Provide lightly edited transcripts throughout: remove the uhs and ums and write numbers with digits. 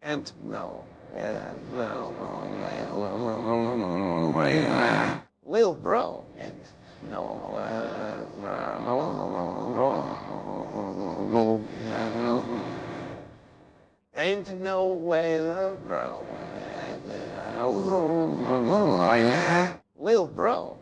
And no. Lil bro. Ain't no way, bro. Lil bro.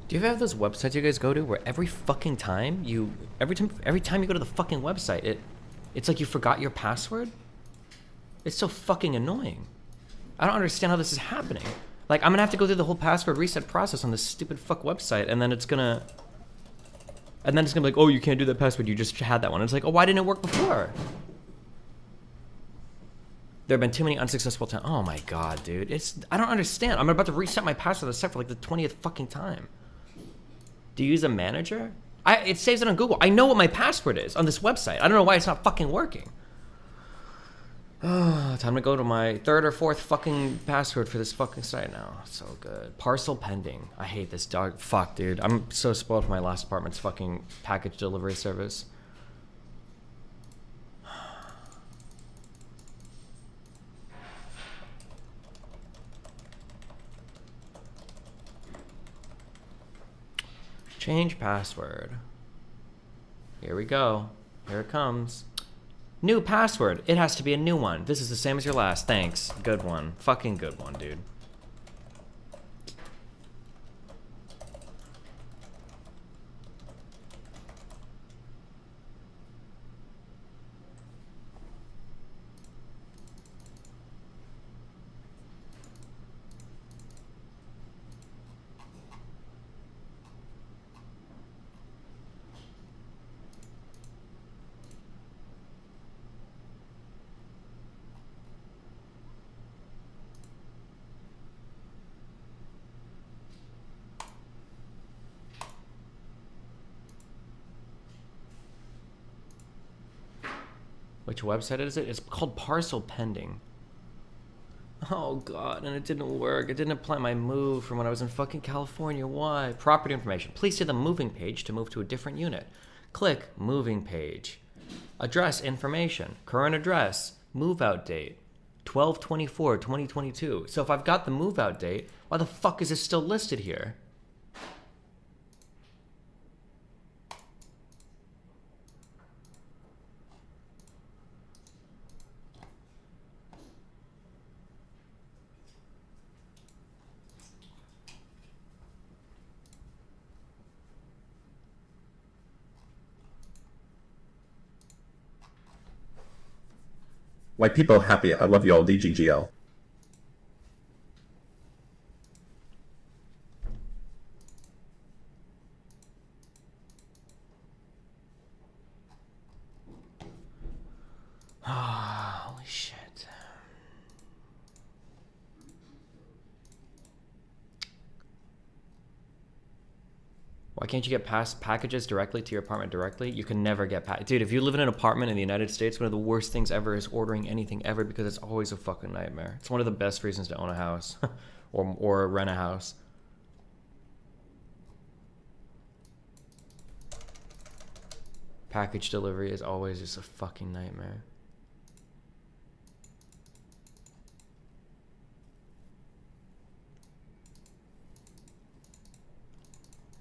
Do you ever have those websites you guys go to where every fucking time you go to the fucking website, it's like you forgot your password? It's so fucking annoying. I don't understand how this is happening. Like, I'm gonna have to go through the whole password reset process on this stupid fuck website, and then it's gonna be like, oh, you can't do that password, you just had that one. And it's like, oh, why didn't it work before? There have been too many unsuccessful times. Oh my god, dude. I don't understand. I'm about to reset my password on the site for like the 20th fucking time. Do you use a manager? It saves it on Google. I know what my password is on this website. I don't know why it's not fucking working. Oh, time to go to my third or fourth fucking password for this fucking site now. So good. Parcel pending. I hate this dog. Fuck, dude. I'm so spoiled for my last apartment's fucking package delivery service. Change password. Here we go. Here it comes. New password. It has to be a new one. This is the same as your last. Thanks. Good one. Fucking good one, dude. Which website is it? It's called Parcel Pending. Oh god, and it didn't work. It didn't apply my move from when I was in fucking California. Why? Property information. Please see the moving page to move to a different unit. Click moving page. Address information. Current address. Move out date. 12/24/2022. So if I've got the move out date, why the fuck is it still listed here? White people happy. I love you all, DGGL. Holy shit. Why can't you get past packages directly to your apartment directly? You can never get dude, if you live in an apartment in the United States, one of the worst things ever is ordering anything ever because it's always a fucking nightmare. It's one of the best reasons to own a house or rent a house. Package delivery is always just a fucking nightmare.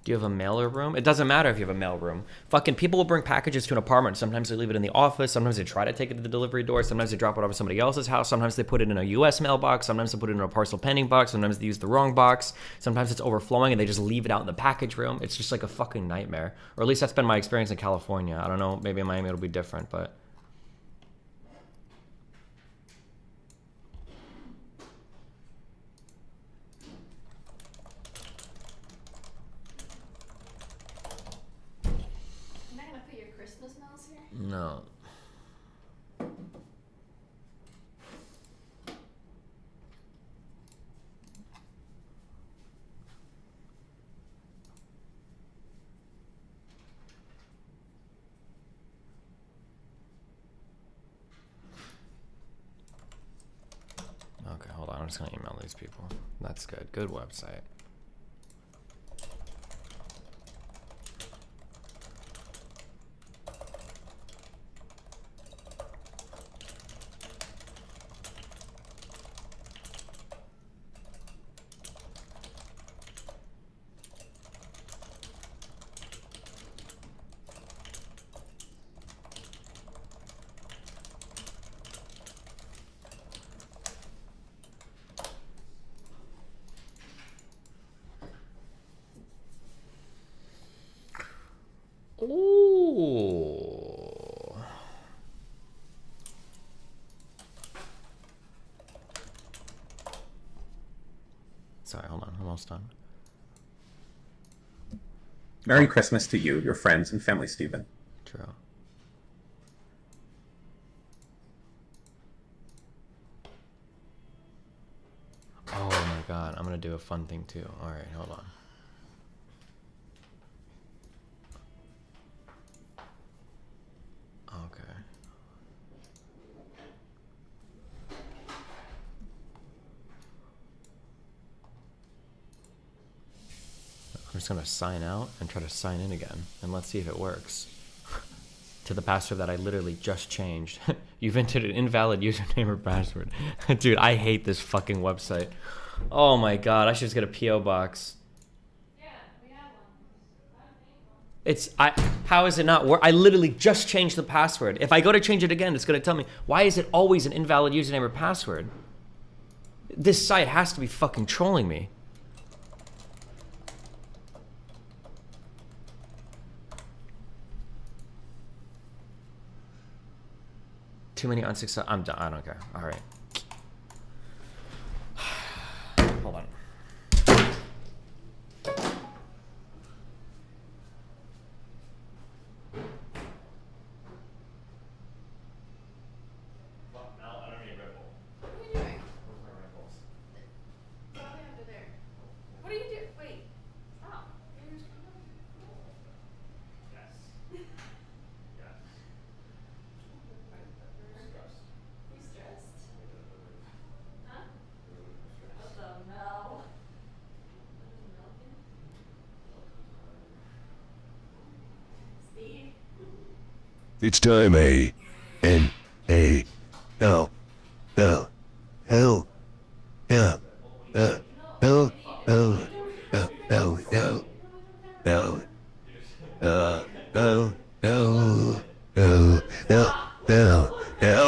Do you have a mailer room? It doesn't matter if you have a mail room. Fucking people will bring packages to an apartment. Sometimes they leave it in the office. Sometimes they try to take it to the delivery door. Sometimes they drop it off at somebody else's house. Sometimes they put it in a US mailbox. Sometimes they put it in a parcel pending box. Sometimes they use the wrong box. Sometimes it's overflowing and they just leave it out in the package room. It's just like a fucking nightmare. Or at least that's been my experience in California. I don't know, maybe in Miami it'll be different, but... I'm just gonna email these people. That's good. Good website. Ooh. Sorry, hold on. Almost done. Merry Christmas to you, your friends, and family, Stephen. True. Oh my god, I'm gonna do a fun thing too. Alright, hold on. Okay. I'm just gonna sign out and try to sign in again, and let's see if it works. To the password that I literally just changed. You've entered an invalid username or password. Dude, I hate this fucking website. Oh my god, I should just get a P.O. box. Yeah, we have one. How is it not work? I literally just changed the password. If I go to change it again, it's gonna tell me, why is it always an invalid username or password? This site has to be fucking trolling me. Too many unsuccessful. I'm done. I don't care. All right. Hold on. What are you doing? Probably under there. What are you doing? Wait. Stop. You're just coming up. You stressed? Huh? What the hell? Steve? It's time, A. N. A. L. L. L. L. L. L. L. L. L. L. L. L. L. L. L. L.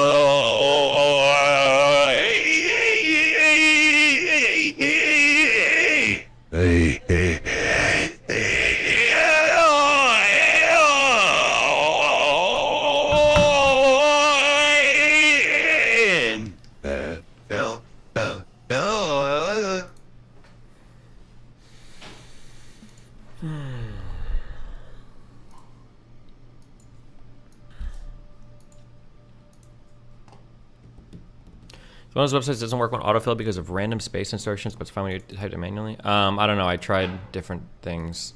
One of those websites doesn't work on autofill because of random space insertions, but it's fine when you type it manually. I don't know. I tried different things.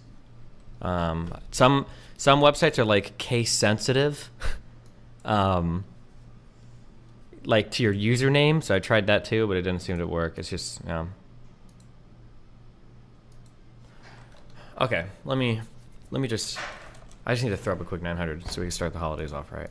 Some websites are like case sensitive, like to your username. So I tried that too, but it didn't seem to work. It's just okay. Let me just. I just need to throw up a quick 900 so we can start the holidays off right.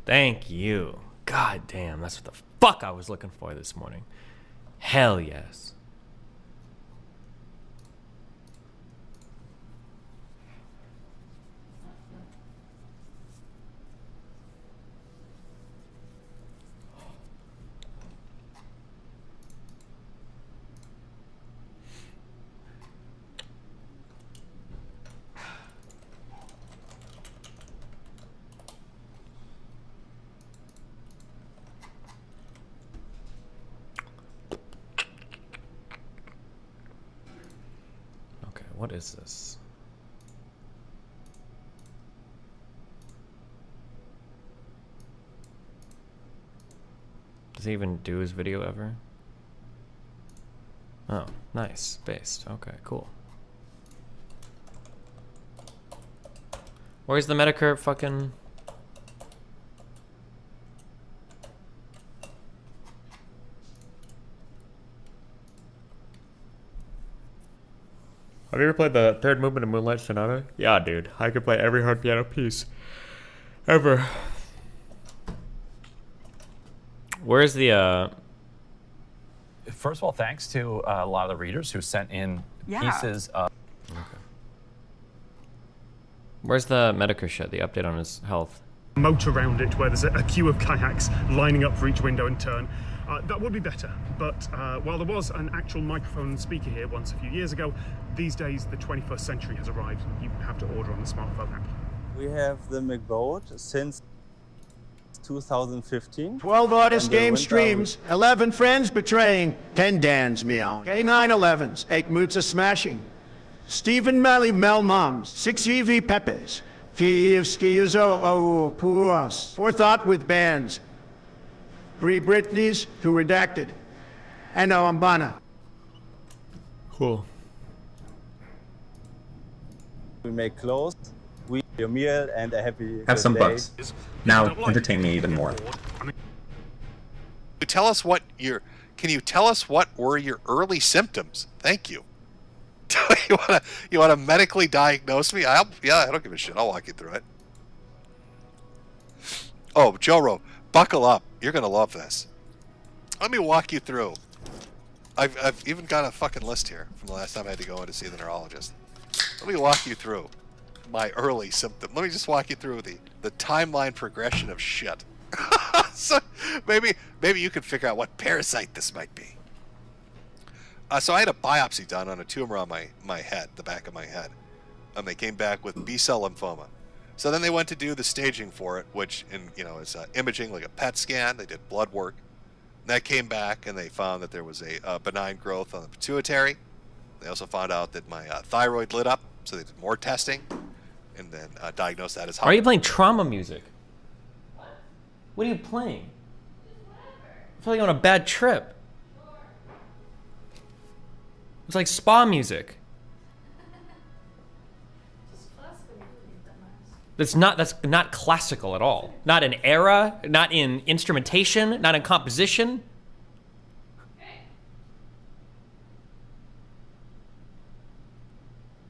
Thank you. God damn, that's what the fuck I was looking for this morning. Hell yes. what is this? Does he even do his video ever? Oh, nice. Based. Okay, cool. Where's the Medicare fucking... Have you ever played the third movement of Moonlight Sonata? Yeah, dude. I could play every hard piano piece ever. Where's the, First of all, thanks to a lot of the readers who sent in pieces of... Okay. Where's the Medicare shit, the update on his health? Moat around it where there's a queue of kayaks lining up for each window and turn. That would be better, but while there was an actual microphone and speaker here once a few years ago, these days the 21st century has arrived. You have to order on the smartphone app. We have the McBoat since 2015. 12 artist game streams, 11 friends betraying, 10 Dans meowing, K911s, 8 Moots smashing, Stephen Melly Melmoms, 6 EV Pepes, Skiuzo Puas, Forethought with bands, 3 Britneys, 2 Redacted, and Ambana. Cool. We make clothes, we your meal, and a happy Have some day. bucks. Now entertain me even more. Tell us what your... Can you tell us what were your early symptoms? Thank you. you wanna medically diagnose me? Yeah, I don't give a shit. I'll walk you through it. Oh, Joro, buckle up. You're gonna love this. Let me walk you through. I've even got a fucking list here from the last time I had to go in to see the neurologist. Let me walk you through my early symptom. Let me just walk you through the timeline progression of shit. So maybe you can figure out what parasite this might be. So I had a biopsy done on a tumor on my head, the back of my head. And they came back with B-cell lymphoma. So then they went to do the staging for it, which is imaging, like a PET scan. They did blood work. And that came back, and they found that there was a benign growth on the pituitary. They also found out that my thyroid lit up, so they did more testing, and then diagnosed that as... Why are you playing trauma music? What are you playing? I feel like I'm on a bad trip. It's like spa music. That's not classical at all. Not in era, not in instrumentation, not in composition.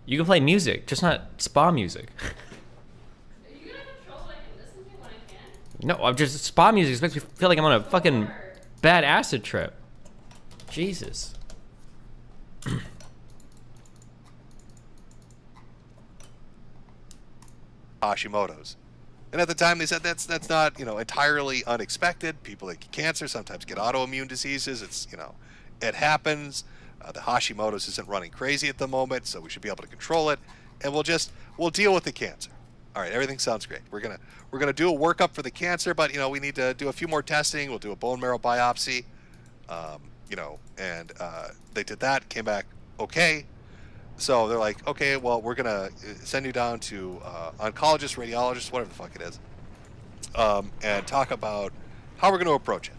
You can play music, just not spa music. Are you gonna control what I can listen to when I can? No, I'm just spa music makes me feel like I'm on a fucking bad acid trip. Jesus. Hashimoto's. And at the time they said that's not, entirely unexpected. People that get cancer sometimes get autoimmune diseases. It's, it happens. The Hashimoto's isn't running crazy at the moment, so we should be able to control it. And we'll deal with the cancer. All right, everything sounds great. We're gonna do a workup for the cancer, but we need to do a few more testing. We'll do a bone marrow biopsy. And they did that, came back okay. So they're like, okay, well, we're going to send you down to oncologist, radiologist, whatever the fuck it is, and talk about how we're going to approach it.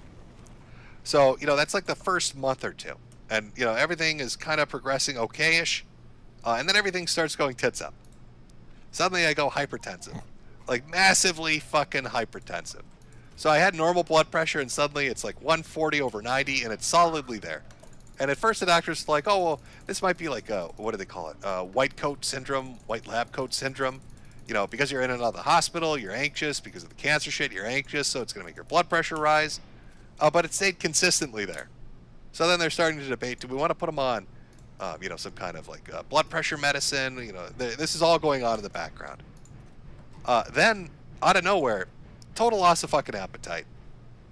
So, that's like the first month or two. And, everything is kind of progressing okay-ish. And then everything starts going tits up. Suddenly I go hypertensive. Like, massively fucking hypertensive. So I had normal blood pressure, and suddenly it's like 140/90, and it's solidly there. And at first the doctor's like, oh, well, this might be like, what do they call it? White coat syndrome, white lab coat syndrome. Because you're in and out of the hospital, you're anxious. Because of the cancer shit, you're anxious, so it's going to make your blood pressure rise. But it stayed consistently there. So then they're starting to debate, do we want to put him on, some kind of like blood pressure medicine? This is all going on in the background. Then, out of nowhere, total loss of fucking appetite.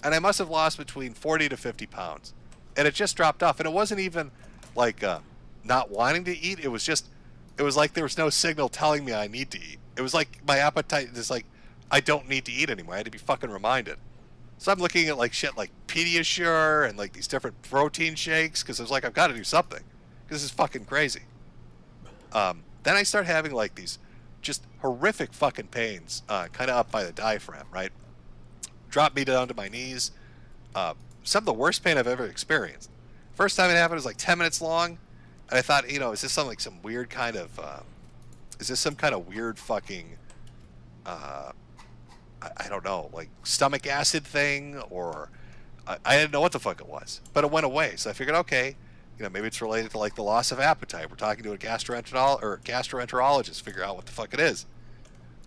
And I must have lost between 40 to 50 pounds. And it just dropped off. And it wasn't even like not wanting to eat. It was like there was no signal telling me I need to eat. It was like my appetite is like, I don't need to eat anymore. I had to be fucking reminded. So I'm looking at like shit like Pediasure and like these different protein shakes because I was like, I've got to do something. Because this is fucking crazy. Then I start having like these just horrific fucking pains, kind of up by the diaphragm, right? Drop me down to my knees. Some of the worst pain I've ever experienced. First time it happened was like 10 minutes long, and I thought, you know, is this some like some weird kind of, is this some kind of weird fucking, I don't know, like stomach acid thing, or I didn't know what the fuck it was, but it went away. So I figured, okay, you know, maybe it's related to like the loss of appetite. We're talking to a gastroenterologist, figure out what the fuck it is.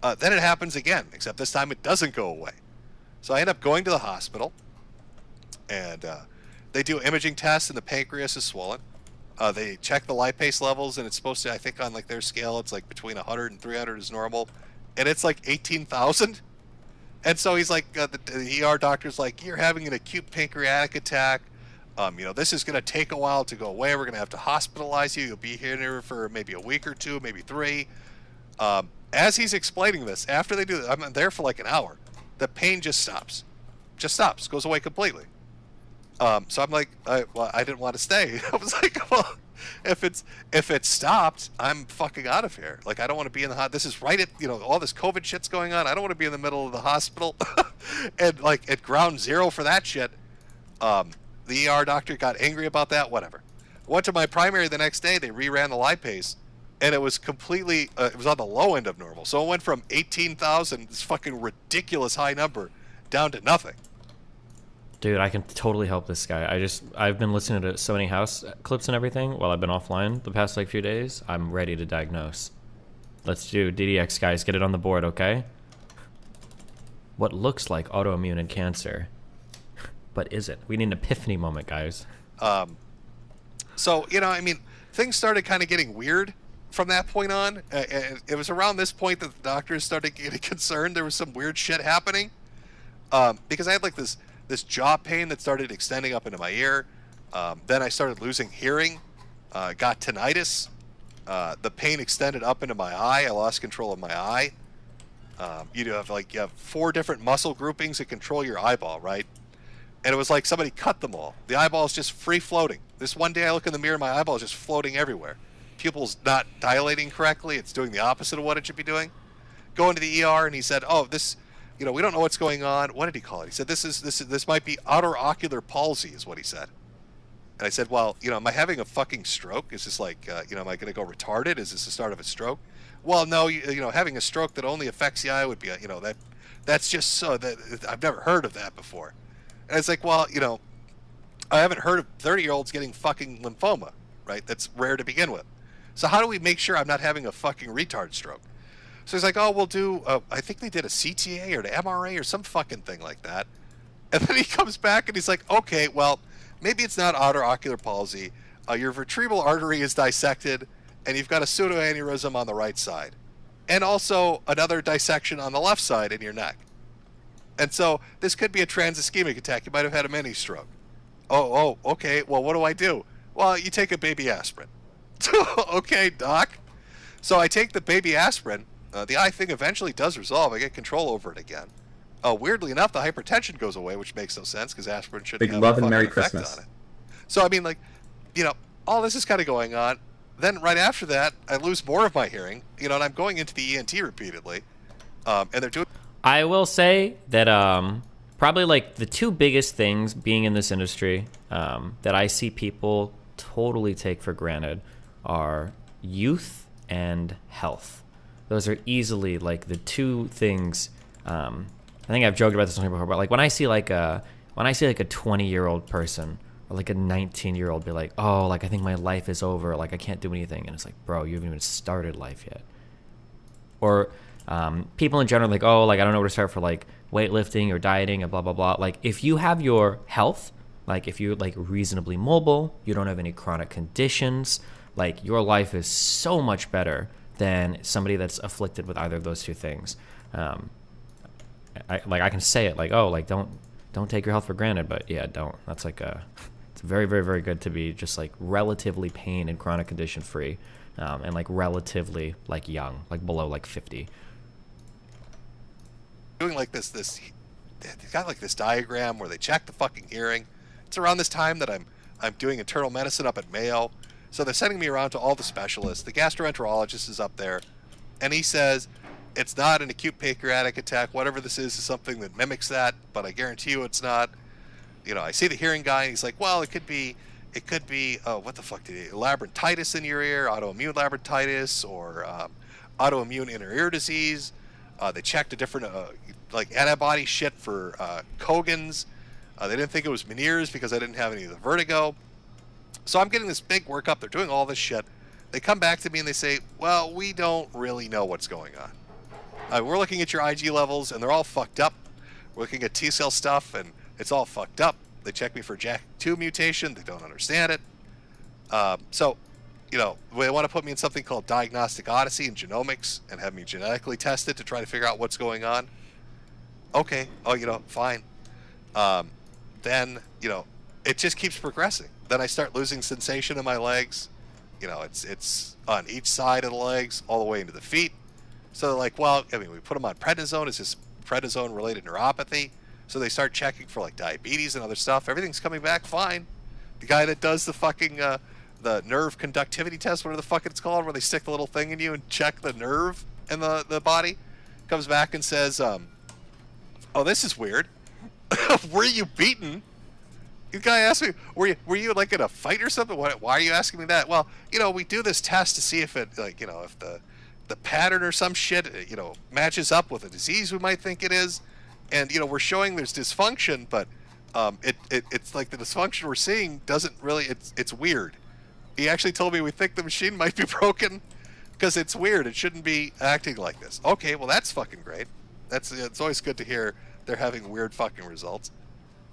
Then it happens again, except this time it doesn't go away. So I end up going to the hospital, and they do imaging tests, and the pancreas is swollen. They check the lipase levels, and it's supposed to, I think on like their scale, it's like between 100 and 300 is normal, and it's like 18,000. And so he's like, the ER doctor's like, you're having an acute pancreatic attack. You know, this is going to take a while to go away. We're going to have to hospitalize you. You'll be here for maybe a week or two, maybe 3. As he's explaining this, after they do, I'm there for like an hour. The pain just stops. Just stops. Goes away completely. So I'm like, well, I didn't want to stay. I was like, well, if it's stopped, I'm fucking out of here. Like, I don't want to be in the this is right at, you know, all this COVID shit's going on. I don't want to be in the middle of the hospital. And like at ground zero for that shit. The ER doctor got angry about that. Whatever. Went to my primary the next day. They reran the lipase, and it was completely, it was on the low end of normal. So it went from 18,000, this fucking ridiculous high number, down to nothing. Dude, I can totally help this guy. I've been listening to so many house clips and everything while I've been offline the past like few days. I'm ready to diagnose. Let's do DDX, guys. Get it on the board, okay? What looks like autoimmune and cancer, but is it? We need an epiphany moment, guys. So, you know, I mean, things started kind of getting weird from that point on. It was around this point that the doctors started getting concerned. There was some weird shit happening. Because I had like this jaw pain that started extending up into my ear. Then I started losing hearing, got tinnitus. The pain extended up into my eye. I lost control of my eye. You have 4 different muscle groupings that control your eyeball, right? And it was like somebody cut them all. The eyeball is just free floating. This one day I look in the mirror, my eyeball is just floating everywhere. Pupil's not dilating correctly. It's doing the opposite of what it should be doing. Go into the ER, and he said, oh, this, you know, we don't know what's going on. What did he call it? He said, this might be outer ocular palsy is what he said. And I said, well, you know, am I having a fucking stroke? Is this like, you know, am I going to go retarded? Is this the start of a stroke? Well, no, you know, having a stroke that only affects the eye would be, you know, that's just so that I've never heard of that before. And it's like, well, you know, I haven't heard of 30-year-olds getting fucking lymphoma, right? That's rare to begin with. So how do we make sure I'm not having a fucking retard stroke? So he's like, oh, we'll do, I think they did a CTA or an MRA or some fucking thing like that. And then he comes back and he's like, okay, well, maybe it's not outer ocular palsy. Your vertebral artery is dissected, and you've got a pseudoaneurysm on the right side. And also another dissection on the left side in your neck. And so this could be a transischemic attack. You might have had a mini stroke. Oh, okay. Well, what do I do? Well, you take a baby aspirin. Okay, doc. So I take the baby aspirin. The eye thing eventually does resolve. I get control over it again. Weirdly enough, the hypertension goes away, which makes no sense because aspirin shouldn't have a fucking effect on it. So, I mean, like, you know, all this is kind of going on. Then right after that, I lose more of my hearing, you know, and I'm going into the ENT repeatedly. And they're doing... I will say that probably like the 2 biggest things being in this industry that I see people totally take for granted are youth and health. Those are easily like the 2 things. I think I've joked about this before, but like when I see like a 20-year-old person or like a 19-year-old be like, oh, like I think my life is over, like I can't do anything, and it's like, bro, you haven't even started life yet. Or people in general, like, oh, like I don't know where to start for like weightlifting or dieting and blah blah blah. Like if you have your health, like if you're like reasonably mobile, you don't have any chronic conditions, like your life is so much better than somebody that's afflicted with either of those 2 things. I can say it like, oh, like don't take your health for granted, but yeah, don't. That's like it's very, very, very good to be just like relatively pain and chronic condition free, and like relatively like young, like below like 50. Doing like this they got like this diagram where they check the fucking hearing. It's around this time that I'm doing internal medicine up at Mayo. So they're sending me around to all the specialists. The gastroenterologist is up there, and he says it's not an acute pancreatic attack. Whatever this is something that mimics that, but I guarantee you it's not. You know, I see the hearing guy, and he's like, well, it could be, oh, what the fuck did he, labyrinthitis in your ear, autoimmune labyrinthitis, or autoimmune inner ear disease. They checked a different, like, antibody shit for Cogan's. They didn't think it was Meniere's because I didn't have any of the vertigo. So I'm getting this big workup. They're doing all this shit. They come back to me and they say, well, we don't really know what's going on. We're looking at your IG levels, and they're all fucked up. We're looking at T-cell stuff, and it's all fucked up. They check me for JAK2 mutation. They don't understand it. So, you know, they want to put me in something called Diagnostic Odyssey and genomics and have me genetically tested to try to figure out what's going on. Okay. Oh, you know, fine. Then, you know, it just keeps progressing. Then I start losing sensation in my legs. You know, it's on each side of the legs all the way into the feet. So they're like, well, I mean, we put them on prednisone. Is this prednisone-related neuropathy? So they start checking for, like, diabetes and other stuff. Everything's coming back fine. The guy that does the fucking, the nerve conductivity test, whatever the fuck it's called, where they stick the little thing in you and check the nerve in the body, comes back and says, oh, this is weird. Were you beaten? The guy asked me, were you like in a fight or something? Why are you asking me that? Well, you know, we do this test to see if it, like, you know, if the pattern or some shit, you know, matches up with a disease we might think it is. And, you know, we're showing there's dysfunction, but it's like the dysfunction we're seeing doesn't really, it's weird. He actually told me we think the machine might be broken because it's weird. It shouldn't be acting like this. Okay, well, that's fucking great. It's always good to hear they're having weird fucking results.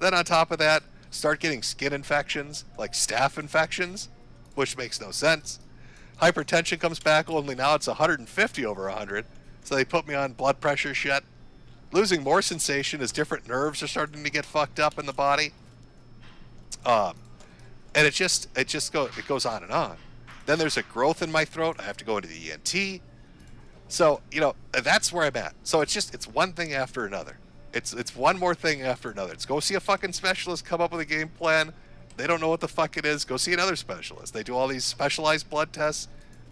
Then on top of that, start getting skin infections, like staph infections, which makes no sense. Hypertension comes back, only now it's 150 over 100. So they put me on blood pressure shit. Losing more sensation as different nerves are starting to get fucked up in the body. And it goes on and on. Then there's a growth in my throat. I have to go into the ENT. So, you know, that's where I'm at. So it's one thing after another. It's one more thing after another. It's go see a fucking specialist, come up with a game plan. They don't know what the fuck it is. Go see another specialist. They do all these specialized blood tests.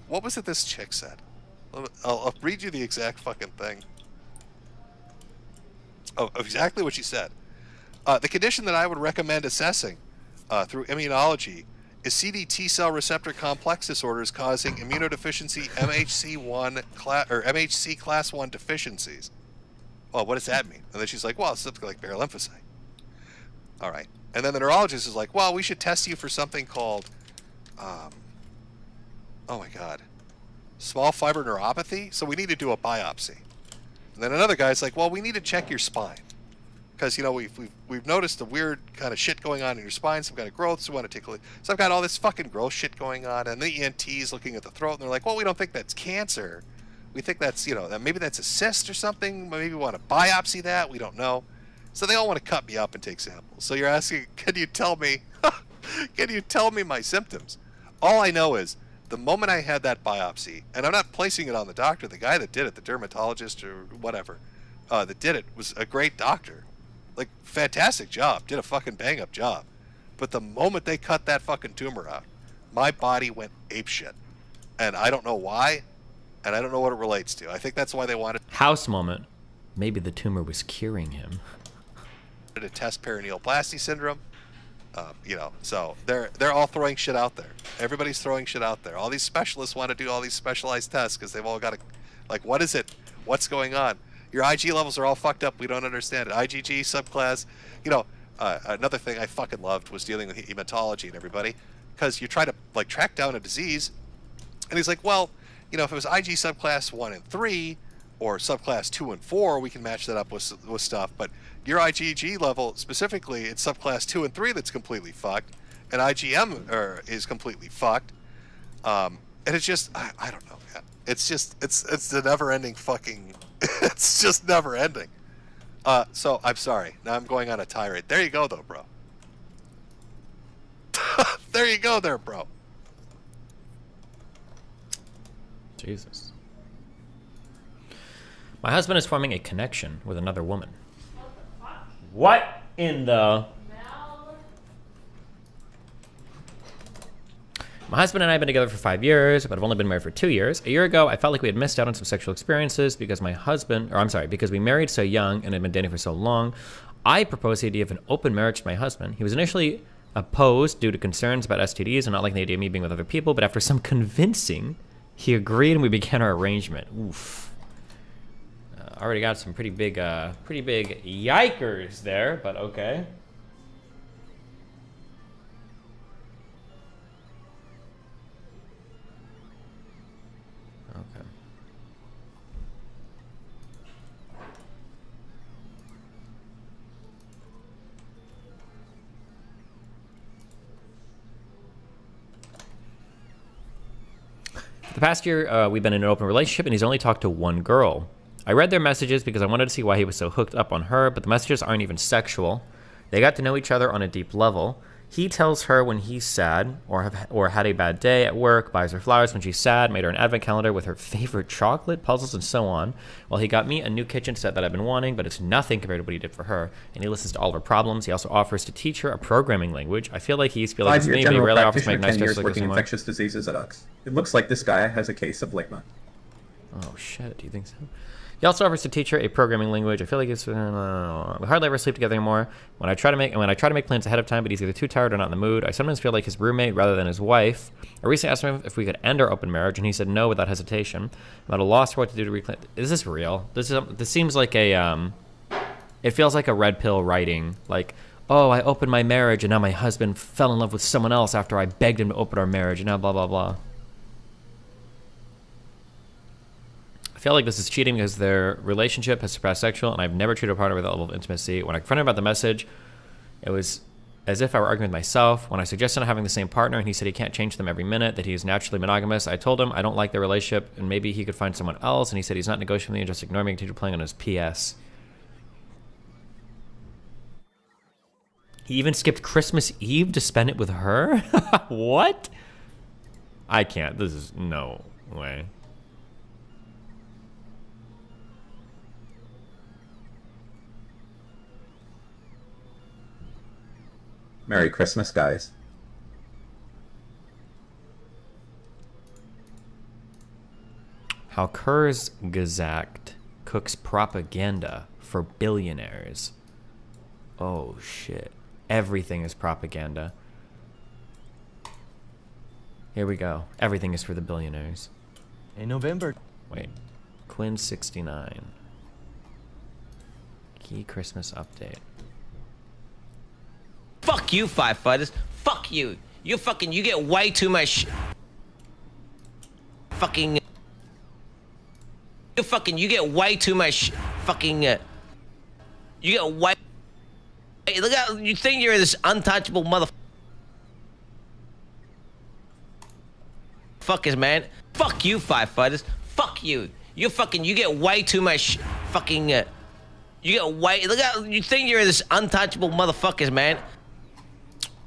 What was it this chick said? I'll read you the exact fucking thing. Oh, exactly what she said. The condition that I would recommend assessing through immunology is CD T cell receptor complex disorders causing immunodeficiency MHC1 or MHC class 1 deficiencies. Well, what does that mean? And then she's like, well, it's something like bare lymphocyte. All right. And then the neurologist is like, well, we should test you for something called, oh my God, small fiber neuropathy. So we need to do a biopsy. And then another guy's like, well, we need to check your spine. Because, you know, we've noticed the weird kind of shit going on in your spine, some kind of growth, so we want to take a look. So I've got all this fucking growth shit going on, and the ENT's looking at the throat, and they're like, well, we don't think that's cancer. We think that's, you know, that maybe that's a cyst or something. Maybe we want to biopsy that. We don't know. So they all want to cut me up and take samples. So you're asking, can you tell me my symptoms? All I know is the moment I had that biopsy, and I'm not placing it on the doctor, the guy that did it, the dermatologist or whatever, that did it was a great doctor. Like, fantastic job. Did a fucking bang-up job. But the moment they cut that fucking tumor out, my body went apeshit. And I don't know why, and I don't know what it relates to. I think that's why they wanted... House moment. Maybe the tumor was curing him. ...to test perineoplasty syndrome. You know, so they're all throwing shit out there. Everybody's throwing shit out there. All these specialists want to do all these specialized tests because they've all got to... Like, what is it? What's going on? Your IG levels are all fucked up. We don't understand it. IgG subclass. You know, another thing I fucking loved was dealing with hematology and everybody, because you try to like track down a disease, and he's like, well, you know, if it was IG subclass 1 and 3 or subclass 2 and 4, we can match that up with stuff. But your IgG level specifically, it's subclass 2 and 3 that's completely fucked, and IgM is completely fucked. And it's just, I don't know, man. It's just, it's the never-ending fucking. It's just never ending. So I'm sorry. Now I'm going on a tirade. There you go, though, bro. There you go, there, bro. Jesus. My husband is forming a connection with another woman. What in the? My husband and I have been together for 5 years, but I've only been married for 2 years. A year ago, I felt like we had missed out on some sexual experiences because because we married so young and had been dating for so long. I proposed the idea of an open marriage to my husband. He was initially opposed due to concerns about STDs and not liking the idea of me being with other people, but after some convincing, he agreed and we began our arrangement. Oof. Already got some pretty big yikers there, but okay. Okay. For the past year, we've been in an open relationship, and he's only talked to one girl. I read their messages because I wanted to see why he was so hooked up on her, but the messages aren't even sexual. They got to know each other on a deep level. He tells her when he's sad or had a bad day at work, buys her flowers when she's sad, made her an advent calendar with her favorite chocolate, puzzles, and so on. Well, he got me a new kitchen set that I've been wanting, but it's nothing compared to what he did for her. And he listens to all of her problems. He also offers to teach her a programming language. I feel like he's feeling this me, but he rarely offers to make nice gestures like this anymore. Infectious diseases at ZUX. It looks like this guy has a case of ligma. Oh shit! Do you think so? He also offers to teach her a programming language. I feel like we hardly ever sleep together anymore. When I try to make plans ahead of time, but he's either too tired or not in the mood. I sometimes feel like his roommate rather than his wife. I recently asked him if we could end our open marriage, and he said no without hesitation. I'm at a loss for what to do to reclaim. Is this real? This seems like a it feels like a red pill writing. Like, oh, I opened my marriage, and now my husband fell in love with someone else after I begged him to open our marriage, and now blah blah blah. I feel like this is cheating because their relationship has surpassed sexual, and I've never treated a partner with that level of intimacy. When I confronted him about the message, it was as if I were arguing with myself. When I suggested not having the same partner, and he said he can't change them every minute, that he is naturally monogamous, I told him I don't like their relationship, and maybe he could find someone else, and he said he's not negotiating with me and just ignoring me and continue playing on his PS. He even skipped Christmas Eve to spend it with her? What? I can't. This is no way. Merry Christmas, guys. How Kurzgesagt cooks propaganda for billionaires. Oh shit. Everything is propaganda. Here we go. Everything is for the billionaires. In November. Wait. Quinn69. Key Christmas update. Fuck you, firefighters. Fuck you. You get way too much fucking. You get way too much fucking. You get way. Hey, look out! You think you're this untouchable motherfuckers, man. Fuck you, firefighters. Fuck you. You get way too much fucking. You get way. Look out! You think you're this untouchable motherfuckers, man.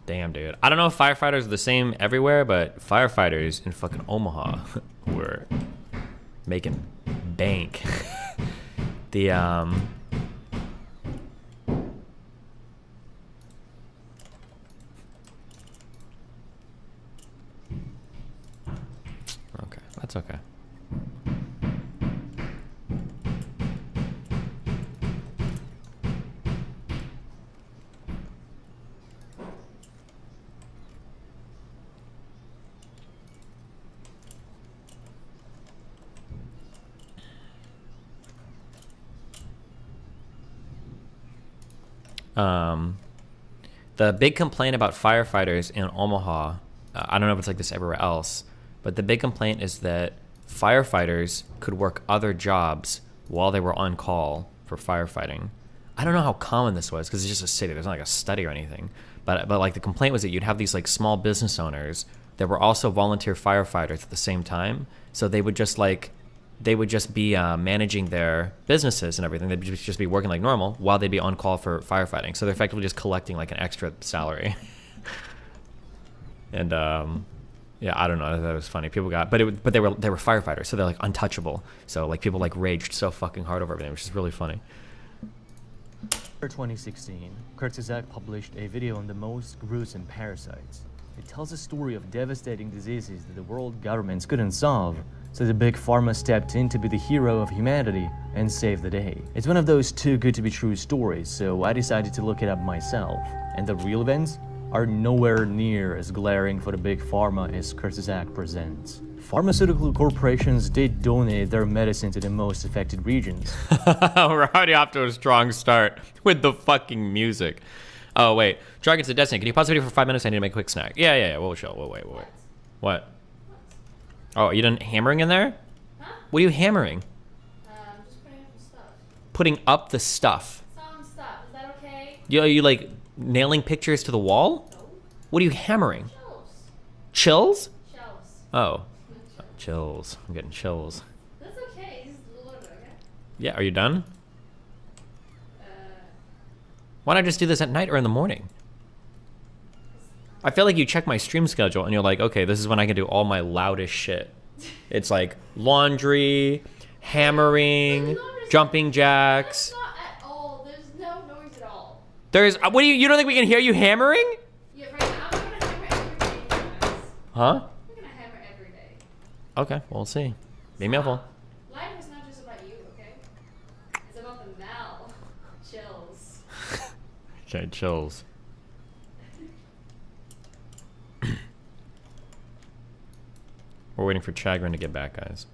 Damn, dude. I don't know if firefighters are the same everywhere, but firefighters in fucking Omaha were making bank. The, okay, that's okay. The big complaint about firefighters in Omaha, I don't know if it's like this everywhere else, but the big complaint is that firefighters could work other jobs while they were on call for firefighting. I don't know how common this was because it's just a city. There's not like a study or anything. But like the complaint was that you'd have these like small business owners that were also volunteer firefighters at the same time. So they would just be managing their businesses and everything. They'd just be working like normal while they'd be on call for firefighting. So they're effectively just collecting like an extra salary. And yeah, I don't know. That was funny. People got, but they were firefighters, so they're like untouchable. So like people like raged so fucking hard over everything, which is really funny. In 2016, Kurzgesagt published a video on the most gruesome parasites. It tells a story of devastating diseases that the world governments couldn't solve. So the big pharma stepped in to be the hero of humanity and save the day. It's one of those too good to be true stories, so I decided to look it up myself. And the real events are nowhere near as glaring for the big pharma as Curtis Act presents. Pharmaceutical corporations did donate their medicine to the most affected regions. We're already off to a strong start with the fucking music. Oh, wait. Dragons of Destiny, can you pause the video for 5 minutes? I need to make a quick snack. Yeah. We'll chill. We'll wait. What? Oh, you done hammering in there? Huh? What are you hammering? Just putting up the stuff. Putting up the stuff. Some stuff. Is that okay? Are you like nailing pictures to the wall? No. What are you hammering? Shelves. Chills? Shelves. Oh. Chills. I'm getting chills. That's okay. Just a little bit, okay? Yeah, are you done? Why not just do this at night or in the morning? I feel like you check my stream schedule and you're like, okay, this is when I can do all my loudest shit. It's like laundry, hammering, jumping jacks. Not at all. There's no noise at all. There's, what do you don't think we can hear you hammering? Yeah, right now I'm gonna hammer every day, guys. Huh? I'm gonna hammer every day. Okay, we'll see. Be careful. Life is not just about you, okay? It's about the Mal. Chills. Okay, chills. We're waiting for Chagrin to get back, guys.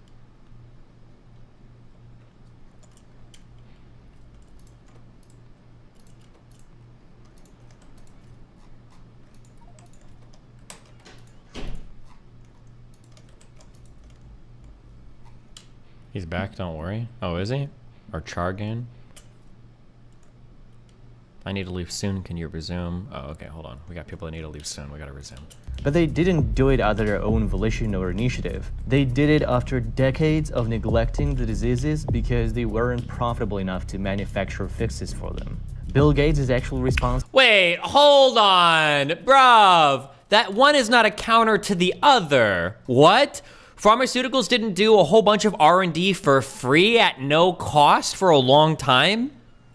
He's back, don't worry. Oh, is he? Or Chargan? I need to leave soon, can you resume? Oh, okay, hold on. We got people that need to leave soon, we gotta resume. But they didn't do it out of their own volition or initiative. They did it after decades of neglecting the diseases because they weren't profitable enough to manufacture fixes for them. Bill Gates is actually responsible. Wait, hold on, bruv. That one is not a counter to the other. What? Pharmaceuticals didn't do a whole bunch of R&D for free at no cost for a long time?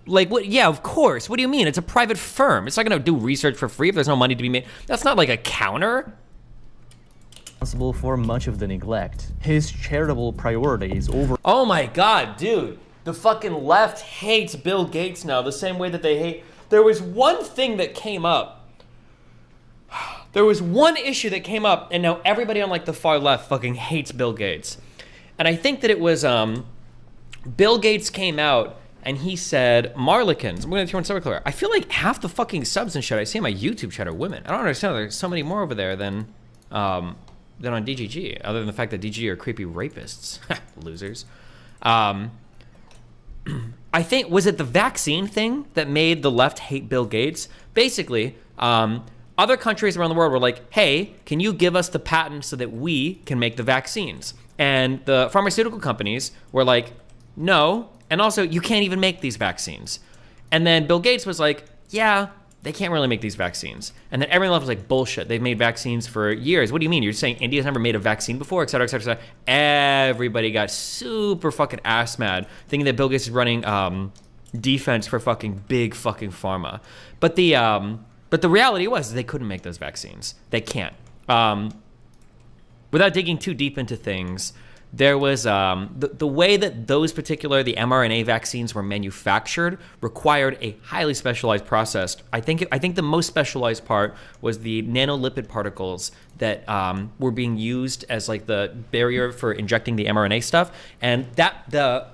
Like, what? Yeah, of course. What do you mean? It's a private firm. It's not gonna do research for free if there's no money to be made. That's not like a counter. Responsible for much of the neglect. His charitable priorities over. Oh my God, dude. The fucking left hates Bill Gates now the same way that they hate. There was one thing that came up. There was one issue that came up, and now everybody on like the far left fucking hates Bill Gates. And I think that it was Bill Gates came out and he said, Marlikins, I'm gonna turn super clear. I feel like half the fucking subs and shit I see on my YouTube chat are women. I don't understand, there's so many more over there than on DGG, other than the fact that DGG are creepy rapists. Losers. I think, was it the vaccine thing that made the left hate Bill Gates? Basically, other countries around the world were like, hey, can you give us the patent so that we can make the vaccines? And the pharmaceutical companies were like, no, and also you can't even make these vaccines. And then Bill Gates was like, yeah, they can't really make these vaccines. And then everyone else was like, bullshit, they've made vaccines for years. What do you mean? You're saying India's never made a vaccine before, et cetera, et cetera, et cetera. Everybody got super fucking ass mad, thinking that Bill Gates is running defense for fucking big fucking pharma. But the reality was they couldn't make those vaccines. They can't. Without digging too deep into things, there was the way that those particular, the mRNA vaccines were manufactured required a highly specialized process. I think the most specialized part was the nanolipid particles that were being used as like the barrier for injecting the mRNA stuff. And the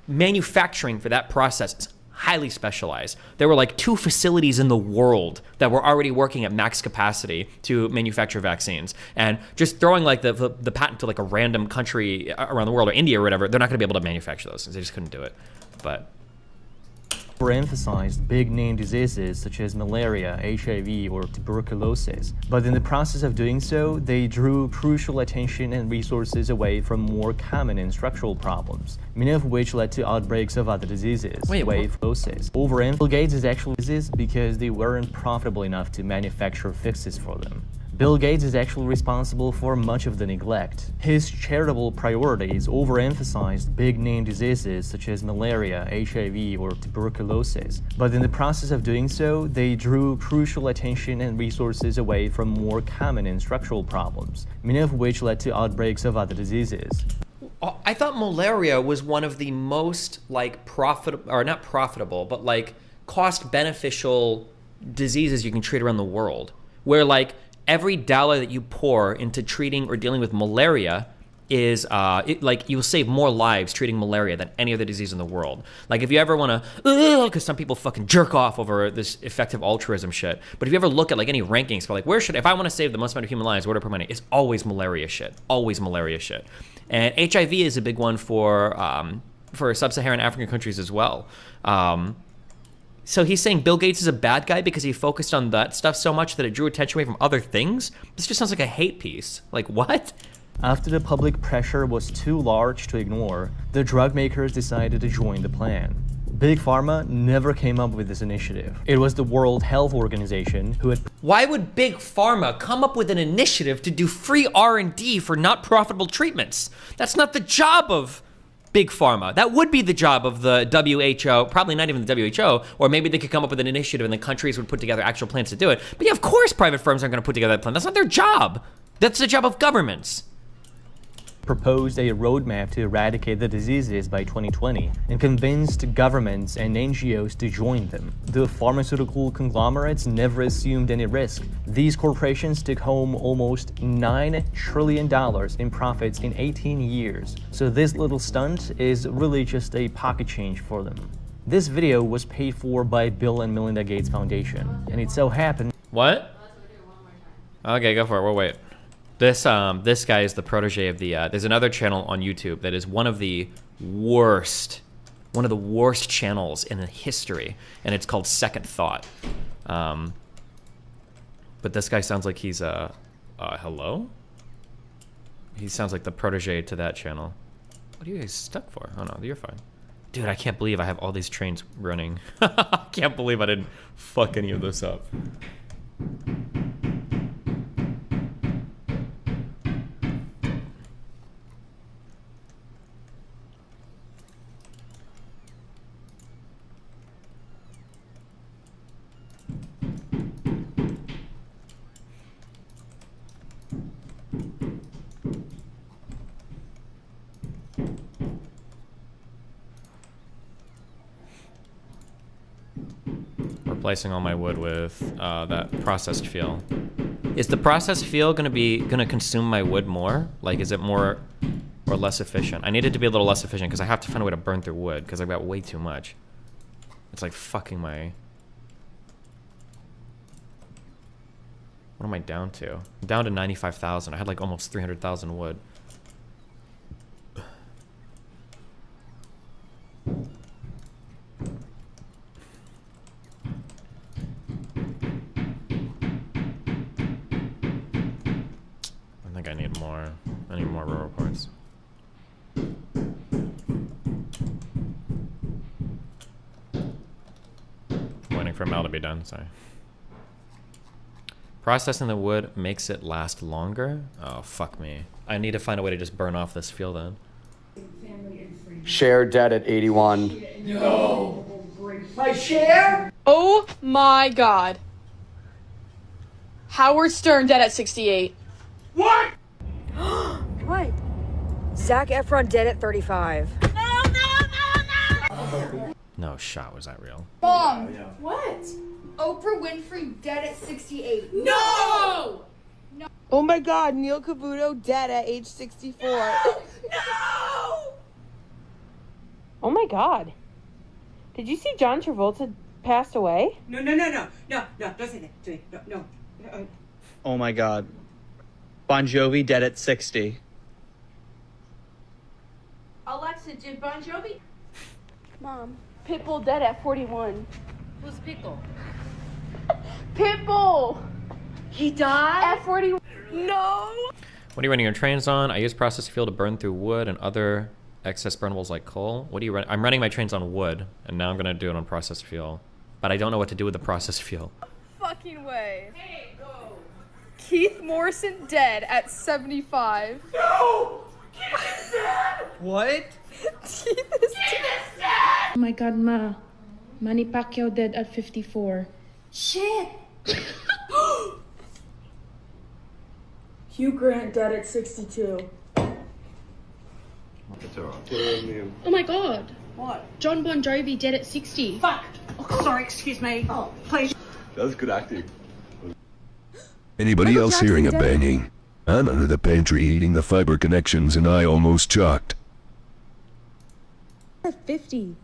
manufacturing for that process is highly specialized. There were like 2 facilities in the world that were already working at max capacity to manufacture vaccines. And just throwing like the patent to like a random country around the world or India or whatever, they're not gonna be able to manufacture those. They just couldn't do it. But overemphasized big-name diseases such as malaria, HIV, or tuberculosis. But in the process of doing so, they drew crucial attention and resources away from more common and structural problems, many of which led to outbreaks of other diseases. Bill Gates is actually diseases because they weren't profitable enough to manufacture fixes for them. Bill Gates is actually responsible for much of the neglect. His charitable priorities overemphasized big-name diseases such as malaria, HIV, or tuberculosis. But in the process of doing so, they drew crucial attention and resources away from more common and structural problems, many of which led to outbreaks of other diseases. I thought malaria was one of the most like profitable, or not profitable, but like cost beneficial diseases you can treat around the world. Where like every dollar that you pour into treating or dealing with malaria is like you'll save more lives treating malaria than any other disease in the world. Like if you ever want to, because some people fucking jerk off over this effective altruism shit. But if you ever look at like any rankings for like if I want to save the most amount of human lives, where to put money? It's always malaria shit. Always malaria shit. And HIV is a big one for sub-Saharan African countries as well. So he's saying Bill Gates is a bad guy because he focused on that stuff so much that it drew attention away from other things? This just sounds like a hate piece. Like, what? After the public pressure was too large to ignore, the drug makers decided to join the plan. Big Pharma never came up with this initiative. It was the World Health Organization who had... Why would Big Pharma come up with an initiative to do free R&D for not profitable treatments? That's not the job of Big Pharma. That would be the job of the WHO, probably not even the WHO, or maybe they could come up with an initiative and the countries would put together actual plans to do it. But yeah, of course private firms aren't gonna put together that plan. That's not their job. That's the job of governments. Proposed a roadmap to eradicate the diseases by 2020 and convinced governments and NGOs to join them. The pharmaceutical conglomerates never assumed any risk. These corporations took home almost $9 trillion in profits in 18 years. So this little stunt is really just a pocket change for them. This video was paid for by Bill and Melinda Gates Foundation, and it so happened... What? Okay, go for it. We'll wait. This guy is the protege of the, there's another channel on YouTube that is one of the worst channels in history, and it's called Second Thought. But this guy sounds like he's, hello? He sounds like the protege to that channel. What are you guys stuck for? Oh no, you're fine. Dude, I can't believe I have all these trains running. I can't believe I didn't fuck any of this up. Replacing all my wood with that processed fuel. Is the processed fuel gonna consume my wood more? Like, is it more or less efficient? I need it to be a little less efficient because I have to find a way to burn through wood because I've got way too much. It's like fucking my... What am I down to? I'm down to 95,000. I had like almost 300,000 wood. I need more raw reports. I'm waiting for Mel to be done, sorry. Processing the wood makes it last longer? Oh, fuck me. I need to find a way to just burn off this fuel then. Share dead at 81. No! My share? Oh my god. Howard Stern dead at 68. What? What? Zac Efron dead at 35. No shot, was that real? Mom! What? Oprah Winfrey dead at 68. No! No! Oh my god, Neil Cavuto dead at age 64. No! Oh my god. Did you see John Travolta passed away? No, don't say that to me. No. Oh my god. Bon Jovi dead at 60. Alexa, did Bon Jovi? Mom. Pitbull dead at 41. Who's Pickle? Pitbull! He died? At 41. No! What are you running your trains on? I use processed fuel to burn through wood and other excess burnables like coal. What do you run? I'm running my trains on wood, and now I'm gonna do it on processed fuel. But I don't know what to do with the processed fuel. Fucking way. Hey, go! Keith Morrison dead at 75. No! Keith is dead! What? Keith is dead. Oh my god, Ma. Manny Pacquiao dead at 54. Shit. Hugh Grant dead at 62. Oh my god. What? John Bon Jovi dead at 60. Fuck! Oh, sorry, excuse me. Oh, please. That was good acting. Anybody else hearing a banging? I'm under the pantry eating the fiber connections and I almost chocked. 50.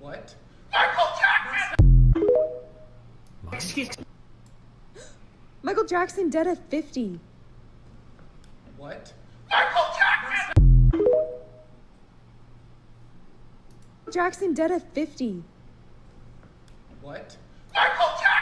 What? Michael Jackson! Excuse me. Michael Jackson dead at 50. What? Michael Jackson! Jackson dead at 50. What? Michael Jackson!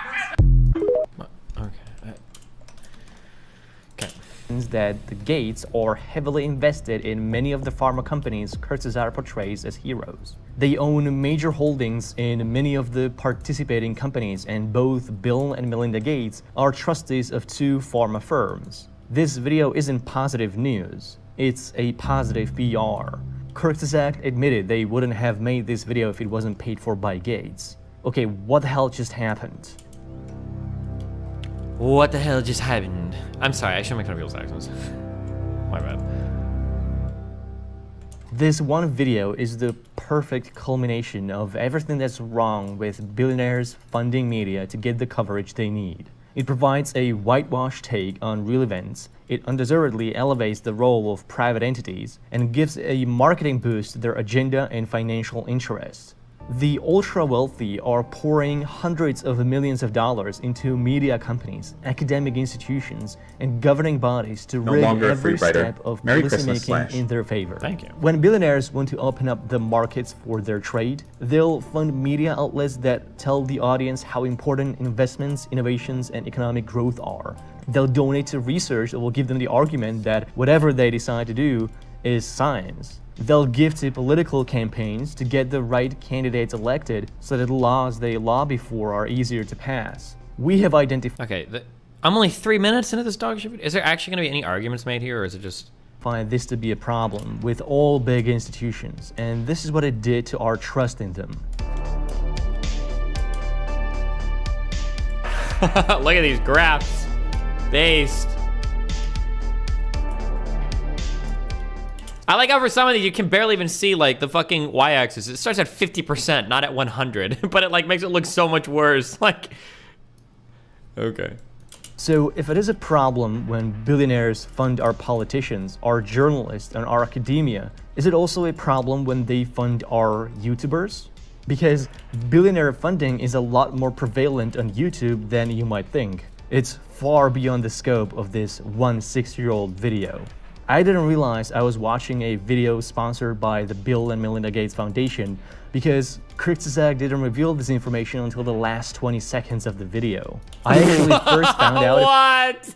That the Gates are heavily invested in many of the pharma companies Kurtzazar portrays as heroes. They own major holdings in many of the participating companies, and both Bill and Melinda Gates are trustees of 2 pharma firms. This video isn't positive news, it's a positive PR. Kurtzazar admitted they wouldn't have made this video if it wasn't paid for by Gates. Okay, what the hell just happened? What the hell just happened? I'm sorry, I shouldn't make fun of people's accents. My bad. This one video is the perfect culmination of everything that's wrong with billionaires funding media to get the coverage they need. It provides a whitewashed take on real events, it undeservedly elevates the role of private entities, and gives a marketing boost to their agenda and financial interests. The ultra-wealthy are pouring hundreds of millions of dollars into media companies, academic institutions, and governing bodies to rig every step of policymaking in their favor. Thank you. When billionaires want to open up the markets for their trade, they'll fund media outlets that tell the audience how important investments, innovations, and economic growth are. They'll donate to research that will give them the argument that whatever they decide to do is science. They'll give to political campaigns to get the right candidates elected so that the laws they lobby for are easier to pass. We have identified... Okay, I'm only 3 minutes into this dog shit video. Is there actually going to be any arguments made here, or is it just... find this to be a problem with all big institutions, and this is what it did to our trust in them. Look at these graphs. Based. I like how for some of these you can barely even see like the fucking y-axis. It starts at 50%, not at 100, but it like makes it look so much worse. Like, okay. So if it is a problem when billionaires fund our politicians, our journalists, and our academia, is it also a problem when they fund our YouTubers? Because billionaire funding is a lot more prevalent on YouTube than you might think. It's far beyond the scope of this 6-year-old video. I didn't realize I was watching a video sponsored by the Bill and Melinda Gates Foundation because Kurtzazar didn't reveal this information until the last 20 seconds of the video. I actually first found out— What?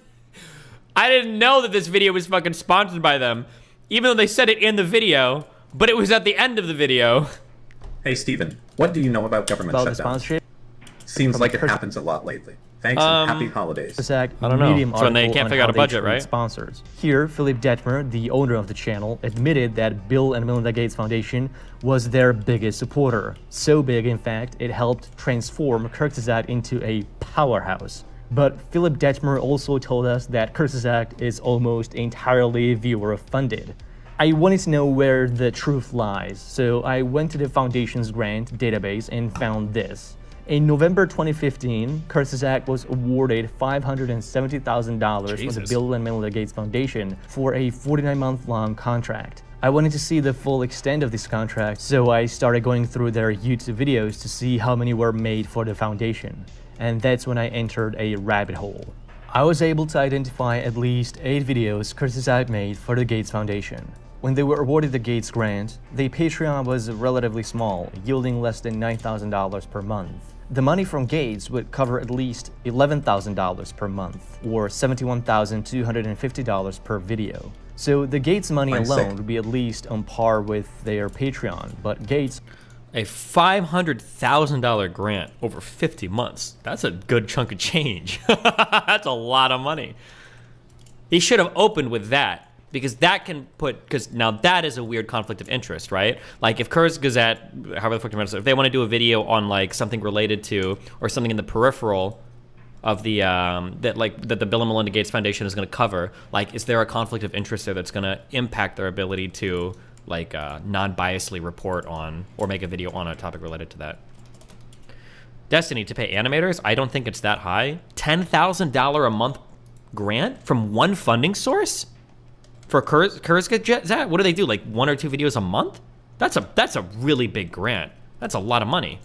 I didn't know that this video was fucking sponsored by them, even though they said it in the video, but it was at the end of the video. Hey Steven, what do you know about government about shutdowns? the sponsorship? Seems like it happens a lot lately. Thanks and happy holidays. I don't know. So they can't figure out a budget, right? Sponsors. Here, Philip Detmer, the owner of the channel, admitted that Bill and Melinda Gates Foundation was their biggest supporter. So big, in fact, it helped transform Kurtzazar into a powerhouse. But Philip Detmer also told us that Kurtzazar is almost entirely viewer-funded. I wanted to know where the truth lies, so I went to the Foundation's grant database and found this. In November 2015, Kurtzazar was awarded $570,000 from the Bill and Melinda Gates Foundation for a 49-month-long contract. I wanted to see the full extent of this contract, so I started going through their YouTube videos to see how many were made for the foundation. And that's when I entered a rabbit hole. I was able to identify at least 8 videos Kurtzazar made for the Gates Foundation. When they were awarded the Gates grant, the Patreon was relatively small, yielding less than $9,000 per month. The money from Gates would cover at least $11,000 per month, or $71,250 per video. So the Gates money alone would be at least on par with their Patreon, but Gates... A $500,000 grant over 50 months. That's a good chunk of change. That's a lot of money. He should have opened with that, because that can put, because now that is a weird conflict of interest, right? Like if Kurz Gazette, however the fuck you want to say, if they want to do a video on like something related to, or something in the peripheral of the, that the Bill and Melinda Gates Foundation is going to cover, like is there a conflict of interest there that's going to impact their ability to like non-biasedly report on or make a video on a topic related to that? Destiny, to pay animators, I don't think it's that high. $10,000 a month grant from one funding source for Kurzgesagt? What do they do? Like 1 or 2 videos a month? That's a really big grant. That's a lot of money.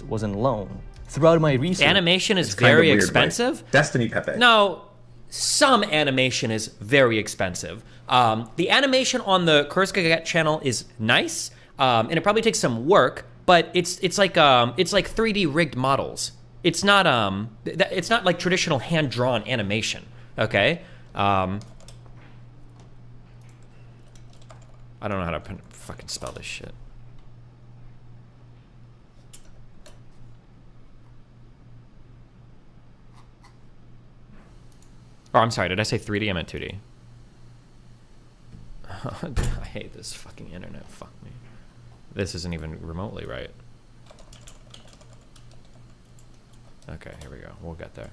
Wasn't alone. Throughout my research, animation is very expensive. Right? Destiny Pepe. No, some animation is very expensive. The animation on the Kurzgesagt channel is nice, and it probably takes some work, but it's like 3D rigged models. It's not like traditional hand-drawn animation, okay? I don't know how to fucking spell this shit. Oh, I'm sorry, did I say 3D? I meant 2D. I hate this fucking internet, fuck me. This isn't even remotely right. Okay, here we go. We'll get there.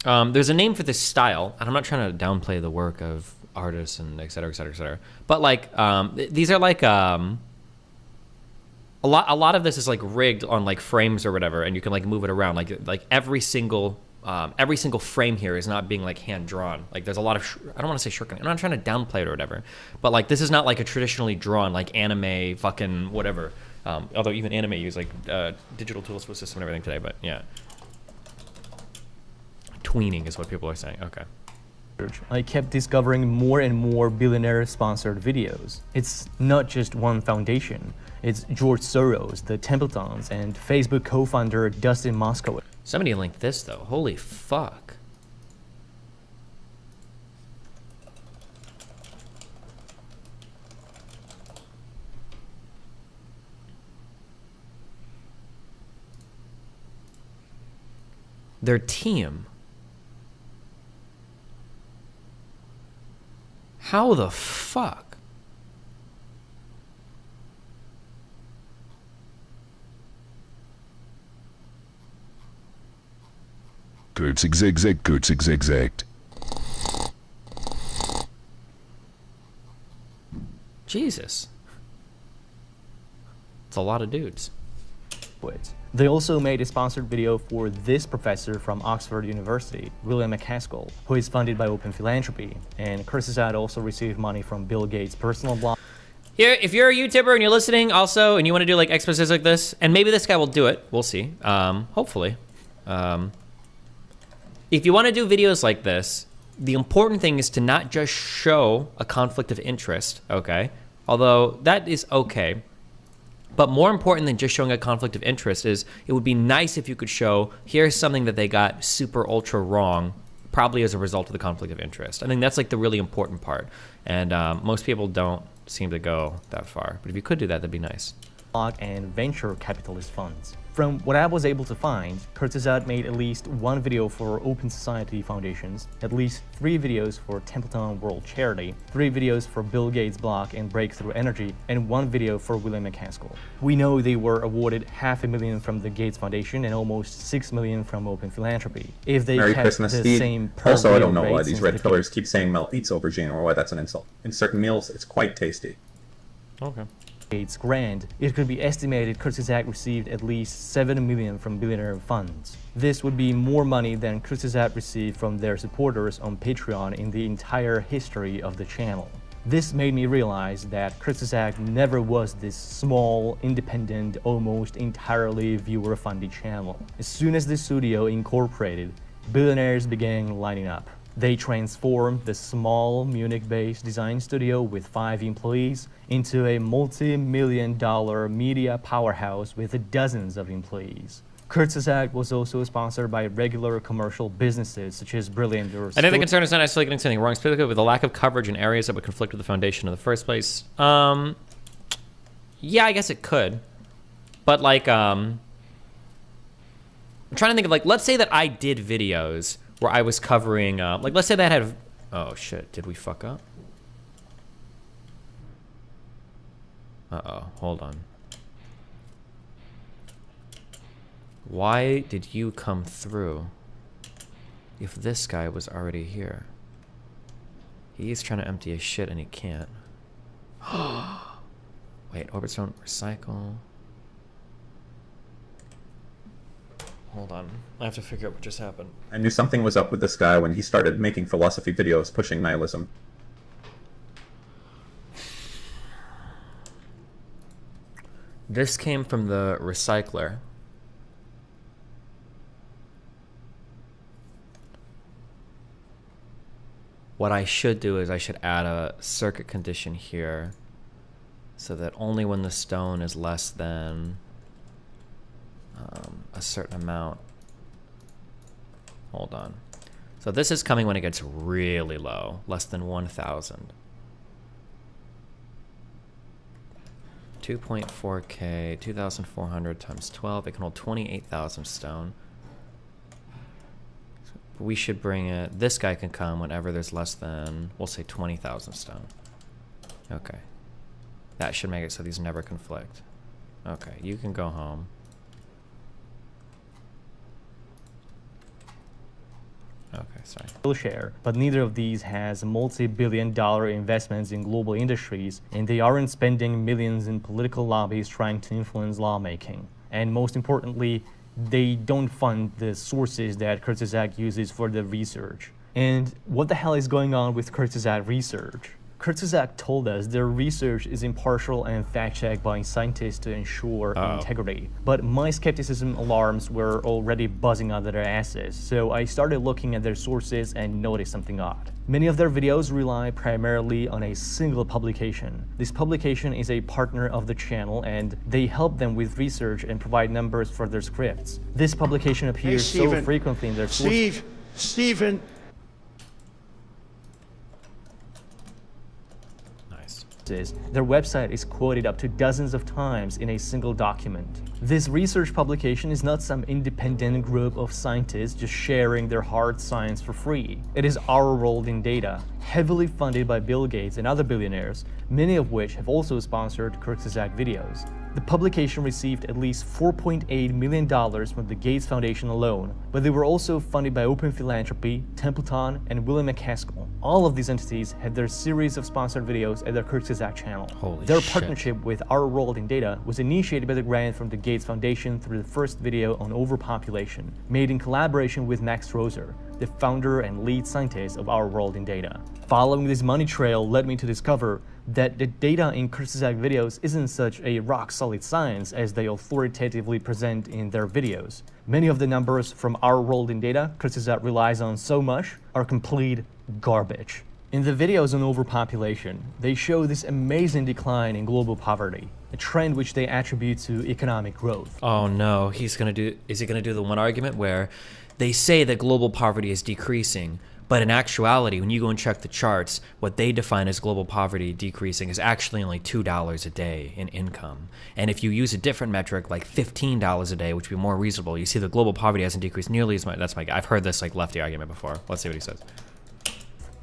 There's a name for this style, and I'm not trying to downplay the work of artists and et cetera, et cetera, et cetera. But like, these are like a lot of this is like rigged on like frames or whatever, and you can like move it around. Like every single frame here is not being like hand drawn. Like there's a lot of I don't want to say shortcoming. I'm not trying to downplay it or whatever, but like this is not like a traditionally drawn like anime fucking whatever. Although even anime use like digital tools for the system and everything today, but yeah. Tweening is what people are saying. Okay. I kept discovering more and more billionaire-sponsored videos. It's not just one foundation. It's George Soros, the Templetons, and Facebook co-founder Dustin Moskowitz. Somebody linked this though. Holy fuck. Their team. How the fuck? Kurzgesagt. Jesus. It's a lot of dudes. They also made a sponsored video for this professor from Oxford University, William McCaskill, who is funded by Open Philanthropy, and Kurzgesagt also received money from Bill Gates' personal blog. Here, if you're a YouTuber and you're listening also, and you want to do like exposés like this, and maybe this guy will do it, we'll see, hopefully. If you want to do videos like this, the important thing is to not just show a conflict of interest, okay? Although that is okay. But more important than just showing a conflict of interest is it would be nice if you could show here's something that they got super ultra wrong, probably as a result of the conflict of interest. I think that's like the really important part. And most people don't seem to go that far. But if you could do that, that'd be nice. And venture capitalist funds. From what I was able to find, Kurzgesagt made at least one video for Open Society Foundations, at least 3 videos for Templeton World Charity, 3 videos for Bill Gates' blog and Breakthrough Energy, and 1 video for William McCaskill. We know they were awarded $500,000 from the Gates Foundation and almost $6 million from Open Philanthropy. If they Merry kept Christmas, the Steve. same Also, I don't know why these red pillars keep saying melt eats aubergine or why that's an insult. In certain meals, it's quite tasty. Okay. Gates grant, it could be estimated Kurzgesagt received at least $7 million from billionaire funds. This would be more money than Kurzgesagt received from their supporters on Patreon in the entire history of the channel. This made me realize that Kurzgesagt never was this small, independent, almost entirely viewer-funded channel. As soon as the studio incorporated, billionaires began lining up. They transformed the small Munich-based design studio with 5 employees into a multi-million-dollar media powerhouse with dozens of employees. ZUX6s was also sponsored by regular commercial businesses such as Brilliant or I think the concern is not necessarily getting something wrong, specifically with the lack of coverage in areas that would conflict with the foundation in the first place. Yeah, I guess it could. But like, I'm trying to think of like, let's say that I did videos where I was covering, like let's say that had, oh shit, did we fuck up? Uh-oh, hold on. Why did you come through if this guy was already here? He's trying to empty his shit and he can't. Wait, orbits don't recycle. Hold on, I have to figure out what just happened. I knew something was up with this guy when he started making philosophy videos pushing nihilism. This came from the recycler. What I should do is I should add a circuit condition here so that only when the stone is less than a certain amount. Hold on. So this is coming when it gets really low, less than 1,000. 2.4K, 2,400 times 12, it can hold 28,000 stone. We should bring it, this guy can come whenever there's less than, we'll say 20,000 stone. Okay. That should make it so these never conflict. Okay, you can go home. Okay, sorry. Share, but neither of these has multi-billion-dollar investments in global industries, and they aren't spending millions in political lobbies trying to influence lawmaking. And most importantly, they don't fund the sources that ZUX6s uses for the research. And what the hell is going on with ZUX6s research? ZUX6s told us their research is impartial and fact-checked by scientists to ensure integrity. But my skepticism alarms were already buzzing out of their asses, so I started looking at their sources and noticed something odd. Many of their videos rely primarily on a single publication. This publication is a partner of the channel, and they help them with research and provide numbers for their scripts. This publication appears so frequently in their sources. Steven. Their website is quoted up to dozens of times in a single document. This research publication is not some independent group of scientists just sharing their hard science for free. It is our world in data, heavily funded by Bill Gates and other billionaires, many of which have also sponsored ZUX6s videos. The publication received at least $4.8 million from the Gates Foundation alone, but they were also funded by Open Philanthropy, Templeton, and William McCaskill. All of these entities had their series of sponsored videos at their ZUX6s channel. Their partnership with Our World in Data was initiated by the grant from the Gates Foundation through the first video on overpopulation, made in collaboration with Max Roser, the founder and lead scientist of Our World in Data. Following this money trail led me to discover that the data in ZUX6s videos isn't such a rock-solid science as they authoritatively present in their videos. Many of the numbers from Our World in Data ZUX6s relies on so much are complete garbage. In the videos on overpopulation, they show this amazing decline in global poverty, a trend which they attribute to economic growth. Oh no, is he gonna do the one argument where they say that global poverty is decreasing, but in actuality, when you go and check the charts, what they define as global poverty decreasing is actually only $2 a day in income. And if you use a different metric, like $15 a day, which would be more reasonable, you see the global poverty hasn't decreased nearly as much. That's my, I've heard this like lefty argument before. Let's see what he says.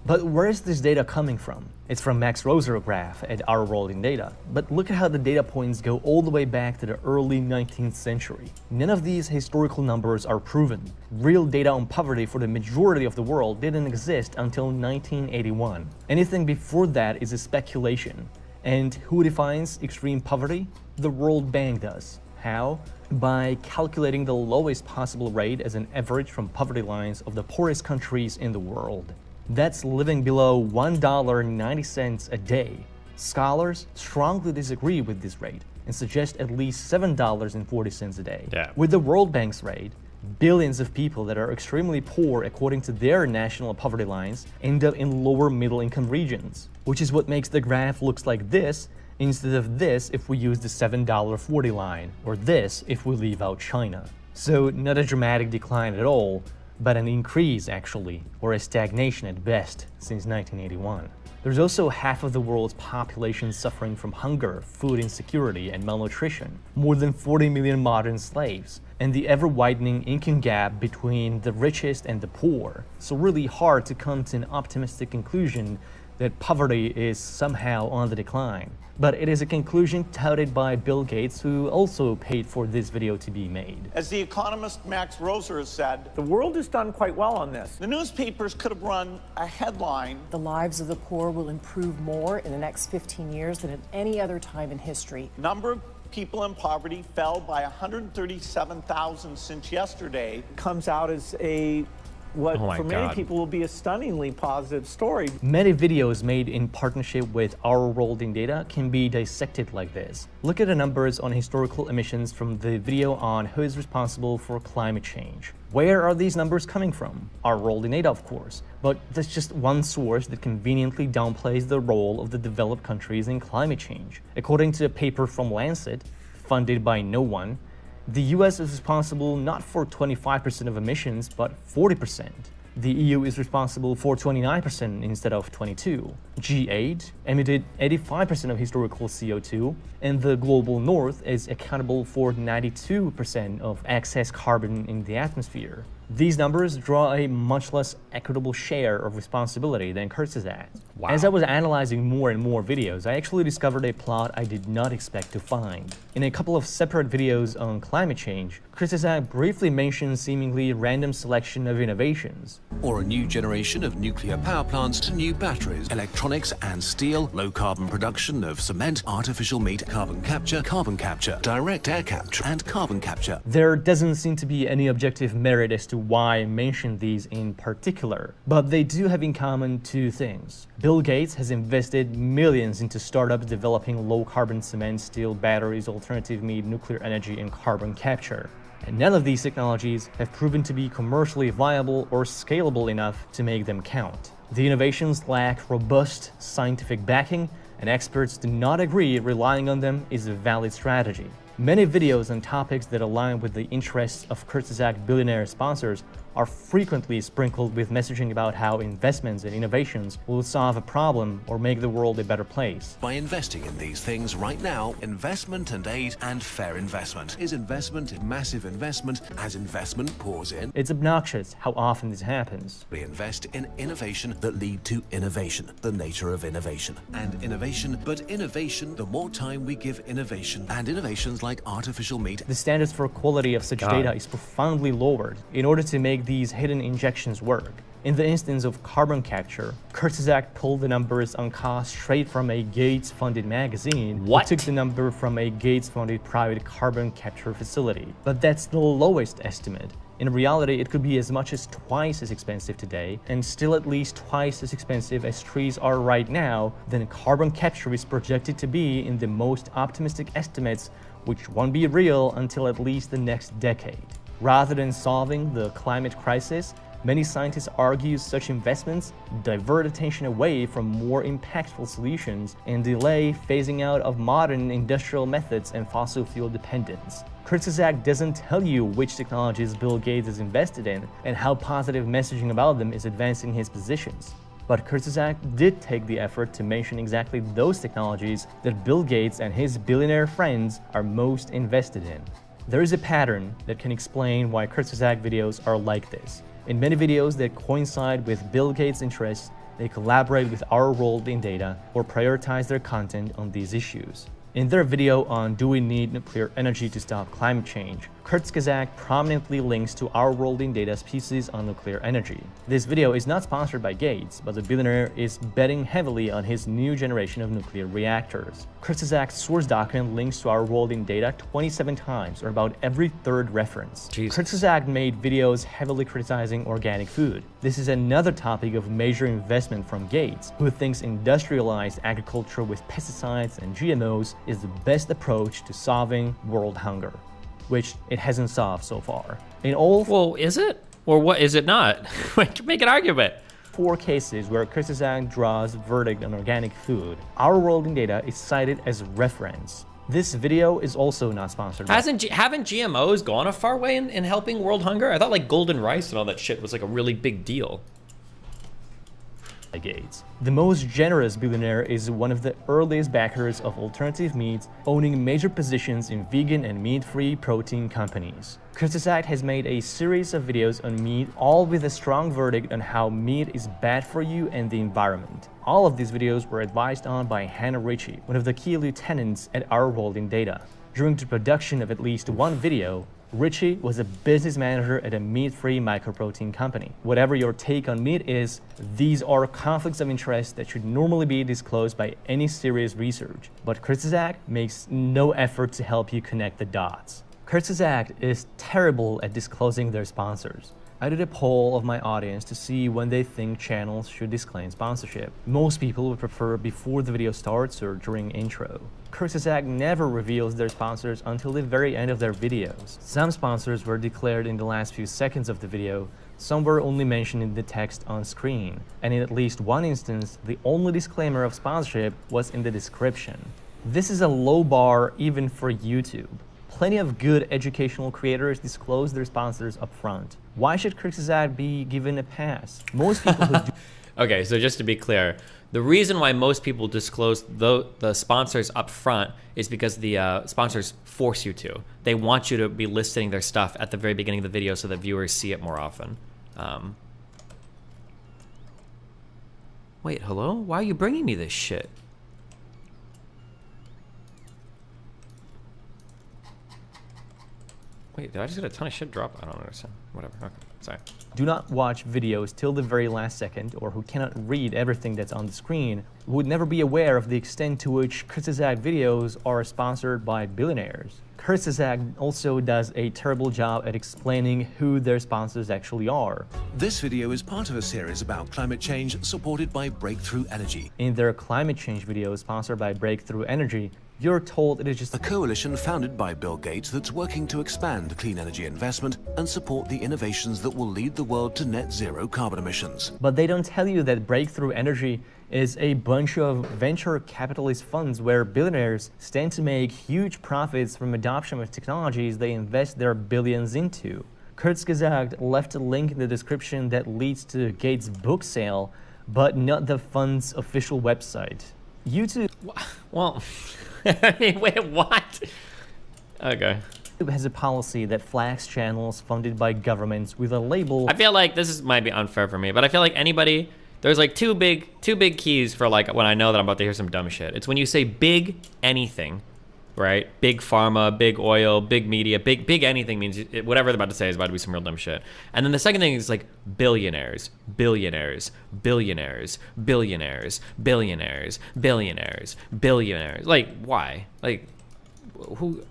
But where is this data coming from? It's from Max Roser graph at Our World in Data. But look at how the data points go all the way back to the early 19th century. None of these historical numbers are proven. Real data on poverty for the majority of the world didn't exist until 1981. Anything before that is a speculation. And who defines extreme poverty? The World Bank does. How? By calculating the lowest possible rate as an average from poverty lines of the poorest countries in the world. That's living below $1.90 a day. Scholars strongly disagree with this rate and suggest at least $7.40 a day. Yeah. With the World Bank's rate, Billions of people that are extremely poor according to their national poverty lines end up in lower middle income regions, which is what makes the graph looks like this instead of this if we use the $7.40 line, or this if we leave out China. So not a dramatic decline at all, but an increase actually, or a stagnation at best since 1981. There's also half of the world's population suffering from hunger, food insecurity, and malnutrition, more than 40 million modern slaves, and the ever-widening income gap between the richest and the poor. So really hard to come to an optimistic conclusion that poverty is somehow on the decline. But it is a conclusion touted by Bill Gates, who also paid for this video to be made. As the economist Max Roser has said, the world has done quite well on this. The newspapers could have run a headline. The lives of the poor will improve more in the next 15 years than at any other time in history. Number of people in poverty fell by 137,000 since yesterday. Comes out as what for many people will be a stunningly positive story. Many videos made in partnership with Our World in Data can be dissected like this. Look at the numbers on historical emissions from the video on who is responsible for climate change. Where are these numbers coming from? Our World in Data, of course. But that's just one source that conveniently downplays the role of the developed countries in climate change. According to a paper from Lancet, funded by no one, the US is responsible not for 25% of emissions, but 40%. The EU is responsible for 29% instead of 22%. G8 emitted 85% of historical CO2, and the global north is accountable for 92% of excess carbon in the atmosphere. These numbers draw a much less equitable share of responsibility than Kurzgesagt. Wow. As I was analyzing more and more videos, I actually discovered a plot I did not expect to find. In a couple of separate videos on climate change, Kurzgesagt briefly mentions seemingly random selection of innovations. Or a new generation of nuclear power plants to new batteries, electronics and steel, low carbon production of cement, artificial meat, carbon capture, direct air capture, and carbon capture. There doesn't seem to be any objective merit as to why I mentioned these in particular, but they do have in common two things. Bill Gates has invested millions into startups developing low-carbon cement, steel, batteries, alternative meat, nuclear energy, and carbon capture. And none of these technologies have proven to be commercially viable or scalable enough to make them count. The innovations lack robust scientific backing, and experts do not agree relying on them is a valid strategy. Many videos on topics that align with the interests of Kurzgesagt billionaire sponsors are frequently sprinkled with messaging about how investments and innovations will solve a problem or make the world a better place. By investing in these things right now, investment and aid and fair investment. Is investment massive investment as investment pours in? It's obnoxious how often this happens. We invest in innovation that lead to innovation, the nature of innovation. And innovation, but innovation, the more time we give innovation, and innovations like artificial meat. The standards for quality of such data is profoundly lowered in order to make these hidden injections work. In the instance of carbon capture, Kurzgesagt pulled the numbers on cost straight from a Gates-funded magazine. What? Took the number from a Gates-funded private carbon capture facility. But that's the lowest estimate. In reality, it could be as much as twice as expensive today, and still at least twice as expensive as trees are right now, than carbon capture is projected to be in the most optimistic estimates, which won't be real until at least the next decade. Rather than solving the climate crisis, many scientists argue such investments divert attention away from more impactful solutions and delay phasing out of modern industrial methods and fossil fuel dependence. Kurzgesagt doesn't tell you which technologies Bill Gates is invested in and how positive messaging about them is advancing his positions. But Kurzgesagt did take the effort to mention exactly those technologies that Bill Gates and his billionaire friends are most invested in. There is a pattern that can explain why Kurzgesagt videos are like this. In many videos that coincide with Bill Gates' interests, they collaborate with Our World in Data or prioritize their content on these issues. In their video on Do We Need Nuclear Energy to Stop Climate Change, Kurzgesagt prominently links to Our World in Data's pieces on nuclear energy. This video is not sponsored by Gates, but the billionaire is betting heavily on his new generation of nuclear reactors. Kurzgesagt's source document links to Our World in Data 27 times, or about every third reference. Kurzgesagt made videos heavily criticizing organic food. This is another topic of major investment from Gates, who thinks industrialized agriculture with pesticides and GMOs is the best approach to solving world hunger. which it hasn't solved so far. In all... Well, is it? Or what is it not? Make an argument. 4 cases where Kurzgesagt draws verdict on organic food, our world in data is cited as reference. This video is also not sponsored. Haven't GMOs gone a far way in helping world hunger? I thought like golden rice and all that shit was like a really big deal. Gates. The most generous billionaire is one of the earliest backers of alternative meats, owning major positions in vegan and meat-free protein companies. Kurzgesagt has made a series of videos on meat, all with a strong verdict on how meat is bad for you and the environment. All of these videos were advised on by Hannah Ritchie, one of the key lieutenants at Our World in Data. During the production of at least one video, Ritchie was a business manager at a meat-free microprotein company. Whatever your take on meat is, these are conflicts of interest that should normally be disclosed by any serious research. But Kurzgesagt makes no effort to help you connect the dots. Kurzgesagt is terrible at disclosing their sponsors. I did a poll of my audience to see when they think channels should disclaim sponsorship. Most people would prefer before the video starts or during intro. Kurzgesagt never reveals their sponsors until the very end of their videos. Some sponsors were declared in the last few seconds of the video, some were only mentioned in the text on screen, and in at least one instance, the only disclaimer of sponsorship was in the description. This is a low bar even for YouTube. Plenty of good educational creators disclose their sponsors up front. Why should Kurzgesagt be given a pass? Most people who do... Okay, so just to be clear, the reason why most people disclose the sponsors up front is because the sponsors force you to. They want you to be listing their stuff at the very beginning of the video so that viewers see it more often. Wait, hello? Why are you bringing me this shit? Wait, did I just get a ton of shit drop? I don't understand. Whatever. Okay, sorry. Do not watch videos till the very last second, or who cannot read everything that's on the screen, would never be aware of the extent to which Kurzgesagt videos are sponsored by billionaires. Kurzgesagt also does a terrible job at explaining who their sponsors actually are. This video is part of a series about climate change supported by Breakthrough Energy. In their climate change video sponsored by Breakthrough Energy, you're told it is just a coalition founded by Bill Gates that's working to expand clean energy investment and support the innovations that will lead the world to net zero carbon emissions. But they don't tell you that Breakthrough Energy is a bunch of venture capitalist funds where billionaires stand to make huge profits from adoption of technologies they invest their billions into. Kurzgesagt left a link in the description that leads to Gates' book sale, but not the fund's official website. YouTube... Well... I mean, wait, what? Okay. YouTube has a policy that flags channels funded by governments with a label. I feel like this might be unfair for me, but I feel like anybody, there's like two big keys for like when I know that I'm about to hear some dumb shit. It's when you say big anything, right? Big pharma, big oil, big media, big anything means whatever they're about to say is about to be some real dumb shit. And then the second thing is like billionaires, billionaires, billionaires, billionaires, billionaires, billionaires, billionaires. Like, why? Like, who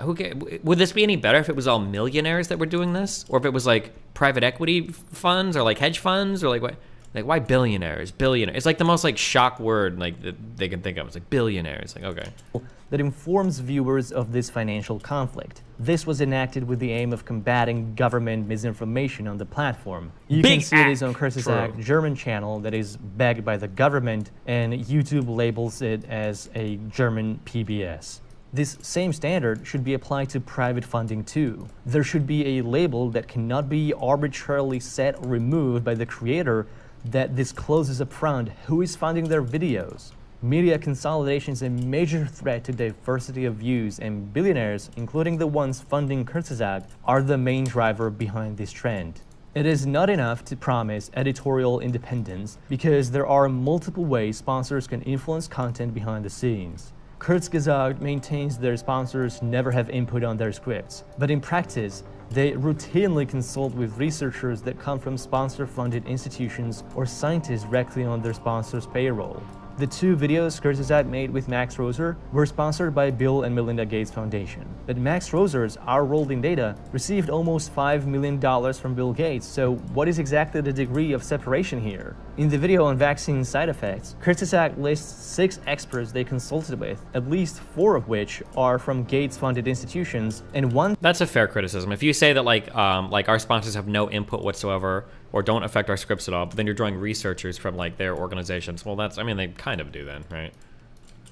would this be any better if it was all millionaires that were doing this? Or if it was like private equity funds or like hedge funds or like what? Like, why billionaires? Billionaires. It's like the most like shock word like that they can think of. It's like billionaires. Like, okay. That informs viewers of this financial conflict. This was enacted with the aim of combating government misinformation on the platform. You can see this on Kurzgesagt German channel that is backed by the government, and YouTube labels it as a German PBS. This same standard should be applied to private funding too. There should be a label that cannot be arbitrarily set or removed by the creator that discloses upfront who is funding their videos. Media consolidation is a major threat to diversity of views, and billionaires, including the ones funding Kurzgesagt, are the main driver behind this trend. It is not enough to promise editorial independence, because there are multiple ways sponsors can influence content behind the scenes. Kurzgesagt maintains their sponsors never have input on their scripts, but in practice, they routinely consult with researchers that come from sponsor-funded institutions or scientists directly on their sponsors' payroll. The 2 videos Kurzgesagt made with Max Roser were sponsored by Bill and Melinda Gates Foundation. But Max Roser's Our World in Data received almost $5 million from Bill Gates, so what is exactly the degree of separation here? In the video on vaccine side effects, Kurtzak lists 6 experts they consulted with, at least 4 of which are from Gates-funded institutions, and 1... That's a fair criticism. If you say that like our sponsors have no input whatsoever or don't affect our scripts at all, but then you're drawing researchers from like their organizations, well, that's, I mean, they kind of do then, right?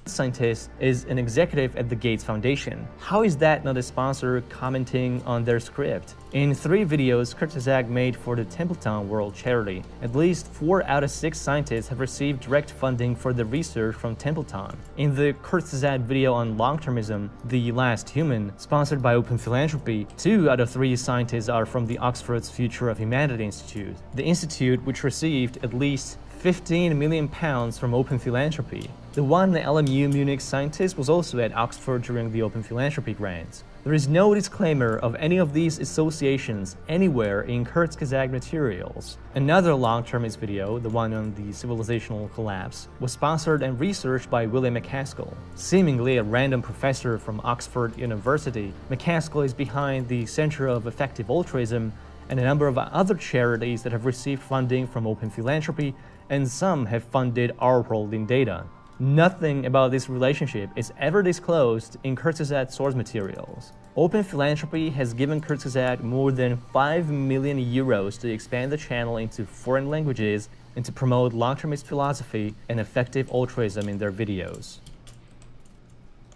Scientist is an executive at the Gates Foundation. How is that not a sponsor commenting on their script? In 3 videos Kurtzak made for the Templeton World Charity, at least 4 out of 6 scientists have received direct funding for the research from Templeton. In the Kurtzak video on long-termism, The Last Human, sponsored by Open Philanthropy, 2 out of 3 scientists are from the Oxford's Future of Humanity Institute, the institute which received at least £15 million from Open Philanthropy. The one LMU Munich scientist was also at Oxford during the Open Philanthropy grants. There is no disclaimer of any of these associations anywhere in Kurtzak materials. Another long-termist video, the one on the civilizational collapse, was sponsored and researched by William McCaskill. Seemingly a random professor from Oxford University, McCaskill is behind the Center of Effective Altruism and a number of other charities that have received funding from Open Philanthropy, and some have funded our world in data. Nothing about this relationship is ever disclosed in Kurtzak's source materials. Open Philanthropy has given Kurtzak more than 5 million euros to expand the channel into foreign languages and to promote long-termist philosophy and effective altruism in their videos.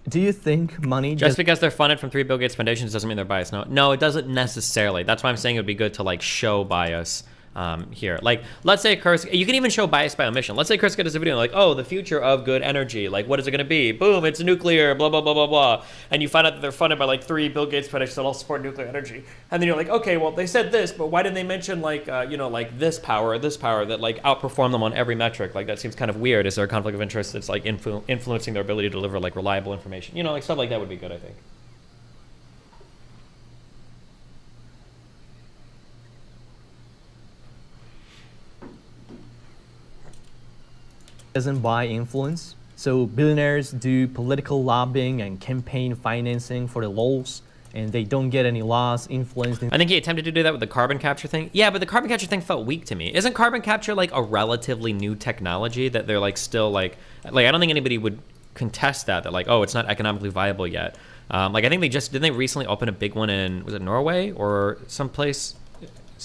Do you think money just because they're funded from 3 Bill Gates foundations doesn't mean they're biased? No, it doesn't necessarily. That's why I'm saying it would be good to like show bias here. Like, let's say Kurtzak, you can even show bias by omission. Let's say Kurtzak does a video like, oh, the future of good energy. Like, what is it going to be? Boom, it's nuclear, blah, blah, blah, blah, blah. And you find out that they're funded by like 3 Bill Gates foundations that all support nuclear energy. And then you're like, okay, well, they said this, but why didn't they mention like, you know, like this power that like outperform them on every metric? Like, that seems kind of weird. Is there a conflict of interest that's like influencing their ability to deliver like reliable information? You know, like stuff like that would be good, I think. Doesn't buy influence. So billionaires do political lobbying and campaign financing for the lols, and they don't get any laws influenced. I think he attempted to do that with the carbon capture thing. Yeah, but the carbon capture thing felt weak to me. Isn't carbon capture like a relatively new technology that they're like still like I don't think anybody would contest that like, oh, it's not economically viable yet. Like I think didn't they recently open a big one in, was it Norway or someplace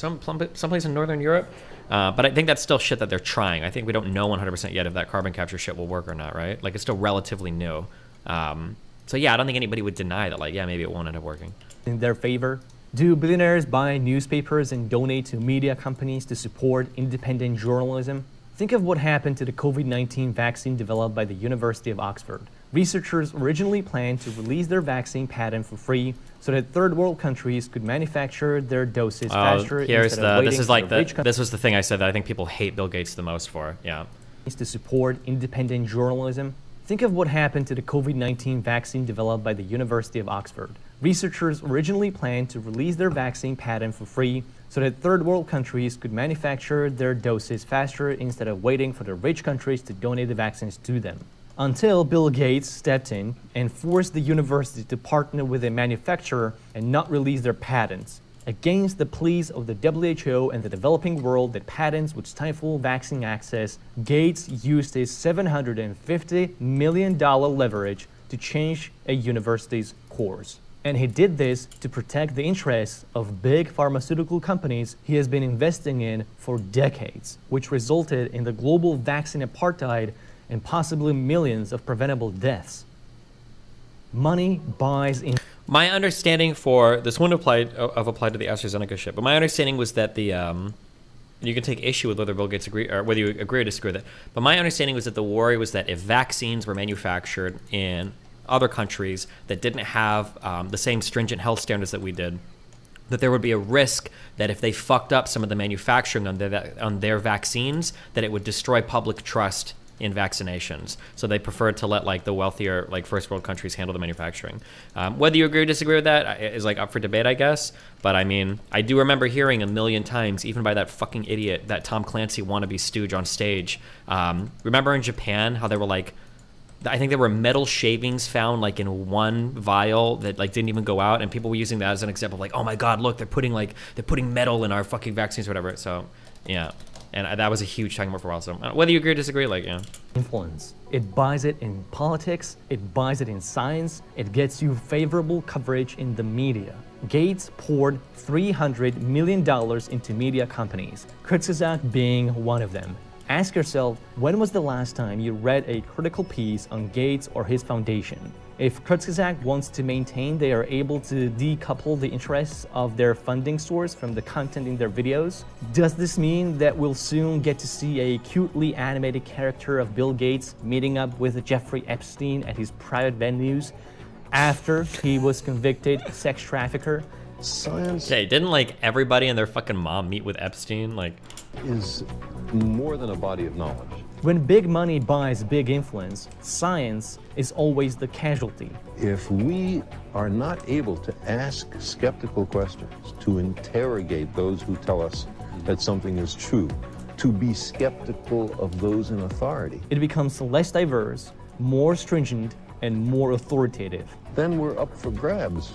in Northern Europe? But I think that's still shit that they're trying. I think we don't know 100% yet if that carbon capture shit will work or not, right? Like, it's still relatively new. So yeah, I don't think anybody would deny that, like, yeah, maybe it won't end up working. In their favor, do billionaires buy newspapers and donate to media companies to support independent journalism? Think of what happened to the COVID-19 vaccine developed by the University of Oxford. Researchers originally planned to release their vaccine patent for free so that third world countries could manufacture their doses faster instead of waiting for the rich countries. This was the thing I said that I think people hate Bill Gates the most for, yeah. To support independent journalism. Think of what happened to the COVID-19 vaccine developed by the University of Oxford. Researchers originally planned to release their vaccine patent for free so that third world countries could manufacture their doses faster instead of waiting for the rich countries to donate the vaccines to them. Until Bill Gates stepped in and forced the university to partner with a manufacturer and not release their patents. Against the pleas of the WHO and the developing world that patents would stifle vaccine access, Gates used his $750 million leverage to change a university's course. And he did this to protect the interests of big pharmaceutical companies he has been investing in for decades, which resulted in the global vaccine apartheid and possibly millions of preventable deaths. Money buys in. My understanding for this wouldn't applied to the AstraZeneca shit, but my understanding was that the you can take issue with whether Bill Gates agree or whether you agree or disagree with it. But my understanding was that the worry was that if vaccines were manufactured in other countries that didn't have the same stringent health standards that we did, that there would be a risk that if they fucked up some of the manufacturing on their vaccines, that it would destroy public trust in vaccinations. So they preferred to let like the wealthier like first world countries handle the manufacturing. Whether you agree or disagree with that is like up for debate, I guess. But I mean, I do remember hearing a million times, even by that fucking idiot, that Tom Clancy wannabe stooge on stage. Remember in Japan how they were like, I think there were metal shavings found like in one vial that like didn't even go out, and people were using that as an example of like, oh my god, look, they're putting metal in our fucking vaccines or whatever. So yeah. And that was a huge talking point for a while. So whether you agree or disagree, like, yeah. Influence. It buys it in politics, it buys it in science, it gets you favorable coverage in the media. Gates poured $300 million into media companies, Kurzgesagt being one of them. Ask yourself, when was the last time you read a critical piece on Gates or his foundation? If Kurzgesagt wants to maintain they are able to decouple the interests of their funding source from the content in their videos, does this mean that we'll soon get to see a cutely animated character of Bill Gates meeting up with Jeffrey Epstein at his private venues after he was convicted sex trafficker? Science didn't like everybody and their fucking mom meet with Epstein? Like, is more than a body of knowledge. When big money buys big influence, science is always the casualty. If we are not able to ask skeptical questions, to interrogate those who tell us that something is true, to be skeptical of those in authority, it becomes less diverse, more stringent, and more authoritative. Then we're up for grabs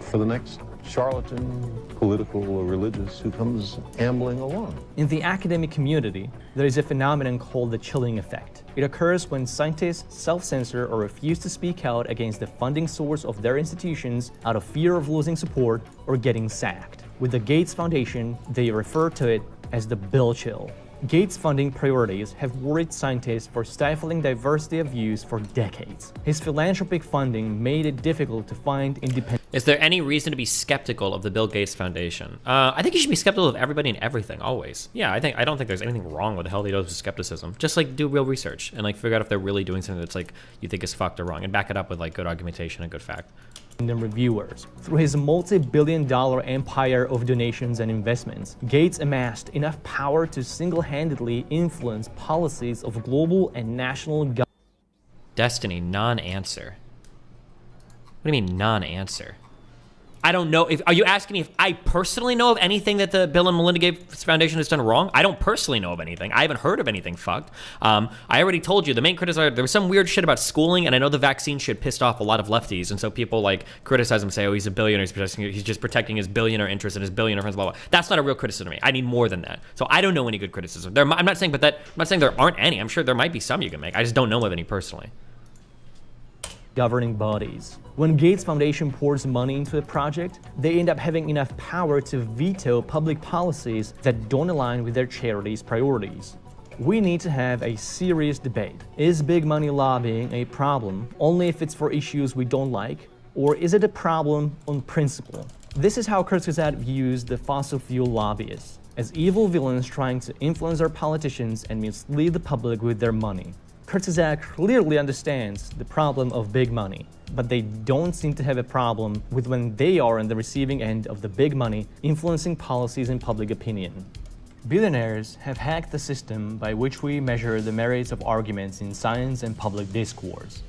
for the next charlatan, political or religious, who comes ambling along. In the academic community, there is a phenomenon called the chilling effect. It occurs when scientists self-censor or refuse to speak out against the funding source of their institutions out of fear of losing support or getting sacked. With the Gates Foundation, they refer to it as the Bill Chill. Gates' funding priorities have worried scientists for stifling diversity of views for decades. His philanthropic funding made it difficult to find independent. Is there any reason to be skeptical of the Bill Gates Foundation? I think you should be skeptical of everybody and everything, always. Yeah, I don't think there's anything wrong with the healthy dose of skepticism. Just like do real research and like figure out if they're really doing something that's like you think is fucked or wrong, and back it up with like good argumentation and good fact. Reviewers. Through his multi-billion-dollar empire of donations and investments, Gates amassed enough power to single-handedly influence policies of global and national government. Destiny, non-answer. What do you mean, non-answer? I don't know. Are you asking me if I personally know of anything that the Bill and Melinda Gates Foundation has done wrong? I don't personally know of anything. I haven't heard of anything fucked. I already told you, the main criticism, there was some weird shit about schooling, and I know the vaccine shit pissed off a lot of lefties, and so people like criticize him, say, oh, he's a billionaire, he's just protecting his billionaire interests and his billionaire friends, blah, blah. That's not a real criticism to me. I need more than that. So I don't know any good criticism. I'm not saying there aren't any. I'm sure there might be some you can make. I just don't know of any personally. Governing bodies. When Gates Foundation pours money into a project, they end up having enough power to veto public policies that don't align with their charity's priorities. We need to have a serious debate. Is big money lobbying a problem only if it's for issues we don't like, or is it a problem on principle? This is how Kurzgesagt views the fossil fuel lobbyists, as evil villains trying to influence our politicians and mislead the public with their money. Kurzgesagt clearly understands the problem of big money, but they don't seem to have a problem with when they are on the receiving end of the big money influencing policies and public opinion. Billionaires have hacked the system by which we measure the merits of arguments in science and public discourse.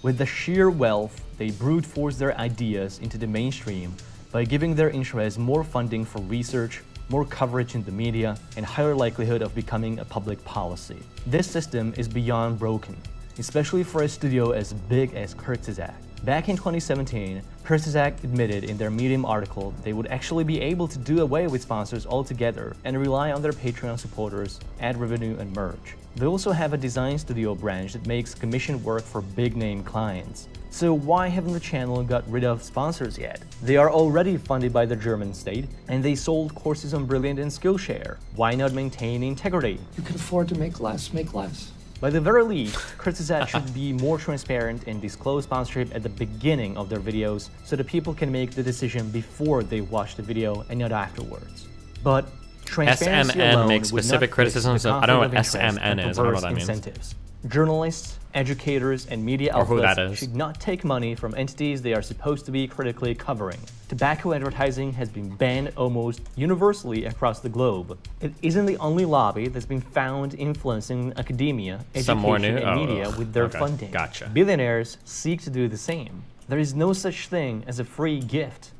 With the sheer wealth, they brute force their ideas into the mainstream by giving their interests more funding for research, more coverage in the media, and higher likelihood of becoming a public policy. This system is beyond broken, especially for a studio as big as Kurzgesagt. Back in 2017, Kurzgesagt admitted in their Medium article they would actually be able to do away with sponsors altogether and rely on their Patreon supporters, ad revenue, and merch. They also have a design studio branch that makes commission work for big-name clients. So why haven't the channel got rid of sponsors yet? They are already funded by the German state, and they sold courses on Brilliant and Skillshare. Why not maintain integrity? You can afford to make less, make less. By the very least, Kurzgesagt should be more transparent and disclose sponsorship at the beginning of their videos so that people can make the decision before they watch the video and not afterwards. But transparency SMN alone makes specific criticisms of, I don't know what SMN is, I don't know what that means. Incentives. Journalists, educators, and media outlets should not take money from entities they are supposed to be critically covering. Tobacco advertising has been banned almost universally across the globe. It isn't the only lobby that's been found influencing academia, education, and media with their funding. Gotcha. Billionaires seek to do the same. There is no such thing as a free gift.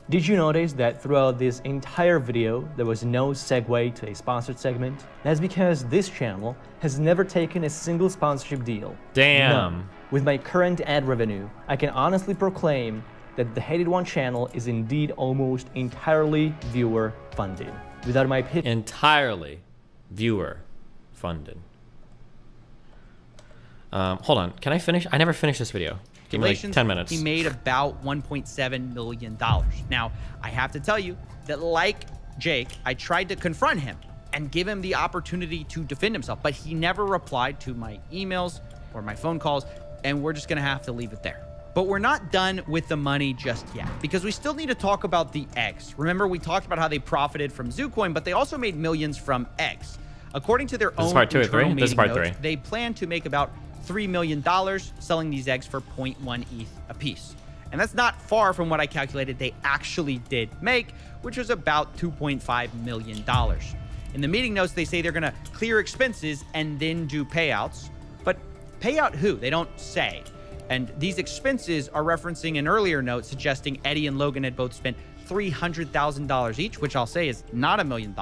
Did you notice that throughout this entire video, there was no segue to a sponsored segment? That's because this channel has never taken a single sponsorship deal. Damn. None. With my current ad revenue, I can honestly proclaim that the Hated One channel is indeed almost entirely viewer funded. Without my pitch. Entirely. Viewer funded. Hold on. Can I finish? I never finished this video. Give me like 10 minutes. He made about $1.7 million. Now, I have to tell you that like Jake, I tried to confront him and give him the opportunity to defend himself, but he never replied to my emails or my phone calls, and we're just gonna have to leave it there. But we're not done with the money just yet, because we still need to talk about the eggs. Remember, we talked about how they profited from ZooCoin, but they also made millions from eggs. According to their own internal meeting notes, they plan to make about $3 million selling these eggs for 0.1 ETH a piece. And that's not far from what I calculated they actually did make, which was about $2.5 million. In the meeting notes, they say they're going to clear expenses and then do payouts. But pay out who? They don't say. And these expenses are referencing an earlier note suggesting Eddie and Logan had both spent $300,000 each, which I'll say is not $1 million.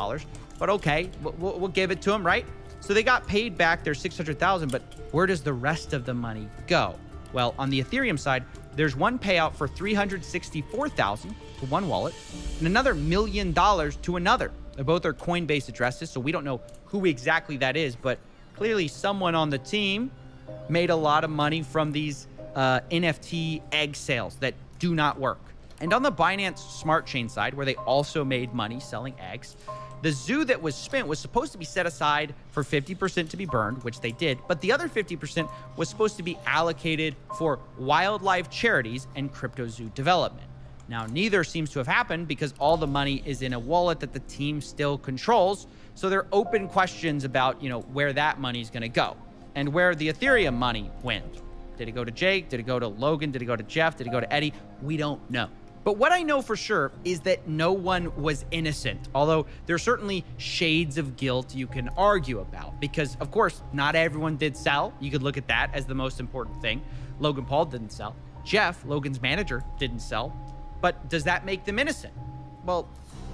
But okay, we'll give it to them, right? So they got paid back their $600,000, but where does the rest of the money go? Well, on the Ethereum side, there's one payout for $364,000 to one wallet and another $1 million to another. They both are Coinbase addresses, so we don't know who exactly that is, but clearly someone on the team made a lot of money from these NFT egg sales that do not work. And on the Binance Smart Chain side, where they also made money selling eggs, the zoo that was spent was supposed to be set aside for 50% to be burned, which they did, but the other 50% was supposed to be allocated for wildlife charities and crypto zoo development. Now, neither seems to have happened because all the money is in a wallet that the team still controls, so there are open questions about, where that money is going to go and where the Ethereum money went. Did it go to Jake? Did it go to Logan? Did it go to Jeff? Did it go to Eddie? We don't know. But what I know for sure is that no one was innocent, although there are certainly shades of guilt you can argue about, because of course, not everyone did sell. You could look at that as the most important thing. Logan Paul didn't sell. Jeff, Logan's manager, didn't sell. But does that make them innocent? Well,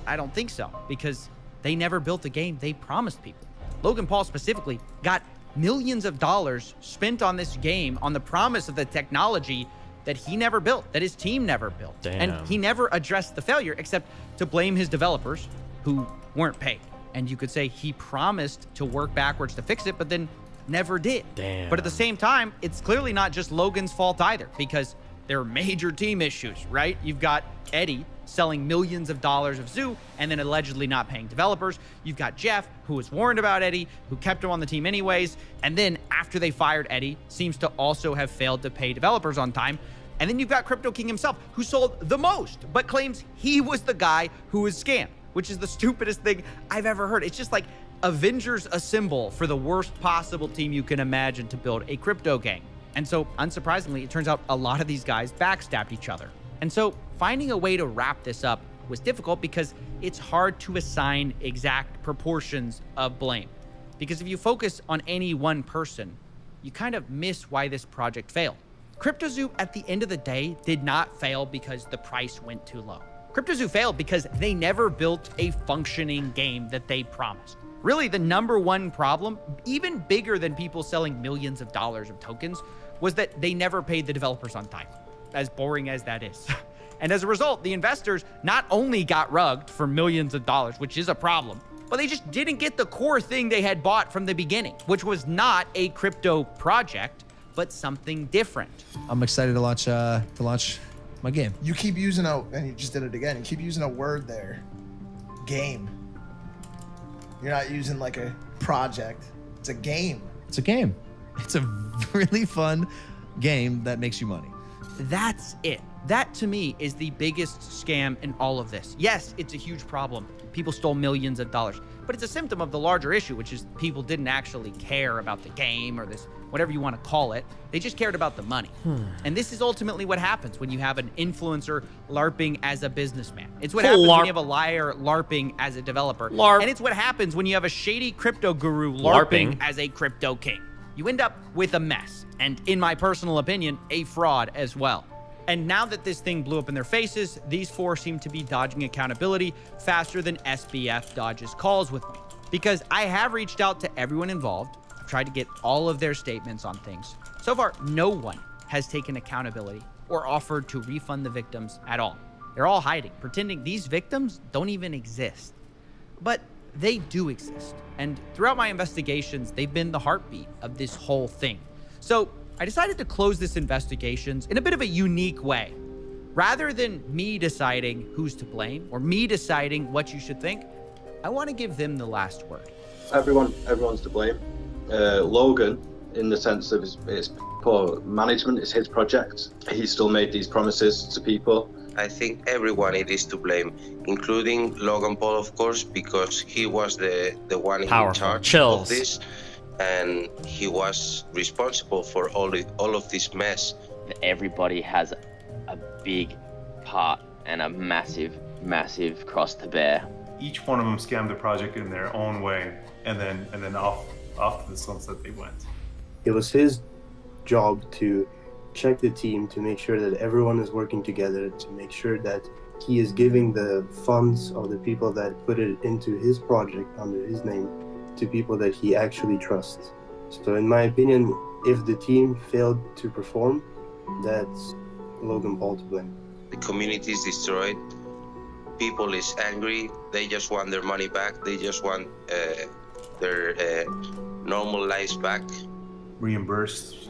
I don't think so, because they never built a game they promised people. Logan Paul specifically got millions of dollars spent on this game on the promise of the technology that he never built, that his team never built. Damn. And he never addressed the failure except to blame his developers who weren't paid. And you could say he promised to work backwards to fix it, but then never did. Damn. But at the same time, it's clearly not just Logan's fault either, because there are major team issues, right? You've got Eddie selling millions of dollars of Zoo and then allegedly not paying developers. You've got Jeff, who was warned about Eddie, who kept him on the team anyways. And then after they fired Eddie, seems to also have failed to pay developers on time. And then you've got Crypto King himself, who sold the most, but claims he was the guy who was scammed, which is the stupidest thing I've ever heard. It's just like Avengers Assemble for the worst possible team you can imagine to build a crypto gang. And so, unsurprisingly, it turns out a lot of these guys backstabbed each other. And so, finding a way to wrap this up was difficult because it's hard to assign exact proportions of blame. Because if you focus on any one person, you kind of miss why this project failed. CryptoZoo, at the end of the day, did not fail because the price went too low. CryptoZoo failed because they never built a functioning game that they promised. Really, the number one problem, even bigger than people selling millions of dollars of tokens, was that they never paid the developers on time, as boring as that is. And as a result, the investors not only got rugged for millions of dollars, which is a problem, but they just didn't get the core thing they had bought from the beginning, which was not a crypto project, but something different. I'm excited to launch my game. You keep using and you just did it again, you keep using a word there, game. You're not using like a project, it's a game. It's a game. It's a really fun game that makes you money. That's it. That to me is the biggest scam in all of this. Yes, it's a huge problem. People stole millions of dollars, but it's a symptom of the larger issue, which is people didn't actually care about the game or this, whatever you want to call it. They just cared about the money. And this is ultimately what happens when you have an influencer LARPing as a businessman. It's what happens when you have a liar LARPing as a developer. And it's what happens when you have a shady crypto guru LARPing as a crypto king. You end up with a mess, and in my personal opinion, a fraud as well. And now that this thing blew up in their faces, these four seem to be dodging accountability faster than SBF dodges calls with me. Because I have reached out to everyone involved, I've tried to get all of their statements on things. So far, no one has taken accountability or offered to refund the victims at all. They're all hiding, pretending these victims don't even exist. But they do exist. And throughout my investigations, they've been the heartbeat of this whole thing. So I decided to close this investigations in a bit of a unique way. Rather than me deciding who's to blame or me deciding what you should think, I want to give them the last word. Everyone's to blame. Logan, in the sense of his poor management, is his project. He still made these promises to people. I think everyone it is to blame, including Logan Paul, of course, because he was the one in charge of this, and he was responsible for all of this mess. Everybody has a big part and a massive cross to bear. Each one of them scammed the project in their own way, and then off to the sunset they went. It was his job to check the team, to make sure that everyone is working together, to make sure that he is giving the funds of the people that put it into his project under his name to people that he actually trusts. So in my opinion, if the team failed to perform, that's Logan Paul to blame. The community is destroyed. People is angry. They just want their money back. They just want their normal lives back. Reimburse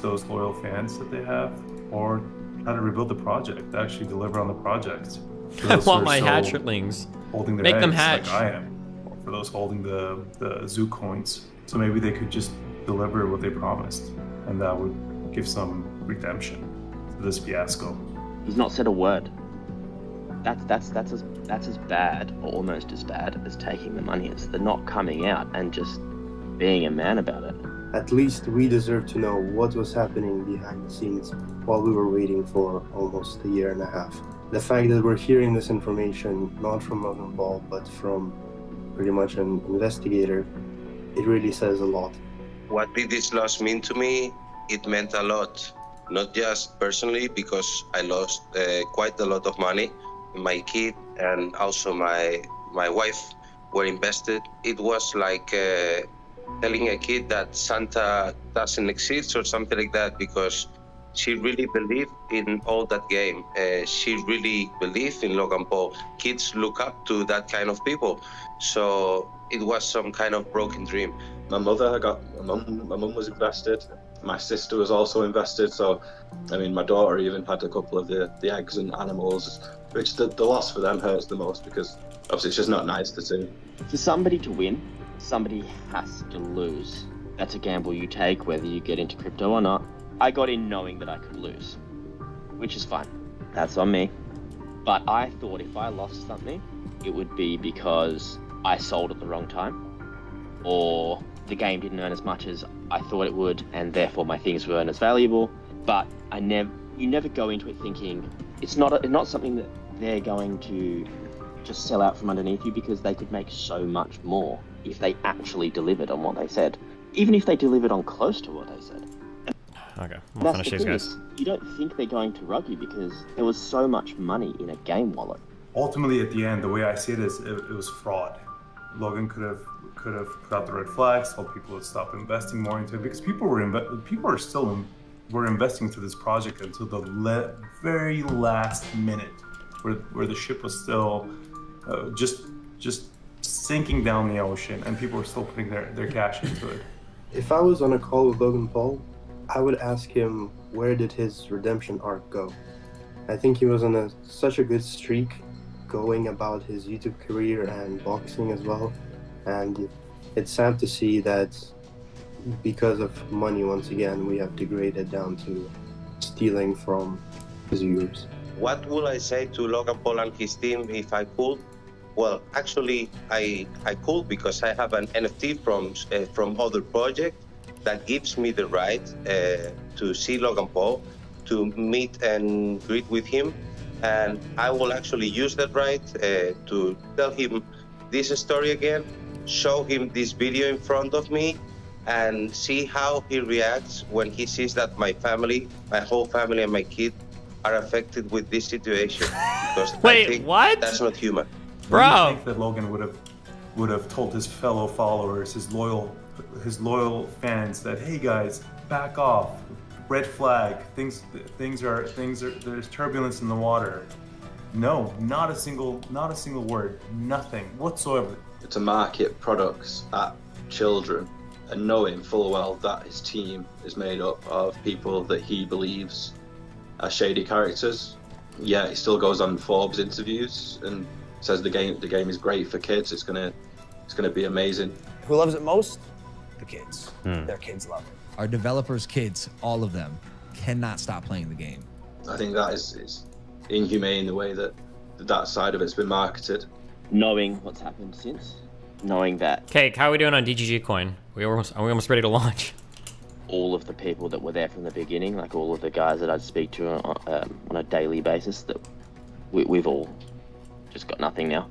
those loyal fans that they have, or how to rebuild the project, actually deliver on the project. I want my hatchlings. Holding their Make them eggs hatch. like I am. Or for those holding the ZUX coins. So maybe they could just deliver what they promised, and that would give some redemption to this fiasco. He's not said a word. That's as bad, or almost as bad, as taking the money. It's the not coming out and just being a man about it. At least we deserve to know what was happening behind the scenes while we were waiting for almost a year and a half. The fact that we're hearing this information, not from Logan Paul, but from pretty much an investigator, it really says a lot. What did this loss mean to me? It meant a lot. Not just personally, because I lost quite a lot of money. My kid and also my wife were invested. It was like telling a kid that Santa doesn't exist or something like that, because she really believed in all that game. She really believed in Logan Paul. Kids look up to that kind of people. So it was some kind of broken dream. My mum was invested. My sister was also invested. So, I mean, my daughter even had a couple of the eggs and animals, which the loss for them hurts the most, because obviously it's just not nice to see. For somebody to win, somebody has to lose. That's a gamble you take, whether you get into crypto or not. I got in knowing that I could lose, which is fine. That's on me. But I thought if I lost something, it would be because I sold at the wrong time, or the game didn't earn as much as I thought it would, and therefore my things weren't as valuable. But you never go into it thinking it's not something that they're going to just sell out from underneath you, because they could make so much more if they actually delivered on what they said, even if they delivered on close to what they said. Okay, we'll finish these guys. You don't think they're going to rug you because there was so much money in a game wallet. Ultimately, at the end, the way I see it is it was fraud. Logan could have put out the red flags, told people to stop investing more into it, because people were investing into this project until the very last minute, where the ship was still just sinking down the ocean, and people were still putting their cash into it. If I was on a call with Logan Paul, I would ask him, where did his redemption arc go? I think he was on such a good streak going about his YouTube career and boxing as well. And it's sad to see that because of money, once again, we have degraded down to stealing from his viewers. What would I say to Logan Paul and his team if I could? Well, actually, I could, because I have an NFT from other project that gives me the right to see Logan Paul, to meet and greet with him, and I will actually use that right to tell him this story again, show him this video in front of me, and see how he reacts when he sees that my family, my whole family and my kid are affected with this situation. Because I think that's not human. Bro, I think that Logan would have told his fellow followers, his loyal fans, that, hey guys, back off, red flag, things are there's turbulence in the water. No, not a single word, nothing whatsoever. to market products at children and knowing full well that his team is made up of people that he believes are shady characters. Yeah, he still goes on Forbes interviews and says the game is great for kids. It's gonna be amazing. Who loves it most? The kids. Their kids love it. Our developers' kids, all of them, cannot stop playing the game. I think that is inhumane the way that side of it's been marketed. Knowing what's happened since, knowing that. Okay, how are we doing on DGG Coin? Are we almost ready to launch? All of the people that were there from the beginning, like all of the guys that I'd speak to on a daily basis, that we've all just got nothing now.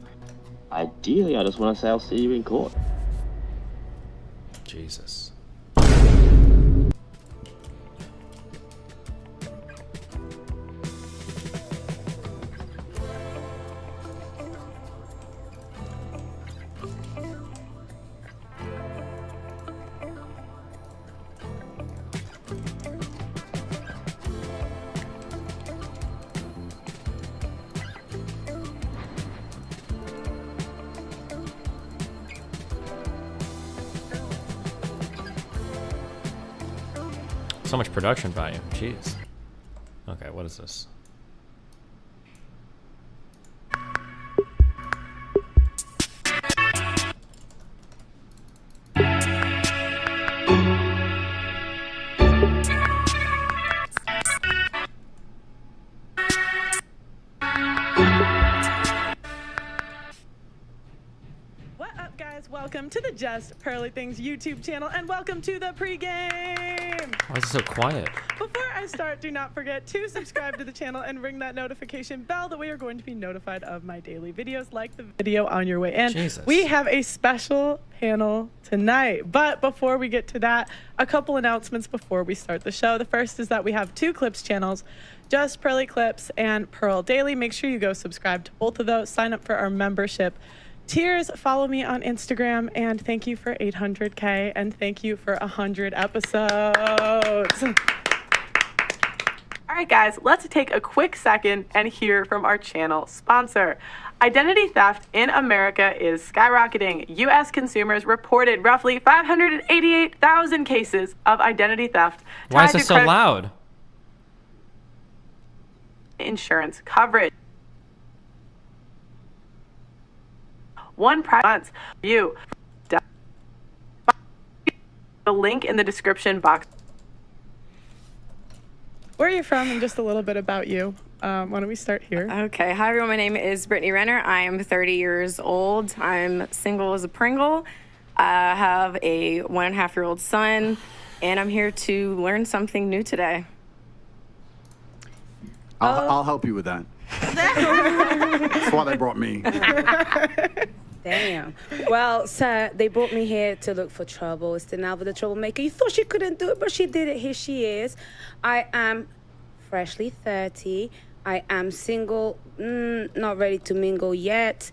Ideally, I just want to say I'll see you in court. Jesus. So much production value. Jeez. Okay, what is this? Welcome to the Just Pearly Things YouTube channel, and welcome to the pregame. Why is it so quiet? Before I start, do not forget to subscribe to the channel and ring that notification bell. That way you're going to be notified of my daily videos. Like the video on your way in. Jesus. We have a special panel tonight, but before we get to that, a couple announcements before we start the show. The first is that we have two Clips channels, Just Pearly Clips and Pearl Daily. Make sure you go subscribe to both of those. Sign up for our membership tiers. Follow me on Instagram, and thank you for 800K, and thank you for 100 episodes. All right, guys, let's take a quick second and hear from our channel sponsor. Identity theft in America is skyrocketing. U.S. consumers reported roughly 588,000 cases of identity theft. Why is it so loud? Insurance coverage. One month view. The link in the description box. Where are you from, and just a little bit about you. Why don't we start here? Okay. Hi, everyone. My name is Brittany Renner. I am 30 years old. I'm single as a Pringle. I have a 1.5-year-old son, and I'm here to learn something new today. I'll help you with that. That's why they brought me. Damn. Well, sir, they brought me here to look for trouble. It's Denalva the troublemaker. You thought she couldn't do it, but she did it. Here she is. I am freshly 30. I am single, not ready to mingle yet.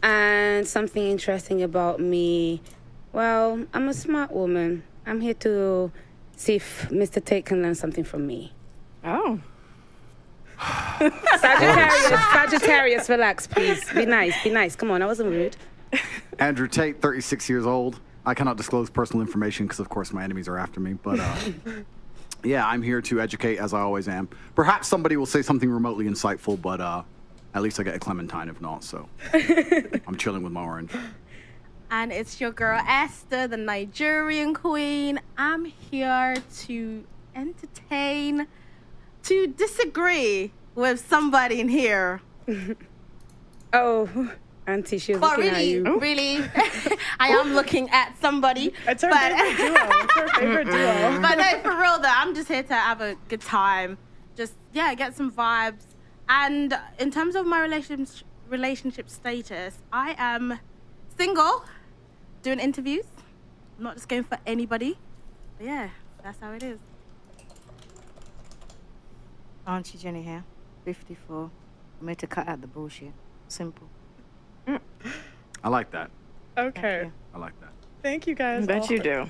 And something interesting about me, well, I'm a smart woman. I'm here to see if Mr. Tate can learn something from me. Oh. Sagittarius, relax, please. Be nice. Come on, I wasn't rude. Andrew Tate, 36 years old. I cannot disclose personal information because, of course, my enemies are after me. But, yeah, I'm here to educate, as I always am. Perhaps somebody will say something remotely insightful, but at least I get a clementine if not, so I'm chilling with my orange. And it's your girl, Esther, the Nigerian queen. I'm here to entertain, to disagree with somebody in here. Oh, Auntie, she was looking at you. Really, I am looking at somebody. It's our favorite duo. It's our favorite duo. But no, for real though, I'm just here to have a good time. Just, yeah, get some vibes. And in terms of my relationship status, I am single, doing interviews. I'm not just going for anybody. But yeah, that's how it is. Auntie Jenny here, 54. I'm here to cut out the bullshit. Simple. I like that. Okay. I like that. Thank you, guys. I bet you do.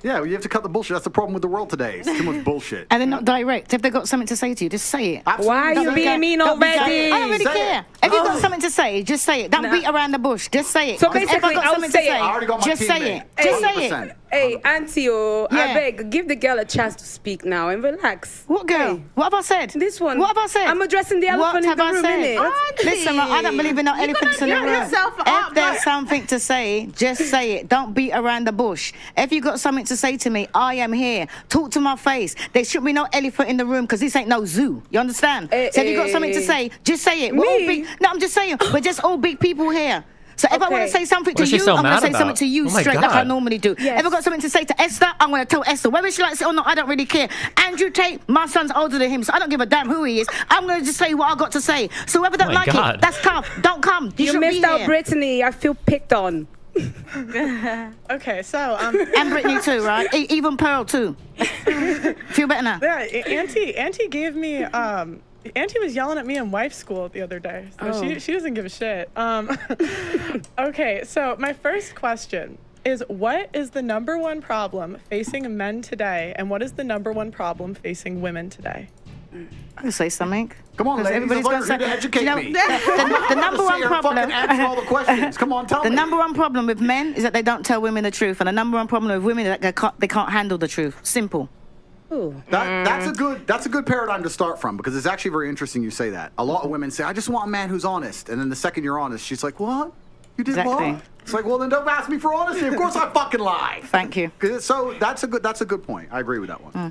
Yeah, well, you have to cut the bullshit. That's the problem with the world today. It's too much bullshit. And they're not direct. If they've got something to say to you, just say it. Why are you being mean already? I don't really care. If If you got something to say, just say it. Don't beat around the bush. Just say it. So 'Cause if I basically, got I'll something say to it. say, I already got my just say teammate. it. Just say 100%. it. Hey, Auntie, I Yeah. beg, give the girl a chance to speak now and relax. What girl? Hey. What have I said? This one. What have I said? I'm addressing the elephant in the room, innit? Listen, I don't believe in no elephants in the room. If there's something to say, just say it. Don't beat around the bush. If you got something to say to me, I am here. Talk to my face. There should be no elephant in the room because this ain't no zoo. You understand? So if you got something to say, just say it. We're all big. No, I'm just saying, we're just all big people here. So if I want to say something to What is she you, so I'm going mad to say about? something to you Oh my straight like I God. normally do. If I got something to say to Esther, I'm going to tell Esther. Whether she likes it or not, I don't really care. Andrew Tate, my son's older than him, so I don't give a damn who he is. I'm going to just say what I got to say. So whoever don't like it, that's tough. Don't come. You You should missed be out here. Brittany. I feel picked on. Okay, so and Brittany too, right? Even Pearl too. Feel better now. Yeah, Auntie gave me Auntie was yelling at me in wife school the other day, so she doesn't give a shit. Okay, so my first question is, what is the #1 problem facing men today, and what is the #1 problem facing women today? I can say something. Come on, ladies. Everybody's I'm gonna say, here to educate you know, me. the number one problem. Answer all the questions. Come on, tell The me. #1 problem with men is that they don't tell women the truth, and the #1 problem with women is that they can't handle the truth. Simple. That's a good paradigm to start from, because it's actually very interesting you say that. A lot of women say, I just want a man who's honest. And then the second you're honest, she's like, what? You did Exactly. what? It's like, well, then don't ask me for honesty. Of course I fucking lie. Thank you. So that's a good point. I agree with that one.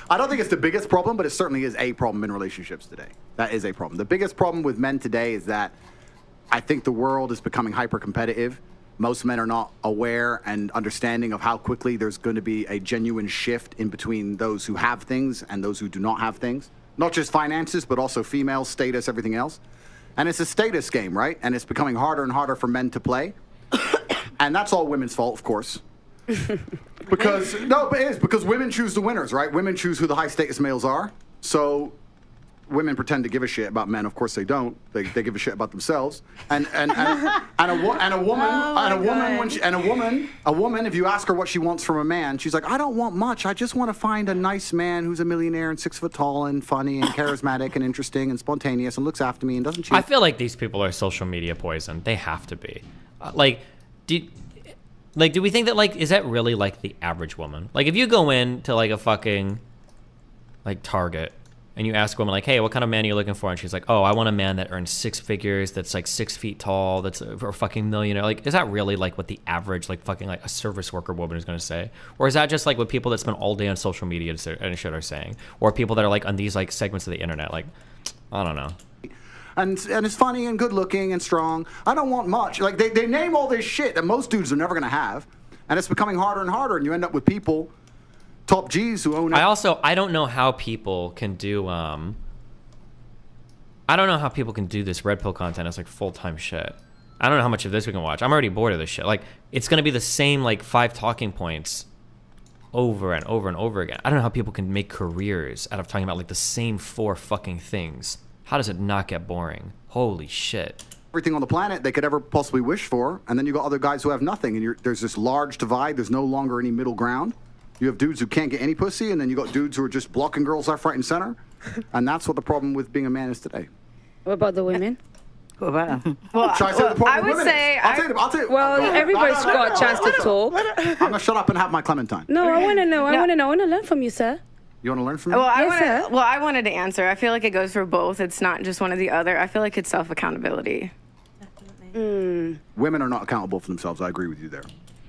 I don't think it's the biggest problem, but it certainly is a problem in relationships today. That is a problem. The biggest problem with men today is that I think the world is becoming hyper competitive. Most men are not aware and understanding of how quickly there's going to be a genuine shift in between those who have things and those who do not have things. Not just finances, but also female status, everything else. And it's a status game, right? And it's becoming harder and harder for men to play. And that's all women's fault, of course. But it is, because women choose the winners, right? Women choose who the high status males are. So women pretend to give a shit about men. Of course they don't. They give a shit about themselves. And a woman, if you ask her what she wants from a man, she's like, I don't want much. I just want to find a nice man who's a millionaire and 6 foot tall and funny and charismatic and interesting and spontaneous and looks after me and doesn't cheat. I feel like these people are social media poison. They have to be. Do we think that, like, is that really like the average woman? Like, if you go into like a fucking like Target and you ask a woman, like, hey, what kind of man are you looking for? And she's like, oh, I want a man that earns 6 figures, that's like 6 feet tall, that's a fucking millionaire. Like, is that really like what the average, like, fucking like a service worker woman is going to say? Or is that just like what people that spend all day on social media and shit are saying? Or people that are like on these like segments of the internet? Like, I don't know. And it's funny and good looking and strong. I don't want much. Like, they name all this shit that most dudes are never going to have. And it's becoming harder and harder. And you end up with people, top G's, who own it. I don't know how people can do this red pill content as like full-time shit. I don't know how much of this we can watch. I'm already bored of this shit. Like, it's gonna be the same like 5 talking points over and over and over again. I don't know how people can make careers out of talking about like the same 4 fucking things. How does it not get boring? Holy shit. Everything on the planet they could ever possibly wish for. And then you got other guys who have nothing. And there's this large divide. There's no longer any middle ground. You have dudes who can't get any pussy, and then you got dudes who are just blocking girls left, right, and center. And that's what the problem with being a man is today. What about the women? What about them? Should I say the problem I with would women say... is? I'll tell you. Well, everybody's got a chance to talk. I'm going to shut up and have my clementine. No, I want to know. I want to learn from you, sir. You want to learn from me? Well, I wanted to answer. I feel like it goes for both. It's not just one or the other. I feel like it's self-accountability. Women are not accountable for themselves. I agree with you there.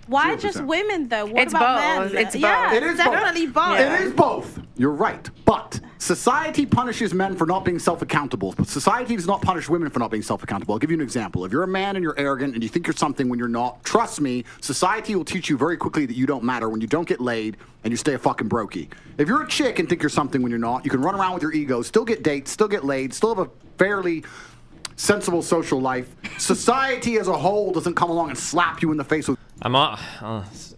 Why 0%. just women though? What It's about both. men? It's Yeah, both. It is definitely both. It is both. You're right. But society punishes men for not being self-accountable. But society does not punish women for not being self-accountable. I'll give you an example. If you're a man and you're arrogant and you think you're something when you're not, trust me, society will teach you very quickly that you don't matter when you don't get laid and you stay a fucking brokey. If you're a chick and think you're something when you're not, you can run around with your ego, still get dates, still get laid, still have a fairly sensible social life. Society as a whole doesn't come along and slap you in the face with... It's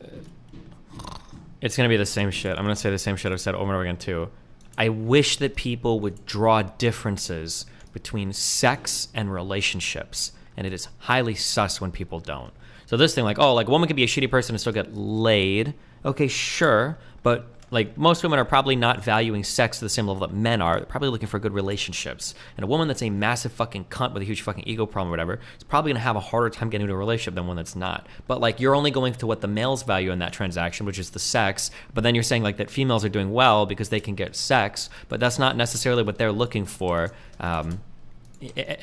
going to be the same shit. I'm going to say the same shit I've said over and over again, too. I wish that people would draw differences between sex and relationships, and it is highly sus when people don't. So this thing, like, oh, like, a woman could be a shitty person and still get laid. Okay, sure, but like most women are probably not valuing sex to the same level that men are. They're probably looking for good relationships. And a woman that's a massive fucking cunt with a huge fucking ego problem or whatever is probably gonna have a harder time getting into a relationship than one that's not. But like you're only going to what the males value in that transaction, which is the sex. But then you're saying like that females are doing well because they can get sex, but that's not necessarily what they're looking for.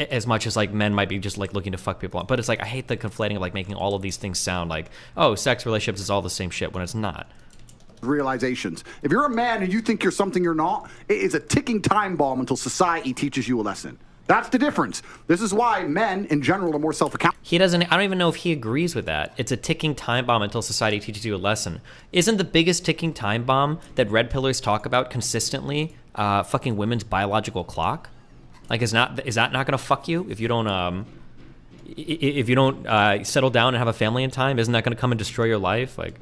As much as like men might be just like looking to fuck people up. But it's like I hate the conflating of like making all of these things sound like, oh, sex, relationships is all the same shit when it's not. Realizations. If you're a man and you think you're something you're not, it is a ticking time bomb until society teaches you a lesson. That's the difference. This is why men in general are more self-accountable. He doesn't, I don't even know if he agrees with that. It's a ticking time bomb until society teaches you a lesson. Isn't the biggest ticking time bomb that red pillars talk about consistently fucking women's biological clock? Like, is that not gonna fuck you if you don't settle down and have a family in time? Isn't that gonna come and destroy your life? Like,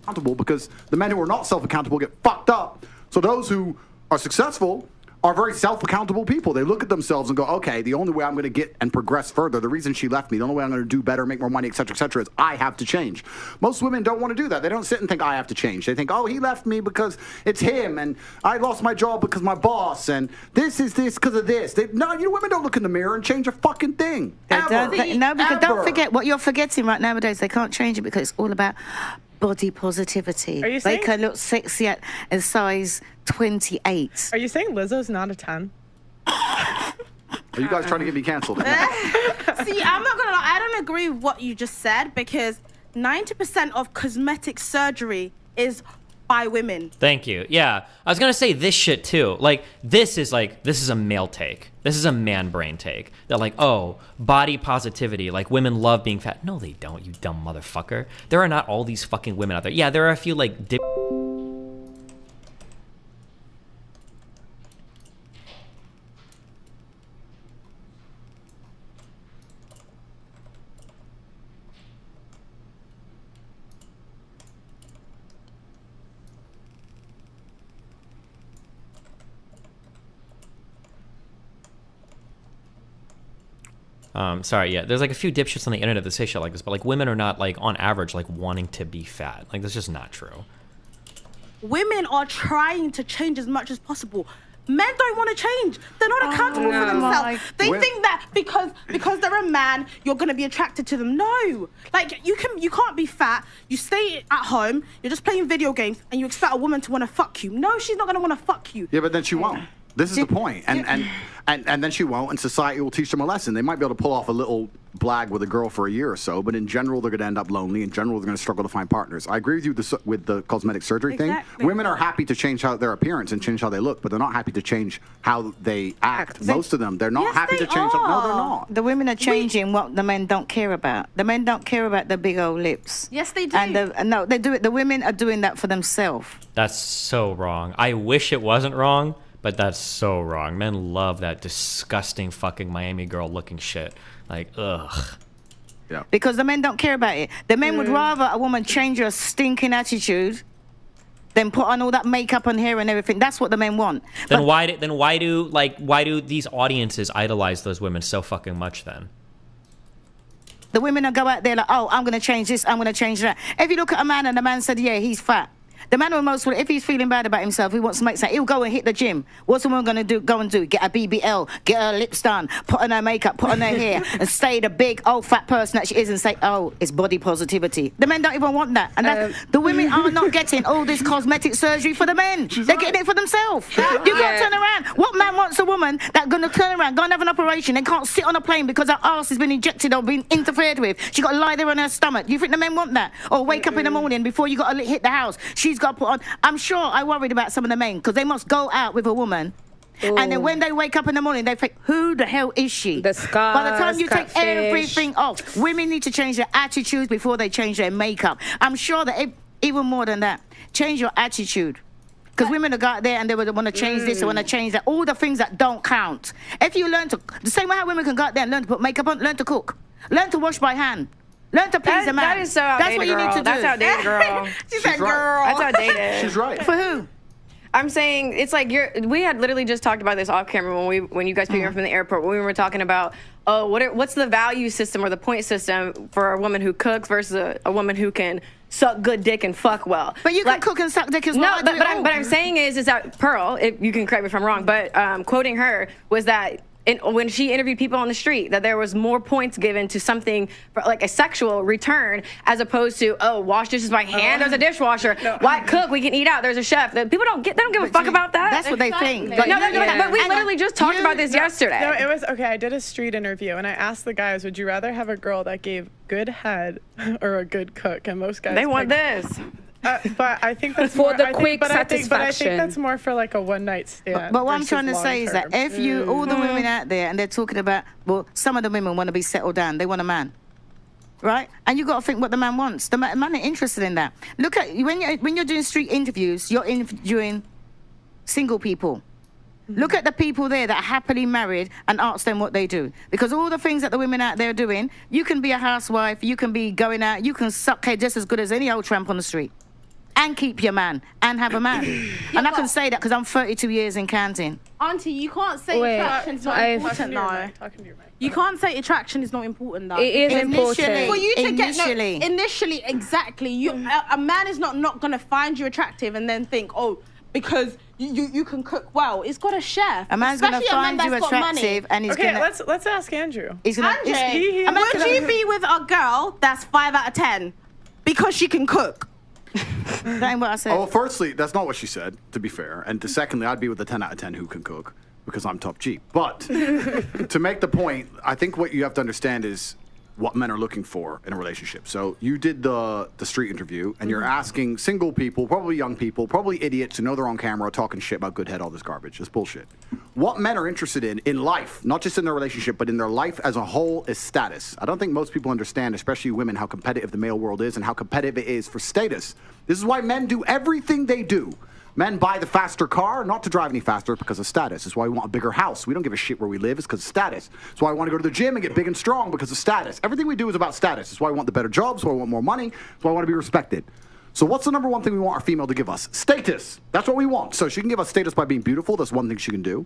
accountable because the men who are not self-accountable get fucked up. So those who are successful are very self-accountable people. They look at themselves and go, okay, the only way I'm going to get and progress further, the reason she left me, the only way I'm going to do better, make more money, etc., is I have to change. Most women don't want to do that. They don't sit and think I have to change. They think, oh, he left me because it's him, and I lost my job because my boss, and this is this because of this. No, you women don't look in the mirror and change a fucking thing. No, because don't forget what you're forgetting right nowadays. They can't change it because it's all about body positivity. Are you they saying can look sexy at a size 28. Are you saying Lizzo's not a 10? Are you guys trying to get me canceled? See, I'm not gonna lie, I don't agree with what you just said because 90% of cosmetic surgery is by women. thank you. Yeah, I was gonna say this shit too. Like, this is a male take. This is a man brain take. That like, oh, body positivity. Like, women love being fat. No, they don't. You dumb motherfucker. There are not all these fucking women out there. Yeah, there are a few like. Sorry, yeah. There's like a few dipshits on the internet that say shit like this, but like women are not like on average like wanting to be fat. Like, that's just not true. Women are trying to change as much as possible. Men don't want to change. They're not accountable for themselves. They think that because they're a man, you're gonna be attracted to them. No, like you can't be fat. You stay at home. You're just playing video games, and you expect a woman to want to fuck you. No, she's not gonna want to fuck you. Yeah, but then she won't. This is the point. And then she won't, and society will teach them a lesson. They might be able to pull off a little blag with a girl for a year or so, but in general, they're going to end up lonely. In general, they're going to struggle to find partners. I agree with you with the cosmetic surgery thing. Women are happy to change their appearance and change how they look, but they're not happy to change how they act. Most of them, they're not happy to change. No, they're not. The women are changing what the men don't care about. The men don't care about the big old lips. Yes, they do. And no, they do it. The women are doing that for themselves. That's so wrong. I wish it wasn't wrong, but that's so wrong. Men love that disgusting fucking Miami girl looking shit. Like, ugh. Yeah. Because the men don't care about it. The men would rather a woman change her stinking attitude than put on all that makeup and hair and everything. That's what the men want. Then why do these audiences idolize those women so fucking much then? The women will go out there like, oh, I'm going to change this, I'm going to change that. If you look at a man and the man said, yeah, he's fat. The man will if he's feeling bad about himself, he wants to make something, he'll go and hit the gym. What's the woman going to do? Go and do? Get a BBL, get her lips done, put on her makeup, put on her hair, and stay the big old fat person that she is and say, oh, it's body positivity. The men don't even want that. And the women are not getting all this cosmetic surgery for the men. They're getting it for themselves. You can't turn around. What man wants a woman that's going to turn around, go and have an operation, and can't sit on a plane because her arse has been injected or been interfered with? She got to lie there on her stomach. You think the men want that? Or wake up in the morning before you got to hit the house, she's got to put on. I'm sure I worried about some of the men because they must go out with a woman. Ooh. And then when they wake up in the morning, they think, who the hell is she? The scars, by the time you catfish. take everything off, women need to change their attitudes before they change their makeup. I'm sure that even more than that, change your attitude. Because women will go out there and they would want to change this, they want to change that, all the things that don't count. If you learn to, the same way how women can go out there and learn to put makeup on, learn to cook, learn to wash by hand. Learn to please a man. That is so outdated, That's what you need to do. That's outdated, girl. She said, girl. That's outdated. She's right. For who? I'm saying it's like we had literally just talked about this off camera when you guys picked me up from the airport. When we were talking about what's the value system or the point system for a woman who cooks versus a woman who can suck good dick and fuck well. But you can cook and suck dick as well. No, but I'm saying is that Pearl, if you can correct me if I'm wrong, but quoting her was that when she interviewed people on the street, that there was more points given to something for, like a sexual return, as opposed to, oh, wash dishes by hand. There's a dishwasher. Why cook? We can eat out. There's a chef. People don't give a fuck about that. That's what they think. But we literally just talked about this yesterday. No, it was okay. I did a street interview and I asked the guys, would you rather have a girl that gave good head or a good cook? And most guys they want this. But I think that's for more, the quick satisfaction. satisfaction. I think that's more for like a one night stand. But what I'm trying to say is that if you, all the women out there, and they're talking about, well, some of the women want to be settled down. They want a man, right? And you got to think what the man wants. The man ain't interested in that. Look at when you're doing street interviews, you're interviewing single people. Look at the people there that are happily married and ask them what they do. Because all the things that the women out there are doing, you can be a housewife, you can be going out, you can suck head just as good as any old tramp on the street. And keep your man and have a man. And I can say that because I'm 32 years in counting. Auntie, you can't say attraction's not important though. You can't say attraction is not important though. It is important. For you to initially, exactly. A man is not gonna find you attractive and then think, oh, because you can cook well. It's got a chef. A man's gonna find you attractive and he's okay, gonna. let's ask Andrew. Would you be with a girl that's 5 out of 10 because she can cook? That ain't what I said. Oh, well, firstly, that's not what she said, to be fair. And secondly, I'd be with a 10 out of 10 who can cook because I'm top G. But to make the point, I think what you have to understand is what men are looking for in a relationship. So you did the street interview, and you're asking single people, probably young people, probably idiots who know they're on camera talking shit about good head, all this garbage. It's bullshit. What men are interested in life, not just in their relationship, but in their life as a whole, is status. I don't think most people understand, especially women, how competitive the male world is and how competitive it is for status. This is why men do everything they do. Men buy the faster car, not to drive any faster, because of status. It's why we want a bigger house. We don't give a shit where we live. It's because of status. It's why I want to go to the gym and get big and strong, because of status. Everything we do is about status. It's why I want the better jobs. It's why I want more money. It's why I want to be respected. So what's the number one thing we want our female to give us? Status. That's what we want. So she can give us status by being beautiful. That's one thing she can do.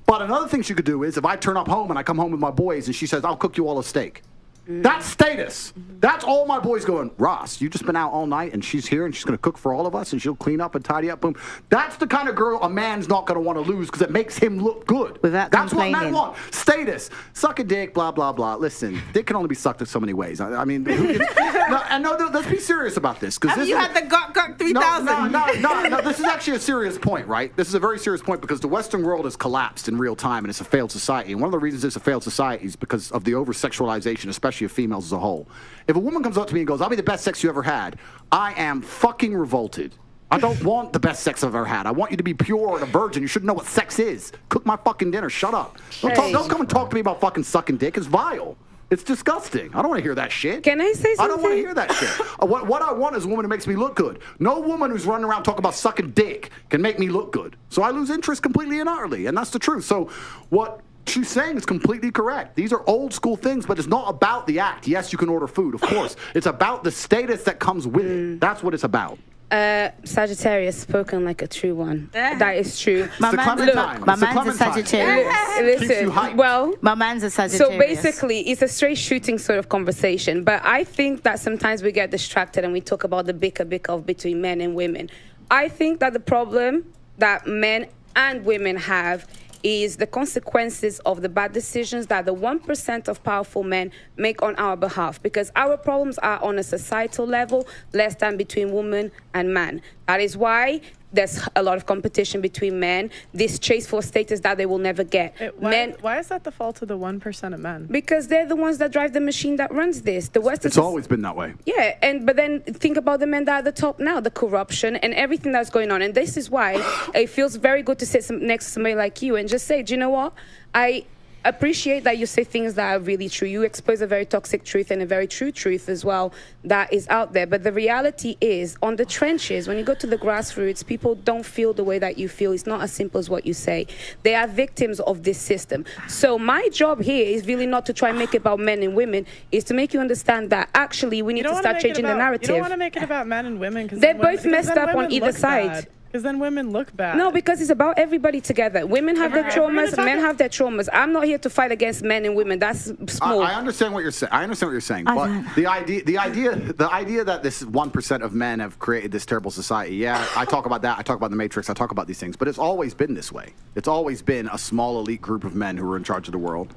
But another thing she could do is if I turn up home and I come home with my boys and she says, I'll cook you all a steak. That's status. That's all my boys going, Ross, you just been out all night and she's here and she's going to cook for all of us and she'll clean up and tidy up. Boom. That's the kind of girl a man's not going to want to lose because it makes him look good. That's what men want. Status. Suck a dick, blah, blah, blah. Listen, dick can only be sucked in so many ways. I mean, let's be serious about this. Have you had the Gok 3000? No, this is actually a serious point, right? This is a very serious point because the Western world has collapsed in real time and it's a failed society. And one of the reasons it's a failed society is because of the over-sexualization, especially of females as a whole. If a woman comes up to me and goes, I'll be the best sex you ever had, I am fucking revolted. I don't want the best sex I've ever had. I want you to be pure and a virgin. You should know what sex is. Cook my fucking dinner. Shut up. Don't come and talk to me about fucking sucking dick. It's vile. It's disgusting. I don't want to hear that shit. Can I say something? I don't want to hear that shit. What I want is a woman who makes me look good. No woman who's running around talking about sucking dick can make me look good. So I lose interest completely and utterly, and that's the truth. So what she's saying is completely correct. These are old school things, but it's not about the act. Yes, you can order food, of course. It's about the status that comes with it. That's what it's about. Sagittarius, spoken like a true one. That is true. My man's a Sagittarius. Listen, well, my man's a Sagittarius. So basically, it's a straight shooting sort of conversation. But I think that sometimes we get distracted and we talk about the bicker between men and women. I think that the problem that men and women have is the consequences of the bad decisions that the 1% of powerful men make on our behalf, because our problems are on a societal level less than between woman and man. That is why there's a lot of competition between men, this chase for status that they will never get. Why is that the fault of the 1% of men? Because they're the ones that drive the machine that runs this. The West it's always been that way. Yeah, but then think about the men that are at the top now, the corruption and everything that's going on. And this is why it feels very good to sit next to somebody like you and just say, do you know what? I appreciate that you say things that are really true. You expose a very toxic truth and a very true truth as well that is out there. But the reality is, on the trenches, when you go to the grassroots, people don't feel the way that you feel. It's not as simple as what you say. They are victims of this system. So my job here is really not to try and make it about men and women, is to make you understand that actually we need to start changing the narrative. You don't want to make it about men and women because they're both messed up on either side. Because then women look bad. No, because it's about everybody together. Women have their traumas, men have their traumas. I'm not here to fight against men and women. That's small. I understand what you're saying. I understand what you're saying. But the idea that this 1% of men have created this terrible society. Yeah, I talk about that. I talk about the Matrix. I talk about these things. But it's always been this way. It's always been a small elite group of men who are in charge of the world.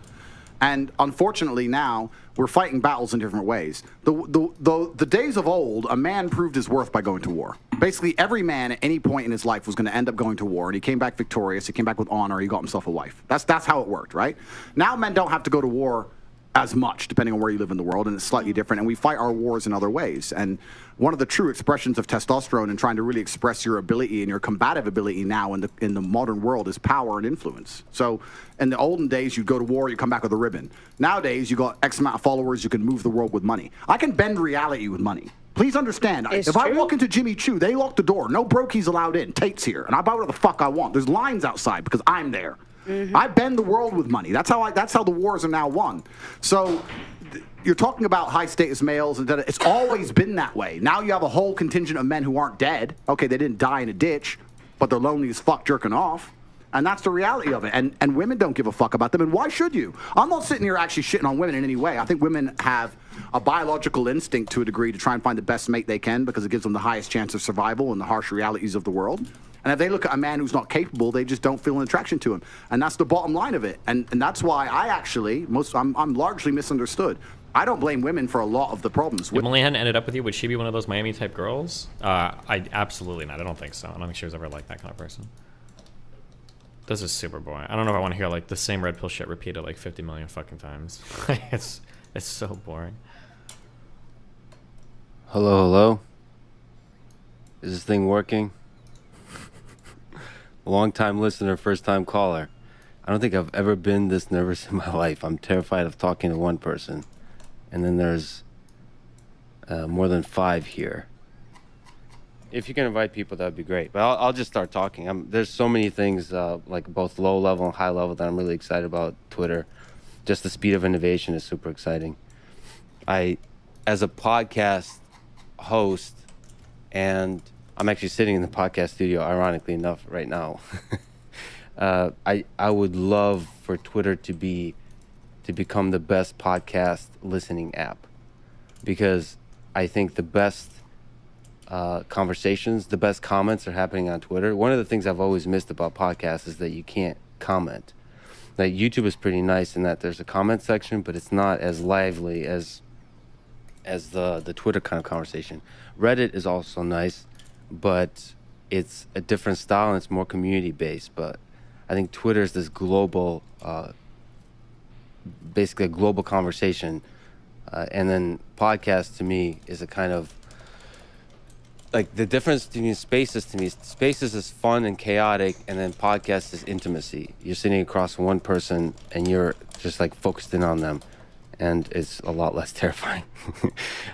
And unfortunately now, we're fighting battles in different ways. The days of old, a man proved his worth by going to war. Basically, every man at any point in his life was going to end up going to war, and he came back victorious, he came back with honor, he got himself a wife. That's how it worked, right? Now men don't have to go to war as much, depending on where you live in the world, and it's slightly different, and we fight our wars in other ways. And one of the true expressions of testosterone and trying to really express your ability and your combative ability now in the modern world is power and influence. So in the olden days, you'd go to war, you come back with a ribbon. Nowadays, you got X amount of followers, you can move the world with money. I can bend reality with money. Please understand, if I walk into Jimmy Choo, they lock the door, no brokies allowed in, Tate's here, and I buy whatever the fuck I want. There's lines outside because I'm there. I bend the world with money. That's how the wars are now won. So you're talking about high status males, and it's always been that way. Now you have a whole contingent of men who aren't dead. Okay, they didn't die in a ditch, but they're lonely as fuck jerking off. And that's the reality of it. And women don't give a fuck about them. And why should you? I'm not sitting here actually shitting on women in any way. I think women have a biological instinct to a degree to try and find the best mate they can because it gives them the highest chance of survival in the harsh realities of the world. And if they look at a man who's not capable, they just don't feel an attraction to him. And that's the bottom line of it. And that's why I'm largely misunderstood. I don't blame women for a lot of the problems. If Emily hadn't ended up with you, would she be one of those Miami type girls? Absolutely not. I don't think so. I don't think she was ever like that kind of person. This is super boring. I don't know if I want to hear like the same red pill shit repeated like 50 million fucking times. It's so boring. Hello. Is this thing working? Long-time listener, first-time caller. I don't think I've ever been this nervous in my life. I'm terrified of talking to one person. And then there's more than 5 here. If you can invite people, that would be great. But I'll just start talking. There's so many things, like both low level and high level, that I'm really excited about Twitter. Just the speed of innovation is super exciting. As a podcast host, and I'm actually sitting in the podcast studio, ironically enough, right now. I would love for Twitter to become the best podcast listening app, because I think the best conversations, the best comments are happening on Twitter. One of the things I've always missed about podcasts is that you can't comment. Like YouTube is pretty nice in that there's a comment section, but it's not as lively as the Twitter kind of conversation. Reddit is also nice, but it's a different style and it's more community based. But I think Twitter is this global, basically a global conversation, and then podcast to me is a kind of like the difference between Spaces to me. Spaces is fun and chaotic, and then podcast is intimacy. You're sitting across from one person and you're just like focused in on them, and it's a lot less terrifying.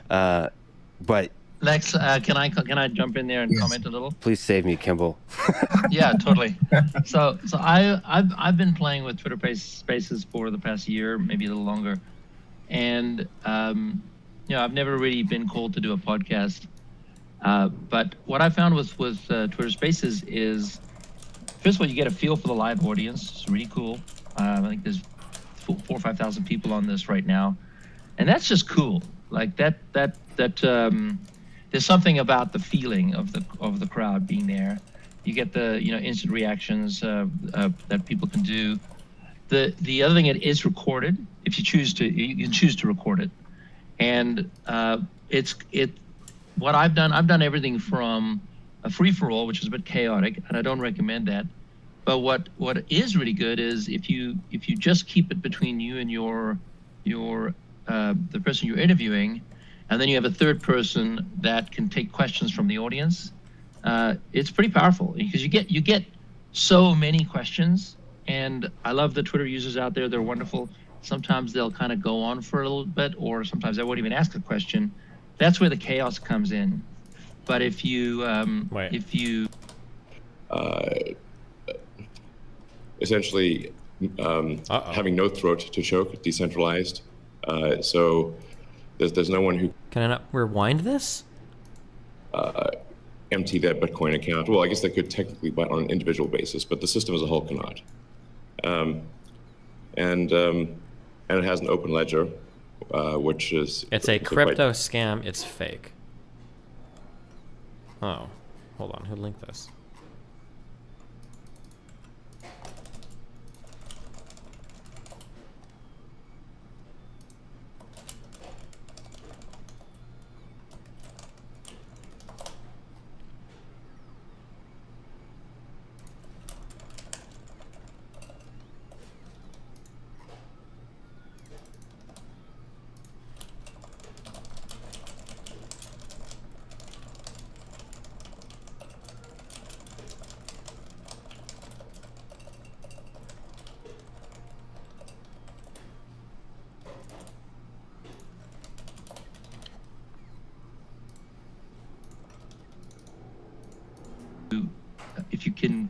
But Lex, can I jump in there and comment a little? Please save me, Kimball. Yeah, totally. So I've been playing with Twitter Spaces for the past year, maybe a little longer, and I've never really been called to do a podcast. But what I found with Twitter Spaces is, first of all, you get a feel for the live audience. It's really cool. I think there's 4,000 or 5,000 people on this right now, and that's just cool. Like that. There's something about the feeling of the crowd being there. You get the instant reactions that people can do. The other thing, it is recorded. If you choose to, you can choose to record it, and what I've done everything from a free-for-all, which is a bit chaotic, and I don't recommend that. But what is really good is if you just keep it between you and the person you're interviewing, and then you have a third person that can take questions from the audience. It's pretty powerful because you get so many questions, and I love the Twitter users out there. They're wonderful. Sometimes they'll kind of go on for a little bit, or sometimes they won't even ask a question. That's where the chaos comes in. But if you essentially having no throat to choke, decentralized, so there's no one who can I not rewind this? empty their Bitcoin account. Well, I guess they could technically, but on an individual basis, but the system as a whole cannot. And it has an open ledger, which is... It's a crypto scam. It's fake. Oh, hold on. Who linked this? If you can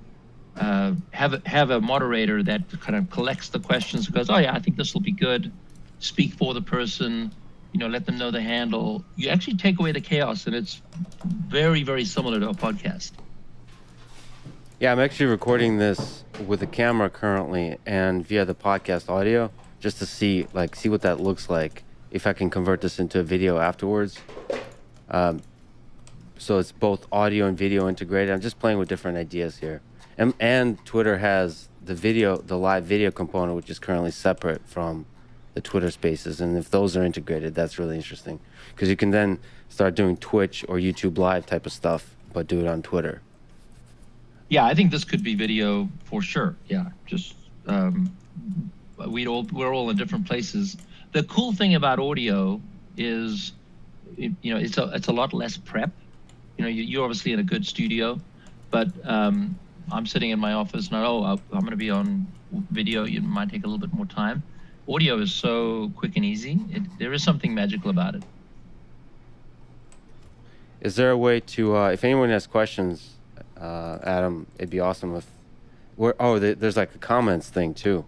have a moderator that kind of collects the questions, goes, oh yeah, I think this will be good, speak for the person, you know, let them know the handle. You actually take away the chaos, and it's very, very similar to a podcast. Yeah, I'm actually recording this with a camera currently and via the podcast audio, just to see what that looks like, if I can convert this into a video afterwards. So it's both audio and video integrated. I'm just playing with different ideas here. And Twitter has the live video component, which is currently separate from the Twitter Spaces. And if those are integrated, that's really interesting, because you can then start doing Twitch or YouTube Live type of stuff, but do it on Twitter. Yeah, I think this could be video for sure. Yeah, just we're all in different places. The cool thing about audio is, you know, it's a lot less prep. You know, you're obviously in a good studio, but I'm sitting in my office and I'm going to be on video. It might take a little bit more time. Audio is so quick and easy. There is something magical about it. Is there a way to, if anyone has questions, Adam, it'd be awesome if, there's like a comments thing too.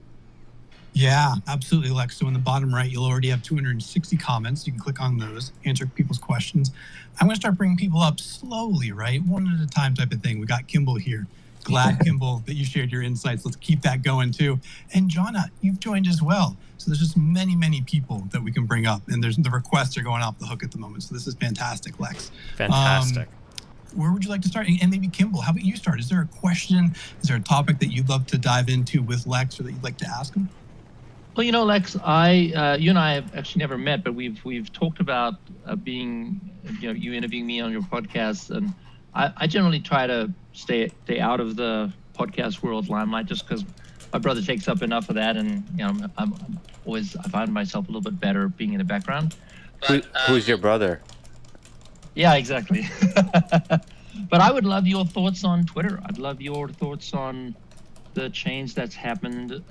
Yeah, absolutely, Lex. So in the bottom right, you'll already have 260 comments. You can click on those, answer people's questions. I'm going to start bringing people up slowly, right? One at a time type of thing. We got Kimball here. Glad, Kimball, that you shared your insights. Let's keep that going too. And Jonna, you've joined as well. So there's just many, many people that we can bring up. And the requests are going off the hook at the moment. So this is fantastic, Lex. Fantastic. Where would you like to start? And maybe Kimball, how about you start? Is there a question? Is there a topic that you'd love to dive into with Lex, or that you'd like to ask him? Well, you know, Lex, you and I have actually never met, but we've talked about being, you know, you interviewing me on your podcast, and I generally try to stay out of the podcast world limelight, just because my brother takes up enough of that, and you know, I find myself a little bit better being in the background. But, who's your brother? Yeah, exactly. But I would love your thoughts on Twitter. I'd love your thoughts on the change that's happened.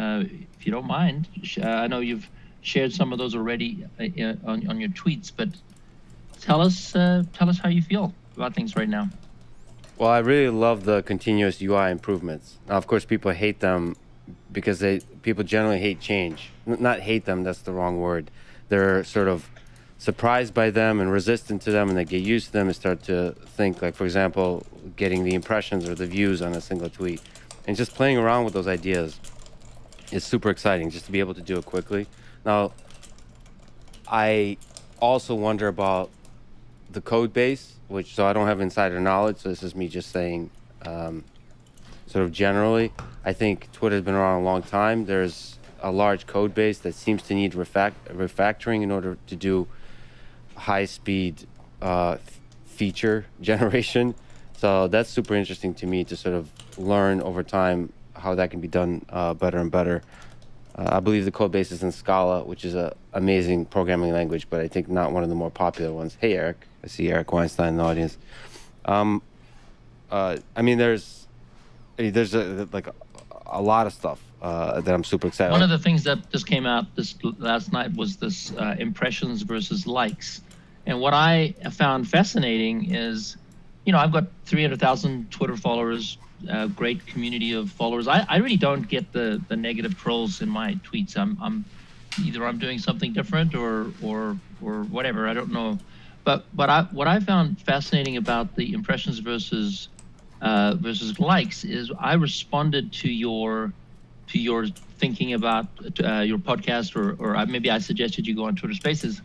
If you don't mind, I know you've shared some of those already on your tweets, but tell us how you feel about things right now. Well, I really love the continuous UI improvements. Now, of course, people hate them because people generally hate change. Not hate them, that's the wrong word. They're sort of surprised by them and resistant to them, and they get used to them and start to think, like, for example, getting the impressions or the views on a single tweet. And just playing around with those ideas is super exciting, just to be able to do it quickly. Now, I also wonder about the code base, so I don't have insider knowledge, so this is me just saying sort of generally. I think Twitter's been around a long time. There's a large code base that seems to need refactoring in order to do high-speed feature generation. So that's super interesting to me to sort of learn over time how that can be done better and better. I believe the code base is in Scala, which is an amazing programming language, but I think not one of the more popular ones. Hey, Eric. I see Eric Weinstein in the audience. I mean, there's a lot of stuff that I'm super excited One about. of the things that just came out this last night was this impressions versus likes. And what I found fascinating is, you know, I've got 300,000 Twitter followers, a great community of followers. I really don't get the negative trolls in my tweets. I'm either I'm doing something different or whatever. I don't know. But what I found fascinating about the impressions versus likes is I responded to your thinking about your podcast, or maybe I suggested you go on Twitter Spaces,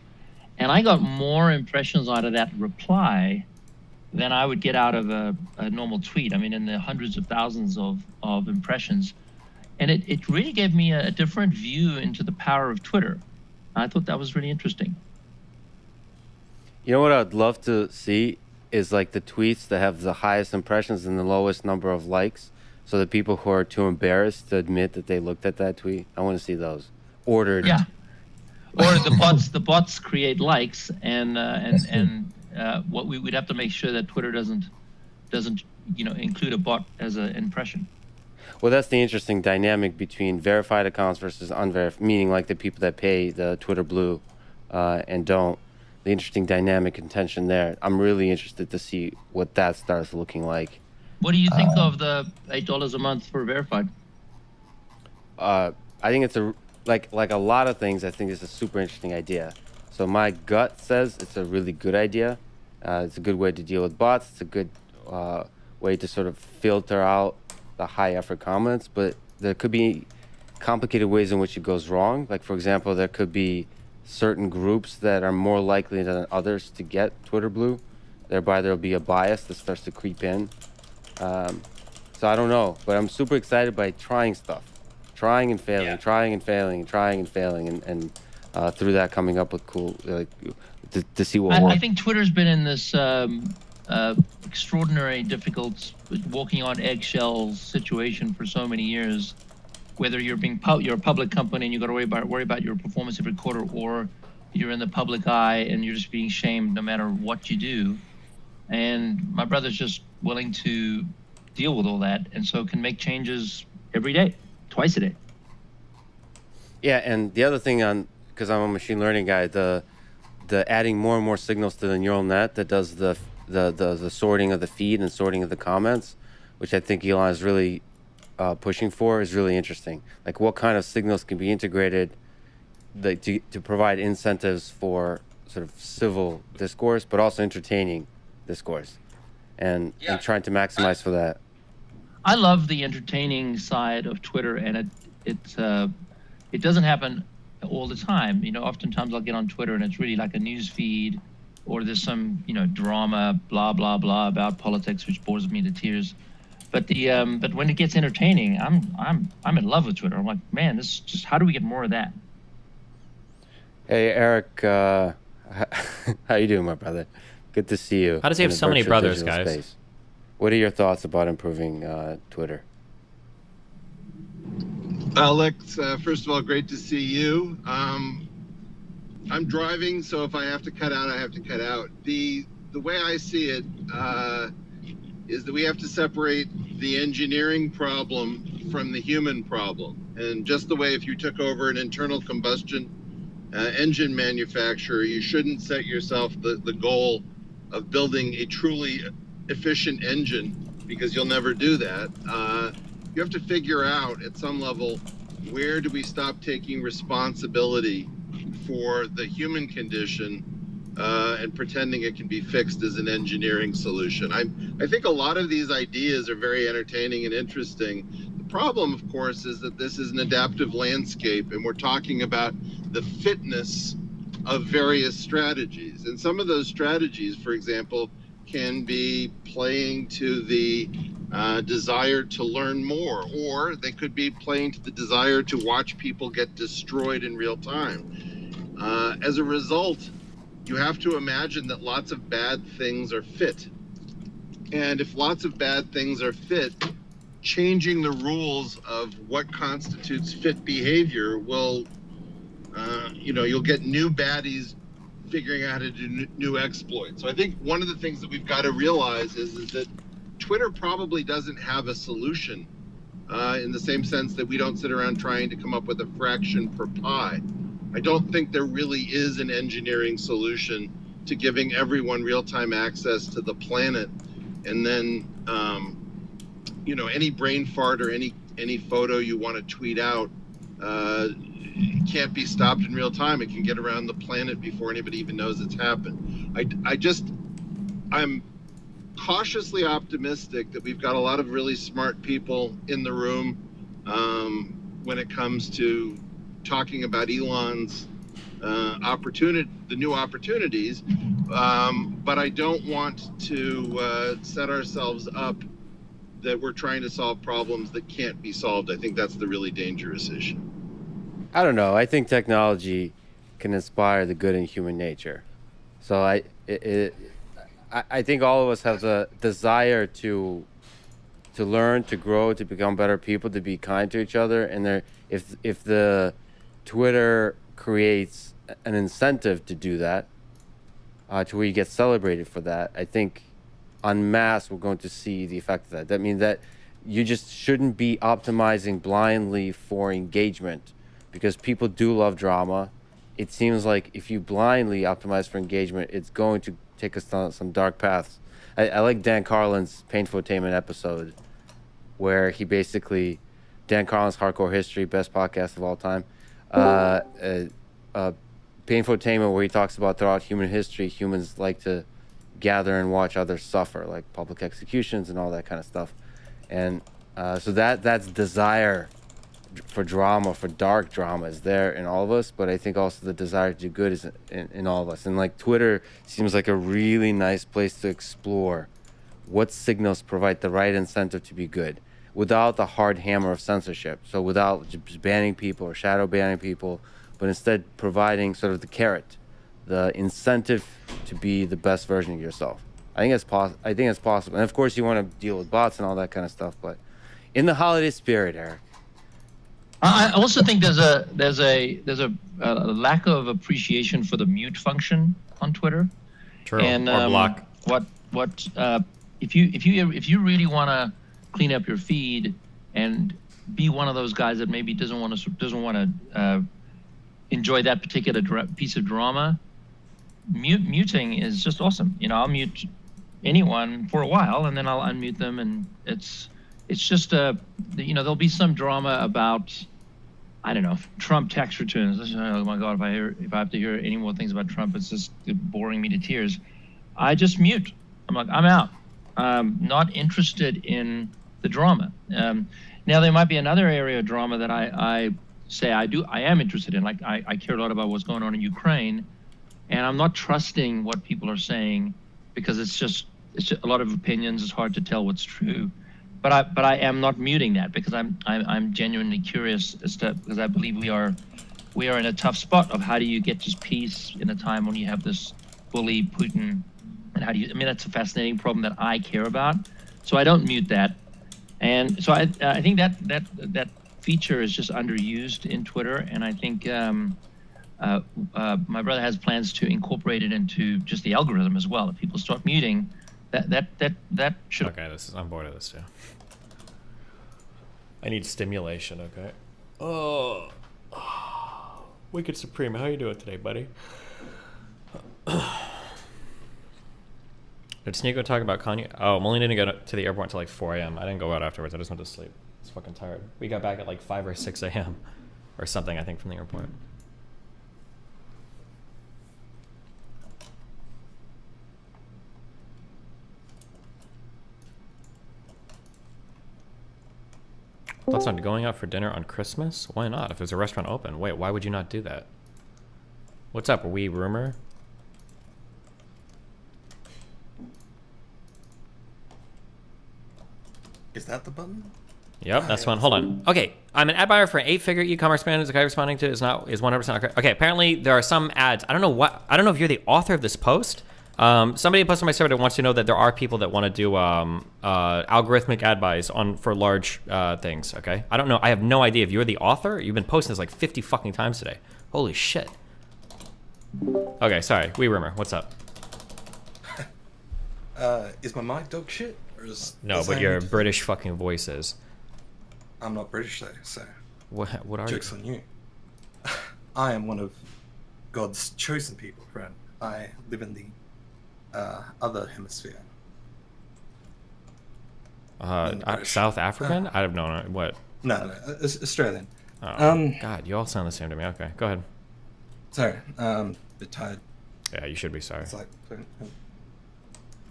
and I got more impressions out of that reply than I would get out of a normal tweet. I mean, in the hundreds of thousands of impressions. And it really gave me a different view into the power of Twitter. I thought that was really interesting. You know what I'd love to see is like the tweets that have the highest impressions and the lowest number of likes. So the people who are too embarrassed to admit that they looked at that tweet, I want to see those ordered. Yeah. Or the bots create likes, and what we'd have to make sure that Twitter doesn't include a bot as an impression. Well, that's the interesting dynamic between verified accounts versus unverified, meaning like the people that pay the Twitter Blue and don't. The interesting dynamic and tension there. I'm really interested to see what that starts looking like. What do you think of the $8 a month for verified? I think it's like a lot of things. I think it's a super interesting idea. So my gut says it's a really good idea. It's a good way to deal with bots. It's a good way to sort of filter out the high effort comments, but there could be complicated ways in which it goes wrong. Like, for example, there could be certain groups that are more likely than others to get Twitter Blue. Thereby, there'll be a bias that starts to creep in. So I don't know, but I'm super excited by trying stuff, trying and failing, trying and failing, trying and failing, and through that coming up with cool, to see what works. I think Twitter's been in this extraordinary, difficult, walking on eggshells situation for so many years. Whether you're you're a public company and you got to worry about your performance every quarter, or you're in the public eye and you're just being shamed no matter what you do. And my brother's just willing to deal with all that, and so can make changes every day, twice a day. Yeah, and the other thing because I'm a machine learning guy, the adding more and more signals to the neural net that does the sorting of the feed and sorting of the comments, which I think Elon is really pushing for, is really interesting. Like, what kind of signals can be integrated to provide incentives for sort of civil discourse, but also entertaining discourse, and trying to maximize for that. I love the entertaining side of Twitter, and it doesn't happen all the time. You know, oftentimes I'll get on Twitter and it's really like a news feed, or there's some drama, blah blah blah about politics, which bores me to tears. But but when it gets entertaining, I'm in love with Twitter. I'm like, man, this is just, how do we get more of that? Hey Eric, how you doing, my brother? Good to see you. How does he have so many brothers, guys? Space. What are your thoughts about improving Twitter? Alex, first of all, great to see you. I'm driving, so if I have to cut out, I have to cut out. The way I see it is that we have to separate the engineering problem from the human problem. And just the way if you took over an internal combustion engine manufacturer, you shouldn't set yourself the goal of building a truly efficient engine, because you'll never do that. You have to figure out at some level, where do we stop taking responsibility for the human condition and pretending it can be fixed as an engineering solution. I think a lot of these ideas are very entertaining and interesting. The problem, of course, is that this is an adaptive landscape, and we're talking about the fitness of various strategies. And some of those strategies, for example, can be playing to the desire to learn more, or they could be playing to the desire to watch people get destroyed in real time. As a result, you have to imagine that lots of bad things are fit. And if lots of bad things are fit, changing the rules of what constitutes fit behavior will, you'll get new baddies figuring out how to do new exploits. So I think one of the things that we've got to realize is that Twitter probably doesn't have a solution in the same sense that we don't sit around trying to come up with a fraction per pi. I don't think there really is an engineering solution to giving everyone real-time access to the planet, and then any brain fart or any photo you want to tweet out can't be stopped in real time. It can get around the planet before anybody even knows it's happened. I'm cautiously optimistic that we've got a lot of really smart people in the room when it comes to talking about Elon's the new opportunities, but I don't want to set ourselves up that we're trying to solve problems that can't be solved. I think that's the really dangerous issue. I don't know. I think technology can inspire the good in human nature. So I think all of us have the desire to learn, to grow, to become better people, to be kind to each other. And if the Twitter creates an incentive to do that, to where you get celebrated for that, I think en masse we're going to see the effect of that. That means that you just shouldn't be optimizing blindly for engagement, because people do love drama. It seems like if you blindly optimize for engagement, it's going to take us down some dark paths. I like Dan Carlin's Painful Attainment episode, where he basically, Dan Carlin's Hardcore History, best podcast of all time, Painful Attainment, where he talks about throughout human history, humans like to gather and watch others suffer, like public executions and all that kind of stuff. And so that's desire for drama, for dark drama, is there in all of us, but I think also the desire to do good is in all of us. And like Twitter seems like a really nice place to explore what signals provide the right incentive to be good without the hard hammer of censorship. So without just banning people or shadow banning people, but instead providing sort of the carrot, the incentive to be the best version of yourself. I think it's possible. And of course you want to deal with bots and all that kind of stuff, but in the holiday spirit, Eric. I also think there's a lack of appreciation for the mute function on Twitter. True. And or block. If you really want to clean up your feed and be one of those guys that maybe doesn't want to enjoy that particular piece of drama, muting is just awesome. You know, I'll mute anyone for a while and then I'll unmute them, and it's just there'll be some drama about, I don't know, Trump tax returns. Oh my God, if I have to hear any more things about Trump, it's just boring me to tears. I just mute. I'm like, I'm out. Not interested in the drama. Now there might be another area of drama that I am interested in. Like I care a lot about what's going on in Ukraine, and I'm not trusting what people are saying because it's just a lot of opinions. It's hard to tell what's true. But I am not muting that because I'm genuinely curious because I believe we are in a tough spot of how do you get just peace in a time when you have this bully Putin, and that's a fascinating problem that I care about. So I don't mute that, and so I think that feature is just underused in Twitter, and I think my brother has plans to incorporate it into just the algorithm as well. If people start muting, that should. Okay, I'm bored of this too. I need stimulation. Okay. Oh, Wicked Supreme, how you doing today, buddy? Did Sneeko talk about Kanye? Oh, I'm only didn't go to the airport until like 4 a.m. I didn't go out afterwards. I just went to sleep. I was fucking tired. We got back at like 5 or 6 a.m. or something, I think, from the airport. Thoughts on going out for dinner on Christmas? Why not? If there's a restaurant open. Wait, why would you not do that? What's up, wee rumor? Is that the button? Yep, that's one. Hold on. Okay, I'm an ad buyer for an 8-figure e-commerce brand. Is the guy responding to is 100% okay? Okay, apparently there are some ads. I don't know if you're the author of this post. Somebody posted on my server that wants to know that there are people that want to do algorithmic ad buys for large things. Okay, I don't know. I have no idea if you're the author. You've been posting this like 50 fucking times today. Holy shit. Okay, sorry. Wee rumor. What's up? Is my mic dog shit? Or is no, but your British fucking voice is. I'm not British though, so. What are Joke's you? on you. I am one of God's chosen people, friend. I live in the other hemisphere. South African? I don't know what. No, Australian. Oh, God, you all sound the same to me. Okay, go ahead. Sorry, bit tired. Yeah, you should be sorry. It's like,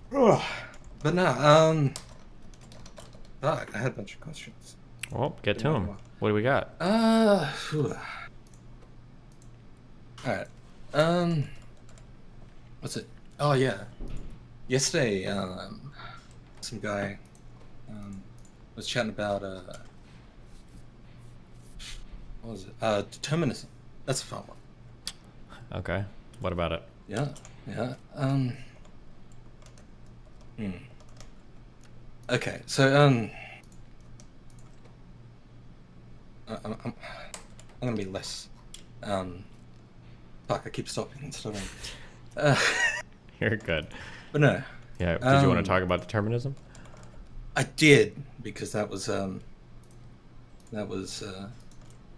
but no, fuck, I had a bunch of questions. Well, get to them. What do we got? All right. What's it? Oh yeah. Yesterday, some guy was chatting about what was it? Determinism. That's a fun one. Okay. What about it? Yeah. Yeah. Okay. So I'm gonna be less. Fuck! I keep stopping and stopping. You're good. But no. Yeah. Did you want to talk about determinism? I did, because that was I don't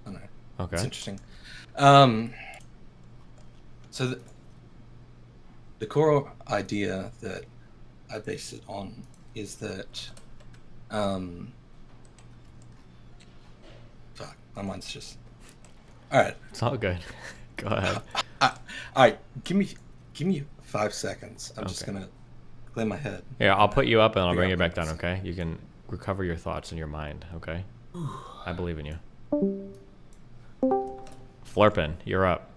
know. Okay. It's interesting. So the core idea that I base it on is that fuck, my mind's just all right. It's all good. Go ahead. All right, give me 5 seconds. I'm just gonna clear my head. Yeah, I'll put you up and I'll bring you back down. Okay, you can recover your thoughts in your mind. Okay, I believe in you. Flurpin, you're up.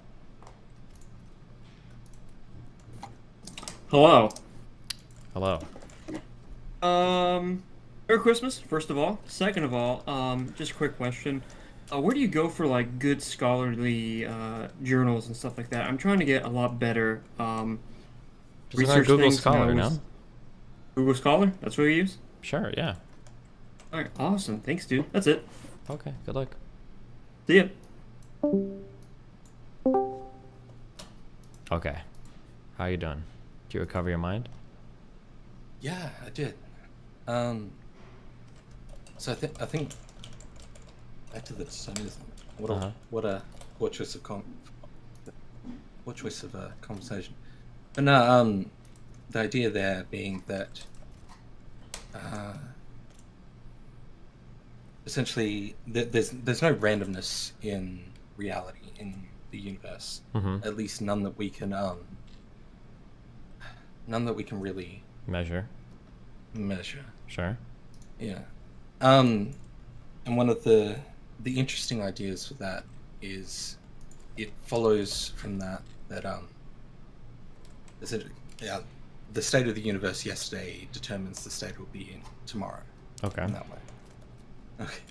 Hello. Hello. Merry Christmas, first of all. Second of all, just a quick question. Where do you go for like good scholarly journals and stuff like that? I'm trying to get a lot better research Google things. Scholar now. Google Scholar? That's what you use? Sure, yeah. Alright, awesome. Thanks, dude. That's it. Okay, good luck. See ya. Okay. How you doing? Did you recover your mind? Yeah, I did. So I think back to the determinism. What choice of conversation. But no, the idea there being that essentially there's no randomness in reality, in the universe. At least none that we can really measure. Sure. Yeah. And one of the interesting ideas for that is it follows from that the state of the universe yesterday determines the state it will be in tomorrow. Okay. In that way. Okay.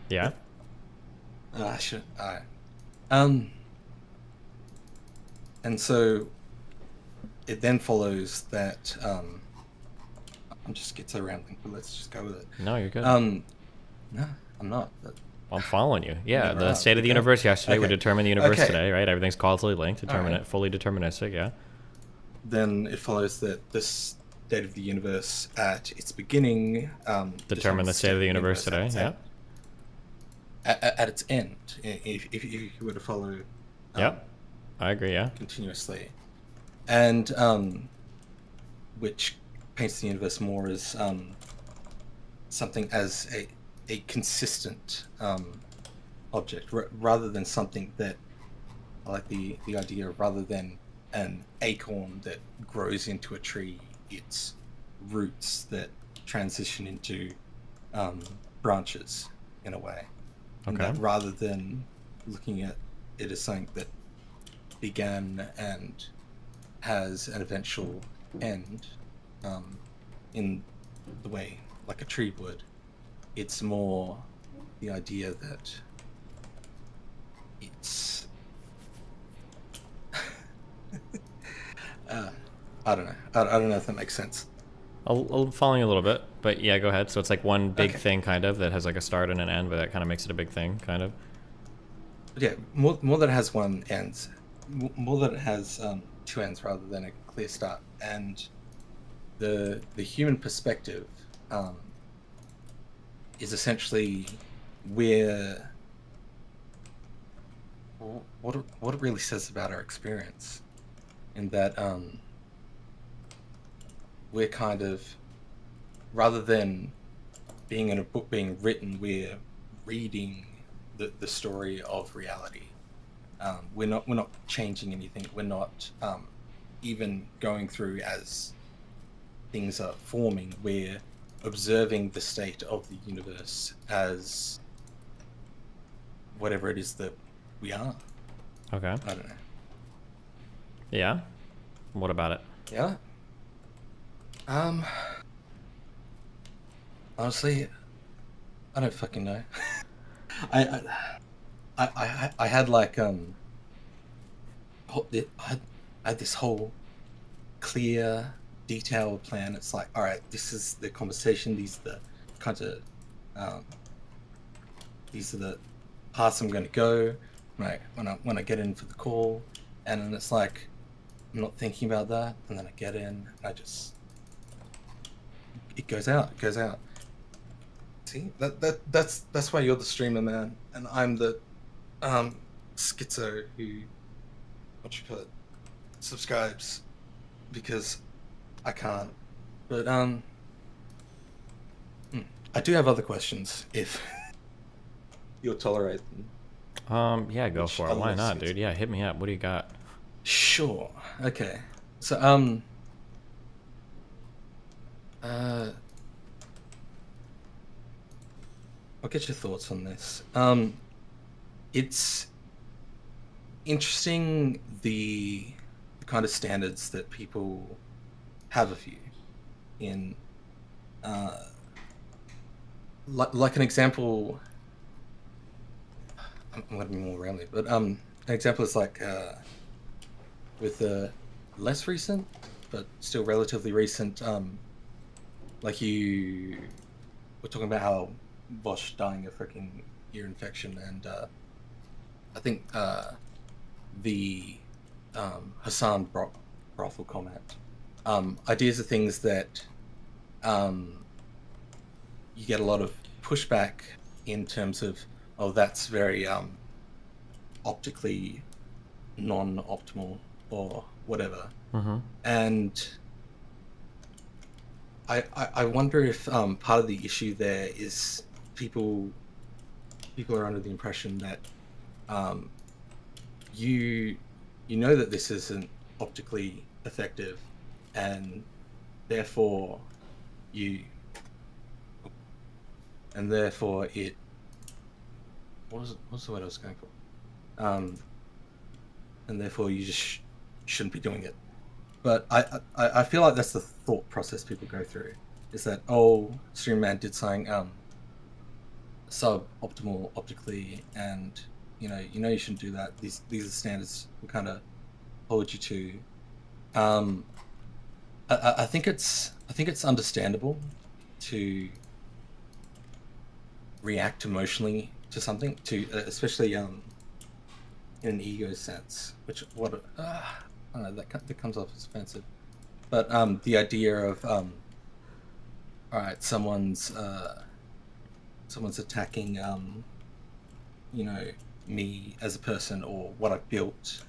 Yeah. I should. Alright. And so it then follows that I'm just get so rambling, but let's just go with it. No, you're good. No, I'm not. But I'm following you. Yeah, Never the are. state of the universe yesterday would determine the universe Okay. today, right? Everything's causally linked, determine Alright. it, fully deterministic, yeah. Then it follows that the state of the universe at its beginning Determine the state of the universe today, yeah. At its end, if you were to follow. Yep, I agree, yeah. Continuously, and which paints the universe more as something as a consistent object, rather than something that, I like the idea of, rather than an acorn that grows into a tree, it's roots that transition into branches in a way. And Okay. that rather than looking at it as something that began and has an eventual end in the way like a tree would, it's more the idea that it's I don't know. I don't know if that makes sense. I'll follow you a little bit, but yeah, go ahead. So it's like one big Okay. thing, kind of, that has like a start and an end, but that kind of makes it a big thing, kind of. Yeah, more that it has one end, more that it has two ends rather than a clear start. And the human perspective is essentially where what it really says about our experience, in that we're kind of, rather than being in a book being written, we're reading the story of reality. We're not changing anything. We're not even going through as things are forming, we're observing the state of the universe as whatever it is that we are. Okay. I don't know. Yeah? What about it? Yeah. Honestly, I don't fucking know. I had like I had this whole clear, detailed plan. It's like, all right, this is the conversation. These are the kinds of these are the paths I'm going to go when I get in for the call, and then it's like I'm not thinking about that, and then I get in, and I just it goes out. See, that's why you're the streamer, man, and I'm the schizo who, what you call it, subscribes because I can't. But I do have other questions if you'll tolerate them. Yeah, go for it. Why not, dude? Yeah, hit me up. What do you got? Sure. Okay. So I'll get your thoughts on this. It's interesting the kind of standards that people have of you in like an example. I'm going to be more rambling, but an example is like with the less recent but still relatively recent, like you were talking about how Bosch dying of freaking ear infection, and I think the Hassan brothel comment. Ideas are things that you get a lot of pushback in terms of, oh, that's very optically non-optimal or whatever. Mm-hmm. And I wonder if part of the issue there is people are under the impression that you know that this isn't optically effective, and therefore it what's the word I was going for? And therefore you just shouldn't be doing it. But I feel like that's the thought process people go through, is that, oh, Stream Man did something suboptimal optically, and you know you shouldn't do that. These are standards we kind of hold you to. I think it's understandable to react emotionally to something, especially in an ego sense, which I don't know, that comes off as offensive. But the idea of all right, someone's attacking me as a person or what I've built,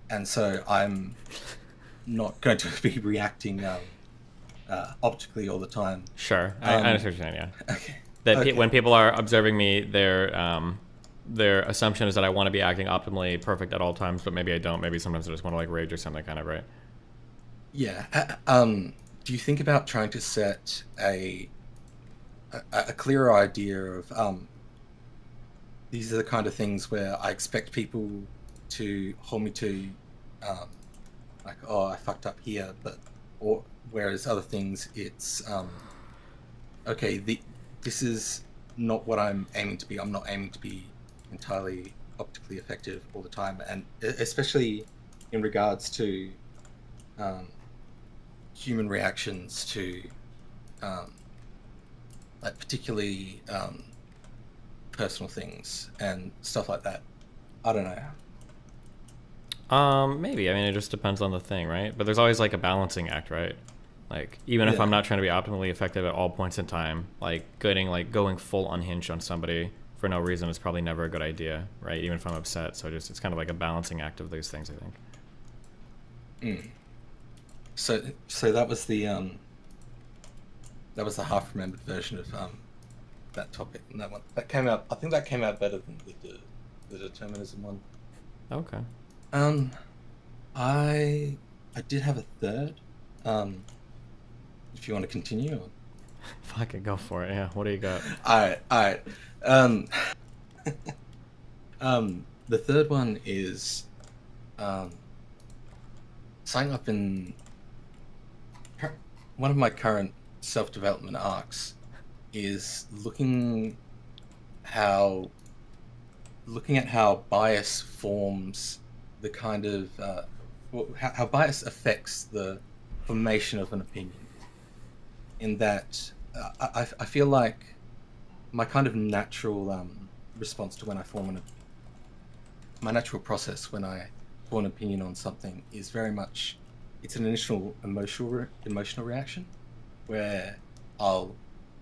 and so I'm not going to be reacting optically all the time. Sure, I understand what you're saying. Yeah. Okay. That when people are observing me, their assumption is that I want to be acting optimally perfect at all times, but maybe I don't. Maybe sometimes I just want to like rage or something, kind of, right? Yeah. Do you think about trying to set a clearer idea of these are the kind of things where I expect people to hold me to, like, oh, I fucked up here, or whereas other things it's okay, this is not what I'm aiming to be. I'm not aiming to be entirely optically effective all the time, and especially in regards to human reactions to like particularly personal things and stuff like that. I don't know. Maybe. I mean, it just depends on the thing, right? But there's always like a balancing act, right? Like, even if I'm not trying to be optimally effective at all points in time, like going full unhinged on somebody for no reason is probably never a good idea, right? Even if I'm upset. So it's kind of like a balancing act of those things, I think. So that was the half remembered version of that topic, and that came out. I think that came out better than the determinism one. Okay. I did have a third. If you want to continue. Or... Fuck it, go for it. Yeah. What do you got? All right. The third one is signing up in one of my current self-development arcs is looking at how bias forms the kind of how bias affects the formation of an opinion. In that, I feel like my kind of natural response to when I form my natural process when I form an opinion on something is very much it's an initial emotional reaction where I'll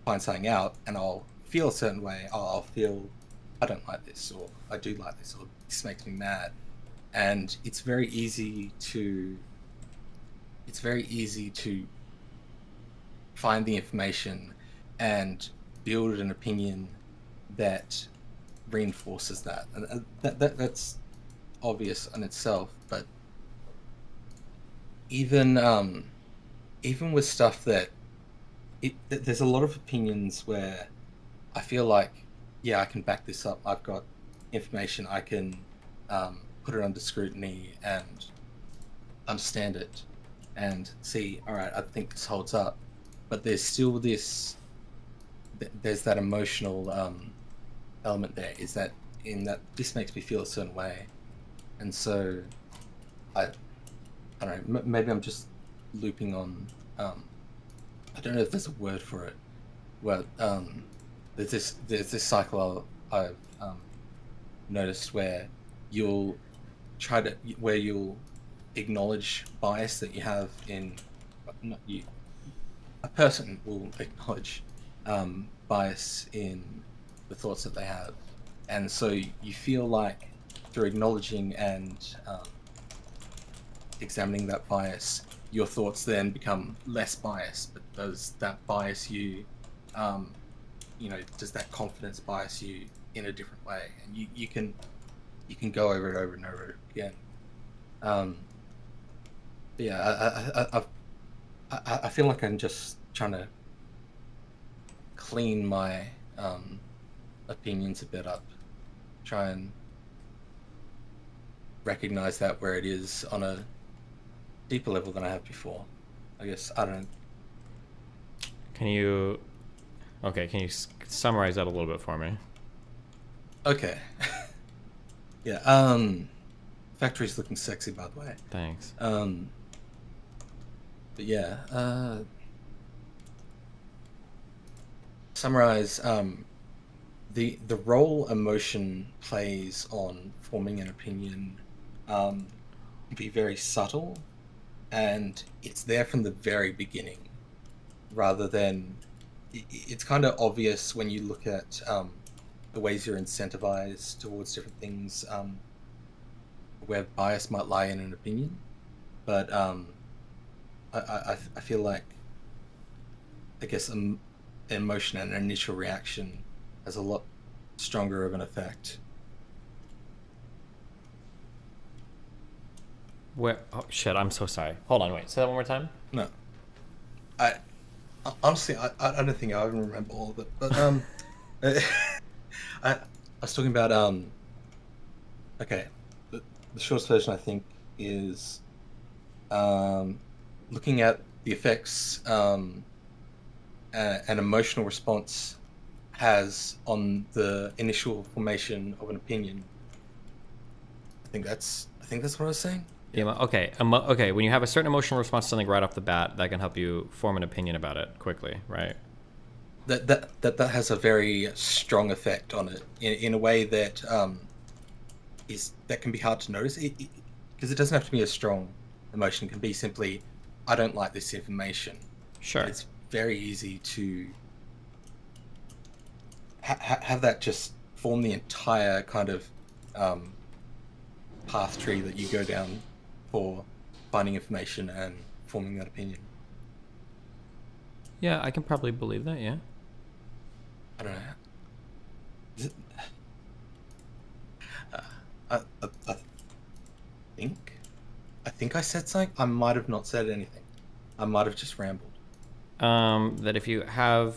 find something out and I'll feel a certain way. I'll feel I don't like this, or I do like this, or this makes me mad, and it's very easy to find the information and build an opinion that reinforces that, and that's obvious in itself. But even with stuff that there's a lot of opinions where I feel like, yeah, I can back this up. I've got information. I can put it under scrutiny and understand it and see, all right, I think this holds up. But there's still there's that emotional element there, is that in that this makes me feel a certain way. And so I don't know, maybe I'm just looping on, I don't know if there's a word for it. Well, there's this cycle I've noticed where you'll acknowledge bias that you have in, not you, a person will acknowledge bias in the thoughts that they have, and so you feel like through acknowledging and examining that bias, your thoughts then become less biased. But does that bias you, does that confidence bias you in a different way? And you can go over it over and over again. But yeah, I feel like I'm just trying to clean my opinions a bit up, try and recognize that where it is on a deeper level than I have before. I guess, I don't know. Can you summarize that a little bit for me? Okay. Yeah, factory's looking sexy, by the way. Thanks. But yeah, summarize the role emotion plays on forming an opinion be very subtle, and it's there from the very beginning, rather than it's kind of obvious when you look at the ways you're incentivized towards different things, where bias might lie in an opinion. But I feel like, I guess, emotion and an initial reaction has a lot stronger of an effect. Where? Oh shit! I'm so sorry. Hold on, wait. Say that one more time. No, I honestly I don't think I even remember all of it. But I was talking about okay, the shortest version I think is looking at the effects an emotional response has on the initial formation of an opinion. I think that's what I was saying. Yeah. Okay. Okay. When you have a certain emotional response to something right off the bat, that can help you form an opinion about it quickly, right? That has a very strong effect on it in a way that that can be hard to notice, because it doesn't have to be a strong emotion. It can be simply, I don't like this information. Sure. It's very easy to have that just form the entire kind of path tree that you go down for finding information and forming that opinion. Yeah, I can probably believe that. Yeah. I don't know. I think I said something. I might have not said anything. I might have just rambled. That if you have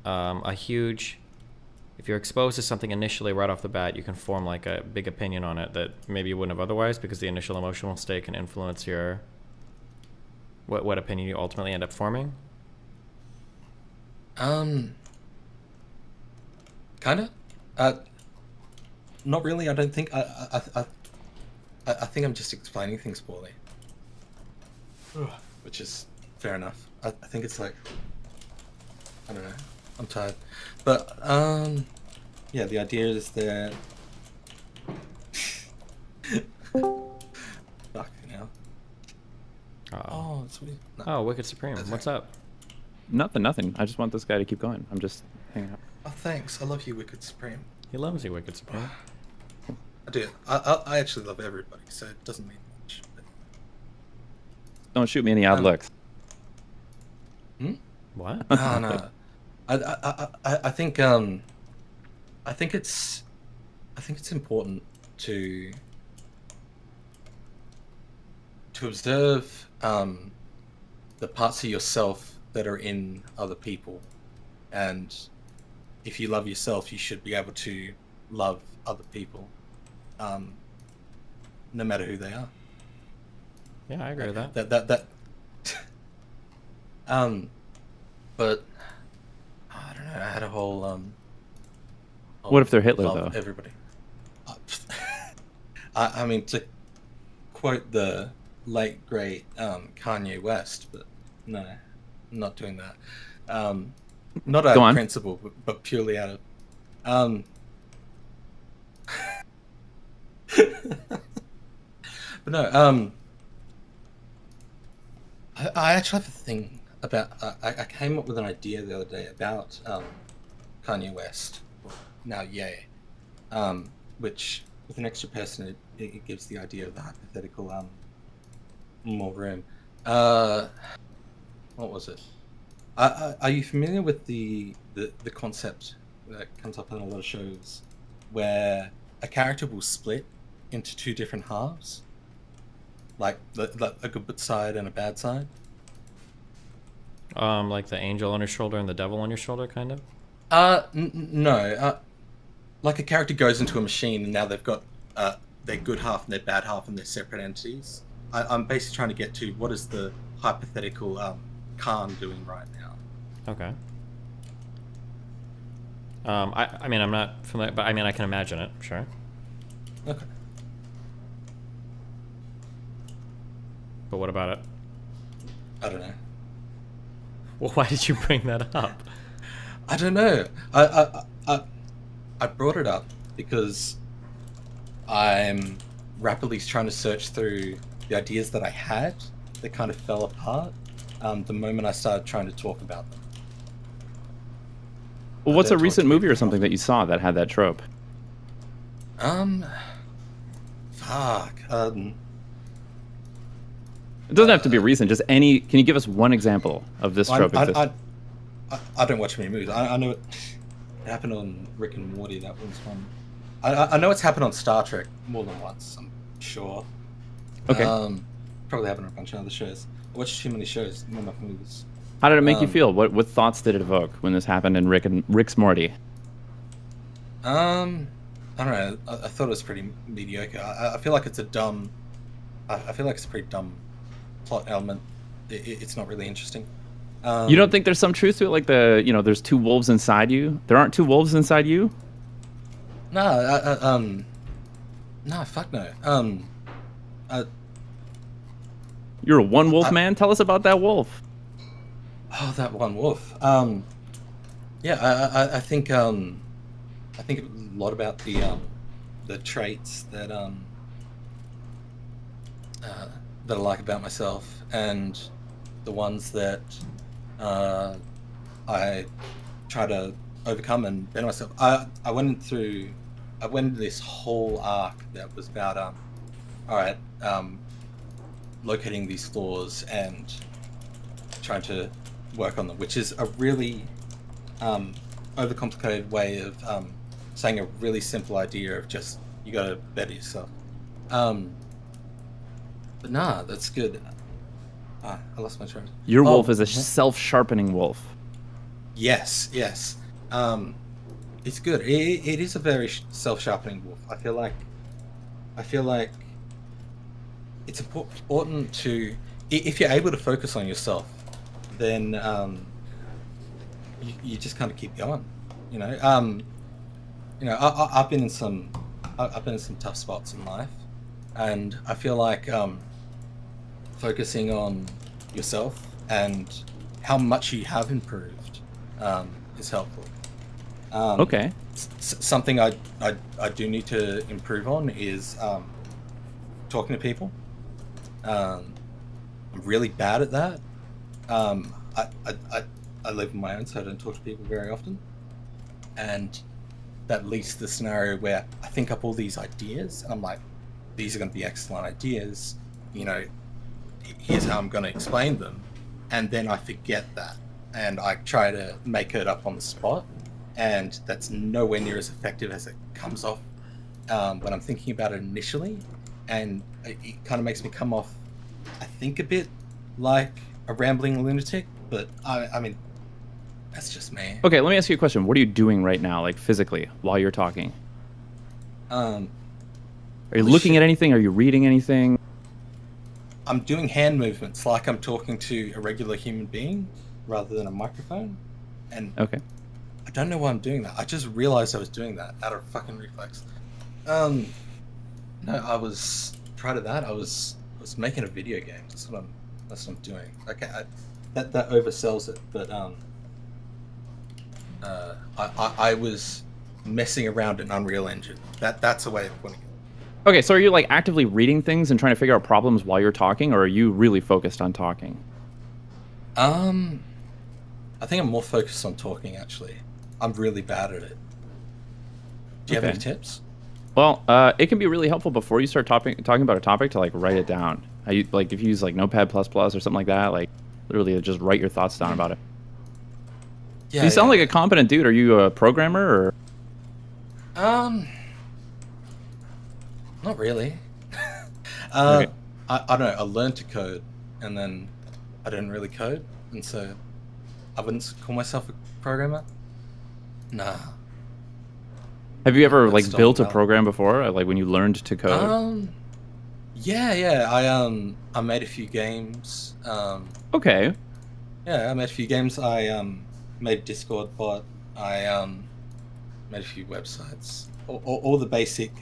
if you're exposed to something initially right off the bat, you can form like a big opinion on it that maybe you wouldn't have otherwise, because the initial emotional state can influence your what opinion you ultimately end up forming. Kinda. Not really. I don't think. I think I'm just explaining things poorly, which is fair enough. I think it's like, I don't know. I'm tired, but yeah. The idea is that. Fucking hell. Oh, it's weird. No. Oh, Wicked Supreme. What's up? Nothing. I just want this guy to keep going. I'm just hanging out. Oh, thanks. I love you, Wicked Supreme. He loves you, Wicked Supreme. I do. I actually love everybody, so it doesn't mean much. But... Don't shoot me any odd looks. What? No. I think it's important to observe the parts of yourself that are in other people, and if you love yourself, you should be able to love other people, no matter who they are. Yeah, I agree with that. That but I don't know. I had a whole What if they're Hitler, love though? everybody. I mean, to quote the late great Kanye West, but no, I'm not doing that. Not out of principle, but purely out of but no, I actually have a thing about. I came up with an idea the other day about Kanye West, now Ye, which with an extra person it gives the idea of the hypothetical more room. What was it? Are you familiar with the concept that comes up in a lot of shows, where a character will split into two different halves, like a good side and a bad side? Like the angel on your shoulder and the devil on your shoulder, kind of? No. Like a character goes into a machine and now they've got their good half and their bad half and their separate entities. I'm basically trying to get to what is the hypothetical Khan doing right now. Okay. I mean, I'm not familiar, but I mean, I can imagine it, sure. Okay. But what about it? I don't know. Well, why did you bring that up? I don't know. I brought it up because I'm rapidly trying to search through the ideas that I had that kind of fell apart the moment I started trying to talk about them. Well, what's a recent movie or something that you saw that had that trope? Fuck. It doesn't have to be recent. Just any. Can you give us one example of this trope? I don't watch many movies. I know it happened on Rick and Morty. That was one. I know it's happened on Star Trek more than once. I'm sure. Okay. Probably happened on a bunch of other shows. I watched too many shows, not enough movies. How did it make you feel? What thoughts did it evoke when this happened in Rick's Morty? I don't know. I thought it was pretty mediocre. I feel like it's a dumb. I feel like it's a pretty dumb plot element. It's not really interesting. You don't think there's some truth to it, like there's two wolves inside you? There aren't two wolves inside you? No, no, fuck no. You're a one wolf man? Tell us about that wolf. Oh, that one wolf. Yeah, I think a lot about the traits that I like about myself, and the ones that I try to overcome and better myself. I went into this whole arc that was about all right, locating these flaws and trying to work on them, which is a really overcomplicated way of saying a really simple idea of just you got to better yourself. But nah, that's good. I lost my train. Your wolf is a self-sharpening wolf. Yes, yes. It's good. It is a very self-sharpening wolf. I feel like it's important to, if you're able to focus on yourself, then you just kind of keep going. I've been in some tough spots in life, and I feel like focusing on yourself and how much you have improved is helpful. Okay. Something I do need to improve on is talking to people. I'm really bad at that. I live on my own, so I don't talk to people very often, and that leads to the scenario where I think up all these ideas, and I'm like, these are going to be excellent ideas. Here's how I'm going to explain them, and then I forget that, and I try to make it up on the spot, and that's nowhere near as effective as it comes off when I'm thinking about it initially, and it kind of makes me come off, I think, a bit like a rambling lunatic, but I mean, that's just me. Okay, let me ask you a question. What are you doing right now, like physically, while you're talking? Are you looking at anything? Are you reading anything? I'm doing hand movements like I'm talking to a regular human being rather than a microphone. And okay. I don't know why I'm doing that. I just realized I was doing that out of fucking reflex. No, prior to that, I was making a video game. That's what I'm doing. Okay, that oversells it, but I was messing around in Unreal Engine. That's a way of putting it. Okay, so are you like actively reading things and trying to figure out problems while you're talking, or are you really focused on talking? I think I'm more focused on talking, actually. I'm really bad at it. Do you have any tips? Well, it can be really helpful before you start talking about a topic to like write it down. If you use like Notepad++ or something like that, like literally just write your thoughts down about it. Yeah, so you sound like a competent dude. Are you a programmer or? Not really. Okay. I don't know. I learned to code, and then I didn't really code, and so I wouldn't call myself a programmer. Nah. Have you ever like built a program before, like when you learned to code? Yeah. I made a few games. Okay. Yeah, I made a few games. I made a Discord bot. I made a few websites. All the basic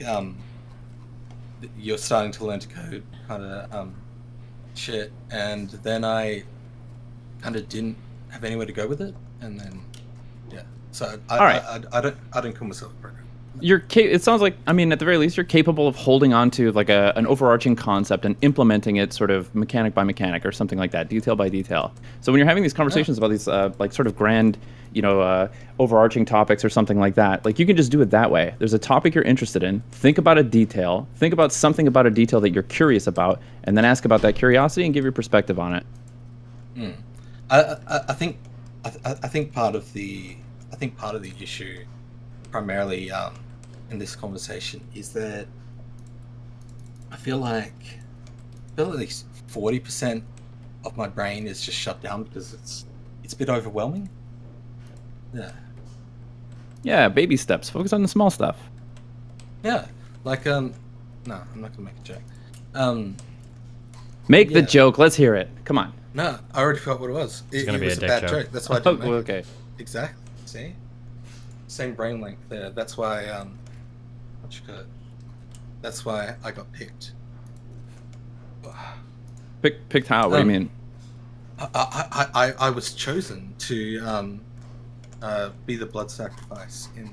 you're starting to learn to code kind of shit, and then I kind of didn't have anywhere to go with it, and then so I didn't call myself a programmer. It sounds like, I mean, at the very least, you're capable of holding on to like an overarching concept and implementing it sort of mechanic by mechanic or something like that, detail by detail. So when you're having these conversations about these like sort of grand, overarching topics or something like that, like you can just do it that way. There's a topic you're interested in, think about a detail, think about something about a detail that you're curious about, and then ask about that curiosity and give your perspective on it. I think part of the issue primarily in this conversation is that I feel like at least 40% of my brain is just shut down because it's a bit overwhelming. Yeah, baby steps. Focus on the small stuff. Yeah, like no, I'm not gonna make a joke. Make the joke. Let's hear it. Come on. No, I already forgot what it was. It was a bad joke. That's why I didn't make it. Okay. Exactly. See, same brain length there. That's why that's why I got picked. Picked how? What do you mean? I was chosen to be the blood sacrifice in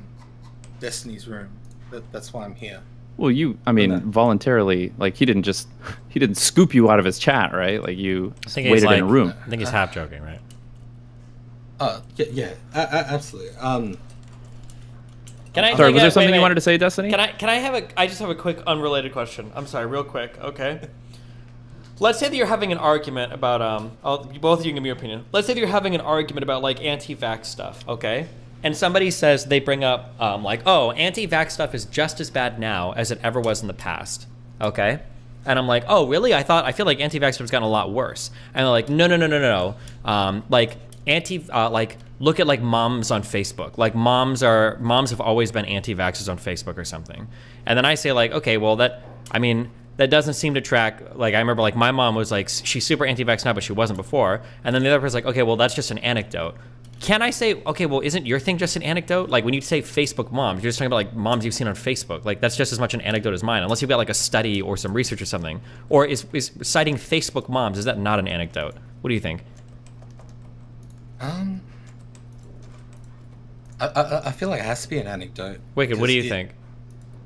Destiny's room. That's why I'm here. Well, voluntarily, like he didn't scoop you out of his chat, right? Like you waited in a room. I think he's half joking, right? Yeah, absolutely. Sorry, was there something you wanted to say, Destiny? I just have a quick unrelated question. I'm sorry, real quick, okay? Let's say that you're having an argument about, both of you can give me your opinion. Let's say that you're having an argument about like anti-vax stuff, okay? And somebody says, they bring up like, oh, anti-vax stuff is just as bad now as it ever was in the past, okay? And I'm like, oh, really? I feel like anti-vaxxers have gotten a lot worse. And they're like, no. Like look at like moms on Facebook. Like moms have always been anti-vaxxers on Facebook or something. And then I say like, okay, well that doesn't seem to track. Like I remember like my mom was like, she's super anti-vax now, but she wasn't before. And then the other person's like, okay, well that's just an anecdote. Can I say, okay, well, isn't your thing just an anecdote? Like when you say Facebook moms, you're just talking about like moms you've seen on Facebook. Like that's just as much an anecdote as mine, unless you've got like a study or some research or something. Or is citing Facebook moms, is that not an anecdote? What do you think? I feel like it has to be an anecdote. Wicked, what do you think?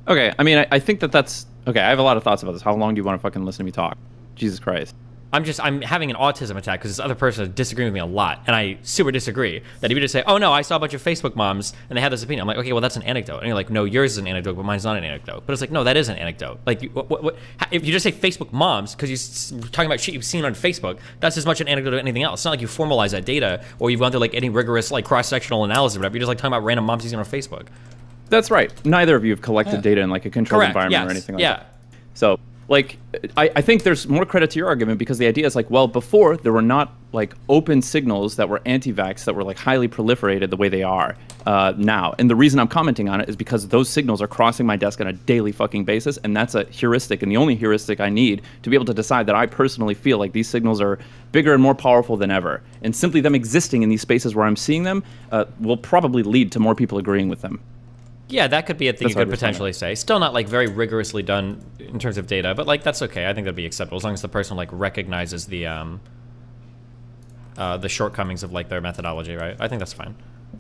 Okay, I mean, I think that's... Okay, I have a lot of thoughts about this. How long do you want to fucking listen to me talk? Jesus Christ. I'm having an autism attack because this other person is disagreeing with me a lot, and I super disagree. That if you just say, oh no, I saw a bunch of Facebook moms and they had this opinion, I'm like, okay, well that's an anecdote. And you're like, no, yours is an anecdote, but mine's not an anecdote. But it's like, no, that is an anecdote. Like, if you just say Facebook moms because you're talking about shit you've seen on Facebook, that's as much an anecdote as anything else. It's not like you formalize that data or you've gone through like any rigorous like cross-sectional analysis or whatever. You're just like talking about random moms you've seen on Facebook. That's right. Neither of you have collected data in like a controlled environment or anything like that. So, like, I think there's more credit to your argument because the idea is like, well, before there were not like open signals that were anti-vax that were like highly proliferated the way they are now. And the reason I'm commenting on it is because those signals are crossing my desk on a daily fucking basis. And that's a heuristic and the only heuristic I need to be able to decide that I personally feel like these signals are bigger and more powerful than ever. And simply them existing in these spaces where I'm seeing them will probably lead to more people agreeing with them. Yeah, that could be a thing you could potentially say. Still not like very rigorously done in terms of data, but like that's okay. I think that'd be acceptable as long as the person like recognizes the shortcomings of like their methodology, right? I think that's fine.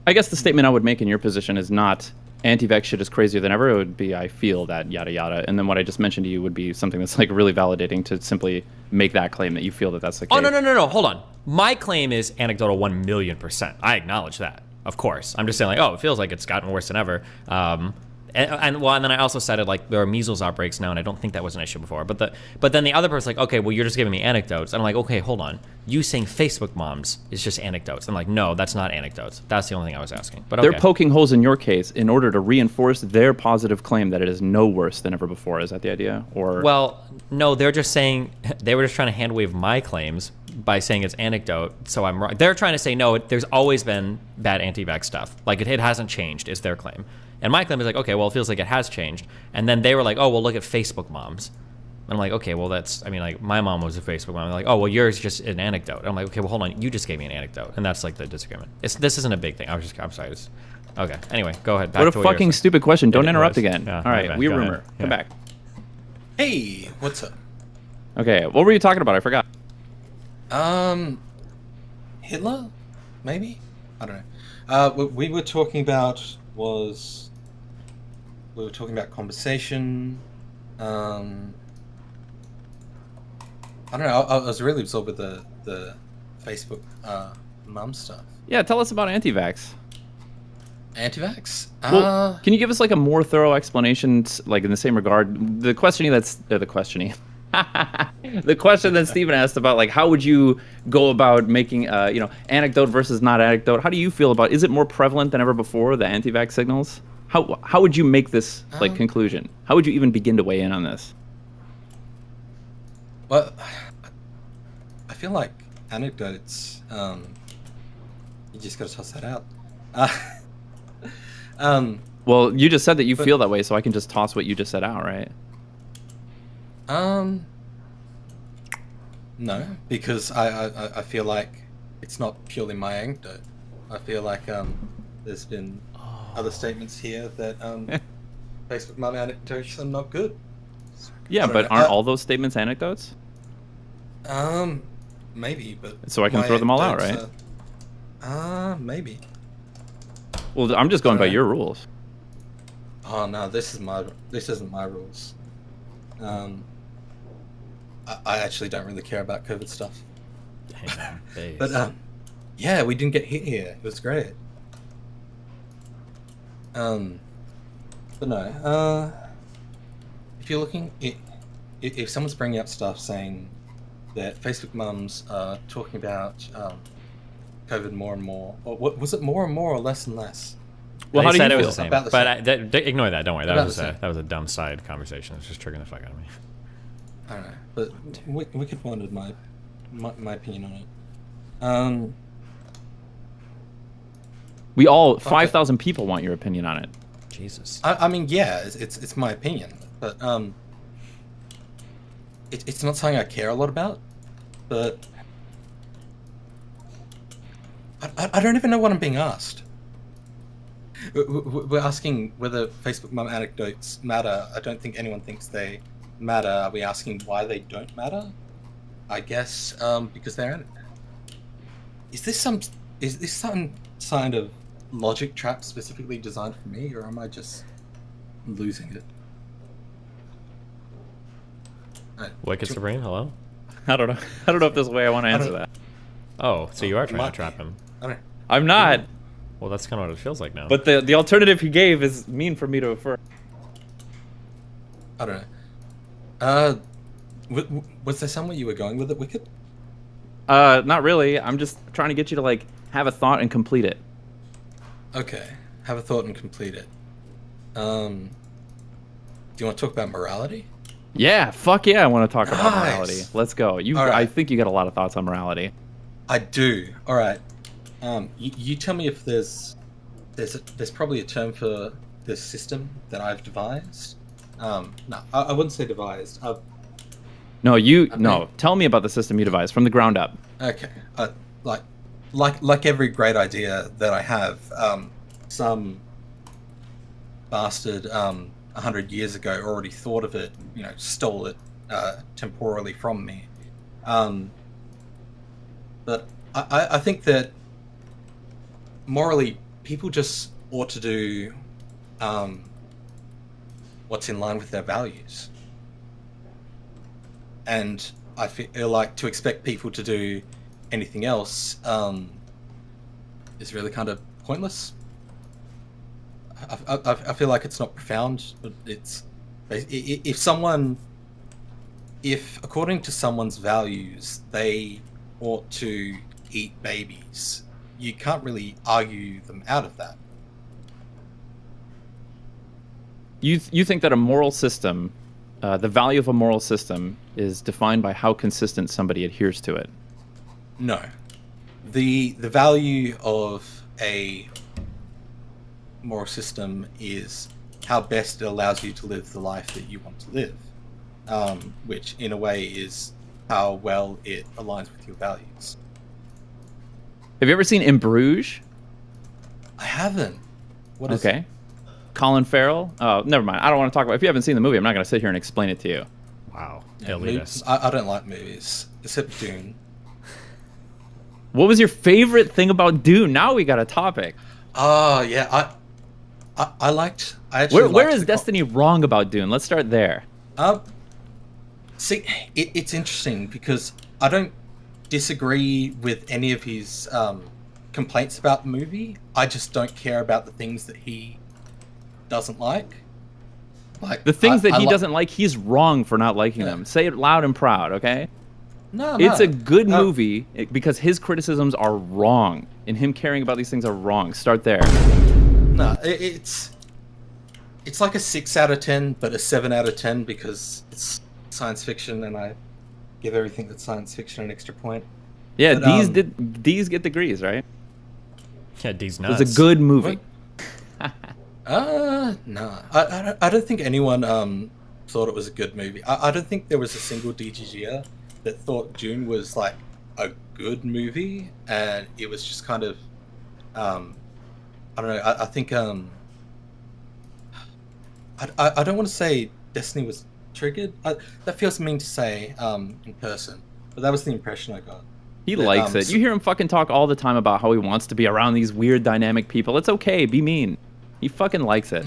I guess the statement I would make in your position is not anti-vax shit is crazier than ever. It would be I feel that yada yada, and then what I just mentioned to you would be something that's like really validating to simply make that claim that you feel that that's the case. Oh no! Hold on. My claim is anecdotal 1,000,000%. I acknowledge that. Of course. I'm just saying like, oh, it feels like it's gotten worse than ever. And then I also cited like there are measles outbreaks now, and I don't think that was an issue before. But then the other person's like, okay, well you're just giving me anecdotes. And I'm like, okay, hold on. You saying Facebook moms is just anecdotes. I'm like, no, that's not anecdotes. That's the only thing I was asking. But okay. They're poking holes in your case in order to reinforce their positive claim that it is no worse than ever before. Is that the idea? Or well, no, they're just saying they were just trying to hand wave my claims by saying it's anecdote, so I'm wrong. They're trying to say, no, there's always been bad anti-vax stuff. Like, it hasn't changed, is their claim. And my claim is like, okay, well, it feels like it has changed. And then they were like, oh, well, look at Facebook moms. And I'm like, okay, well, that's, I mean, like, my mom was a Facebook mom. They're like, oh, well, yours is just an anecdote. And I'm like, okay, well, hold on, you just gave me an anecdote. And that's, like, the disagreement. This isn't a big thing. I'm sorry. Okay, anyway, go ahead. What a fucking stupid question. Don't interrupt again. Yeah, all right, weird rumor. Come back. Hey, what's up? Okay, what were you talking about? I forgot. Hitler? Maybe? I don't know. What we were talking about was... We were talking about conversation. I don't know, I was really absorbed with the Facebook mum stuff. Yeah, tell us about anti-vax. Anti-vax? Well, can you give us like a more thorough explanation, like in the same regard? The questioning that's... the questioning. The question that Stephen asked about, like, how would you go about making, anecdote versus not anecdote? How do you feel about? Is it more prevalent than ever before, the anti-vax signals? How would you make this like conclusion? How would you even begin to weigh in on this? Well, I feel like anecdotes. You just gotta toss that out. Well, you just said that you feel that way, so I can just toss what you just said out, right? No, because I feel like it's not purely my anecdote. I feel like there's been other statements here that Facebook mum anecdotes are not good. Yeah, but aren't all those statements anecdotes? Maybe, but so I can throw them all out, right? Maybe. Well, I'm just going by your rules. Oh no, this isn't my rules. I actually don't really care about COVID stuff. But yeah, we didn't get hit here. It was great. But no, if you're looking, if someone's bringing up stuff saying that Facebook mums are talking about COVID more and more, or what was it, more and more or less and less? Well, how do you feel? It was the same. But ignore that. Don't worry. That was a dumb side conversation. It's just triggering the fuck out of me. I don't know, but Wicked wanted my opinion on it. We all 5,000 people want your opinion on it. Jesus. I mean, yeah, it's my opinion, but it's not something I care a lot about. But I don't even know what I'm being asked. We're asking whether Facebook mum anecdotes matter. I don't think anyone thinks they matter. Are we asking why they don't matter? I guess because they're. Is this some kind of logic trap specifically designed for me, or am I just losing it? Wicked Supreme, hello? I don't know. I don't know if there's a way I want to answer that. Oh, so you are trying to trap him. I'm not. Well, that's kind of what it feels like now. But the alternative he gave is mean for me to affirm. I don't know. Was there somewhere you were going with it, Wicked? Not really. I'm just trying to get you to like have a thought and complete it. Okay, have a thought and complete it. Do you want to talk about morality? Yeah, fuck yeah, I want to talk about Nice. morality. Let's go. All right. I think you got a lot of thoughts on morality. I do. All right. You tell me if there's probably a term for this system that I've devised. No, I wouldn't say devised. No, tell me about the system you devised from the ground up. Okay. Like every great idea that I have, some bastard 100 years ago already thought of it, stole it temporally from me. But I think that morally, people just ought to do what's in line with their values. And I feel like to expect people to do anything else is really kind of pointless. I feel like it's not profound, but if according to someone's values, they ought to eat babies, you can't really argue them out of that. You think that a moral system, the value of a moral system is defined by how consistent somebody adheres to it? No. The value of a moral system is how best it allows you to live the life that you want to live, which in a way is how well it aligns with your values. Have you ever seen In Bruges? I haven't. What is okay. Colin Farrell? Oh, never mind. I don't want to talk about it. If you haven't seen the movie, I'm not going to sit here and explain it to you. Wow. Yeah, I don't like movies, except Dune. What was your favorite thing about Dune? Now we got a topic. Oh, yeah. I actually Where is Destiny wrong about Dune? Let's start there. See, it's interesting because I don't disagree with any of his complaints about the movie. I just don't care about the things that he doesn't like. Like the things that he doesn't like, he's wrong for not liking them. Say it loud and proud, okay? No, it's a good movie because his criticisms are wrong, and him caring about these things are wrong. Start there. No, it's like a 6 out of 10, but a 7 out of 10 because it's science fiction, and I give everything that's science fiction an extra point. Yeah, but, D's get degrees, right? Yeah, D's nuts. It's a good movie. No. I don't think anyone thought it was a good movie. I don't think there was a single DGGer that thought Dune was like a good movie, and it was just kind of I don't know. I think I don't want to say Destiny was triggered. That feels mean to say in person, but that was the impression I got. He likes it. You hear him fucking talk all the time about how he wants to be around these weird dynamic people. It's okay. Be mean. He fucking likes it.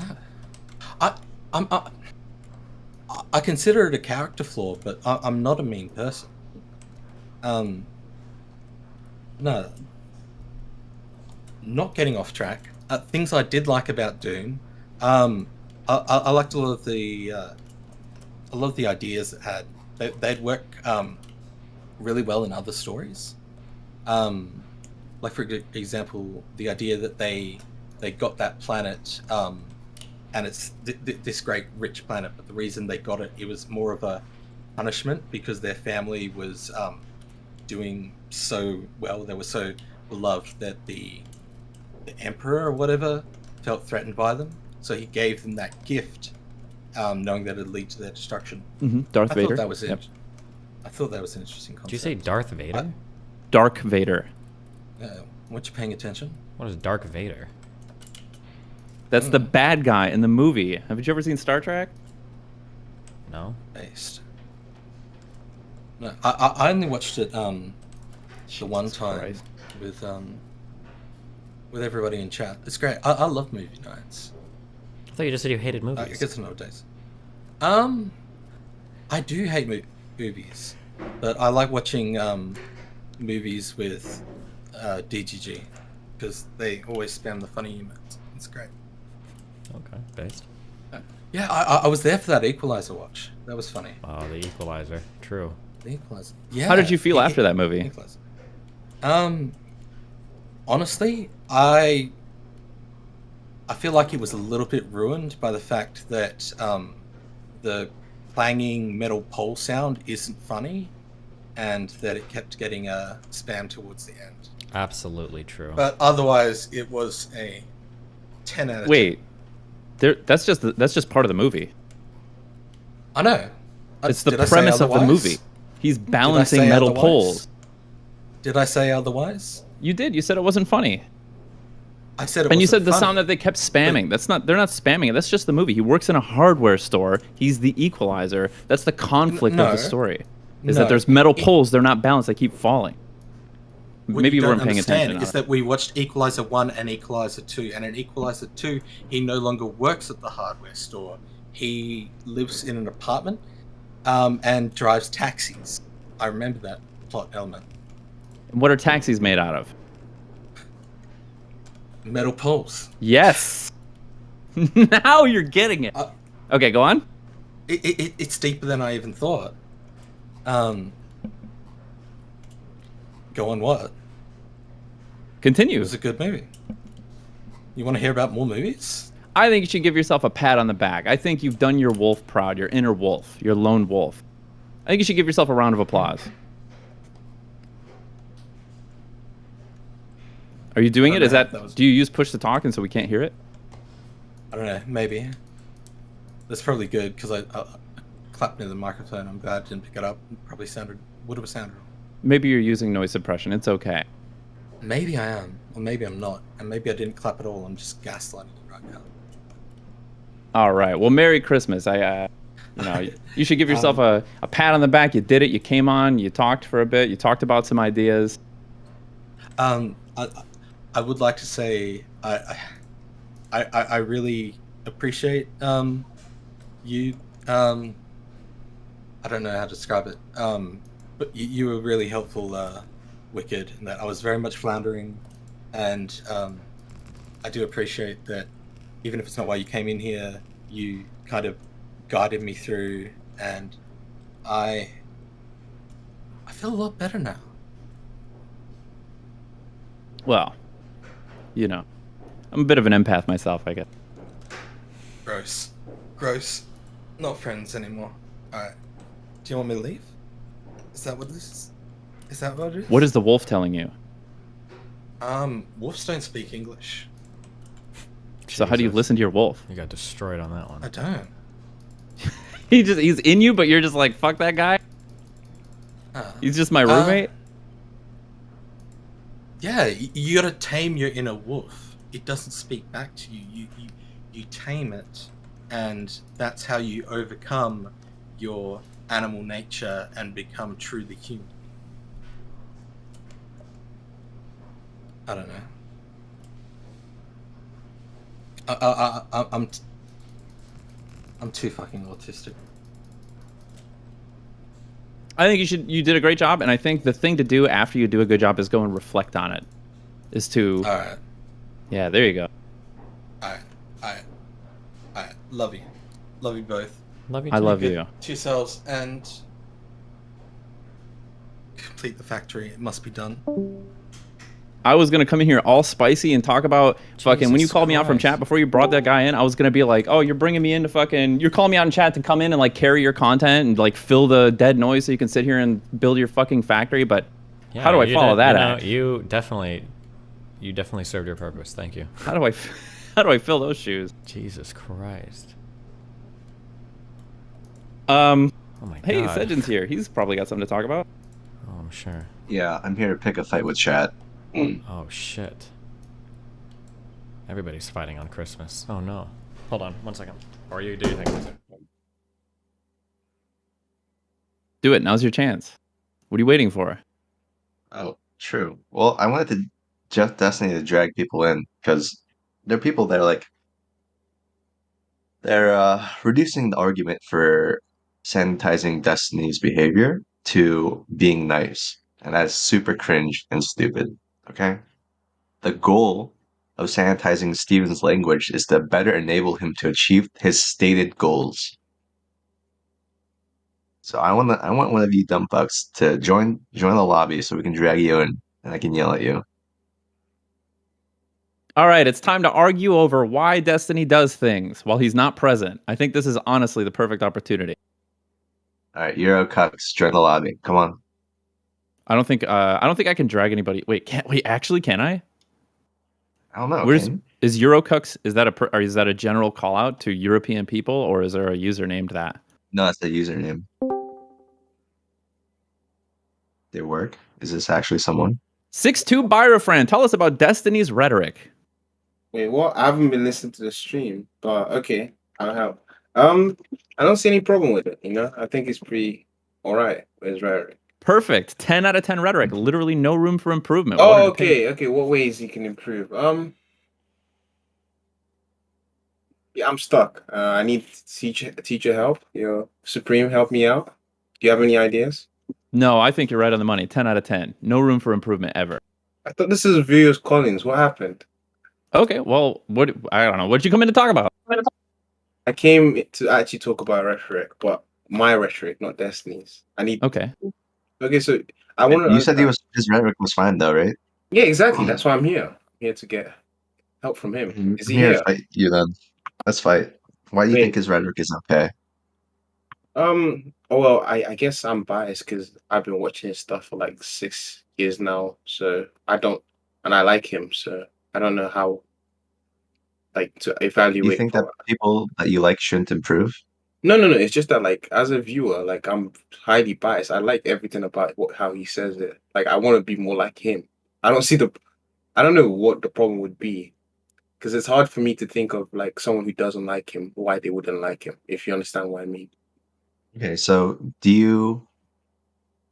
I consider it a character flaw, but I'm not a mean person. No. Not getting off track. Things I did like about Dune. I liked a lot of the ideas it had. They'd work really well in other stories. Like for example, the idea that they got that planet, and it's this great rich planet, but the reason they got it, it was more of a punishment because their family was doing so well. They were so beloved that the emperor or whatever felt threatened by them. So he gave them that gift, knowing that it would lead to their destruction. Darth Vader. Thought that was Yep. I thought that was an interesting concept. Did you say Darth Vader? Dark Vader. Weren't you paying attention? What is Dark Vader? That's the bad guy in the movie. Have you ever seen Star Trek? No. Based. No, I only watched it the one time with everybody in chat. It's great. I love movie nights. I thought you just said you hated movies. I guess nowadays. I do hate movies, but I like watching movies with DGG because they always spam the funny emotes. It's great. Okay, based. Yeah, I was there for that Equalizer watch. That was funny. Oh, the Equalizer. True. The Equalizer. Yeah. How did you feel after that movie? Equalizer. Honestly, I feel like it was a little bit ruined by the fact that the clanging metal pole sound isn't funny, and that it kept getting spam towards the end. Absolutely true. But otherwise, it was a 10 out of 10. Wait, that's just part of the movie. I know. It's the premise of the movie. He's balancing metal poles. Did I say otherwise? You did. You said it wasn't funny. I said it And you wasn't said the funny. sound that they kept spamming. They're not spamming it. That's just the movie. He works in a hardware store. He's the equalizer. That's the conflict of the story. Is that there's metal poles, they're not balanced, they keep falling. What Maybe you don't weren't paying understand attention. is that we watched Equalizer 1 and Equalizer 2, and in Equalizer 2, he no longer works at the hardware store. He lives in an apartment and drives taxis. I remember that plot element. What are taxis made out of? Metal poles. Yes. Now you're getting it. Okay, go on. It's deeper than I even thought. Go on what? Continue. It was a good movie. You want to hear about more movies? I think you should give yourself a pat on the back. I think you've done your wolf proud, your inner wolf, your lone wolf. I think you should give yourself a round of applause. Are you doing it? Is that, do you use push to talk and so we can't hear it? I don't know, maybe. That's probably good because I clapped near the microphone. I'm glad I didn't pick it up. It probably would have sounded. Maybe you're using noise suppression. It's okay. Maybe I am, or maybe I'm not, and maybe I didn't clap at all. I'm just gaslighting you right now. All right. Well, Merry Christmas. You should give yourself a pat on the back. You did it. You came on. You talked for a bit. You talked about some ideas. I would like to say I really appreciate you. I don't know how to describe it. But you were really helpful, Wicked, in that I was very much floundering, and I do appreciate that. Even if it's not why you came in here, you kind of guided me through, and I feel a lot better now. Well, you know, I'm a bit of an empath myself, I guess. Gross. Not friends anymore. Alright. Do you want me to leave? Is that what this is? Is that what it is? What is the wolf telling you? Wolves don't speak English. So how do you listen to your wolf? You got destroyed on that one. I don't. He's in you, but you're just like, fuck that guy? He's just my roommate? Yeah, you gotta tame your inner wolf. It doesn't speak back to you. You tame it, and that's how you overcome your animal nature and become truly human. I don't know. I'm too fucking autistic. I think you did a great job, and I think the thing to do after you do a good job is go and reflect on it. Is to... Alright. Yeah, there you go. Alright. Love you. Love you both. Love you I love you. To yourselves, and complete the factory. It must be done. I was gonna come in here all spicy and talk about fucking when you called me out from chat before you brought that guy in. I was gonna be like, oh, you're bringing me in to fucking, you're calling me out in chat to come in and like carry your content and like fill the dead noise so you can sit here and build your fucking factory. But Yeah, how do I follow that act? You definitely served your purpose. Thank you. How do I fill those shoes? Jesus Christ. Oh my hey, God. Sejin's here. He's probably got something to talk about. Oh, I'm sure. Yeah, I'm here to pick a fight with chat. Oh shit. Everybody's fighting on Christmas. Oh no. Hold on, 1 second. Or you do you think? Do it. Now's your chance. What are you waiting for? Oh, true. Well, I wanted to Jeff Destiny to drag people in because there are people that are like they're reducing the argument for sanitizing Destiny's behavior to being nice, and that's super cringe and stupid. Okay, the goal of sanitizing Steven's language is to better enable him to achieve his stated goals. So I want one of you dumb fucks to join the lobby so we can drag you in and I can yell at you. All right, it's time to argue over why Destiny does things while he's not present. I think this is honestly the perfect opportunity. All right, Euro Cucks, join the lobby. Come on. I don't think I can drag anybody. Wait, actually can I? I don't know. Is Eurocux, is that a general call out to European people, or is there a user named that? No, it's the username. Did it work? Is this actually someone? 6'2" Byrofran, tell us about Destiny's rhetoric. Wait, what? I haven't been listening to the stream, but okay, I'll help. I don't see any problem with it, you know? I think it's pretty alright with his rhetoric. Perfect. 10 out of 10 rhetoric. Literally no room for improvement. Oh, okay. What ways he can improve? Yeah, I'm stuck. I need teacher help. Supreme, help me out. Do you have any ideas? No, I think you're right on the money. 10 out of 10. No room for improvement ever. I thought this is Virios Collins. What happened? Okay, well, I don't know. What did you come in to talk about? I came to actually talk about rhetoric, but my rhetoric, not Destiny's. Okay. Okay, so I want to. You said his rhetoric was fine, though, right? Yeah, exactly. That's why I'm here. I'm here to get help from him. Is he I'm here here? to fight you then. Let's fight. Why do you think his rhetoric is okay? Well, I guess I'm biased because I've been watching his stuff for like 6 years now. So I like him. So I don't know how, like, to evaluate. Do you think that people that you like shouldn't improve? No. It's just that, like, as a viewer, like, I'm highly biased. I like everything about how he says it. Like, I want to be more like him. I don't know what the problem would be, because it's hard for me to think of like someone who doesn't like him, why they wouldn't like him. If you understand what I mean. Okay, so do you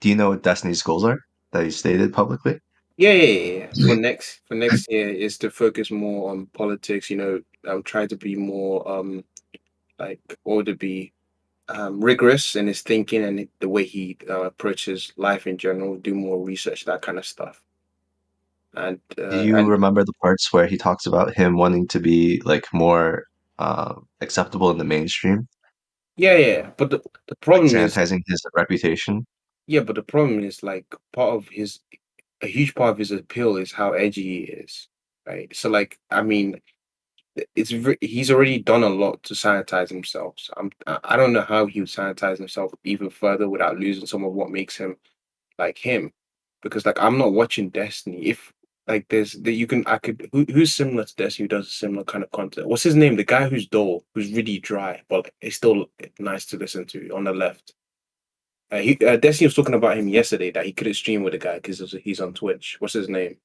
know what Destiny's goals are that he stated publicly? Yeah. For next year is to focus more on politics. Try to be more rigorous in his thinking and the way he approaches life in general. Do more research, that kind of stuff. And do you remember the parts where he talks about him wanting to be like more acceptable in the mainstream? Yeah. But the problem like is sanitizing his reputation. Yeah, but the problem is like a huge part of his appeal is how edgy he is, right? So like, I mean, he's already done a lot to sanitize himself. So I don't know how he would sanitize himself even further without losing some of what makes him like him, because like I'm not watching Destiny. If like who's similar to Destiny, who does a similar kind of content? What's his name? The guy who's dull, who's really dry, but it's still nice to listen to on the left. Destiny was talking about him yesterday that he couldn't stream with the guy because he's on Twitch. What's his name?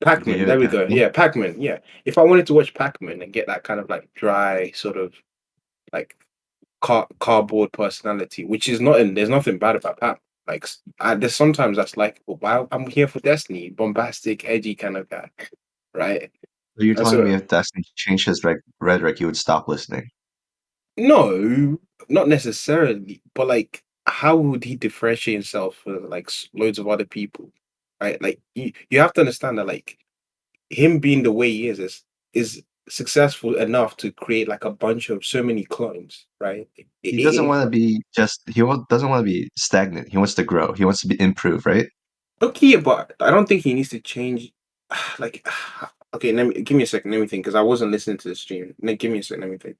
Pac-Man. There we go. Yeah, Pac-Man. Yeah. If I wanted to watch Pac-Man and get that kind of like dry sort of like cardboard personality, which is there's nothing bad about Pac. Like there's sometimes that's like, well, I'm here for Destiny, bombastic, edgy kind of guy, right? So you're telling me if Destiny changed his rhetoric, you would stop listening? No, not necessarily, but like, how would he differentiate himself from like loads of other people, right? Like you have to understand that like him being the way he is successful enough to create like a bunch of so many clones, right? He doesn't want to be doesn't want to be stagnant. He wants to grow. He wants to be improve, right? Okay, but I don't think he needs to change like, okay, give me a second. Let me think, because I wasn't listening to the stream. Give me a second. Let me think.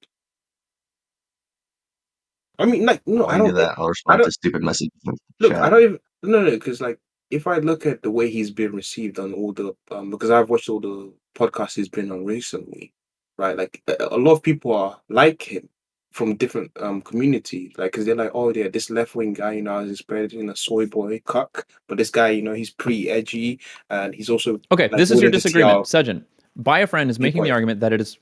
I mean, like, no, While you do that, I'll I respond to don't. stupid messages in Look, I chat. don't even no, because like if I look at the way he's been received on all the because I've watched all the podcasts he's been on recently, right? Like a lot of people are like him from different communities, like because they're like, oh yeah, this left wing guy, is spreading a soy boy cuck, but this guy, he's pretty edgy and he's also Okay, like this is your willing to see disagreement. our Sejin, Buy a Friend is making the viewpoint. argument that it is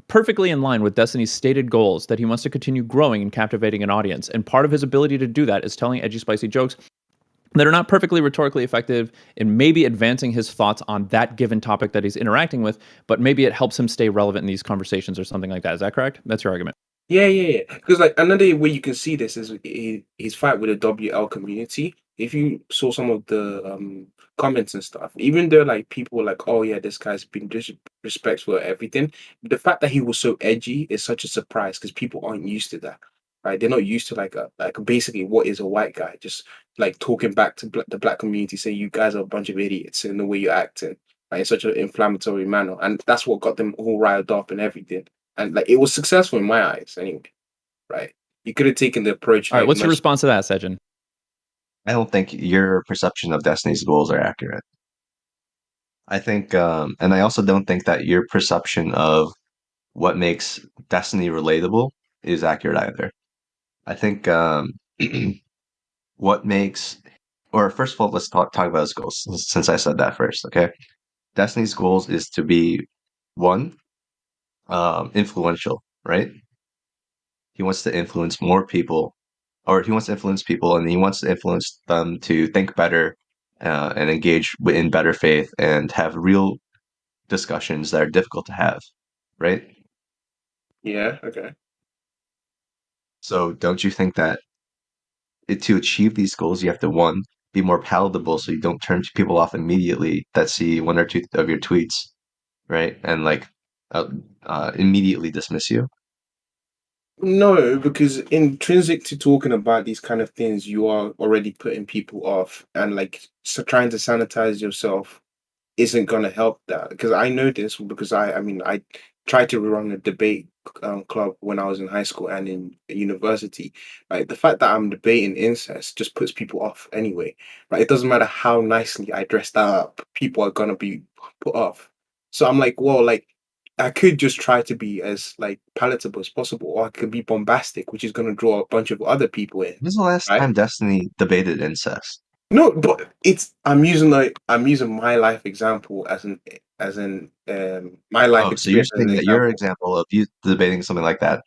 perfectly in line with Destiny's stated goals, that he wants to continue growing and captivating an audience. And part of his ability to do that is telling edgy, spicy jokes that are not perfectly rhetorically effective in maybe advancing his thoughts on that given topic that he's interacting with, but maybe it helps him stay relevant in these conversations or something like that. Is that correct? That's your argument. Yeah, yeah, yeah. Because like another way you can see this is his fight with the WL community. If you saw some of the comments and stuff, even though like people were like, "Oh yeah, this guy's been disrespectful or everything," the fact that he was so edgy is such a surprise because people aren't used to that, right? They're not used to like basically what is a white guy just like talking back to the black community, saying you guys are a bunch of idiots in the way you're acting, like in such an inflammatory manner, and that's what got them all riled up and everything. And like it was successful in my eyes anyway, right? You could have taken the approach All right, like what's your much. response to that, Sejin? I don't think your perception of Destiny's goals are accurate. I think, and I also don't think that your perception of what makes Destiny relatable is accurate either. I think what makes, or first of all, let's talk about his goals since I said that first. Okay, Destiny's goals is to be one, influential, right? He wants to influence more people, or he wants to influence people, and he wants to influence them to think better and engage in better faith and have real discussions that are difficult to have, right? Yeah, okay. So don't you think that to achieve these goals, you have to one, be more palatable so you don't turn people off immediately that see one or two of your tweets, right? And like uh, immediately dismiss you. No, because intrinsic to talking about these kind of things, you are already putting people off, and like so trying to sanitize yourself isn't going to help that. Because I know this because I tried to run a debate club when I was in high school and in university. Right, the fact that I'm debating incest just puts people off anyway. Right, it doesn't matter how nicely I dress that up, people are gonna be put off. So I'm like, well, like I could just try to be as like palatable as possible, or I could be bombastic, which is gonna draw a bunch of other people in. When's the last Right? time Destiny debated incest? No, but I'm using my life example as in my life Oh, so you're experience as saying an that your example. example of you debating something like that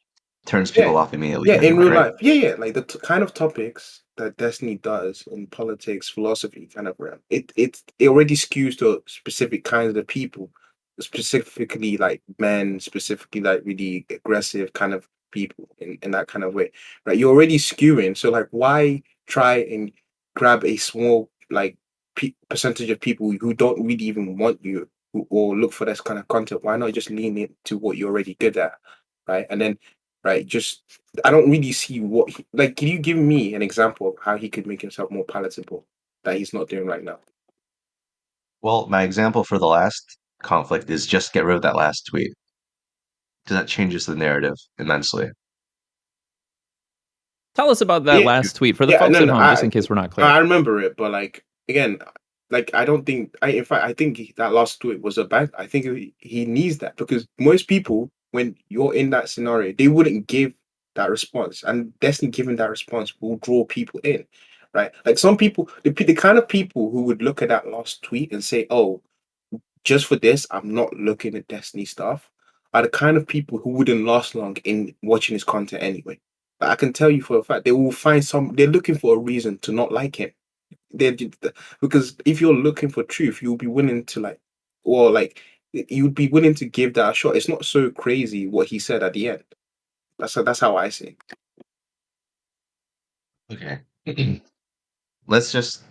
turns Yeah, people off immediately yeah, in anyway, real right? life, yeah, yeah, like the kind of topics that Destiny does in politics, philosophy, kind of realm. It already skews to specific kinds of people, specifically like men, specifically like really aggressive kind of people in that kind of way, right? You're already skewing, so like, why try and grab a small like percentage of people who don't really even want you or look for this kind of content? Why not just lean into what you're already good at, right? And then right, just I don't really see what like. Can you give me an example of how he could make himself more palatable that he's not doing right now? Well, my example for the last conflict is just get rid of that last tweet because that changes the narrative immensely. Tell us about that Yeah, last tweet for the yeah, folks no, at no, home, just in case we're not clear. I remember it, but like again, like I don't think I. In fact, I think that last tweet was a bad. I think he needs that because most people, when you're in that scenario, they wouldn't give that response, and Destiny giving that response will draw people in, right? Like some people, the kind of people who would look at that last tweet and say, "Oh, just for this, I'm not looking at Destiny stuff," are the kind of people who wouldn't last long in watching his content anyway. But I can tell you for a fact they will find some. They're looking for a reason to not like him. Because if you're looking for truth, you'll be willing to like, or like, you'd be willing to give that a shot. It's not so crazy what he said at the end. That's how I see. Okay. Let's just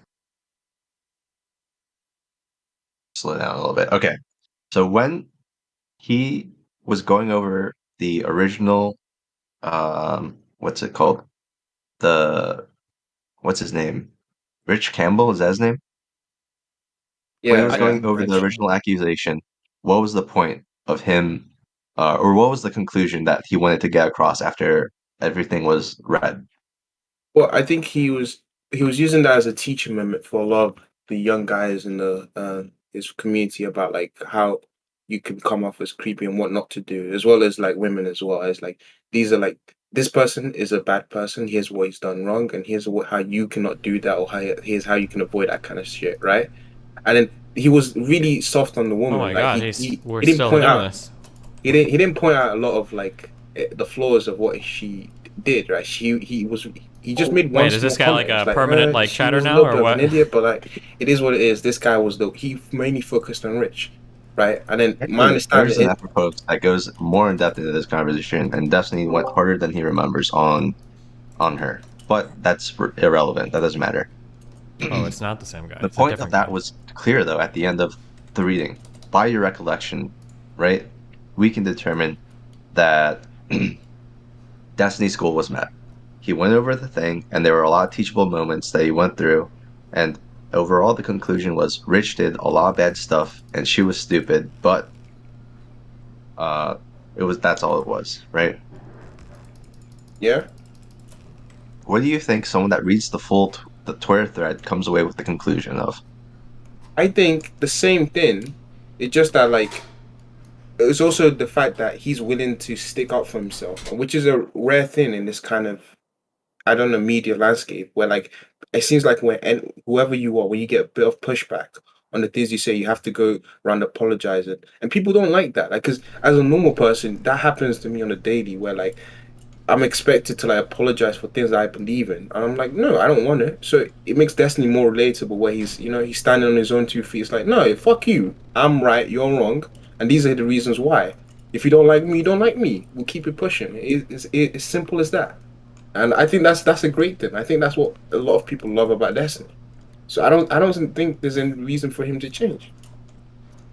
slow down a little bit. Okay. So when he was going over the original, what's it called? The, what's his name? Rich Campbell, is that his name? when he Yeah, was yeah, going over the French. original accusation, what was the point of him, or what was the conclusion that he wanted to get across after everything was read? Well, I think he was using that as a teaching moment for a lot of the young guys in the his community about like how you can come off as creepy and what not to do, as well as like women as well. It's like these are like this person is a bad person. Here's what he's done wrong, and here's what how you cannot do that, or here's how you can avoid that kind of shit, right? And then he was really soft on the Oh woman. my Like god, he we're didn't still point doing out this. he didn't point out a lot of like the flaws of what she did, right? He just made one Wait, is small this guy like comment. a It's like, permanent like she chatter was a now little or bit of an what? idiot, but like it is what it is. This guy was he mainly focused on Rich, right? And then my Actually, there's understanding an is after post that goes more in depth into this conversation, and Destiny went harder than he remembers on her. But that's irrelevant. That doesn't matter. Oh, it's not the same guy. The It's a point of different that guy. was clear, though, at the end of the reading. By your recollection, right, we can determine that Destiny's goal was met. He went over the thing, and there were a lot of teachable moments that he went through, and overall, the conclusion was Rich did a lot of bad stuff, and she was stupid, but that's all it was, right? yeah. What do you think someone that reads the Twitter thread comes away with the conclusion of? I think the same thing. It's just that like it's also the fact that he's willing to stick up for himself, which is a rare thing in this kind of I don't know media landscape where like it seems like and whoever you are, when you get a bit of pushback on the things you say, you have to go around apologizing, and people don't like that. Like, because as a normal person, that happens to me on a daily where like I'm expected to like apologize for things that I believe in, and I'm like, no, I don't want it. So it makes Destiny more relatable, where he's standing on his own 2 feet. It's like, no, fuck you, I'm right, you're wrong, and these are the reasons why. If you don't like me, you don't like me. We'll keep it pushing. It's simple as that. And I think that's a great thing. I think that's what a lot of people love about Destiny. So I don't think there's any reason for him to change.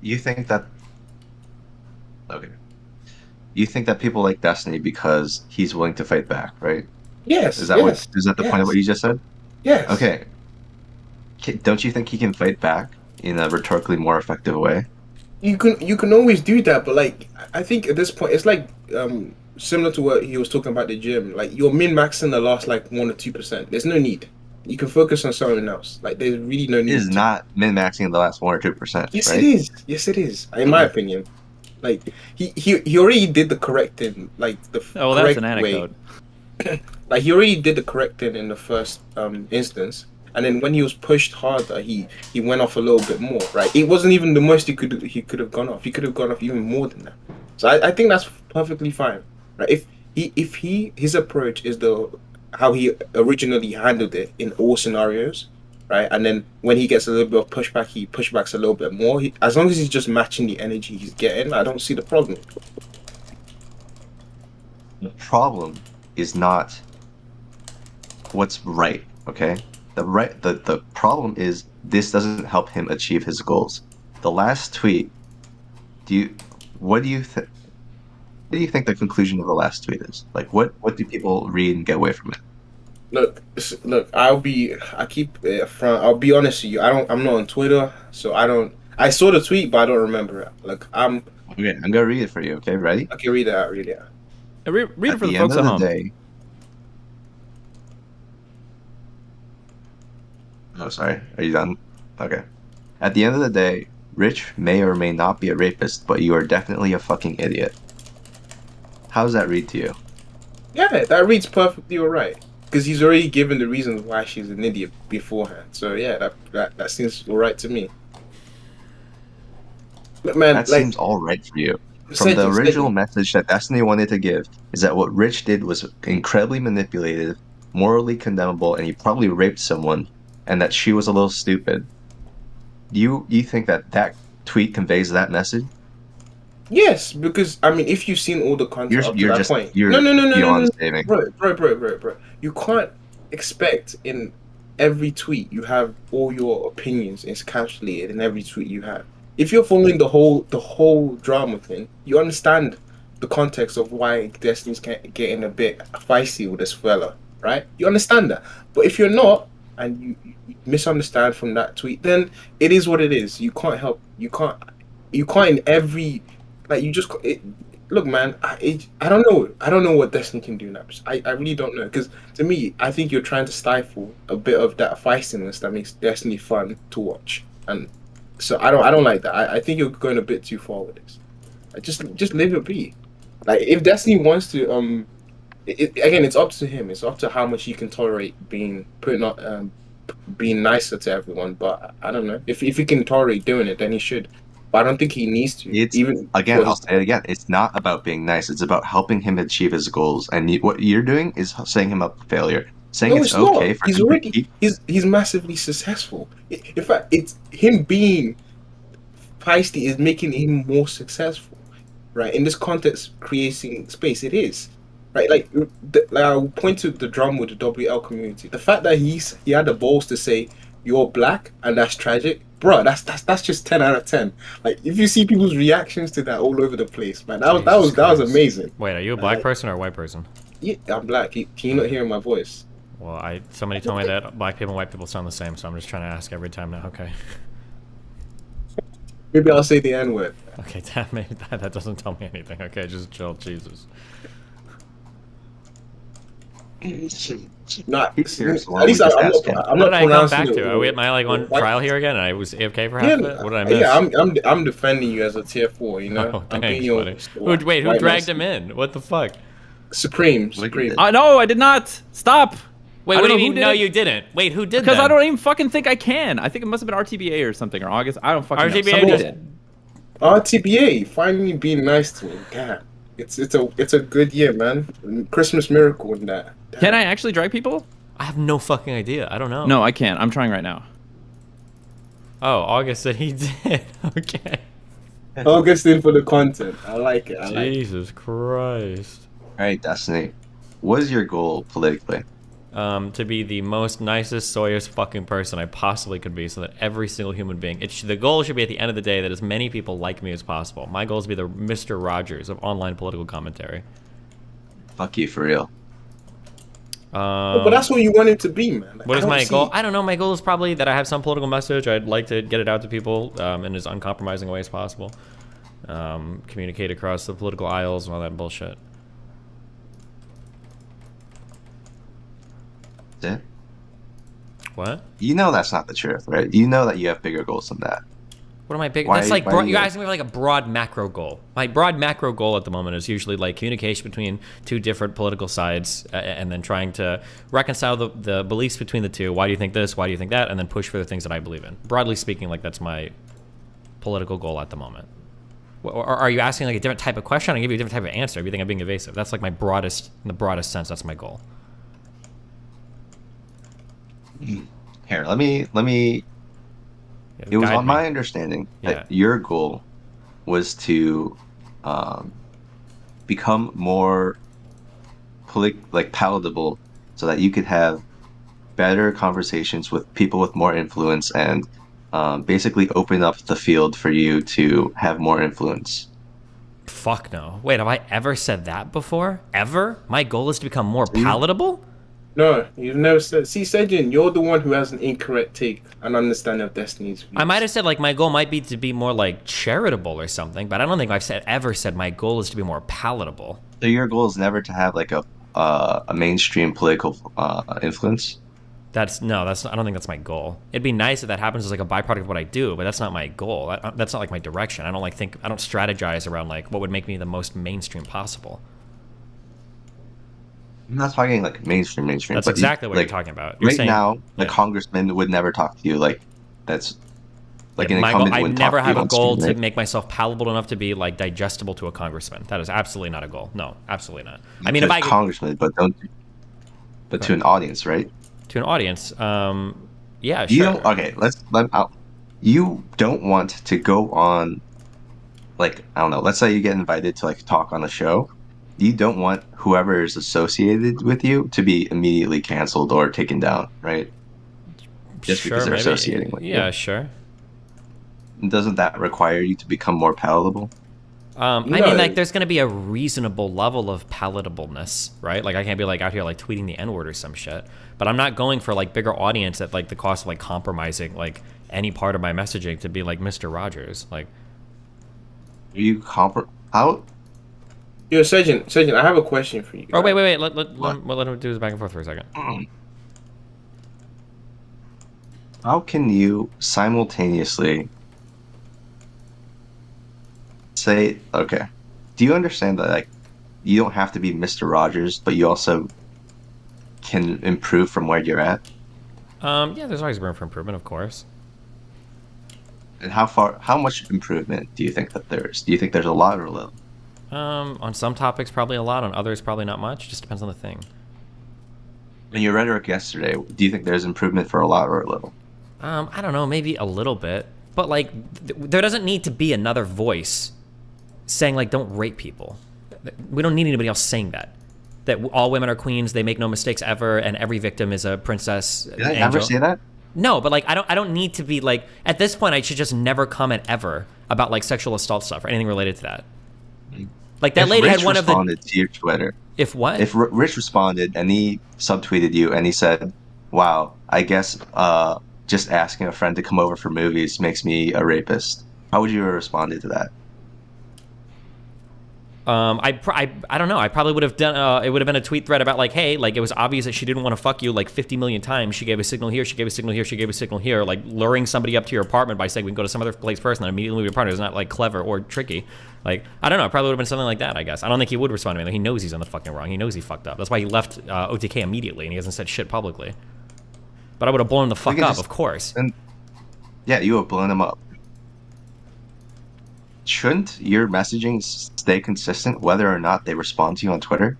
You think that okay? You think that people like Destiny because he's willing to fight back, right? Yes. Is that the point of what you just said? Yes. Okay. Don't you think he can fight back in a rhetorically more effective way? You can always do that, but like I think at this point it's like similar to what he was talking about the gym. Like you're min maxing the last like 1 or 2%. There's no need. You can focus on something else. Like there's really no need. It is not min maxing the last 1 or 2%. Yes, right? it is. Yes, it is. In my opinion, like he already did the correct thing. Like the Oh, well, correct that's an anecdote. way. Like he already did the correct thing in the first instance, and then when he was pushed harder, he went off a little bit more. Right? It wasn't even the most he could have gone off. He could have gone off even more than that. So I think that's perfectly fine. Right? If his approach is the how he originally handled it in all scenarios, right? And then when he gets a little bit of pushback, he pushbacks a little bit more. As long as he's just matching the energy he's getting, I don't see the problem. The problem is not what's right, okay? The problem is this doesn't help him achieve his goals. The last tweet, what do you think the conclusion of the last tweet is? Like what do people read and get away from it? Look, I keep it front. I'll be honest with you. I'm not on Twitter, so I don't. I saw the tweet, but I don't remember it. Like Okay, I'm gonna read it for you. Okay, ready? Okay, read it out. Read it out. Read it for the folks at home. Oh, sorry. Are you done? Okay. At the end of the day, Rich may or may not be a rapist, but you are definitely a fucking idiot. How does that read to you? Yeah, that reads perfectly alright. Because he's already given the reasons why she's an idiot beforehand. So yeah, that seems alright to me. But man, that like, seems alright for you. From the original message that Destiny wanted to give is that what Rich did was incredibly manipulative, morally condemnable, and he probably raped someone, and that she was a little stupid. You think that tweet conveys that message? Yes, because I mean, if you've seen all the content up to that point, no, bro. You can't expect in every tweet you have all your opinions encapsulated in every tweet you have. If you're following the whole drama thing, you understand the context of why Destiny's getting a bit feisty with this fella, right? You understand that. But if you're not, and you misunderstand from that tweet, then it is what it is. You can't help. You can't in every like you just look, man. I don't know. I don't know what Destiny can do now. I really don't know, because to me, I think you're trying to stifle a bit of that feistiness that makes Destiny fun to watch, and so I don't like that. I think you're going a bit too far with this. Just leave it be. Like if Destiny wants to again, it's up to him. It's up to how much he can tolerate being being nicer to everyone. But I don't know if he can tolerate doing it, then he should. But I don't think he needs to. I'll say it again. It's not about being nice. It's about helping him achieve his goals. And what you're doing is setting him up for failure. Saying No, it's okay not. for He's him already to keep. he's massively successful. In fact, it's him being feisty is making him more successful, right? In this context, creating space, it is. Right, like I'll point to the drum with the WL community. The fact that he had the balls to say you're black and that's tragic, bro. That's just 10 out of 10. Like if you see people's reactions to that all over the place, man, that was amazing. Wait, are you a black person or a white person? Yeah, I'm black. Can you not hear my voice? Well, somebody told me that black people and white people sound the same, so I'm just trying to ask every time now. Okay. Maybe I'll say the N word. Okay, that doesn't tell me anything. Okay, just chill, Jesus. Not He's serious. at least I'm What not did I come pronouncing back it. to? Am I like on trial here again? And I was AFK for half of it. What did I miss? Yeah, I'm defending you as a tier 4. You know, Oh, I'm thanks, being your buddy. Who dragged him in? What the fuck? Supreme. No, I did not. Stop. Wait, I what do don't you know mean? who No, did it. you didn't. Wait, who did that? Because I don't even fucking think I can. I think it must have been RTBA or something, or August. I don't fucking know. RTBA Somebody just- did. RTBA finally being nice to me. God, it's a good year, man. Christmas miracle in that. Can I actually drag people? I have no fucking idea. I don't know. No, I can't. I'm trying right now. Oh, August said he did. Okay. August in for the content. I like it. Jesus Christ. All right, Destiny. What is your goal politically? To be the most nicest, soyest fucking person I possibly could be, so that every single human being, the goal should be at the end of the day that as many people like me as possible. My goal is to be the Mr. Rogers of online political commentary. Fuck you, for real. But that's what you want it to be, man. What is my goal? I don't know. My goal is probably that I have some political message. I'd like to get it out to people in as uncompromising a way as possible. Communicate across the political aisles and all that bullshit. That's it? What? You know that's not the truth, right? You know that you have bigger goals than that. What am I big? Why- That's like why do you you- asking me for like a broad macro goal. My broad macro goal at the moment is usually like communication between two different political sides, and then trying to reconcile the beliefs between the two. Why do you think this? Why do you think that? And then push for the things that I believe in. Broadly speaking, like that's my political goal at the moment. Or are you asking like a different type of question? I give you a different type of answer. If you think I'm being evasive, that's like my broadest, in the broadest sense, that's my goal. Here, let me. It was guide on me. my understanding Yeah. that your goal was to become more palatable, so that you could have better conversations with people with more influence, and basically open up the field for you to have more influence. Fuck no. Wait, have I ever said that before? Ever? My goal is to become more palatable? No, you've never said. See, Sejin, you're the one who has an incorrect take and understanding of Destiny's views. I might have said like my goal might be to be more like charitable or something, but I don't think I've ever said my goal is to be more palatable. So your goal is never to have like a mainstream political influence. I don't think that's my goal. It'd be nice if that happens as like a byproduct of what I do, but that's not my goal. That's not like my direction. I don't strategize around like what would make me the most mainstream possible. I'm not talking like mainstream. That's but exactly what you're talking about. You're Right saying, now, the congressman would never talk to you like that's like an my goal, incumbent I wouldn't never talk to have you a on goal stream, to right? make myself palatable enough to be like digestible to a congressman. That is absolutely not a goal. No, absolutely not. I mean, To if I a could, congressman, but to an audience, right? to an audience, yeah, You sure. don't. Okay, let out. You don't want to go on, like, I don't know. Let's say you get invited to like talk on a show. You don't want whoever is associated with you to be immediately canceled or taken down, right? Just Sure, because they're maybe. associating with you. Yeah, sure. Doesn't that require you to become more palatable? I mean, like, there's going to be a reasonable level of palatableness, right? Like, I can't be, like, out here, like, tweeting the N-word or some shit. But I'm not going for, like, bigger audience at, like, the cost of, like, compromising, like, any part of my messaging to be, like, Mr. Rogers. Like, out? Yo, Sergeant, I have a question for you. Oh, wait. Let him do his back and forth for a second. How can you simultaneously say, okay, do you understand that, like, you don't have to be Mr. Rogers, but you also can improve from where you're at? Yeah, there's always room for improvement, of course. And how much improvement do you think that there is? Do you think there's a lot or a little? On some topics, probably a lot. On others, probably not much. Just depends on the thing. In your rhetoric yesterday, do you think there's improvement for a lot or a little? I don't know, maybe a little bit. But, like, there doesn't need to be another voice saying, like, don't rape people. We don't need anybody else saying that. That all women are queens, they make no mistakes ever, and every victim is a princess. Did I ever say that? No, but, like, I don't need to be, like, at this point, I should just never comment ever about, like, sexual assault stuff or anything related to that. Like, that lady had one of the... responded to your Twitter. If what? If Rich responded and he subtweeted you and he said, wow, I guess just asking a friend to come over for movies makes me a rapist, how would you have responded to that? I don't know. I probably would have done, it would have been a tweet thread about, like, hey, like, it was obvious that she didn't want to fuck you like 50 million times. She gave a signal here, she gave a signal here, she gave a signal here, like, luring somebody up to your apartment by saying we can go to some other place first and then immediately leave your partner is not, like, clever or tricky. Like, I don't know. It probably would have been something like that, I guess. I don't think he would respond to me. Like, he knows he's on the fucking wrong. He knows he fucked up. That's why he left OTK immediately and he hasn't said shit publicly. But I would have blown the fuck up, of course. Yeah, you would have blown him up. Shouldn't your messaging stay consistent whether or not they respond to you on Twitter?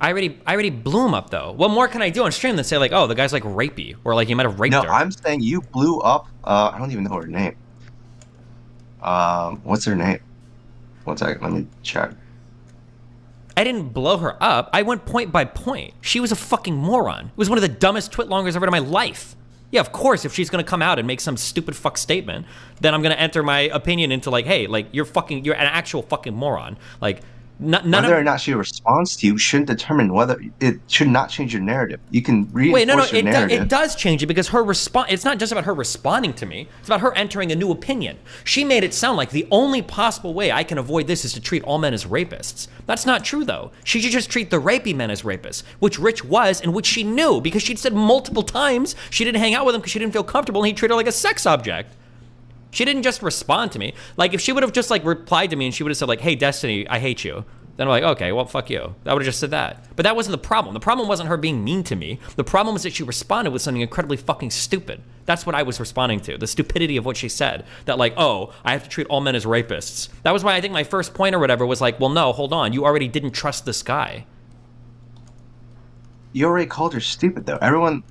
I already blew him up, though. What more can I do on stream than say, like, oh, the guy's, like, rapey, or, like, he might have raped her? No, I'm saying you blew up, I don't even know her name. What's her name? One second, let me check. I didn't blow her up. I went point by point. She was a fucking moron. It was one of the dumbest twit-longers I've ever read in my life. Yeah, of course, if she's gonna come out and make some stupid fuck statement, then I'm gonna enter my opinion into, like, hey, like, you're an actual fucking moron. Like, whether or not she responds to you shouldn't determine whether it should not change your narrative. You can reinforce your narrative. It does change it because her response. It's not just about her responding to me. It's about her entering a new opinion. She made it sound like the only possible way I can avoid this is to treat all men as rapists. That's not true, though. She should just treat the rapey men as rapists, which Rich was and which she knew because she'd said multiple times she didn't hang out with him because she didn't feel comfortable and he treated her like a sex object. She didn't just respond to me. Like, if she would have just, like, replied to me and she would have said, like, hey, Destiny, I hate you. Then I'm like, okay, well, fuck you. I would have just said that. But that wasn't the problem. The problem wasn't her being mean to me. The problem was that she responded with something incredibly fucking stupid. That's what I was responding to. The stupidity of what she said. That, like, oh, I have to treat all men as rapists. That was why I think my first point or whatever was like, well, no, hold on. You already didn't trust this guy. You already called her stupid, though. Everyone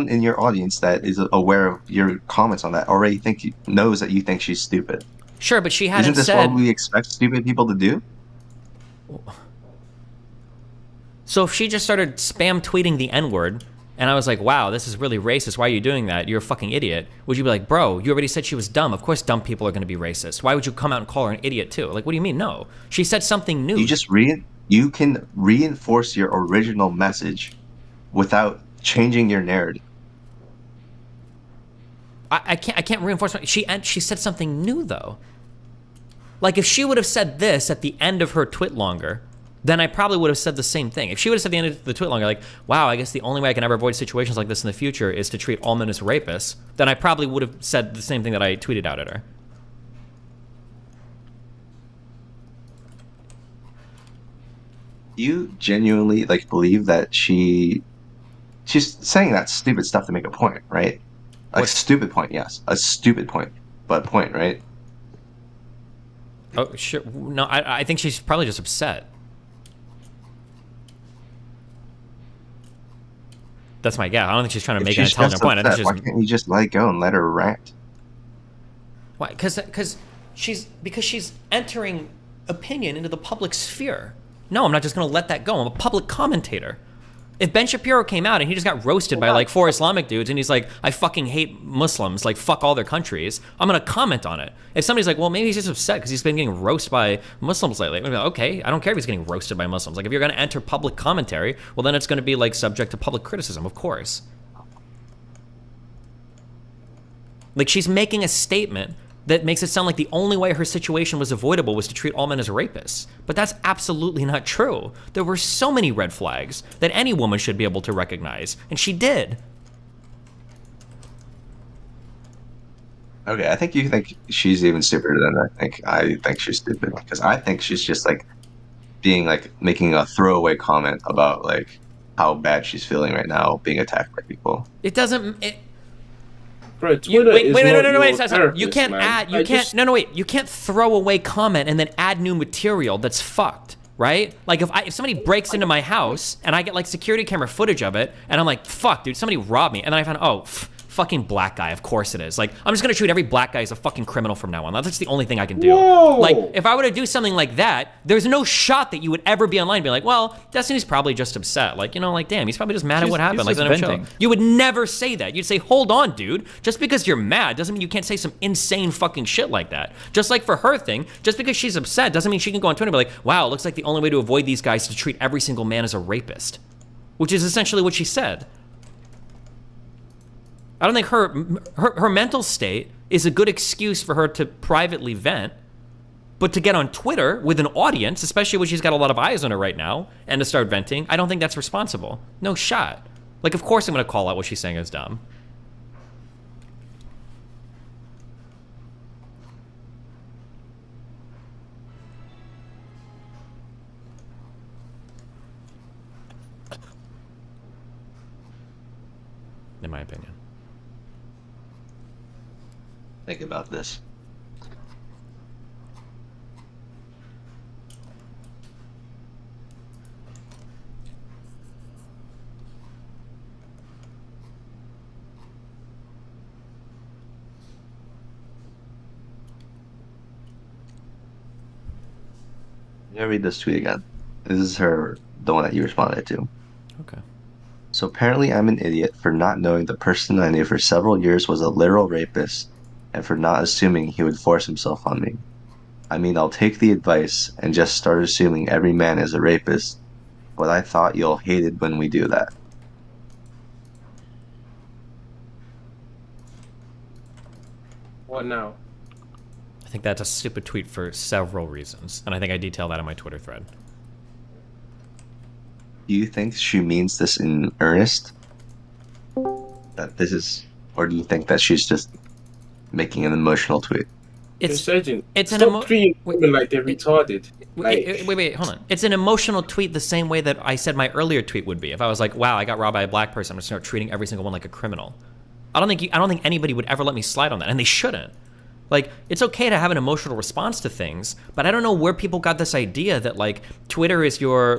in your audience that is aware of your comments on that already knows that you think she's stupid. Sure, but she hadn't said... Isn't this what we expect stupid people to do? So if she just started spam tweeting the N-word, and I was like, wow, this is really racist, why are you doing that? You're a fucking idiot. Would you be like, bro, you already said she was dumb. Of course dumb people are going to be racist. Why would you come out and call her an idiot too? Like, what do you mean? No. She said something new. You can reinforce your original message without changing your narrative. I can't reinforce my... She said something new, though. Like, if she would have said this at the end of her twit longer, then I probably would have said the same thing. If she would have said at the end of the twit longer, like, wow, I guess the only way I can ever avoid situations like this in the future is to treat all men as rapists, then I probably would have said the same thing that I tweeted out at her. You genuinely, like, believe that she's saying that stupid stuff to make a point, right? A stupid point, yes. A stupid point, but point, right? Oh, sure. No, I think she's probably just upset. That's my guess. I don't think she's trying to make an intelligent point. I think she's why can't you just let it go and let her rant? Why? Because she's entering opinion into the public sphere. No, I'm not just going to let that go. I'm a public commentator. If Ben Shapiro came out and he just got roasted by like 4 Islamic dudes and he's like, I fucking hate Muslims, like fuck all their countries, I'm gonna comment on it. If somebody's like, well, maybe he's just upset because he's been getting roasted by Muslims lately, I'm gonna be like, okay, I don't care if he's getting roasted by Muslims. Like if you're gonna enter public commentary, well then it's gonna be like subject to public criticism, of course. Like she's making a statement that makes it sound like the only way her situation was avoidable was to treat all men as rapists. But that's absolutely not true. There were so many red flags that any woman should be able to recognize, and she did. Okay, I think you think she's even stupider than I think she's stupid, because I think she's just like being like making a throwaway comment about like how bad she's feeling right now being attacked by people. It doesn't. Bro, Twitter is not your Stop. You therapist, can't man. add. You I can't. just- No, wait. You can't throw away comment and then add new material. That's fucked, right? Like if somebody breaks into my house and I get like security camera footage of it, and I'm like, fuck, dude, somebody robbed me, and then I found, oh, fucking black guy. Of course it is. Like I'm just gonna treat every black guy as a fucking criminal from now on. That's the only thing I can do. Whoa. Like if I were to do something like that, there's no shot that you would ever be online and be like, well, Destiny's probably just upset. Like, you know, like damn, he's probably just mad at what happened. Like just let him venting. chill. You would never say that. You'd say, hold on, dude. Just because you're mad doesn't mean you can't say some insane fucking shit like that. Just like for her thing, just because she's upset doesn't mean she can go on Twitter and be like, wow, it looks like the only way to avoid these guys is to treat every single man as a rapist. Which is essentially what she said. I don't think her mental state is a good excuse for her to privately vent, but to get on Twitter with an audience, especially when she's got a lot of eyes on her right now, and to start venting, I don't think that's responsible. No shot. Like, of course I'm going to call out what she's saying is dumb. In my opinion. Think about this. I'm gonna read this tweet again. This is the one that you responded to. Okay. So apparently I'm an idiot for not knowing the person I knew for several years was a literal rapist, and for not assuming he would force himself on me. I mean, I'll take the advice and just start assuming every man is a rapist, but I thought y'all hated when we do that. What now? I think that's a stupid tweet for several reasons, and I think I detail that in my Twitter thread. Do you think she means this in earnest? That this is, or do you think that she's just making an emotional tweet? It's Surgeon, it's an stop treating women like they're retarded. Wait, hold on. It's an emotional tweet the same way that I said my earlier tweet would be. If I was like, wow, I got robbed by a black person, I'm just gonna start treating every single one like a criminal. I don't think anybody would ever let me slide on that, and they shouldn't. Like, it's okay to have an emotional response to things, but I don't know where people got this idea that, like, Twitter is your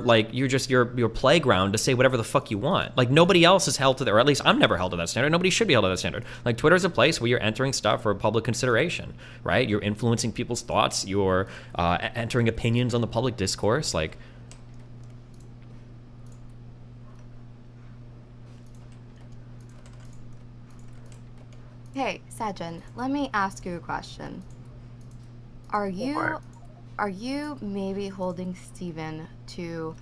playground to say whatever the fuck you want. Like, nobody else is held to that, or at least I'm never held to that standard. Nobody should be held to that standard. Like, Twitter is a place where you're entering stuff for public consideration, right? You're influencing people's thoughts. You're entering opinions on the public discourse. Like, Hey, Sajin, let me ask you a question. Are you maybe holding Steven to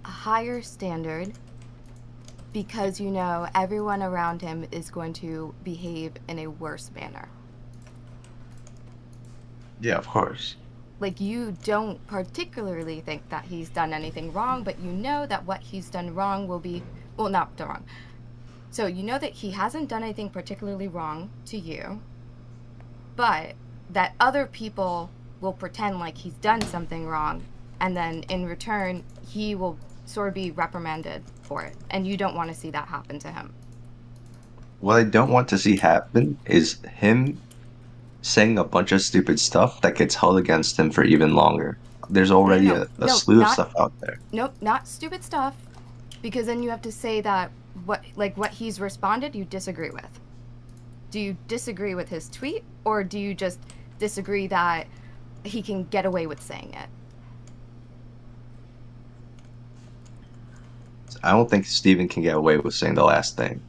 a higher standard because you know everyone around him is going to behave in a worse manner? Yeah, of course. Like, you don't particularly think that he's done anything wrong, but you know that what he's done wrong will be, well, not done wrong. So you know that he hasn't done anything particularly wrong to you, but that other people will pretend like he's done something wrong, and then in return, he will sort of be reprimanded for it, and you don't want to see that happen to him. What I don't want to see happen is him saying a bunch of stupid stuff that gets held against him for even longer. There's already a slew of stuff out there. Nope, not stupid stuff, because then you have to say that what he's responded you disagree with. Do you disagree with his tweet, or do you just disagree that he can get away with saying it? I don't think Steven can get away with saying the last thing.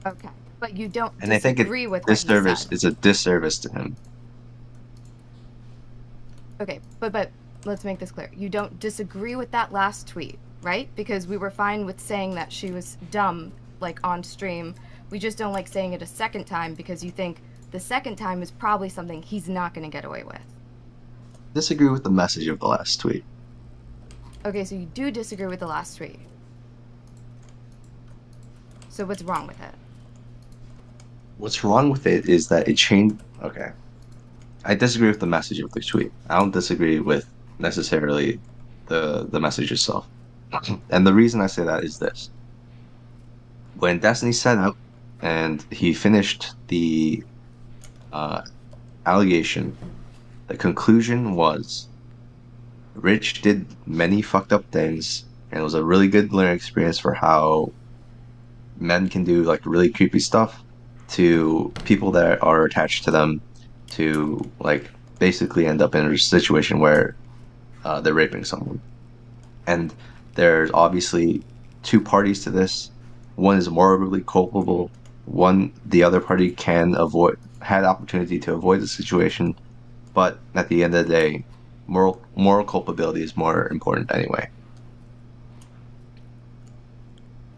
Okay, but you don't And I think disagree with what he disservice said. is a disservice to him. Okay, but let's make this clear. You don't disagree with that last tweet, right? Because we were fine with saying that she was dumb, like on stream. We just don't like saying it a second time because you think the second time is probably something he's not going to get away with. Disagree with the message of the last tweet. Okay, so you do disagree with the last tweet. So what's wrong with it? What's wrong with it is that it changed. Okay. I disagree with the message of the tweet. I don't disagree with necessarily the message itself. And the reason I say that is this. When Destiny set out and he finished the allegation, the conclusion was Rich did many fucked up things, and it was a really good learning experience for how men can do like really creepy stuff to people that are attached to them, to like basically end up in a situation where they're raping someone. And there's obviously two parties to this. One is morally culpable. The other party had opportunity to avoid the situation, but at the end of the day, moral culpability is more important anyway.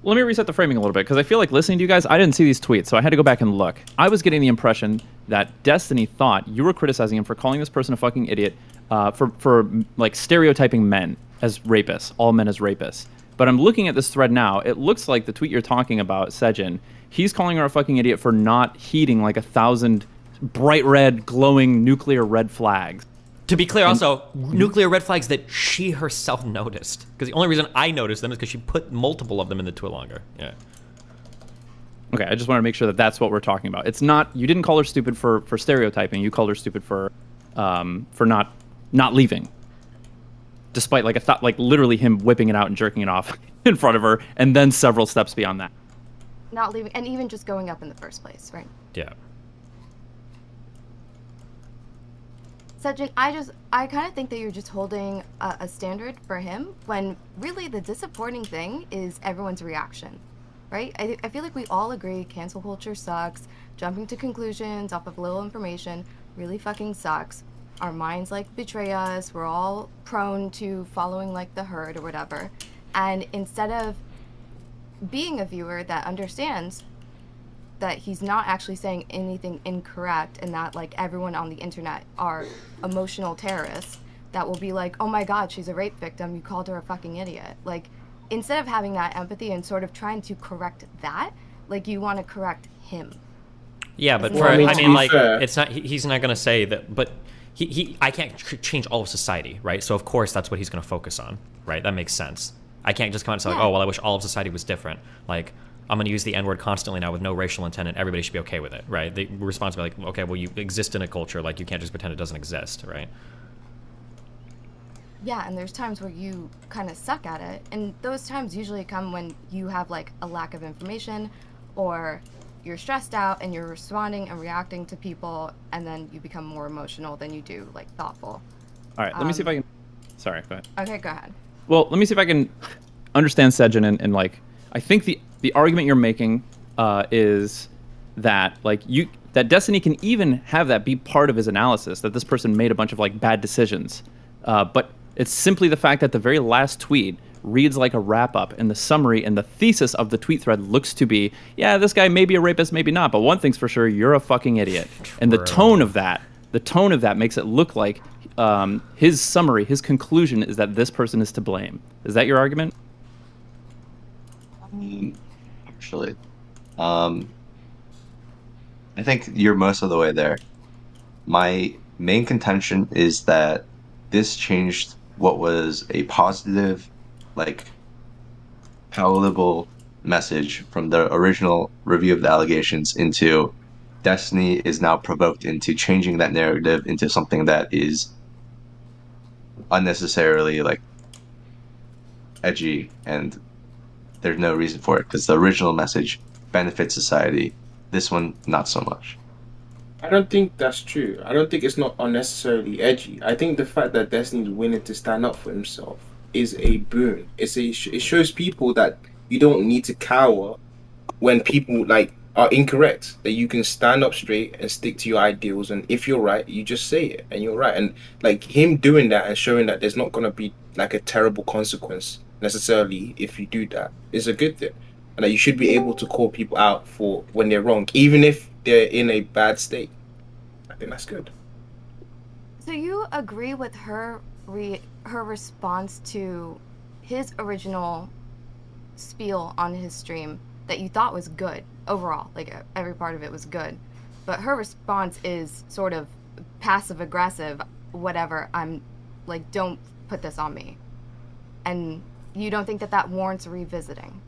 Let me reset the framing a little bit, because I feel like listening to you guys, I didn't see these tweets, so I had to go back and look. I was getting the impression that Destiny thought you were criticizing him for calling this person a fucking idiot, for like stereotyping men as rapists, all men as rapists. But I'm looking at this thread now. It looks like the tweet you're talking about, Sejin, he's calling her a fucking idiot for not heeding like 1,000 bright red, glowing nuclear red flags. To be clear, also, nuclear red flags that she herself noticed. Because the only reason I noticed them is because she put multiple of them in the tweet longer. Yeah. Okay, I just want to make sure that that's what we're talking about. It's not, you didn't call her stupid for stereotyping. You called her stupid for not leaving. Despite like literally him whipping it out and jerking it off in front of her, and then several steps beyond that. Not leaving, and even just going up in the first place, right? Yeah. Sejin, I kind of think that you're just holding a standard for him when really the disappointing thing is everyone's reaction, right? I feel like we all agree cancel culture sucks. Jumping to conclusions off of little information really fucking sucks. Our minds like betray us. We're all prone to following like the herd or whatever. And instead of being a viewer that understands that he's not actually saying anything incorrect and that like everyone on the internet are emotional terrorists that will be like, oh my god, she's a rape victim, you called her a fucking idiot. Like, instead of having that empathy and sort of trying to correct that, like you want to correct him. Yeah, but for, I mean, like, it's not, he's not going to say that, but I can't change all of society, right? So of course that's what he's going to focus on, right? That makes sense. I can't just come out and say like, oh, well, I wish all of society was different. Like, I'm going to use the N-word constantly now with no racial intent, and everybody should be okay with it, right? The response will be like, okay, well, you exist in a culture, like, you can't just pretend it doesn't exist, right? Yeah, and there's times where you kind of suck at it, and those times usually come when you have, like, a lack of information, or you're stressed out, and you're responding and reacting to people, and then you become more emotional than you do, like, thoughtful. All right, let me see if I can... Sorry, go ahead. Okay, go ahead. Well, let me see if I can understand Sejin and like, I think the argument you're making is that like that Destiny can even have that be part of his analysis, that this person made a bunch of like bad decisions, but it's simply the fact that the very last tweet reads like a wrap up, and the summary and the thesis of the tweet thread looks to be, yeah, this guy may be a rapist, maybe not, but one thing's for sure, you're a fucking idiot. And the tone of that makes it look like his summary, his conclusion is that this person is to blame. Is that your argument? Actually, I think you're most of the way there. My main contention is that this changed what was a positive, like, palatable message from the original review of the allegations into Destiny is now provoked into changing that narrative into something that is unnecessarily, like, edgy, and there's no reason for it, because the original message benefits society. This one, not so much. I don't think that's true. I don't think it's not unnecessarily edgy. I think the fact that Destiny's willing to stand up for himself is a boon. It shows people that you don't need to cower when people like are incorrect. That you can stand up straight and stick to your ideals, and if you're right, you just say it, and you're right. And like him doing that and showing that there's not gonna be like a terrible consequence necessarily if you do that is a good thing, and that you should be able to call people out for when they're wrong, even if they're in a bad state. I think that's good. So you agree with her response to his original spiel on his stream that you thought was good overall, like every part of it was good, but her response is sort of passive aggressive, whatever, I'm like, don't put this on me, and you don't think that that warrants revisiting?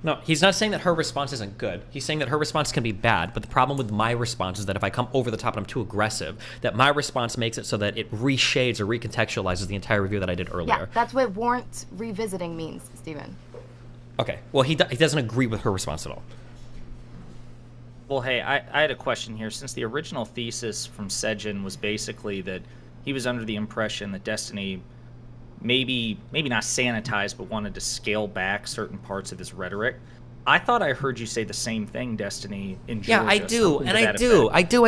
No, he's not saying that her response isn't good. He's saying that her response can be bad, but the problem with my response is that if I come over the top and I'm too aggressive, that my response makes it so that it reshades or recontextualizes the entire review that I did earlier. Yeah, that's what warrants revisiting means, Steven. Okay, well, he doesn't agree with her response at all. Well, hey, I had a question here. Since the original thesis from Sejin was basically that he was under the impression that Destiny maybe not sanitized, but wanted to scale back certain parts of his rhetoric. I thought I heard you say the same thing, Destiny, in Georgia. Yeah, I do, and I do, effect. I do,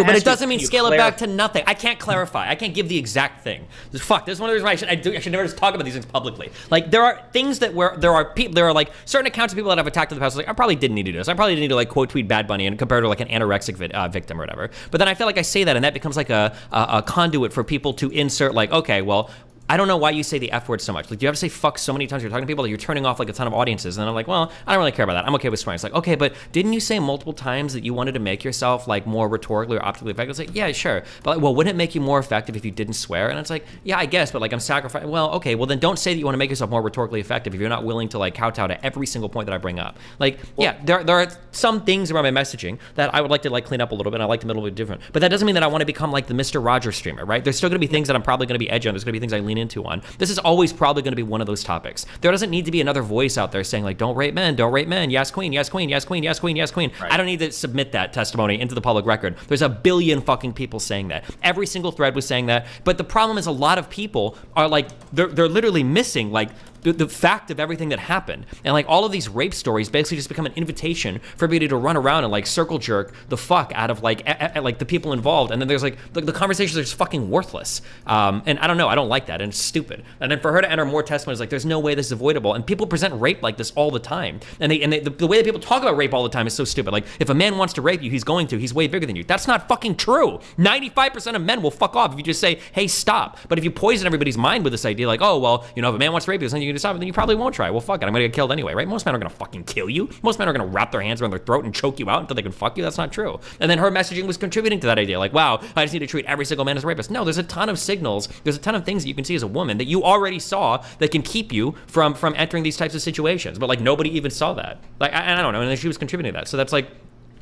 but it doesn't mean scale it back to nothing. I can't clarify. I can't give the exact thing. Fuck, this is one of the reasons why I should never just talk about these things publicly. Like, there are things that there are like certain accounts of people that I've attacked in the past. Like, I probably didn't need to do this. I probably didn't need to like quote tweet Bad Bunny and compare to like an anorexic victim or whatever. But then I feel like I say that, and that becomes like a conduit for people to insert like, okay, well, I don't know why you say the F word so much. Like, you have to say fuck so many times. You're talking to people that you're turning off like a ton of audiences. And then I'm like, well, I don't really care about that. I'm okay with swearing. It's like, okay, but didn't you say multiple times that you wanted to make yourself like more rhetorically or optically effective? It's like, yeah, sure. But like, well, wouldn't it make you more effective if you didn't swear? And it's like, yeah, I guess, but like I'm sacrificing. Well, okay, well then don't say that you want to make yourself more rhetorically effective if you're not willing to like kowtow to every single point that I bring up. Like, well, yeah, there are some things around my messaging that I would like to like clean up a little bit. And I like to make it a little bit different. But that doesn't mean that I want to become like the Mr. Rogers streamer, right? There's still going to be things that I'm probably going to be edgy on. There's going to be things I lean into on. This is always probably going to be one of those topics. There doesn't need to be another voice out there saying like, don't rape men, yes queen, yes queen, yes queen, yes queen, yes queen. Right. I don't need to submit that testimony into the public record. There's a billion fucking people saying that. Every single thread was saying that. But the problem is a lot of people are like, they're literally missing like the fact of everything that happened. And like all of these rape stories basically just become an invitation for everybody to run around and like circle jerk the fuck out of like like the people involved. And then there's like the conversations are just fucking worthless. And I don't know, I don't like that, and it's stupid. And then for her to enter more testimonies, like there's no way this is avoidable. And people present rape like this all the time. And the way that people talk about rape all the time is so stupid. Like if a man wants to rape you, he's going to. He's way bigger than you. That's not fucking true. 95% of men will fuck off if you just say, hey, stop. But if you poison everybody's mind with this idea, like, oh, well, you know, if a man wants to rape you, then you can stop it, then you probably won't try. Well, fuck it, I'm gonna get killed anyway, right? Most men are gonna fucking kill you. Most men are gonna wrap their hands around their throat and choke you out until they can fuck you. That's not true. And then her messaging was contributing to that idea. Like, wow, I just need to treat every single man as a rapist. No, there's a ton of signals. There's a ton of things that you can see as a woman that you already saw that can keep you from entering these types of situations. But like nobody even saw that. Like, I don't know. And then she was contributing to that. So that's like,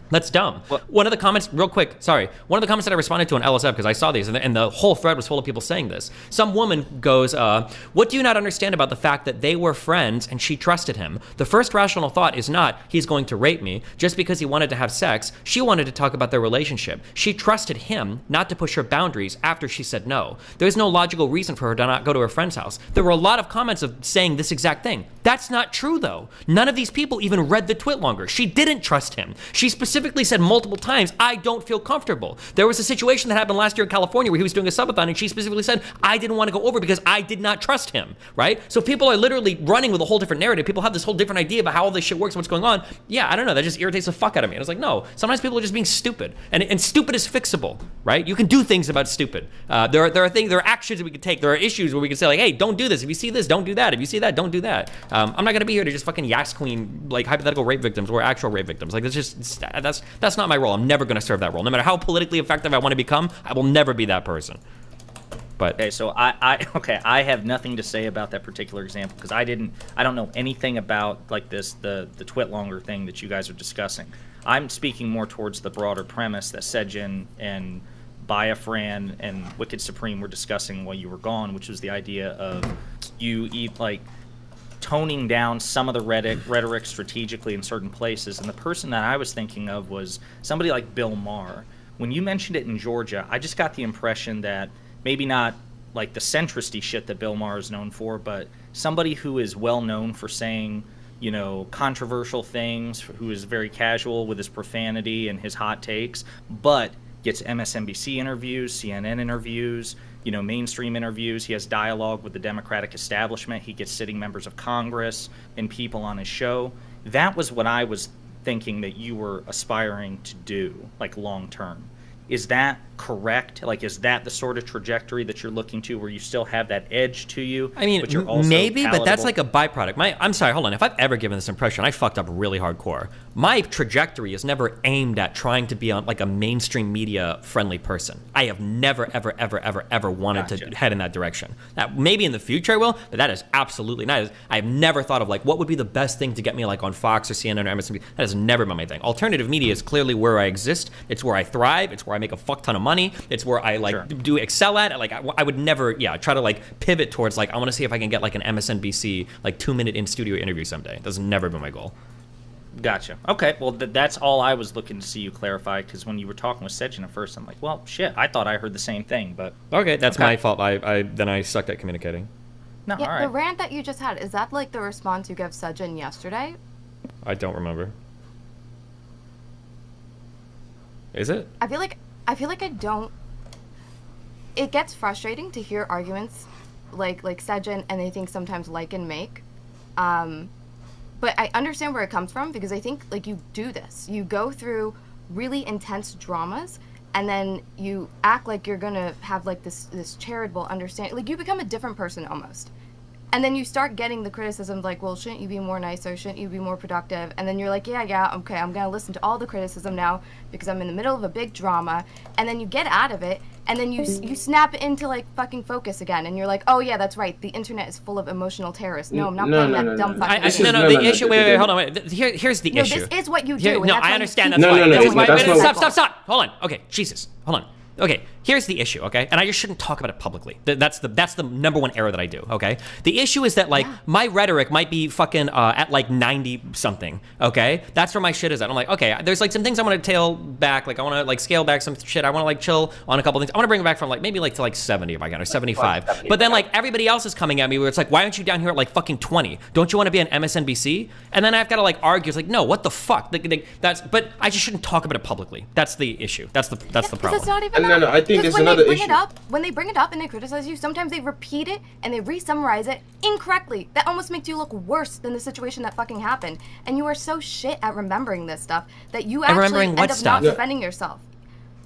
that's dumb. One of the comments, real quick, sorry. One of the comments that I responded to on LSF, because I saw these, and the whole thread was full of people saying this. Some woman goes, what do you not understand about the fact that they were friends and she trusted him? The first rational thought is not, he's going to rape me. Just because he wanted to have sex, she wanted to talk about their relationship. She trusted him not to push her boundaries after she said no. There's no logical reason for her to not go to her friend's house. There were a lot of comments of saying this exact thing. That's not true, though. None of these people even read the twit longer. She didn't trust him. She specifically said multiple times, I don't feel comfortable. There was a situation that happened last year in California where he was doing a subathon and she specifically said, I didn't want to go over because I did not trust him, right? So people are literally running with a whole different narrative. People have this whole different idea about how all this shit works and what's going on. Yeah, I don't know. That just irritates the fuck out of me. And it's like, no, sometimes people are just being stupid. And stupid is fixable, right? You can do things about stupid. There are actions that we can take. There are issues where we can say like, hey, don't do this. If you see this, don't do that. If you see that, don't do that. I'm not going to be here to just fucking yas queen like hypothetical rape victims or actual rape victims. Like that's not my role. I'm never going to serve that role. No matter how politically effective I want to become, I will never be that person. But okay, so I have nothing to say about that particular example because I don't know anything about like the twit longer thing that you guys are discussing. I'm speaking more towards the broader premise that Sejin and bYgW7 and Wicked Supreme were discussing while you were gone, which was the idea of like toning down some of the rhetoric strategically in certain places. And the person that I was thinking of was somebody like Bill Maher. When you mentioned it in Georgia, I just got the impression that maybe not like the centristy shit that Bill Maher is known for, but somebody who is well known for saying, you know, controversial things, who is very casual with his profanity and his hot takes, but gets MSNBC interviews, CNN interviews, you know, mainstream interviews. He has dialogue with the Democratic establishment. He gets sitting members of Congress and people on his show. That was what I was thinking that you were aspiring to do, like long term. Is that correct? Like, is that the sort of trajectory that you're looking to, where you still have that edge to you? I mean, but you're also maybe, but that's palatable? like a byproduct. I'm sorry, hold on. If I've ever given this impression, I fucked up really hardcore. My trajectory is never aimed at trying to be on like a mainstream media friendly person. I have never, ever wanted to head in that direction. That maybe in the future I will, but that is absolutely not. I've never thought of like what would be the best thing to get me like on Fox or CNN or MSNBC. That has never been my thing. Alternative media is clearly where I exist. It's where I thrive. It's where I make a fuck ton of money. It's where I like do excel at. Like I would never, try to like pivot towards like I want to see if I can get like an MSNBC like 2-minute in studio interview someday. That's never been my goal. Gotcha. Okay, well, that's all I was looking to see you clarify, because when you were talking with Sejin at first, I'm like, well, shit, I thought I heard the same thing, but... Okay, that's my fault. I sucked at communicating. No, Yeah, all right. the rant that you just had, is that like the response you gave Sejin yesterday? I don't remember. Is it? I feel like I don't... It gets frustrating to hear arguments like Sejin and they think sometimes like and make. But I understand where it comes from, because I think like you do this. You go through really intense dramas and then you act like you're gonna have like this charitable understanding. Like you become a different person almost. And then you start getting the criticisms like, well, shouldn't you be more nicer? Shouldn't you be more productive? And then you're like, yeah, okay, I'm going to listen to all the criticism now because I'm in the middle of a big drama. And then you get out of it, and then you snap into, like, fucking focus again. And you're like, oh, yeah, that's right. The internet is full of emotional terrorists. No, I'm not playing that dumb fucking game. The issue... Wait, hold on. Here's the issue. No, this is what you do. No, I understand. That's why. Stop. Hold on. Okay, Jesus. Hold on. Okay, here's the issue, okay? And I just shouldn't talk about it publicly. That's the number one error that I do, okay? The issue is that, like, my rhetoric might be fucking at, like, 90-something, okay? That's where my shit is at. I'm like, okay, there's, like, some things I want to tail back. Like, I want to, like, scale back some shit. I want to, like, chill on a couple things. I want to bring it back from, like, maybe, like, to, like, 70 if I can, or 75. But then, like, everybody else is coming at me where it's like, why aren't you down here at, like, fucking 20? Don't you want to be on MSNBC? And then I've got to, like, argue. It's like, no, what the fuck? But I just shouldn't talk about it publicly. That's the issue. That's the problem. It's not even No, I think there's another issue. When they bring it up and they criticize you, sometimes they repeat it and they re-summarize it incorrectly. That almost makes you look worse than the situation that fucking happened. And you are so shit at remembering this stuff that you actually end up not defending yourself.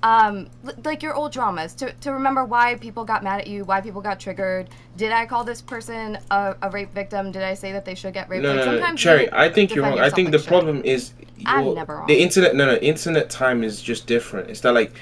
Like your old dramas, to remember why people got mad at you, why people got triggered. Did I call this person a rape victim? Did I say that they should get raped? No, Cherry, I think you're wrong. I think the problem is I'm never wrong. The internet. Internet time is just different. It's not like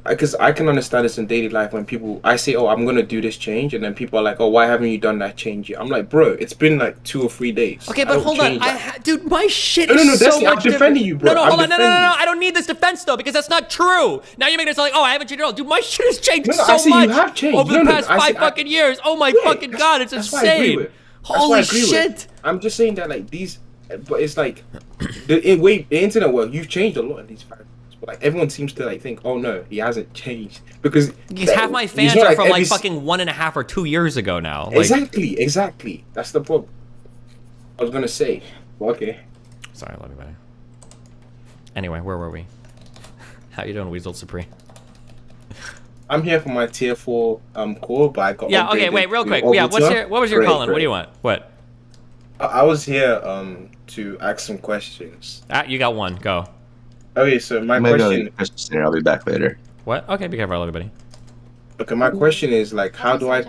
because I can understand this in daily life when I say, oh, I'm gonna do this change, and then people are like, oh, why haven't you done that change yet? I'm like, bro, it's been like 2 or 3 days. Okay, but hold on, dude, my shit is no, so much I'm defending you, bro. No, hold on, no, I don't need this defense though, because that's not true. Now you're making it sound like, oh, I haven't changed at all, dude. My shit has changed so much over the past 5 fucking years. Oh my fucking god, it's insane. Holy shit! I'm just saying that like these, but it's like the internet world. You've changed a lot in these 5 years, but like everyone seems to like think, oh no, he hasn't changed because half my fans are from like fucking 1.5 or 2 years ago now. Like, exactly. That's the problem. I was gonna say, well, okay. Sorry, love you, buddy. Anyway, where were we? How you doing, Weasel Supreme? I'm here for my tier 4 core, but I got okay, wait, real quick. Yeah, what was your calling? What do you want? What? I was here to ask some questions. You got one. Go. Okay, so my question. I'll be back later. What? Okay, be careful, everybody. Okay, my question is like, how do I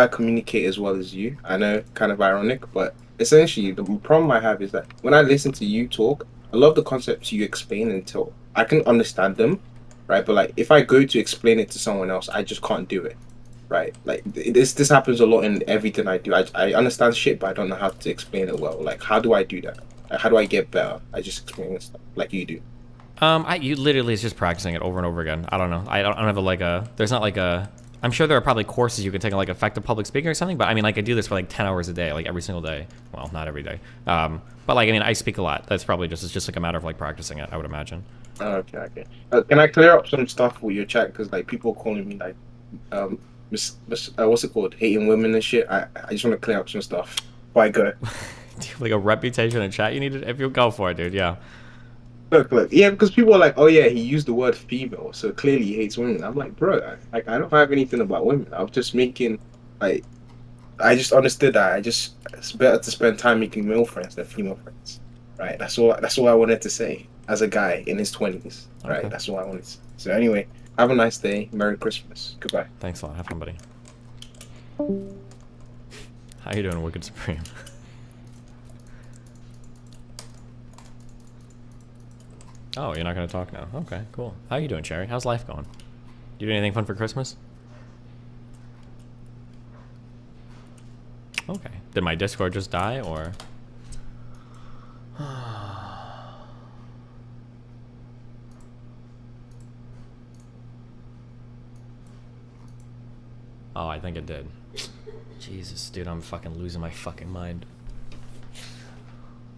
communicate as well as you? I know, kind of ironic, but essentially the problem I have is that when I listen to you talk, I love the concepts you explain until I can understand them, right? But like if I go to explain it to someone else, I just can't do it, right? Like this happens a lot in everything I do. I understand shit, but I don't know how to explain it well. Like how do I do that? Like, how do I get better? I just explain this stuff like you do. You literally is just practicing it over and over again. I don't know. I don't have there's not like a. I'm sure there are probably courses you can take on like effective public speaking or something, but I mean, like I do this for like 10 hours a day, like every single day. Well, not every day. But like, I mean, I speak a lot. That's probably it's just like a matter of like practicing it, I would imagine. Okay. Can I clear up some stuff with your chat? Because like people calling me like what's it called? Hating women and shit. I just want to clear up some stuff. Before I go. Do you have like a reputation in chat you need to, if you go for it, dude, yeah. Look. Yeah, because people are like, oh yeah, he used the word female, so clearly he hates women. I'm like, bro, I don't have anything about women. I was just making, like, I just understood that. It's better to spend time making male friends than female friends, right? That's all I wanted to say as a guy in his 20s, right? Okay. That's all I wanted to say. So anyway, have a nice day. Merry Christmas. Goodbye. Thanks a lot. Have fun, buddy. How you doing, Wicked Supreme? Oh, you're not gonna talk now. Okay, cool. How you doing, Cherry? How's life going? You do anything fun for Christmas? Okay. Did my Discord just die, or? Oh, I think it did. Jesus, dude, I'm fucking losing my fucking mind.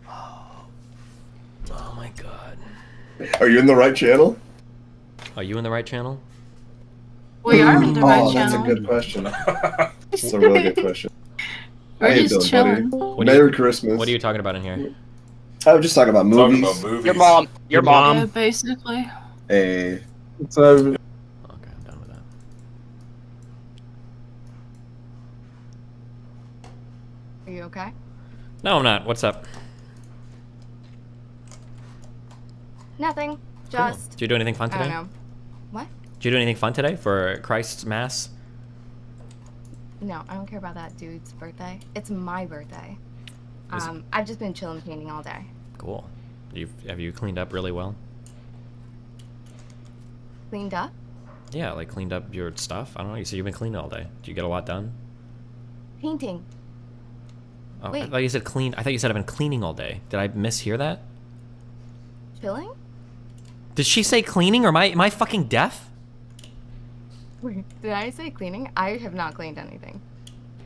Oh my god. Are you in the right channel? Are you in the right channel? We are in the right Oh, that's a channel. good question. That's a really good question. How We're you just doing, buddy? chilling. Merry Christmas. What are you talking about in here? I was just talking about movies. Your mom. Your mom. Yeah, basically. Hey. So. Are you okay? No, I'm not. What's up? Nothing. Just. Did you do anything fun I today? don't know. What? Did you do anything fun today for Christ's Mass? No, I don't care about that dude's birthday. It's my birthday. Is- I've just been chilling painting all day. Cool. Have you cleaned up really well? Cleaned up? Yeah, like cleaned up your stuff. I don't know. You said you've been cleaning all day. Did you get a lot done? Painting. Oh, I Wait. thought you said clean. I thought you said I've been cleaning all day. Did I mishear that? Chilling? Did she say cleaning, or am I fucking deaf? Wait, did I say cleaning? I have not cleaned anything.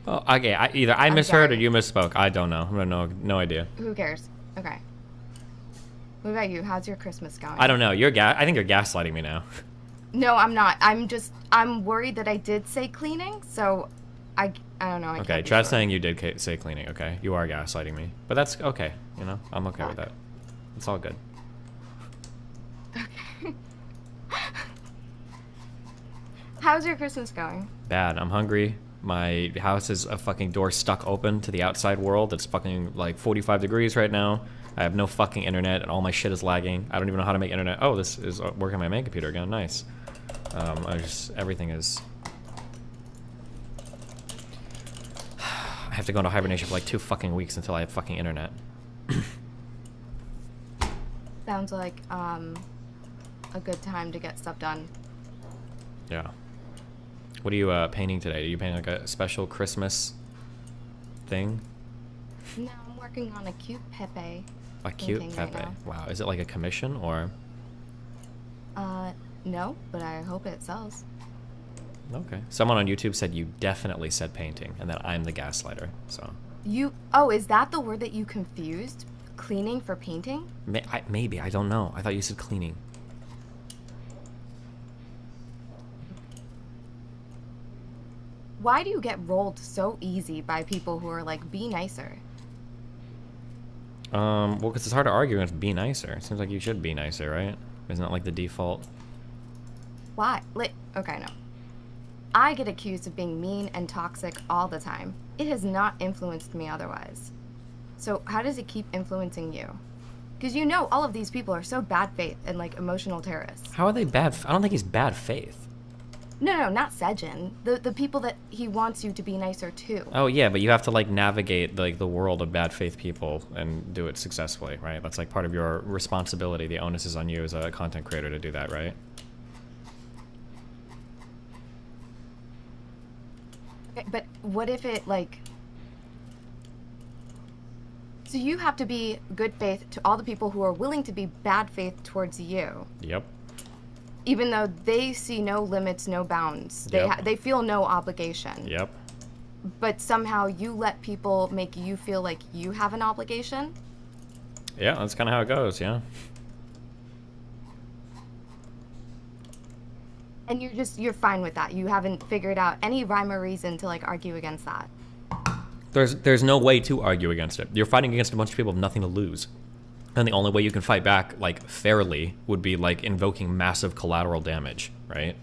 Oh, okay. Either I I'm misheard or sorry. you misspoke. I don't know. I don't no idea. Who cares? Okay. What about you? How's your Christmas going? I don't know. I think you're gaslighting me now. No, I'm not. I'm worried that I did say cleaning, so I don't know. I Okay, can't be Chad's sure. saying you did say cleaning. Okay, you are gaslighting me, but that's okay. You know, I'm okay with that. It's all good. How's your Christmas going? Bad. I'm hungry. My house is a fucking door stuck open to the outside world. It's fucking like 45 degrees right now. I have no fucking internet, and all my shit is lagging. I don't even know how to make internet. Oh, this is working on my main computer again. Nice. Everything is. I have to go into hibernation for like 2 fucking weeks until I have fucking internet. Sounds like a good time to get stuff done. Yeah. What are you painting today? Are you painting like a special Christmas thing? No, I'm working on a cute Pepe. A cute painting right Pepe. now. Wow. Is it like a commission or? No, but I hope it sells. Okay. Someone on YouTube said you definitely said painting, and that I'm the gaslighter. So Oh, is that the word that you confused? Cleaning for painting? maybe I don't know. I thought you said cleaning. Why do you get rolled so easy by people who are like, be nicer? Well, because it's hard to argue against be nicer. It seems like you should be nicer, right? Isn't that like the default? Why? Okay, no. I get accused of being mean and toxic all the time. It has not influenced me otherwise. So how does it keep influencing you? Because you know all of these people are so bad faith and like emotional terrorists. How are they bad? I don't think he's bad faith. No, not Sejin. The people that he wants you to be nicer to. Oh yeah, but you have to like navigate like the world of bad faith people and do it successfully, right? That's like part of your responsibility. The onus is on you as a content creator to do that, right? Okay, but what if it like... So you have to be good faith to all the people who are willing to be bad faith towards you. Yep. Even though they see no limits, no bounds. Yep. They feel no obligation. Yep. But somehow you let people make you feel like you have an obligation? Yeah, that's kind of how it goes, yeah. And you're fine with that. You haven't figured out any rhyme or reason to like argue against that. There's no way to argue against it. You're fighting against a bunch of people with nothing to lose. And the only way you can fight back, like, fairly would be, like, invoking massive collateral damage, right?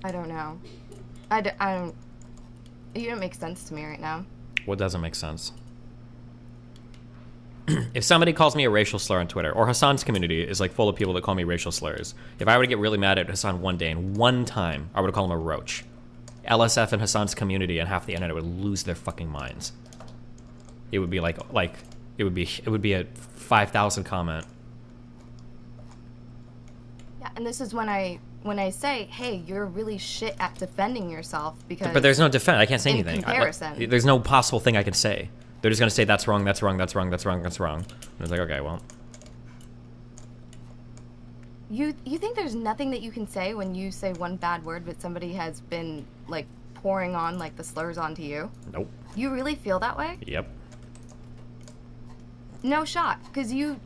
I don't know. I don't... You don't make sense to me right now. What doesn't make sense? If somebody calls me a racial slur on Twitter, or Hassan's community is like full of people that call me racial slurs, if I were to get really mad at Hassan one day and one time, I would call him a roach. LSF and Hassan's community and half the internet would lose their fucking minds. It would be like it would be a 5,000 comment. Yeah, and this is when I say, hey, you're really shit at defending yourself because. But there's no defense. I can't say anything. Comparison. There's no possible thing I can say. They're just gonna say that's wrong, that's wrong, that's wrong, that's wrong, that's wrong. And it's like, okay, well. You think there's nothing that you can say when you say one bad word, but somebody has been like pouring on like the slurs onto you? Nope. You really feel that way? Yep. No shot, because you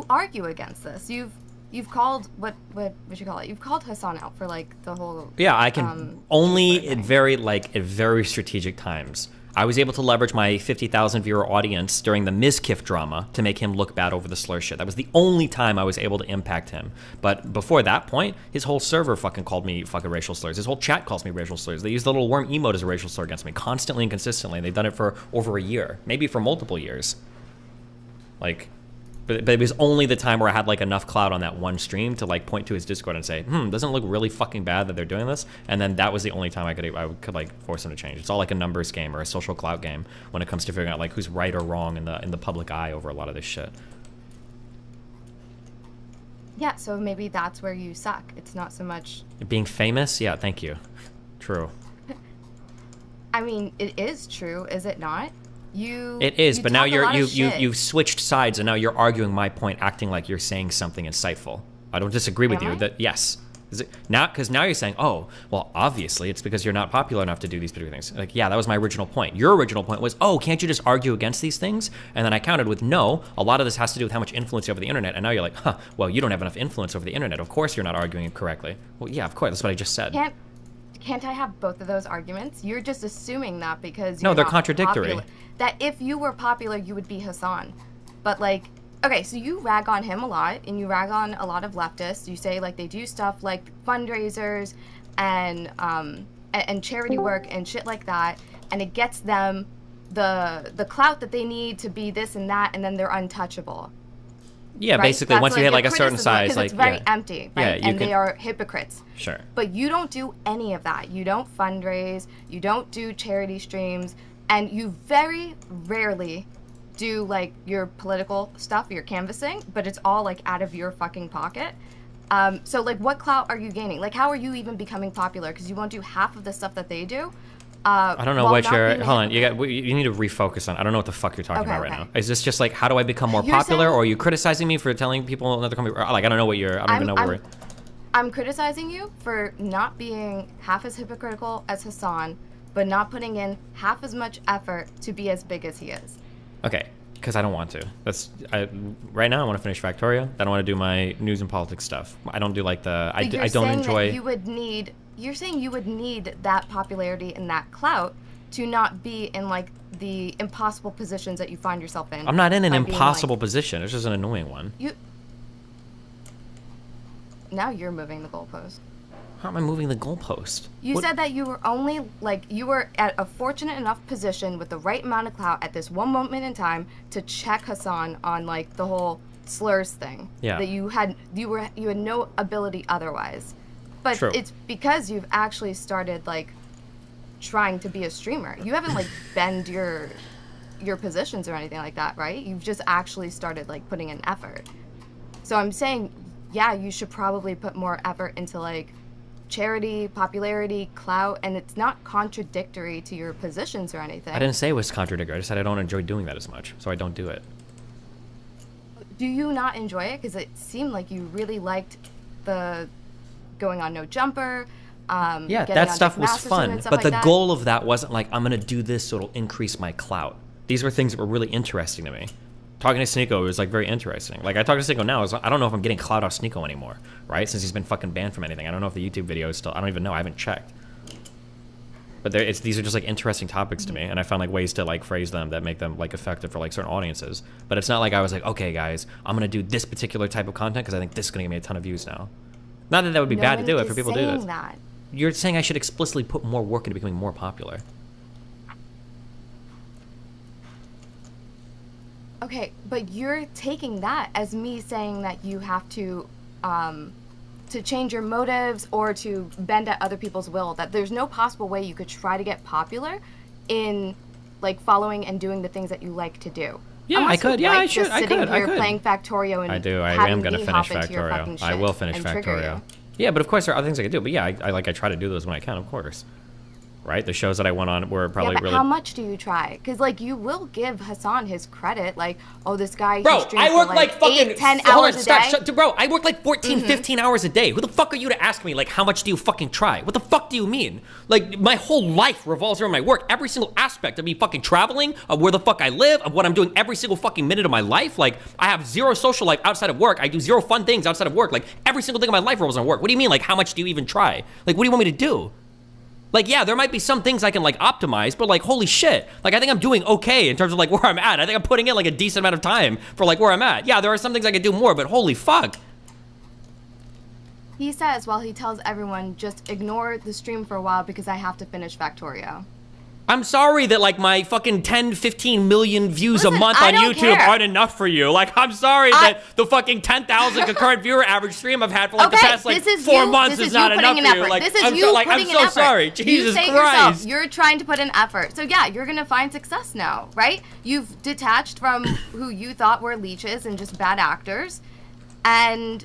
argue against this. You've called what you call it? You've called Hassan out for like the whole. Yeah, I can only at very strategic times. I was able to leverage my 50,000 viewer audience during the Mizkif drama to make him look bad over the slur shit. That was the only time I was able to impact him. But before that point, his whole server fucking called me fucking racial slurs. His whole chat calls me racial slurs. They use the little worm emote as a racial slur against me constantly and consistently. They've done it for over a year, maybe for multiple years. Like, but it was only the time where I had like enough clout on that one stream to like point to his Discord and say, doesn't it look really fucking bad that they're doing this? And then that was the only time I could like force him to change. It's all like a numbers game or a social clout game when it comes to figuring out like who's right or wrong in the public eye over a lot of this shit. Yeah, so maybe that's where you suck. It's not so much being famous. Yeah, thank you. True. I mean, it is true, is it not? It is, but now you've switched sides, and now you're arguing my point, acting like you're saying something insightful. I don't disagree with you. That yes, because now you're saying, oh, well, obviously it's because you're not popular enough to do these particular things. Like, yeah, that was my original point. Your original point was, oh, can't you just argue against these things? And then I countered with, no, a lot of this has to do with how much influence you have over the internet. And now you're like, huh, well, you don't have enough influence over the internet. Of course you're not arguing it correctly. Well, yeah, of course. That's what I just said. Can't I have both of those arguments? You're just assuming that because no, they're contradictory. Popular, that if you were popular, you would be Hassan. But like, okay, so you rag on him a lot, and you rag on a lot of leftists. You say like they do stuff like fundraisers and charity work and shit like that, and it gets them the clout that they need to be this and that, and then they're untouchable. Yeah, right? Basically, once you hit like a certain size, like it's very empty, right? Yeah, and they are hypocrites. Sure. But you don't do any of that. You don't fundraise. You don't do charity streams, and you very rarely do like your political stuff, your canvassing. But it's all like out of your fucking pocket. So like, what clout are you gaining? Like, how are you even becoming popular? Because you won't do half of the stuff that they do. I don't know what you're. Hold on, you need to refocus on. I don't know what the fuck you're talking about right now. Is this just like how do I become more popular, or are you criticizing me for telling people not to come? Like I don't know what you're. I don't even know where. I'm criticizing you for not being half as hypocritical as Hassan, but not putting in half as much effort to be as big as he is. Okay, because I don't want to. Right now I want to finish Factorio. I don't want to do my news and politics stuff. I don't do like the. I don't enjoy. That you would need. You're saying you would need that popularity and that clout to not be in like the impossible positions that you find yourself in. I'm not in an impossible position. It's just an annoying one. Now you're moving the goalpost. How am I moving the goalpost? You said that you were only like you were at a fortunate enough position with the right amount of clout at this one moment in time to check Hassan on like the whole slurs thing. Yeah. That you had no ability otherwise. But True. It's because you've actually started like trying to be a streamer. You haven't like bend your positions or anything like that, right? You've just actually started like putting in effort. So I'm saying, yeah, you should probably put more effort into like charity, popularity, clout, and it's not contradictory to your positions or anything. I didn't say it was contradictory. I just said I don't enjoy doing that as much, so I don't do it. Do you not enjoy it? Because it seemed like you really liked the going on No Jumper. Yeah, that stuff was fun, but the goal of that wasn't like I'm gonna do this so it'll increase my clout. These were things that were really interesting to me. Talking to Sneeko was like very interesting. Like I talk to Sneeko now, I don't know if I'm getting clout off Sneeko anymore, right? Since he's been fucking banned from anything. I don't know if the YouTube video is still. I don't even know. I haven't checked. But these are just like interesting topics to me, and I found like ways to like phrase them that make them like effective for like certain audiences. But it's not like I was like, okay, guys, I'm gonna do this particular type of content because I think this is gonna give me a ton of views now. Not that that would be bad to do it for people to do this. That. You're saying I should explicitly put more work into becoming more popular. Okay, but you're taking that as me saying that you have to change your motives or to bend at other people's will. That there's no possible way you could try to get popular in like following and doing the things that you like to do. Yeah, Unless I could. you Yeah, like I should. Just I sitting could. here I could. playing Factorio and I do. I having am gonna me finish hop into your fucking Factorio. I shit will finish and trigger Factorio. you. Yeah, but of course there are other things I could do. But yeah, I try to do those when I can, of course. Right? The shows that I went on were probably Yeah, but really. how much do you try? Because like you will give Hassan his credit, like, oh, this guy. Bro, he streams I work for, like fucking 8-10 hold on, hours a stop, day. shut- bro, I work like 14, 15 hours a day. Who the fuck are you to ask me like how much do you fucking try? What the fuck do you mean? Like my whole life revolves around my work. Every single aspect of me fucking traveling, of where the fuck I live, of what I'm doing every single fucking minute of my life. Like I have zero social life outside of work. I do zero fun things outside of work. Like every single thing of my life revolves around work. What do you mean? Like how much do you even try? Like what do you want me to do? Like, yeah, there might be some things I can, like, optimize, but, like, holy shit. Like, I think I'm doing okay in terms of, like, where I'm at. I think I'm putting in, like, a decent amount of time for, like, where I'm at. Yeah, there are some things I could do more, but holy fuck. He says while he tells everyone, just ignore the stream for a while because I have to finish Factorio. I'm sorry that, like, my fucking 10, 15 million views Listen, a month I on don't YouTube care. aren't enough for you. Like, I'm sorry that the fucking 10,000 concurrent viewer average stream I've had for, like, the past, like, 4 months is not enough for you. Like, This is I'm you so, like, putting I'm in so effort. sorry. You Jesus say it Christ. yourself, you're trying to put in effort. So yeah, you're gonna find success now, right? You've detached from who you thought were leeches and just bad actors, and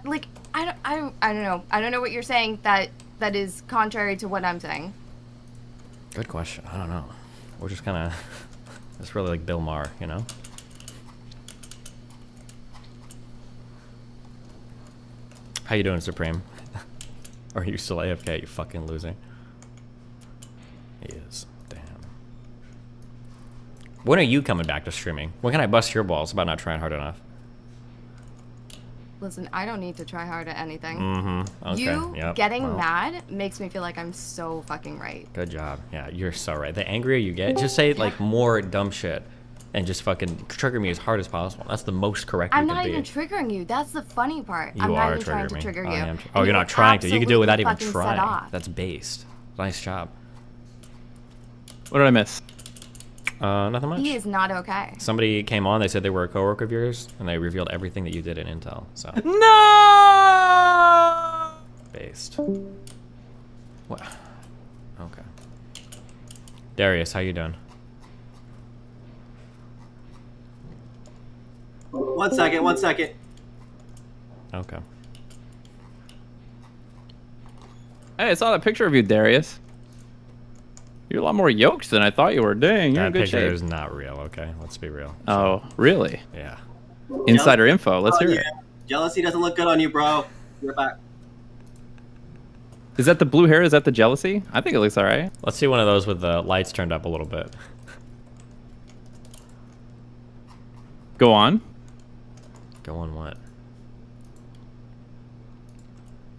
like I don't know. I don't know what you're saying that is contrary to what I'm saying. Good question. I don't know. We're just kind of... It's really like Bill Maher, you know? How you doing, Supreme? Or are you still AFK, you fucking loser? He is. Damn. When are you coming back to streaming? When can I bust your balls about not trying hard enough? Listen, I don't need to try hard at anything. Mm-hmm. Okay. You Yep. getting Well, mad makes me feel like I'm so fucking right. good job. Yeah, you're so right. The angrier you get, just say like more dumb shit and just fucking trigger me as hard as possible. That's the most correct I'm you not can even be. triggering you. That's the funny part. You I'm are not even trying triggering to me. trigger I you. am And oh, you're you not trying to. You can do it without even absolutely fucking set trying. off. That's based. Nice job. What did I miss? Nothing much. He is not okay. Somebody came on, they said they were a coworker of yours, and they revealed everything that you did in Intel, so. No! Based. What? Okay. Darius, how you doing? 1 second, 1 second. Okay. Hey, I saw that picture of you, Darius. You're a lot more yoked than I thought you were. Dang, you're in That good picture shape. is not real, okay? Let's be real. Oh, really? Yeah. Insider info. Let's hear yeah. it. Jealousy doesn't look good on you, bro. You're back. Is that the blue hair? Is that the jealousy? I think it looks all right. Let's see one of those with the lights turned up a little bit. Go on. Go on what?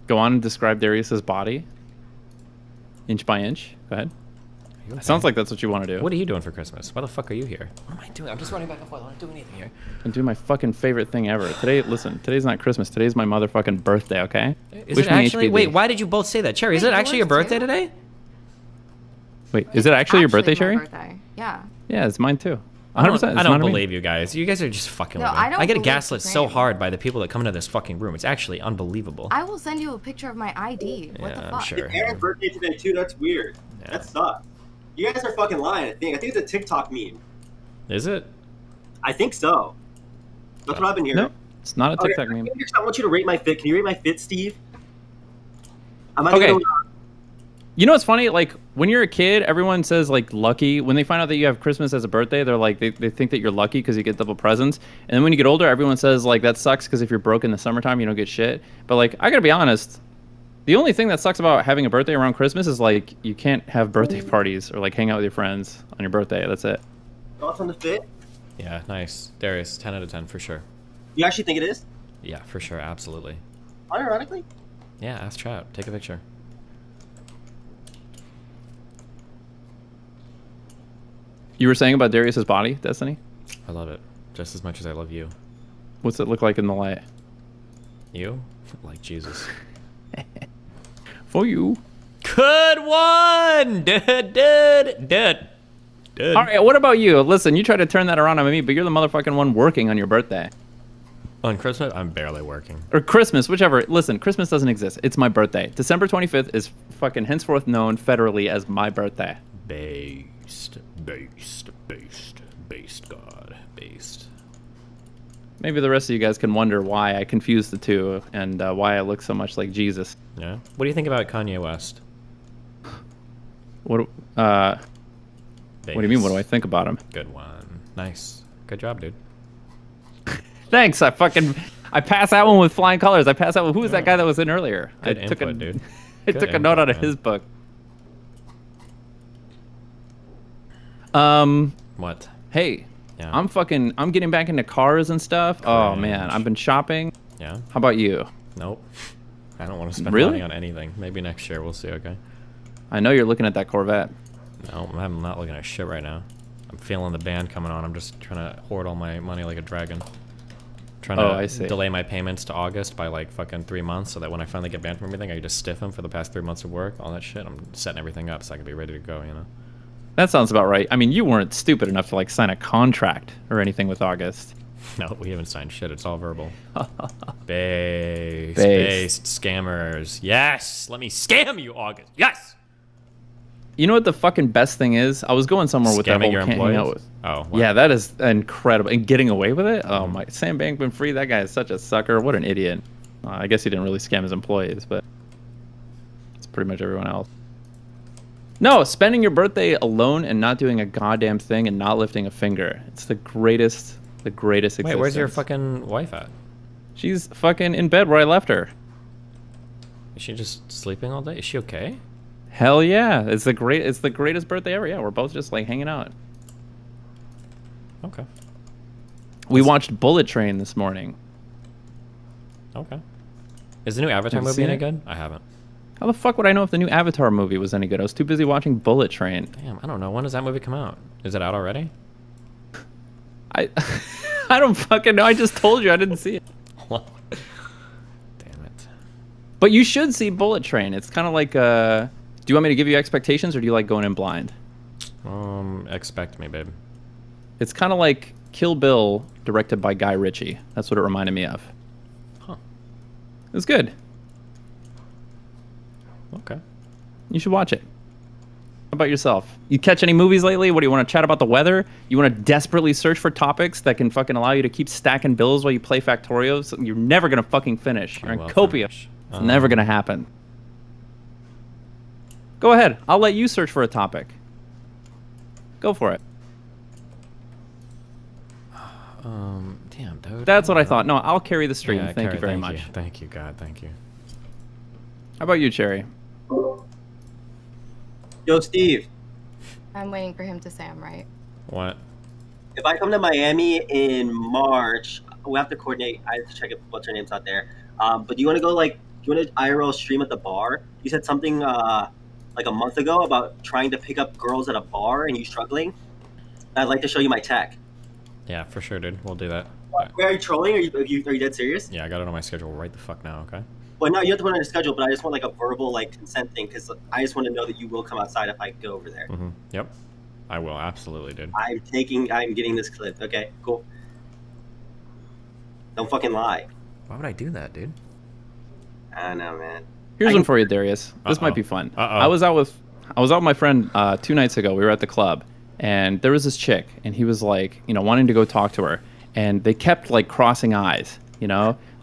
Go on and describe Darius's body. Inch by inch. Go ahead. Okay? It sounds like that's what you want to do. What are you doing for Christmas? Why the fuck are you here? What am I doing? I'm just running back and forth. I'm not doing anything here. I'm doing my fucking favorite thing ever. Today, listen, today's not Christmas. Today's my motherfucking birthday, okay? Is Wish it me actually? HBD. Wait, why did you both say that? Cherry, is it actually your birthday today? Wait, is it actually your birthday, my Cherry? birthday. Yeah. Yeah, it's mine too. 100%. I don't It's not me. believe you guys. You guys are just fucking No, with me. I don't I get believe gaslit so Supreme. hard by the people that come into this fucking room. It's actually unbelievable. I will send you a picture of my ID. What the Yeah, I'm fuck? sure. Aaron's birthday today too. That's weird. That sucks. You guys are fucking lying. I think it's a TikTok meme. Is it? I think so. That's what I've been hearing. No, it's not a TikTok meme. I want you to rate my fit. Can you rate my fit, Steve? I might Okay. go- You know what's funny? Like, when you're a kid, everyone says, like, lucky. When they find out that you have Christmas as a birthday, they're like, they think that you're lucky because you get double presents. And then when you get older, everyone says, like, that sucks because if you're broke in the summertime, you don't get shit. But, like, I gotta be honest, The only thing that sucks about having a birthday around Christmas is like you can't have birthday parties or like hang out with your friends on your birthday. That's it. Thoughts on the fit? Yeah, nice. Darius, 10 out of 10 for sure. You actually think it is? Yeah, for sure, absolutely. Unironically? Yeah, ask chat. Take a picture. You were saying about Darius's body, Destiny? I love it. Just as much as I love you. What's it look like in the light? You? Like Jesus. For you. Good one! Dude. All right, what about you? Listen, you tried to turn that around on me, but you're the motherfucking one working on your birthday. On Christmas, I'm barely working. Or Christmas, whichever. Listen, Christmas doesn't exist. It's my birthday. December 25th is fucking henceforth known federally as my birthday. Based, God. Based. Maybe the rest of you guys can wonder why I confused the two and why I look so much like Jesus. Yeah. What do you think about Kanye West? What do you mean? What do I think about him? Good one. Nice. Good job, dude. Thanks. I passed that one with flying colors. I passed that one. Who was that guy that was in earlier? Good I took input, dude. I took a note out of his book. What? Hey. Yeah. I'm getting back into cars and stuff. Oh man, I've been shopping. Yeah. How about you? Nope. I don't want to spend Really? money on anything. Maybe next year. We'll see, okay? I know you're looking at that Corvette. No, I'm not looking at shit right now. I'm feeling the band coming on. I'm just trying to hoard all my money like a dragon. Trying to delay my payments to August by like fucking 3 months so that when I finally get banned from everything, I can just stiff them for the past 3 months of work, all that shit. I'm setting everything up so I can be ready to go, you know? That sounds about right. I mean, you weren't stupid enough to like sign a contract or anything with August. No, we haven't signed shit. It's all verbal. Based. Based scammers. Yes! Let me scam you, August. Yes! You know what the fucking best thing is? I was going somewhere with that Scamming whole your can't hang out employees? with. Oh, wow. Yeah, that is incredible. And getting away with it? Oh my, Sam Bankman-Fried, that guy is such a sucker. What an idiot. I guess he didn't really scam his employees, but it's pretty much everyone else. No, spending your birthday alone and not doing a goddamn thing and not lifting a finger. It's the greatest existence. Wait, where's your fucking wife at? She's fucking in bed where I left her. Is she just sleeping all day? Is she okay? Hell yeah. It's the greatest birthday ever. Yeah, we're both just like hanging out. Okay. We watched Bullet Train this morning. Okay. Is the new Avatar Have you movie seen any it? good? I haven't. How the fuck would I know if the new Avatar movie was any good? I was too busy watching Bullet Train. Damn, I don't know. When does that movie come out? Is it out already? I don't fucking know. I just told you I didn't see it. Damn it. But you should see Bullet Train. It's kind of like, do you want me to give you expectations or do you like going in blind? Expect me, babe. It's kind of like Kill Bill directed by Guy Ritchie. That's what it reminded me of. Huh. It was good. Okay. You should watch it. How about yourself? You catch any movies lately? What do you want to chat about the weather? You want to desperately search for topics that can fucking allow you to keep stacking bills while you play Factorios? You're never going to fucking finish. You're in Copia. It's never going to happen. Go ahead. I'll let you search for a topic. Go for it. Damn, dude. That's what I thought. No, I'll carry the stream. Yeah, Thank you very much. Thank you, God. Thank you. How about you, Cherry? Yo, Steve. I'm waiting for him to say I'm right. What? If I come to Miami in March, we'll have to coordinate. I have to check if what's her name's out there. But do you want to go do you want to IRL stream at the bar? You said something like a month ago about trying to pick up girls at a bar and you struggling. I'd like to show you my tech. Yeah, for sure, dude. We'll do that. Wait, are you trolling? Are you dead serious? Yeah, I got it on my schedule right the fuck now, okay? Well, no, you have to put it on your schedule, but I just want like a verbal consent thing because I just want to know that you will come outside if I go over there. Mm-hmm. Yep. I will, absolutely, dude. I'm getting this clip. Okay, cool. Don't fucking lie. Why would I do that, dude? I don't know, man. Here's one for you, Darius. This might be fun. I was out with my friend 2 nights ago. We were at the club, and there was this chick, and he was like, wanting to go talk to her, and they kept like crossing eyes,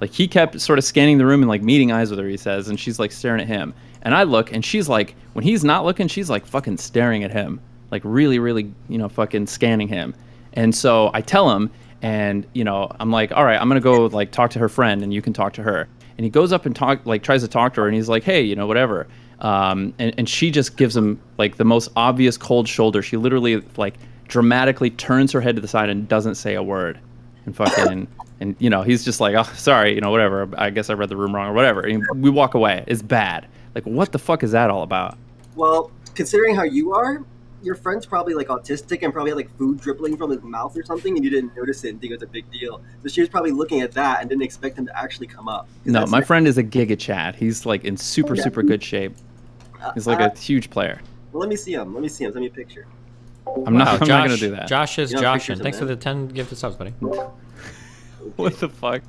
Like he kept sort of scanning the room and like meeting eyes with her, he says, and she's like staring at him. And I look, and she's like, when he's not looking, she's like fucking staring at him, like really, really, fucking scanning him. And so I tell him, and I'm like, all right, I'm gonna go like talk to her friend, and you can talk to her. and he goes up and tries to talk to her, and he's like, hey, you know, whatever. And she just gives him like the most obvious cold shoulder. She literally like dramatically turns her head to the side and doesn't say a word, and fucking and you know, he's just like, oh, sorry, you know, whatever, I guess I read the room wrong or whatever, and we walk away. It's bad. Like, what the fuck is that all about? Well, considering how you are, your friend's probably like autistic and probably had like food dribbling from his mouth or something, and you didn't notice it and think it was a big deal. So she was probably looking at that and didn't expect him to actually come up. No, my friend is a Giga Chad. He's like in super good shape. He's like a huge player. Well, let me see him. Send me a picture. I'm not gonna do that. Josh is Josh. Thanks for the 10 gifted subs, buddy. What the fuck?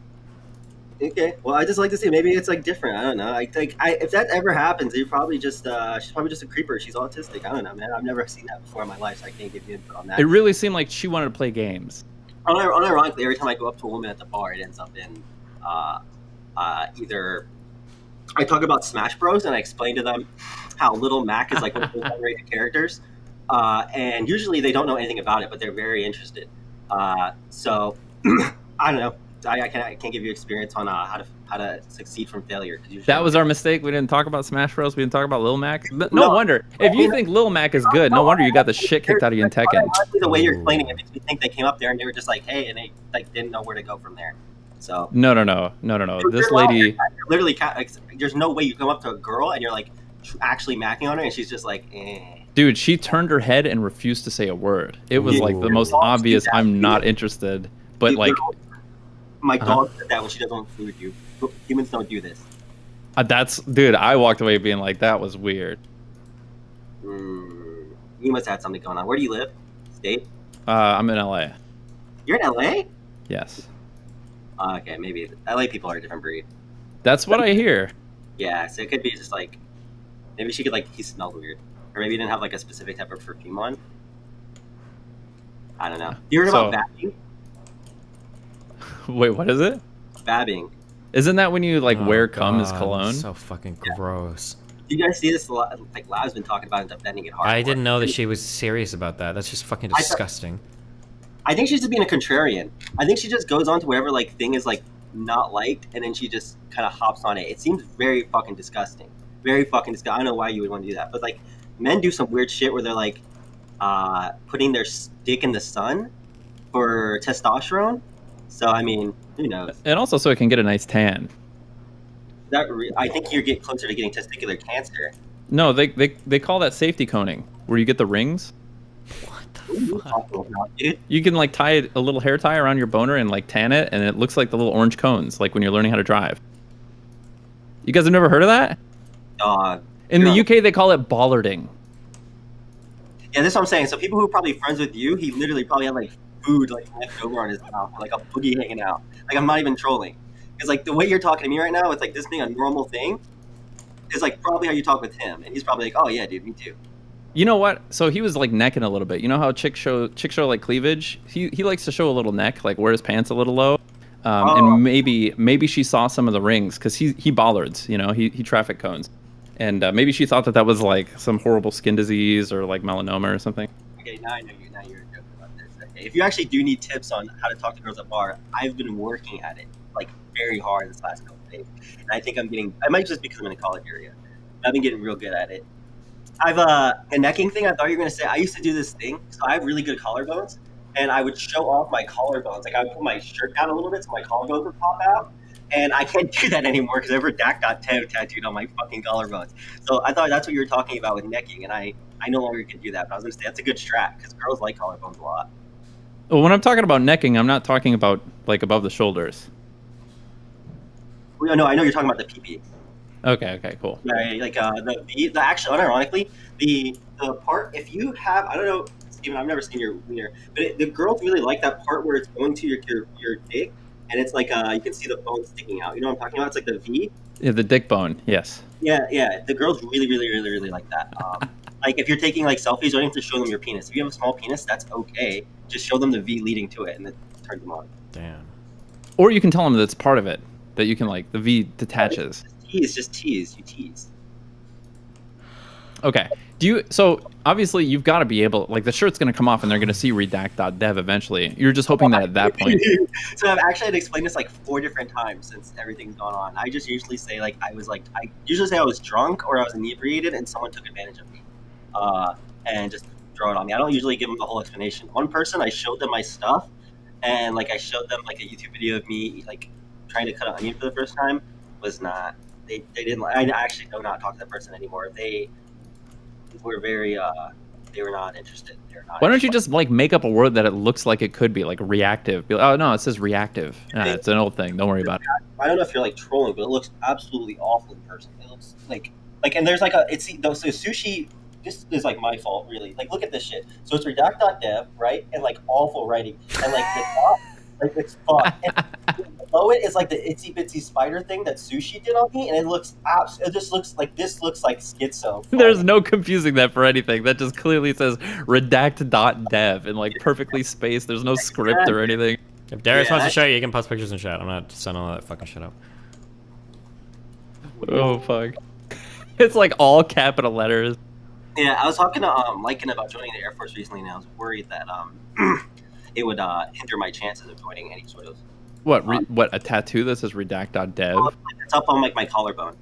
Okay, well, I just like to see. Maybe it's like different. I don't know. If that ever happens, you're probably just she's probably just a creeper. She's autistic. I don't know, man. I've never seen that before in my life, so I can't give you input on that. It really seemed like she wanted to play games. Unironically, every time I go up to a woman at the bar, it ends up in either I talk about Smash Bros. And I explain to them how Little Mac is like one of those underrated characters, and usually they don't know anything about it, but they're very interested. So I don't know. I can't give you experience on how to succeed from failure. That was our mistake. We didn't talk about Smash Bros. We didn't talk about Lil Mac. No wonder. If you think Lil Mac is good, no wonder you got the shit kicked out of you in Tekken. The way you're explaining it makes me think they came up there and they were just like, hey, and they like didn't know where to go from there. So no. This lady literally, there's no way you come up to a girl and you're like actually macking on her, and she's just like, eh. Dude, she turned her head and refused to say a word. It was like the most obvious. I'm not interested. But like. My dog said that when she doesn't want food with you. Humans don't do this. Dude, I walked away being like, that was weird. You must have had something going on. Where do you live? State? I'm in LA. You're in LA? Yes. Okay, maybe. LA people are a different breed. That's what I hear. Yeah, so it could be just like, maybe she could like, he smells weird. Or maybe he didn't have like a specific type of perfume on. I don't know. You heard about babbing? Wait, what is it? Babbing. Isn't that when you like wear cum as cologne? So fucking gross. You guys see this? Like Lav's been talking about it, bending it hard. I didn't know that she was serious about that. That's just fucking disgusting. I think she's just being a contrarian. I think she just goes on to whatever like thing is like not liked, and then she just kind of hops on it. It seems very fucking disgusting. Very fucking disgusting. I don't know why you would want to do that, but like men do some weird shit where they're like putting their dick in the sun for testosterone. So I mean, who knows? And also so it can get a nice tan. I think you get closer to getting testicular cancer. No, they call that safety coning, where you get the rings. What the fuck? You can like tie a little hair tie around your boner and like tan it, and it looks like the little orange cones, like when you're learning how to drive. You guys have never heard of that? In the UK, they call it bollarding. Yeah, that's what I'm saying. So people who are probably friends with you, he literally probably had like food like left over on his mouth, like a boogie hanging out. Like, I'm not even trolling. Because like the way you're talking to me right now, it's like this being a normal thing is like probably how you talk with him, and he's probably like, oh yeah, dude, me too. You know what? So he was like necking a little bit. You know how chicks show like cleavage? He likes to show a little neck, like wear his pants a little low. And maybe she saw some of the rings because he bollards, you know, he traffic cones, and maybe she thought that was like some horrible skin disease or like melanoma or something. Okay, now I know you. Now you're joking about this. Okay. If you actually do need tips on how to talk to girls at bar, I've been working at it like very hard this last couple of days, and I think I'm getting. I might just because I'm in a college area. I've been getting real good at it. I've a necking thing. I thought you were gonna say. I used to do this thing. So I have really good collarbones, and I would show off my collarbones. Like I would put my shirt down a little bit so my collarbones would pop out. And I can't do that anymore because ever Dak got tattooed on my fucking collarbones. So I thought that's what you were talking about with necking, and I no longer can do that. But I was gonna say that's a good strat because girls like collarbones a lot. Well, when I'm talking about necking, I'm not talking about like above the shoulders. Well, no, I know you're talking about the pee-pee. Okay, cool. Right, like the actually, unironically, the part, if you have, I don't know, Steven, I've never seen your wiener, but the girls really like that part where it's going to your dick, and it's like you can see the bone sticking out. You know what I'm talking about? It's like the V. Yeah, the dick bone. Yes. Yeah. The girls really like that. Like if you're taking like selfies, you don't have to show them your penis. If you have a small penis, that's okay. Just show them the V leading to it, and it turns them on. Damn. Or you can tell them that's part of it. That you can like the V detaches. Just tease. You tease. Okay. Do you? So obviously you've got to be able. Like the shirt's going to come off, and they're going to see redact.dev eventually. You're just hoping that at that point. So I've actually explained this like 4 different times since everything's gone on. I just usually say like I usually say I was drunk or I was inebriated and someone took advantage of me, and just throw it on me. I don't usually give them the whole explanation. One person, I showed them my stuff, and like I showed them like a YouTube video of me like trying to cut an onion for the first time. Was not they didn't. I actually do not talk to that person anymore. They were very they were not interested. They were not. Why don't you just like make up a word that it looks like it could be like reactive? Be like, oh no, it says reactive. It's an old thing. Don't worry about it. I don't know if you're like trolling, but it looks absolutely awful in person. It looks like and there's like a so sushi. This is like my fault, really. Like, look at this shit. So it's redact.dev, right? And like awful writing, and like the top, like it's thought. And below it is like the itsy bitsy spider thing that Sushi did on me, and it looks it just looks like this looks like schizo. There's no confusing that for anything. That just clearly says redact.dev and like perfectly spaced. There's no script or anything. If Darius wants to show you, you can post pictures in chat. I'm not sending all that fucking shit up. Oh fuck! It's like all capital letters. Yeah, I was talking to Lycan about joining the Air Force recently, and I was worried that it would hinder my chances of joining any sort of. What a tattoo that says redact.dev? It's up on like my collarbone.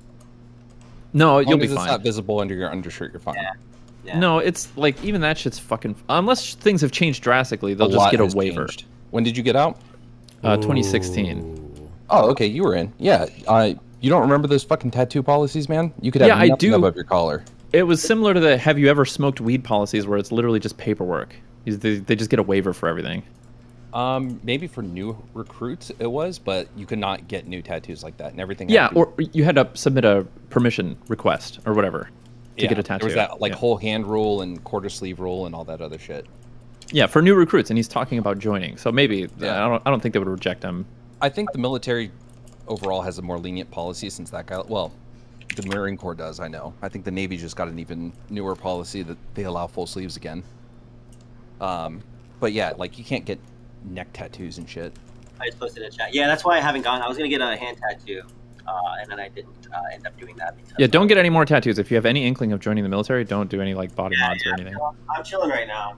No, as you'll long be as it's fine. not visible under your undershirt, you're fine. Yeah. No, it's like even that shit's fucking. Unless things have changed drastically, they'll just get a waiver. Changed. When did you get out? 2016. Oh, okay, you were in. Yeah, you don't remember those fucking tattoo policies, man? You could have nothing I do. above your collar. It was similar to the "Have you ever smoked weed" policies, where it's literally just paperwork. They just get a waiver for everything. Maybe for new recruits it was, but you could not get new tattoos like that, and everything. Yeah, or you had to submit a permission request or whatever to get a tattoo. There was that whole hand rule and quarter sleeve rule and all that other shit. Yeah, for new recruits, and he's talking about joining. So maybe I don't think they would reject him. I think the military overall has a more lenient policy since that guy. Well, the Marine Corps does. I know. I think the Navy just got an even newer policy that they allow full sleeves again. But yeah, like you can't get neck tattoos and shit. I just posted in the chat. Yeah, that's why I haven't gone. I was gonna get a hand tattoo, and then I didn't end up doing that. Because, Yeah, don't get any more tattoos. If you have any inkling of joining the military, don't do any like body mods or anything. I'm chilling right now.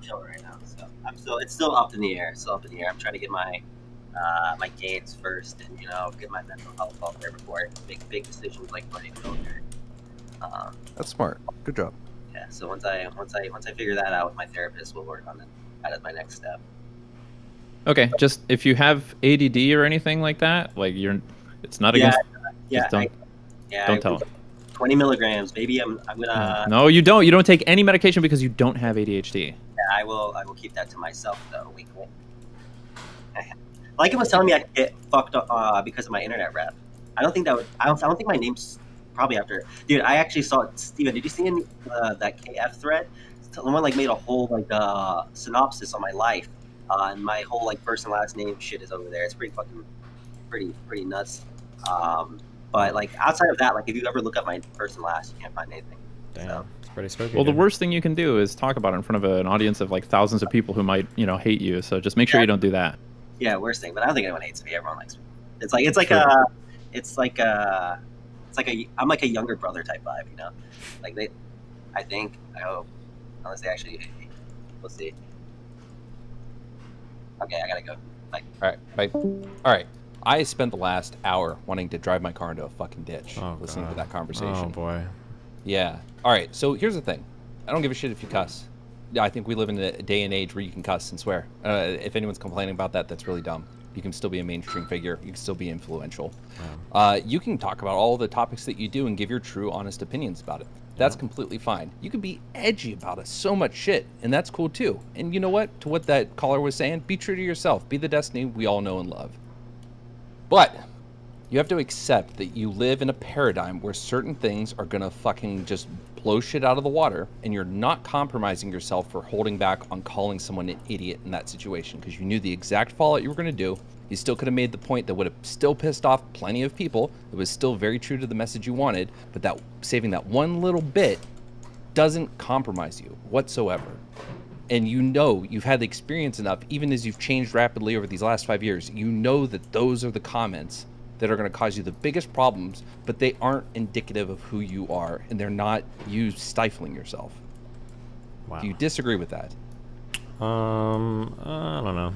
So it's still up in the air. I'm trying to get my my gains first, and get my mental health up there before I make big decisions like joining the military. That's smart. Good job. Yeah. So once I figure that out with my therapist, we'll work on that as my next step. Okay, just if you have ADD or anything like that, like it's not against. Yeah. Don't tell them. 20 milligrams, baby. I'm gonna. No, you don't. You don't take any medication because you don't have ADHD. Yeah, I will keep that to myself though. Weekly. Like it was telling me I could get fucked up because of my internet rep. I don't think my name's probably after. Dude, I actually saw Steven. Did you see that KF thread? Someone like made a whole like synopsis on my life, and my whole like first and last name shit is over there. It's pretty nuts. But like outside of that, like if you ever look up my first and last, you can't find anything. Damn, so. It's pretty spooky. Well, the worst thing you can do is talk about it in front of an audience of like thousands of people who might hate you. So just make sure you don't do that. Yeah, worst thing. But I don't think anyone hates me. Everyone likes me. I'm like a younger brother type vibe, Like I hope, unless they actually hate me. We'll see. Okay, I gotta go. Bye. All right, bye. All right. I spent the last hour wanting to drive my car into a fucking ditch listening to that conversation. Oh boy. Yeah. All right. So here's the thing. I don't give a shit if you cuss. I think we live in a day and age where you can cuss and swear. If anyone's complaining about that, that's really dumb. You can still be a mainstream figure. You can still be influential. You can talk about all the topics that you do and give your true, honest opinions about it. That's completely fine. You can be edgy about it, so much shit, and that's cool too. And you know what? To what that caller was saying, be true to yourself. Be the Destiny we all know and love. But you have to accept that you live in a paradigm where certain things are gonna fucking just blow shit out of the water, and you're not compromising yourself for holding back on calling someone an idiot in that situation because you knew the exact fallout you were gonna do. You still could have made the point that would have still pissed off plenty of people. It was still very true to the message you wanted, but that saving that one little bit doesn't compromise you whatsoever. And you've had the experience enough, even as you've changed rapidly over these last 5 years, you know that those are the comments that are going to cause you the biggest problems, but they aren't indicative of who you are, and they're not you stifling yourself. Wow. Do you disagree with that? I don't know.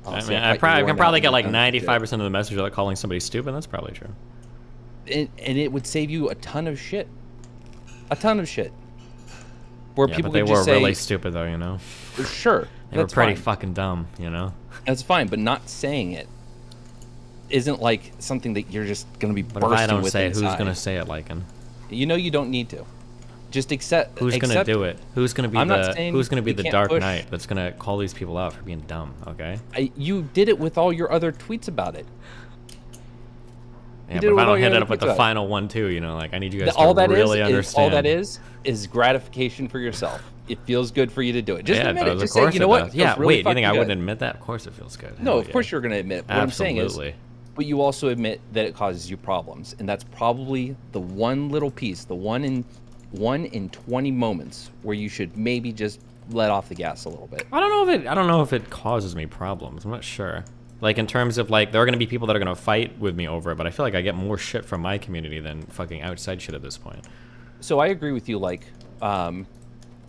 I Honestly, mean, I I can probably get like shit. 95% of the message without calling somebody stupid. That's probably true. And it would save you a ton of shit. A ton of shit. Where Yeah, people but they could were just say, really stupid though, you know? Sure. They were that's pretty fine. fucking dumb, you know? That's fine, but not saying it isn't like something that you're just going to be But bursting if I don't with say it, inside. who's going to say it, Lycan? You know you don't need to. Just accept. Who's going to do it? Who's going to be I'm not saying who's going to be you the can't Dark push. Knight that's going to call these people out for being dumb, okay? You did it with all your other tweets about it. Yeah, but if I don't hit it up with the final one too, you know, like I need you guys all to that really is, understand. all that is gratification for yourself. It feels good for you to do it. Just yeah, admit it it. does. Just Of course say, you know it what? does. It Yeah, feels really wait, do you think I fucking wouldn't good. admit that? Of course it feels good. No, Hell of course you're going to admit. What Absolutely. I'm saying is, but you also admit that it causes you problems, and that's probably the one little piece, the one in 20 moments where you should maybe just let off the gas a little bit. I don't know if it causes me problems. I'm not sure. Like in terms of like there are gonna be people that are gonna fight with me over it, but I feel like I get more shit from my community than fucking outside shit at this point. So I agree with you. Like, so I'm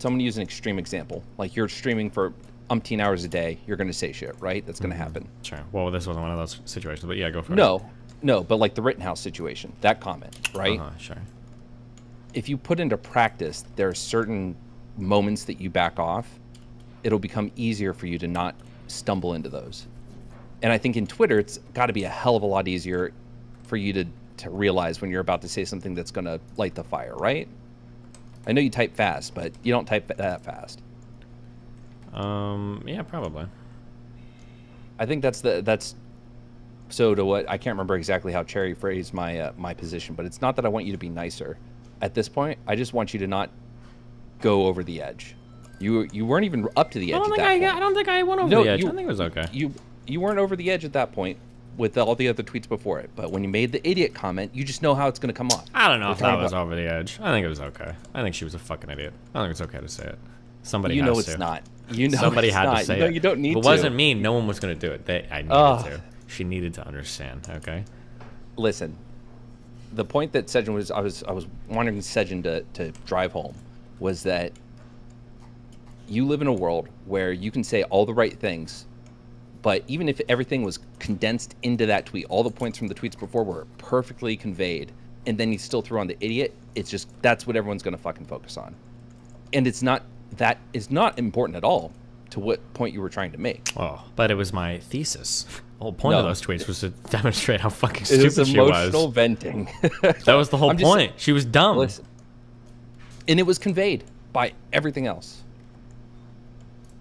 gonna use an extreme example. Like you're streaming for umpteen hours a day, you're gonna say shit, right? That's gonna happen. Sure. Well, this wasn't one of those situations, but yeah, go for it. No, but like the Rittenhouse situation, that comment, right? Sure. If you put into practice, there are certain moments that you back off, it'll become easier for you to not stumble into those. And I think in Twitter, it's got to be a hell of a lot easier for you to realize when you're about to say something that's going to light the fire, right? I know you type fast, but you don't type that fast. Yeah, probably. I think that's so to what I can't remember exactly how Cherry phrased my my position, but it's not that I want you to be nicer. At this point, I just want you to not go over the edge. You weren't even up to the edge. I don't think I went over the edge. I think it was okay. You weren't over the edge at that point with all the other tweets before it, but when you made the idiot comment, you just know how it's going to come off. I don't know if that was over the edge. I think it was okay. I think she was a fucking idiot. I think it's okay to say it. Somebody you has know to. it's not. You know somebody it's had not. to say no, it. You don't need to. If it wasn't me, no one was going to do it. I needed to. She needed to understand. Okay. Listen, the point that Sejin was, I was wanting Sejin to drive home, was that you live in a world where you can say all the right things, but even if everything was condensed into that tweet, all the points from the tweets before were perfectly conveyed, and then you still throw on the idiot, it's just, that's what everyone's going to fucking focus on. And that is not important at all to what point you were trying to make. Oh, but it was my thesis. The whole point of those tweets was to demonstrate how fucking It stupid was she was. emotional venting. That was the whole point. She was dumb. Listen, and it was conveyed by everything else.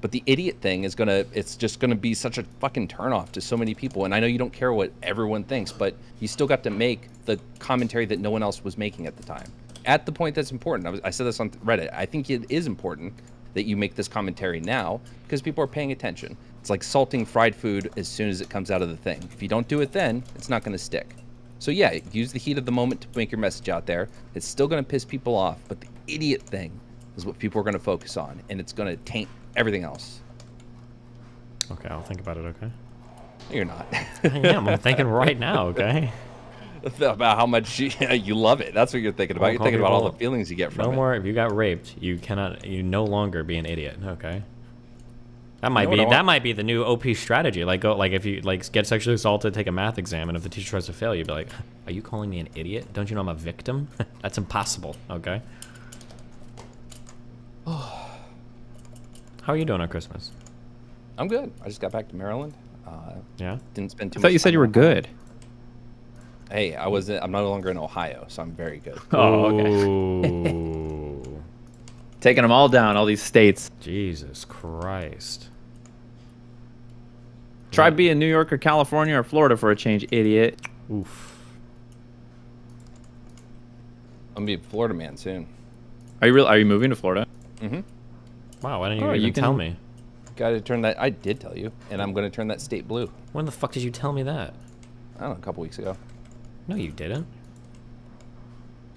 But the idiot thing is it's just gonna be such a fucking turnoff to so many people. And I know you don't care what everyone thinks, but you still got to make the commentary that no one else was making at the time. At the point that's important. I said this on Reddit. I think it is important that you make this commentary now because people are paying attention. It's like salting fried food as soon as it comes out of the thing. If you don't do it then, it's not gonna stick. So yeah, use the heat of the moment to make your message out there. It's still gonna piss people off, but the idiot thing is what people are gonna focus on, and it's gonna taint everything else. Okay, I'll think about it, okay? No, you're not. I am. I'm thinking right now, okay? About how much you love it. That's what you're thinking about. You're thinking about all the feelings you get from it. No more. If you got raped, you no longer be an idiot, okay? That might be the new OP strategy. Like if you get sexually assaulted, take a math exam, and if the teacher tries to fail, you'd be like, "Are you calling me an idiot? Don't you know I'm a victim? That's impossible." Okay. How are you doing on Christmas? I'm good. I just got back to Maryland. Yeah. Didn't spend too I much thought you said you were good. Hey, I'm no longer in Ohio, so I'm very good. Oh, okay. Taking them all down, all these states. Jesus Christ. Try being New York or California or Florida for a change, idiot. Oof. I'm gonna be a Florida man soon. Are you moving to Florida? Mm-hmm. Wow, why didn't you even tell me? Got to turn that. I did tell you, and I'm going to turn that state blue. When the fuck did you tell me that? I don't know, a couple weeks ago. No, you didn't.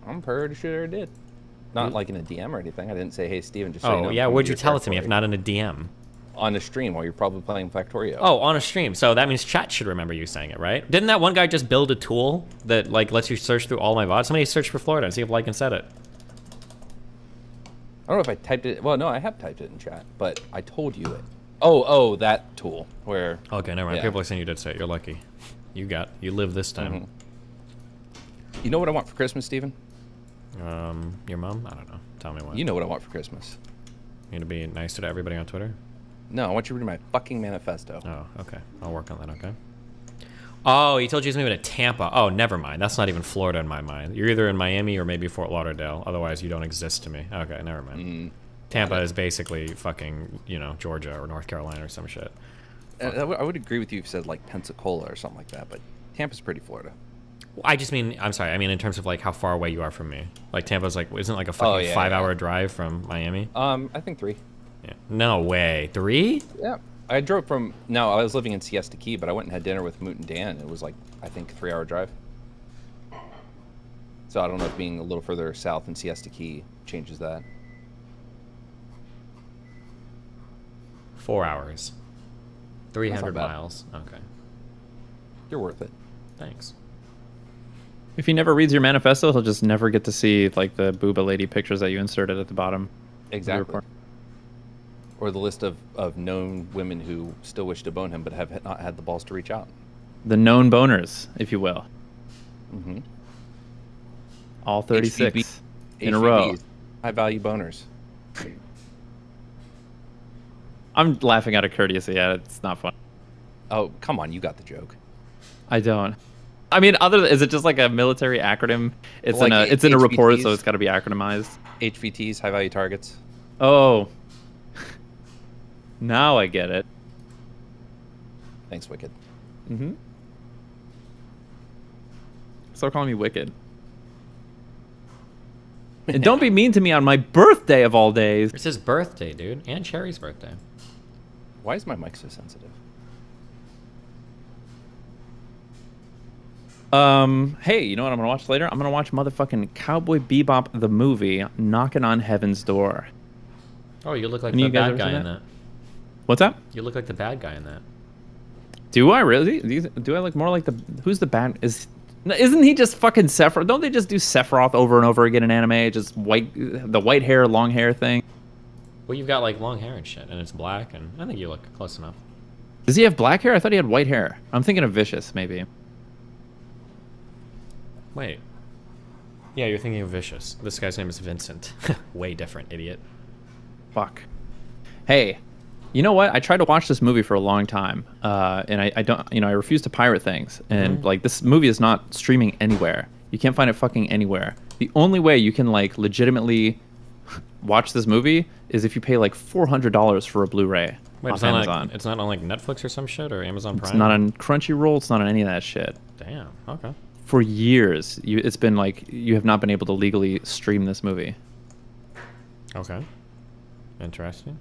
I'm pretty sure I did. Not like in a DM or anything. I didn't say, "Hey, Steven, just so you know." Oh yeah, where'd you tell it to me if not in a DM? on a stream while you're probably playing Factorio. Oh, on a stream. So that means chat should remember you saying it, right? Didn't that one guy just build a tool that like lets you search through all my VODs? Somebody search for Florida and see if Lycan said it. I don't know if I typed it. Well, no, I have typed it in chat, but I told you it. Oh, that tool where. Okay, never mind. Yeah. People are saying you did say it. You're lucky. You live this time. Mm-hmm. You know what I want for Christmas, Steven? Your mom? I don't know. Tell me what. You know what I want for Christmas. You to be nicer to everybody on Twitter? No, I want you to read my fucking manifesto. Oh, okay. I'll work on that, okay? Oh, he told you he's moving to Tampa. Oh, never mind. That's not even Florida in my mind. You're either in Miami or maybe Fort Lauderdale. Otherwise, you don't exist to me. Okay, never mind. Tampa is basically fucking, Georgia or North Carolina or some shit. I would agree with you if you said, like, Pensacola or something like that, but Tampa's pretty Florida. I just mean, I'm sorry, I mean in terms of, like, how far away you are from me. Like, Tampa's, like, isn't it like a fucking 5-hour drive from Miami? I think 3. Yeah. No way. 3? Yeah. I drove from... No, I was living in Siesta Key, but I went and had dinner with Moot and Dan. It was, like, I think 3-hour drive. So I don't know if being a little further south in Siesta Key changes that. 4 hours. 300 miles. Okay. You're worth it. Thanks. If he never reads your manifesto, he'll just never get to see like the booba lady pictures that you inserted at the bottom. Exactly. Or the list of known women who still wish to bone him but have not had the balls to reach out. The known boners, if you will. Mm-hmm. All 36 in a row. High value boners. I'm laughing out of courtesy. Yeah, it's not fun. Oh, come on. You got the joke. I don't. I mean, is it just like a military acronym? It's like in a report, so it's got to be acronymized. HVTs, high value targets. Oh. Now I get it. Thanks, Wicked. Mm-hmm. Stop calling me Wicked. And don't be mean to me on my birthday of all days. It's his birthday, dude. And Cherry's birthday. Why is my mic so sensitive? Hey, you know what I'm gonna watch later? I'm gonna watch motherfucking Cowboy Bebop the movie, Knocking on Heaven's Door. Oh, you look like the bad guy in that. What's that? You look like the bad guy in that. Do I really? Do I look more like the... Who's the bad... Isn't he just fucking Sephiroth? Don't they just do Sephiroth over and over again in anime? Just the white hair, long hair thing? Well, you've got like long hair and shit, and it's black, and I think you look close enough. Does he have black hair? I thought he had white hair. I'm thinking of Vicious, maybe. Wait. Yeah, you're thinking of Vicious. This guy's name is Vincent. Way different, idiot. Fuck. Hey, you know what? I tried to watch this movie for a long time, and I don't, I refuse to pirate things. And like, this movie is not streaming anywhere. You can't find it fucking anywhere. The only way you can like legitimately watch this movie is if you pay like $400 for a Blu-ray off Amazon. It's not on like Netflix or some shit or Amazon Prime. It's not on Crunchyroll. It's not on any of that shit. Damn. Okay. For years, it's been like you have not been able to legally stream this movie. Okay. Interesting.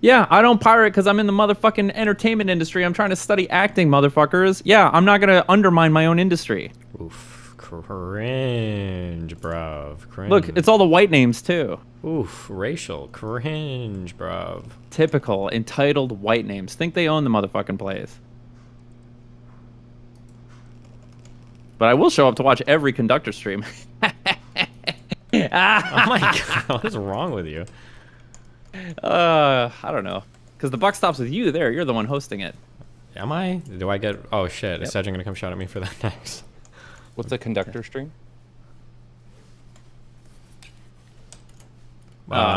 Yeah, I don't pirate because I'm in the motherfucking entertainment industry. I'm trying to study acting, motherfuckers. Yeah, I'm not going to undermine my own industry. Oof. Cringe, bruv. Cringe. Look, it's all the white names, too. Oof. Racial. Cringe, bruv. Typical, entitled white names. Think they own the motherfucking place. But I will show up to watch every conductor stream. Oh my god, what is wrong with you? I don't know. Because the buck stops with you there. You're the one hosting it. Am I? Do I get... Oh shit, is Cedric gonna come shout at me for that next? What's the conductor stream?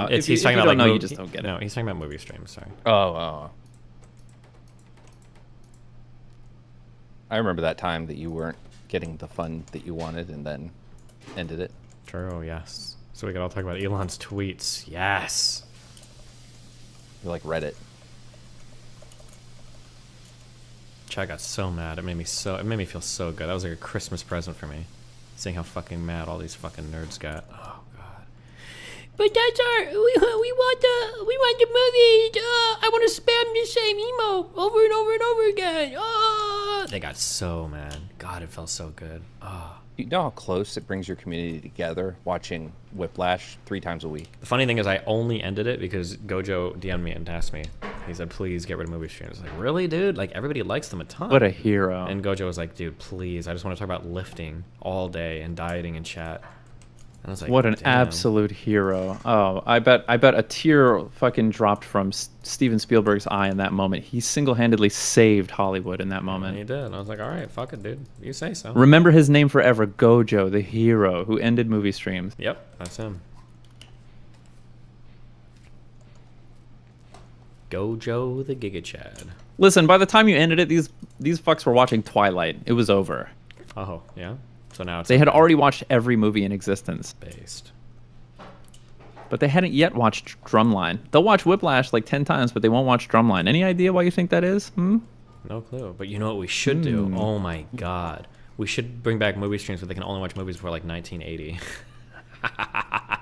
He's talking about like... you just don't get it. No, he's talking about movie streams, sorry. Oh. I remember that time that you weren't getting the fun that you wanted and then ended it. True, yes. So we could all talk about Elon's tweets. Yes. You like Reddit. Chad got so mad. It made me feel so good. That was like a Christmas present for me. Seeing how fucking mad all these fucking nerds got. Oh god. But that's we want the movie. I want to spam the same emo over and over and over again. They got so mad. God, it felt so good. Oh. You know how close it brings your community together watching Whiplash 3 times a week? The funny thing is I only ended it because Gojo DM'd me and asked me. He said, please get rid of movie streams. I was like, really, dude? Like, everybody likes them a ton. What a hero. And Gojo was like, dude, please. I just want to talk about lifting all day and dieting and chat. And I was like, what an damn. absolute hero. Oh, I bet a tear fucking dropped from Steven Spielberg's eye in that moment. He single-handedly saved Hollywood in that moment. And he did. And I was like, all right, fuck it, dude. You say so. Remember his name forever, Gojo, the hero who ended movie streams. Yep, that's him. Gojo the Giga Chad. Listen, by the time you ended it, these fucks were watching Twilight. It was over. Oh, yeah? So now it's they had already watched every movie in existence. Based. But they hadn't yet watched Drumline. They'll watch Whiplash like 10 times, but they won't watch Drumline. Any idea why you think that is? Hmm? No clue. But you know what we should do? Oh my god. We should bring back movie streams where they can only watch movies before like 1980.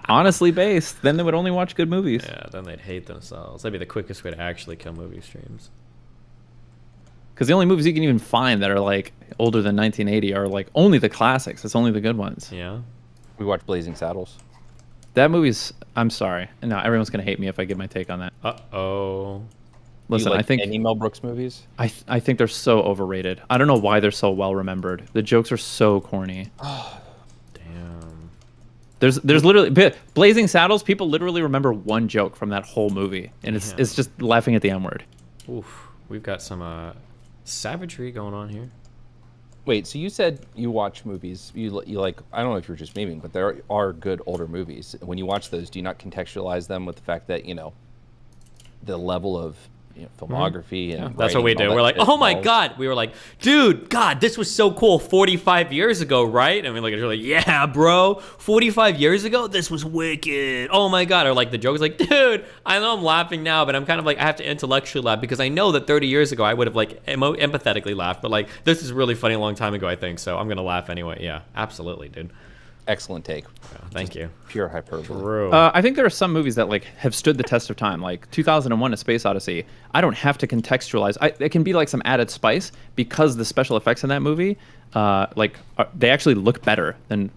Honestly based. Then they would only watch good movies. Yeah, then they'd hate themselves. That'd be the quickest way to actually kill movie streams. Because the only movies you can even find that are like older than 1980 are like only the classics. It's only the good ones. Yeah. We watched Blazing Saddles. That movie's. I'm sorry. No, everyone's gonna hate me if I give my take on that. Uh-oh. Listen, I think any Mel Brooks movies. I think they're so overrated. I don't know why they're so well remembered. The jokes are so corny. Damn. There's literally Blazing Saddles. People literally remember one joke from that whole movie, and it's just laughing at the M word. Oof. We've got some savagery going on here. Wait, so you said you watch movies, you like, I don't know if you're just memeing, but there are good older movies. When you watch those, do you not contextualize them with the fact that, you know, the level of filmography and that's what we do. We're like, oh my god. We were like, dude, God, this was so cool 45 years ago, right? And we're like, yeah, bro, 45 years ago, this was wicked. Oh my god. Or like the joke is like, dude, I know I'm laughing now, but I'm kind of like, I have to intellectually laugh because I know that 30 years ago I would have like empathetically laughed, but like this is really funny a long time ago, I think, so I'm gonna laugh anyway. Yeah, absolutely, dude. Excellent take. Thank you. Pure hyperbole. True. I think there are some movies that like have stood the test of time, like 2001: A Space Odyssey. I don't have to contextualize. It can be like some added spice because the special effects in that movie, they actually look better than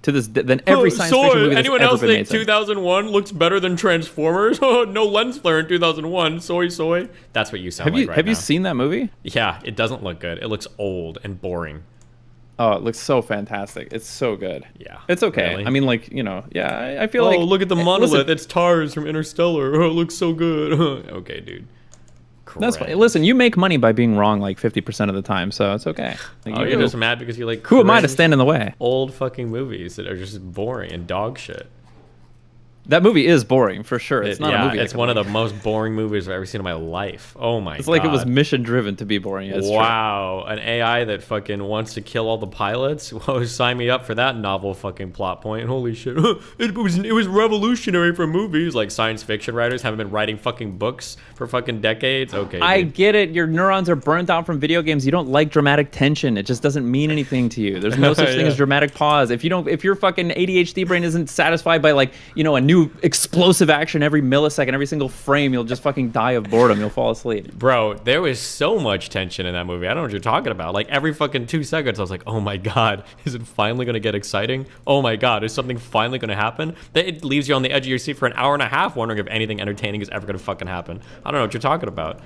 than every science fiction movie that's anyone ever else been think made. 2001 looks better than Transformers? No lens flare in 2001. Soy. That's what you sound like right now. Have you seen that movie? Yeah, it doesn't look good. It looks old and boring. Oh, it looks so fantastic. It's so good. Yeah. It's okay. Really? I mean, like, you know, yeah, I feel like... Oh, look at the monolith. Listen, It's TARS from Interstellar. Oh, it looks so good. Okay, dude. That's fine. Listen, you make money by being wrong like 50% of the time, so it's okay. Like, You're just mad because you like... Who am I to stand in the way? Old fucking movies that are just boring and dog shit. That movie is boring, for sure. It's not a movie. It's one of the most boring movies I've ever seen in my life. Oh my god. It's like it was mission-driven to be boring. It's wow. True. An AI that fucking wants to kill all the pilots? Whoa, sign me up for that novel fucking plot point. Holy shit. It was revolutionary for movies. Like science fiction writers haven't been writing fucking books for fucking decades. Okay. I get it. Your neurons are burnt out from video games. You don't like dramatic tension. It just doesn't mean anything to you. There's no such thing as dramatic pause. If your fucking ADHD brain isn't satisfied by like, you know, a new explosive action every millisecond, every single frame, you'll just fucking die of boredom. You'll fall asleep. Bro, there was so much tension in that movie. I don't know what you're talking about. Like every fucking 2 seconds, I was like, oh my god, is it finally gonna get exciting? Oh my god, is something finally gonna happen? It leaves you on the edge of your seat for an hour and a half wondering if anything entertaining is ever gonna fucking happen. I don't know what you're talking about.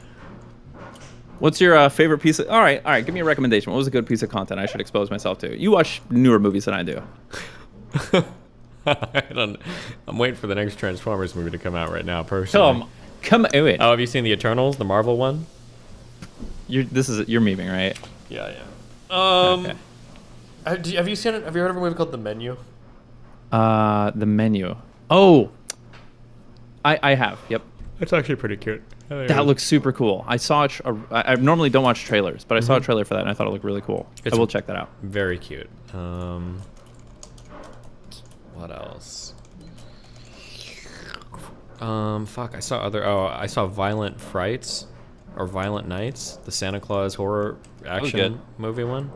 What's your favorite piece of... All right, give me a recommendation. What was a good piece of content I should expose myself to? You watch newer movies than I do. I'm waiting for the next Transformers movie to come out right now, personally. Come wait. Oh, have you seen the Eternals, the Marvel one? You're memeing, right? Yeah. Okay. Have you seen it? Have you heard of a movie called The Menu? The Menu. Oh, I have. Yep. It's actually pretty cute. That looks super cool. I saw it. I normally don't watch trailers, but I saw a trailer for that and I thought it looked really cool. I will check that out. Very cute. What else? Fuck, I saw Violent Frights or Violent Nights, the Santa Claus horror action movie one.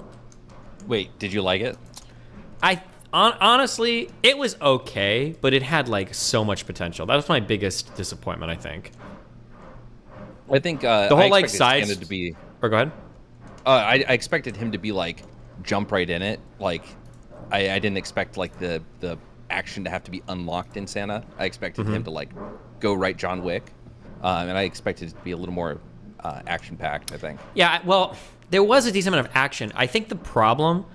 Wait, did you like it? Honestly, it was okay, but it had like so much potential. That was my biggest disappointment, I think. I think the whole like side to be. Or go ahead. I expected him to be like jump right in it. Like I didn't expect like the action to have to be unlocked in Santa. I expected him to like go right John Wick, and I expected it to be a little more action packed. I think. Yeah, well, there was a decent amount of action. I think the problem,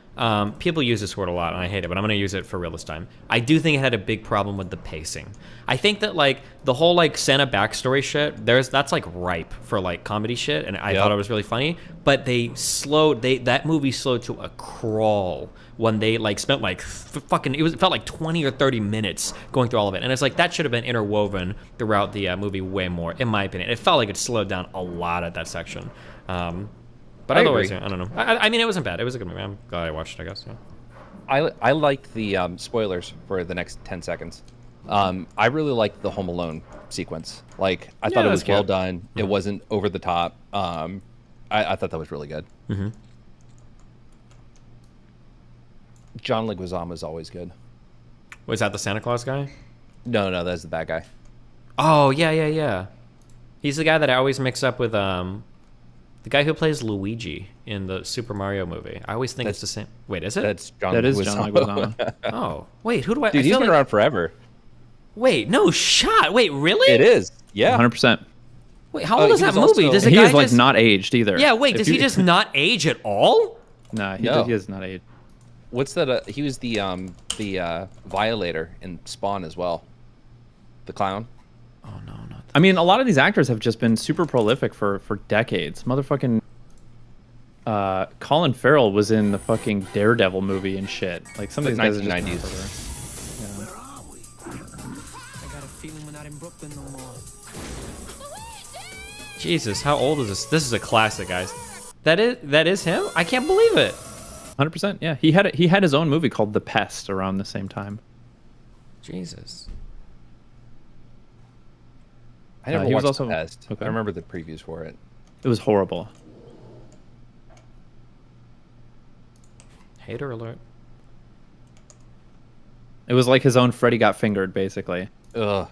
people use this word a lot, and I hate it, but I'm going to use it for real this time. I do think it had a big problem with the pacing. I think that like the whole like Santa backstory shit, that's like ripe for like comedy shit, and I thought it was really funny. But that movie slowed to a crawl when they like spent like it felt like 20 or 30 minutes going through all of it, and it's like that should have been interwoven throughout the movie way more, in my opinion. It felt like it slowed down a lot at that section. But otherwise, I don't know. I mean, it wasn't bad. It was a good movie. I'm glad I watched it, I guess. Yeah. I liked the spoilers for the next 10 seconds. I really liked the Home Alone sequence. Like, I thought it was well done. It wasn't over the top. I thought that was really good. John Leguizamo is always good. Was that the Santa Claus guy? No, that's the bad guy. Oh, yeah. He's the guy that I always mix up with the guy who plays Luigi in the Super Mario movie. I always think it's the same. Wait, is it? That's John Leguizamo. Oh, wait, who do I... Dude, he's been around forever. Wait, no shot. Wait, really? It is. Yeah. 100%. Wait, how old is that movie? Also, he is like not aged either. Yeah, wait, does he just not age at all? No, he is not aged. What's that? He was the Violator in Spawn as well. The clown. Oh no, not that. I mean, a lot of these actors have just been super prolific for decades. Motherfucking Colin Farrell was in the fucking Daredevil movie and shit. Like some of these guys are just 1990s. Jesus, how old is this? This is a classic, guys. That is him? I can't believe it. 100%. Yeah, he had his own movie called The Pest around the same time. Jesus. I never he watched was also The Pest. okay. I remember the previews for it. It was horrible. Hater alert. It was like his own Freddy Got Fingered, basically. Ugh.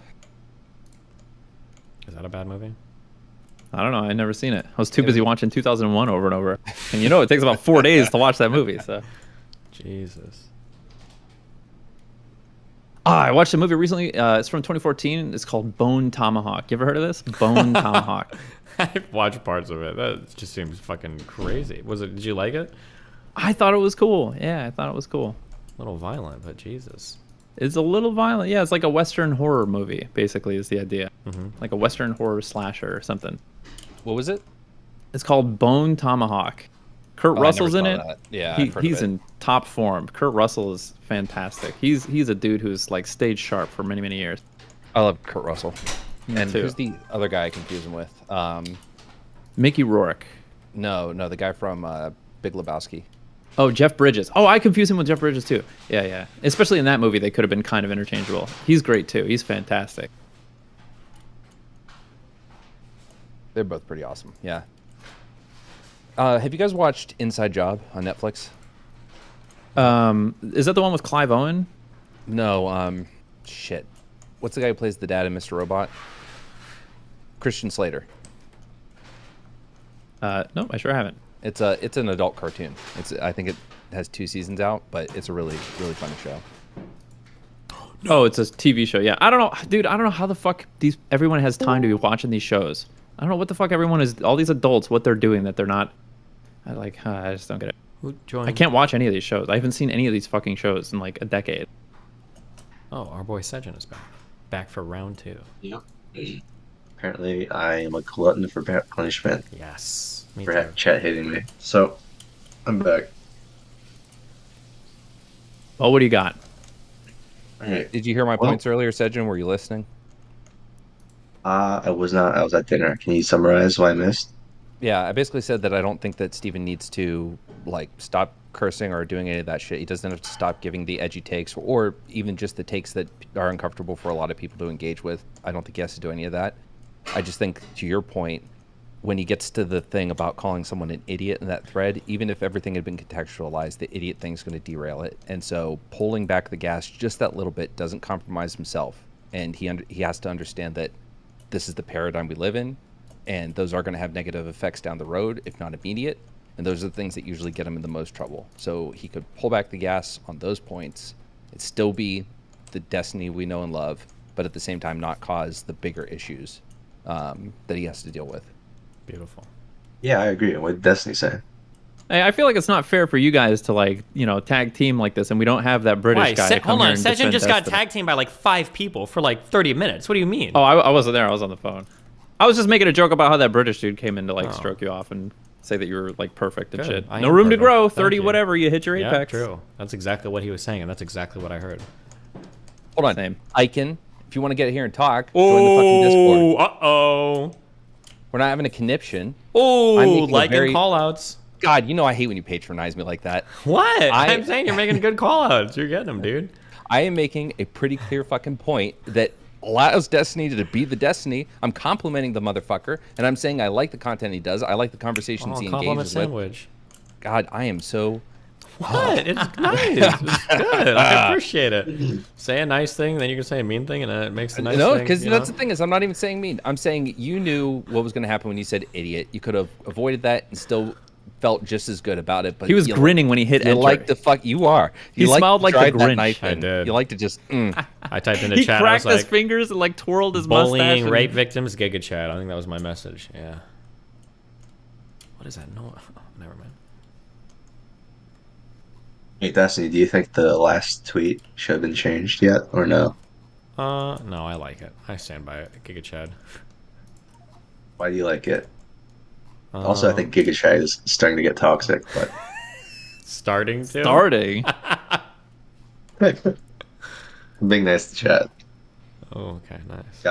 Is that a bad movie? I don't know. I never seen it. I was too busy watching 2001 over and over. And you know, it takes about 4 days to watch that movie. So. Jesus. I watched a movie recently. It's from 2014. It's called Bone Tomahawk. You ever heard of this? Bone Tomahawk. I've watched parts of it. That just seems fucking crazy. Did you like it? I thought it was cool. Yeah, I thought it was cool. A little violent, but Jesus. It's a little violent. Yeah, it's like a Western horror movie, basically, is the idea. Like a Western horror slasher or something. What was it? It's called Bone Tomahawk. Kurt Russell's in it. That. Yeah, he's in top form. Kurt Russell is fantastic. He's a dude who's like stayed sharp for many years. I love Kurt Russell. Me and too. who's the other guy I confuse him with? Mickey Rourke. No, the guy from Big Lebowski. Oh, Jeff Bridges. Oh, I confuse him with Jeff Bridges too. Yeah. Especially in that movie, they could have been kind of interchangeable. He's great too. He's fantastic. They're both pretty awesome. Yeah. Have you guys watched Inside Job on Netflix? Is that the one with Clive Owen? No. Shit. What's the guy who plays the dad in Mr. Robot? Christian Slater. No, I sure haven't. It's an adult cartoon. I think it has 2 seasons out, but it's a really funny show. Oh, it's a TV show. Yeah, I don't know, dude. I don't know how the fuck everyone has time to be watching these shows. I don't know what the fuck everyone is. All these adults, what they're doing that they're not. I just don't get it. I can't watch any of these shows. I haven't seen any of these fucking shows in like a decade. Oh, our boy Sejin is back for round 2. Yep. Apparently, I am a glutton for punishment. Yes. For chat hitting me. So, I'm back. Well, what do you got? All right. Did you hear my points earlier, Sejin? Were you listening? I was not. I was at dinner. Can you summarize what I missed? Yeah, I basically said that I don't think that Steven needs to like stop cursing or doing any of that shit. He doesn't have to stop giving the edgy takes or even just the takes that are uncomfortable for a lot of people to engage with. I don't think he has to do any of that. I just think, to your point, when he gets to the thing about calling someone an idiot in that thread, even if everything had been contextualized, the idiot thing's going to derail it. And so pulling back the gas just that little bit doesn't compromise himself. And he has to understand that this is the paradigm we live in, and those are going to have negative effects down the road, if not immediate. and those are the things that usually get him in the most trouble. So he could pull back the gas on those points. It'd still be the Destiny we know and love, but at the same time not cause the bigger issues that he has to deal with. Beautiful. Yeah, I agree with what Destiny said. I feel like it's not fair for you guys to, like, you know, tag team like this, and we don't have that British guy. To come Hold here on, and Sejin defend just got Destiny. tag teamed by like 5 people for like 30 minutes. What do you mean? Oh, I wasn't there. I was on the phone. I was just making a joke about how that British dude came in to, like, Oh. stroke you off and say that you were, like, perfect and Good. shit. I No am room to perfect. grow. Thank 30 you. whatever, you hit your Yeah, apex. true. That's exactly what he was saying, and that's exactly what I heard. Hold on. Same. Icon, if you want to get here and talk, join the fucking Discord. Uh-oh. We're not having a conniption. Oh, making a like very- and call-outs. God, you know I hate when you patronize me like that. What? I'm saying you're making good call-outs. You're getting them, dude. I am making a pretty clear fucking point that allows Destiny to be the Destiny. I'm complimenting the motherfucker, and I'm saying I like the content he does. I like the conversations he compliment engages with. sandwich. God, I am so... What? It's nice. It's good. I appreciate it. Say a nice thing, then you can say a mean thing, and it makes the nice no, thing. because you that's know? the thing is I'm not even saying mean. I'm saying you knew what was going to happen when you said idiot. You could have avoided that and still felt just as good about it. But He was grinning when he hit you enter. like the fuck you are. He You like smiled to like the drive that Grinch. knife I in. did. You like to just. I typed in the He chat. cracked I was his like, fingers and, like, twirled his mustache. bullying, and- rape victims, Giga Chat. I think that was my message. Yeah. What is that? No, oh, never mind. Hey, Destiny, do you think the last tweet should have been changed yet, or no? No, I like it. I stand by it. Giga Chad. Why do you like it? Also, I think Giga Chat is starting to get toxic, but Starting to? Starting? being nice to chat. Oh, okay, nice.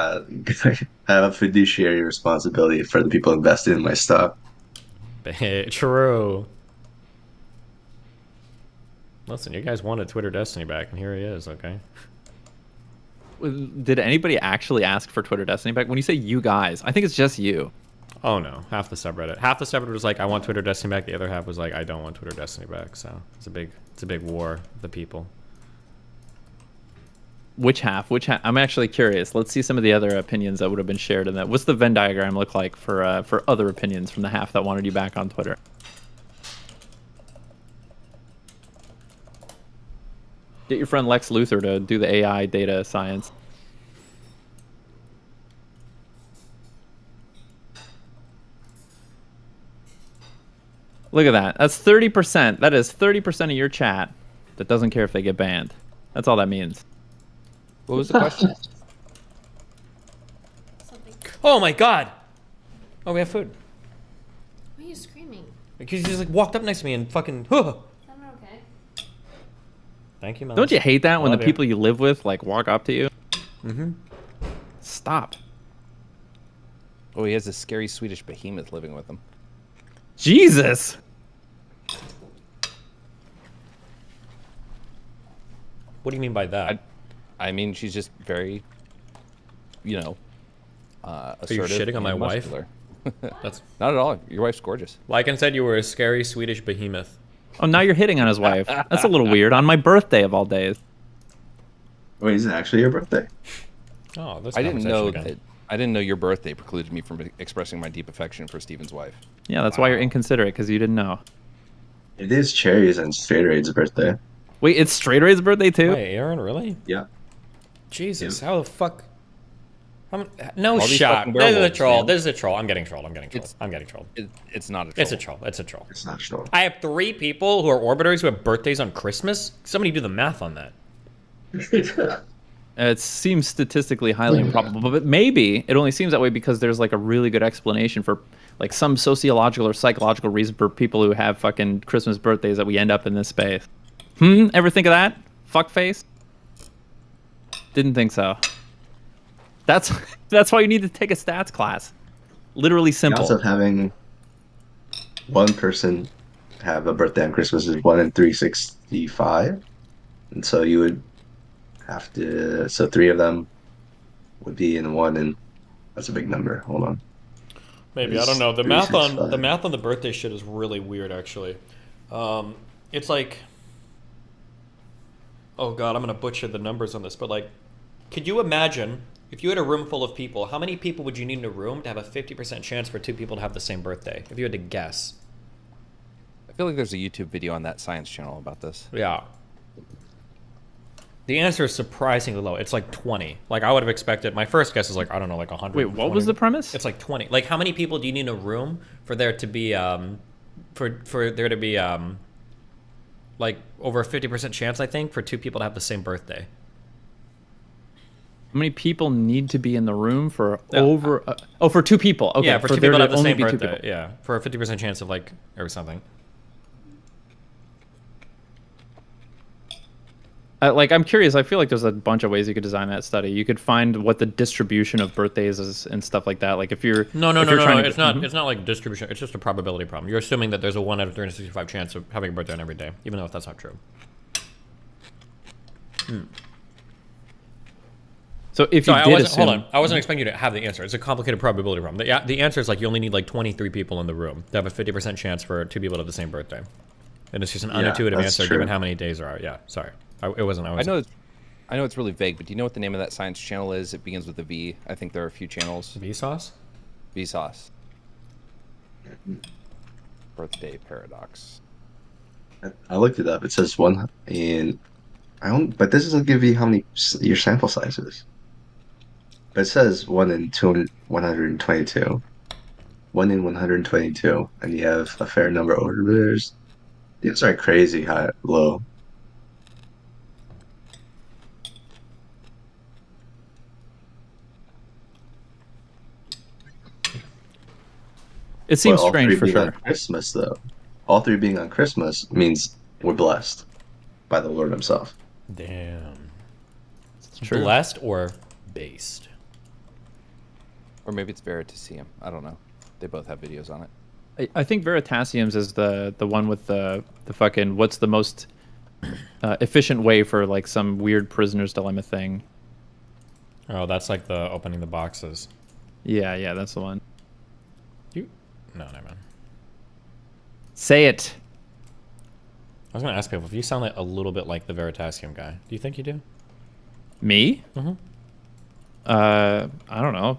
I have a fiduciary responsibility for the people invested in my stock. True. Listen, you guys wanted Twitter Destiny back, and here he is, okay? Did anybody actually ask for Twitter Destiny back? When you say you guys, I think it's just you. Oh no, half the subreddit. Half the subreddit was like, I want Twitter Destiny back. The other half was like, I don't want Twitter Destiny back. So it's a big war of the people. Which half? I'm actually curious. Let's see some of the other opinions that would have been shared in that. What's the Venn diagram look like for other opinions from the half that wanted you back on Twitter? Get your friend Lex Luthor to do the AI data science. Look at that. That's 30%. That is 30% of your chat that doesn't care if they get banned. That's all that means. What was the question? Oh my god! Oh, we have food. Why are you screaming? Because you just like walked up next to me and fucking. Huh. I'm okay. Thank you, Mel. Don't you hate that when the Love you. people you live with like walk up to you? Mm-hmm. Stop. Oh, he has a scary Swedish behemoth living with him. Jesus. What do you mean by that? I mean, she's just very, you know, assertive. shitting on my and wife? muscular. That's not at all. Your wife's gorgeous. Lycan said you were a scary Swedish behemoth. Oh, now you're hitting on his wife. That's a little weird. On my birthday of all days. Wait, is it actually your birthday? Oh, this I didn't know conversation again. that. I didn't know your birthday precluded me from expressing my deep affection for Steven's wife. Yeah, that's why you're inconsiderate, because you didn't know. It is Cherry's and Straight Raid's birthday. Wait, it's Straight Ray's birthday too? Wait, Aaron, really? Yeah. Jesus, how the fuck? No All these shot. fucking This is a werewolves, troll. man. This is a troll. I'm getting trolled. I'm getting trolled. I'm getting trolled. It's not a troll. It's a troll. It's a troll. It's not a troll. I have 3 people who are orbiters who have birthdays on Christmas. Somebody do the math on that. It seems statistically highly improbable, but maybe it only seems that way because there's like a really good explanation for like some sociological or psychological reason for people who have fucking Christmas birthdays that we end up in this space. Ever think of that? Fuckface? Didn't think so. That's why you need to take a stats class. Literally simple. The odds of having one person have a birthday on Christmas is 1 in 365, and so you would have to. So 3 of them would be in 1, and that's a big number. Hold on. Maybe, I don't know. The math on the birthday shit is really weird, actually. It's like, oh god, I'm gonna butcher the numbers on this, but like, could you imagine if you had a room full of people, how many people would you need in a room to have a 50% chance for 2 people to have the same birthday? If you had to guess. feel like there's a YouTube video on that science channel about this. Yeah. The answer is surprisingly low. It's like 20. Like I would have expected. My first guess is like, I don't know, like 100. Wait, what was the premise? It's like 20. Like how many people do you need in a room for there to be for there to be like over a 50% chance, I think, for two people to have the same birthday. How many people need to be in the room for for two people? Okay, yeah, for two people to have the same be birthday. Yeah, for a 50% chance of like or something. Like, I'm curious. I feel like there's a bunch of ways you could design that study. You could find what the distribution of birthdays is and stuff like that. Like, if you're no. It's not. It's not like distribution. It's just a probability problem. You're assuming that there's a 1 out of 365 chance of having a birthday on every day, even though that's not true. So if you did hold on, I wasn't expecting you to have the answer. It's a complicated probability problem. The answer is like you only need like 23 people in the room to have a 50% chance for two people to have the same birthday, and it's just an unintuitive answer given how many days there are. Yeah, sorry. It wasn't. I know it's really vague, but do you know what the name of that science channel is? It begins with a V. I think there are a few channels. Vsauce? Vsauce. Birthday paradox. I looked it up. It says one in. But this doesn't give you how many your sample size is. But it says 1 in 122. 1 in 122, and you have a fair number of orbiters. These are crazy high, low. It seems strange for sure. On Christmas, though, all three being on Christmas means we're blessed by the Lord Himself. Damn. It's true. Blessed or based? Or maybe it's Veritasium. I don't know. They both have videos on it. I think Veritasium's is the one with the fucking what's the most efficient way for like some weird prisoner's dilemma thing. Oh, that's like the opening the boxes. Yeah, that's the one. No, never mind. Say it. I was gonna ask people if you sound like a little bit like the Veritasium guy. Do you think you do? Me? Mm-hmm. I don't know.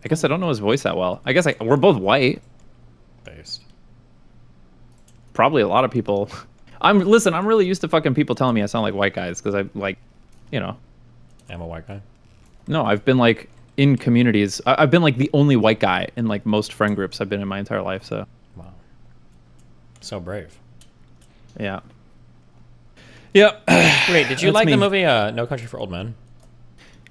I guess I don't know his voice that well. I guess we're both white. Based. Probably a lot of people. I'm really used to fucking people telling me I sound like white guys because I like, you know. I'm a white guy. No, I've been like in communities. I've been like the only white guy in like most friend groups I've been in my entire life. So. Wow. So brave. Yeah. Yep. Wait, did you like the movie No Country for Old Men?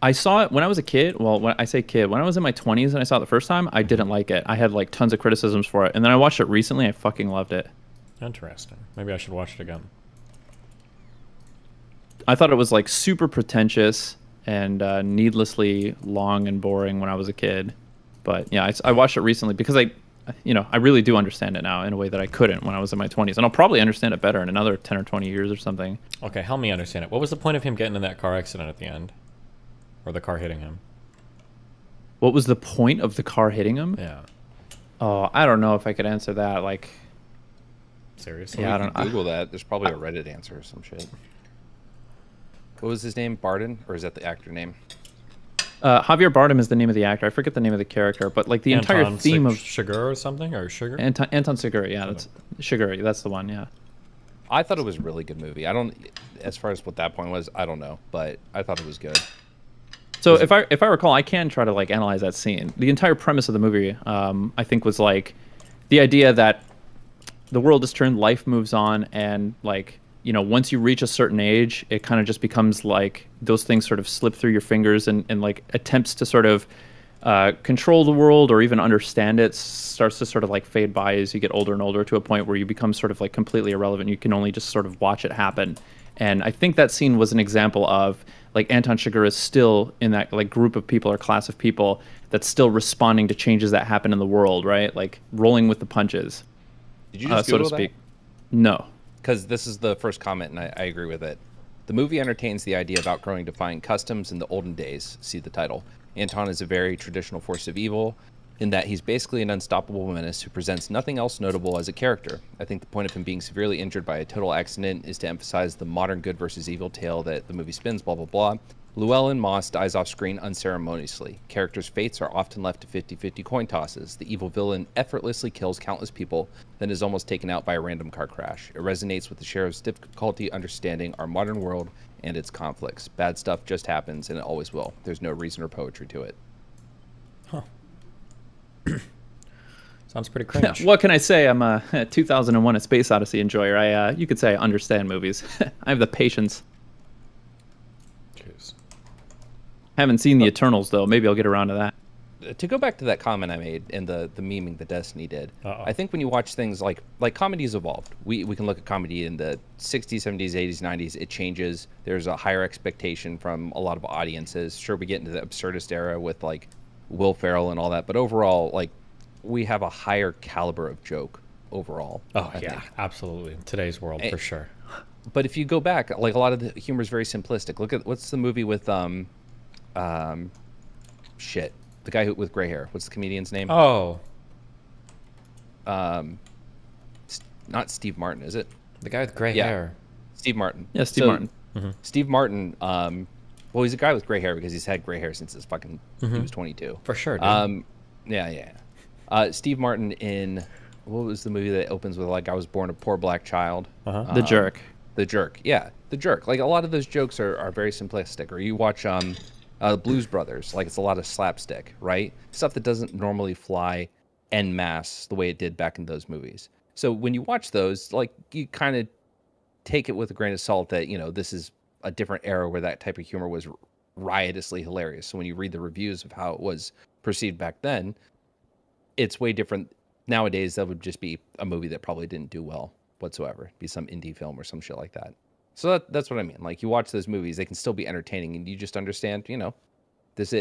I saw it when I was a kid. Well, when I say kid, when I was in my 20s and I saw it the first time, I didn't like it. I had like tons of criticisms for it. And then I watched it recently. I fucking loved it. Interesting. Maybe I should watch it again. I thought it was like super pretentious and needlessly long and boring when I was a kid. But yeah, I watched it recently because I really do understand it now in a way that I couldn't when I was in my 20s. And I'll probably understand it better in another 10 or 20 years or something. Okay, help me understand it. What was the point of him getting in that car accident at the end? Or the car hitting him? What was the point of the car hitting him? Yeah. Oh, I don't know if I could answer that. Like, seriously? Yeah, I don't know. Google that. There's probably a Reddit answer or some shit. What was his name? Barden? Or is that the actor name? Javier Bardem is the name of the actor. I forget the name of the character, but like the entire theme of Sugar or something, or Sugar? Anton Sugar, yeah, that's Sugar. That's the one, yeah. I thought it was a really good movie. I don't, as far as what that point was, I don't know, but I thought it was good. So if I recall, I can try to like analyze that scene. The entire premise of the movie, I think, was like the idea that the world is turned, life moves on, and like, you know, once you reach a certain age, it kind of just becomes like those things sort of slip through your fingers, and like attempts to sort of control the world or even understand it starts to sort of like fade by as you get older and older, to a point where you become sort of like completely irrelevant. You can only just sort of watch it happen. And I think that scene was an example of like Anton Chigurh is still in that like group of people or class of people that's still responding to changes that happen in the world, right? Like rolling with the punches. Did you just so to Google speak? That? No. Because this is the first comment, and I agree with it. The movie entertains the idea of outgrowing defined customs in the olden days. See the title. Anton is a very traditional force of evil. in that he's basically an unstoppable menace who presents nothing else notable as a character. I think the point of him being severely injured by a total accident is to emphasize the modern good versus evil tale that the movie spins, blah, blah, blah. Llewellyn Moss dies off screen unceremoniously. Characters' fates are often left to 50-50 coin tosses. The evil villain effortlessly kills countless people, then is almost taken out by a random car crash. It resonates with the sheriff's difficulty understanding our modern world and its conflicts. Bad stuff just happens, and it always will. There's no reason or poetry to it. Sounds pretty cringe. What can I say? I'm a 2001: A Space Odyssey enjoyer. You could say I understand movies. I have the patience. Jeez. Haven't seen the Eternals though. Maybe I'll get around to that. To go back to that comment I made and the memeing that Destiny did, I think when you watch things like comedy's evolved. We can look at comedy in the 60s, 70s, 80s, 90s. It changes. There's a higher expectation from a lot of audiences. Sure, we get into the absurdist era with like Will Ferrell and all that, but overall, like, we have a higher caliber of joke overall. Oh, I think. Absolutely. Today's world, for sure. But if you go back, like, a lot of the humor is very simplistic. Look at, what's the movie with, shit, the guy with gray hair. What's the comedian's name? Oh. Not Steve Martin, is it? The guy with gray hair. Steve Martin. Yeah, Steve Martin. Steve Martin, well, he's a guy with gray hair because he's had gray hair since his fucking, he was 22. For sure, dude. Yeah. Steve Martin in, what was the movie that opens with, like, I was born a poor black child? The Jerk. The Jerk, yeah. The Jerk. Like, a lot of those jokes are very simplistic. Or you watch Blues Brothers, like, it's a lot of slapstick, right? Stuff that doesn't normally fly en masse the way it did back in those movies. So when you watch those, like, you kind of take it with a grain of salt that, you know, this is a different era where that type of humor was riotously hilarious. So when you read the reviews of how it was perceived back then, it's way different. Nowadays, that would just be a movie that probably didn't do well whatsoever. It'd be some indie film or some shit like that. So that's what I mean. Like, you watch those movies, they can still be entertaining, and you just understand, you know,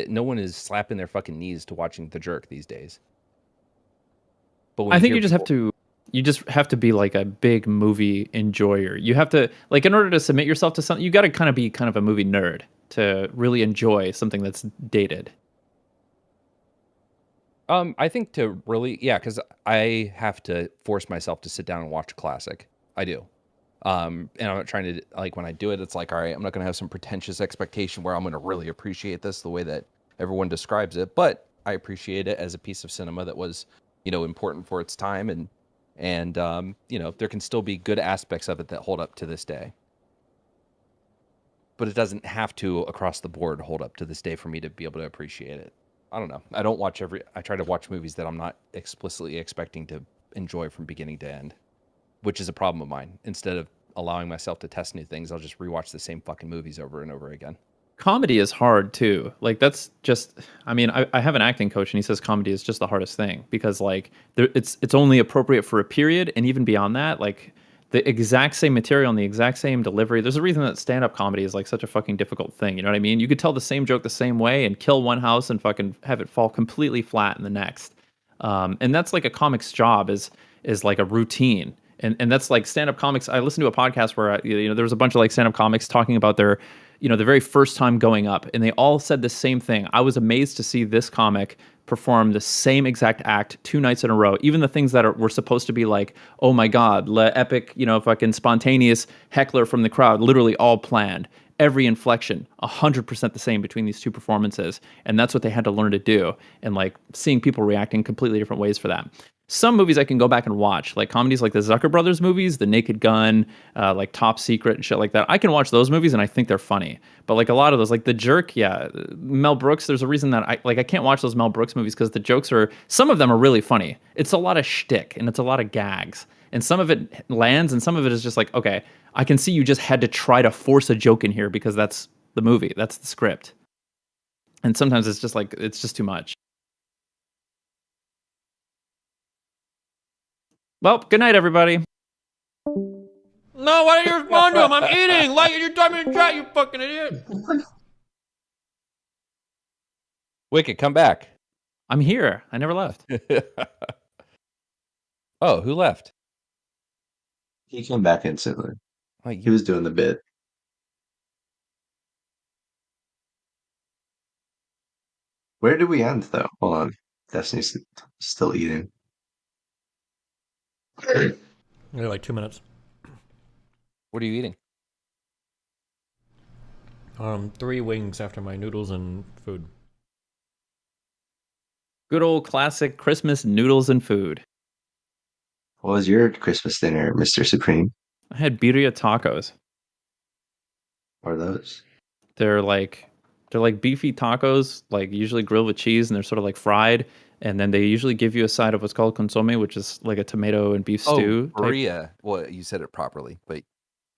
no one is slapping their fucking knees to watching The Jerk these days. But when I think you just have to be like a big movie enjoyer. You have to, like, in order to submit yourself to something, you got to kind of be kind of a movie nerd to really enjoy something that's dated. I think to really, because I have to force myself to sit down and watch a classic. I do. And I'm not trying to, like, when I do it, it's like, all right, I'm not going to have some pretentious expectation where I'm going to really appreciate this the way that everyone describes it. But I appreciate it as a piece of cinema that was, you know, important for its time. And you know, there can still be good aspects of it that hold up to this day. But it doesn't have to, across the board, hold up to this day for me to be able to appreciate it. I don't know. I try to watch movies that I'm not explicitly expecting to enjoy from beginning to end, which is a problem of mine. Instead of allowing myself to test new things, I'll just rewatch the same fucking movies over and over again. Comedy is hard too. Like, that's just, I mean, I have an acting coach and he says comedy is just the hardest thing because, like, it's only appropriate for a period, and even beyond that, like, the exact same material and the exact same delivery. There's a reason that stand-up comedy is like such a fucking difficult thing. You know what I mean? You could tell the same joke the same way and kill one house and fucking have it fall completely flat in the next. And that's like a comic's job is like a routine. And that's like stand-up comics. I listened to a podcast where, you know, there was a bunch of like stand-up comics talking about their, you know, the very first time going up, and they all said the same thing. I was amazed to see this comic perform the same exact act 2 nights in a row. Even the things that were supposed to be like, oh my God, epic, you know, fucking spontaneous heckler from the crowd, literally all planned. Every inflection, 100% the same between these two performances. And that's what they had to learn to do. And like seeing people reacting completely different ways for that. Some movies I can go back and watch, like comedies like the Zucker Brothers movies, The Naked Gun, like Top Secret and shit like that. I can watch those movies and I think they're funny. But like a lot of those, like The Jerk, Mel Brooks, there's a reason that I can't watch those Mel Brooks movies because the jokes some of them are really funny. It's a lot of shtick and it's a lot of gags. And some of it lands and some of it is just like, okay, I can see you just had to try to force a joke in here because that's the movie, that's the script. And sometimes it's just like, it's just too much. Well, good night, everybody. No, why don't you respond to him? I'm eating. Like, you're typing in chat, you fucking idiot. Wicked, come back. I'm here. I never left. Oh, who left? He came back instantly. Like, he was doing the bit. Where did we end, though? Hold on. Destiny's still eating. They're like 2 minutes. What are you eating? 3 wings after my noodles and food. Good old classic Christmas noodles and food. What was your Christmas dinner, Mr. Supreme? I had birria tacos. What are those? They're like beefy tacos, like usually grilled with cheese, and they're sort of like fried. And then they usually give you a side of what's called consomme, which is like a tomato and beef stew. Oh, birria. Well, you said it properly, but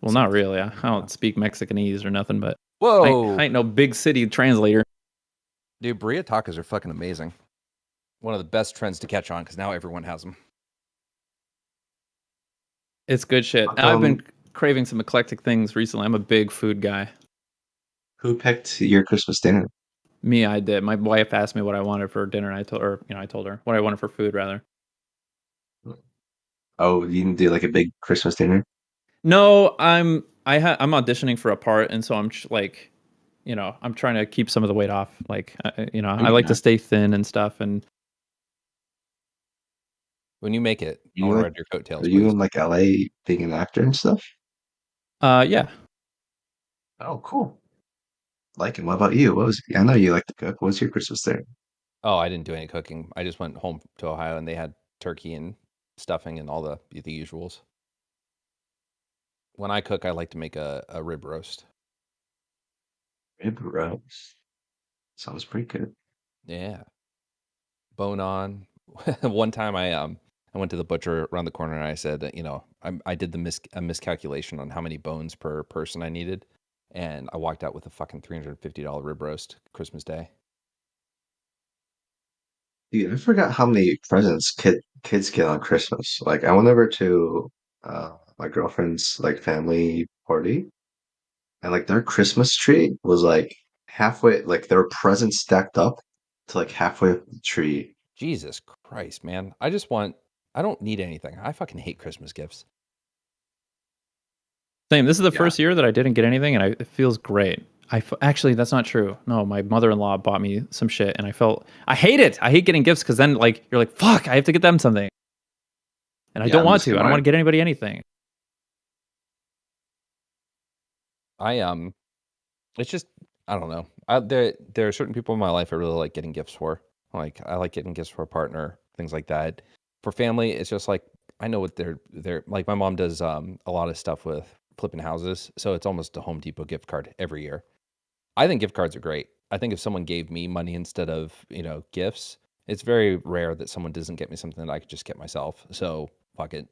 well, not really. I don't speak Mexicanese or nothing, but whoa, I ain't no big city translator. Dude, birria tacos are fucking amazing. One of the best trends to catch on because now everyone has them. It's good shit. I've been craving some eclectic things recently. I'm a big food guy. Who picked your Christmas dinner? Me, I did. My wife asked me what I wanted for dinner, and I told her what I wanted for food, rather. Oh, you didn't do like a big Christmas dinner? No, I'm auditioning for a part, and so I'm like, I'm trying to keep some of the weight off. Like, I like to stay thin and stuff. And when you make it, I'll ride your coattails. Are you in like LA being an actor and stuff? Yeah. Oh, cool. Like it. What about you? I know you like to cook. What was your Christmas dinner? Oh, I didn't do any cooking. I just went home to Ohio and they had turkey and stuffing and all the usuals. When I cook, I like to make a rib roast. Rib roast. Sounds pretty good. Yeah. Bone on. One time I went to the butcher around the corner and I said, I did a miscalculation on how many bones per person I needed. And I walked out with a fucking $350 rib roast Christmas Day. Dude, I forgot how many presents kids get on Christmas. Like, I went over to my girlfriend's like family party, and like their Christmas tree was like halfway, like there were presents stacked up to like halfway up the tree. Jesus Christ, man! I don't need anything. I fucking hate Christmas gifts. Same. This is the first year that I didn't get anything, and it feels great. Actually, that's not true. No, my mother-in-law bought me some shit, and I hate it. I hate getting gifts because then like you're like, fuck, I have to get them something, and I don't want to. I don't want to get anybody anything. It's just I don't know. There are certain people in my life I really like getting gifts for. Like I like getting gifts for a partner, things like that. For family, it's just like I know what they're like. My mom does a lot of stuff with flipping houses, so it's almost a Home Depot gift card every year. I think gift cards are great. I think if someone gave me money instead of gifts, it's very rare that someone doesn't get me something that I could just get myself. So fuck it,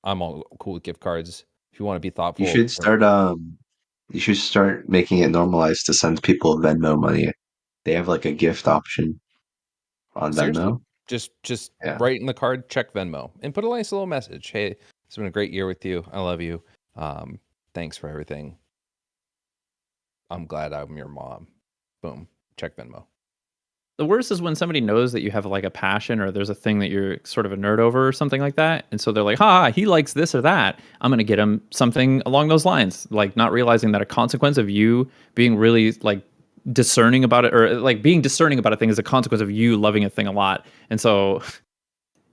I'm all cool with gift cards. If you want to be thoughtful, You should start making it normalized to send people Venmo money. They have like a gift option on seriously, Venmo. just write in the card, check Venmo, and put a nice little message. Hey, it's been a great year with you. I love you. Thanks for everything. I'm glad I'm your mom. Boom. Check Venmo. The worst is when somebody knows that you have like a passion or there's a thing that you're sort of a nerd over or something like that. And so they're like, he likes this or that. I'm going to get him something along those lines. Like not realizing that a consequence of you being really like discerning about it or like being discerning about a thing is a consequence of you loving a thing a lot. And so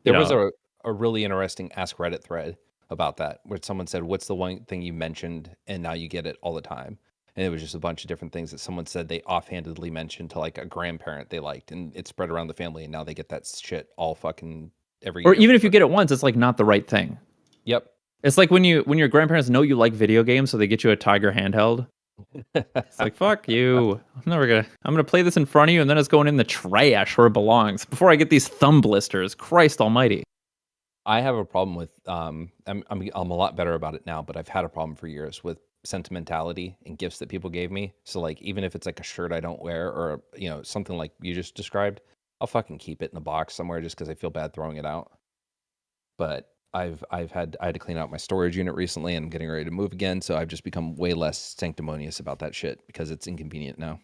there was a really interesting Ask Reddit thread about that where someone said, what's the one thing you mentioned and now you get it all the time? And it was just a bunch of different things that someone said they offhandedly mentioned to like a grandparent they liked, and it spread around the family, and now they get that shit all fucking every year. Or even if you get it once, it's like not the right thing. Yep. It's like when your grandparents know you like video games, so they get you a Tiger handheld. It's like, fuck you. I'm gonna play this in front of you, and then it's going in the trash where it belongs before I get these thumb blisters. Christ almighty. I have a problem with I'm a lot better about it now, but I've had a problem for years with sentimentality and gifts that people gave me. So like even if it's like a shirt I don't wear or something like you just described, I'll fucking keep it in a box somewhere just because I feel bad throwing it out. But I had to clean out my storage unit recently and I'm getting ready to move again, so I've just become way less sanctimonious about that shit because it's inconvenient now.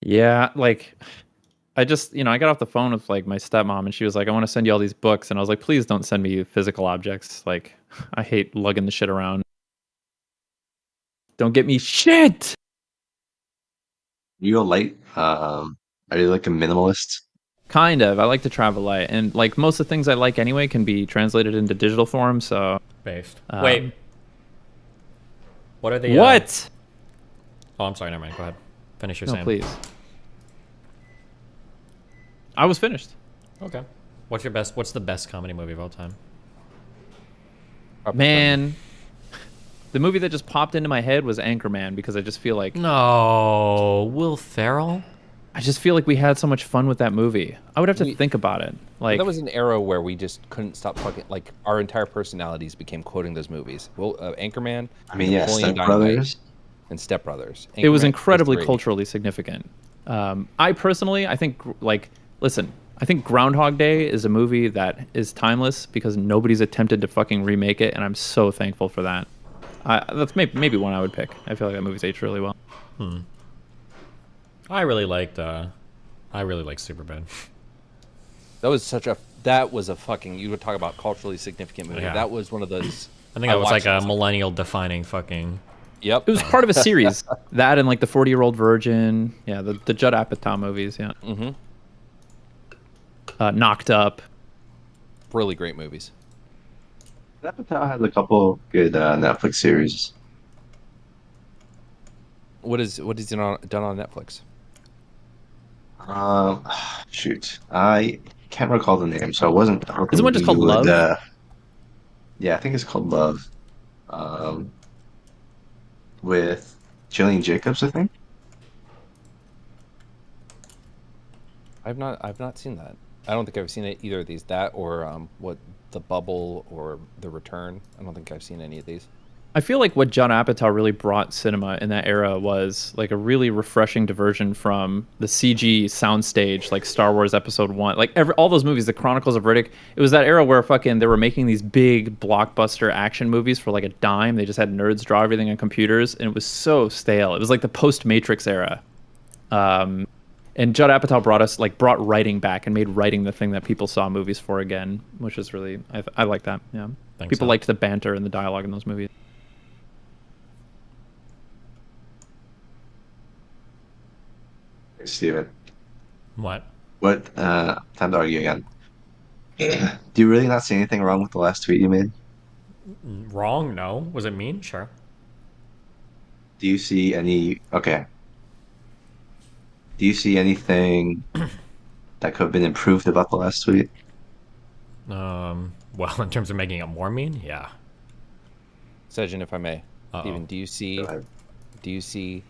Yeah, like I just, I got off the phone with like my stepmom and she was like, I want to send you all these books. And I was like, please don't send me physical objects. Like I hate lugging the shit around. Don't get me shit. You go light. Are you like a minimalist? Kind of. I like to travel light, and like most of the things I like anyway can be translated into digital form. So based. Wait. What are the? What? Oh, I'm sorry. Never mind. Go ahead. Finish your No, saying. please. I was finished. Okay. What's the best comedy movie of all time? Man, the movie that just popped into my head was Anchorman because I just feel like Will Ferrell. I just feel like we had so much fun with that movie. I would have to think about it. Like that was an era where we just couldn't stop fucking. Like our entire personalities became quoting those movies. Well, Anchorman. I mean, yeah, Napoleon Step Dynamite, Brothers. and Step Brothers. It was Anchorman incredibly is great. culturally significant. I personally, I think, like, listen, I think Groundhog Day is a movie that is timeless because nobody's attempted to fucking remake it, and I'm so thankful for that. That's maybe one I would pick. I feel like that movie's aged really well. I really liked Superbad. That was a fucking. You would talk about culturally significant movie. Yeah. That was one of those. I think that was like a millennial defining fucking. Yep. It was part of a series. That and like the 40-Year-Old Virgin. Yeah, the Judd Apatow movies. Yeah. Mm-hmm. Knocked Up. Really great movies. Apatow has a couple good Netflix series. What is he done on Netflix? Shoot, I can't recall the name, so I wasn't hoping Isn't one just you called would, Love? Yeah, I think it's called Love. With Jillian Jacobs, I think. I've not seen that. I don't think I've seen it either of these. That or The Bubble or The Return. I don't think I've seen any of these. I feel like what Judd Apatow really brought cinema in that era was like a really refreshing diversion from the CG soundstage, like Star Wars Episode 1. Like all those movies, the Chronicles of Riddick, it was that era where fucking they were making these big blockbuster action movies for like a dime. They just had nerds draw everything on computers, and it was so stale. It was like the post-Matrix era. And Judd Apatow brought writing back and made writing the thing that people saw movies for again, which is really, I like that. Yeah, people liked the banter and the dialogue in those movies. Steven. What? Time to argue again. Do you really not see anything wrong with the last tweet you made? Wrong? No. Was it mean? Sure. Do you see any... Okay. Do you see anything that could have been improved about the last tweet? Well, in terms of making it more mean, yeah. Sejin, if I may. Steven, do you see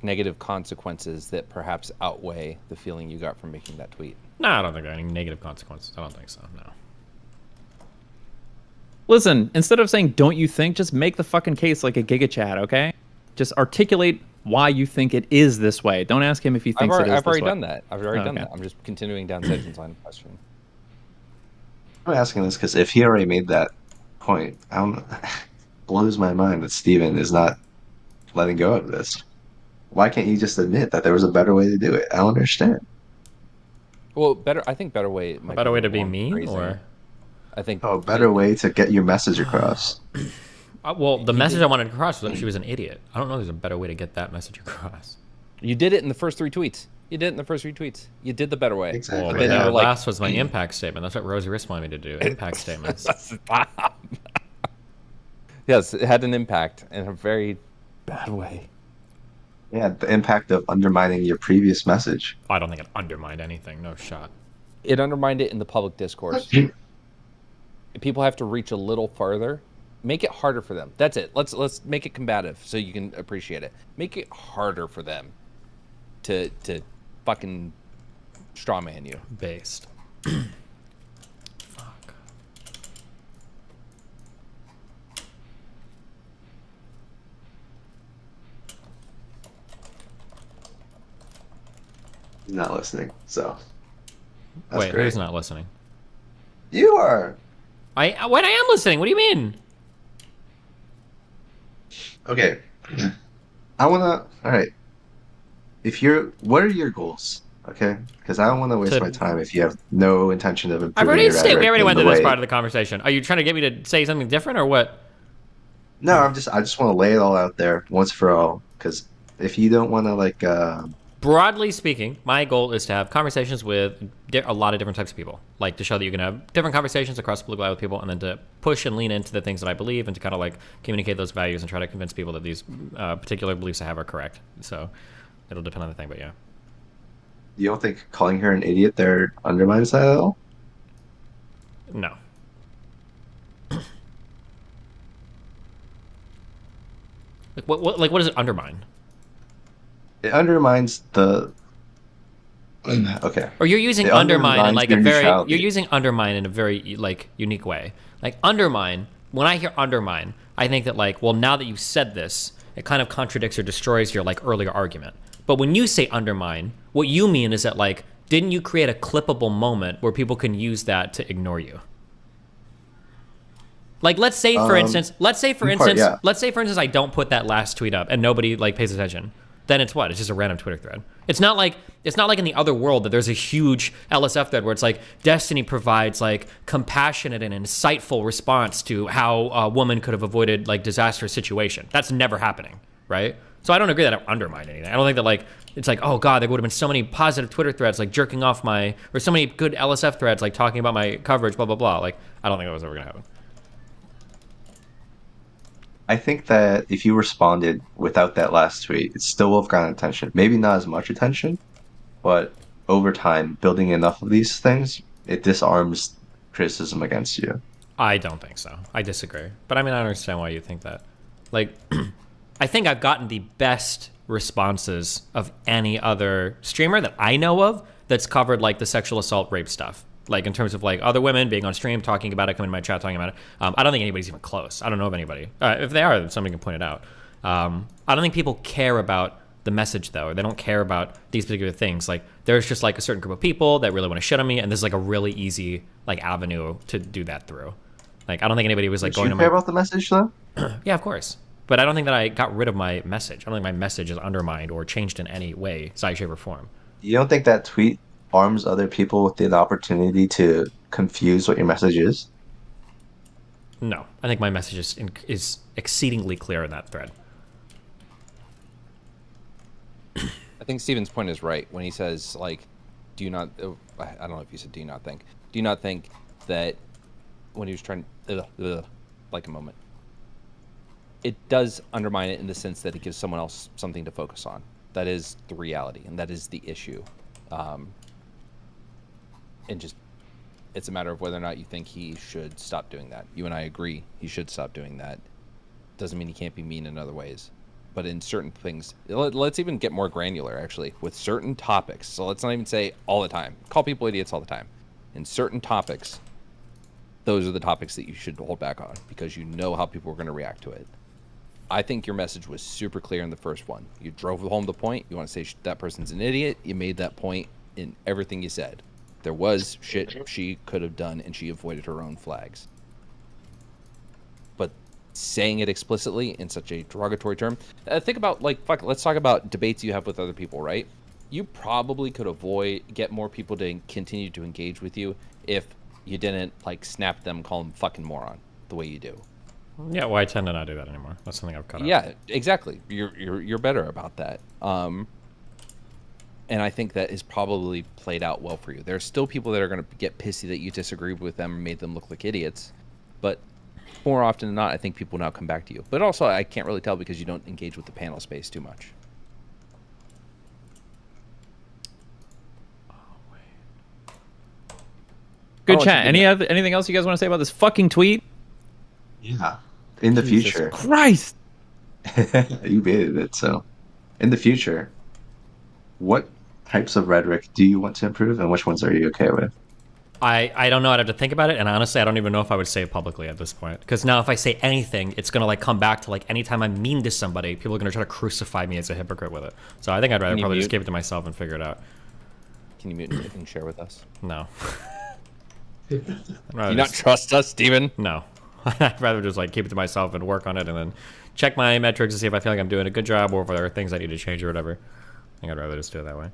negative consequences that perhaps outweigh the feeling you got from making that tweet? No, I don't think there are any negative consequences. I don't think so, no. Listen, instead of saying, don't you think, just make the fucking case like a Giga Chat, okay? Just articulate why you think it is this way. Don't ask him if he thinks it is I've this way. already done that. I've already done that. I'm just continuing down Sejin's line of question. I'm asking this because if he already made that point, blows my mind that Steven is not letting go of this. Why can't you just admit that there was a better way to do it? I don't understand. Well, I think better way. Might better way to be more mean, phrasing. or I think better way to get your message across. Well, the message I wanted across was that she was an idiot. I don't know. There's a better way to get that message across. You did it in the first 3 tweets. You did the better way. Exactly. Well, but the last was my impact statement. That's what Rosie Riss wanted me to do. Impact statements. Yes, it had an impact in a very bad way. Yeah, the impact of undermining your previous message. I don't think it undermined anything. No shot. It undermined it in the public discourse. If people have to reach a little farther, make it harder for them. That's it. Let's make it combative so you can appreciate it. Make it harder for them to fucking strawman you. Based. He's not listening, so. Wait, great. who's not listening? You are. I am listening. What do you mean? Okay. I wanna. All right. What are your goals? Okay, because I don't want to waste my time if you have no intention of improving. We already went to this part of the conversation. Are you trying to get me to say something different or what? No, I just want to lay it all out there once for all. Because if you don't want to broadly speaking, my goal is to have conversations with a lot of different types of people, like to show that you can have different conversations across the blue with people, and then to push and lean into the things that I believe, and to kind of like communicate those values and try to convince people that these particular beliefs I have are correct. So it'll depend on the thing, but yeah. You don't think calling her an idiot there undermines that at all? No. Like what does it undermine? It undermines the. Okay. Or you're using It undermine in undermines like your a very neutrality. you're using undermine in a very like unique way. Like undermine, when I hear undermine, I think that like, well, now that you said this, it kind of contradicts or destroys your like earlier argument. But when you say undermine, what you mean is that like, didn't you create a clippable moment where people can use that to ignore you? Like, let's say for instance, I don't put that last tweet up and nobody like pays attention. Then it's what? It's just a random Twitter thread. It's not like in the other world that there's a huge LSF thread where it's like Destiny provides like compassionate and insightful response to how a woman could have avoided like disastrous situation. That's never happening, right? So I don't agree that I undermine anything. I don't think that like it's like, oh god, there would have been so many positive Twitter threads like jerking off or so many good LSF threads like talking about my coverage, blah blah blah. Like I don't think that was ever gonna happen. I think that if you responded without that last tweet, it still would have gotten attention. Maybe not as much attention, but over time, building enough of these things, it disarms criticism against you. I don't think so. I disagree. But I mean, I understand why you think that. Like, I think I've gotten the best responses of any other streamer that I know of that's covered like the sexual assault, rape stuff. Like in terms of like other women being on stream, talking about it, coming to my chat, talking about it. I don't think anybody's even close. I don't know of anybody. If they are, somebody can point it out. I don't think people care about the message though. They don't care about these particular things. Like there's just like a certain group of people that really want to shit on me, and this is like a really easy like avenue to do that through. Like I don't think anybody was like going to care about the message though? Yeah, of course. But I don't think that I got rid of my message. I don't think my message is undermined or changed in any way, size, shape, or form. You don't think that tweet arms other people with the opportunity to confuse what your message is? No, I think my message is exceedingly clear in that thread. I think Steven's point is right when he says, like, do you not, I don't know if you said do you not think that when he was trying, like a moment, it does undermine it in the sense that it gives someone else something to focus on. That is the reality, and that is the issue. And just, it's a matter of whether or not you think he should stop doing that. You and I agree he should stop doing that. Doesn't mean he can't be mean in other ways. But in certain things, let's even get more granular, actually, with certain topics. So let's not even say all the time. Call people idiots all the time. In certain topics, those are the topics that you should hold back on because you know how people are going to react to it. I think your message was super clear in the first one. You drove home the point. You want to say that person's an idiot. You made that point in everything you said. There was shit she could have done, and she avoided her own flags. But saying it explicitly in such a derogatory term, think about, like, fuck, let's talk about debates you have with other people, right? You probably could get more people to continue to engage with you if you didn't, like, snap them, call them fucking moron the way you do. Yeah, well, I tend to not do that anymore. That's something I've cut out. Yeah, exactly. You're better about that. And I think that is probably played out well for you. There are still people that are going to get pissy that you disagreed with them and made them look like idiots. But more often than not, I think people now come back to you. But also, I can't really tell because you don't engage with the panel space too much. Good chat. Anything else you guys want to say about this fucking tweet? Yeah. In the Jesus future. Christ! You baited it, so. In the future, what types of rhetoric do you want to improve, and which ones are you okay with? I don't know. I'd have to think about it, and honestly, I don't even know if I would say it publicly at this point. Because now if I say anything, it's going to like come back to like anytime I'm mean to somebody, people are going to try to crucify me as a hypocrite with it. So I think I'd rather probably just keep it to myself and figure it out. Can you mute and share with us? No. Do you not trust us, Steven? No. I'd rather just like keep it to myself and work on it and then check my metrics to see if I feel like I'm doing a good job or if there are things I need to change or whatever. I think I'd rather just do it that way.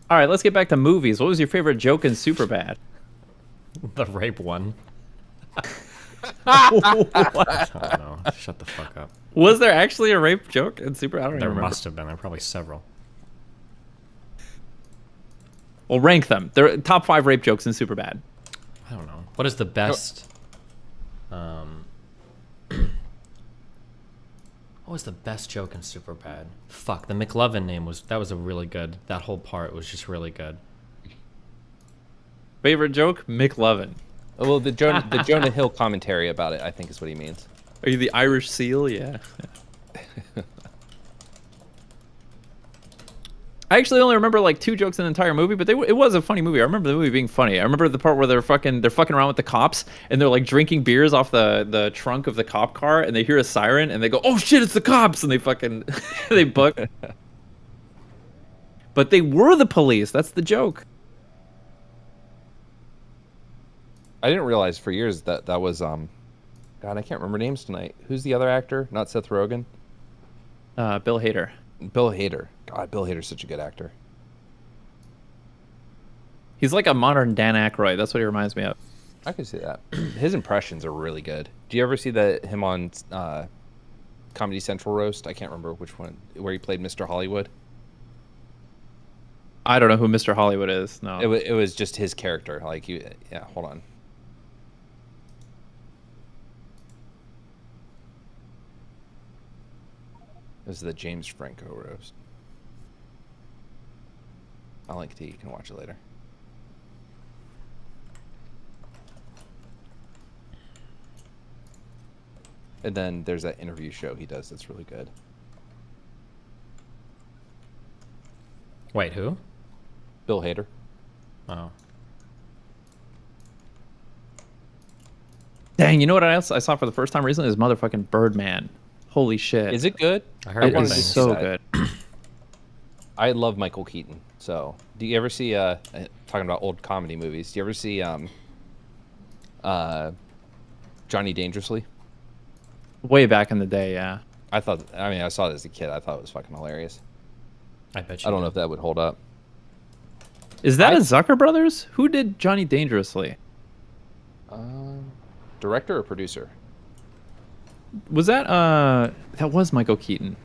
All right, let's get back to movies. What was your favorite joke in Superbad? The rape one. Oh no! Shut the fuck up. Was there actually a rape joke in Super? I don't There remember. must have been. There are probably several. Well, rank them. They're top 5 rape jokes in Superbad. I don't know. What is the best? What was the best joke in Superbad? Fuck, the McLovin name was a really good. That whole part was just really good. Favorite joke? McLovin. Oh, well, the Jonah Hill commentary about it, I think, is what he means. Are you the Irish seal? Yeah. I actually only remember like 2 jokes in the entire movie, but it was a funny movie. I remember the movie being funny. I remember the part where they're fucking around with the cops and they're like drinking beers off the trunk of the cop car and they hear a siren and they go, "Oh shit, it's the cops!" and they fucking they book. But they were the police. That's the joke. I didn't realize for years that was God, I can't remember names tonight. Who's the other actor? Not Seth Rogen. Bill Hader. Bill Hader. God, Bill Hader's such a good actor. He's like a modern Dan Aykroyd. That's what he reminds me of. I can see that. His impressions are really good. Do you ever see him on Comedy Central roast? I can't remember which one, where he played Mr. Hollywood. I don't know who Mr. Hollywood is. No. It was just his character. Like yeah. Hold on. This is the James Franco roast. I'll link to you. You can watch it later. And then there's that interview show he does that's really good. Wait, who? Bill Hader. Oh. Dang, you know what else I saw for the first time recently is motherfucking Birdman. Holy shit. Is it good? I heard it is so good. I love Michael Keaton. So, do you ever see talking about old comedy movies? Do you ever see Johnny Dangerously? Way back in the day, yeah. I saw it as a kid. I thought it was fucking hilarious. I bet you. I don't know if that would hold up. Is that a Zucker Brothers? Who did Johnny Dangerously? Director or producer? Was that that was Michael Keaton?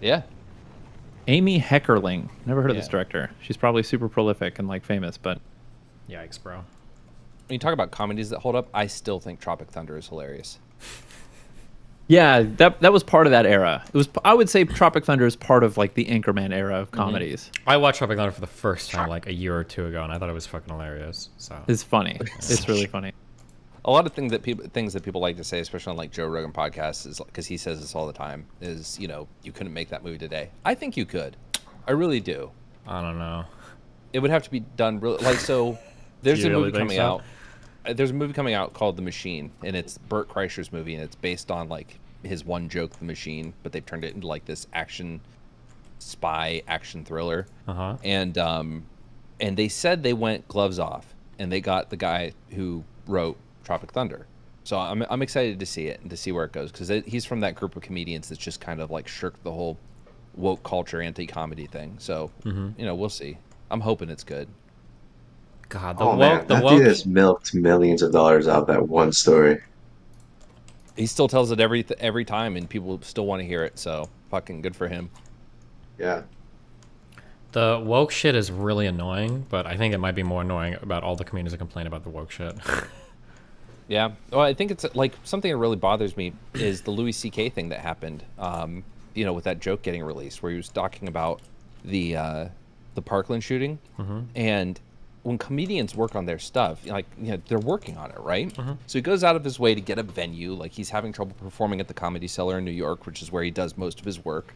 Yeah. Amy Heckerling. Never heard of this director. She's probably super prolific and like famous, but yikes, bro. When you talk about comedies that hold up, I still think Tropic Thunder is hilarious. yeah, that was part of that era. It was. I would say Tropic Thunder is part of like the Anchorman era of comedies. I watched Tropic Thunder for the first time like a year or 2 ago, and I thought it was fucking hilarious. So it's funny. It's really funny. A lot of things that people like to say, especially on like Joe Rogan podcasts, is because he says this all the time, is you couldn't make that movie today. I think you could. I really do. I don't know. It would have to be done really like so. There's a really movie think coming so? out. There's a movie coming out called The Machine, and it's Burt Kreischer's movie, and it's based on like his one joke, The Machine, but they've turned it into like this spy action thriller. And they said they went gloves off, and they got the guy who wrote Tropic Thunder. So I'm excited to see it and to see where it goes, because he's from that group of comedians that's just kind of like shirked the whole woke culture anti-comedy thing. So we'll see. I'm hoping it's good. God, that dude has milked millions of dollars out of that one story. He still tells it every time, and people still want to hear it. So fucking good for him. Yeah. The woke shit is really annoying, but I think it might be more annoying about all the comedians that complain about the woke shit. Yeah. Well, I think it's like something that really bothers me is the Louis C.K. thing that happened. With that joke getting released, where he was talking about the Parkland shooting, and when comedians work on their stuff, they're working on it, right? So he goes out of his way to get a venue. Like he's having trouble performing at the Comedy Cellar in New York, which is where he does most of his work.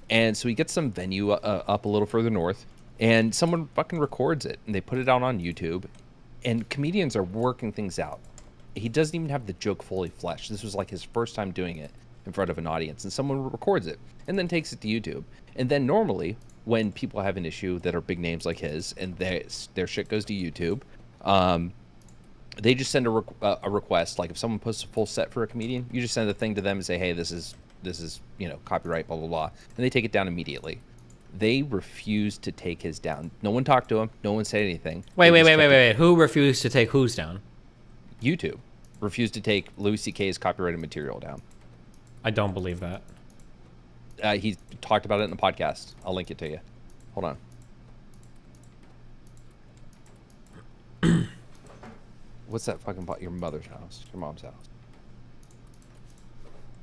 And so he gets some venue up a little further north, and someone fucking records it, and they put it out on YouTube. And comedians are working things out. He doesn't even have the joke fully fleshed. This was like his first time doing it in front of an audience, and someone records it and then takes it to YouTube. And then normally, when people have an issue that are big names like his, and their shit goes to YouTube, they just send a request. Like if someone posts a full set for a comedian, you just send a thing to them and say, hey, this is copyright, blah blah blah, and they take it down immediately. They refused to take his down. No one talked to him. No one said anything. Wait. Who refused to take whose down? YouTube refused to take Louis C.K.'s copyrighted material down. I don't believe that. He talked about it in the podcast. I'll link it to you. Hold on. What's that fucking your mother's house? Your mom's house?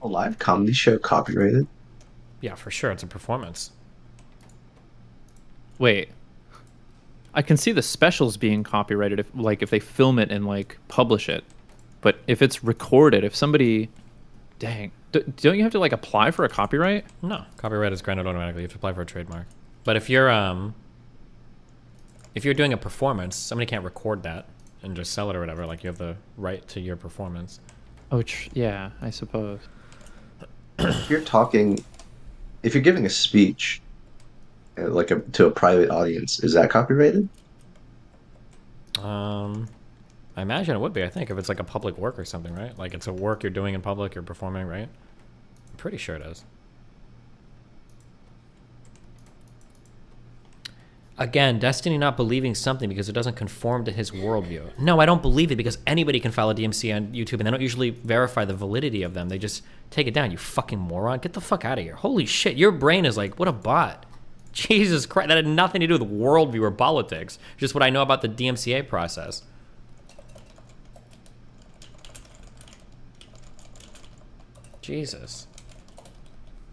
A live comedy show copyrighted? Yeah, for sure. It's a performance. Wait. I can see the specials being copyrighted if they film it and like publish it. But if it's recorded, if somebody... Dang. Don't you have to like apply for a copyright? No. Copyright is granted automatically. You have to apply for a trademark. But if you're doing a performance, somebody can't record that and just sell it or whatever. Like, you have the right to your performance. Oh, yeah, I suppose. If you're giving a speech, to a private audience, is that copyrighted? I imagine it would be. I think if it's like a public work or something, right? Like it's a work you're doing in public, you're performing, right? I'm pretty sure it is. Again, Destiny not believing something because it doesn't conform to his worldview. No, I don't believe it because anybody can file a DMCA on YouTube and they don't usually verify the validity of them. They just take it down. You fucking moron. Get the fuck out of here. Holy shit. Your brain is like, what a bot. Jesus Christ. That had nothing to do with worldview or politics. Just what I know about the DMCA process. Jesus.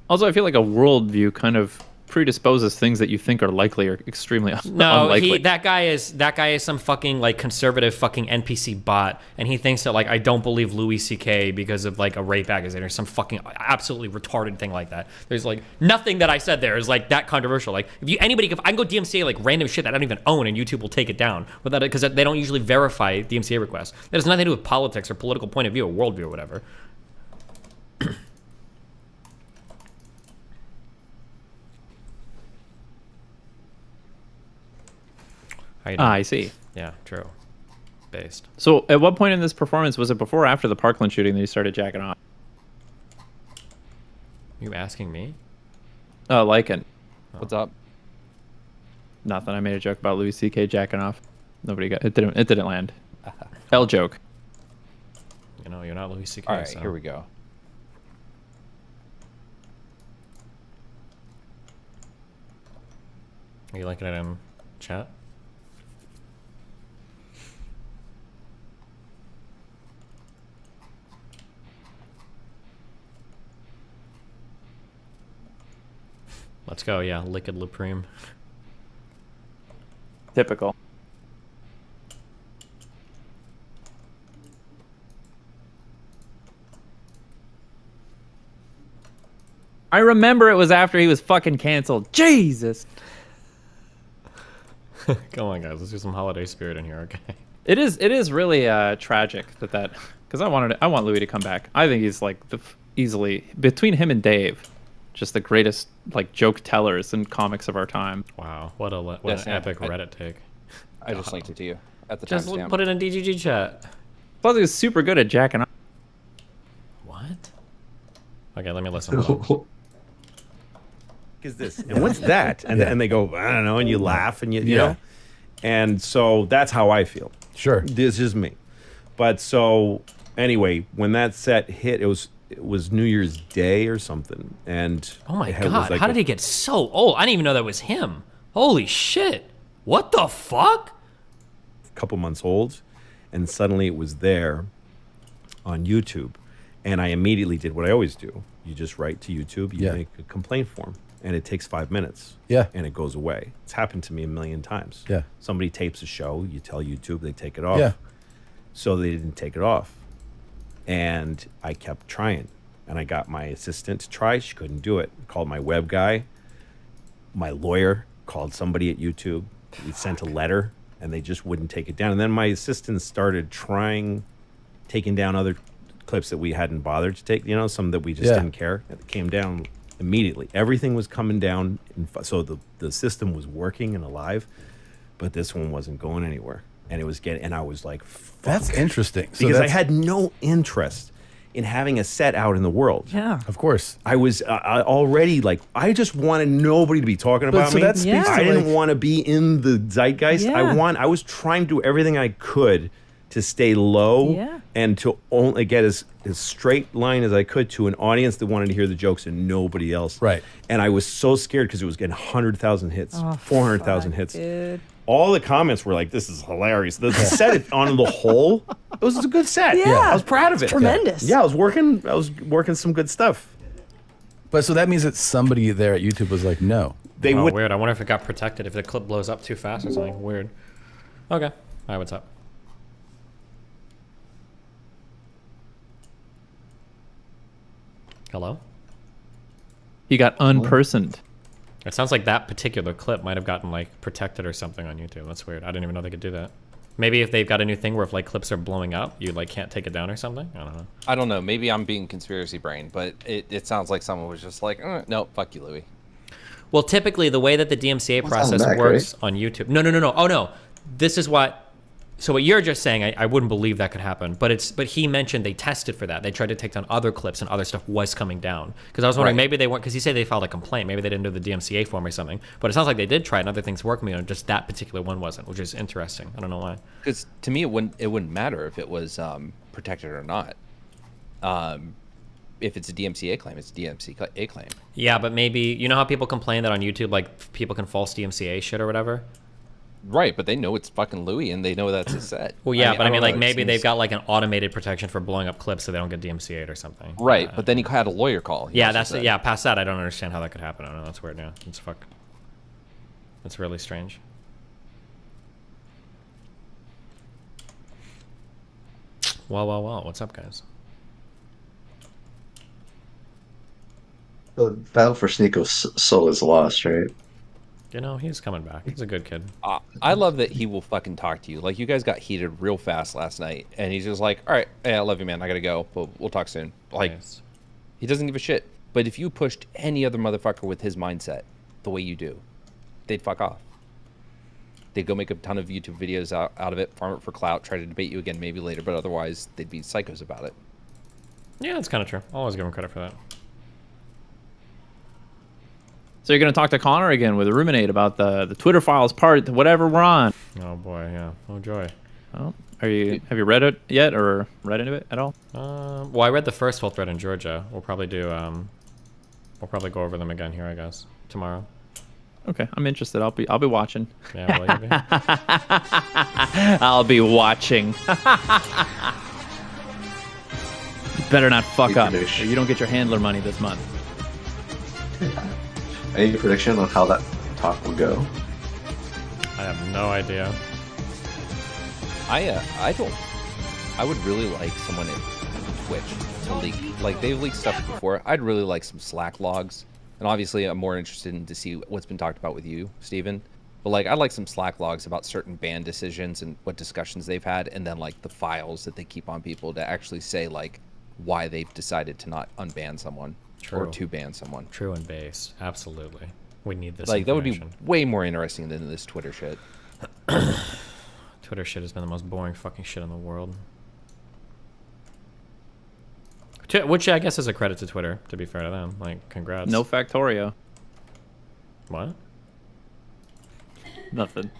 Also, I feel like a worldview kind of predisposes things that you think are likely or extremely unlikely. That guy is some fucking like conservative fucking NPC bot, and he thinks that like I don't believe Louis C.K. because of like a rape accusation or some fucking absolutely retarded thing like that. There's like nothing that I said there is like that controversial. Like if I can go DMCA like random shit that I don't even own, and YouTube will take it down without it because they don't usually verify DMCA requests. That has nothing to do with politics or political point of view or worldview or whatever. I see. Yeah, true. Based. So at what point in this performance, was it before or after the Parkland shooting that you started jacking off? You asking me? Oh, Lycan. What's up? Nothing. I made a joke about Louis C.K. jacking off. Nobody got it. Didn't land. L joke. You know, you're not Louis C.K. All right, so. here we go. Are you liking it in chat? Let's go, yeah, Liquid Lupreme. Typical. I remember it was after he was fucking canceled. Jesus. Come on, guys, let's do some holiday spirit in here, okay? It is really tragic that because I want Louis to come back. I think he's like easily between him and Dave, just the greatest like joke tellers in comics of our time. Wow, what an epic Reddit take. I just linked it to you at the just timestamp. Put it in DGG chat. Plus, he was super good at jacking off. What? Okay, let me listen. Is this and what's that? And they go, I don't know, and you laugh and you know, and so that's how I feel. Sure, this is me. But so anyway, when that set hit, it was New Year's Day or something, and oh my god, like how did he get so old? I didn't even know that was him. Holy shit! What the fuck? A couple months old, and suddenly it was there on YouTube, and I immediately did what I always do. You just write to YouTube, you make a complaint form, and it takes 5 minutes. Yeah. And it goes away. It's happened to me a million times. Yeah. Somebody tapes a show, you tell YouTube, they take it off. Yeah. So they didn't take it off. And I kept trying. And I got my assistant to try. She couldn't do it. Called my web guy. My lawyer called somebody at YouTube. We sent a letter, and they just wouldn't take it down. And then my assistant started taking down other clips that we hadn't bothered to take, some that we just didn't care. It came down immediately. Everything was coming down. So the system was working and alive, but this one wasn't going anywhere. And it was and I was like, fuck. That's interesting. Because I had no interest in having a set out in the world. Yeah. Of course. I was already like, I just wanted nobody to be talking about me. That speaks I to, didn't like, want to be in the zeitgeist. Yeah. I was trying to do everything I could to stay low Yeah. and to only get as straight line as I could to an audience that wanted to hear the jokes and nobody else. Right. And I was so scared because it was getting 100,000 hits, Oh, 400,000 hits. Dude. All the comments were like, "This is hilarious." The set on the whole, it was a good set. Yeah. I was proud of it. It's tremendous. Yeah, I was working some good stuff. But so that means that somebody there at YouTube was like, no. They would. Weird. I wonder if it got protected, if the clip blows up too fast or something. Weird. Okay. Hi, what's up? Hello? He got unpersoned. It sounds like that particular clip might have gotten like protected or something on YouTube. That's weird. I didn't even know they could do that. Maybe if they've got a new thing where if like clips are blowing up, you like can't take it down or something. I don't know. I don't know. Maybe I'm being conspiracy brain, but it sounds like someone was just like, no, fuck you, Louis. Well, typically the way that the DMCA process back, works on YouTube. No. Oh no. This is what. So what you're just saying, I wouldn't believe that could happen. But he mentioned they tested for that. They tried to take down other clips and other stuff was coming down. Because I was wondering, maybe they weren't, because he said they filed a complaint. Maybe they didn't do the DMCA form or something. But it sounds like they did try and other things working on just that particular one wasn't, which is interesting. I don't know why. Because to me, it wouldn't matter if it was protected or not. If it's a DMCA claim, it's a DMCA claim. Yeah, but maybe, you know how people complain that on YouTube, like people can false DMCA shit or whatever? Right, but they know it's fucking Louis and they know that's a set. Well, yeah, I mean, like know, maybe they've got like an automated protection for blowing up clips so they don't get DMCA'd or something. Right, but then he had a lawyer call. Yeah, past that, I don't understand how that could happen. I don't know, that's weird now. It's fuck. That's really strange. Well, what's up, guys? The battle for Sneeko's soul is lost, right? You know, he's coming back. He's a good kid. I love that he will fucking talk to you. Like, you guys got heated real fast last night, and he's just like, all right, hey, I love you, man. I gotta go. We'll talk soon. Like, nice. He doesn't give a shit. But if you pushed any other motherfucker with his mindset the way you do, they'd fuck off. They'd go make a ton of YouTube videos out of it, farm it for clout, try to debate you again maybe later, but otherwise they'd be psychos about it. Yeah, that's kind of true. I'll always give him credit for that. So you're going to talk to Connor again with a ruminate about the Twitter files part, whatever we're on. Oh boy, yeah. Oh joy. Oh, have you read it yet or read into it at all? Well, I read the first full thread in Georgia. We'll probably do we'll probably go over them again here, I guess, tomorrow. Okay, I'm interested. I'll be watching. Yeah, will you be? I'll be watching. You better not fuck up, or you don't get your handler money this month. Any prediction on how that talk will go? I have no idea. I would really like someone at Twitch to leak. Like, they've leaked stuff before. I'd really like some Slack logs. And obviously, I'm more interested in to see what's been talked about with you, Steven. But, like, I'd like some Slack logs about certain ban decisions and what discussions they've had, and then, like, the files that they keep on people to actually say, like, why they've decided to not unban someone. True. Or to ban someone. True and base. Absolutely. We need this Like, that would be way more interesting than this Twitter shit. Twitter shit has been the most boring fucking shit in the world. Which I guess is a credit to Twitter, to be fair to them. Like, congrats. No Factorio. What? Nothing.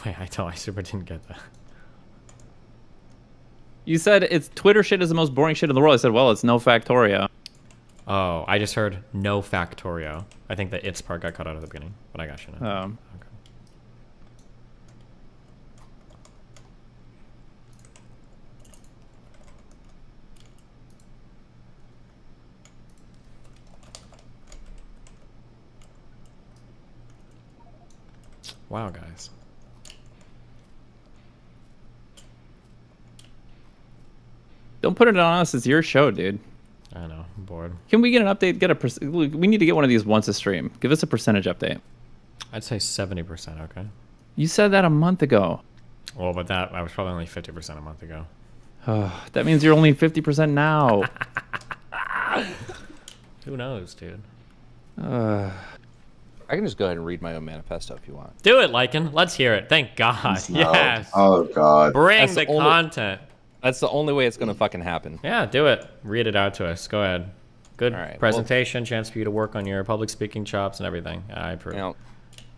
Wait, I super didn't get that. You said it's Twitter shit is the most boring shit in the world. I said, well, it's no Factorio. Oh, I just heard no Factorio. I think the it's part got cut out at the beginning, but I got you now. Okay. Wow, guys. Don't put it on us. It's your show, dude. I know. I'm bored. Can we get an update? We need to get one of these once a stream. Give us a percentage update. I'd say 70%, okay? You said that a month ago. Well, but I was probably only 50% a month ago. That means you're only 50% now. Who knows, dude? I I can just go ahead and read my own manifesto if you want. Do it, Lycan. Let's hear it. Thank God. No. Yes. Oh God. Bring That's the the only- content. That's the only way it's going to fucking happen. Yeah, do it. Read it out to us. Go ahead. Good All right, presentation, chance for you to work on your public speaking chops and everything. I approve. You know,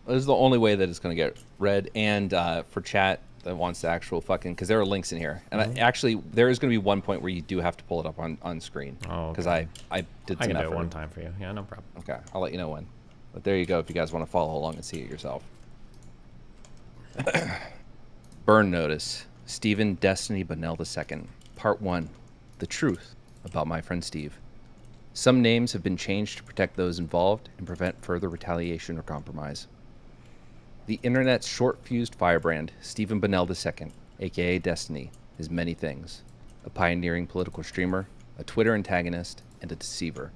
this is the only way that it's going to get read. And for chat that wants the actual fucking, because there are links in here. And actually, there is going to be one point where you do have to pull it up on screen. Oh, because okay. I did I some can do effort. it one time for you. Yeah, no problem. Okay, I'll let you know when. But there you go if you guys want to follow along and see it yourself. Burn notice. Stephen Destiny Bunnell II. Part 1. The truth about my friend Steve. Some names have been changed to protect those involved and prevent further retaliation or compromise. The internet's short-fused firebrand, Stephen Bunnell II, aka Destiny, is many things. A pioneering political streamer, a Twitter antagonist, and a deceiver.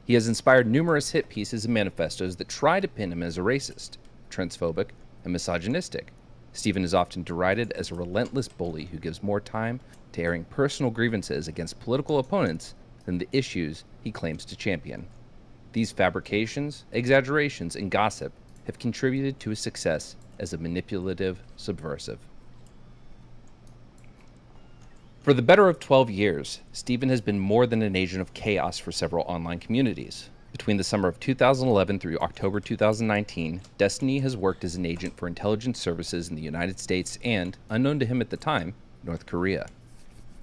He has inspired numerous hit pieces and manifestos that try to pin him as a racist, transphobic, and misogynistic. Stephen is often derided as a relentless bully who gives more time to airing personal grievances against political opponents than the issues he claims to champion. These fabrications, exaggerations, and gossip have contributed to his success as a manipulative subversive. For the better of 12 years, Stephen has been more than an agent of chaos for several online communities. Between the summer of 2011 through October 2019, Destiny has worked as an agent for intelligence services in the United States and, unknown to him at the time, North Korea.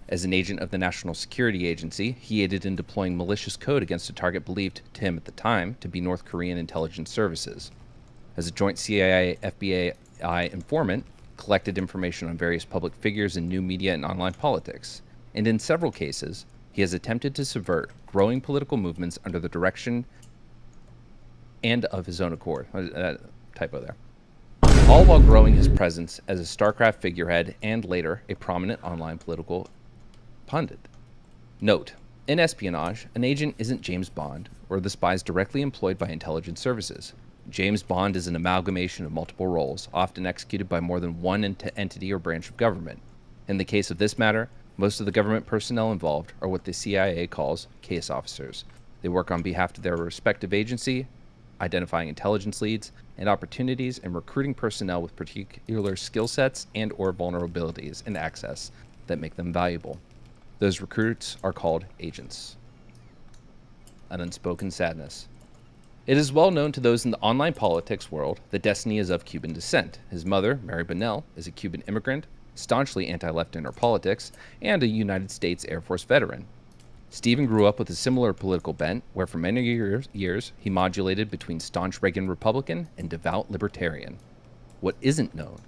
As an agent of the National Security Agency, he aided in deploying malicious code against a target believed to him at the time to be North Korean intelligence services. As a joint CIA-FBI informant, collected information on various public figures in new media and online politics, and in several cases, he has attempted to subvert growing political movements under the direction and of his own accord. Typo there. All while growing his presence as a StarCraft figurehead and later a prominent online political pundit. Note, in espionage, an agent isn't James Bond or the spies directly employed by intelligence services. James Bond is an amalgamation of multiple roles, often executed by more than one entity or branch of government. In the case of this matter, most of the government personnel involved are what the CIA calls case officers. They work on behalf of their respective agency, identifying intelligence leads and opportunities and recruiting personnel with particular skill sets and or vulnerabilities and access that make them valuable. Those recruits are called agents. An unspoken sadness. It is well known to those in the online politics world that Destiny is of Cuban descent. His mother, Mary Bunnell, is a Cuban immigrant, staunchly anti-left in her politics, and a United States Air Force veteran. Stephen grew up with a similar political bent, where for many years he modulated between staunch Reagan Republican and devout Libertarian. What isn't known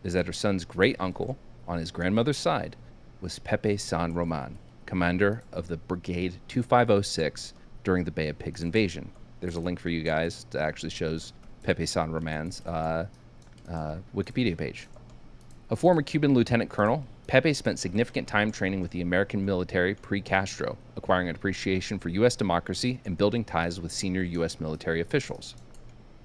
is that her son's great-uncle, on his grandmother's side, was Pepe San Roman, commander of the Brigade 2506 during the Bay of Pigs invasion. There's a link for you guys that actually shows Pepe San Roman's Wikipedia page. A former Cuban lieutenant colonel, Pepe spent significant time training with the American military pre-Castro, acquiring an appreciation for U.S. democracy and building ties with senior U.S. military officials.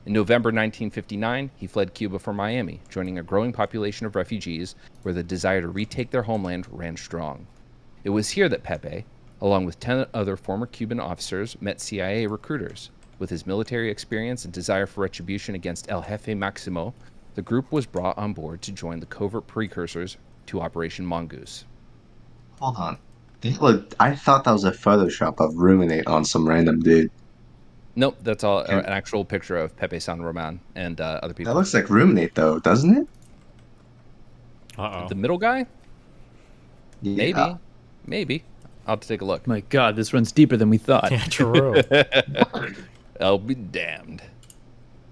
In November 1959, he fled Cuba for Miami, joining a growing population of refugees where the desire to retake their homeland ran strong. It was here that Pepe, along with 10 other former Cuban officers, met CIA recruiters. With his military experience and desire for retribution against El Jefe Maximo, the group was brought on board to join the covert precursors to Operation Mongoose. Hold on. I thought that was a Photoshop of Ruminate on some random dude. Nope, that's all an actual picture of Pepe San Roman and other people. That looks like Ruminate, though, doesn't it? Uh-oh. The middle guy? Yeah. Maybe. I'll have to take a look. My God, this runs deeper than we thought. Yeah, true. I'll be damned.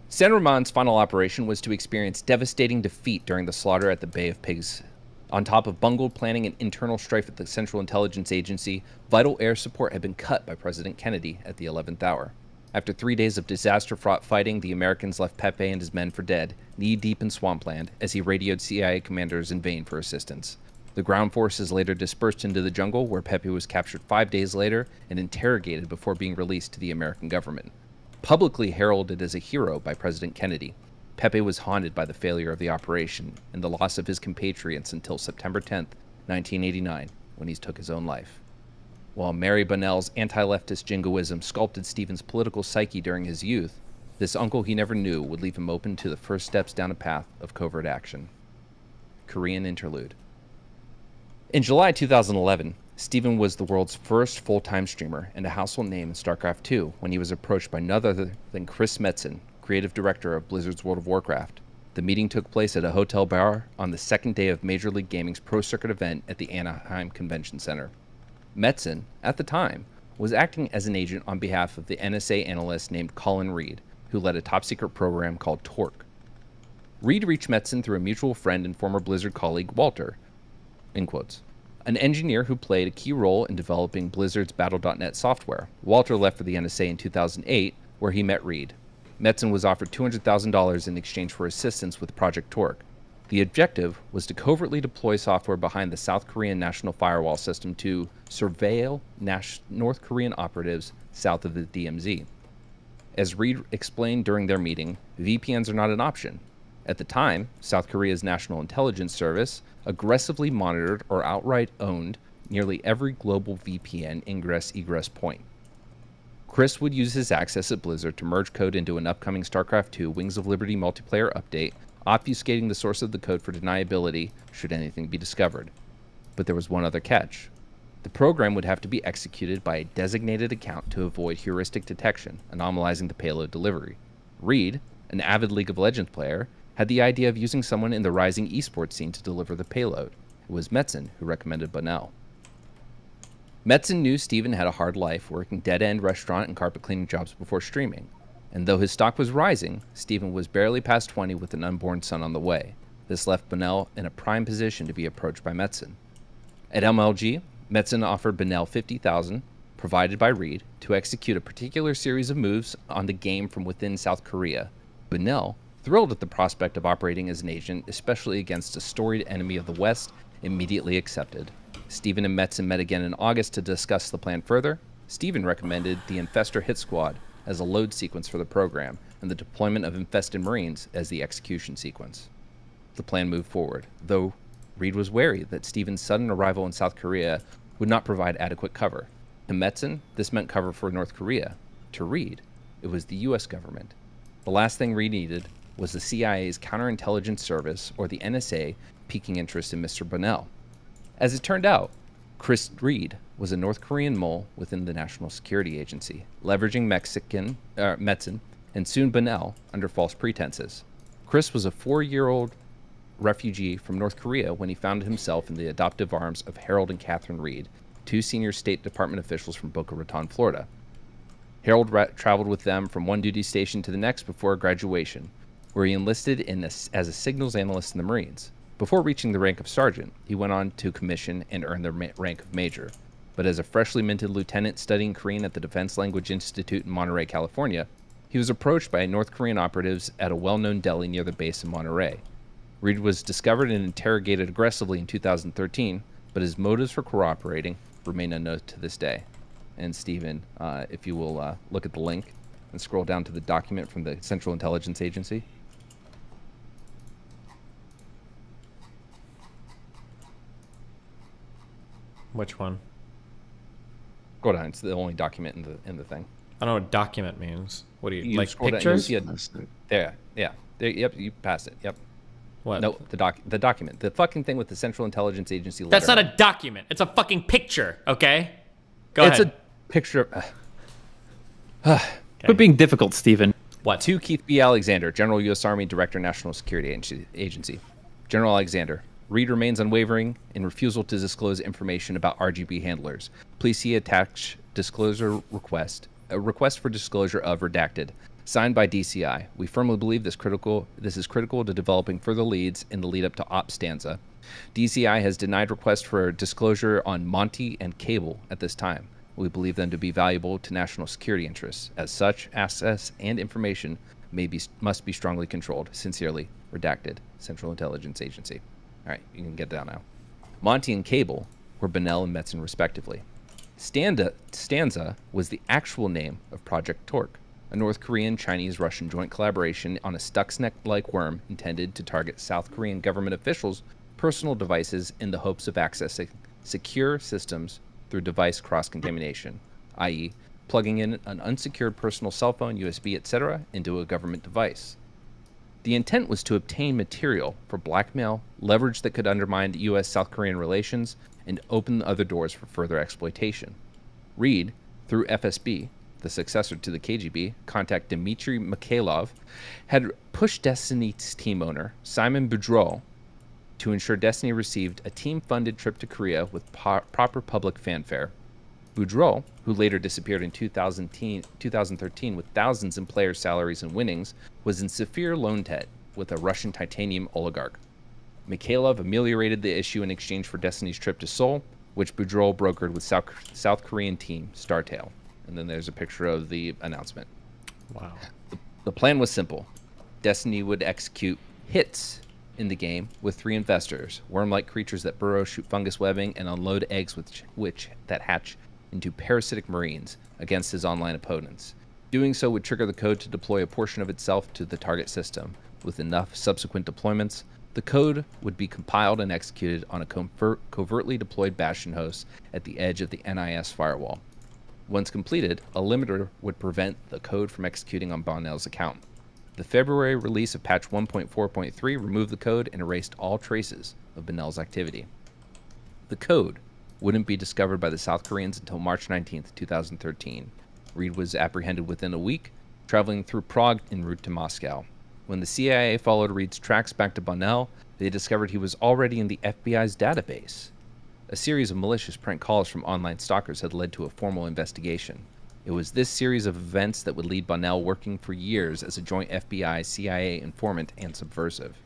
San Roman's final operation was to experience devastating defeat during the slaughter at the Bay of Pigs. On top of bungled planning and internal strife at the Central Intelligence Agency, vital air support had been cut by President Kennedy at the 11th hour. After 3 days of disaster-fraught fighting, the Americans left Pepe and his men for dead, knee-deep in swampland, as he radioed CIA commanders in vain for assistance. The ground forces later dispersed into the jungle, where Pepe was captured 5 days later and interrogated before being released to the American government. Publicly heralded as a hero by President Kennedy, Pepe was haunted by the failure of the operation and the loss of his compatriots until September 10th, 1989, when he took his own life. While Mary Bunnell's anti-leftist jingoism sculpted Stephen's political psyche during his youth, This uncle he never knew would leave him open to the first steps down a path of covert action. Korean interlude. In July 2011, Steven was the world's first full-time streamer and a household name in StarCraft 2 when he was approached by none other than Chris Metzen, creative director of Blizzard's World of Warcraft. The meeting took place at a hotel bar on the second day of Major League Gaming's Pro Circuit event at the Anaheim Convention Center. Metzen, at the time, was acting as an agent on behalf of the NSA analyst named Colin Reed, who led a top-secret program called Torque. Reed reached Metzen through a mutual friend and former Blizzard colleague, Walter, in quotes, an engineer who played a key role in developing Blizzard's Battle.net software. Walter left for the NSA in 2008, where he met Reed. Metzen was offered $200,000 in exchange for assistance with Project Torque. The objective was to covertly deploy software behind the South Korean national firewall system to surveil North Korean operatives south of the DMZ. As Reed explained during their meeting, VPNs are not an option. At the time, South Korea's National Intelligence Service aggressively monitored or outright owned nearly every global VPN ingress-egress point. Chris would use his access at Blizzard to merge code into an upcoming StarCraft II Wings of Liberty multiplayer update, obfuscating the source of the code for deniability should anything be discovered. But there was one other catch. The program would have to be executed by a designated account to avoid heuristic detection, anomalizing the payload delivery. Reed, an avid League of Legends player, had the idea of using someone in the rising esports scene to deliver the payload. It was Metzen who recommended Bunnell. Metzen knew Steven had a hard life, working dead-end restaurant and carpet cleaning jobs before streaming. And though his stock was rising, Steven was barely past 20 with an unborn son on the way. This left Bunnell in a prime position to be approached by Metzen. At MLG, Metzen offered Bunnell $50,000, provided by Reed, to execute a particular series of moves on the game from within South Korea. Bunnell, thrilled at the prospect of operating as an agent, especially against a storied enemy of the West, immediately accepted. Steven and Metzen met again in August to discuss the plan further. Steven recommended the Infestor Hit Squad as a load sequence for the program, and the deployment of infested Marines as the execution sequence. The plan moved forward, though Reed was wary that Steven's sudden arrival in South Korea would not provide adequate cover. To Metzen, this meant cover for North Korea. To Reed, it was the US government. The last thing Reed needed was the CIA's Counterintelligence Service, or the NSA, piquing interest in Mr. Bunnell. As it turned out, Chris Reed was a North Korean mole within the National Security Agency, leveraging Metzen and soon Bunnell under false pretenses. Chris was a 4-year-old refugee from North Korea when he found himself in the adoptive arms of Harold and Catherine Reed, two senior State Department officials from Boca Raton, Florida. Harold traveled with them from one duty station to the next before graduation, where he enlisted as a signals analyst in the Marines. Before reaching the rank of sergeant, he went on to commission and earn the rank of major. But as a freshly minted lieutenant studying Korean at the Defense Language Institute in Monterey, California, he was approached by North Korean operatives at a well-known deli near the base in Monterey. Reed was discovered and interrogated aggressively in 2013, but his motives for cooperating remain unknown to this day. And Steven, if you will look at the link and scroll down to the document from the Central Intelligence Agency. Which one? Go down. It's the only document in the thing. I don't know what document means. What do you like? Scroll Pictures? Down, there, yeah. There, yep, you passed it. Yep. What? No, the document. The fucking thing with the Central Intelligence Agency letter. That's not a document. It's a fucking picture. Okay. Go ahead. It's a picture. Okay. Quit being difficult, Steven. What? To Keith B. Alexander, General U.S. Army Director, National Security Agency. General Alexander. Reed remains unwavering in refusal to disclose information about RGB handlers. Please see attached disclosure request. A request for disclosure of redacted. Signed by DCI. We firmly believe this is critical to developing further leads in the lead up to Op Stanza. DCI has denied requests for disclosure on Monty and Cable at this time. We believe them to be valuable to national security interests. As such, access and information must be strongly controlled. Sincerely, redacted. Central Intelligence Agency. All right, you can get down now. Monty and Cable were Bunnell and Metzen, respectively. Stanza was the actual name of Project Torque, a North Korean, Chinese, Russian joint collaboration on a Stuxnet-like worm intended to target South Korean government officials' personal devices in the hopes of accessing secure systems through device cross-contamination, i.e., plugging in an unsecured personal cell phone, USB, etc., into a government device. The intent was to obtain material for blackmail, leverage that could undermine U.S.-South Korean relations, and open other doors for further exploitation. Reed, through FSB, the successor to the KGB, contact Dmitry Mikhailov, had pushed Destiny's team owner, Simon Boudreau, to ensure Destiny received a team-funded trip to Korea with proper public fanfare. Boudreau, who later disappeared in 2013 with thousands in player salaries and winnings, was in severe loan debt with a Russian titanium oligarch. Mikhailov ameliorated the issue in exchange for Destiny's trip to Seoul, which Boudreau brokered with South Korean team Startail. And then there's a picture of the announcement. Wow. The plan was simple. Destiny would execute hits in the game with 3 investors, worm-like creatures that burrow, shoot fungus webbing, and unload eggs that hatch into parasitic marines against his online opponents. Doing so would trigger the code to deploy a portion of itself to the target system. With enough subsequent deployments, the code would be compiled and executed on a covertly deployed Bastion host at the edge of the NIS firewall. Once completed, a limiter would prevent the code from executing on Bonnell's account. The February release of patch 1.4.3 removed the code and erased all traces of Bonnell's activity. The code wouldn't be discovered by the South Koreans until March 19, 2013. Reed was apprehended within a week, traveling through Prague en route to Moscow. When the CIA followed Reed's tracks back to Bonnell, they discovered he was already in the FBI's database. A series of malicious prank calls from online stalkers had led to a formal investigation. It was this series of events that would lead Bonnell working for years as a joint FBI-CIA informant and subversive.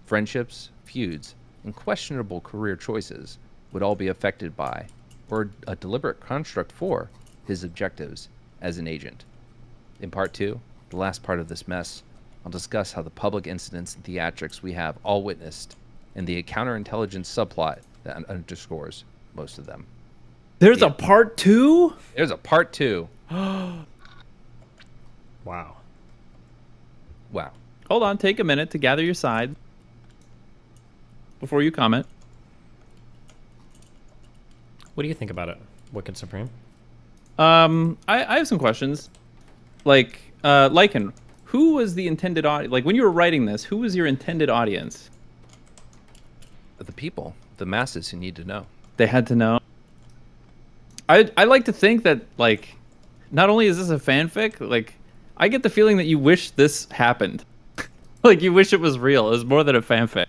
Friendships, feuds, and questionable career choices would all be affected by, or a deliberate construct for, his objectives as an agent. In part 2, the last part of this mess, I'll discuss how the public incidents and theatrics we have all witnessed, and the counterintelligence subplot that underscores most of them. There's a part 2? There's a part 2. Wow. Wow. Hold on, take a minute to gather your side before you comment. What do you think about it, Wicked Supreme? I have some questions. Like, Lycan, who was the intended audience? Like, when you were writing this, who was your intended audience? The people, the masses who need to know. They had to know. I like to think that, like, not only is this a fanfic, like, I get the feeling that you wish this happened. Like, you wish it was real. It was more than a fanfic.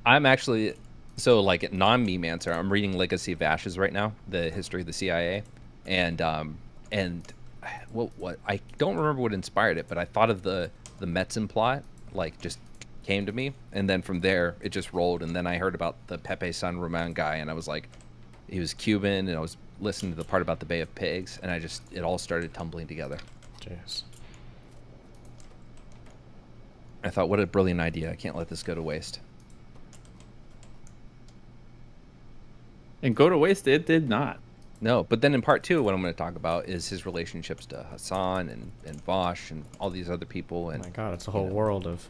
I'm actually, so, like, non-meme answer, I'm reading Legacy of Ashes right now, the history of the CIA, and what I don't remember what inspired it, but I thought of the Metzen plot, like, just came to me, and then from there it just rolled, and then I heard about the Pepe San Roman guy, and I was like, he was Cuban, and I was listening to the part about the Bay of Pigs, and it all started tumbling together. Jeez. I thought, what a brilliant idea. I can't let this go to waste. And go to waste it did not. No, but then in part 2, what I'm going to talk about is his relationships to Hassan and Vosh and all these other people. And oh my God, it's a whole world of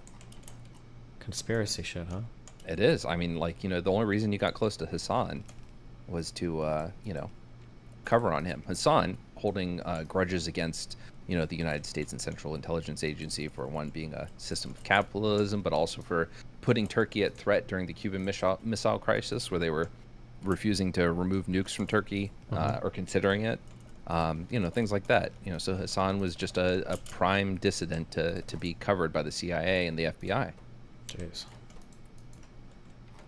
conspiracy shit, huh? It is. I mean, like, the only reason you got close to Hassan was to, cover on him. Hassan holding grudges against, the United States and Central Intelligence Agency for one being a system of capitalism, but also for putting Turkey at threat during the Cuban Missile Crisis, where they were refusing to remove nukes from Turkey or considering it. Things like that. So Hassan was just a prime dissident to be covered by the CIA and the FBI. Jeez.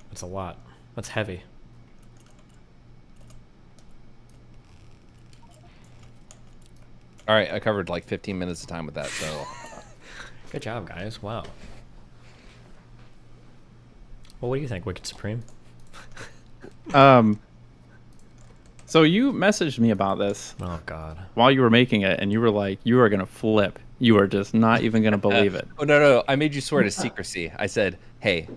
That's a lot. That's heavy. All right, I covered like 15 minutes of time with that, so... Good job, guys. Wow. Well, what do you think, Wicked Supreme? So you messaged me about this. Oh, God. While you were making it, and you were like, you are going to flip. You are just not even going to believe it. Oh, no. I made you swear to secrecy. I said, hey,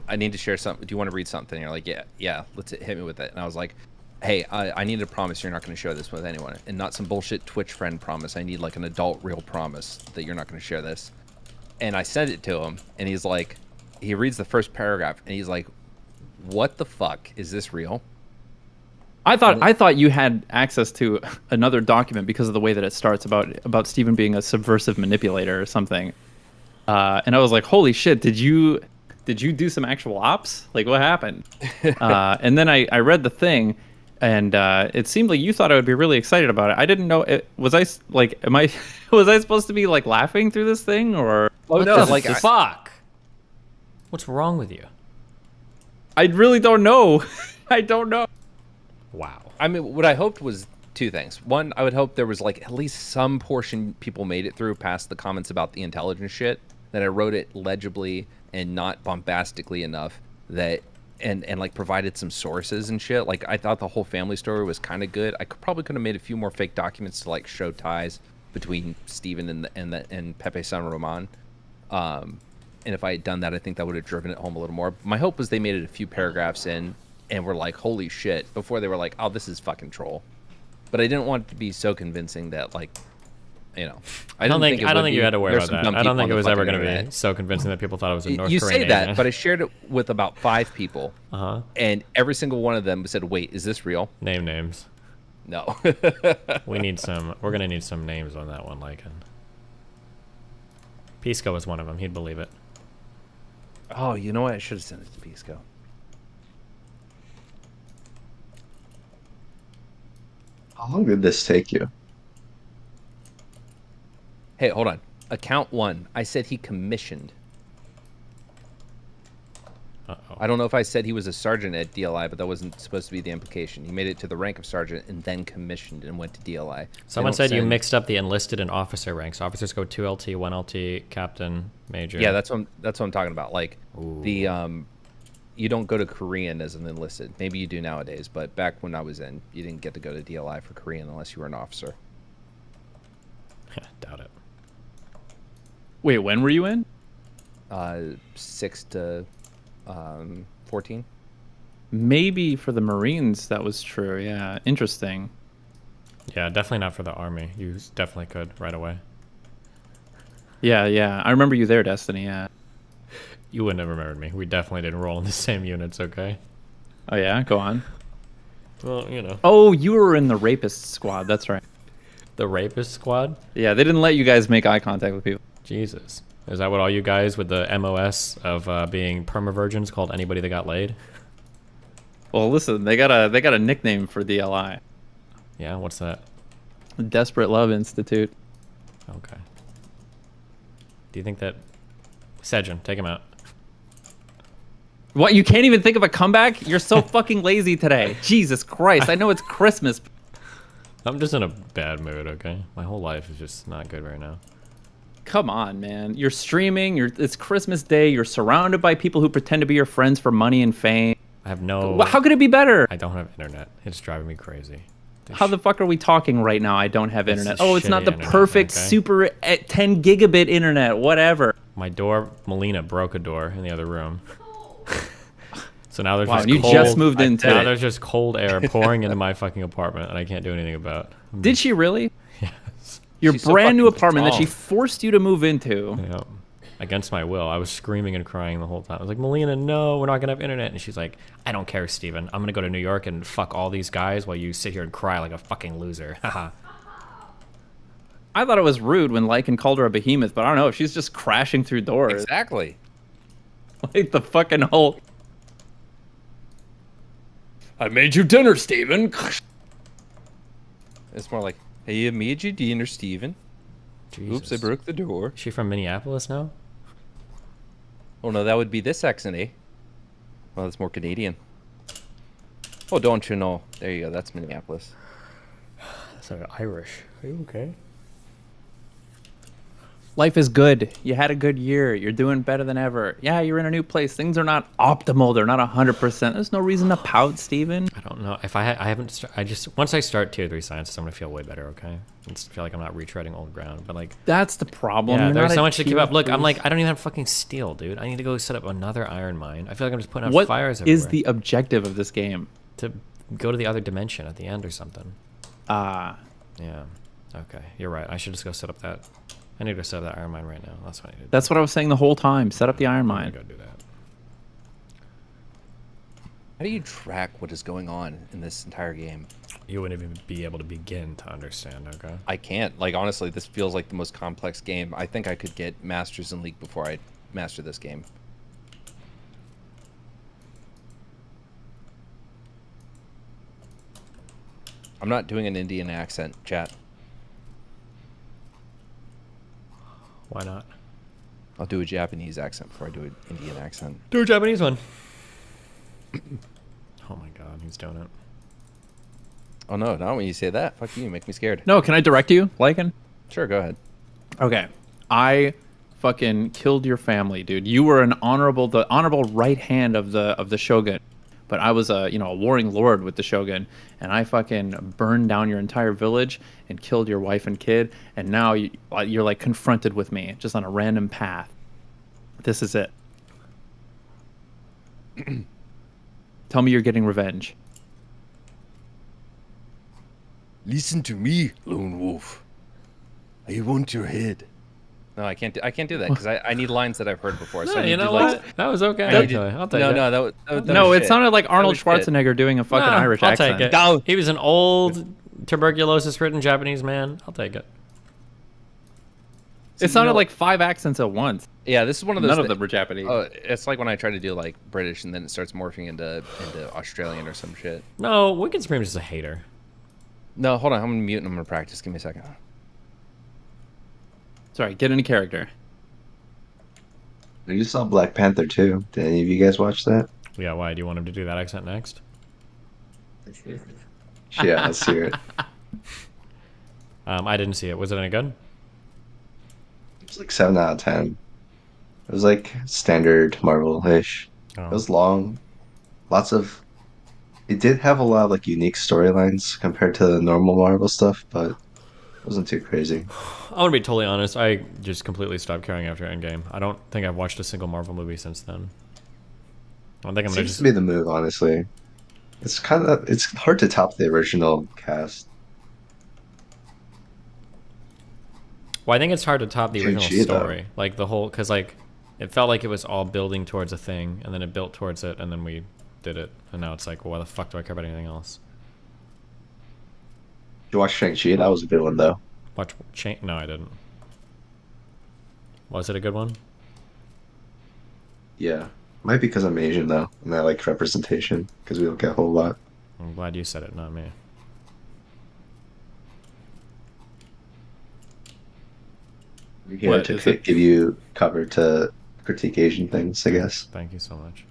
I need to share something. Do you want to read something? And you're like, yeah, let's hit me with it. And I was like, hey, I need to promise you're not going to share this with anyone. And not some bullshit Twitch friend promise. I need like an adult real promise that you're not going to share this. And I sent it to him, and he's like, he reads the first paragraph, and he's like, what the fuck? Is this real? I thought you had access to another document because of the way that it starts about Steven being a subversive manipulator or something. And I was like, holy shit, did you do some actual ops? Like, what happened? And then I read the thing, and it seemed like you thought I would be really excited about it. I didn't know was I supposed to be like laughing through this thing, or What the fuck? What's wrong with you? I really don't know. I don't know. Wow. I mean, what I hoped was two things. One, I would hope there was like at least some portion people made it through past the comments about the intelligence shit, that I wrote it legibly and not bombastically enough, that and like provided some sources and shit. Like, I thought the whole family story was kind of good. I probably could have made a few more fake documents to like show ties between Steven and Pepe San Roman. And if I had done that, I think that would have driven it home a little more. My hope was they made it a few paragraphs in and were like, holy shit, before they were like, oh, this is fucking troll. But I didn't want it to be so convincing that, like, you know, I don't think you had to worry about that. I don't think it was ever going to be so convincing that people thought it was a North Korean You say that, agent. But I shared it with about 5 people, and every single one of them said, "Wait, is this real?" Name names. No. We're gonna need some names on that one, Lycan. Pisco was one of them. He'd believe it. Oh, you know what? I should have sent it to Pisco. How long did this take you? Hey, hold on. Account 1. I said he commissioned. Uh-oh. I don't know if I said he was a sergeant at DLI, but that wasn't supposed to be the implication. He made it to the rank of sergeant and then commissioned and went to DLI. Someone said you mixed up the enlisted and officer ranks. Officers go 2 LT, 1 LT, captain, major. Yeah, that's what I'm talking about. Like, the you don't go to Korean as an enlisted. Maybe you do nowadays, but back when I was in, you didn't get to go to DLI for Korean unless you were an officer. Doubt it. Wait, when were you in? 6 to 14. Maybe for the Marines that was true. Yeah, interesting. Yeah, definitely not for the Army. You definitely could right away. Yeah. I remember you there, Destiny. Yeah. You wouldn't have remembered me. We definitely didn't roll in the same units, okay? Oh, yeah? Go on. Well, you know. Oh, you were in the rapist squad. That's right. The rapist squad? Yeah, they didn't let you guys make eye contact with people. Jesus. Is that what all you guys with the MOS of being perma-virgins called anybody that got laid? Well, listen, they got a nickname for DLI. Yeah, what's that? Desperate Love Institute. Okay. Do you think that... Sejin, take him out. What, you can't even think of a comeback? You're so fucking lazy today. Jesus Christ, I know it's Christmas. I'm just in a bad mood, okay? My whole life is just not good right now. Come on, man. You're streaming, it's Christmas Day, you're surrounded by people who pretend to be your friends for money and fame. I have no... How could it be better? I don't have internet. It's driving me crazy. How the fuck are we talking right now? I don't have internet. Oh, it's not the internet, perfect okay? super 10 gigabit internet, whatever. My door, Melina broke a door in the other room. So now there's Wow, just you cold, just moved into now it. there's just cold air pouring into my fucking apartment, and I can't do anything about. Did she really? Yes. Your She's so brand new fucking apartment that she strong. forced you to move into. Yeah. Against my will. I was screaming and crying the whole time. I was like, Melina, no, we're not going to have internet. And she's like, I don't care, Steven. I'm going to go to New York and fuck all these guys while you sit here and cry like a fucking loser. Haha. I thought it was rude when Lycan called her a behemoth, but I don't know if she's just crashing through doors. Exactly. Like the fucking Hulk. I made you dinner, Steven. It's more like, hey, I made you dinner, Steven. Oops, I broke the door. Is she from Minneapolis now? Oh, no, that would be this accent, eh? Well, that's more Canadian. Oh, don't you know? There you go. That's Minneapolis. That's Irish. Are you okay? Life is good. You had a good year. You're doing better than ever. Yeah, you're in a new place. Things are not optimal. They're not 100%. There's no reason to pout, Steven. I don't know. If I haven't, once I start tier 3 sciences, I'm going to feel way better, okay? I just feel like I'm not retreading old ground, but like... That's the problem. Yeah, You're there's not so a much to keep up. Look, tier I'm like, three. I don't even have fucking steel, dude. I need to go set up another iron mine. I feel like I'm just putting out What fires everywhere. is the objective of this game? To go to the other dimension at the end or something. Ah. Yeah. Okay, you're right. I should just go set up that... I need to set up that iron mine right now. That's what I need to do. That's what I was saying the whole time. Set up the iron mine. Go do that. How do you track what is going on in this entire game? You wouldn't even be able to begin to understand, okay? I can't. Like, honestly, this feels like the most complex game. I think I could get Masters in League before I master this game. I'm not doing an Indian accent, chat. Why not? I'll do a Japanese accent before I do an Indian accent. Do a Japanese one. Oh my god, he's doing it. Oh no, not when you say that. Fuck you make me scared. No, can I direct you, Lycan? Sure, go ahead. Okay. I fucking killed your family, dude. You were the honorable right hand of the shogun. But I was a warring lord with the shogun, and I fucking burned down your entire village and killed your wife and kid, and now you're like confronted with me just on a random path. This is it. Tell me you're getting revenge. Listen to me, lone wolf. I want your head. No, I can't do that because I need lines that I've heard before. So No, I need you know to, what? That was okay. Actually, I'll take it. No, that No, was it shit. sounded like Arnold That was shit. Schwarzenegger doing a fucking Irish I'll accent. take it. He was an old, tuberculosis-ridden Japanese man. I'll take it. It sounded like 5 accents at once. Yeah, this is one of those. None of them were Japanese. Oh, it's like when I try to do like British and then it starts morphing into Australian or some shit. No, Wicked Supreme's just a hater. No, hold on. I'm gonna mute and I'm gonna practice. Give me a second. Sorry, get into character. We just saw Black Panther too. Did any of you guys watch that? Yeah, why? Do you want him to do that accent next? Yeah, let's hear it. I didn't see it. Was it any good? It was like 7 out of 10. It was like standard Marvel-ish. Oh. It was long. It did have a lot of like unique storylines compared to the normal Marvel stuff, but it wasn't too crazy. I want to be totally honest. I just completely stopped caring after Endgame. I don't think I've watched a single Marvel movie since then. I don't think I'm gonna Seems just to be the move, honestly. It's hard to top the original cast. Well, I think it's hard to top the original Shang-Chi, though. story. Like the whole, because like it felt like it was all building towards a thing, and then it built towards it, and then we did it, and now it's like, well, why the fuck do I care about anything else? Did you watch Shang-Chi? That was a good one, though. Watch No, I didn't. Was it a good one? Yeah. Might be because I'm Asian, though, and I like representation, because we don't get a whole lot. I'm glad you said it, not me. We're here What, to is it- give you cover to critique Asian things, I guess. Thank you so much.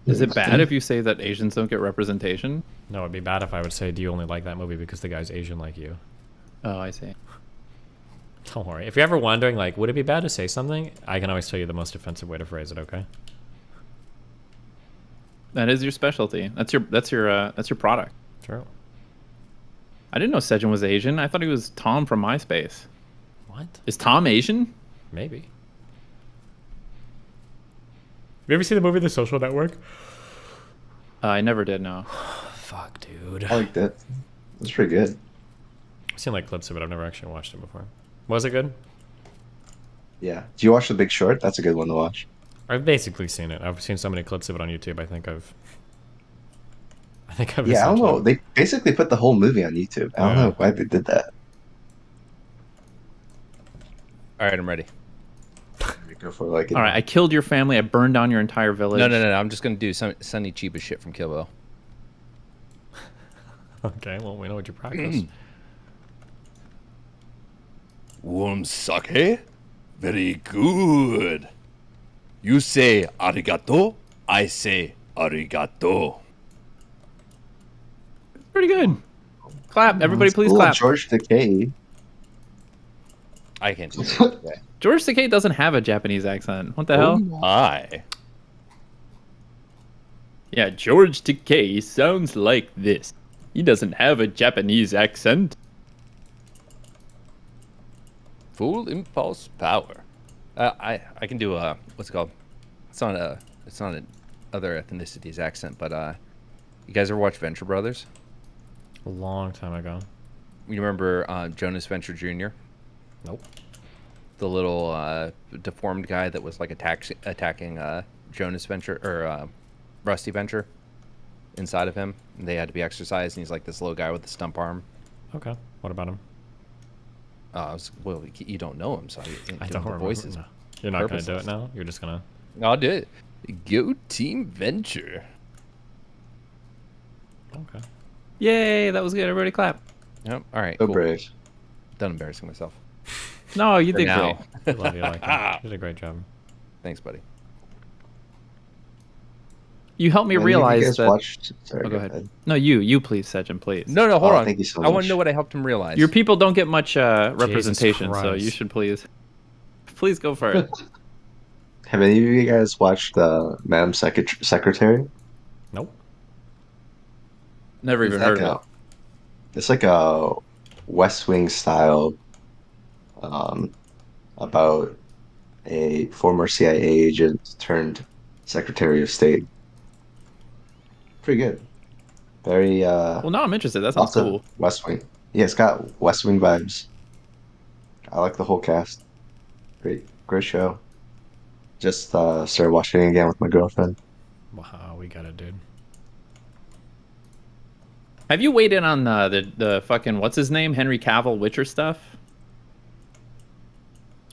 Is it bad if you say that Asians don't get representation? No, it'd be bad if I would say, do you only like that movie because the guy's Asian like you? Oh, I see. Don't worry. If you're ever wondering, like, would it be bad to say something? I can always tell you the most offensive way to phrase it, okay? That is your specialty. That's your product. True. I didn't know Sejin was Asian. I thought he was Tom from MySpace. What? Is Tom Asian? Maybe. Have you ever seen the movie The Social Network? I never did, no. Fuck, dude. I liked it. It was pretty good. I've seen like clips of it. I've never actually watched it before. Was it good? Yeah. Do you watch The Big Short? That's a good one to watch. I've basically seen it. I've seen so many clips of it on YouTube. I think I've Yeah, I don't know. They basically put the whole movie on YouTube. I don't know why they did that. All right, I'm ready. Go for like. All right, I killed your family. I burned down your entire village. No. I'm just gonna do some Sunny Chiba shit from Kill Bill. Okay, well, we know what you practice. Warm sake? Very good. You say arigato, I say arigato. Pretty good. Clap. Everybody, please Cool, clap. George Takei. I can't do that. George Takei doesn't have a Japanese accent. What the hell? My. Yeah, George Takei sounds like this. He doesn't have a Japanese accent. Full impulse power. I can do what's it called? It's not an other ethnicity's accent, but you guys ever watch Venture Brothers? A long time ago. You remember Jonas Venture Jr.? Nope. The little deformed guy that was like attacking Jonas Venture or Rusty Venture inside of him. And they had to be exercised, and he's like this little guy with the stump arm. Okay. What about him? Well, you don't know him, so I don't remember. voices. No. You're not going to do it now? You're just going to... I'll do it. Go Team Venture. Okay. Yay, that was good. Everybody clap. Yep. All right. So cool. brave. Done embarrassing myself. No, you For did now. great. I love you like that. You did a great job. Thanks, buddy. You helped me Any of you realize guys that. watched- Sorry, oh, go go ahead. ahead. No, you please, Sejin, please. No, hold on. Thank you so I want much. to know what I helped him realize. Your people don't get much representation, so Christ. you should please go for it. Have any of you guys watched Madam Secretary? Nope. Never even heard of it. It's like a West Wing style about a former CIA agent turned Secretary of State. Pretty good. Very Well, now I'm interested. That sounds lots of cool. West Wing. Yeah, it's got West Wing vibes. I like the whole cast. Great show. Just started watching it again with my girlfriend. Wow, we got it, dude. Have you weighed in on the fucking what's his name, Henry Cavill Witcher stuff?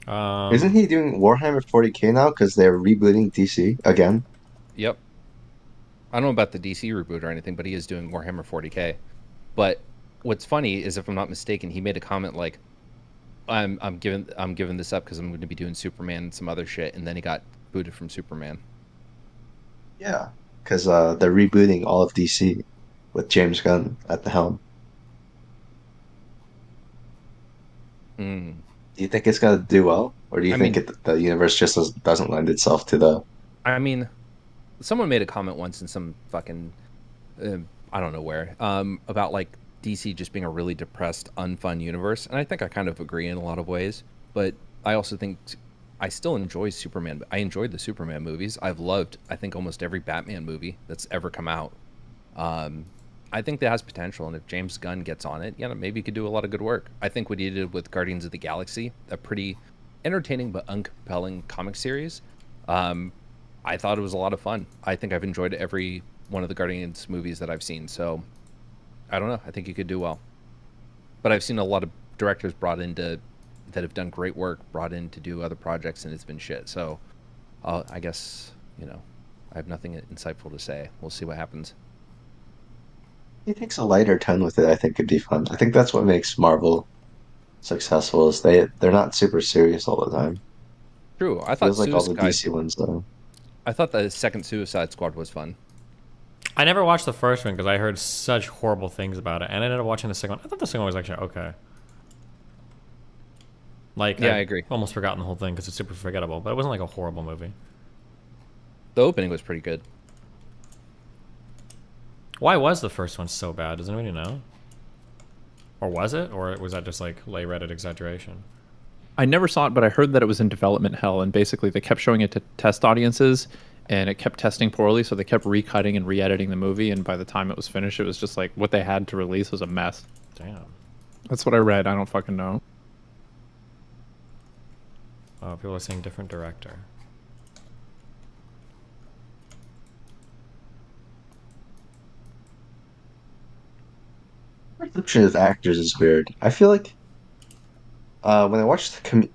Isn't he doing Warhammer 40K now because they're rebooting DC again? Yep. I don't know about the DC reboot or anything, but he is doing Warhammer 40K. But what's funny is, if I'm not mistaken, he made a comment like, "I'm giving this up because I'm going to be doing Superman and some other shit," and then he got booted from Superman. Yeah, because they're rebooting all of DC with James Gunn at the helm. Mm. Do you think it's gonna do well, or do you think the universe just doesn't lend itself to the? I mean, someone made a comment once in some fucking, I don't know where, about like DC just being a really depressed, unfun universe, and I think I kind of agree in a lot of ways. But I also think I still enjoy Superman. I enjoyed the Superman movies. I've loved, I think, almost every Batman movie that's ever come out. I think that has potential, and if James Gunn gets on it, maybe he could do a lot of good work. I think what he did with Guardians of the Galaxy, a pretty entertaining but uncompelling comic series, I thought it was a lot of fun. I think I've enjoyed every one of the Guardians movies that I've seen, so I don't know. I think he could do well. But I've seen a lot of directors that have done great work, brought in to do other projects, and it's been shit. So I guess, I have nothing insightful to say. We'll see what happens. He takes a lighter tone with it. I think could be fun. I think that's what makes Marvel successful. Is they're not super serious all the time. True. I thought feels like all the DC ones though. I thought the second Suicide Squad was fun. I never watched the first one because I heard such horrible things about it, and I ended up watching the second one. I thought the second one was actually okay. Like, yeah, I agree. Almost forgotten the whole thing because it's super forgettable, but it wasn't like a horrible movie. The opening was pretty good. Why was the first one so bad? Does anybody know? Or was it? Or was that just like lay Reddit exaggeration? I never saw it, but I heard that it was in development hell, and basically they kept showing it to test audiences, and it kept testing poorly, so they kept recutting and re-editing the movie, and by the time it was finished, it was just like what they had to release was a mess. Damn. That's what I read. I don't fucking know. Oh, people are saying different director. Perception of actors is weird. I feel like when I watch the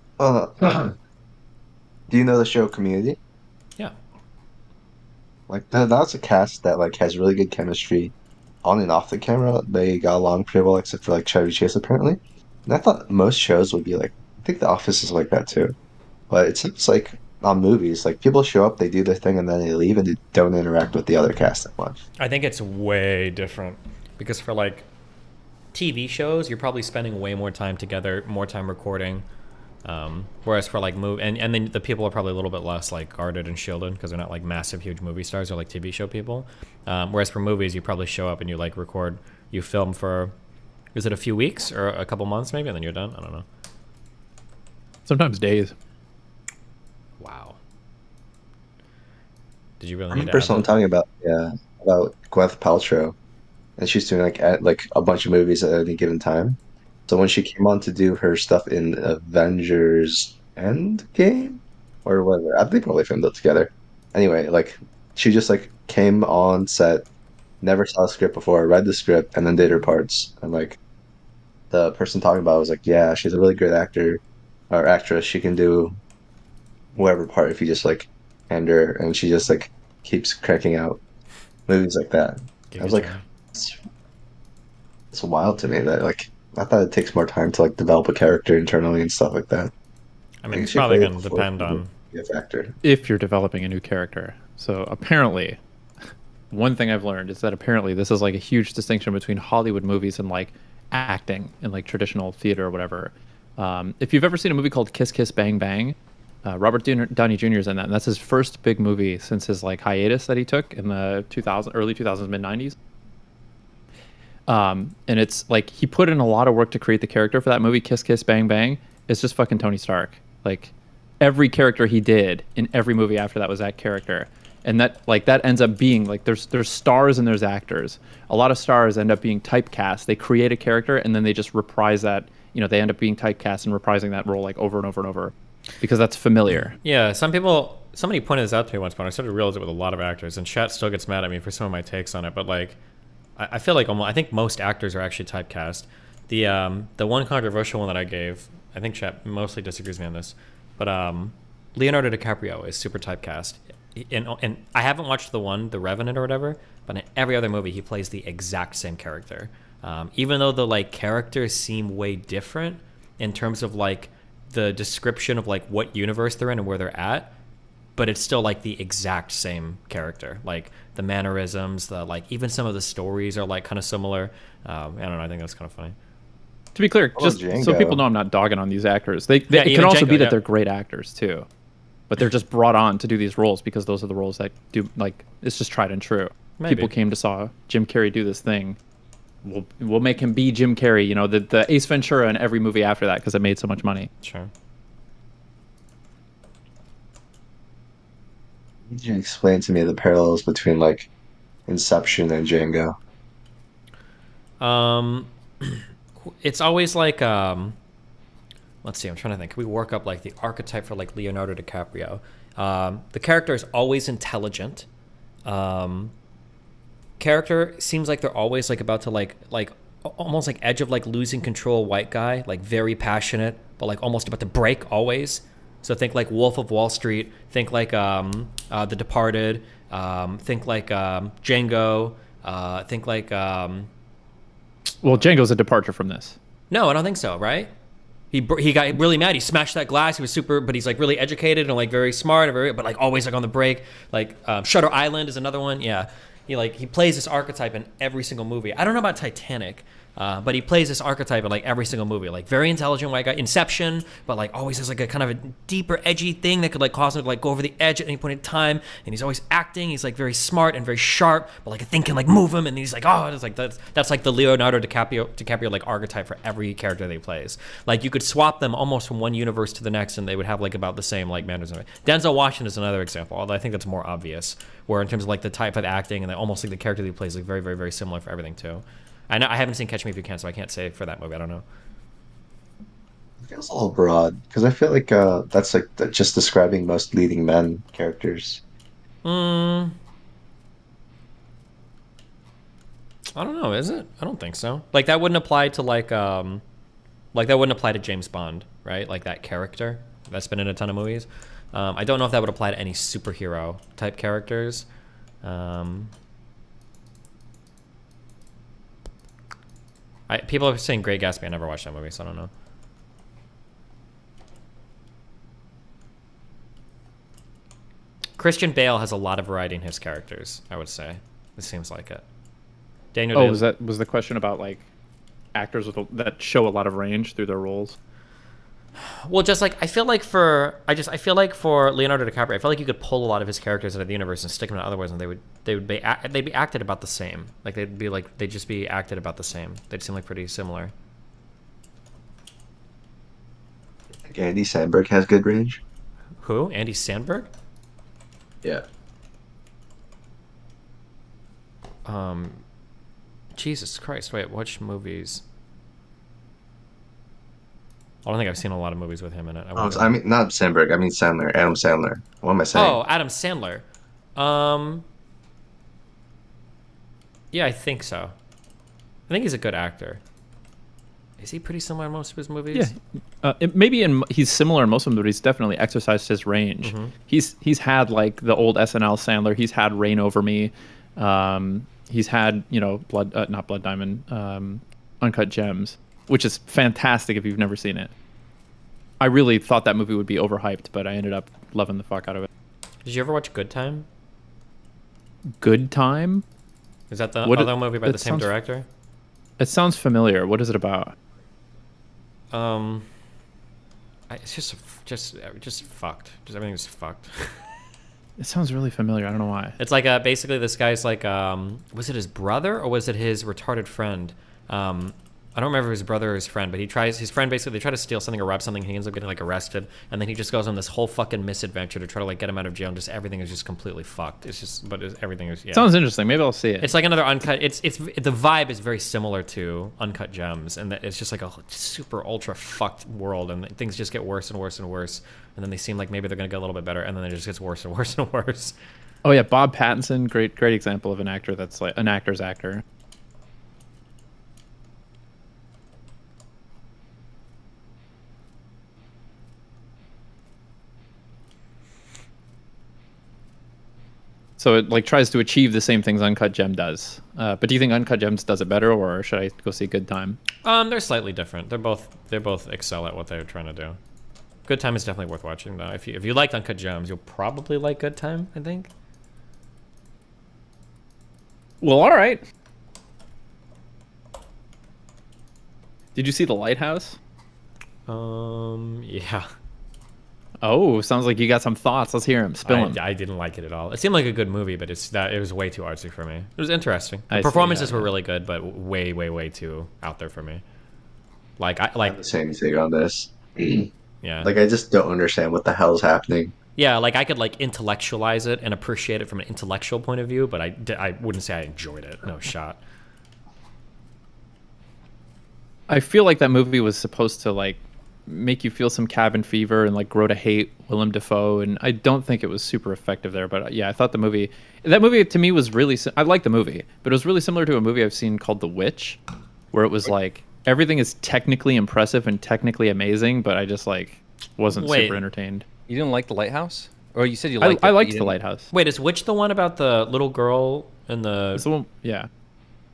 do you know the show Community? Yeah. Like that's a cast that like has really good chemistry on and off the camera. They got along pretty well, except for like Chevy Chase apparently. And I thought most shows would be like, I think The Office is like that too. But it seems like on movies, like people show up, they do their thing, and then they leave, and they don't interact with the other cast that much. I think it's way different because for like TV shows, you're probably spending way more time together, more time recording. Whereas for like and then the people are probably a little bit less like guarded and shielded because they're not like massive, huge movie stars. They're like TV show people. Whereas for movies, you probably show up and you like record, you film for, is it a few weeks or a couple months maybe, and then you're done? I don't know. Sometimes days. Wow. Did you really? I'm the person I'm talking about. Yeah, about Gwyneth Paltrow, and she's doing like a bunch of movies at any given time. So when she came on to do her stuff in Avengers Endgame or whatever, I think they probably filmed it together. Anyway, like she just like came on set, never saw the script before, read the script, and then did her parts. And like the person talking about it was like, yeah, she's a really good actor or actress. She can do whatever part if you just like hand her, and she just like keeps cranking out movies like that. I was like, it's, it's wild to me that like I thought it takes more time to like develop a character internally and stuff like that. I mean, it's probably going to depend on factor. If you're developing a new character. So apparently, one thing I've learned is that apparently this is like a huge distinction between Hollywood movies and like acting in like traditional theater or whatever. If you've ever seen a movie called Kiss Kiss Bang Bang, Robert Downey Jr. is in that, and that's his first big movie since his like hiatus that he took in the early 2000s, mid 90s. And it's like he put in a lot of work to create the character for that movie, Kiss Kiss Bang Bang. It's just fucking Tony Stark. Like every character he did in every movie after that was that character. And that like that ends up being like there's stars and there's actors. A lot of stars end up being typecast. They create a character and then they just reprise that, you know, they end up being typecast and reprising that role like over and over and over because that's familiar. Yeah, somebody pointed this out to me once, but I started to realize it with a lot of actors, and chat still gets mad at me for some of my takes on it, but like I feel like I think most actors are actually typecast. The one controversial one that I gave, I think chat mostly disagrees with me on this, but Leonardo DiCaprio is super typecast. And I haven't watched The Revenant or whatever, but in every other movie he plays the exact same character. Even though the like characters seem way different in terms of like the description of like what universe they're in and where they're at, but it's still like the exact same character. Like the mannerisms, the like even some of the stories are like kind of similar. I don't know. I think that's kind of funny. To be clear, just so people know I'm not dogging on these actors. It can also be that they're great actors too, but they're just brought on to do these roles because those are the roles that do like it's just tried and true. Maybe. People came to saw Jim Carrey do this thing. We'll make him be Jim Carrey. You know, the Ace Ventura in every movie after that because it made so much money. Sure. Could you explain to me the parallels between like Inception and Django? It's always like let's see, I'm trying to think. Can we work up like the archetype for like Leonardo DiCaprio? The character is always intelligent. Character seems like they're always like about to like almost like edge of like losing control, white guy, like very passionate, but like almost about to break always. So think like Wolf of Wall Street, think like The Departed, think like Django, think like well, Django's a departure from this. No, I don't think so, right? He got really mad. He smashed that glass. He was super, but he's like really educated and like very smart and very, but like always like on the break. Like Shutter Island is another one. Yeah, he plays this archetype in every single movie. I don't know about Titanic, but he plays this archetype in like every single movie. Like very intelligent white guy. Inception, but like always has like a kind of a deeper, edgy thing that could like cause him to like go over the edge at any point in time. And he's always acting. He's like very smart and very sharp, but like a thing can like move him. And he's like, oh, it's like that's like the Leonardo DiCaprio like archetype for every character that he plays. Like you could swap them almost from one universe to the next, and they would have like about the same like manners. Denzel Washington is another example, although I think that's more obvious. Where in terms of like the type of acting and almost like the character that he plays, like very, very, very similar for everything too. I know I haven't seen Catch Me If You Can, so I can't say for that movie. I don't know. It feels a little broad because I feel like that's like just describing most leading men characters. I don't know. Is it? I don't think so. Like that wouldn't apply to like that wouldn't apply to James Bond, right? Like that character that's been in a ton of movies. I don't know if that would apply to any superhero type characters. People are saying Great Gatsby. I never watched that movie, so I don't know. Christian Bale has a lot of variety in his characters, I would say. It seems like it. Daniel Day- was the question about like actors that show a lot of range through their roles? Well, just like I feel like for Leonardo DiCaprio, I feel like you could pull a lot of his characters out of the universe and stick them in other ways, and they'd be acted about the same. Like they'd just be acted about the same. They'd seem like pretty similar. I think Andy Samberg has good range. Who? Andy Samberg? Yeah. Jesus Christ! Wait, which movies? I don't think I've seen a lot of movies with him in it. I mean, not Sandberg. I mean Sandler. Adam Sandler. What am I saying? Oh, Adam Sandler. Yeah, I think so. I think he's a good actor. Is he pretty similar in most of his movies? Yeah, he's similar in most of them, but he's definitely exercised his range. Mhm. He's had like the old SNL Sandler. He's had Reign Over Me. He's had not Blood Diamond, Uncut Gems, which is fantastic if you've never seen it. I really thought that movie would be overhyped, but I ended up loving the fuck out of it. Did you ever watch Good Time? Good Time? Is that the other movie by the same director? It sounds familiar. What is it about? It's just fucked. Just everything's fucked. It sounds really familiar. I don't know why. It's like basically this guy's like was it his brother or was it his retarded friend? I don't remember if it was his brother or his friend, but his friend basically, they try to steal something or rob something, and he ends up getting like arrested, and then he just goes on this whole fucking misadventure to try to like get him out of jail, and just everything is just completely fucked. Everything is, yeah. Sounds interesting. Maybe I'll see it. It's like another Uncut, the vibe is very similar to Uncut Gems, and it's just like a super ultra fucked world, and things just get worse and worse and worse, and then they seem like maybe they're gonna get a little bit better, and then it just gets worse and worse and worse. Oh yeah, Bob Pattinson, great example of an actor that's like an actor's actor. So it like tries to achieve the same things Uncut Gem does. But do you think Uncut Gems does it better, or should I go see Good Time? They're slightly different. They both excel at what they're trying to do. Good Time is definitely worth watching though. If you liked Uncut Gems, you'll probably like Good Time, I think. Well, all right. Did you see The Lighthouse? Yeah. Oh, sounds like you got some thoughts. Let's hear them. Spill them. I didn't like it at all. It seemed like a good movie, but it was way too artsy for me. It was interesting. The performances were really good, but way, way, way too out there for me. I have the same thing on this. Yeah. Like I just don't understand what the hell's happening. Yeah, like I could like intellectualize it and appreciate it from an intellectual point of view, but I wouldn't say I enjoyed it. No shot. I feel like that movie was supposed to like make you feel some cabin fever and like grow to hate Willem Dafoe, and I don't think it was super effective there. But yeah, I thought that movie to me was really I liked the movie, but it was really similar to a movie I've seen called The Witch, where it was like everything is technically impressive and technically amazing, but I just like wasn't super entertained. You didn't like The Lighthouse? Or you said you liked it? I liked The Lighthouse. Wait, is Witch the one about the little girl and the... It's the one, yeah.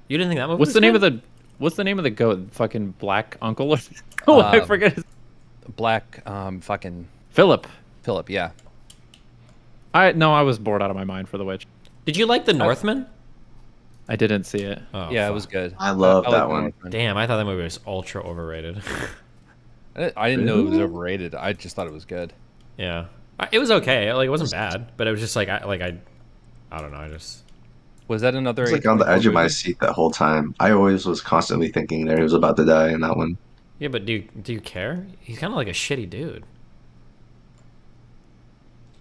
You didn't think that movie What's was the name good? of the What's the name of the goat? Fucking Black Uncle? Oh, I forget his... Black fucking... Philip, yeah. I was bored out of my mind for The Witch. Did you like The Northman? I didn't see it. Oh, yeah, fuck. it was good. I love I that like one. Damn, I thought that movie was ultra overrated. I didn't know it was overrated. I just thought it was good. Yeah. It was okay. Like, it wasn't bad, but it was just like, I don't know, I just... Was that another... I was like on the edge of my seat that whole time. I always was constantly thinking that he was about to die in that one. Yeah, but do you care? He's kind of like a shitty dude.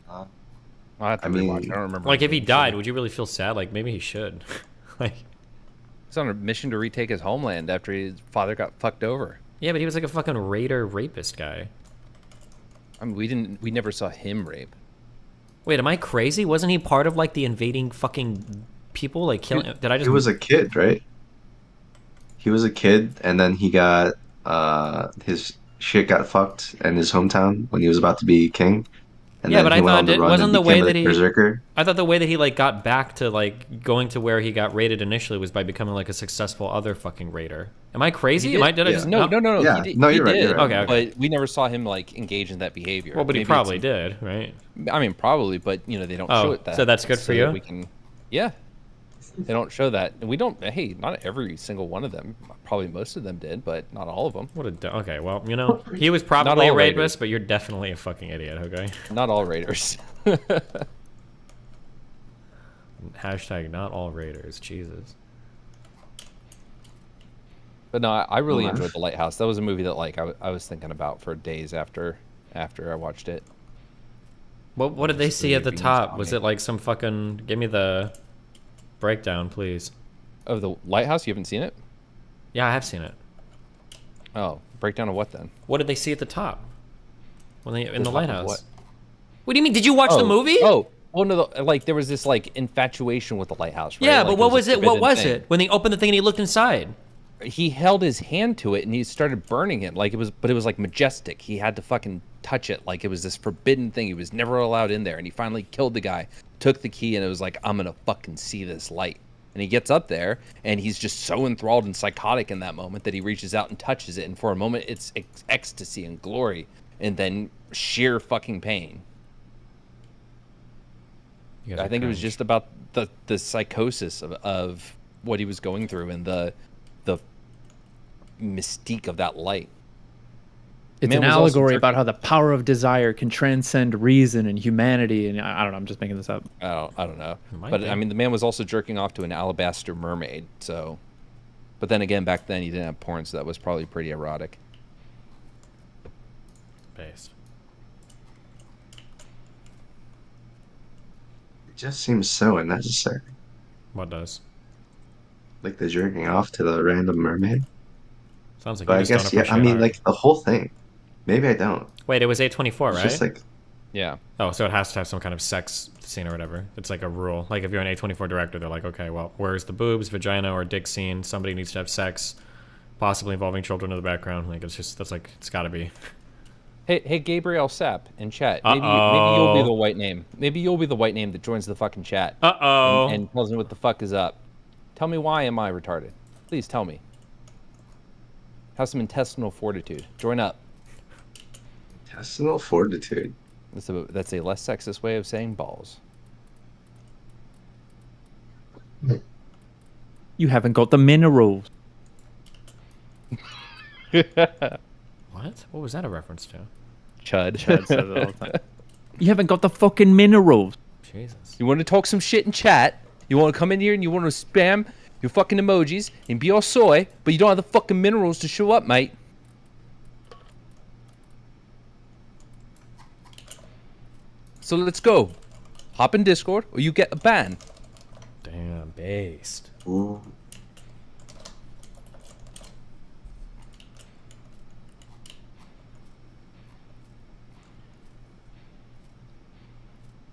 I mean, I don't remember. Like, if he died, would you really feel sad? Like, maybe he should. Like, he's on a mission to retake his homeland after his father got fucked over. Yeah, but he was like a fucking raider rapist guy. I mean, we never saw him rape. Wait, am I crazy? Wasn't he part of like the invading fucking people? Like, killing? Did I just? He was a kid, right? He was a kid, and then he got his shit got fucked in his hometown when he was about to be king. And yeah, then but he I went thought on the it run wasn't and the way became a that he. berserker. I thought the way that he like got back to like going to where he got raided initially was by becoming like a successful other fucking raider. Am I crazy? Did I just no? Yeah. He No, he you're right, did, you're right. Okay. But we never saw him like engage in that behavior. Well, but he Maybe probably it's- did, right? I mean, probably, but you know they don't Oh, show it that. so that's good for you? that we can, yeah. They don't show that, and we don't. Hey, not every single one of them. Probably most of them did, but not all of them. Okay, well, you know, he was probably a rapist, but you're definitely a fucking idiot. Okay. Not all raiders. Hashtag not all raiders. Jesus. But no, I really enjoyed The Lighthouse. That was a movie that like I was thinking about for days after I watched it. What did they Just see really at the being top? zombie. Was it like some fucking? Give me the breakdown, please. Of The Lighthouse, you haven't seen it? Yeah, I have seen it. Oh, breakdown of what then? What did they see at the top? When they in the top of lighthouse? what? What do you mean? Did you watch the movie? Oh, Well, no, like there was this like infatuation with the lighthouse, right? Yeah, Like, but what was a it? What forbidden was thing. it? When they opened the thing and he looked inside. He held his hand to it and he started burning it like it was, but it was like majestic. He had to fucking touch it like it was this forbidden thing. He was never allowed in there, and he finally killed the guy, took the key, and it was like, I'm gonna fucking see this light. And he gets up there, and he's just so enthralled and psychotic in that moment that he reaches out and touches it, and for a moment it's ecstasy and glory, and then sheer fucking pain. I think it was just about the psychosis of what he was going through and the mystique of that light. It's an allegory about how the power of desire can transcend reason and humanity. And I don't know, I'm just making this up. I don't know. But I mean, the man was also jerking off to an alabaster mermaid. So, but then again, back then he didn't have porn, so that was probably pretty erotic. Based. It just seems so unnecessary. What does? Like the jerking off to the random mermaid. Sounds like But you I just don't guess, yeah, I appreciate mean, art. like the whole thing. Maybe I don't. Wait, it was 824, It's right? just like, yeah. Oh, so it has to have some kind of sex scene or whatever. It's like a rule. Like if you're an A24 director, they're like, okay, well, where's the boobs, vagina, or dick scene? Somebody needs to have sex, possibly involving children in the background. Like it's just, that's like, it's got to be. Hey, Gabriel Sapp in chat. Maybe you'll be the white name. Maybe you'll be the white name that joins the fucking chat. And tells me what the fuck is up. Tell me, why am I retarded? Please tell me. Have some intestinal fortitude. Join up. Intestinal fortitude. That's a less sexist way of saying balls. You haven't got the minerals. What? What was that a reference to? Chud. Chud says it all the time. You haven't got the fucking minerals. Jesus. You want to talk some shit in chat? You want to come in here and you want to spam your fucking emojis and be all soy, but you don't have the fucking minerals to show up, mate. So let's go. Hop in Discord or you get a ban. Damn, based. Ooh.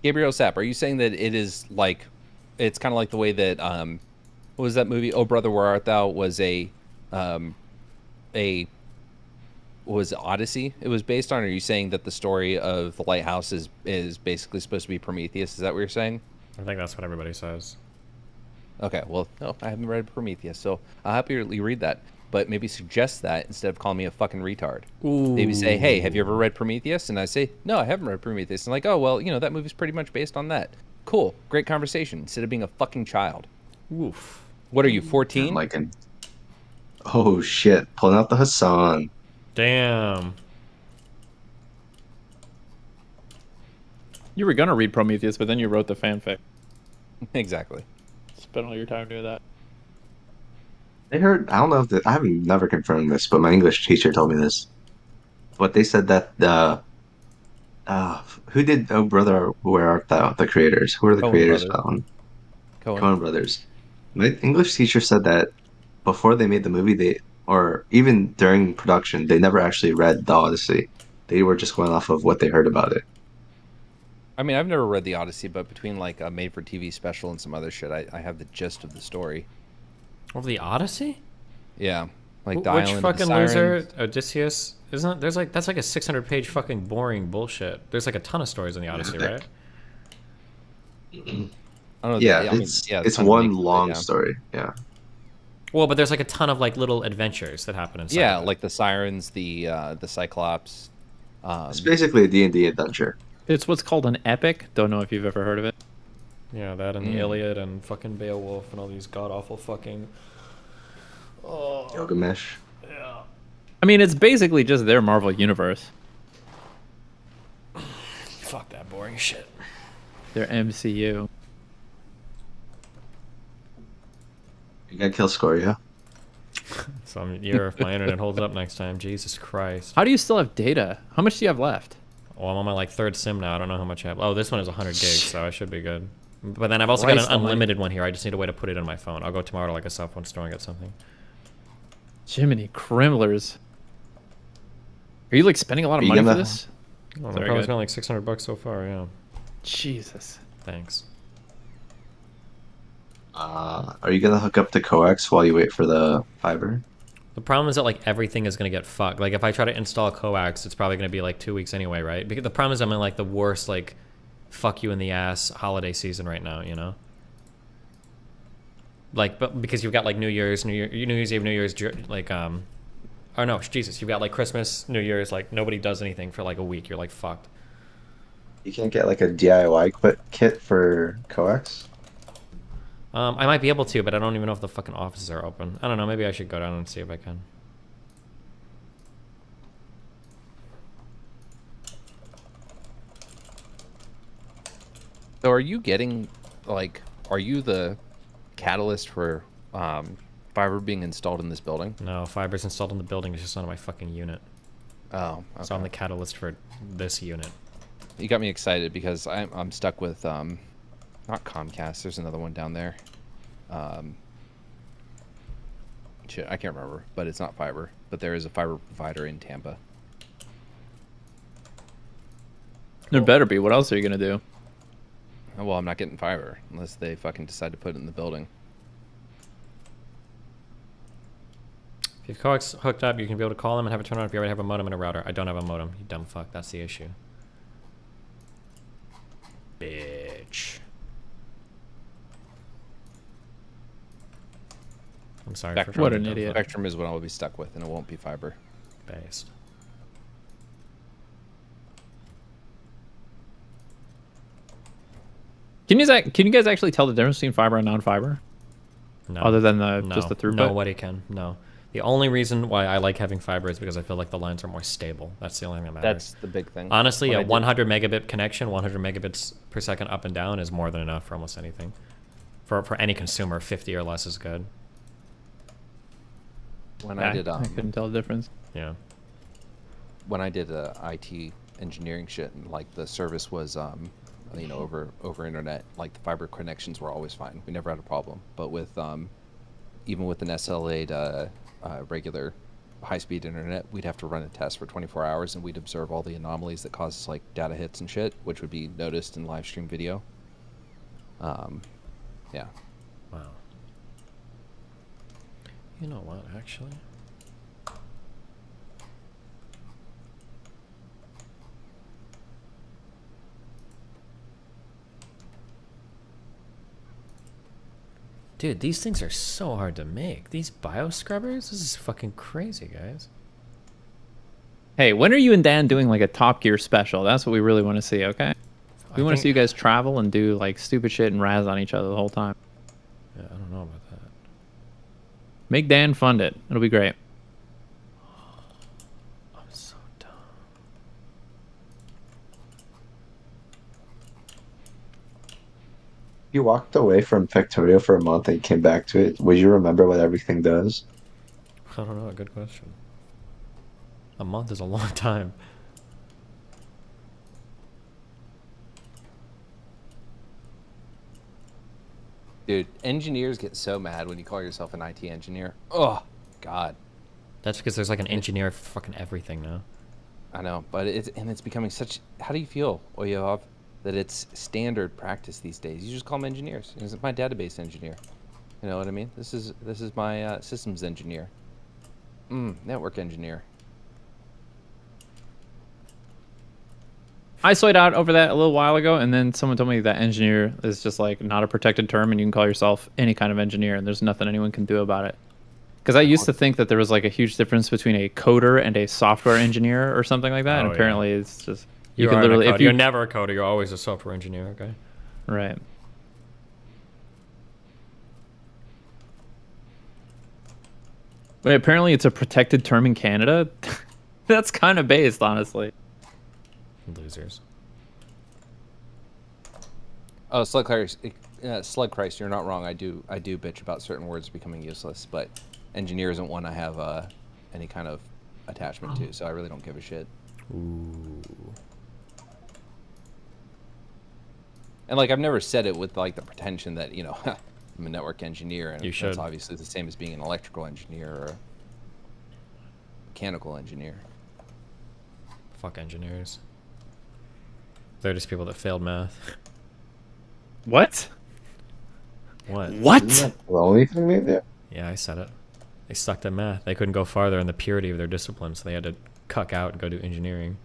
Gabriel Sapp, are you saying that it is like, it's kind of like the way that, what was that movie? Oh Brother, Where Art Thou? Was was Odyssey it was based on? Or are you saying that the story of the lighthouse is basically supposed to be Prometheus? Is that what you're saying? I think that's what everybody says. Okay, well, no, I haven't read Prometheus, so I'll happily read that. But maybe suggest that instead of calling me a fucking retard. Ooh. Maybe say, hey, have you ever read Prometheus? And I say, no, I haven't read Prometheus. And like, oh, well, you know, that movie's pretty much based on that. Cool, great conversation, instead of being a fucking child. Oof. What are you, 14? Like an... Oh shit, pulling out the Hassan. Damn. You were gonna read Prometheus, but then you wrote the fanfic. Exactly. Spent all your time doing that. I heard, I don't know if I haven't never confirmed this, but my English teacher told me this. But they said that who did Oh Brother, Where Art Thou? The creators. Who are the Coen creators brothers. of that one? Coen. Coen Brothers. My English teacher said that before they made the movie, or even during production, they never actually read the Odyssey. They were just going off of what they heard about it. I mean, I've never read the Odyssey, but between like a made-for-TV special and some other shit, I have the gist of the story. Of the Odyssey? Yeah, like the Which island fucking of the loser? Sirens. Odysseus? Isn't there's like that's like a 600-page fucking boring bullshit. There's like a ton of stories in the Odyssey, right? I don't know, Yeah, I mean, it's kind of one makes it, long yeah. story. Yeah. Well, but there's like a ton of like little adventures that happen inside. Yeah, of it. like the Sirens, the Cyclops. It's basically a D&D adventure. It's what's called an epic. Don't know if you've ever heard of it. Yeah, that and the Iliad and fucking Beowulf and all these god awful fucking. Oh. Gilgamesh. Yeah. I mean, it's basically just their Marvel universe. Fuck that boring shit. Their MCU. You gotta kill Scoria. Some year if my internet holds up next time. Jesus Christ. How do you still have data? How much do you have left? Well, I'm on my like third sim now. I don't know how much I have. Oh, this one is 100 gigs, so I should be good. But then I've also got an unlimited one here. I just need a way to put it in my phone. I'll go tomorrow to like a cell phone store and get something. Jiminy Crimblers. Are you like spending a lot of money for this? Well, I'm probably spending like $600 so far. Yeah. Jesus. Thanks. Are you gonna hook up to coax while you wait for the fiber? The problem is that like everything is gonna get fucked. Like if I try to install coax, it's probably gonna be like 2 weeks anyway, right? Because the problem is I'm in like the worst like fuck you in the ass holiday season right now, you know? Like, but because you've got like New Year's Eve, New Year's, like, or no, Jesus, you've got like Christmas, New Year's, like nobody does anything for like a week. You're like fucked. You can't get like a DIY kit for coax? I might be able to, but I don't even know if the fucking offices are open. I don't know. Maybe I should go down and see if I can. So are you getting, like, are you the catalyst for fiber being installed in this building? No, fiber's installed in the building. It's just not on my fucking unit. Oh, okay. So I'm the catalyst for this unit. You got me excited because I'm stuck with, not Comcast. There's another one down there. Shit, I can't remember, but it's not fiber. But there is a fiber provider in Tampa. There better be. What else are you gonna do? Oh, well, I'm not getting fiber unless they fucking decide to put it in the building. If your coax hooked up, you can be able to call them and have it turn on if you already have a modem and a router. I don't have a modem, you dumb fuck. That's the issue. Bitch. I'm sorry. What an idiot. Spectrum is what I'll be stuck with, and it won't be fiber. Based. Can you guys actually tell the difference between fiber and non-fiber? No. Other than No. just the throughput? Nobody can. No. The only reason why I like having fiber is because I feel like the lines are more stable. That's the only thing that matters. That's the big thing. Honestly, a 100 megabit connection, 100 megabits per second up and down is more than enough for almost anything. For any consumer, 50 or less is good. When I did, I couldn't tell the difference. Yeah. When I did IT engineering shit, and like the service was, you know, over internet, like the fiber connections were always fine. We never had a problem. But with, even with an SLA regular high-speed internet, we'd have to run a test for 24 hours, and we'd observe all the anomalies that causes like data hits and shit, which would be noticed in live stream video. Yeah. Wow. You know what, actually? Dude, these things are so hard to make. These bioscrubbers? This is fucking crazy, guys. Hey, when are you and Dan doing like a Top Gear special? That's what we really want to see, okay? We want to see you guys travel and do like stupid shit and razz on each other the whole time. Yeah, I don't know about that. Make Dan fund it. It'll be great. I'm so dumb. You walked away from Factorio for a month and came back to it. Would you remember what everything does? I don't know. A good question. A month is a long time. Dude, engineers get so mad when you call yourself an IT engineer. Oh, God. That's because there's like an engineer for fucking everything now. I know, but it's becoming such. How do you feel, Oyov, that it's standard practice these days? You just call them engineers. This is my database engineer. You know what I mean? This is my systems engineer. Network engineer. I swayed out over that a little while ago, and then someone told me that engineer is just like not a protected term, and you can call yourself any kind of engineer, and there's nothing anyone can do about it. Because I used to think that there was like a huge difference between a coder and a software engineer or something like that, and apparently it's just you can literally if you're never a coder, you're always a software engineer. Okay. Right. But apparently it's a protected term in Canada. That's kind of based, honestly. Losers. Oh, Slug Christ, you're not wrong. I do bitch about certain words becoming useless, but engineer isn't one I have any kind of attachment to, so I really don't give a shit. Ooh. And like I've never said it with like the pretension that, you know, I'm a network engineer, and that's obviously the same as being an electrical engineer or a mechanical engineer. Fuck engineers. They're just people that failed math. What? What? What? Isn't that the only thing they do? Yeah, I said it. They sucked at math. They couldn't go farther in the purity of their discipline, so they had to cuck out and go do engineering.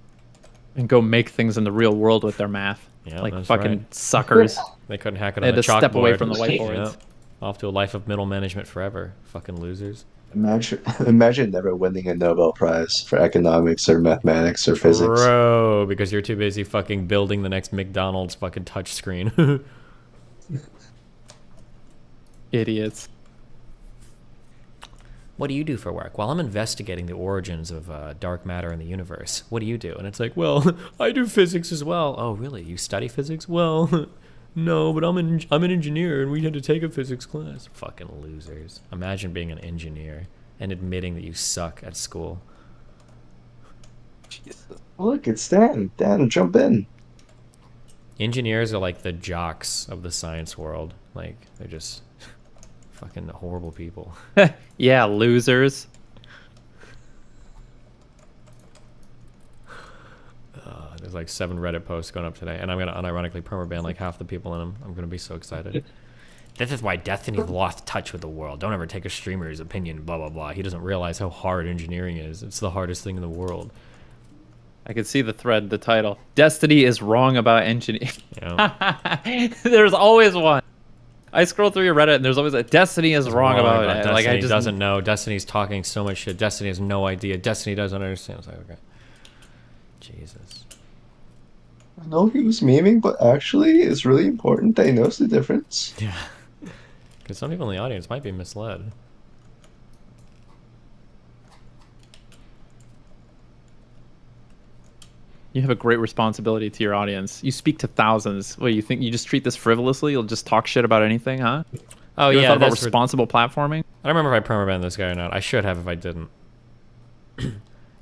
And go make things in the real world with their math. Yeah, like that's fucking right. suckers. They couldn't hack it They on had the to chalkboard. step away from the whiteboards. Yeah. Off to a life of middle management forever. Fucking losers. Imagine never winning a Nobel Prize for economics or mathematics or physics. Bro, because you're too busy fucking building the next McDonald's fucking touchscreen. Idiots. What do you do for work? Well, I'm investigating the origins of dark matter in the universe. What do you do? And it's like, well, I do physics as well. Oh, really? You study physics? Well, no, but I'm an engineer and we had to take a physics class. Fucking losers. Imagine being an engineer and admitting that you suck at school. Jesus. Look, it's Dan. Dan, jump in. Engineers are like the jocks of the science world. Like, they're just fucking horrible people. Yeah, losers. There's like 7 Reddit posts going up today, and I'm gonna unironically permaban like half the people in them. I'm gonna be so excited. This is why Destiny lost touch with the world. Don't ever take a streamer's opinion, blah blah blah. He doesn't realize how hard engineering is. It's the hardest thing in the world. I could see the thread, the title. Destiny is wrong about engineering. Yeah. There's always one. I scroll through your Reddit and there's always a Destiny is wrong about it. Destiny. Like I just doesn't know. Destiny's talking so much shit. Destiny has no idea. Destiny doesn't understand. It's like, okay. Jesus. I know he was memeing, but actually, it's really important that he knows the difference. Yeah. Because some people in the audience might be misled. You have a great responsibility to your audience. You speak to thousands. What, you think you just treat this frivolously? You'll just talk shit about anything, huh? Oh, you yeah. thought about responsible platforming? I don't remember if I permabanned this guy or not. I should have if I didn't.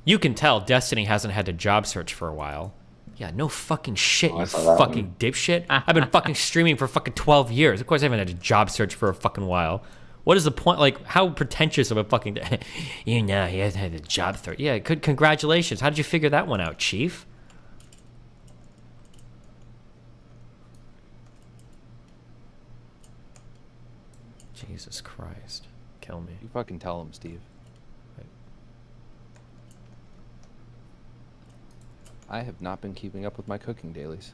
You can tell Destiny hasn't had to job search for a while. Yeah, no fucking shit, you fucking dipshit. I've been fucking streaming for fucking 12 years. Of course I haven't had a job search for a fucking while. What is the point? Like, how pretentious of a fucking... You know, he hasn't had a job search. Yeah, congratulations. How did you figure that one out, Chief? Jesus Christ. Kill me. You fucking tell him, Steve. I have not been keeping up with my cooking dailies.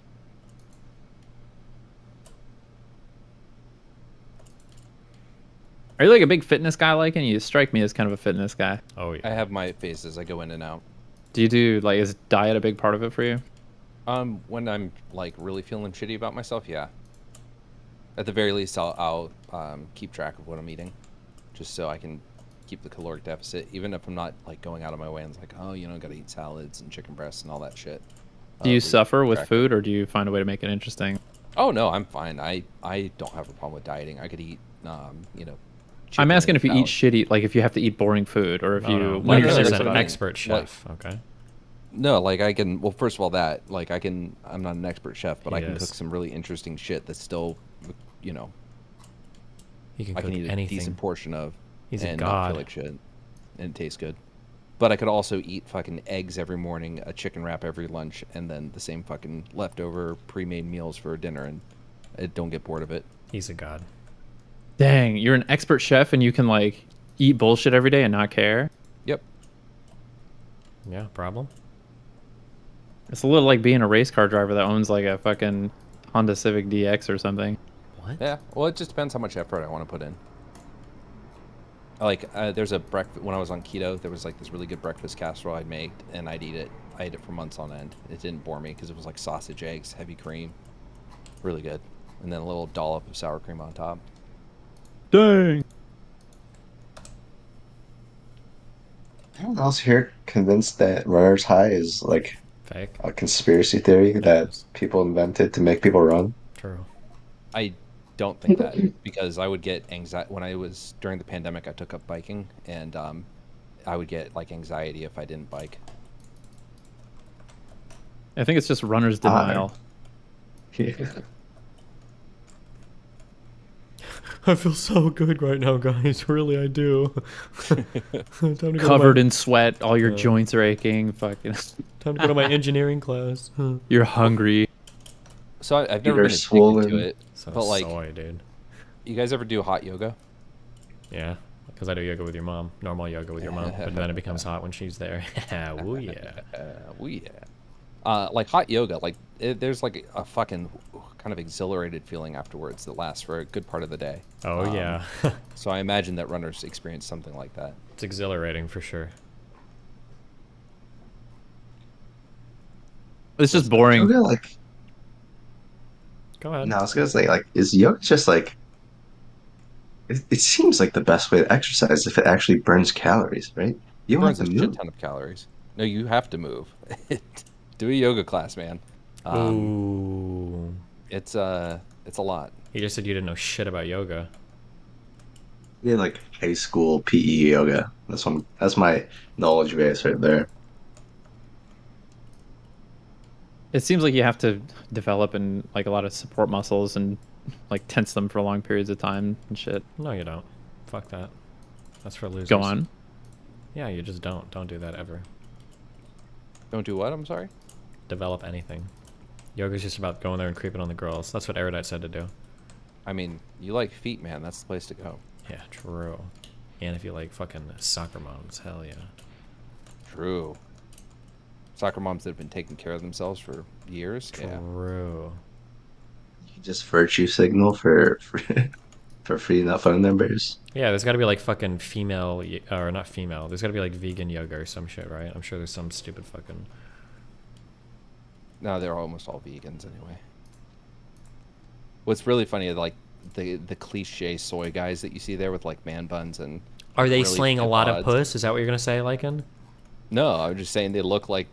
Are you like a big fitness guy like? And you strike me as kind of a fitness guy. Oh, yeah. I have my phases. I go in and out. Do you do, like, is diet a big part of it for you? When I'm, like, really feeling shitty about myself, yeah. At the very least, I'll keep track of what I'm eating. Just so I can keep the caloric deficit, even if I'm not like going out of my way and it's like, oh, you know, gotta eat salads and chicken breasts and all that shit. Do you suffer with food, or do you find a way to make it interesting? Oh no, I'm fine. I don't have a problem with dieting. I could eat, you know. I'm asking if you eat shitty, like if you have to eat boring food, or if you. When you're an expert chef, okay. No, like I can. Well, first of all, that like I can. I'm not an expert chef, but I can cook some really interesting shit that's still, you know. You can I can cook eat anything. a decent portion of. He's a and god. Not feel like shit, and it tastes good. But I could also eat fucking eggs every morning, a chicken wrap every lunch, and then the same fucking leftover pre-made meals for dinner, and I don't get bored of it. He's a god. Dang, you're an expert chef and you can like eat bullshit every day and not care? Yep. Yeah, problem? It's a little like being a race car driver that owns like a fucking Honda Civic DX or something. What? Yeah, well, it just depends how much effort I want to put in. Like, there's a breakfast, when I was on keto, there was like this really good breakfast casserole I'd made, and I'd eat it. I ate it for months on end. It didn't bore me because it was like sausage, eggs, heavy cream. Really good. And then a little dollop of sour cream on top. Dang. Anyone else here convinced that runner's high is like fake, a conspiracy theory that people invented to make people run? True. I don't think that, because I would get anxiety when I was during the pandemic. I took up biking, and I would get like anxiety if I didn't bike. I think it's just runner's denial. I feel so good right now, guys. Really, I do. Time to Covered in sweat, all your joints are aching. Fucking. Time to go to my engineering class. You're hungry. So I've Feet never are been addicted to swollen. it, So but like, soy, dude. you guys ever do hot yoga? Yeah, because I do yoga with your mom. Normal yoga with your mom, but then it becomes hot when she's there. Woo yeah. Woo yeah. Like hot yoga, like there's like a fucking kind of exhilarated feeling afterwards that lasts for a good part of the day. Oh yeah. So I imagine that runners experience something like that. It's exhilarating for sure. It's just boring. Yoga, like, go ahead. No, I was gonna say, like, is yoga just like? It seems like the best way to exercise if it actually burns calories, right? You don't have Burns to a shit move. ton of calories. No, you have to move. Do a yoga class, man. Ooh. It's a lot. You just said you didn't know shit about yoga. Yeah, like high school PE yoga. That's my knowledge base right there. It seems like you have to develop and like a lot of support muscles and like tense them for long periods of time and shit. No, you don't. Fuck that. That's for losers. Go on. Yeah, you just don't. Don't do that ever. Don't do what? I'm sorry? Develop anything. Yoga's just about going there and creeping on the girls. That's what Erudite said to do. I mean, you like feet, man. That's the place to go. Yeah, true. And if you like fucking soccer moms, hell yeah. True. Soccer moms that have been taking care of themselves for years. True. You just virtue signal for free not phone numbers. Yeah, there's got to be like fucking female, or not female. There's got to be like vegan yoga or some shit, right? I'm sure there's some stupid fucking. No, they're almost all vegans anyway. What's really funny is like the cliche soy guys that you see there with like man buns and. Are they really slaying a lot of puss? Is that what you're gonna say, Lycan? No, I'm just saying they look like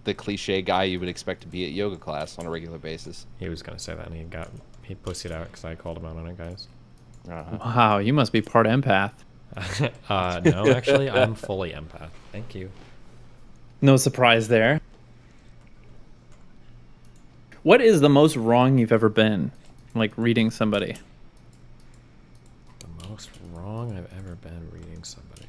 the cliche guy you would expect to be at yoga class on a regular basis. He was gonna say that, and he pussied out because I called him out on it, guys. Wow, you must be part empath. No, actually, I'm fully empath. Thank you. No surprise there. What is the most wrong you've ever been? Like reading somebody? The most wrong I've ever been reading somebody.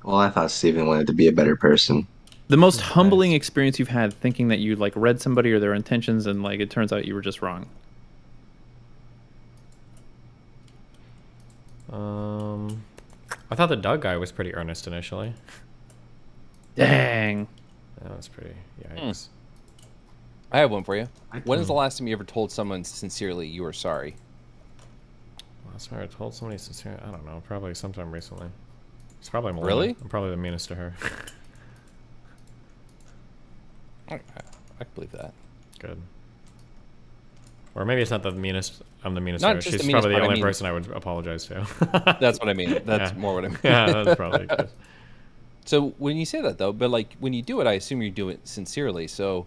Well, I thought Steven wanted to be a better person. The most humbling experience you've had thinking that you like read somebody or their intentions and like it turns out you were just wrong. I thought the Doug guy was pretty earnest initially. Dang. That was pretty yikes. I have one for you. When is the last time you ever told someone sincerely you were sorry? Last time I told somebody sincerely, I don't know, probably sometime recently. It's probably Melina. Really? I'm probably the meanest to her. I can believe that. Good. Or maybe it's not the meanest. I'm the meanest. Not to her. just She's the meanest, probably the but I only mean- person I would apologize to. That's what I mean. That's Yeah. more what I mean. Yeah, that's probably good. So when you say that though, but like when you do it, I assume you do it sincerely. So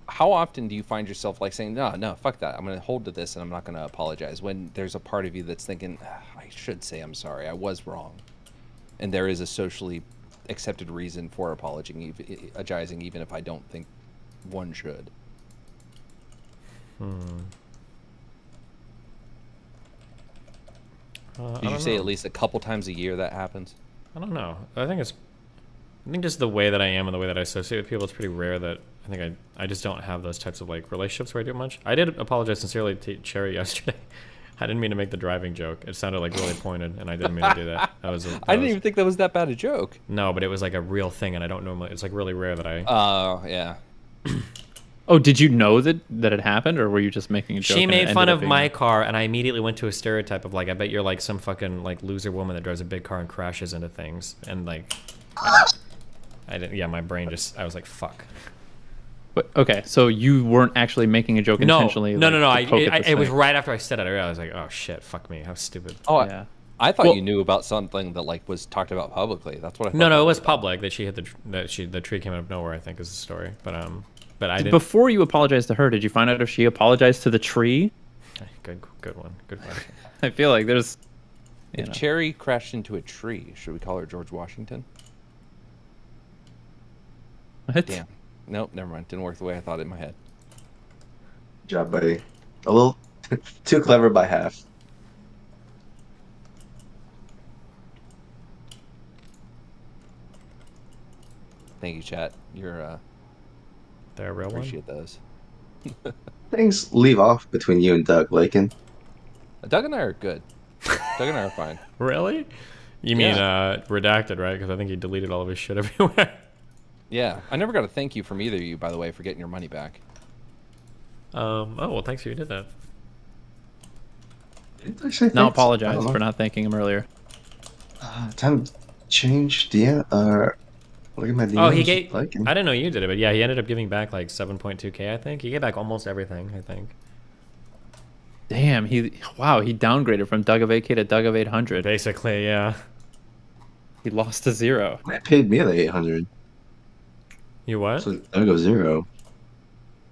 how often do you find yourself like saying, no, fuck that. I'm going to hold to this and I'm not going to apologize, when there's a part of you that's thinking, I should say I'm sorry. I was wrong. And there is a socially accepted reason for apologizing, even if I don't think one should. Did you say at least a couple times a year that happens? I don't know. I think just the way that I am and the way that I associate with people, it's pretty rare that I just don't have those types of like relationships where I do much. I did apologize sincerely to Cherry yesterday. I didn't mean to make the driving joke. It sounded like really pointed, and I didn't mean to do that. I didn't even think that was that bad a joke. No, but it was like a real thing, and I don't normally. It's like really rare that I. Oh yeah. Oh, did you know that it happened, or were you just making a joke? She and it made ended fun up of being my car, and I immediately went to a stereotype of like, I bet you're like some fucking like loser woman that drives a big car and crashes into things, and like, I didn't. Yeah, my brain just. I was like, fuck. But okay, so you weren't actually making a joke intentionally. No. like, to poke at the It was snake. right after I said it. I realized like, oh shit, fuck me, how stupid. Oh yeah. I thought Well- you knew about something that like was talked about publicly. That's what I thought. No, it was public that she hit the tree came out of nowhere. I think is the story, but I didn't. Before you apologized to her, did you find out if she apologized to the tree? Good one. Good question. I feel like there's. If Cherry crashed into a tree, should we call her George Washington? What? Damn. Nope, never mind. Didn't work the way I thought in my head. Good job, buddy. A little too clever by half. Thank you, chat. You're there a real one? Appreciate those. Things leave off between you and Doug Lakin. Doug and I are good. Doug and I are fine. Really? You mean redacted, right? Because I think he deleted all of his shit everywhere. Yeah, I never got a thank you from either of you, by the way, for getting your money back. Oh, well, thanks for you did that. Now apologize for not thanking him earlier. Time to change the look at my DMs. Oh, he gave. I didn't know you did it, but yeah, he ended up giving back like 7.2K. I think he gave back almost everything. I think. Damn, he downgraded from Doug of 8K to Doug of 800. Basically, yeah. He lost to 0. That paid me the 800. You what? So Doug of 0.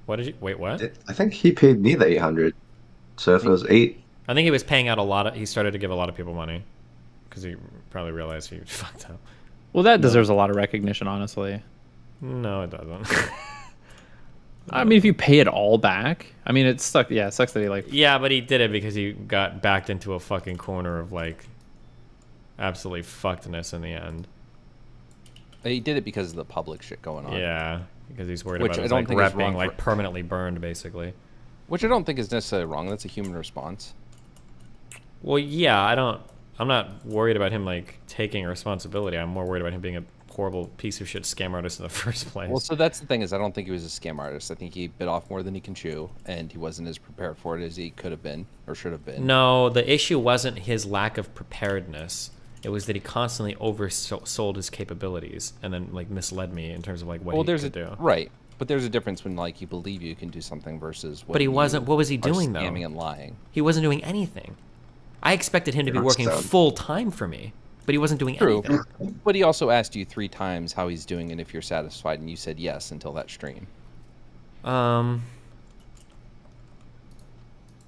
What did you wait? What? I think he paid me the 800. So if it was 8, I think he was paying out a lot of. He started to give a lot of people money because he probably realized he fucked up. Well, that deserves a lot of recognition, honestly. No, it doesn't. I mean, if you pay it all back, I mean, it sucks. Yeah, it sucks that he like. Yeah, but he did it because he got backed into a fucking corner of like absolutely fuckedness in the end. He did it because of the public shit going on. Yeah, because he's worried about his like rep being like permanently burned, basically. Which I don't think is necessarily wrong. That's a human response. Well, yeah, I'm not worried about him like taking responsibility. I'm more worried about him being a horrible piece of shit scam artist in the first place. Well, so that's the thing is I don't think he was a scam artist. I think he bit off more than he can chew, and he wasn't as prepared for it as he could have been or should have been. No, the issue wasn't his lack of preparedness. It was that he constantly oversold his capabilities and then like misled me in terms of like what he could do. Right. But there's a difference when like you believe you can do something versus what. But he wasn't. What was he doing though? Scamming and lying. He wasn't doing anything. I expected him to be working full time for me, but he wasn't doing anything. But he also asked you 3 times how he's doing and if you're satisfied, and you said yes until that stream. I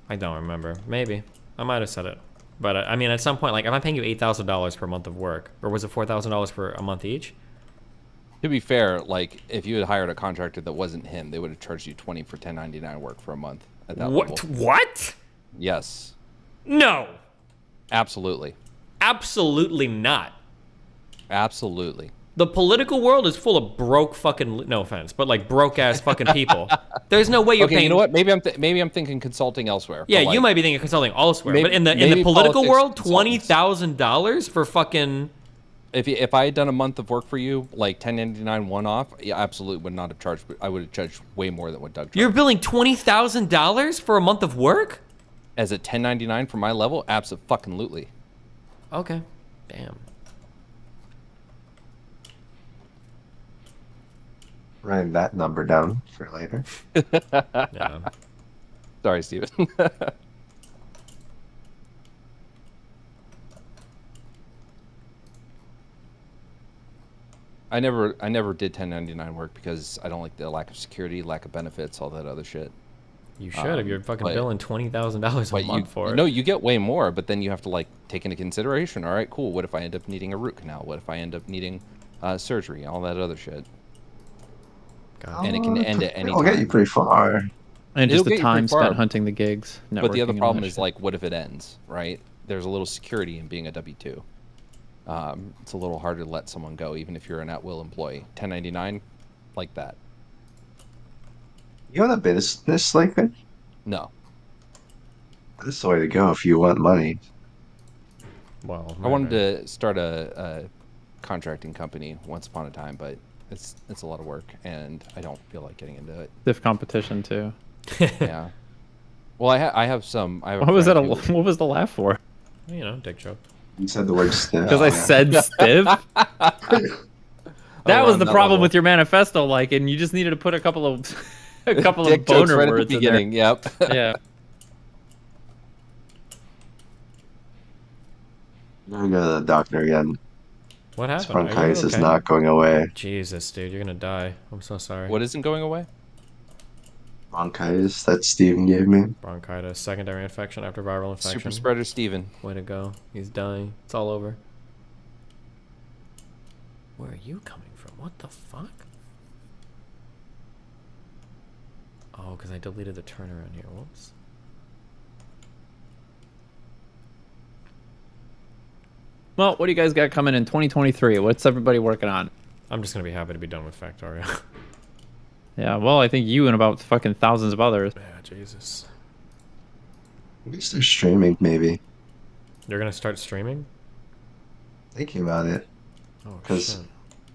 don't remember. Maybe I might have said it, but I mean, at some point, like, if I'm paying you $8,000 per month of work, or was it $4,000 for a month each? To be fair, like if you had hired a contractor that wasn't him, they would have charged you 20 for 1099 work for a month at that level. What? Yes. No. Absolutely. Absolutely not. Absolutely. The political world is full of broke fucking, no offense, but like broke ass fucking people. There's no way you're paying. You know what? Maybe I'm thinking consulting elsewhere. Yeah, you might be thinking consulting elsewhere, but in the political world, $20,000 for fucking. If I had done a month of work for you, like 1099 one-off, yeah, absolutely would not have charged. I would have charged way more than what Doug charged. You're billing $20,000 for a month of work? As a 1099 for my level, absolutely. Okay. Damn. Write that number down for later. Yeah. Sorry, Steven. I never did 1099 work because I don't like the lack of security, lack of benefits, all that other shit. You should if you're fucking billing $20,000 a month for it. No, you get way more, but then you have to like take into consideration. All right, cool. What if I end up needing a root canal? What if I end up needing surgery? All that other shit. God. And it can end at any time. It'll get you pretty far. And just the time spent hunting the gigs. But the other problem is like, what if it ends? Right? There's a little security in being a W-2. It's a little harder to let someone go, even if you're an at-will employee. 1099, like that. You want a business like that? No. This is the way to go if you want money. Well, I wanted to start a contracting company once upon a time, but it's a lot of work, and I don't feel like getting into it. Stiff competition too. Yeah. Well, I have some. What was that? What was the laugh for? You know, dick joke. You said the word stiff. Because I said stiff. That was the problem with your manifesto, like, and you just needed to put a couple of boner right words at the beginning. Yep. Yeah. I'm gonna go to the doctor again. What happened? This bronchitis is not going away. Jesus, dude, you're gonna die. I'm so sorry. What isn't going away? Bronchitis that Steven gave me. Bronchitis, secondary infection after viral infection. Super spreader Steven. Way to go. He's dying. It's all over. Where are you coming from? What the fuck? Oh, because I deleted the turnaround here. Whoops. Well, what do you guys got coming in 2023? What's everybody working on? I'm just going to be happy to be done with Factorio. Yeah, well, I think you and about fucking thousands of others. Yeah, Jesus. At least they're streaming, maybe. You're gonna start streaming? Thinking about it. Oh Because shit.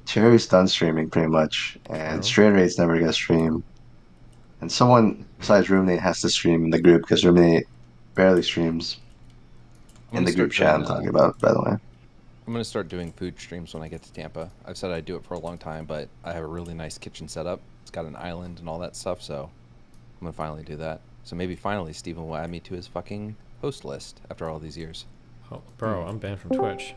Cherry's done streaming pretty much, and True. Straight Rate's never gonna stream. And someone besides Roommate has to stream in the group because Roommate barely streams. I'm In gonna the group start chat doing, I'm talking about, by the way. I'm gonna start doing food streams when I get to Tampa. I've said I'd do it for a long time, but I have a really nice kitchen setup. It's got an island and all that stuff, so I'm gonna finally do that. So maybe finally Steven will add me to his fucking host list after all these years. Oh, bro, I'm banned from Twitch.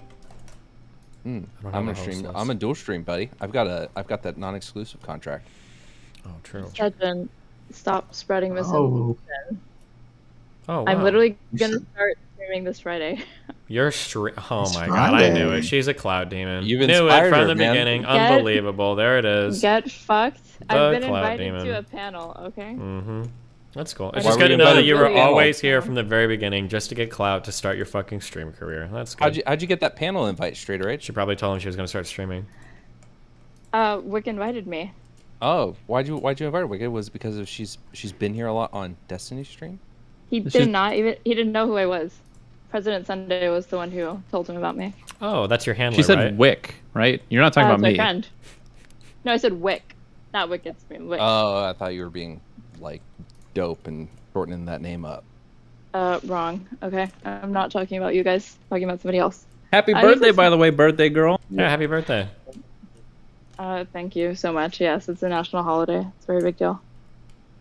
I don't have I'm a gonna host stream. list. I'm a dual stream, buddy. I've got that non-exclusive contract. Oh, true. Sejin, stop spreading Oh. misinformation. Oh, wow. I'm literally gonna start streaming this Friday. You're Oh It's my god, I knew Friday. it. She's a cloud demon. You've Knew it inspired from her, the man. beginning. Get- Unbelievable. There it is. Get fucked. The I've been cloud invited demon. to a panel, okay? Mm-hmm. That's cool. Why It's just were good you to know that invited you to were a panel? always here from the very beginning just to get clout to start your fucking stream career. That's good. How'd you get that panel invite straight, right? She probably told him she was going to start streaming. Wick invited me. Oh, why'd you invite her? Wicked? Was it because of she's been here a lot on Destiny stream? He did not even. He didn't know who I was. President Sunday was the one who told him about me. Oh, that's your handler, She said right? Wick, right? You're not talking about It's my me. friend. No, I said Wick, not Wicked Stream. Wick. Oh, I thought you were being like dope and shortening that name up. Wrong. Okay, I'm not talking about you guys. I'm talking about somebody else. Happy I birthday, just- by the way, birthday girl. Yeah, happy birthday. Thank you so much. Yes, it's a national holiday. It's a very big deal.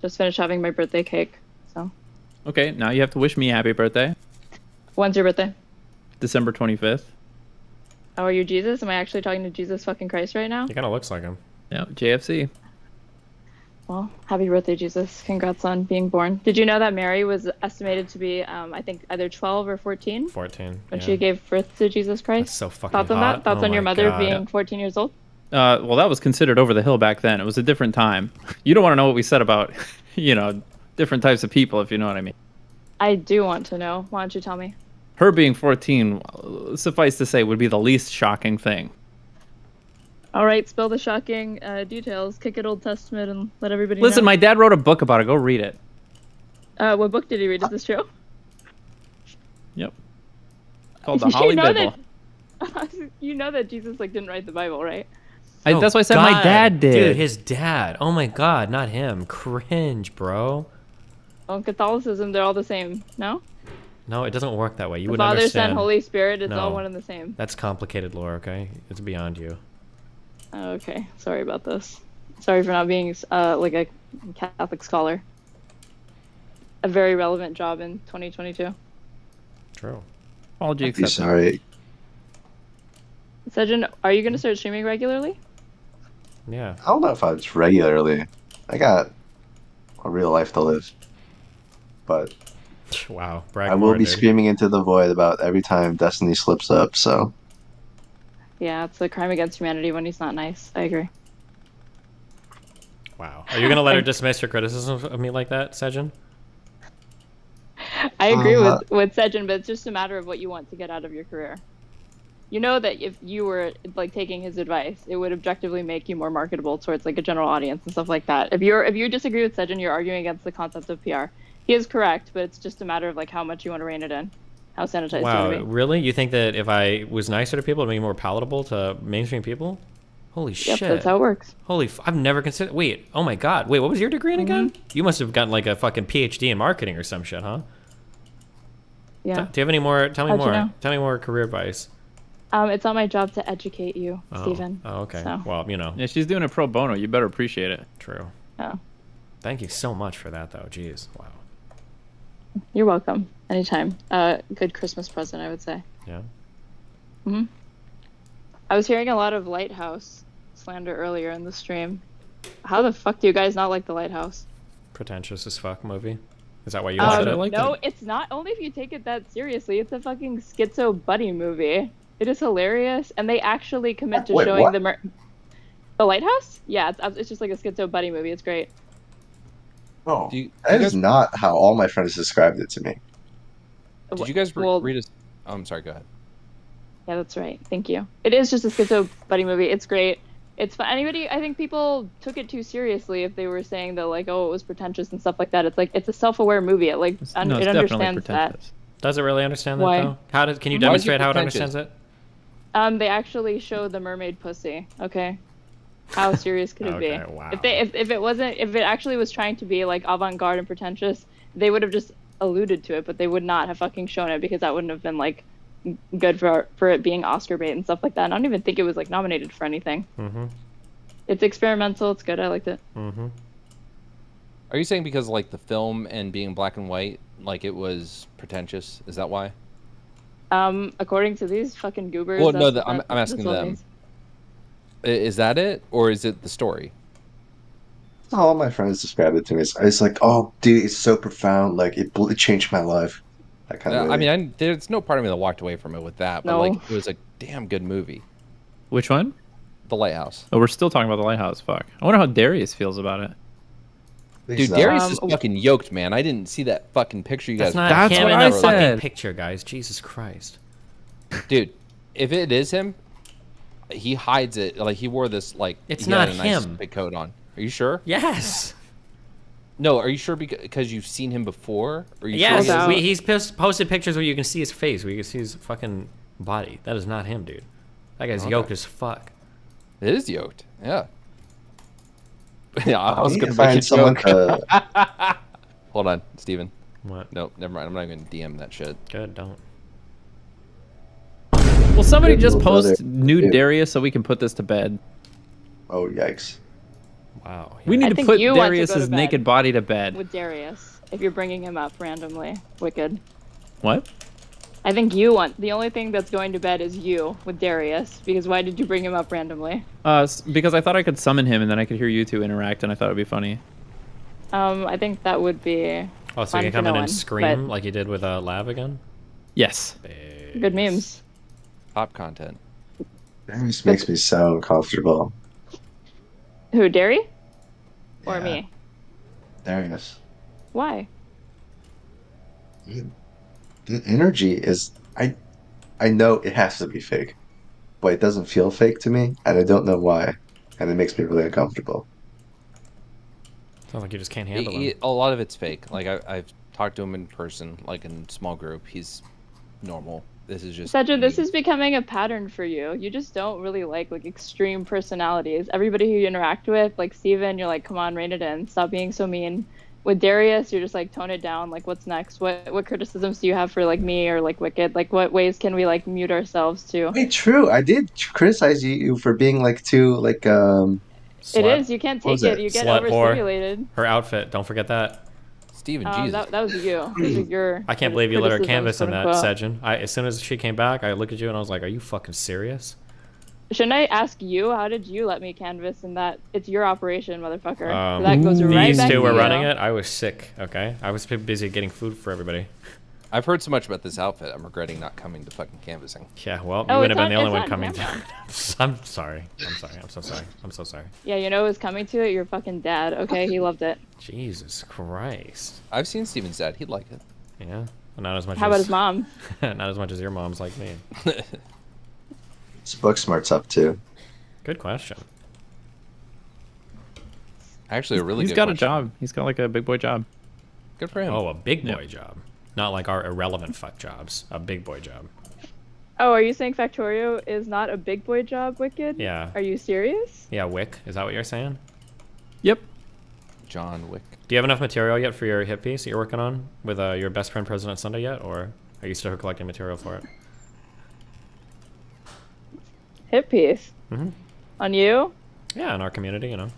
Just finished having my birthday cake. So, Okay, now you have to wish me happy birthday. when's your birthday? December 25th. Oh, are you Jesus? Am I actually talking to Jesus fucking Christ right now? He kind of looks like him. Yeah, JFC. Well, happy birthday, Jesus. Congrats on being born. Did you know that Mary was estimated to be, I think, either 12 or 14? 14. When yeah. she gave birth to Jesus Christ? That's so fucking Thoughts on hot. that? Thoughts Oh on your my mother God. being 14 years old? Well, that was considered over the hill back then. It was a different time. You don't want to know what we said about, different types of people, if you know what I mean. I do want to know. Why don't you tell me? Her being 14, suffice to say, would be the least shocking thing. All right, spill the shocking details. Kick it Old Testament and let everybody Listen, know. my dad wrote a book about it. Go read it. What book did he read? Is this true? Yep. Called the Holly Bible. You know that Jesus didn't write the Bible, right? That's why I said my God. dad did. Dude, his dad. Oh my god, not him. Cringe, bro. Well, in Catholicism, they're all the same. No? No, it doesn't work that way. You The would Father, understand. Son, Holy Spirit, it's all No. one and the same. That's complicated lore, okay? It's beyond you. Oh, okay, sorry about this. Sorry for not being like a Catholic scholar. A very relevant job in 2022. True. Apology Be accepted. sorry. Sejin, are you going to start streaming regularly? Yeah. I don't know if it's regularly. I got a real life to live. But Wow. Brag I will more, be dude. screaming into the void about every time Destiny slips up, so Yeah, it's a crime against humanity when he's not nice. I agree. Wow. Are you gonna let her dismiss your criticism of me like that, Sejin? I agree with Sejin, but it's just a matter of what you want to get out of your career. You know that if you were taking his advice, it would objectively make you more marketable towards a general audience and stuff like that. If you disagree with Sejin, you're arguing against the concept of PR. He is correct, but it's just a matter of how much you want to rein it in, how sanitized Wow. you want to be. Really? You think that if I was nicer to people, it'd be more palatable to mainstream people? Holy Yep, shit. that's how it works. I've never considered. Wait. Oh my god. Wait. What was your degree in again? You must have gotten a fucking PhD in marketing or some shit, huh? Yeah. Do you have any more? Tell me How'd you more. know? Tell me more career advice. It's not my job to educate you, Stephen. Oh, okay. So. Well, Yeah, she's doing it pro bono. You better appreciate it. True. Oh. Thank you so much for that, though. Jeez. Wow. You're welcome. Anytime. Good Christmas present, I would say. Yeah. hmm I was hearing a lot of Lighthouse slander earlier in the stream. How the fuck do you guys not like the Lighthouse? Pretentious as fuck movie. Is that why you liked it? No, it's not. Only if you take it that seriously. It's a fucking schizo buddy movie. It is hilarious, and they actually commit to Wait, showing what? the Lighthouse. Yeah, it's just like a schizo buddy movie. It's great. Oh, that is not how all my friends described it to me. Did you guys Well- read his... Oh, I'm sorry, go ahead. Yeah, that's right. Thank you. It is just a schizo buddy movie. It's great. It's fun. Anybody, I think people took it too seriously if they were saying that like, oh, it was pretentious and stuff like that. It's like it's a self-aware movie. It like No, it's it definitely understands that. pretentious. Does it really understand Why? that though? Can you Why is it demonstrate how it pretentious? understands it? They actually show the mermaid pussy. Okay, how serious could it Okay, be? wow. If it actually was trying to be like avant-garde and pretentious, they would have just alluded to it, but they would not have fucking shown it because that wouldn't have been like good for it being Oscar bait and stuff like that. And I don't even think it was like nominated for anything. Mm-hmm. It's experimental. It's good. I liked it. Mm-hmm. Are you saying because like the film and being black and white, like it was pretentious? Is that why? According to these fucking goobers. Well, no, that's I'm asking that's what it them. means. Is that it, or is it the story? All my friends described it to me. It's like, oh, dude, it's so profound. Like it changed my life. That kind of I movie. mean, there's no part of me that walked away from it with that, but No. like it was a damn good movie. Which one? The Lighthouse. Oh, we're still talking about the Lighthouse. Fuck. I wonder how Darius feels about it. Dude, Darius is fucking yoked, man. I didn't see that fucking picture you guys. That's him in the fucking picture, guys. Jesus Christ. Dude, if it is him, he hides it. Like he wore this like. It's he had not a nice him. big coat on. Are you sure? Yes. No, are you sure because you've seen him before? Or are you Yes, sure he's posted pictures where you can see his face, where you can see his fucking body. That is not him, dude. That guy's Okay. yoked as fuck. It is yoked. Yeah. Yeah, I was need gonna to make find a someone joke. Hold on, Steven. What? Nope, never mind. I'm not even gonna DM that shit. Good, don't. Will somebody Good just little brother. post nude Dude. Darius so we can put this to bed? Oh, yikes. Wow. We I need to think put you want to go Darius's to bed naked body to bed. with Darius if you're bringing him up randomly. Wicked. What? I think you want the only thing that's going to bed is you with Darius because why did you bring him up randomly? Because I thought I could summon him and then I could hear you two interact and I thought it'd be funny. I think that would be. Oh, so fun you can for come no in one, and scream but like you did with Lav again? Yes. Good memes. Top content. Darius makes me so uncomfortable. Who, Derry? Or Yeah. me? Darius. Why? The energy is I know it has to be fake, but it doesn't feel fake to me, and I don't know why, and it makes me really uncomfortable. Sounds like you just can't handle him. A lot of it's fake. Like I've talked to him in person, like in small group. He's normal. This is just. Cedric, this is becoming a pattern for you. You just don't really like extreme personalities. Everybody who you interact with, like Steven, you're like, come on, rein it in. Stop being so mean. With Darius, you're just like, tone it down. Like, what's next? What criticisms do you have for like me or like Wicked? Like, what ways can we like mute ourselves to? Wait, true. I did criticize you for being like too like It is. You can't What was take it. it? You get Slut whore. overstimulated. Her outfit, don't forget that. Steven, Jesus. That was you. Those are your. I can't believe you let her criticisms, canvas in that, quote, unquote. Sejin. As soon as she came back, I looked at you and I was like, are you fucking serious? Shouldn't I ask you? How did you let me canvas in that? It's your operation, motherfucker. That goes right These back two to were you. running it. I was sick, okay? I was busy getting food for everybody. I've heard so much about this outfit. I'm regretting not coming to fucking canvassing. Yeah, well, Oh, you wouldn't it's have been the on- only it's one on coming to I'm sorry. I'm sorry. I'm so sorry. I'm so sorry. Yeah, you know who's coming to it? Your fucking dad. Okay, he loved it. Jesus Christ. I've seen Steven's dad. He'd like it. Yeah. Well, not as much How as about his mom? not as much as your mom's like me. It's Booksmart's up too. Good question. Actually, a really He's good got question. a job. He's got like a big boy job. Good for him. Oh, a big boy Yeah. job. Not like our irrelevant fuck jobs. A big boy job. Oh, are you saying Factorio is not a big boy job, Wicked? Yeah. Are you serious? Yeah, Wick. Is that what you're saying? Yep. John Wick. Do you have enough material yet for your hit piece that you're working on with your best friend President Sunday yet, or are you still collecting material for it? Hit piece. Mm-hmm. On you? Yeah, in our community, you know.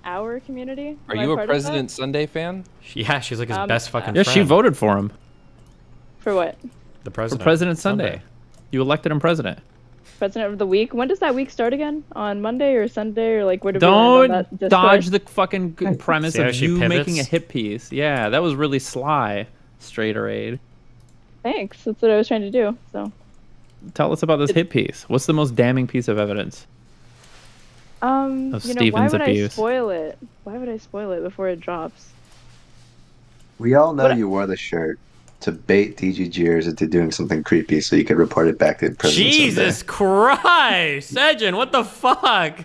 Our community? Are Am I you a part of President Sunday fan? Yeah, she's like his Um, best fucking Yeah, friend. she voted for him. that? For what? The For president. President Sunday. You elected him president. President of the week? When does that week start again? On Monday or Sunday or like where do we land on that Don't Discord? dodge the fucking premise See how of she you making a pivots? hit piece. Yeah, that was really sly, Straighterade. Thanks. That's what I was trying to do. So, Tell us about this hit piece. What's the most damning piece of evidence? Of you know, why Steven's would I abuse. spoil it? Why would I spoil it before it drops? We all know But- you wore the shirt to bait DGGers into doing something creepy so you could report it back to the president Jesus Christ, Edgin, what the fuck?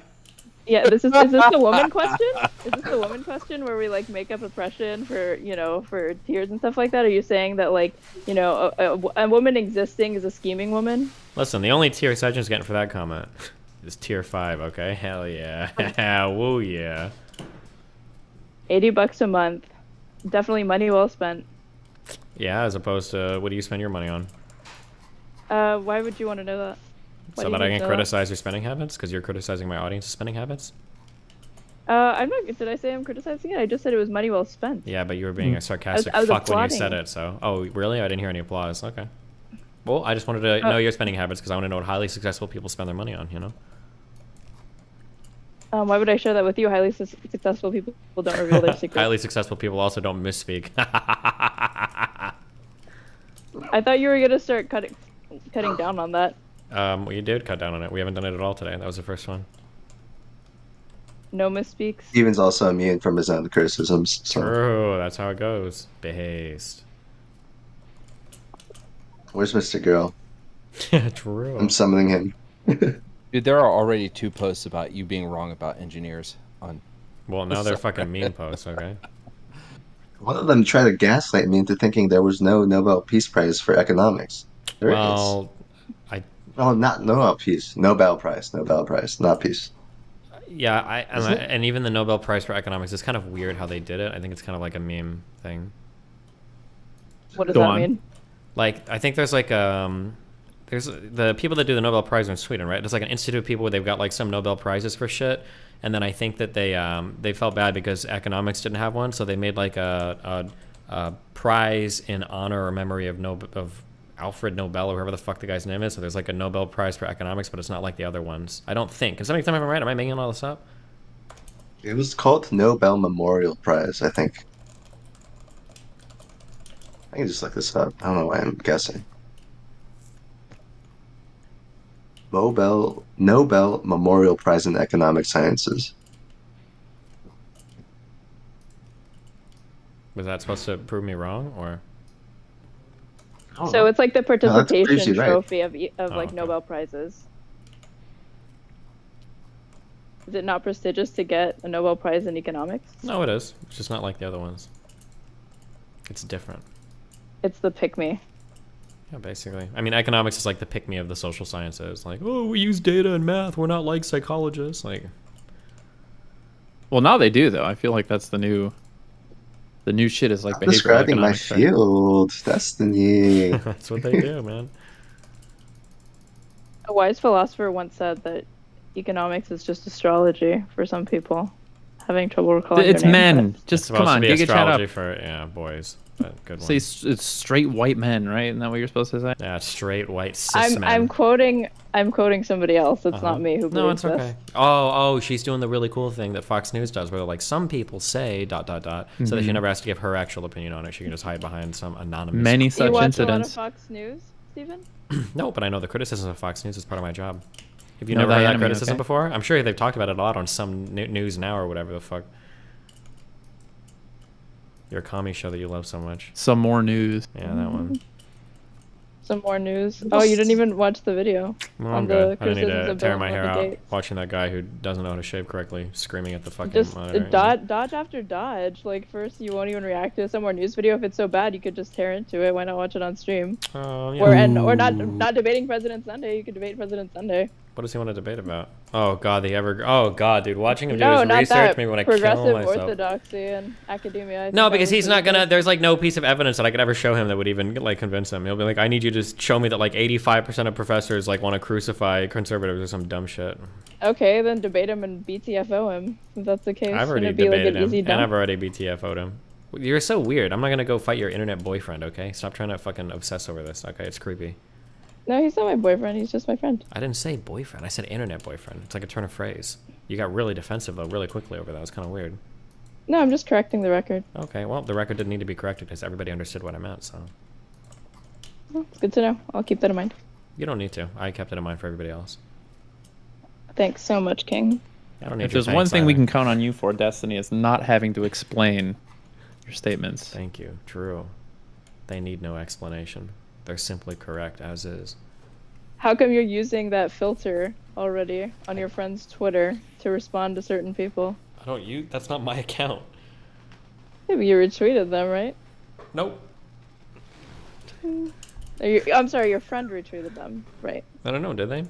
Yeah, is this the woman question? Is this the woman question where we like make up oppression for for tiers and stuff like that? Are you saying that like a woman existing is a scheming woman? Listen, the only tier Edgin's getting for that comment is tier 5. Okay, hell yeah, woo yeah. $80 a month, definitely money well spent. Yeah, as opposed to what do you spend your money on? Why would you want to know that? Why So do you that I need can to know criticize your spending habits because you're criticizing my audience's spending habits. I'm not. Did I say I'm criticizing it? I just said it was money well spent. Yeah, but you were being a sarcastic I was fuck when you said applauding. it. So, oh really? I didn't hear any applause. Okay. Well, I just wanted to know your spending habits because I want to know what highly successful people spend their money on. You know. Why would I share that with you? Highly successful people don't reveal their secrets. Highly successful people also don't misspeak. I thought you were gonna start cutting down on that. Well, you did cut down on it. We haven't done it at all today. That was the first one. No misspeaks. Steven's also immune from his own criticisms. So. True. That's how it goes. Behaste. Where's Mr. Girl? True. I'm summoning him. Dude, there are already 2 posts about you being wrong about engineers on. Well, now they're fucking meme posts, okay? One of them tried to gaslight me into thinking there was no Nobel Peace Prize for economics. There is. Oh, not Nobel Peace. Nobel Prize, not peace. Yeah, and even the Nobel Prize for Economics is kind of weird how they did it. I think it's kind of like a meme thing. What does that mean? Like, I think there's like there's the people that do the Nobel Prize in Sweden, right? There's like an institute of people where they've got like some Nobel Prizes for shit, and then I think that they felt bad because economics didn't have one, so they made like a prize in honor or memory of Alfred Nobel or whoever the fuck the guy's name is. So there's like a Nobel Prize for economics, but it's not like the other ones. I don't think. Can somebody tell me if I'm right? Am I making all this up? It was called Nobel Memorial Prize, I think. I can just look this up. I don't know why I'm guessing. Nobel Memorial Prize in Economic Sciences. Was that supposed to prove me wrong, or? So it's like the participation crazy, right? trophy of like okay. Nobel Prizes. Is it not prestigious to get a Nobel Prize in economics? No, it is. It's just not like the other ones. It's different. It's the pick-me. Yeah, basically. I mean, economics is like the pick-me of the social sciences. Like, oh, we use data and math. We're not like psychologists. Like, well, now they do though. I feel like that's the new shit is like I'm behavioral describing my economics. Right? field, Destiny. that's what they do, man. A wise philosopher once said that economics is just astrology for some people. Having trouble recalling It's their name, men. but- Just It's supposed come on, to be dig a chat astrology up. for boys. But good Say one. it's straight white men, right? Isn't that what you're supposed to say? Yeah, straight white cis men. I'm quoting somebody else. It's not me who believes No, it's this. okay. Oh, she's doing the really cool thing that Fox News does, where they're like, some people say ... so that she Mhm. never has to give her actual opinion on it. She can just hide behind some anonymous. Many Do you such watch incidents. a lot of Fox News, Stephen? No, but I know the criticism of Fox News is part of my job. Have you Know never thy heard that enemy, criticism okay? before? I'm sure they've talked about it a lot on some news now or whatever the fuck. Your commie show that you love so much. Some more news. Yeah, that one. Some more news. Oh, you didn't even watch the video Well, on I'm the good. I don't need criticisms to of tear Bill my and hair Melinda out Gates. watching that guy who doesn't know how to shave correctly screaming at the fucking Just monitor. dodge after dodge. Like first, you won't even react to some more news video. If it's so bad, you could just tear into it. Why not watch it on stream? Yeah. Or not debating President Sunday. You could debate President Sunday. What does he want to debate about? Oh god, oh god, dude, watching him do No, his not research that. maybe when I kill Progressive myself. orthodoxy and academia. I No, think because that he's was not pretty gonna. good. There's like no piece of evidence that I could ever show him that would even like convince him. He'll be like, I need you to just show me that like 85% of professors like want to crucify conservatives or some dumb shit. Okay, then debate him and BTFO him. If that's the case, I've already it'd be like debated an him, easy and dump. I've already BTFO'd him. You're so weird. I'm not gonna go fight your internet boyfriend, okay? Stop trying to fucking obsess over this, okay? It's creepy. No, he's not my boyfriend. He's just my friend. I didn't say boyfriend. I said internet boyfriend. It's like a turn of phrase. You got really defensive though, really quickly over that. It was kind of weird. No, I'm just correcting the record. Okay, well, the record didn't need to be corrected because everybody understood what I meant, so. Well, it's good to know. I'll keep that in mind. You don't need to. I kept it in mind for everybody else. Thanks so much, King. I don't need If your there's one thanks thing we either. can count on you for, Destiny, is not having to explain your statements. Thank you. True. They need no explanation. They're simply correct as is. How come you're using that filter already on your friend's Twitter to respond to certain people? I don't use. That's not my account. Yeah, but you retweeted them, right? Nope. I'm sorry, your friend retweeted them, right? I don't know. Did they?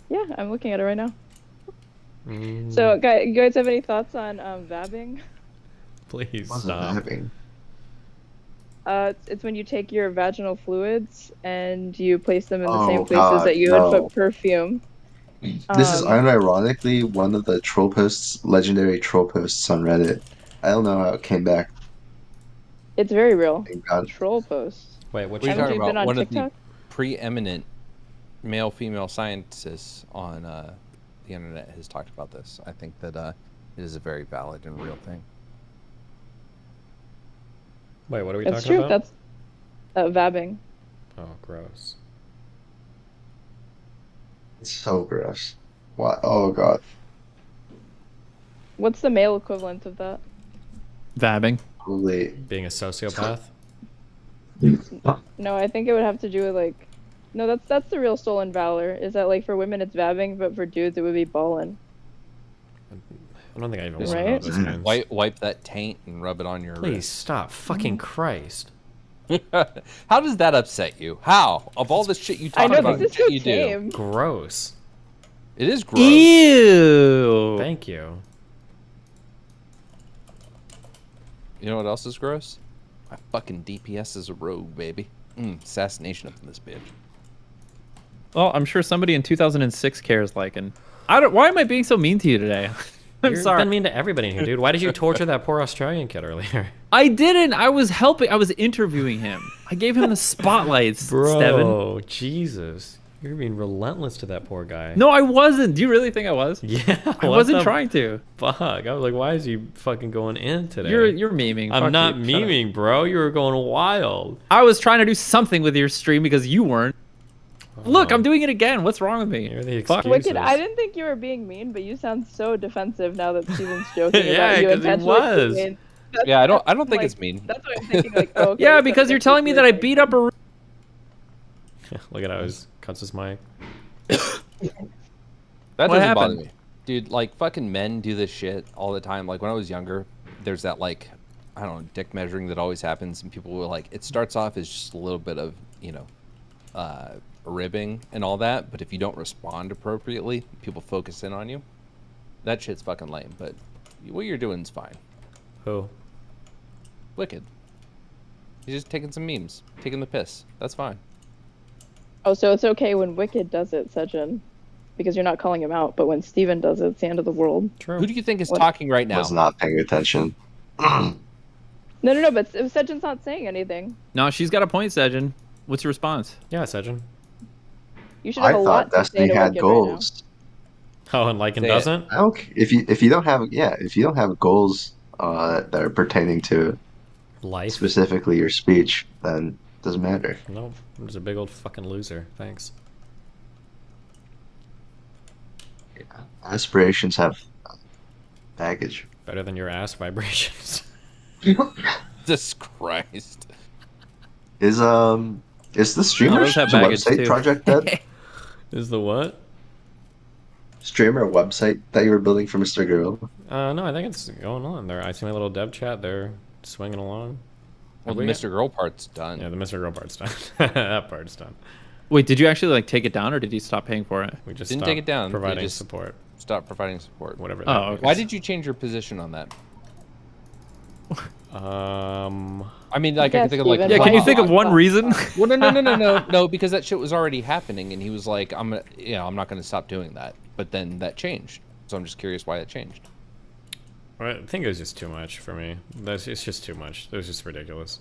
Yeah, I'm looking at it right now. So, you guys have any thoughts on vabbing? Please What's stop. vabbing? It's when you take your vaginal fluids and you place them in the Oh, same places God, that you no. would put perfume. This is unironically one of the troll posts, legendary troll posts on Reddit. I don't know how it came back. It's very real. Thank God. Troll posts. Wait, what What are you talking you about? been on One TikTok? of the preeminent male-female scientists on the internet has talked about this. I think that it is a very valid and real thing. Wait, what are we That's talking true. about? That's vabbing. Oh, gross. It's so gross. What? Oh God. What's the male equivalent of that? Vabbing. Probably Being a sociopath? No, I think it would have to do with like, no, that's the real stolen valor. Is that like for women it's vabbing, but for dudes it would be ballin'. I don't think I even Right? want to know what this means. Wipe that taint and rub it on your Please wrist. stop. Fucking Christ. How does that upset you? How? Of all the shit you talk about, this is shit so you tame. do. Gross. It is gross. Ew. Thank you. You know what else is gross? My fucking DPS is a rogue, baby. Assassination up in this bitch. Well, I'm sure somebody in 2006 cares, like, and I don't. Why am I being so mean to you today? I'm You've sorry. been mean to everybody in here, dude. Why did you torture that poor Australian kid earlier? I didn't. I was helping. I was interviewing him. I gave him the spotlights, Bro, Steven. Jesus. You're being relentless to that poor guy. No, I wasn't. Do you really think I was? Yeah. I wasn't trying to. Fuck. I was like, why is he fucking going in today? You're memeing. I'm Fuck not you. Shut up. memeing, bro. You were going wild. I was trying to do something with your stream because you weren't. Look, I'm doing it again. What's wrong with me? You're the Fuck. Wicked, I didn't think you were being mean, but you sound so defensive now that Steven's joking Yeah, about you 'cause he intentionally was. being mean. Yeah, I don't think like, it's mean. That's what I'm thinking. Like, oh, okay, Yeah, so because you're that's telling me that I weird. beat up a. Look at how he cuts his mic. That What doesn't happened? bother me. Dude, like, fucking men do this shit all the time. Like, when I was younger, there's that, like, I don't know, dick measuring that always happens, and people were like, it starts off as just a little bit of, you know, ribbing and all that, but if you don't respond appropriately, people focus in on you. That shit's fucking lame, but what you're doing is fine. Who? Wicked. He's just taking some memes, taking the piss. That's fine. Oh, so it's okay when Wicked does it, Sejin, because you're not calling him out. But when Steven does it, it's the end of the world. True. Who do you think is What? talking right now? was not paying attention. No, but Sejin's not saying anything. No, she's got a point, Sejin. What's your response? Yeah, Sejin. You should I have a lot thought to say Destiny to had Wicked goals. Oh, and Lycan Say it. doesn't? I don't c- if you don't have if you don't have goals that are pertaining to Life? specifically your speech, then it doesn't matter. No, I'm just a big old fucking loser. Thanks. Aspirations have baggage. Better than your ass vibrations. Jesus Christ. Is the streamer those have baggage, website too. project dead? Is the what? Streamer website that you were building for Mr. Girl? No, I think it's going on there. I see my little dev chat. They're swinging along. Well, the We- Mr. Girl part's done. Yeah, the Mr. Girl part's done. That part's done. Wait, did you actually like take it down, or did you stop paying for it? We just Didn't stopped take it down. They providing just support. Stop providing support. Whatever. Oh, that okay. means. Why did you change your position on that? I mean, like, I Yeah, can think of like. Steven, Yeah, can you Wow. think of one reason? Well, no, because that shit was already happening, and he was like, I'm not gonna stop doing that. But then that changed, so I'm just curious why that changed. I think it was just too much for me. It's just too much. It was just ridiculous.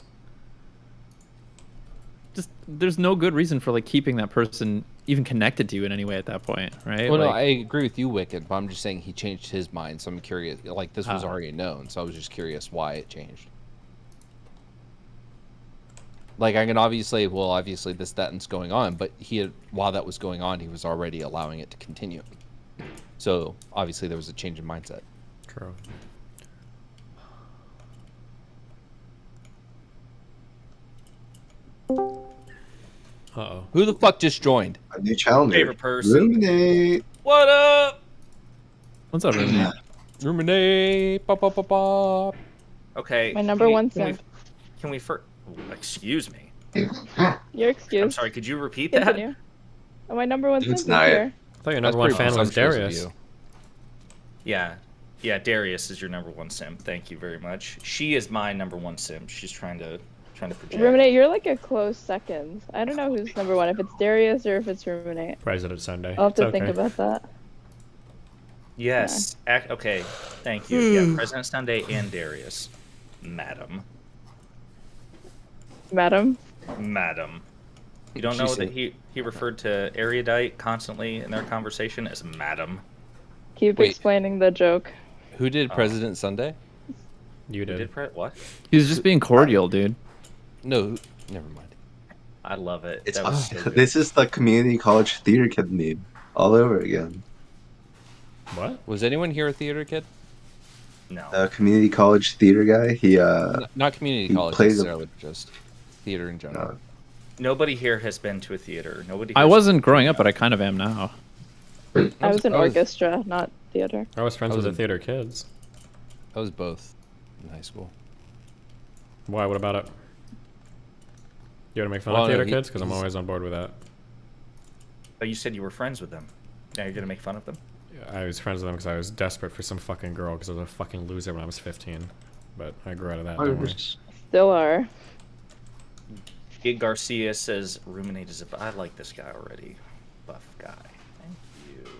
Just there's no good reason for like keeping that person even connected to you in any way at that point, right? Well, no, Like, I agree with you, Wicked, but I'm just saying he changed his mind, so I'm curious. Like, this was Ah. already known, so I was just curious why it changed. Like, I can obviously this, that, and's going on, but while that was going on, he was already allowing it to continue. So, obviously, there was a change in mindset. True. Uh-oh. Who the fuck just joined? A new challenger. Favorite person. Ruminate. What up? What's up, Ruminate? Ruminate. Pop, pop, pop, pop. Okay. My number one simp. Can we first? Excuse me. You're excused. I'm sorry. Could you repeat that? Continue. Oh, my number one simp is not here. I thought your number one fan was Darius. Yeah. Yeah, Darius is your number one simp. Thank you very much. She is my number one simp. She's trying to project. Ruminate, you're like a close second. I don't know who's number one, if it's Darius or if it's Ruminate. President Sunday. I'll have to think about that. Yes. Okay. Thank you. Yeah, President Sunday and Darius. Madam. Madam? Madam. You don't know that he referred to erudite constantly in their conversation as madam. Keep explaining the joke. Who did President Sunday? You did. What? He was just being cordial, dude. No, never mind. I love it. It's That was so good. this is the community college theater kid meme all over again. What? Was anyone here a theater kid? No. The community college theater guy. He not community he college played necessarily, just theater in general. Nobody here has been to a theater. Nobody. I wasn't growing up, but I kind of am now. I was in orchestra, not theater. I was friends with the theater kids. I was both in high school. Why? What about it? You want to make fun Well, of theater no, kids? Because I'm always on board with that. Oh, you said you were friends with them. Now you're gonna make fun of them? I was friends with them because I was desperate for some fucking girl because I was a fucking loser when I was 15. But I grew out of that. Don't worry. Still are. Gig Garcia says, "Ruminate is a." I like this guy already. Buff guy. Thank you.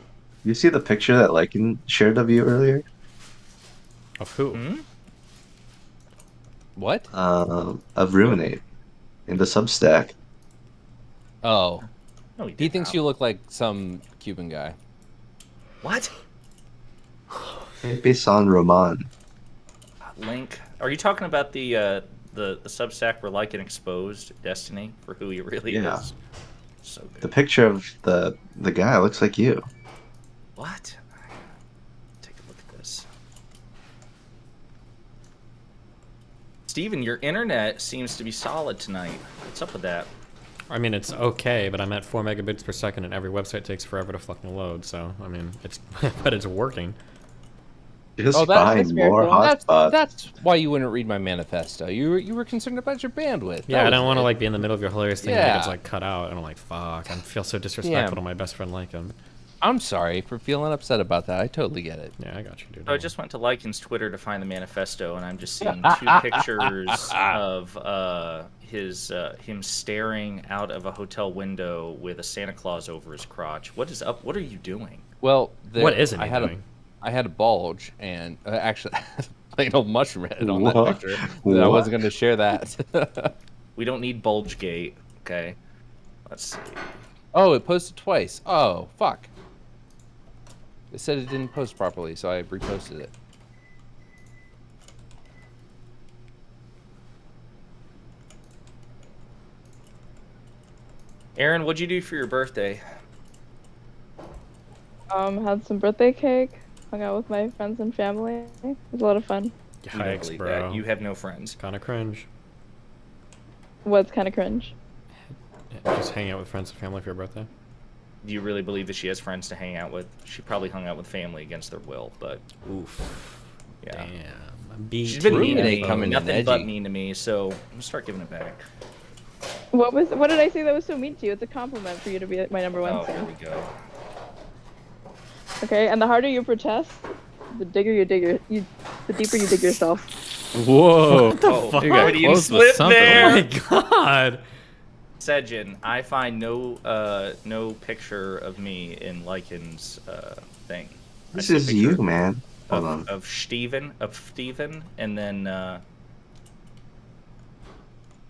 You see the picture that Lycan shared of you earlier? Of who? Hmm? What? Of Ruminate in the Substack. Oh. No, he thinks you look like some Cuban guy. What? Maybe San Roman. Link. Are you talking about the Substack where Lycan exposed Destiny for who he really Yeah. is? So good. The picture of the guy looks like you. What? Take a look at this. Steven, your internet seems to be solid tonight. What's up with that? I mean, it's okay, but I'm at 4 megabits per second, and every website takes forever to fucking load. So, I mean, it's but it's working. Just find more hotspots. That's why you wouldn't read my manifesto. You were concerned about your bandwidth. Yeah, I That don't was want to it. like be in the middle of your hilarious thing and Yeah. it's like cut out, and I'm like, fuck, I feel so disrespectful to my best friend Lycan. I'm sorry for feeling upset about that. I totally get it. Yeah, I got you, dude. So I just went to Lycan's Twitter to find the manifesto, and I'm just seeing two pictures of him staring out of a hotel window with a Santa Claus over his crotch. What is up? What are you doing? Well, what isn't he I doing? I had a bulge, and actually, plain old mushroom head on that What? picture. I wasn't going to share that. We don't need Bulgegate. Okay. Let's see. Oh, it posted twice. Oh, fuck. It said it didn't post properly, so I reposted it. Aaron, what'd you do for your birthday? Had some birthday cake, hung out with my friends and family. It was a lot of fun. Yikes, bro. You have no friends. Kind of cringe. What's kind of cringe? Just hang out with friends and family for your birthday. Do you really believe that she has friends to hang out with? She probably hung out with family against their will, but oof. Yeah. Damn. She's been mean to me, coming in nothing but edgy. mean to me, so I'm gonna start giving it back. What did I say that was so mean to you? It's a compliment for you to be my number one Oh, fan. here we go. Okay, and the harder you protest, the deeper you dig yourself. Whoa. What the Oh, fuck? You got Freudian close with slip something. there. Oh my god. Sejin, I find no picture of me in Lycan's thing. I This see a is picture you, man. Hold on. of Steven, and then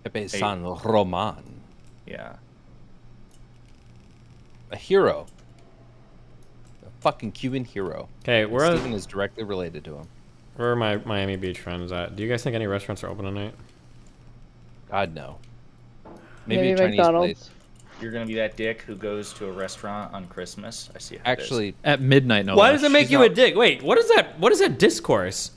Pepe San Roman. yeah. A hero. A fucking Cuban hero. Okay, Steven is directly related to him. Where are my Miami Beach friends at? Do you guys think any restaurants are open tonight? God, no. Maybe a Chinese McDonald's. place. You're gonna be that dick who goes to a restaurant on Christmas. I see how it is. Actually, At midnight, no Why less. does it make She's you not- a dick? Wait, what is that? What is that discourse?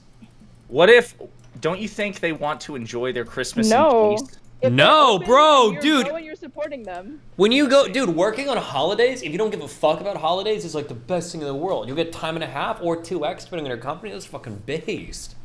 What if? Don't you think they want to enjoy their Christmas No. in peace? If No, they're open bro, and you're dude. going, you're supporting supporting them. When you go, dude, working on holidays, if you don't give a fuck about holidays, is like the best thing in the world. You'll get time and a half or 2x depending on your company. That's fucking based.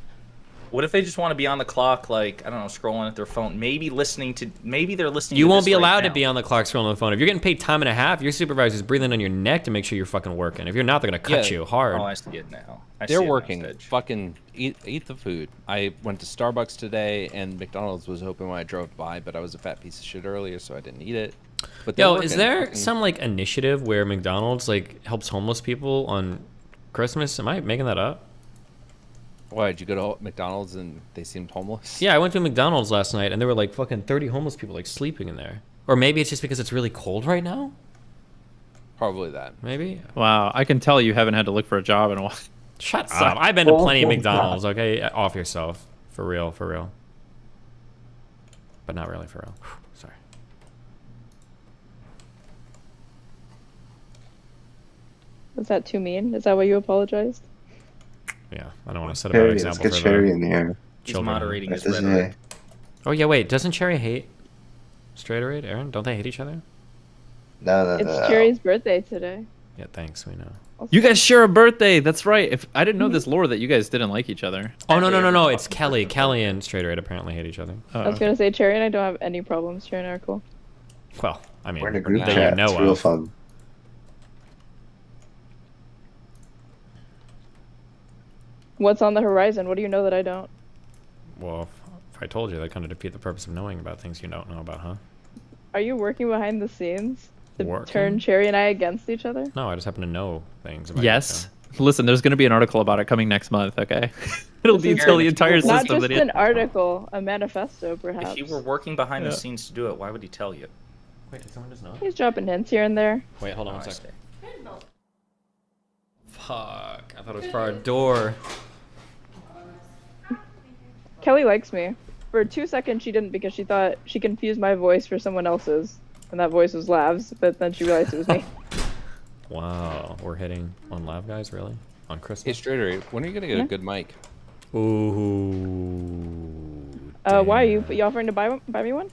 What if they just want to be on the clock, like, I don't know, scrolling at their phone, maybe they're listening You to won't this be right allowed now. to be on the clock scrolling on the phone. If you're getting paid time and a half, your supervisor's breathing on your neck to make sure you're fucking working. If you're not, they're gonna cut you hard. Oh, I see it now. They're working. Fucking eat the food. I went to Starbucks today, and McDonald's was open when I drove by, but I was a fat piece of shit earlier, so I didn't eat it. But Yo, is there some like initiative where McDonald's like helps homeless people on Christmas? Am I making that up? Why, did you go to McDonald's and they seemed homeless? Yeah, I went to McDonald's last night and there were like fucking 30 homeless people like sleeping in there. Or maybe it's just because it's really cold right now? Probably that. Maybe. Wow, I can tell you haven't had to look for a job in a while. Shut up. I've been to plenty of McDonald's, okay? Off yourself. For real, for real. But not really for real. Sorry. Was that too mean? Is that why you apologized? Yeah, I don't want to set a bad example Let's for get Cherry the in the air. He's moderating his That's rhetoric. Oh yeah, wait. Doesn't Cherry hate Straighterade, Aaron? Don't they hate each other? No. It's Cherry's birthday today. Yeah, thanks. We know. You guys share a birthday. That's right. If I didn't know this lore that you guys didn't like each other. Oh no! It's Kelly. Kelly and Straighterade apparently hate each other. I was gonna say Cherry and I don't have any problems. Cherry and I are cool. Well, I mean, We're in a group that chat. you know It's real of. fun. What's on the horizon? What do you know that I don't? Well, if I told you, that kind of defeat the purpose of knowing about things you don't know about, huh? Are you working behind the scenes to Working? turn Cherry and I against each other? No, I just happen to know things about Yes. Listen, there's going to be an article about it coming next month, okay? It'll detail the entire system. Not just video. an article, a manifesto, perhaps. If he were working behind the scenes to do it, why would he tell you? Wait, did someone just know? He's dropping hints here and there. Wait, hold on one second. Fuck, I thought it was for our door. Kelly likes me. For 2 seconds she didn't because she thought she confused my voice for someone else's. And that voice was Lav's, but then she realized it was me. Wow, we're hitting on Lav guys, really? On Christmas? Hey, Straighterade, when are you gonna get Yeah. a good mic? Ooh. Why are you offering to buy me one?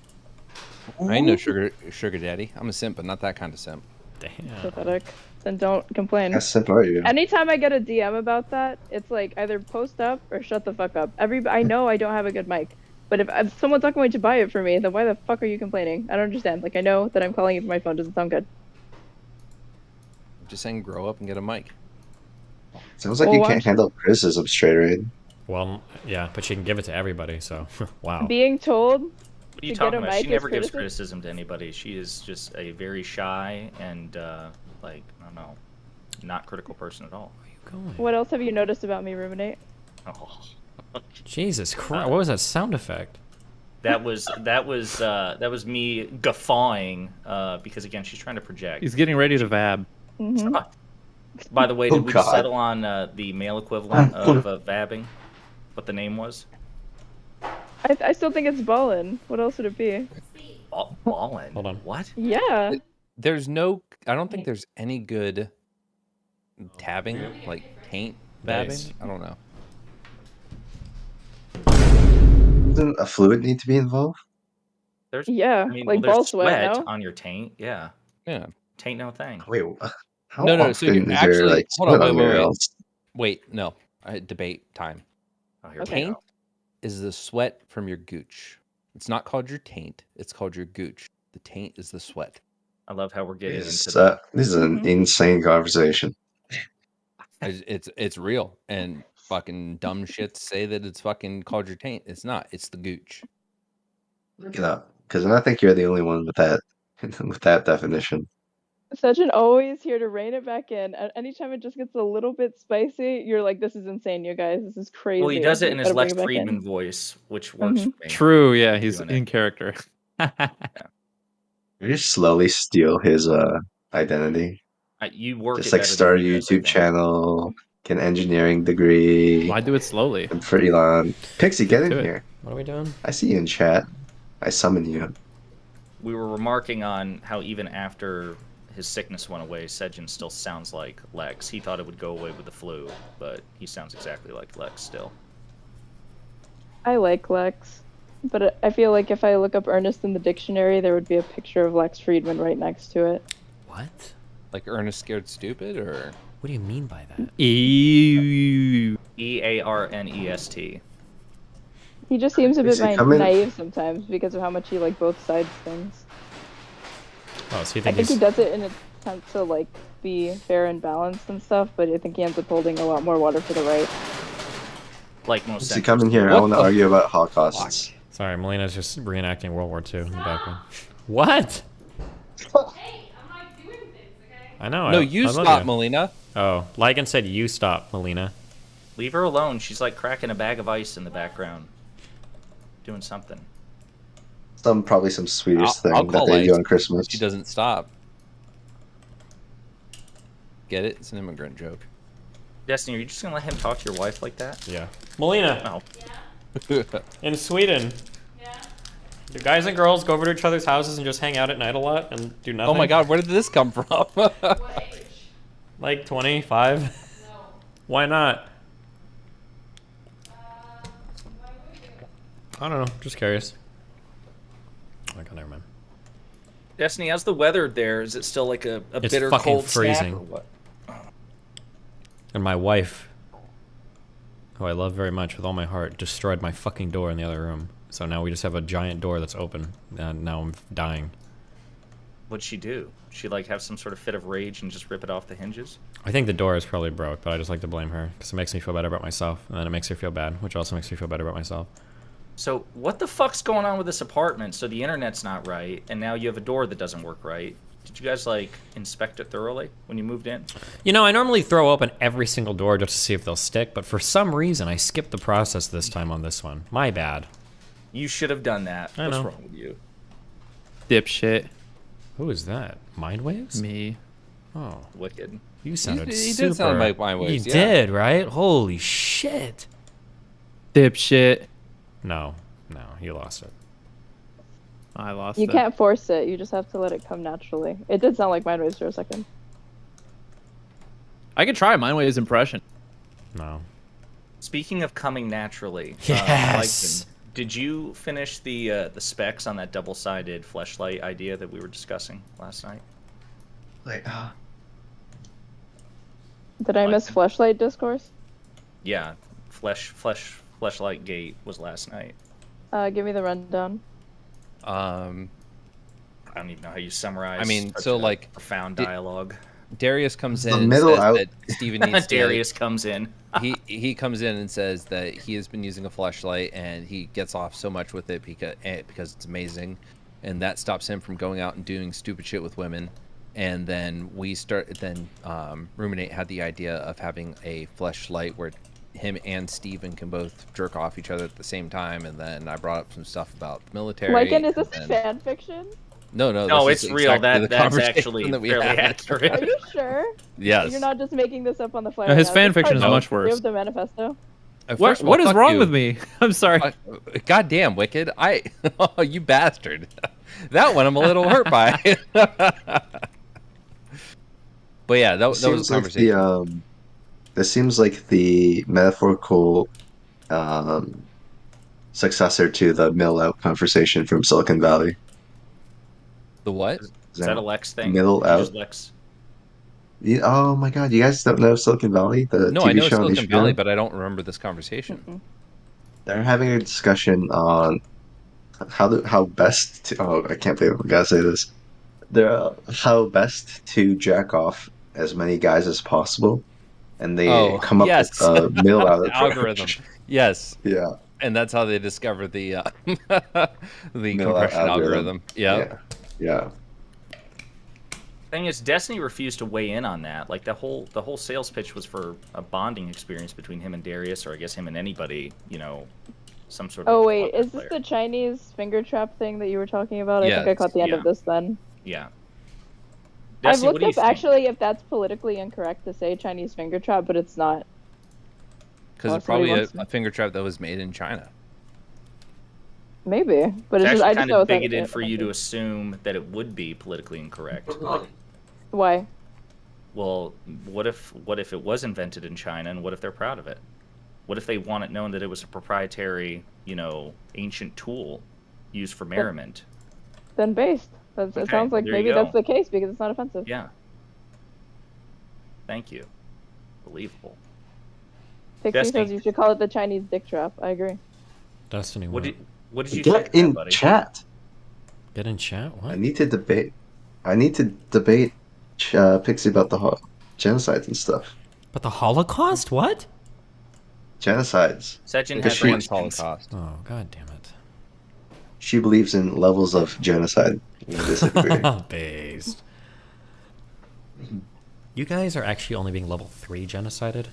I ain't no sugar daddy. I'm a simp, but not that kind of simp. Damn. Pathetic. Then don't complain. How simp are you? Anytime I get a DM about that, it's like either post up or shut the fuck up. I know I don't have a good mic, but if someone's not going to buy it for me, then why the fuck are you complaining? I don't understand. Like, I know that I'm calling you from my phone doesn't sound good. I'm just saying, grow up and get a mic. Sounds like you can't handle criticism, Straighterade. Well, yeah, but she can give it to everybody, so wow. Being told What are you to talking get a about? mic She is never gives criticism? criticism to anybody. She is just a very shy and, like, I don't know, not critical person at all. What else have you noticed about me, Ruminate? Oh. Jesus Christ, what was that sound effect? That was me guffawing because again she's trying to project. He's getting ready to vab. Mm-hmm. By the way, Oh, did we God. settle on the male equivalent of vabbing? What the name was? I still think it's ballin'. What else would it be? Ballin'. Hold on. What? Yeah. There's no. I don't think there's any good tabbing, like taint vabbing. Nice. I don't know. Doesn't a fluid need to be involved? There's Yeah, I mean, like well, ball there's sweat, no? on your taint. Yeah. Yeah. Taint no thing. Wait, how No. often So you're is actually there like hold on. sweat on your Wait. else? Wait. No. Debate time. Oh, here we Taint go. is the sweat from your gooch. It's not called your taint. It's called your gooch. The taint is the sweat. I love how we're getting This into the. this is an insane conversation. It's real, and fucking dumb shits say that it's fucking called your taint. It's not. It's the gooch. Look it up, because I think you're the only one with that definition. Sejin always here to rein it back in. Anytime it just gets a little bit spicy, you're like, "This is insane, you guys. This is crazy." Well, he does it in his Gotta bring Lex it back in." Friedman voice, which works Mhm. for me. True, yeah, he's Doing in character. You just slowly steal his identity. You work Just it like better start a than he does, I YouTube think. channel, get an engineering degree. Why do it slowly? And for Elon, Pixie, get in Do it. here. What are we doing? I see you in chat. I summon you. We were remarking on how even after his sickness went away, Sejin still sounds like Lex. He thought it would go away with the flu, but he sounds exactly like Lex still. I like Lex. But I feel like if I look up Ernest in the dictionary, there would be a picture of Lex Friedman right next to it. What? Like Ernest Scared Stupid, or what do you mean by that? EARNEST. He just seems a bit Come in. naive sometimes because of how much he like both sides things. Oh, so you I think think he does it in an attempt to like be fair and balanced and stuff, but I think he ends up holding a lot more water for the right. Like most. So come in here. I want to argue about Holocausts. Sorry, Melina's just reenacting World War II in the background. What? I know. No, I you love stop, Melina. Oh, Ligon said you stop, Melina. Leave her alone. She's like cracking a bag of ice in the background, doing something. Probably some Swedish thing I'll that call they do Ice on Christmas. She doesn't stop. Get it? It's an immigrant joke. Destiny, are you just gonna let him talk to your wife like that? Yeah. Melina. Oh. In Sweden. Yeah. Do guys and girls go over to each other's houses and just hang out at night a lot and do nothing? Oh my god, where did this come from? Like 25? No. Why not? I don't know. Just curious. Oh my god, never mind. Destiny, how's the weather there? Is it still like a It's bitter fucking cold freezing. snap or what? And my wife, who I love very much with all my heart, destroyed my fucking door in the other room. So now we just have a giant door that's open, and now I'm dying. What'd she do? She like have some sort of fit of rage and just rip it off the hinges? I think the door is probably broke, but I just like to blame her because it makes me feel better about myself, and then it makes her feel bad, which also makes me feel better about myself. So what the fuck's going on with this apartment? So the internet's not right, and now you have a door that doesn't work right. Did you guys like inspect it thoroughly when you moved in? You know, I normally throw open every single door just to see if they'll stick, but for some reason I skipped the process this time on this one. My bad. You should have done that. I What's know. wrong with you? Dipshit. Who is that? Mind Waves? Me. Oh. Wicked. You sounded He super... did sound like Mind Waves, You yeah. did, right? Holy shit. Dipshit. No, you lost it. I lost You it. can't force it. You just have to let it come naturally. It did sound like Mind Waves for a second. I could try Mind Wave's impression. No. Speaking of coming naturally, Yes. Lycan, did you finish the specs on that double-sided fleshlight idea that we were discussing last night? Like, Did I miss Fleshlight discourse? Yeah, fleshlight gate was last night. Give me the rundown. I don't even know how you summarize. I mean, such so a like profound dialogue. Darius comes in The and middle says out. that Steven needs to... Darius comes in. he comes in and says that he has been using a flashlight and he gets off so much with it because it's amazing, and that stops him from going out and doing stupid shit with women. And then Ruminate had the idea of having a fleshlight where him and Steven can both jerk off each other at the same time. And then I brought up some stuff about the military. Lycan, is this and- fan fiction? No, No, this it's is real. exactly the That's conversation actually that we fairly had. accurate. Are you sure? Yes. You're not just making this up on the fly. No, his right now. fan Is this fiction is part much three worse. Of the manifesto. What is fuck wrong you. with me? I'm sorry. Goddamn, Wicked! Oh, you bastard! That one I'm a little hurt by. But yeah, that was the seems like conversation. this seems like the metaphorical successor to the middle out conversation from Silicon Valley. The what? Is that a Lex thing? Middle Did you out. just Lex? Oh my god, you guys don't know Silicon Valley? The No, TV I know show on Silicon HBO? Valley, but I don't remember this conversation. They're having a discussion on how best to, oh, I can't believe I'm gonna say this. They're how best to jack off as many guys as possible, and they come up yes. with a middle out algorithm. Yes. Yeah. And that's how they discovered the the Middle compression out algorithm. Yeah. Yeah. Thing is, Destiny refused to weigh in on that. Like the whole sales pitch was for a bonding experience between him and Darius, or I guess him and anybody, some sort of. Oh wait, is this the Chinese finger trap thing that you were talking about? I think I Yes, caught the end yeah. of this then. Yeah. I've Destiny, what looked do you up think? actually if that's politically incorrect to say Chinese finger trap, but it's not. Because it's somebody probably wants a finger trap that was made in China. Maybe, but It's it's just, actually I just kind know of it's bigoted for you to assume that it would be politically incorrect. Why? Well, what if it was invented in China, and what if they're proud of it? What if they want it known that it was a proprietary, you know, ancient tool used for merriment? Then based. It Okay, sounds like there you maybe go. that's the case because it's not offensive. Yeah. Thank you. Believable. Pixie Destiny. says you should call it the Chinese dick trap. I agree. Destiny, What did you say Get to that, in buddy? chat. Get in chat? What? I need to debate Pixie about the genocides and stuff. But the Holocaust? What? Genocides. Sejin Because has she- Holocaust. Oh, god damn it. She believes in levels of genocide. We disagree. Based. You guys are actually only being level 3 genocided?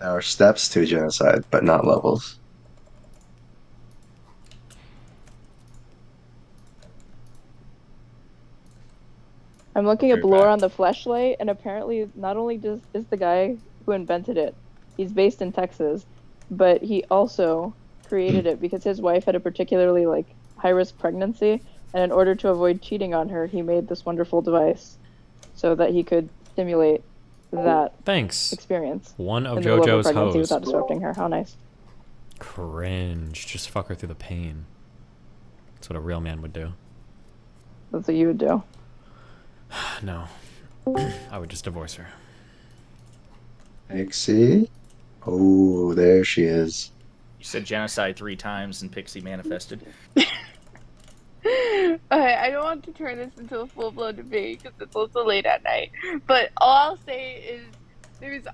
There are steps to genocide, but not levels. I'm looking at Very Blore bad. on the Fleshlight, and apparently not only is the guy who invented it, he's based in Texas, but he also created it because his wife had a particularly like high-risk pregnancy, and in order to avoid cheating on her, he made this wonderful device so that he could simulate that Thanks. experience. One of in the middle JoJo's a pregnancy hoes. without disrupting her. How nice. Cringe. Just fuck her through the pain. That's what a real man would do. That's what you would do. No. I would just divorce her. Pixie? Oh, there she is. You said genocide 3 times and Pixie manifested. Okay, I don't want to turn this into a full-blown debate because it's also late at night. But all I'll say is there's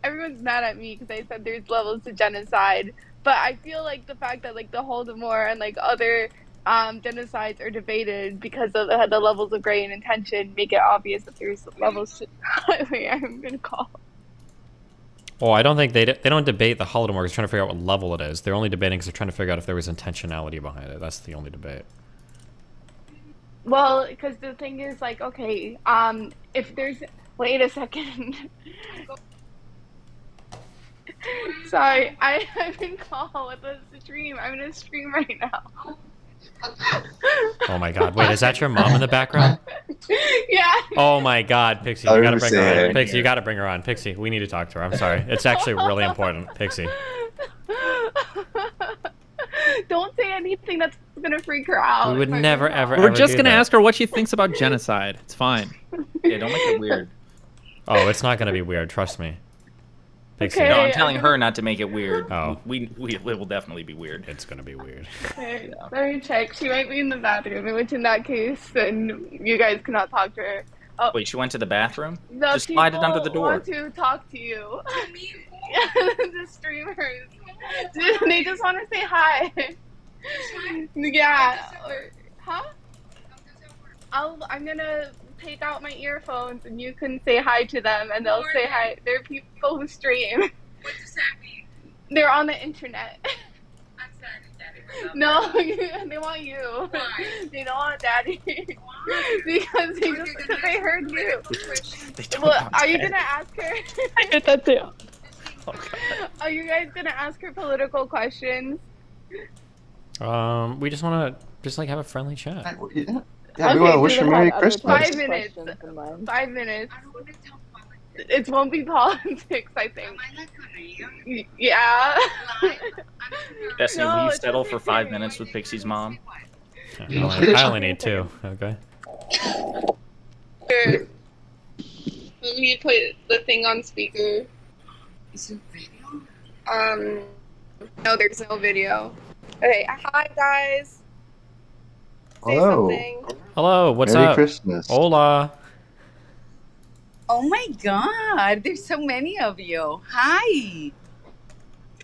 everyone's mad at me because I said there's levels to genocide. But I feel like the fact that like the Holodomor and like other genocides are debated because of the levels of gray and intention make it obvious that there's levels to. Wait, I'm gonna call. Well, I don't think they don't debate the Holodomor because they're trying to figure out what level it is. They're only debating because they're trying to figure out if there was intentionality behind it. That's the only debate. Well, because the thing is, like, okay, if there's... Wait a second. Sorry, I've been called with a stream. I'm in a stream right now. Oh my god. Wait, is that your mom in the background? Yeah. Oh my god, Pixie, I you gotta bring her understand. on. Pixie, you gotta bring her on. Pixie, we need to talk to her. I'm sorry. It's actually really important. Pixie. Don't say anything that's gonna freak her out. We would never, ever, We're ever just do gonna that. ask her what she thinks about genocide. It's fine. Yeah, don't make it weird. Oh, it's not gonna be weird. Trust me. Pixie. Okay. No, I'm telling her not to make it weird. Oh. It will definitely be weird. It's gonna be weird. Okay, let me check. She might be in the bathroom, which in that case, then you guys cannot talk to her. Oh, Wait, she went to the bathroom? the Just slide it under the people door. want to talk to you. The streamers. They just want to say hi. Yeah. Huh? I'm gonna take out my earphones and you can say hi to them and they'll say hi. They're people who stream. What does that mean? They're on the internet. I'm sorry, Daddy. No, they want you. Why? They don't want Daddy. Why? Because they heard you. They don't Well, want are you Daddy. gonna ask her? I did that too. Are you guys gonna ask her political questions? We just wanna like have a friendly chat. Yeah, we want to wish her Merry Christmas. 5 minutes. 5 minutes. I don't want to tell politics. It won't be politics, I think. Am I like a Yeah. Destiny, No, will you it's settle okay. for 5 minutes with Pixie's mom? I only need 2. Okay. Let me put the thing on speaker. Is it video? No, there's no video. Okay, hi guys. Say Hello. something. Hello. What's Merry up? Christmas. Hola. Oh my god, there's so many of you. Hi.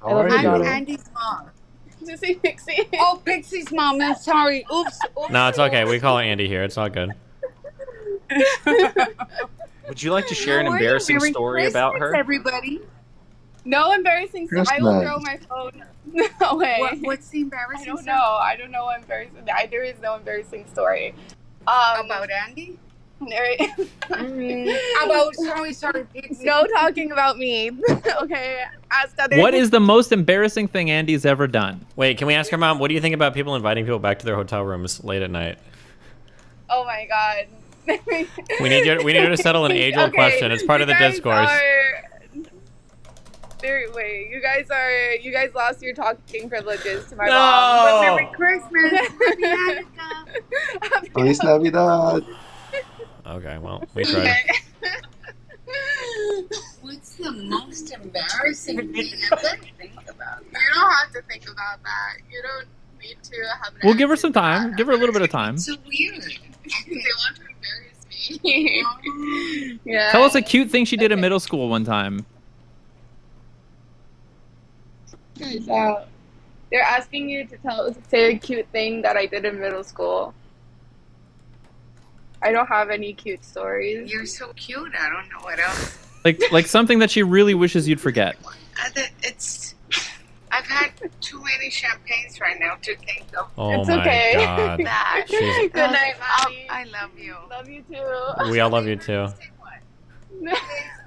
How are love your I'm you? daughter. Andy's mom. Did you say Pixie? Oh, Pixie's mom. I'm sorry. Oops. No, it's okay. We call her Andy here. It's all good. Would you like to share an How are you? embarrassing Merry story about Christmas, her? everybody. No embarrassing story. I will Christmas. throw my phone away. What's the embarrassing I don't story? know. I don't know what embarrassing. There is no embarrassing story. About Andy? About sorry, Pixie. No talking about me. Okay, ask other. What is the most embarrassing thing Andy's ever done? Wait, can we ask her mom? What do you think about people inviting people back to their hotel rooms late at night? Oh my god. We need you to settle an age-old question. It's part of the discourse. Wait, you guys lost your talking privileges to my mom. But Merry Christmas. Happy Hanukkah. Feliz Navidad. Okay, well, we tried. What's the most embarrassing thing? I'm gonna think about that. You don't have to think about that. You don't need to have an We'll give her some time. Give her a little bit of time. It's so weird. They want to embarrass me. Yeah. Tell us a cute thing she did in middle school one time. So, they're asking you to say a cute thing that I did in middle school. I don't have any cute stories. You're so cute. I don't know what else. Like something that she really wishes you'd forget. I've had too many champagnes right now to think of. Oh It's my okay. God. That. Good night, Mommy. I love you. Love you too. We all love you too.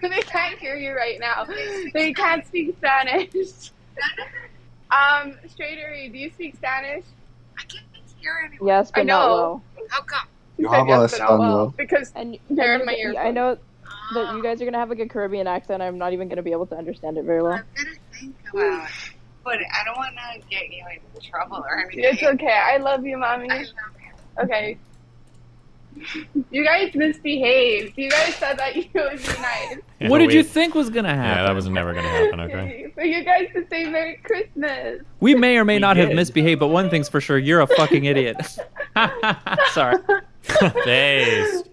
They can't hear you right now. They can't speak Spanish. Straighter, do you speak Spanish? I can't hear anyone. Yes, but I not know. well. How come? You Yo said hablo yes, but not well. español. Because they're in my ear. I know that you guys are gonna have like a Caribbean accent. I'm not even gonna be able to understand it very well. I'm gonna think about it. But I don't want to get you in trouble or anything. It's okay. I love you, Mommy. I love you. Okay. You guys misbehaved. You guys said that you would be nice. Yeah, What did you think was gonna happen? Yeah, that was never gonna happen. Okay. For you guys to say Merry Christmas. We may or may not have did. misbehaved, but one thing's for sure: you're a fucking idiot. Sorry. Based.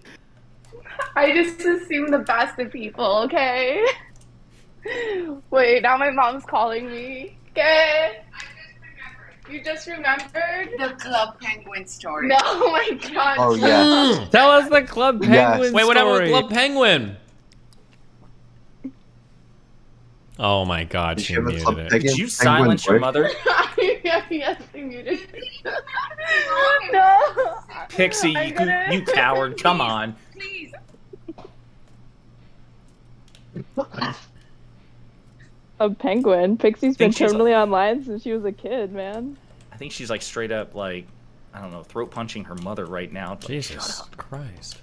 I just assume the best of people, okay? Wait, now my mom's calling me. Okay? You just remembered? The Club Penguin story. No, oh my God. Oh yeah. Tell us the Club Penguin Yes. Wait, what happened with story. Club Penguin? Oh my God, Did she you have a muted Club it. Penguin- Did you Penguin silence your work? mother? Yes, I muted. No. Pixie, I'm gonna- you coward. Come on. Please. A penguin. Pixie's been Think she's terminally online since she was a kid, man. I think she's like straight up like, I don't know, throat punching her mother right now. But Jesus Christ.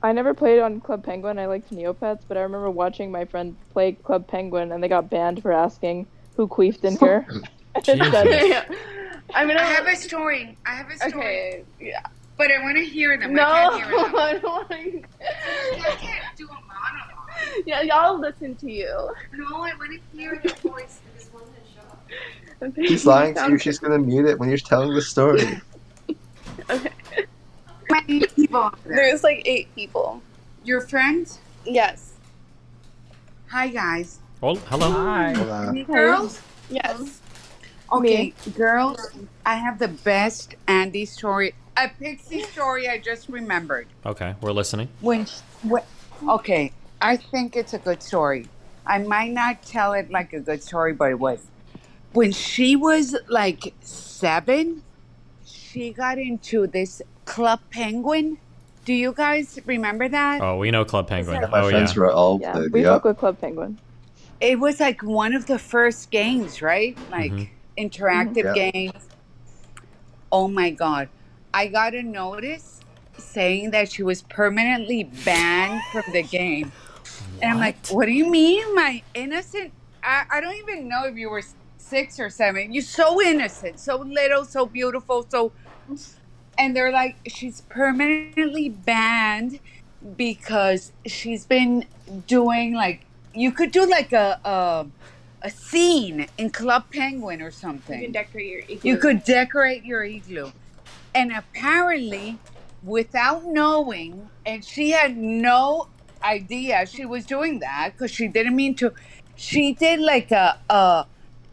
I never played on Club Penguin. I liked Neopets, but I remember watching my friend play Club Penguin, and they got banned for asking who queefed in her. Jesus. I'm gonna I have a story. Okay. Yeah. But I want to hear them. No, I can't hear them. I don't want to. I can't do a monologue. Yeah, y'all listen to you. No, I want to hear the voice. She's lying to you. She's gonna mute it when you're telling the story. Many people. There's like 8 people. Your friends? Yes. Hi, guys. Oh, hello. Hi. Hola. Any girls? Yes. Okay, girls, I have the best Andy story. A Pixie story I just remembered. Okay, we're listening. Okay, I think it's a good story. I might not tell it like a good story, but it was. When she was like 7, she got into this Club Penguin. Do you guys remember that? Oh, we know Club Penguin. My Oh friends yeah. were all Yeah, played. we Yep. fuck with Club Penguin. It was like one of the first games, right? Like interactive Yeah. games. Oh my God. I got a notice saying that she was permanently banned from the game. And I'm like, what do you mean, my innocent? I don't even know if you were 6 or 7. You're so innocent, so little, so beautiful, so. And they're like, she's permanently banned because she's been doing like, you could do like a scene in Club Penguin or something. You can decorate your igloo. You could decorate your igloo. And apparently, without knowing, and she had no idea she was doing that because she didn't mean to. She did like a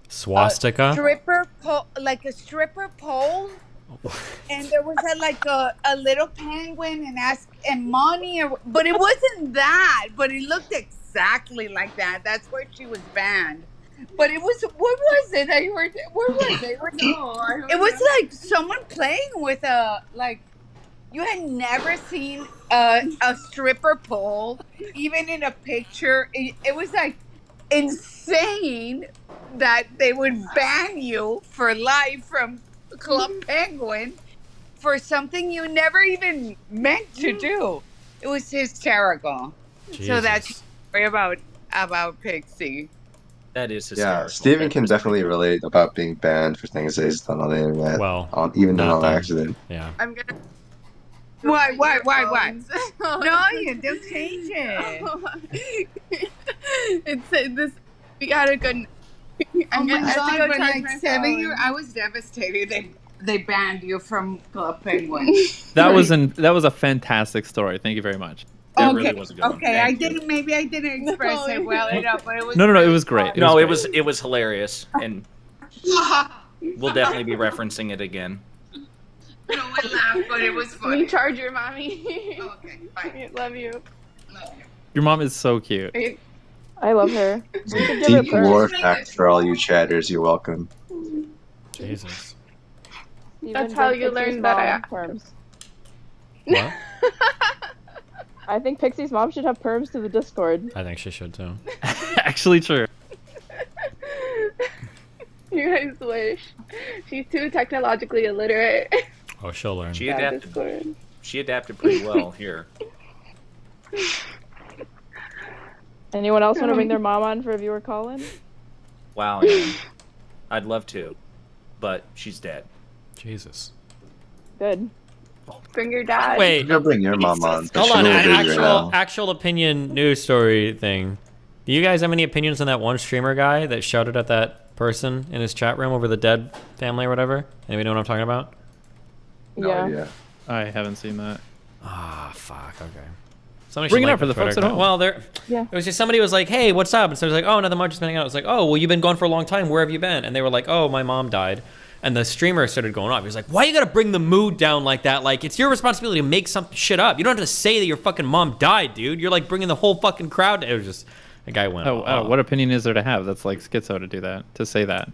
Swastika. stripper pole, and there was a little penguin and money, but it wasn't that. But it looked exactly like that. That's where she was banned. But it was, what was it that you were, where was it? It was like someone playing with you had never seen a stripper pole, even in a picture. It was like insane that they would ban you for life from Club Penguin for something you never even meant to do. It was hysterical. So that's story about Pixie. That is Yeah, hysterical. Steven can definitely relate about being banned for things that he's done on the internet. Well, even not on them. accident. Yeah. I'm gonna. What? No, you don't change it. It's this. We had a good. Oh my I have to god! go But charge like my 7 phone. years, I was devastated. They banned you from Club Penguin. That was a fantastic story. Thank you very much. That really was a good one. Okay, Thank you. maybe I didn't express it well enough, but it was. No, it was great. It was hilarious, and we'll definitely be referencing it again. No one laughed, but it was funny. We charge your mommy. Okay, bye. Love you. Your mom is so cute. I love her. Deep lore fact for all you chatters. You're welcome. Jesus. That's how you learn that perms. What? I think Pixie's mom should have perms to the Discord. I think she should too. Actually, true. You guys wish. She's too technologically illiterate. Oh, she'll learn. She adapted. She adapted pretty well here. Anyone else want to bring their mom on for a viewer call-in? Wow, yeah. I'd love to, but she's dead. Jesus. Good. Bring your dad. Wait. You'll bring your mom on. but Hold she's on, a little busy right now. actual opinion news story thing. Do you guys have any opinions on that one streamer guy that shouted at that person in his chat room over the dead family or whatever? Anybody know what I'm talking about? Yeah. I haven't seen that. Ah, fuck. Okay. Somebody Bring should it like up for the folks Twitter at home. Well, there. Yeah. It was just somebody was like, "Hey, what's up?" And so I was like, "Oh, nothing much, just hanging out." I was like, "Oh, well, you've been gone for a long time. Where have you been?" And they were like, "Oh, my mom died." And the streamer started going off. He was like, "Why you gotta bring the mood down like that? Like, it's your responsibility to make some shit up. You don't have to say that your fucking mom died, dude. You're like bringing the whole fucking crowd." It was just the guy went. Oh, what opinion is there to have? That's like schizo to do that, to say that.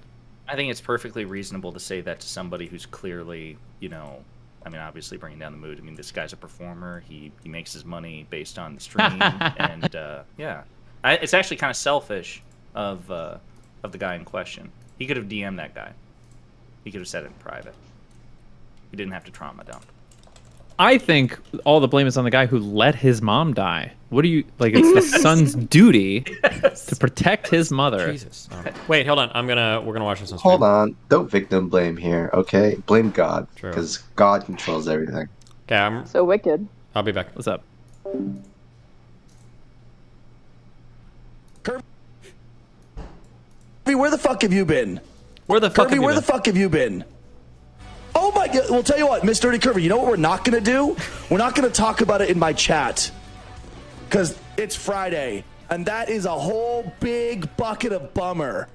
I think it's perfectly reasonable to say that to somebody who's clearly, you know, I mean, obviously bringing down the mood. I mean, this guy's a performer. He makes his money based on the stream, and yeah, it's actually kind of selfish of the guy in question. He could have DM'd that guy. He could have said it in private. He didn't have to trauma dump. I think all the blame is on the guy who let his mom die. What do you like? It's the son's duty to protect his mother. Jesus. Wait, hold on. We're gonna watch this on stream. Hold on. Don't victim blame here, okay? Blame God. True. Because God controls everything. Okay, I'm So wicked. I'll be back. What's up? Kirby, where the fuck have you been? Where the fuck Kirby, where the fuck have you been? Oh my god. Well, tell you what, Miss Dirty Kirby, you know what we're not going to do? We're not going to talk about it in my chat. Because it's Friday. And that is a whole big bucket of bummer.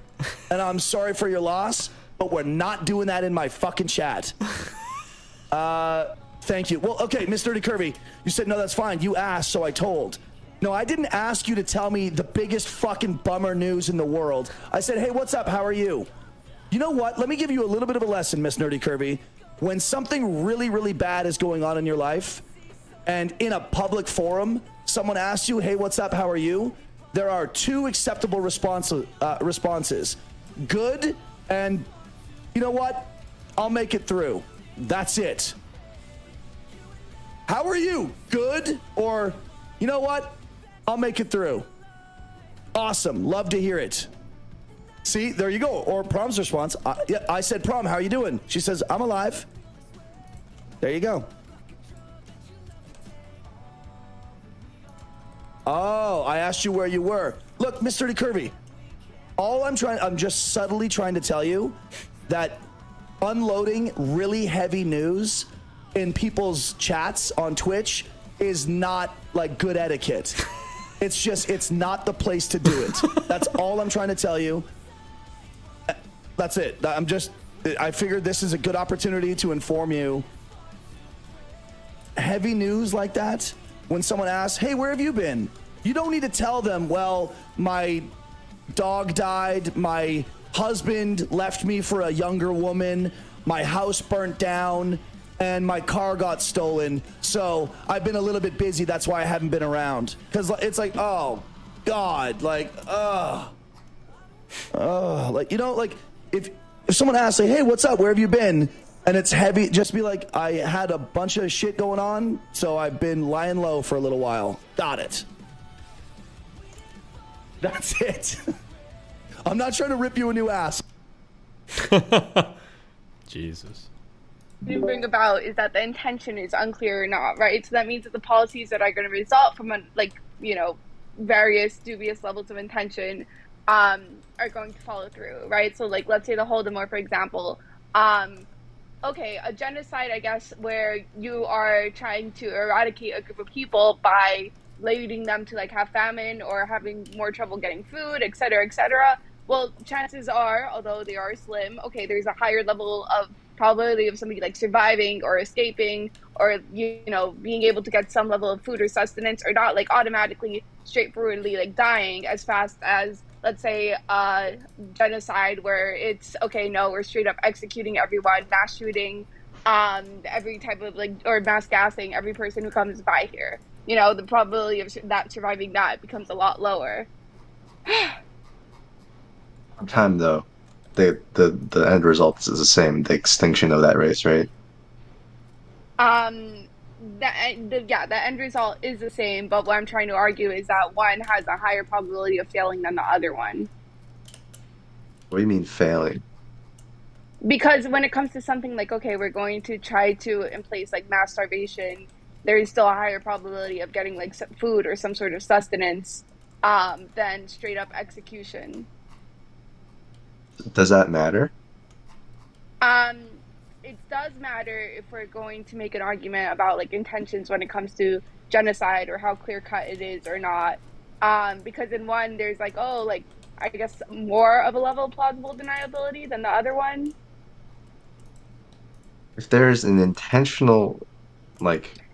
And I'm sorry for your loss, but we're not doing that in my fucking chat. Thank you. Well, okay, Miss Dirty Kirby, you said, no, that's fine. You asked, so I told. No, I didn't ask you to tell me the biggest fucking bummer news in the world. I said, hey, what's up? How are you? You know what? Let me give you a little bit of a lesson, Miss Nerdy Kirby. When something really, really bad is going on in your life, and in a public forum, someone asks you, hey, what's up? How are you? There are two acceptable responses. Good, and you know what? I'll make it through. That's it. How are you? Good, or you know what? I'll make it through. Awesome. Love to hear it. See, there you go. Or Prom's response. Yeah, I said, Prom, how are you doing? She says, I'm alive. There you go. Oh, I asked you where you were. Look, Mr. Kirby, I'm just subtly trying to tell you that unloading really heavy news in people's chats on Twitch is not like good etiquette. It's not the place to do it. That's all I'm trying to tell you. That's it. I figured this is a good opportunity to inform you. Heavy news like that, when someone asks, hey, where have you been? You don't need to tell them, well, my dog died, my husband left me for a younger woman, my house burnt down, and my car got stolen. So I've been a little bit busy. That's why I haven't been around. Because it's like, oh, God, like, like, you know, like, if someone asks, like, hey, what's up? Where have you been? And it's heavy. Just be like, I had a bunch of shit going on, so I've been lying low for a little while. Got it. That's it. I'm not trying to rip you a new ass. Jesus. To bring about is that the intention is unclear or not, right? So that means that the policies that are going to result from various dubious levels of intention are going to follow through, right? So like, let's say the Holodomor, for example. Okay, a genocide, I guess, where you are trying to eradicate a group of people by leading them to like have famine or having more trouble getting food, et cetera, et cetera. Well, chances are, although they are slim, okay, there's a higher level of probability of somebody like surviving or escaping or, being able to get some level of food or sustenance, or not like automatically straightforwardly like dying as fast as, let's say, genocide where it's, okay, no, we're straight up executing everyone, mass shooting, every type of or mass gassing every person who comes by here. The probability of that surviving that becomes a lot lower. Time though, the end result is the same, the extinction of that race, right? The end result is the same, but what I'm trying to argue is that one has a higher probability of failing than the other one. What do you mean failing? Because when it comes to something like, okay, we're going to try to in place like mass starvation, there is still a higher probability of getting like some food or some sort of sustenance than straight up execution. Does that matter? It does matter if we're going to make an argument about like intentions when it comes to genocide or how clear cut it is or not. Because in one, there's like, I guess more of a level of plausible deniability than the other one. If there's an intentional,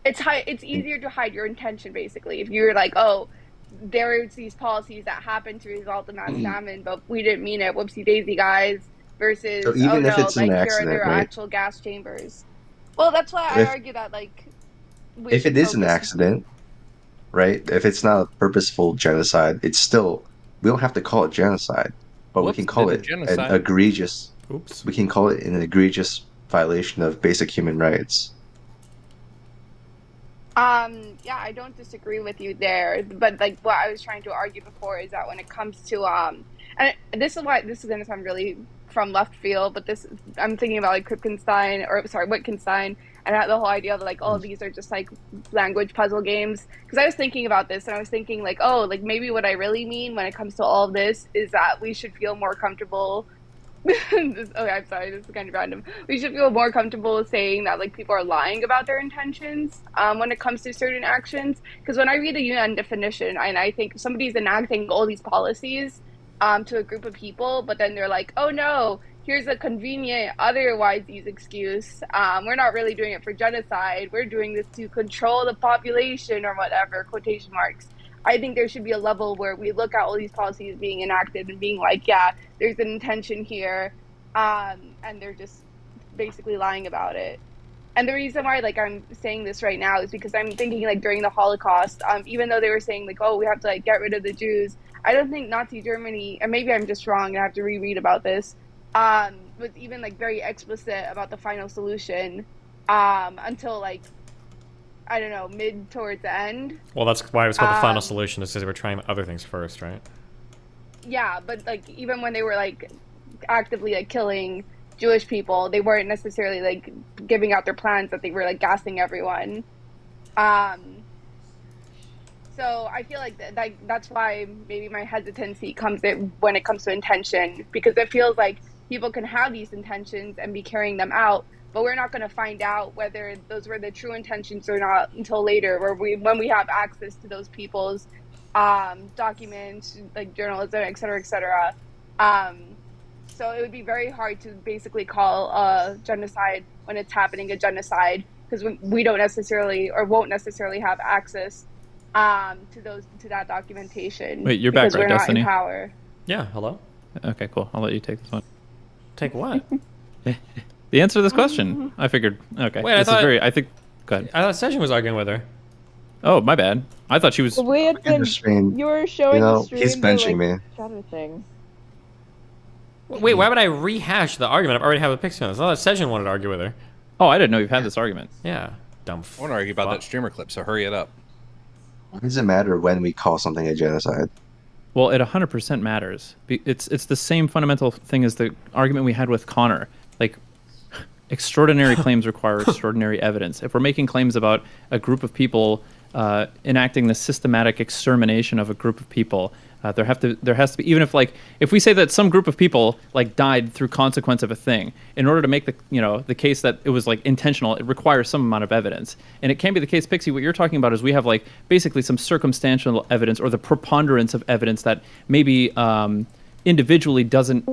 it's easier to hide your intention, basically. If you're like, oh, there's these policies that happen to result in mass famine, but we didn't mean it, whoopsie daisy, guys, versus, so even if it's an accident, here are right? actual gas chambers. Well, that's why I argue that, if it is an accident, right? If it's not a purposeful genocide, it's still, we don't have to call it genocide, but we can call it an egregious. Oops. We can call it an egregious violation of basic human rights. Yeah, I don't disagree with you there, but like what I was trying to argue before is that when it comes to and this is gonna sound really from left field, but I'm thinking about like Wittgenstein, and the whole idea of like, oh, these are just like language puzzle games. Because I was thinking about this, and I was thinking like, oh, like maybe what I really mean when it comes to all of this is that we should feel more comfortable. I'm sorry, this is kind of random. We should feel more comfortable saying that like people are lying about their intentions when it comes to certain actions. Because when I read the UN definition, and I think somebody's enacting all these policies to a group of people, but then they're like, oh no, here's a convenient otherwise easy excuse. We're not really doing it for genocide. We're doing this to control the population or whatever, quotation marks. I think there should be a level where we look at all these policies being enacted and being like, yeah, there's an intention here, and they're just basically lying about it. And the reason why like I'm saying this right now is because I'm thinking like during the Holocaust, even though they were saying like, oh, we have to like get rid of the Jews, I don't think Nazi Germany, and maybe I'm just wrong and I have to reread about this, was even like very explicit about the final solution until like, I don't know, mid towards the end. Well, that's why it was called the final solution, is because they were trying other things first, right? Yeah, but like even when they were like actively like killing Jewish people, they weren't necessarily like giving out their plans that they were like gassing everyone. So I feel like that's why maybe my hesitancy comes in when it comes to intention, because it feels like people can have these intentions and be carrying them out, but we're not going to find out whether those were the true intentions or not until later, when we have access to those people's documents, like journalism, et cetera, et cetera. So it would be very hard to basically call a genocide when it's happening a genocide, because we don't necessarily or won't necessarily have access to that documentation. Wait, you're back, right, because we're not Destiny? in power. Yeah, hello? Okay, cool. I'll let you take this one. Take what? The answer to this question. I figured. Okay. Wait, this is very. I think. Go ahead. I thought Session was arguing with her. Oh, my bad. I thought she was. We had been. You were showing the stream. he's benching the, me. Shadow thing. Wait, why would I rehash the argument? I've already have a Pixie on this. I thought Sejin wanted to argue with her. Oh, I didn't know you've had this argument. Yeah, dumb. I want to argue about that streamer clip, so hurry it up. Why does it matter when we call something a genocide? Well, it 100% matters. It's the same fundamental thing as the argument we had with Connor. Like, extraordinary claims require extraordinary evidence. If we're making claims about a group of people enacting the systematic extermination of a group of people, there has to be, even if we say that some group of people died through consequence of a thing, in order to make the case that it was intentional, it requires some amount of evidence. And it can be the case, Pixie, what you're talking about is we have basically some circumstantial evidence or the preponderance of evidence that maybe individually doesn't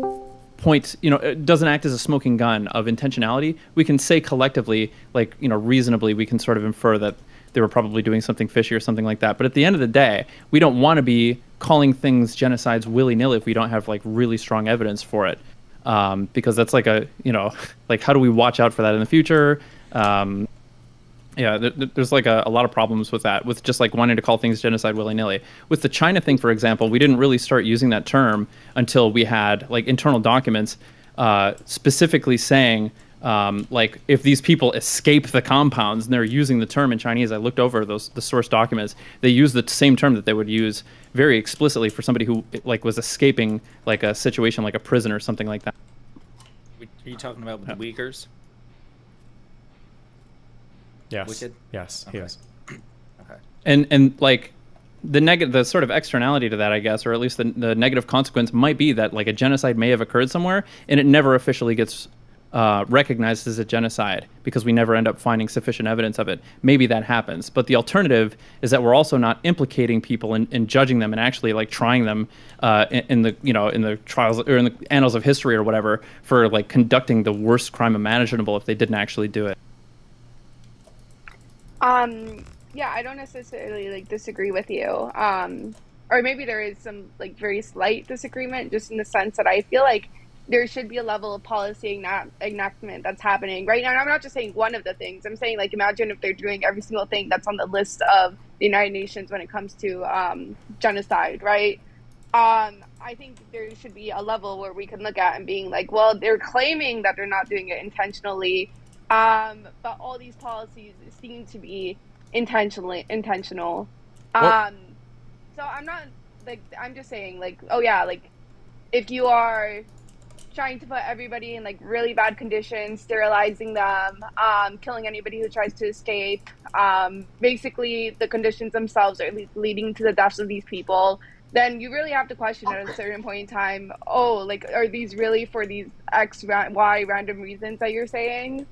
point, it doesn't act as a smoking gun of intentionality. We can say collectively, reasonably, we can sort of infer that they were probably doing something fishy or something like that. But at the end of the day, we don't want to be calling things genocides willy-nilly if we don't have really strong evidence for it, because that's how do we watch out for that in the future? There's a lot of problems with that, with just wanting to call things genocide willy-nilly. With the China thing, for example, we didn't really start using that term until we had internal documents specifically saying if these people escape the compounds, and they're using the term in Chinese. I looked over the source documents. They use the same term that they would use very explicitly for somebody who was escaping a situation like a prison or something like that. Are you talking about the Uyghurs? Yes. Wicked? Yes. Okay. Yes. Okay. And the sort of externality to that, I guess, or at least the negative consequence might be that a genocide may have occurred somewhere and it never officially gets recognized as a genocide because we never end up finding sufficient evidence of it. Maybe that happens, but the alternative is that we're also not implicating people and judging them and actually trying them in the trials or in the annals of history or whatever for conducting the worst crime imaginable if they didn't actually do it. Yeah, I don't necessarily disagree with you. Or maybe there is some very slight disagreement, just in the sense that I feel like there should be a level of policy enactment that's happening right now. And I'm not just saying one of the things. I'm saying imagine if they're doing every single thing that's on the list of the United Nations when it comes to genocide, right? I think there should be a level where we can look at and being well, they're claiming that they're not doing it intentionally, but all these policies seem to be intentional. So I'm not I'm just saying oh yeah, if you are trying to put everybody in really bad conditions, sterilizing them, killing anybody who tries to escape, basically the conditions themselves are leading to the deaths of these people, then you really have to question at a certain point in time, are these really for these Y random reasons that you're saying?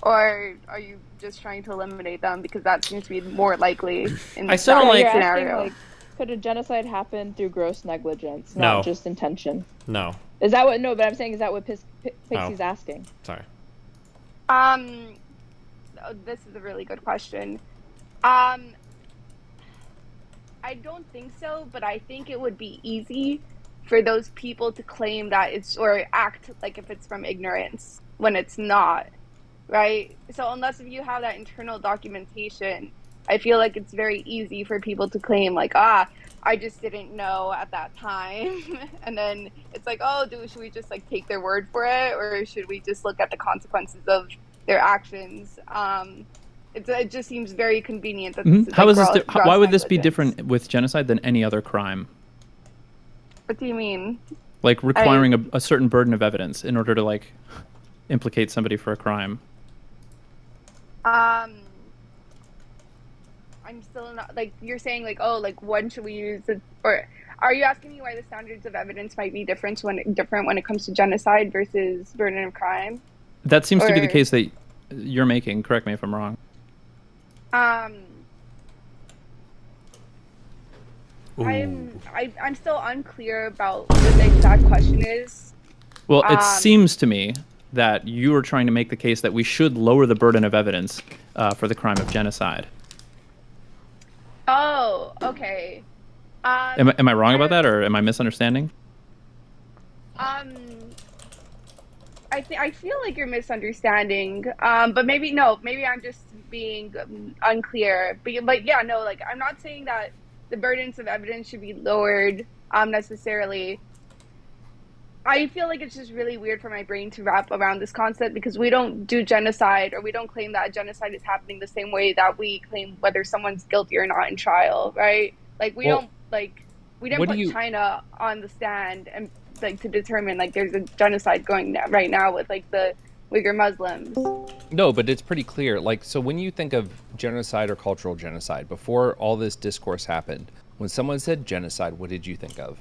Or are you just trying to eliminate them because that seems to be more likely in the scenario? Asking, could a genocide happen through gross negligence, No. not just intention? No. Is that what? No, but I'm saying, is that what Pixie's asking? Sorry. This is a really good question. I don't think so, but I think it would be easy for those people to claim that or act if it's from ignorance when it's not, right? So unless if you have that internal documentation, I feel it's very easy for people to claim I just didn't know at that time. And then it's should we just take their word for it, or should we just look at the consequences of their actions? It just seems very convenient that this is How is this? gross Why would this be negligence. different with genocide than any other crime? What do you mean? Requiring a certain burden of evidence in order to implicate somebody for a crime. I'm still not you're saying when should we use it, or are you asking me why the standards of evidence might be different when it comes to genocide versus burden of crime? That seems to be the case that you're making. Correct me if I'm wrong. I'm still unclear about what the exact question is. Well, it seems to me that you are trying to make the case that we should lower the burden of evidence for the crime of genocide. Oh, okay. Am I wrong about that, or am I misunderstanding? I feel like you're misunderstanding, but maybe I'm just being unclear. But yeah, no, I'm not saying that the burdens of evidence should be lowered necessarily. I feel like it's just really weird for my brain to wrap around this concept because we don't do genocide, or we don't claim that genocide is happening the same way that we claim whether someone's guilty or not in trial, right? Like we don't we didn't put China on the stand and like to determine like there's a genocide going right now with like the Uyghur Muslims. No, but it's pretty clear. Like, so when you think of genocide or cultural genocide, before all this discourse happened, when someone said genocide, what did you think of?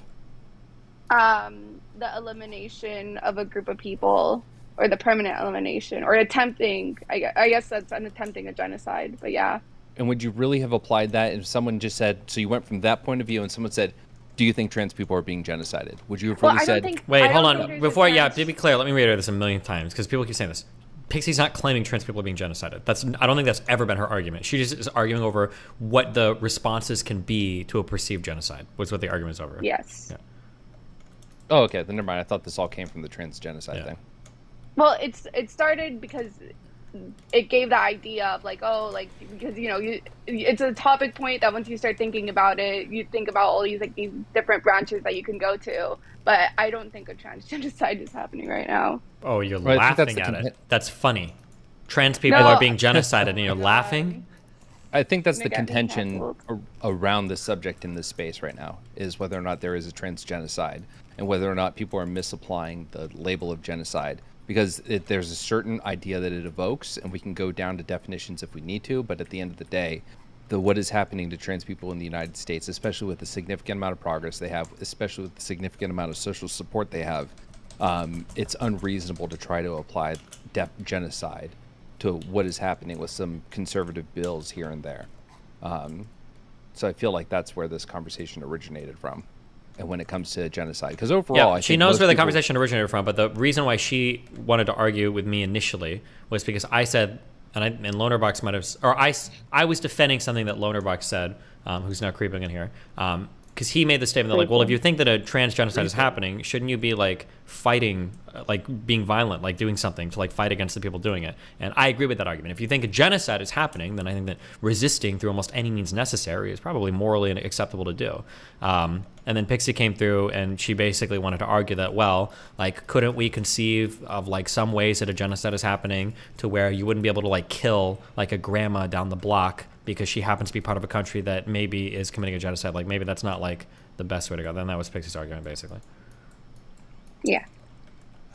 The elimination of a group of people, or the permanent elimination, or attempting. I guess that's an attempting a genocide. But yeah. And would you really have applied that if someone just said, so you went from that point of view and someone said, do you think trans people are being genocided? Would you have really said... Wait, hold on. Before, to be clear, let me reiterate this a million times, because people keep saying this. Pixie's not claiming trans people are being genocided. I don't think that's ever been her argument. She just is arguing over what the responses can be to a perceived genocide, was what the argument is over. Yes. Yeah. Oh, okay. Then never mind. I thought this all came from the trans genocide thing. Well, it started because it gave the idea of like, oh, like, because, you know, it's a topic point that once you start thinking about it, you think about all these, like, these different branches that you can go to. But I don't think a trans genocide is happening right now. Oh, you're laughing at it. That's funny. Trans people are being genocided and you're laughing? I think that's the contention around the subject in this space right now, is whether or not there is a trans genocide and whether or not people are misapplying the label of genocide. Because there's a certain idea that it evokes, and we can go down to definitions if we need to, but at the end of the day, what is happening to trans people in the United States, especially with the significant amount of progress they have, especially with the significant amount of social support they have, it's unreasonable to try to apply genocide to what is happening with some conservative bills here and there. So I feel like that's where this conversation originated from. And when it comes to genocide, because overall, I think she knows where the conversation originated from. But the reason why she wanted to argue with me initially was because I said, and Lonerbox might have, or I was defending something that Lonerbox said, who's now creeping in here, because he made the statement that like, well, if you think that a trans genocide is happening, shouldn't you be like fighting, like being violent, like doing something to like fight against the people doing it? And I agree with that argument. If you think a genocide is happening, then I think that resisting through almost any means necessary is probably morally acceptable to do. And then Pixie came through and she basically wanted to argue that, well, like, couldn't we conceive of like some ways that a genocide is happening to where you wouldn't be able to like kill like a grandma down the block because she happens to be part of a country that maybe is committing a genocide? Like maybe that's not like the best way to go. Then that was Pixie's argument basically. Yeah.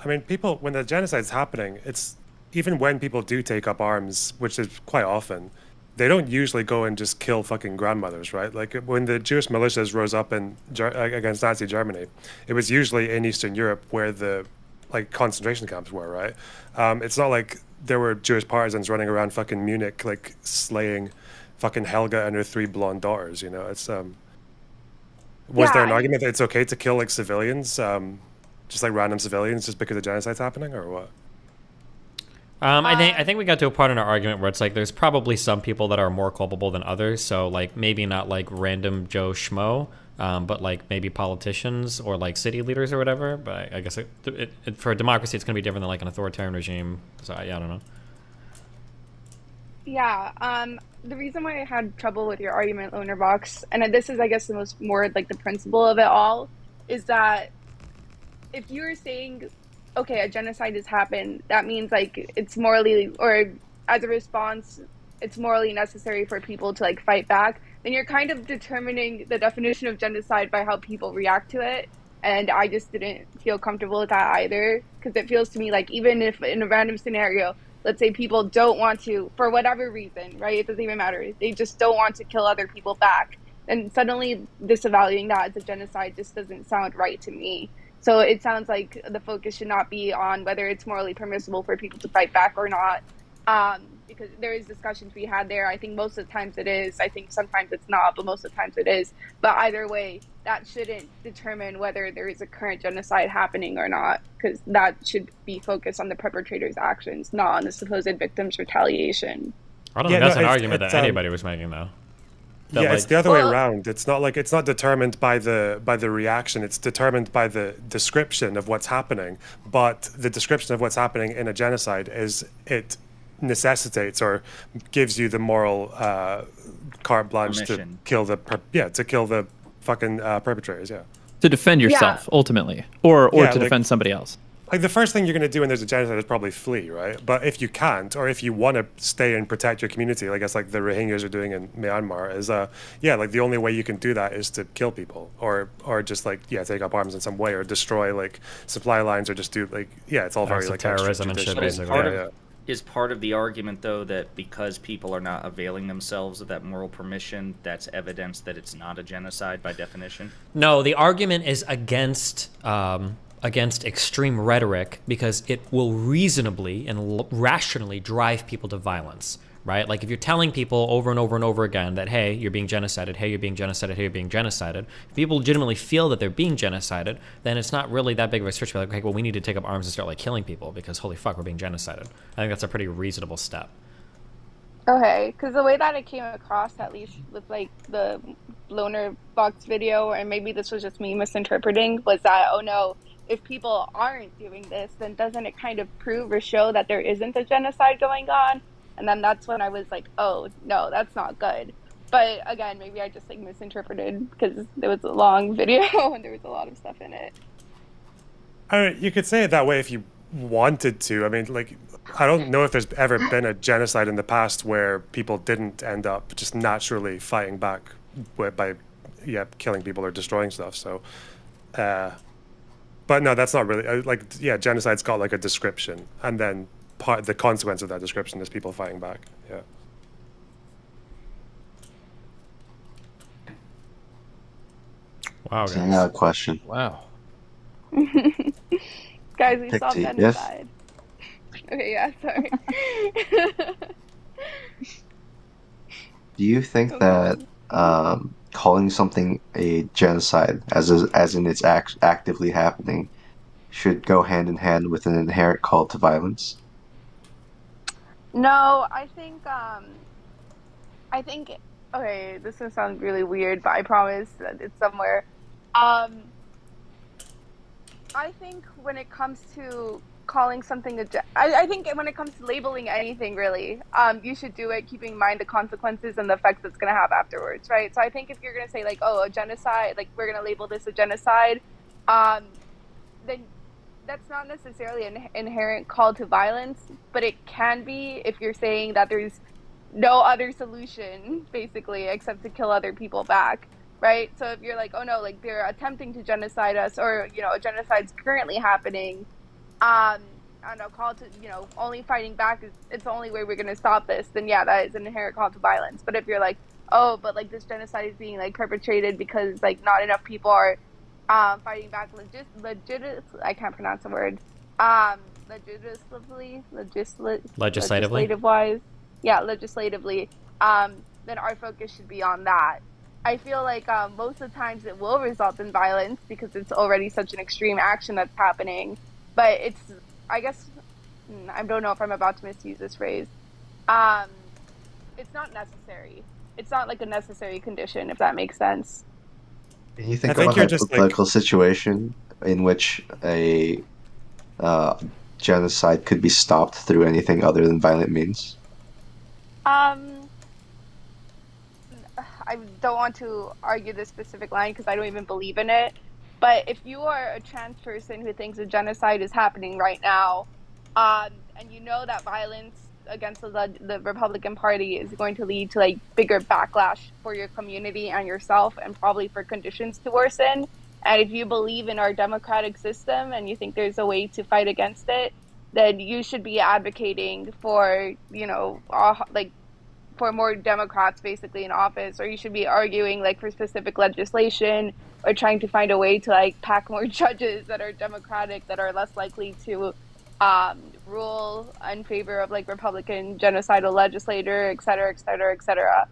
I mean, people, when the genocide's happening, it's even when people do take up arms, which is quite often, they don't usually go and just kill fucking grandmothers, right? Like when the Jewish militias rose up against Nazi Germany, it was usually in Eastern Europe where the like concentration camps were, right? It's not like there were Jewish partisans running around fucking Munich like slaying fucking Helga and her 3 blonde daughters, you know? It's was there an argument that it's okay to kill like civilians, just like random civilians, just because the genocide's happening, or what? I think we got to a part in our argument where it's like there's probably some people that are more culpable than others. So like maybe not like random Joe Schmo, but like maybe politicians or like city leaders or whatever. But I guess for a democracy, it's going to be different than like an authoritarian regime. So yeah, I don't know. Yeah. The reason why I had trouble with your argument, Lonerbox, and this is, I guess, the more like the principle of it all, is that if you're saying, okay, a genocide has happened, that means like it's morally, or as a response, it's morally necessary for people to like fight back, then you're kind of determining the definition of genocide by how people react to it. And I just didn't feel comfortable with that either, because it feels to me like even if in a random scenario, let's say people don't want to, for whatever reason, right? It doesn't even matter. They just don't want to kill other people back. And suddenly disavowing that as a genocide just doesn't sound right to me. So it sounds like the focus should not be on whether it's morally permissible for people to fight back or not, because there is discussions we had there. I think most of the times it is. I think sometimes it's not, but most of the times it is. But either way, that shouldn't determine whether there is a current genocide happening or not, because that should be focused on the perpetrator's actions, not on the supposed victim's retaliation. I don't think that's an argument that anybody was making, though. Yeah, like, it's the other way around. It's not like it's not determined by the reaction. It's determined by the description of what's happening. But the description of what's happening in a genocide is it necessitates or gives you the moral carte blanche to kill the fucking perpetrators. Yeah. To defend yourself, ultimately, or Yeah, to like- defend somebody else. Like the first thing you're going to do when there's a genocide is probably flee, right? But if you can't, or if you want to stay and protect your community, like I guess like the Rohingyas are doing in Myanmar, is like the only way you can do that is to kill people, or just like take up arms in some way, or destroy like supply lines, or just do like it's all very Acts of like terrorism and shit, extrajudicial. Is part of the argument, though, that because people are not availing themselves of that moral permission, that's evidence that it's not a genocide by definition? No, the argument is against extreme rhetoric because it will reasonably and rationally drive people to violence, right? Like if you're telling people over and over and over again that, hey, you're being genocided, hey, you're being genocided, hey, you're being genocided, if people legitimately feel that they're being genocided, then it's not really that big of a stretch to be like, okay, well, we need to take up arms and start like killing people because holy fuck, we're being genocided. I think that's a pretty reasonable step. Okay, because the way that it came across, at least with like the loner box video, and maybe this was just me misinterpreting, was that, oh no, if people aren't doing this, then doesn't it kind of prove or show that there isn't a genocide going on? And then that's when I was like, oh no, that's not good. But again, maybe I just like misinterpreted because there was a long video and there was a lot of stuff in it. I mean, you could say it that way if you wanted to. I mean, like, I don't know if there's ever been a genocide in the past where people didn't end up just naturally fighting back by killing people or destroying stuff. So, but no, that's not really genocide's got like a description, and then the consequence of that description is people fighting back. Yeah. Wow, So I got a question. Wow. Guys, we Pick solved T, genocide. Okay, yeah, sorry. Do you think that calling something a genocide, as in it's actively happening, should go hand in hand with an inherent call to violence? No, I think okay, this is gonna sound really weird, but I promise that it's somewhere. I think when it comes to calling something I think when it comes to labeling anything really, you should do it keeping in mind the consequences and the effects it's gonna have afterwards, right? So I think if you're gonna say like, oh, a genocide, like we're gonna label this a genocide, then that's not necessarily an inherent call to violence, but it can be if you're saying that there's no other solution basically except to kill other people back, right? So if you're like, oh no, like they're attempting to genocide us, or a genocide's currently happening, and a call to only fighting back is it's the only way we're going to stop this, then yeah, that is an inherent call to violence. But if you're like, oh, but like this genocide is being like perpetrated because like not enough people are fighting back I can't pronounce the word. Legislative-wise. Yeah, legislatively. Then our focus should be on that. I feel like most of the times it will result in violence because it's already such an extreme action that's happening. But it's, I guess, I don't know if I'm about to misuse this phrase. It's not necessary. It's not like a necessary condition, if that makes sense. Can you think of a hypothetical situation in which a genocide could be stopped through anything other than violent means? I don't want to argue this specific line because I don't even believe in it. But if you are a trans person who thinks a genocide is happening right now, and you know that violence against the Republican Party is going to lead to like bigger backlash for your community and yourself, and probably for conditions to worsen, and if you believe in our democratic system and you think there's a way to fight against it, then you should be advocating for for more Democrats basically in office, or you should be arguing like for specific legislation, or trying to find a way to like pack more judges that are Democratic, that are less likely to rule in favor of like Republican genocidal legislator, et cetera, et cetera, et cetera.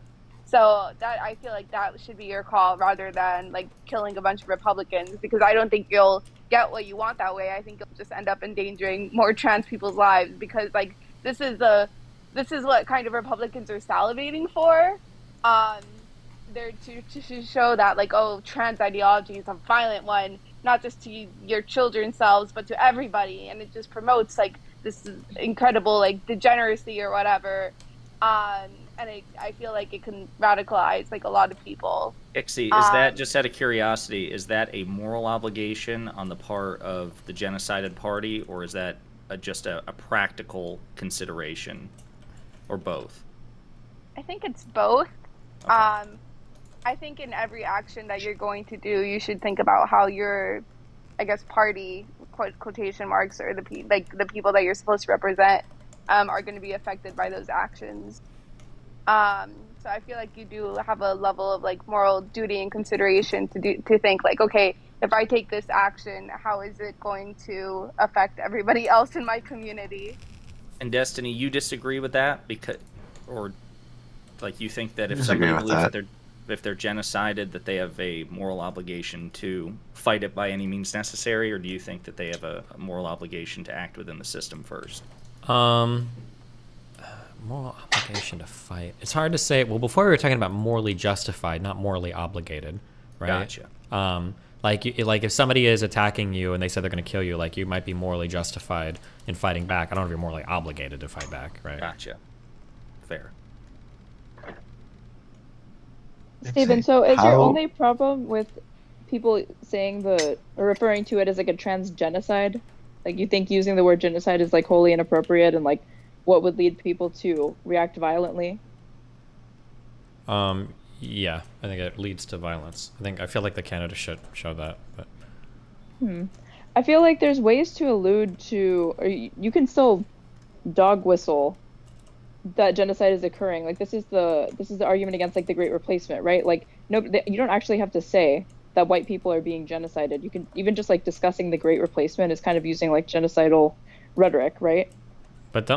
So that, I feel like that should be your call rather than like killing a bunch of Republicans, because I don't think you'll get what you want that way. I think you'll just end up endangering more trans people's lives, because like this is what kind of Republicans are salivating for. They're to show that like, oh, trans ideology is a violent one, not just to your children's selves, but to everybody, and it just promotes like this incredible like degeneracy or whatever. and I feel like it can radicalize like a lot of people. Ixie, is that, just out of curiosity, is that a moral obligation on the part of the genocided party, or is that just a practical consideration, or both? I think it's both. Okay. I think in every action that you're going to do, you should think about how your, I guess, party, quotation marks, or the people that you're supposed to represent are going to be affected by those actions. So I feel like you do have a level of like moral duty and consideration to think like, okay, if I take this action, how is it going to affect everybody else in my community? And Destiny, you disagree with that or like you think that if Disagree somebody with believes that. if they're genocided, that they have a moral obligation to fight it by any means necessary, or do you think that they have a moral obligation to act within the system first? Moral obligation to fight. It's hard to say. Well, before we were talking about morally justified, not morally obligated, right? Gotcha. Like if somebody is attacking you and they said they're going to kill you, like you might be morally justified in fighting back. I don't know if you're morally obligated to fight back, right? Gotcha. Fair. Steven, so is your only problem with people saying or referring to it as like a trans genocide? Like you think using the word genocide is like wholly inappropriate and like what would lead people to react violently? Yeah, I think it leads to violence. I feel like the Canada should show that. But I feel like there's ways to allude to, or you can still dog whistle that genocide is occurring. Like this is the argument against like the Great Replacement, right? Like you don't actually have to say that white people are being genocided. You can even just like discussing the Great Replacement is kind of using like genocidal rhetoric, right? But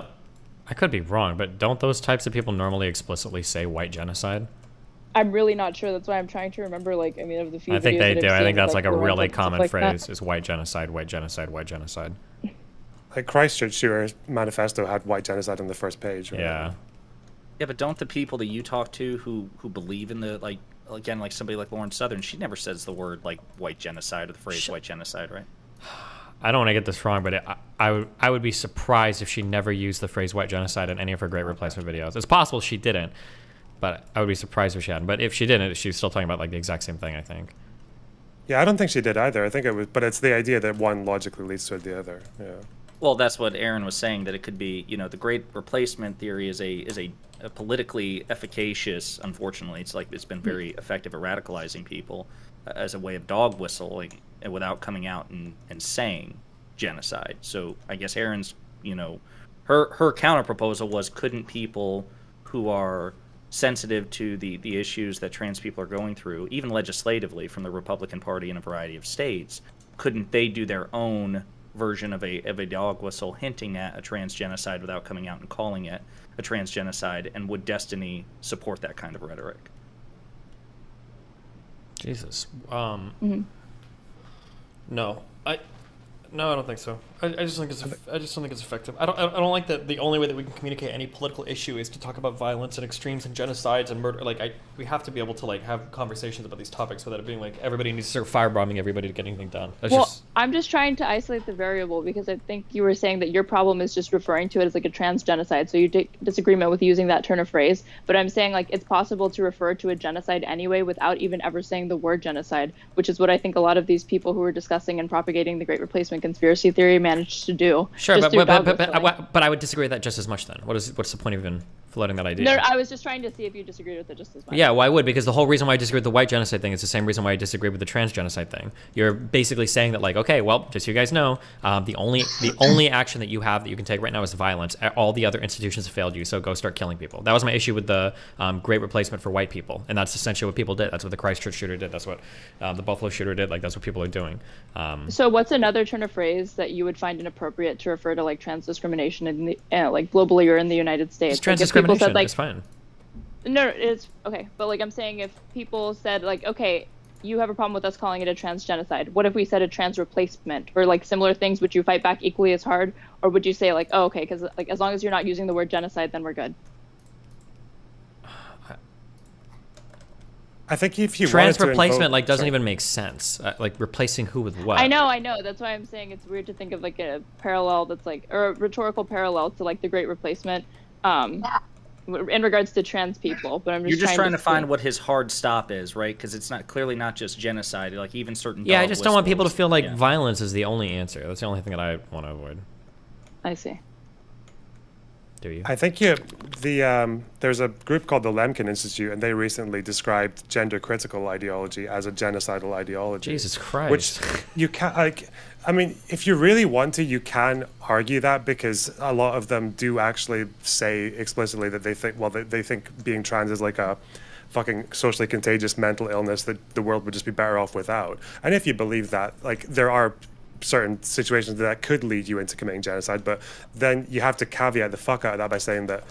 I could be wrong, but don't those types of people normally explicitly say white genocide? I'm really not sure. That's why I'm trying to remember, like, I mean, of the few I think videos they that do. I've I seen, think that's like a Lawrence really and stuff common like phrase that. is white genocide, white genocide, white genocide. Like Christchurch shooter manifesto had white genocide on the first page. Right? Yeah. Yeah, but don't the people that you talk to who believe in the, like, again, like somebody like Lauren Southern, she never says the word, like, white genocide or the phrase white genocide, right? I don't want to get this wrong, but I would be surprised if she never used the phrase white genocide in any of her Great Replacement videos. It's possible she didn't, but I would be surprised if she hadn't. But if she didn't, she was still talking about like the exact same thing, I think. Yeah, I don't think she did either. I think it was, but it's the idea that one logically leads to the other. Yeah. Well, that's what Aaron was saying, that it could be, you know, the Great Replacement theory is a politically efficacious, unfortunately, it's been very effective at radicalizing people as a way of dog whistling without coming out and saying genocide. So I guess Aaron's, you know, her counter proposal was, couldn't people who are sensitive to the issues that trans people are going through, even legislatively from the Republican Party in a variety of states, couldn't they do their own version of a dog whistle hinting at a trans genocide without coming out and calling it a trans genocide? And would Destiny support that kind of rhetoric? Jesus. No, I don't think so. I just don't think it's effective. I don't like that the only way that we can communicate any political issue is to talk about violence and extremes and genocides and murder. Like we have to be able to like have conversations about these topics without it being like everybody needs to start firebombing everybody to get anything done. I'm just trying to isolate the variable because I think you were saying that your problem is just referring to it as like a trans genocide. So you disagreement with using that turn of phrase, but I'm saying like it's possible to refer to a genocide anyway without even ever saying the word genocide, which is what I think a lot of these people who are discussing and propagating the Great Replacement conspiracy theory managed to do. Sure, but I would disagree with that just as much then. What's the point of even floating that idea? No, I was just trying to see if you disagreed with it just as much. Yeah, well, I would, because the whole reason why I disagree with the white genocide thing is the same reason why I disagree with the trans genocide thing. You're basically saying that, like, okay, well, just so you guys know, the only action that you have that you can take right now is violence. All the other institutions have failed you, so go start killing people. That was my issue with the Great Replacement for white people, and that's essentially what people did. That's what the Christchurch shooter did. That's what the Buffalo shooter did. Like, that's what people are doing. So what's another turn of phrase that you would find inappropriate to refer to like trans discrimination in the like globally or in the United States? It's trans like, discrimination. Said, like, it's fine. No, it's okay. But like I'm saying, if people said like, okay, you have a problem with us calling it a trans genocide, what if we said a trans replacement or like similar things? Would you fight back equally as hard, or would you say like, oh, okay, because like as long as you're not using the word genocide, then we're good? I think if you trans wanted to replacement invoke, like doesn't even make sense. Like replacing who with what? I know. That's why I'm saying it's weird to think of like a parallel that's like, or a rhetorical parallel to like the Great Replacement, in regards to trans people, but I'm just You're just trying to see. find what his hard stop is, right? Because it's not clearly not just genocide. Like even certain. Yeah, I dog just don't want people to whistles. feel like Yeah. violence is the only answer. That's the only thing that I want to avoid. I see. Do you? I think there's a group called the Lemkin Institute, and they recently described gender critical ideology as a genocidal ideology. Jesus Christ. Which you can't, like, I mean, if you really want to, you can argue that, because a lot of them do actually say explicitly that they think, well, they think being trans is like a fucking socially contagious mental illness that the world would just be better off without. And if you believe that, like, there are certain situations that could lead you into committing genocide, but then you have to caveat the fuck out of that by saying that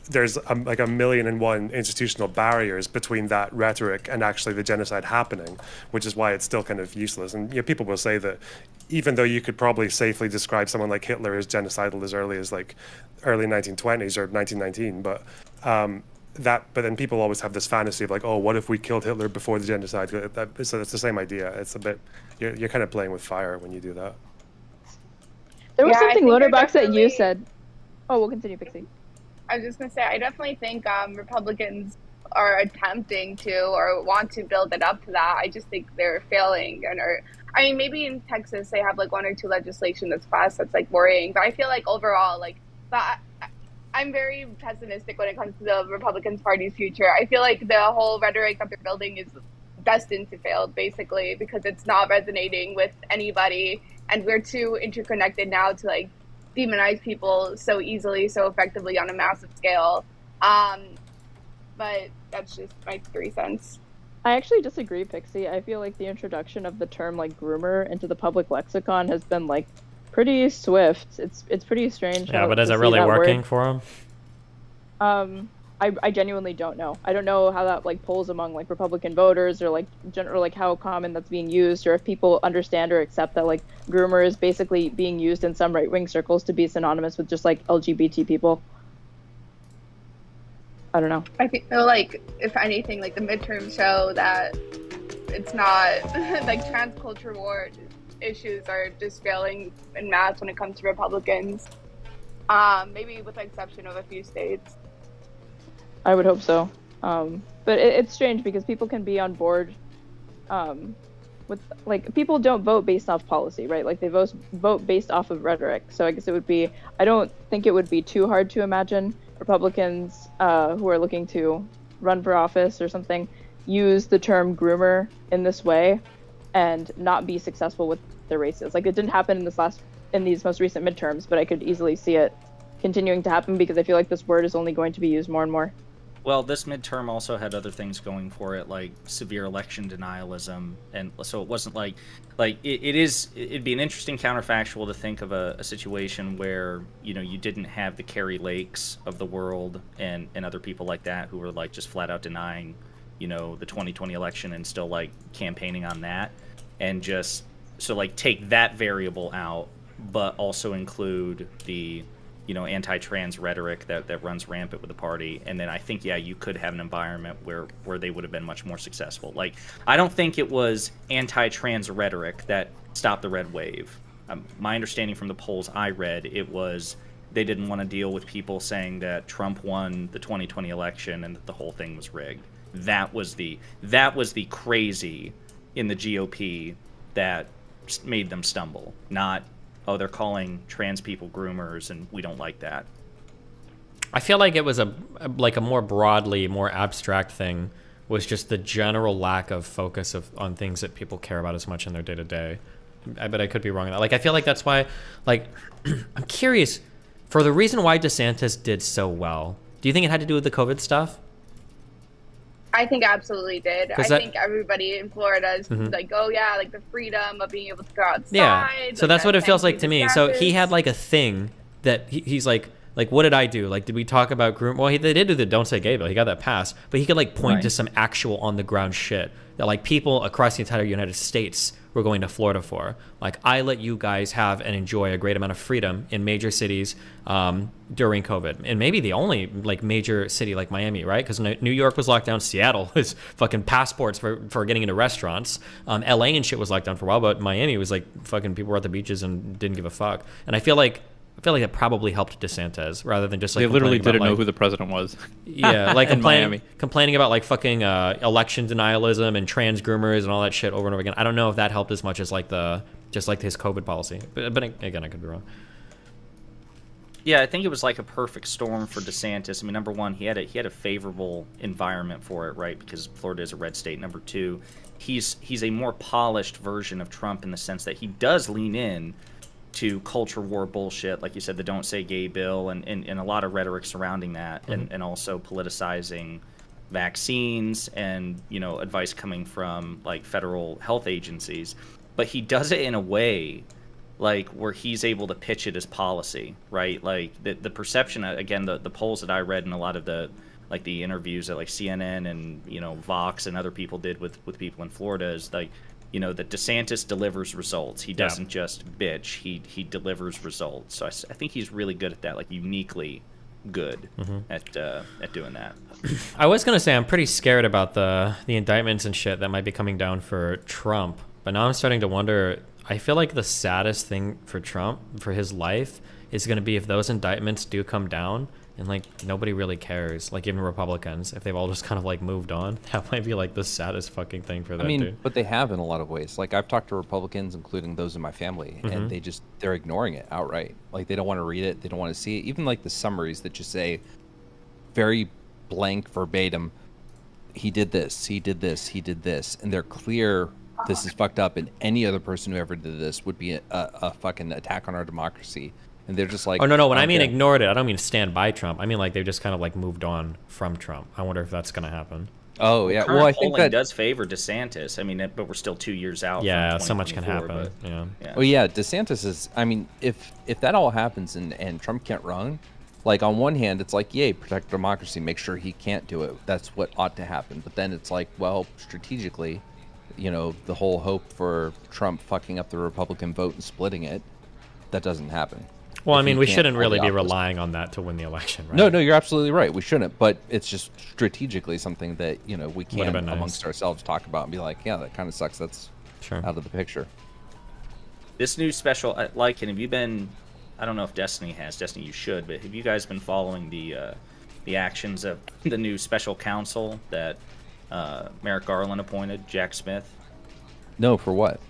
there's like 1,000,001 institutional barriers between that rhetoric and actually the genocide happening, which is why it's still kind of useless. And people will say that even though you could probably safely describe someone like Hitler as genocidal as early as like early 1920s or 1919, but then people always have this fantasy of like, oh, what if we killed Hitler before the genocide? So it's the same idea. It's a bit, you're kind of playing with fire when you do that. There was Yeah, I something think Loaderbox that you definitely- said. Oh, we'll continue, Pixie. I was just gonna say, I definitely think Republicans are attempting to or want to build it up to that. I just think they're failing, I mean, maybe in Texas they have like 1 or 2 legislation that's passed that's like worrying, but I feel like overall, like, I'm very pessimistic when it comes to the Republican Party's future. I feel like the whole rhetoric that they're building is destined to fail, basically, because it's not resonating with anybody, and we're too interconnected now to like demonize people so easily, so effectively on a massive scale. But that's just my 3 cents. I actually disagree, Pixie. I feel like the introduction of the term like groomer into the public lexicon has been like pretty swift. It's pretty strange. Yeah, but is it really working for him? I genuinely don't know. I don't know how that like polls among like Republican voters, or like like how common that's being used, or if people understand or accept that like groomer is basically being used in some right-wing circles to be synonymous with just like LGBT people. I don't know. I feel like, if anything, like the midterms show that it's not like trans culture war issues are just failing en masse when it comes to Republicans. Maybe with the exception of a few states. I would hope so. But it's strange because people can be on board with, like, people don't vote based off policy, right? Like, they vote based off of rhetoric. So I guess it would be, I don't think it would be too hard to imagine Republicans who are looking to run for office or something use the term groomer in this way and not be successful with their races. Like, it didn't happen in these most recent midterms, but I could easily see it continuing to happen because I feel like this word is only going to be used more and more. Well, this midterm also had other things going for it, like severe election denialism, and so it wasn't like it'd be an interesting counterfactual to think of a situation where, you know, you didn't have the Carrie Lakes of the world and other people like that who were like just flat out denying, you know, the 2020 election and still like campaigning on that, and just so like take that variable out, but also include the, you know, anti-trans rhetoric that runs rampant with the party. And then I think, yeah, you could have an environment where they would have been much more successful. Like, I don't think it was anti-trans rhetoric that stopped the red wave. My understanding from the polls I read, it was they didn't want to deal with people saying that Trump won the 2020 election and that the whole thing was rigged. That was the crazy in the GOP that made them stumble, not, oh, they're calling trans people groomers and we don't like that. I feel like it was a more broadly, more abstract thing, was just the general lack of focus on things that people care about as much in their day-to-day. But I could be wrong on that. Like, I feel like that's why, like, I'm curious, for the reason why DeSantis did so well, do you think it had to do with the COVID stuff? I think absolutely did. I that- think everybody in Florida is like, oh yeah, like the freedom of being able to go outside. Yeah. So like, that's what it feels like thanks to me. Jesus So he Christ. had like a thing that he's like, what did I do? Like, did we talk about groom? Well, they did do the don't say gay bill. He got that passed, but he could like point to some actual on the ground shit that like people across the entire United States were going to Florida for. Like, I let you guys have and enjoy a great amount of freedom in major cities during COVID. And maybe the only like major city like Miami, right? Because New York was locked down. Seattle was fucking passports for getting into restaurants. LA and shit was locked down for a while, but Miami was like fucking people were at the beaches and didn't give a fuck. And I feel like I feel like it probably helped DeSantis rather than just like they literally complaining didn't about, know who the president was. Yeah, like in Miami. complaining about like fucking election denialism and trans groomers and all that shit over and over again. I don't know if that helped as much as like his COVID policy. But again, I could be wrong. Yeah, I think it was like a perfect storm for DeSantis. I mean, number one, he had a favorable environment for it, right? Because Florida is a red state. Number two, he's a more polished version of Trump in the sense that he does lean in to culture war bullshit, like you said, the Don't Say Gay bill, and a lot of rhetoric surrounding that, and also politicizing vaccines and, you know, advice coming from like federal health agencies. But he does it in a way like where he's able to pitch it as policy, right? Like the perception, again, the polls that I read and a lot of the like the interviews that like CNN and, you know, Vox and other people did with people in Florida is like, you know, that DeSantis delivers results. He doesn't just bitch. He delivers results. So I think he's really good at that, like uniquely good at doing that. I was gonna say I'm pretty scared about the indictments and shit that might be coming down for Trump, but now I'm starting to wonder. I feel like the saddest thing for Trump, for his life, is going to be if those indictments do come down and like nobody really cares, like even Republicans, if they've all just kind of like moved on. That might be like the saddest fucking thing for that dude. But they have in a lot of ways. Like I've talked to Republicans, including those in my family, and they're ignoring it outright. Like they don't want to read it, they don't want to see it. Even like the summaries that just say very blank verbatim, he did this, he did this, he did this, and they're clear. This is fucked up, and any other person who ever did this would be a fucking attack on our democracy. And they're just like, oh no, when I mean ignored it, I don't mean stand by Trump. I mean like they've just kind of like moved on from Trump. I wonder if that's gonna happen. Oh yeah, well I think that does favor DeSantis. I mean, but we're still 2 years out. Yeah, so much can happen. Yeah. Well, yeah, DeSantis is. I mean, if that all happens and Trump can't run, like on one hand, it's like, yay, protect democracy, make sure he can't do it. That's what ought to happen. But then it's like, well, strategically, you know, the whole hope for Trump fucking up the Republican vote and splitting it, that doesn't happen. Well, I mean, we shouldn't really be relying on that to win the election, right? No, you're absolutely right. We shouldn't, but it's just strategically something that, you know, we can amongst ourselves talk about and be like, yeah, that kind of sucks. That's out of the picture. This new special, and have you been, I don't know if Destiny has, Destiny you should, but have you guys been following the actions of the new special counsel that Merrick Garland appointed, Jack Smith? No, for what?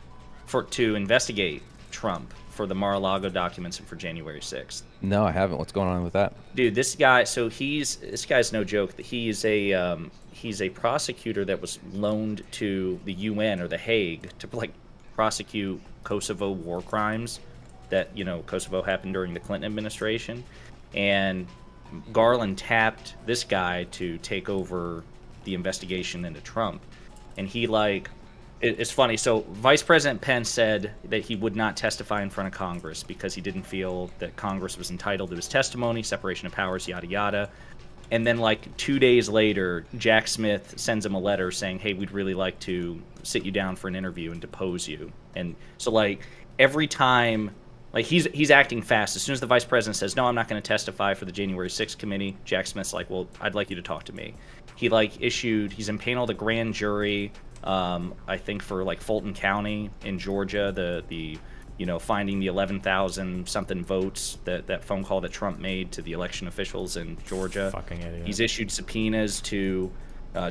To investigate Trump for the Mar-a-Lago documents and for January 6th. No, I haven't. What's going on with that? Dude, this guy, so this guy's no joke. He's a prosecutor that was loaned to the UN or the Hague to like prosecute Kosovo war crimes that, you know, Kosovo happened during the Clinton administration. And Garland tapped this guy to take over the investigation into Trump. And he it's funny. So Vice President Pence said that he would not testify in front of Congress because he didn't feel that Congress was entitled to his testimony, separation of powers, yada, yada. And then like 2 days later, Jack Smith sends him a letter saying, hey, we'd really like to sit you down for an interview and depose you. And so like every time, like he's acting fast. As soon as the vice president says, no, I'm not going to testify for the January 6th committee, Jack Smith's like, well, I'd like you to talk to me. He's impaneled a grand jury, I think for like Fulton County in Georgia, the you know, finding the 11,000 something votes, that phone call that Trump made to the election officials in Georgia. Fucking idiot. He's issued subpoenas to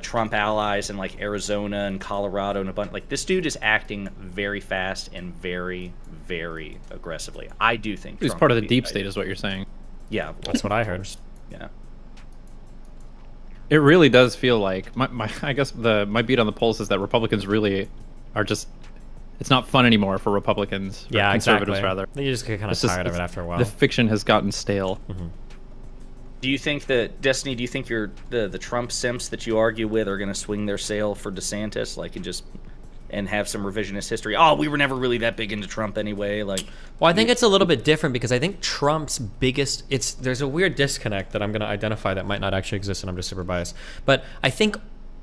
Trump allies in like Arizona and Colorado and a bunch. Like this dude is acting very fast and very, very aggressively. I do think he's part of the deep state, is what you're saying. Yeah, that's what I heard. Yeah. It really does feel like I guess my beat on the pulse is that Republicans really are just, it's not fun anymore for Republicans. Yeah, conservatives exactly. rather. They just get kind of tired of it after a while. The fiction has gotten stale. Do you think that Destiny? Do you think the Trump simps that you argue with are going to swing their sail for DeSantis, like and have some revisionist history? Oh, we were never really that big into Trump anyway. Like, well, I think it's a little bit different because I think Trump's biggest there's a weird disconnect that I'm going to identify that might not actually exist, and I'm just super biased. But I think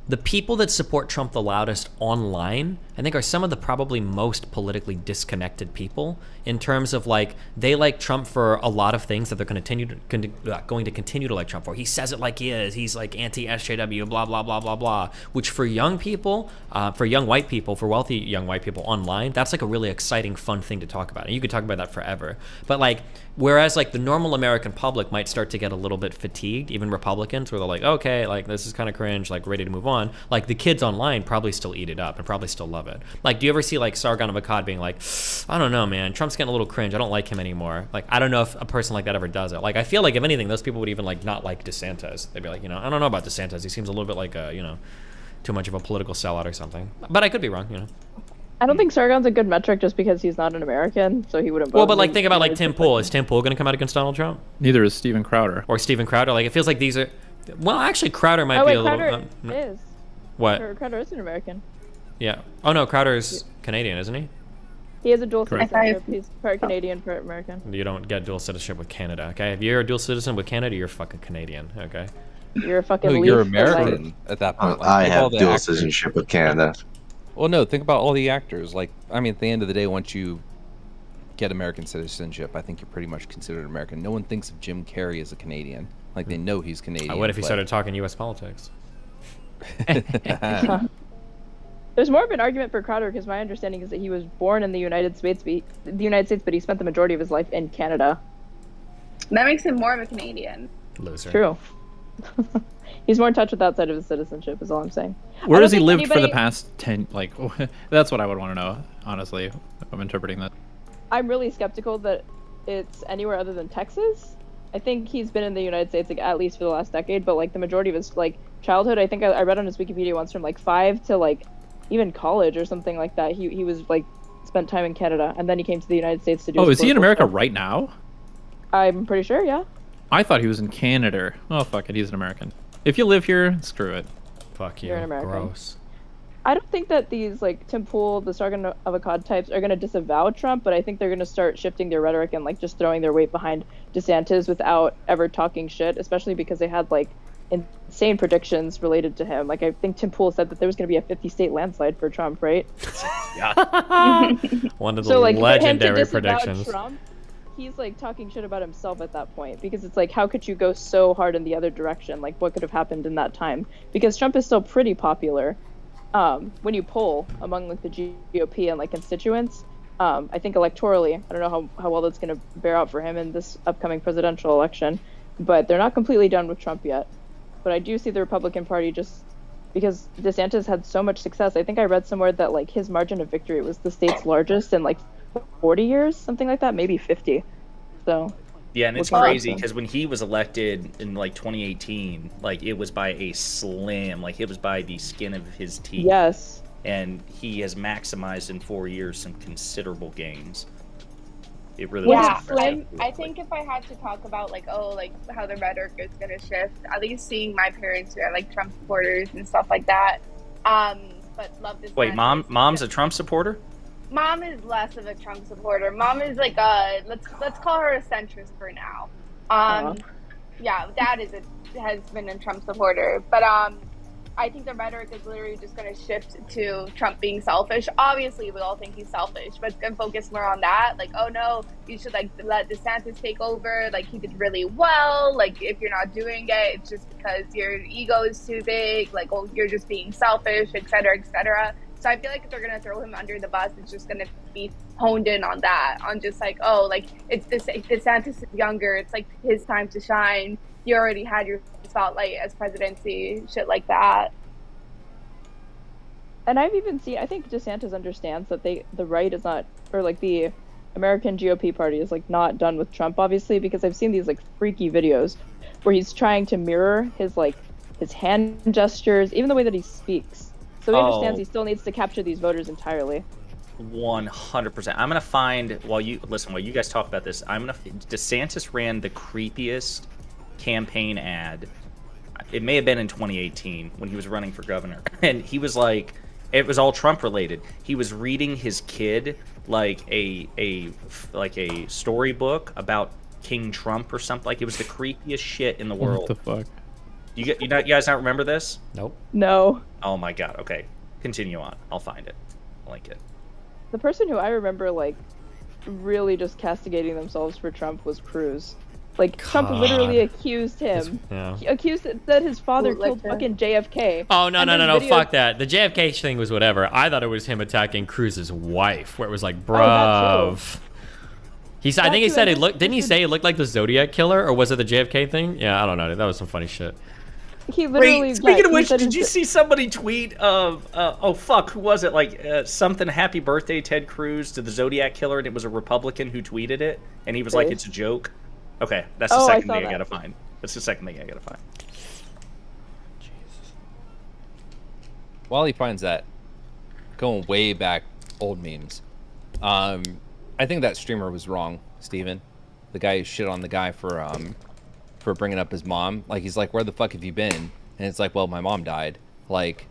the people that support Trump the loudest online I think are some of the probably most politically disconnected people in terms of like they like Trump for a lot of things that they're going to continue to like Trump for. He says it like he is. He's like anti-SJW, blah blah blah blah blah. Which for young people, for young white people, for wealthy young white people online, that's like a really exciting, fun thing to talk about. And you could talk about that forever. But like, whereas like the normal American public might start to get a little bit fatigued, even Republicans, where they're like, okay, like this is kind of cringe, like ready to move on. Like the kids online probably still eat it up and probably still love it. Like, do you ever see like Sargon of Akkad being like, I don't know, man, Trump's getting a little cringe. I don't like him anymore. Like, I don't know if a person like that ever does it. Like, I feel like if anything, those people would even like not like DeSantis. They'd be like, you know, I don't know about DeSantis. He seems a little bit like a, you know, too much of a political sellout or something. But I could be wrong, you know. I don't think Sargon's a good metric just because he's not an American, so he wouldn't vote. Well, but like think about like Tim Pool. Is Tim Pool going to come out against Donald Trump? Neither is Steven Crowder. Or Steven Crowder. Like it feels like these are. Well, actually, Crowder might be a little. Crowder is. What? Crowder is an American. Yeah. Oh no, Crowder's Canadian, isn't he? He has a dual Correct. citizenship. He's part Canadian, part American. You don't get dual citizenship with Canada, okay? If you're a dual citizen with Canada, you're fucking Canadian, okay? You're a fucking. No, you're American at that point. Like, I think have all the dual actors- citizenship with Canada. Well, no, think about all the actors. Like, I mean, at the end of the day, once you get American citizenship, I think you're pretty much considered American. No one thinks of Jim Carrey as a Canadian. Like, they know he's Canadian. What if he but- started talking U.S. politics? There's more of an argument for Crowder because my understanding is that he was born in the United States, but he spent the majority of his life in Canada. That makes him more of a Canadian. Loser. True. He's more in touch with outside of his citizenship, is all I'm saying. Where has he lived for the past 10, like, that's what I would want to know, honestly, if I'm interpreting that. I'm really skeptical that it's anywhere other than Texas. I think he's been in the United States like, at least for the last decade, but like the majority of his like childhood, I think I read on his Wikipedia once from like 5 to like even college or something like that. He was like spent time in Canada, and then he came to the United States to do. Oh, is he in America right now? I'm pretty sure, yeah. I thought he was in Canada. Oh, fuck it, he's an American. If you live here, screw it. Fuck you. You're an American. Gross. I don't think that these like Tim Pool, the Sargon of Akkad types are going to disavow Trump, but I think they're going to start shifting their rhetoric and like just throwing their weight behind DeSantis without ever talking shit, especially because they had like insane predictions related to him. Like I think Tim Pool said that there was going to be a 50-state landslide for Trump, right? Yeah. One of the so, like, legendary for him to disavow predictions. Trump, he's like talking shit about himself at that point because it's like, how could you go so hard in the other direction? Like, what could have happened in that time? Because Trump is still pretty popular. When you poll among like the GOP and like constituents, I think electorally, I don't know how well that's going to bear out for him in this upcoming presidential election, but they're not completely done with Trump yet. But I do see the Republican Party just because DeSantis had so much success. I think I read somewhere that like his margin of victory was the state's largest in like 40 years, something like that, maybe 50. So yeah, and it's we'll crazy because when he was elected in like 2018, like it was by a slim, like it was by the skin of his teeth. Yes. And he has maximized in 4 years some considerable gains. It really Yeah, was I think if I had to talk about like how the rhetoric is gonna shift, at least seeing my parents who are like Trump supporters and stuff like that. But love this. Wait, mom's a Trump supporter? Mom is less of a Trump supporter. Mom is like let's call her a centrist for now. Yeah, dad has been a Trump supporter, but I think the rhetoric is literally just going to shift to Trump being selfish. Obviously, we all think he's selfish, but it's going to focus more on that. Like, oh no, you should like let DeSantis take over. Like, he did really well. Like, if you're not doing it, it's just because your ego is too big. Like, oh, you're just being selfish, et cetera, et cetera. So I feel like if they're going to throw him under the bus, it's just going to be honed in on that, on just like, oh, like it's DeSantis is younger. It's like his time to shine. You already had your spotlight as presidency, shit like that. And I've even seen, I think DeSantis understands that the right is not, or like the American GOP party is like not done with Trump, obviously, because I've seen these like freaky videos where he's trying to mirror his like his hand gestures, even the way that he speaks. So he understands he still needs to capture these voters entirely. 100%. I'm gonna find while you guys talk about this. DeSantis ran the creepiest campaign ad. It may have been in 2018 when he was running for governor, and he was like, it was all Trump related. He was reading his kid like a storybook about King Trump or something. Like it was the creepiest shit in the world. What the fuck? You guys not remember this? Nope. No. Oh my god. Okay, continue on. I'll find it. link it. The person who I remember like really just castigating themselves for Trump was Cruz. Like Trump literally accused him. He accused that his father killed fucking JFK. Oh no And no no there's no! videos- Fuck that. The JFK thing was whatever. I thought it was him attacking Cruz's wife, where it was like, that bruv. He said, I That think he too, said and it looked. Didn't he say it looked like the Zodiac killer, or was it the JFK thing? Yeah, I don't know. That was some funny shit. He literally. Wait, speaking of he which, said did he you said- see somebody tweet of, oh fuck, who was it? Like, something, happy birthday, Ted Cruz, to the Zodiac Killer, and it was a Republican who tweeted it, and he was like, it's a joke. Okay, that's the Oh, I second saw thing I that. gotta find. That's the second thing I gotta find. While he finds that, going way back, old memes. I think that streamer was wrong, Steven. The guy who shit on the guy for bringing up his mom. Like, he's like, where the fuck have you been? And it's like, well, my mom died. Like,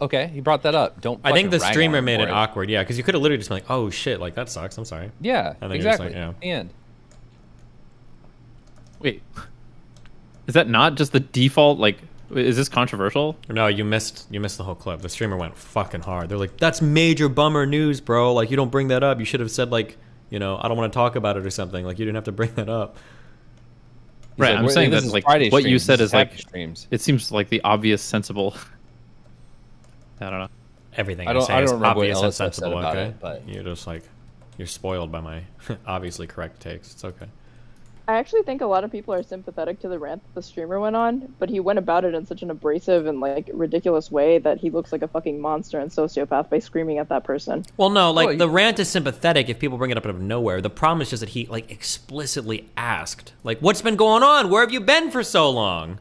okay, he brought that up. Don't. I think fucking the rag on streamer him made for it awkward. Yeah, because you could have literally just been like, oh shit, like that sucks. I'm sorry. Yeah, And then you're just exactly. like, yeah. And Wait, is that not just the default? Like, is this controversial? No, you missed the whole clip. The streamer went fucking hard. They're like, that's major bummer news, bro. Like, you don't bring that up. You should have said like, you know, I don't want to talk about it or something. Like, you didn't have to bring that up. Right, like, I'm saying this that is like Friday what you streams, said this is is like happy streams. it seems like the obvious, sensible. I don't know. Everything I I don't- say I is don't remember what obvious and Ellis said sensible, about okay? it, but- You're just like, you're spoiled by my obviously correct takes. It's okay. I actually think a lot of people are sympathetic to the rant that the streamer went on, but he went about it in such an abrasive and like ridiculous way that he looks like a fucking monster and sociopath by screaming at that person. Well, no, like the rant is sympathetic if people bring it up out of nowhere. The problem is just that he like explicitly asked, like, "What's been going on? Where have you been for so long?"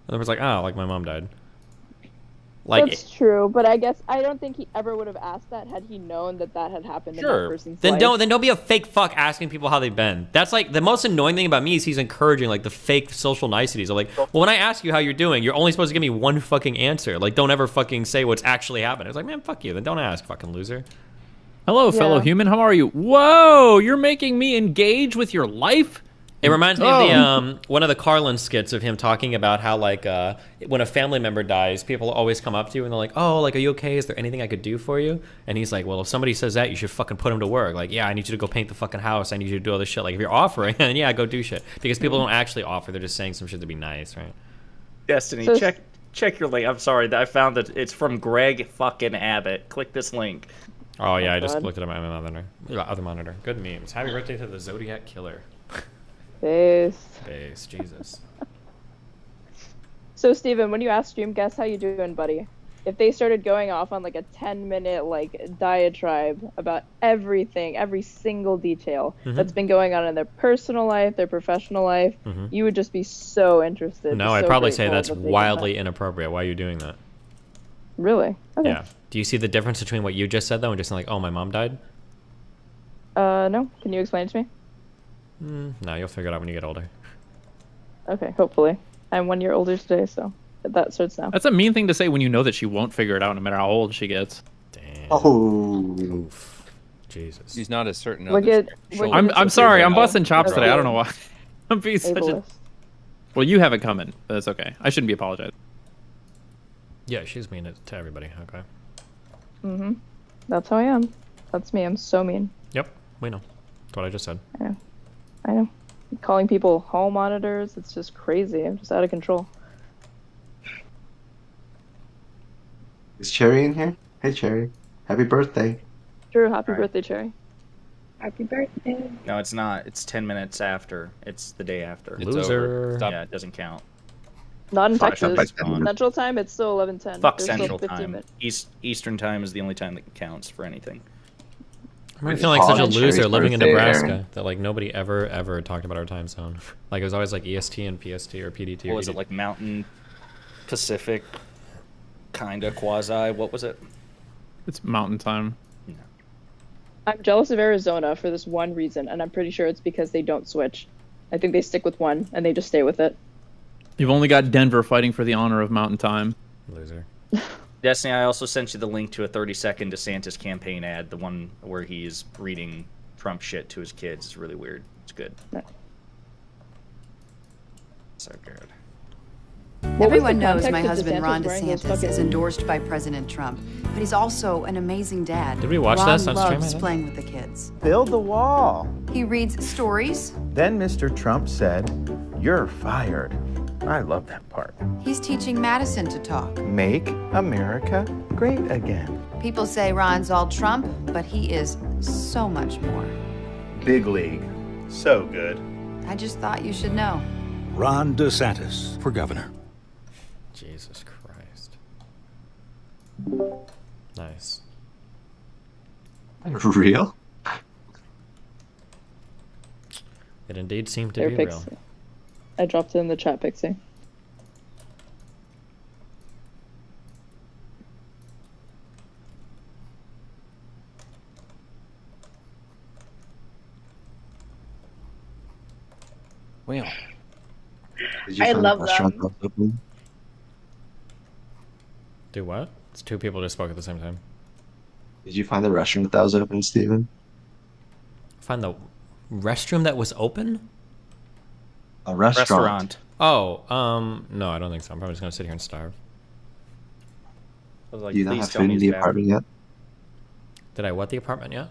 And I was like, "Oh, like my mom died." Like, That's true, but I guess I don't think he ever would have asked that had he known that that had happened in that person's Then life. don't be a fake fuck asking people how they've been. That's like the most annoying thing about me is he's encouraging like the fake social niceties. I'm like, well, when I ask you how you're doing, you're only supposed to give me one fucking answer. Like, don't ever fucking say what's actually happening. It's like, man, fuck you. Then don't ask, fucking loser. Hello, fellow human. How are you? Whoa, you're making me engage with your life. It reminds me of the one of the Carlin skits of him talking about how like when a family member dies, people always come up to you and they're like, "Oh, like, are you okay? Is there anything I could do for you?" And he's like, "Well, if somebody says that, you should fucking put them to work. Like, yeah, I need you to go paint the fucking house. I need you to do all this shit. Like, if you're offering, then yeah, go do shit. Because people don't actually offer; they're just saying some shit to be nice, right?" Destiny, So- check your link. I'm sorry, I found that it's from Greg fucking Abbott. Click this link. Oh yeah, I just God. looked at my other monitor. Good memes. Happy birthday to the Zodiac Killer. Base, Jesus. So Steven, when you ask stream guests how you doing, buddy, if they started going off on like a 10-minute like diatribe about everything, every single detail that's been going on in their personal life, their professional life, you would just be so interested. No, just I'd so probably say grateful that's that they did wildly that. inappropriate. Why are you doing that? Really? Okay. Yeah. Do you see the difference between what you just said though and just saying like, "Oh, my mom died"? No. Can you explain it to me? No, you'll figure it out when you get older. Okay, hopefully. I'm 1 year older today, so that starts now. That's a mean thing to say when you know that she won't figure it out no matter how old she gets. Oh. Jesus. He's not as certain. Look others. at- look I'm at- sorry. I'm busting chops Okay. today. I don't know why. I'm being such a. Ableist. Well, you have it coming, but that's okay. I shouldn't be apologizing. Yeah, she's mean to everybody. Okay. That's how I am. That's me. I'm so mean. Yep, we know. That's what I just said. I know. Calling people hall monitors, it's just crazy. I'm just out of control. Is Cherry in here? Hey, Cherry. Happy birthday. Drew, happy birthday, Cherry. Happy birthday. No, it's not. It's 10 minutes after. It's the day after. It's Loser. over. Stop. Yeah, it doesn't count. Not in Fuck, Texas. somebody's gone. Central time, it's still 11:10. Fuck There's still Central 15 Time. minutes. Eastern Time is the only time that counts for anything. I feel like such a College, loser Cherry's living in birthday, Nebraska Aaron. that like nobody ever talked about our time zone. Like it was always like EST and PST or PDT. What or was it, EDT. like Mountain Pacific? Kinda quasi. What was it? It's mountain time. I'm jealous of Arizona for this one reason, and I'm pretty sure it's because they don't switch. I think they stick with one, and they just stay with it. You've only got Denver fighting for the honor of mountain time. Loser. Destiny, I also sent you the link to a 30-second DeSantis campaign ad, the one where he's reading Trump shit to his kids. It's really weird. It's good. No. So good. Everyone knows my husband Ron DeSantis is endorsed by President Trump, but he's also an amazing dad. Did we watch Ron this on stream, I loves think? playing with the kids. Build the wall. He reads stories. Then Mr. Trump said, "You're fired." I love that part. He's teaching Madison to talk. Make America great again. People say Ron's all Trump, but he is so much more. Big league. So good. I just thought you should know. Ron DeSantis for governor. Jesus Christ. Nice. Real? It indeed seemed to There, be Pixie. real. I dropped it in the chat, Pixie. Wow. Did you I find the love restaurant them. that's open? Do what? It's two people just spoke at the same time. Did you find the restaurant that was open, Steven? Find the restroom that was open? A restaurant. Oh, no, I don't think so. I'm probably just gonna sit here and starve. Do you not have food in the apartment yet? Did I what the apartment yet?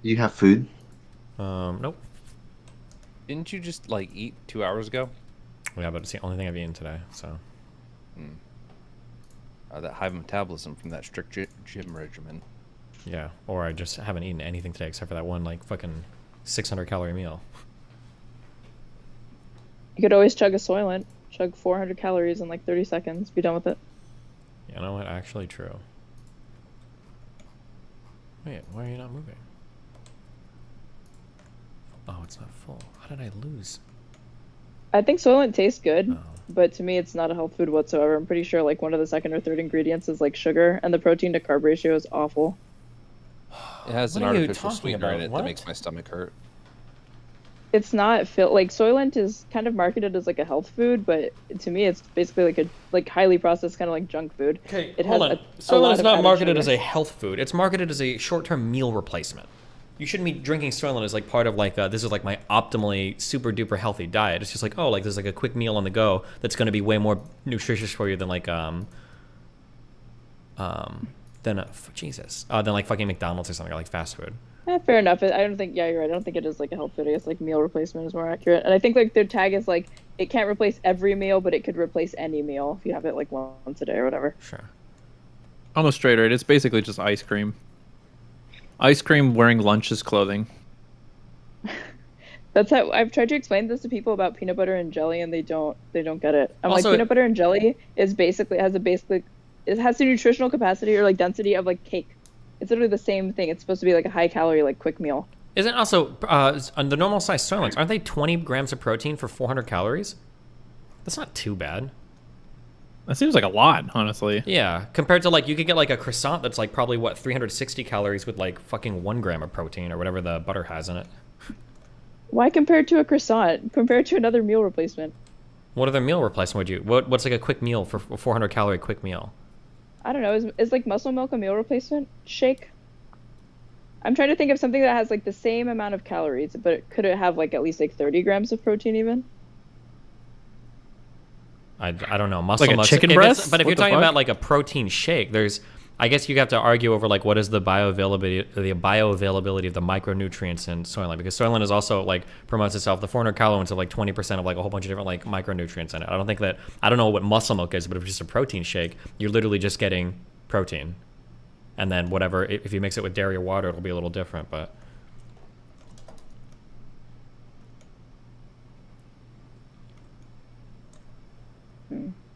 Do you have food? Nope. Didn't you just like eat 2 hours ago? Yeah, but it's the only thing I've eaten today, so. That high metabolism from that strict gym regimen. Yeah, or I just haven't eaten anything today except for that one like fucking 600 calorie meal. You could always chug a Soylent. Chug 400 calories in like 30 seconds. Be done with it. You know what? Actually true. Wait, why are you not moving? Oh, it's not full. How did I lose? I think Soylent tastes good, but to me it's not a health food whatsoever. I'm pretty sure like one of the second or third ingredients is like sugar, and the protein to carb ratio is awful. It has an What are you artificial talking sweetener in about? it What? that makes my stomach hurt. It's not like Soylent is kind of marketed as like a health food, but to me it's basically like highly processed kind of like junk food. Okay, it hold has on. a Soylent lot is of not added marketed sugar. as a health food. It's marketed as a short-term meal replacement. You shouldn't be drinking Soylent as like part of like this is like my optimally super duper healthy diet. It's just like, oh, like there's like a quick meal on the go that's going to be way more nutritious for you than like than like fucking McDonald's or something, or like fast food. Fair enough. I don't think. Yeah, you're right. I don't think it is like a health food. I guess like meal replacement is more accurate. And I think like their tag is like it can't replace every meal, but it could replace any meal if you have it like once a day or whatever. Sure. Almost straight right. It's basically just ice cream. Ice cream wearing lunch as clothing. That's how I've tried to explain this to people about peanut butter and jelly, and they don't get it. I'm Also- like peanut butter and jelly is basically it has the nutritional capacity or like density of like cake. It's literally the same thing. It's supposed to be like a high calorie like quick meal. Isn't also on the normal size Soylents, aren't they 20 grams of protein for 400 calories? That's not too bad. That seems like a lot, honestly. Yeah, compared to like you could get like a croissant that's like probably what 360 calories with like fucking 1 gram of protein or whatever the butter has in it. Why compared to a croissant? Compared to another meal replacement? What other meal replacement would you? What's like a quick meal for 400 calorie quick meal? I don't know. Is like muscle milk a meal replacement shake? I'm trying to think of something that has like the same amount of calories, but could it have like at least like 30 grams of protein even? I don't know. Muscle Like a milk. chicken But breast? if you're What the talking fuck? about like a protein shake, I guess you have to argue over like what is the bioavailability of the micronutrients in Soylent, because Soylent is also like promotes itself the 400 calories of like 20% of like a whole bunch of different like micronutrients in it. I don't know what muscle milk is, but if it's just a protein shake, you're literally just getting protein, and then whatever if you mix it with dairy or water, it'll be a little different, but.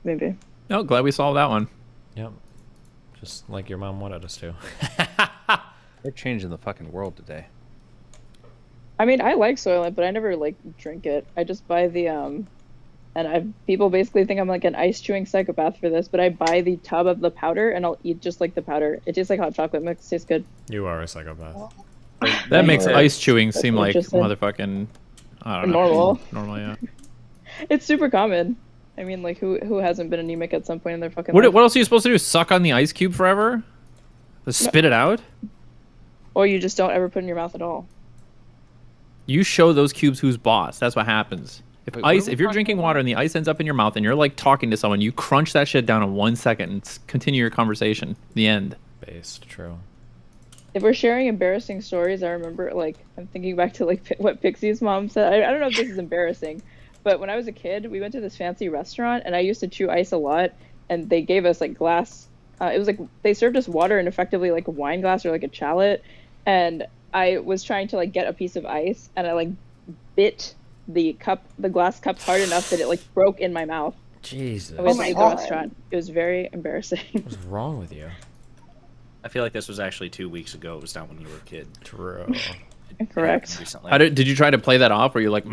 Maybe. Oh, glad we solved that one. Yep. Just like your mom wanted us to. They're changing the fucking world today. I mean, I like Soylent, but I never like drink it. I just buy the and people basically think I'm like an ice chewing psychopath for this, but I buy the tub of the powder and I'll eat just like the powder. It tastes like hot chocolate mix. Tastes good. You are a psychopath. That makes ice chewing That's seem what I like just said. motherfucking, I don't know. Normal. Normal, yeah. It's super common. I mean, like who hasn't been anemic at some point in their fucking What life? else are you supposed to do? Suck on the ice cube forever? Just spit it out? Or you just don't ever put it in your mouth at all. You show those cubes who's boss. That's what happens. If you're drinking water and the ice ends up in your mouth and you're like talking to someone, you crunch that shit down in 1 second and continue your conversation. The end. Based, true. If we're sharing embarrassing stories, I remember, like, I'm thinking back to, like, what Pixie's mom said. I don't know if this is embarrassing, but when I was a kid, we went to this fancy restaurant, and I used to chew ice a lot, and they gave us, like, glass. It was, like, they served us water in effectively, like, a wine glass or, like, a chalice, and I was trying to, like, get a piece of ice, and I, like, bit the glass cup hard enough that it, like, broke in my mouth. Jesus. I was at the restaurant. It was very embarrassing. What's wrong with you? I feel like this was actually 2 weeks ago. It was not when you were a kid. True. Correct. Recently. Did you try to play that off where you're like,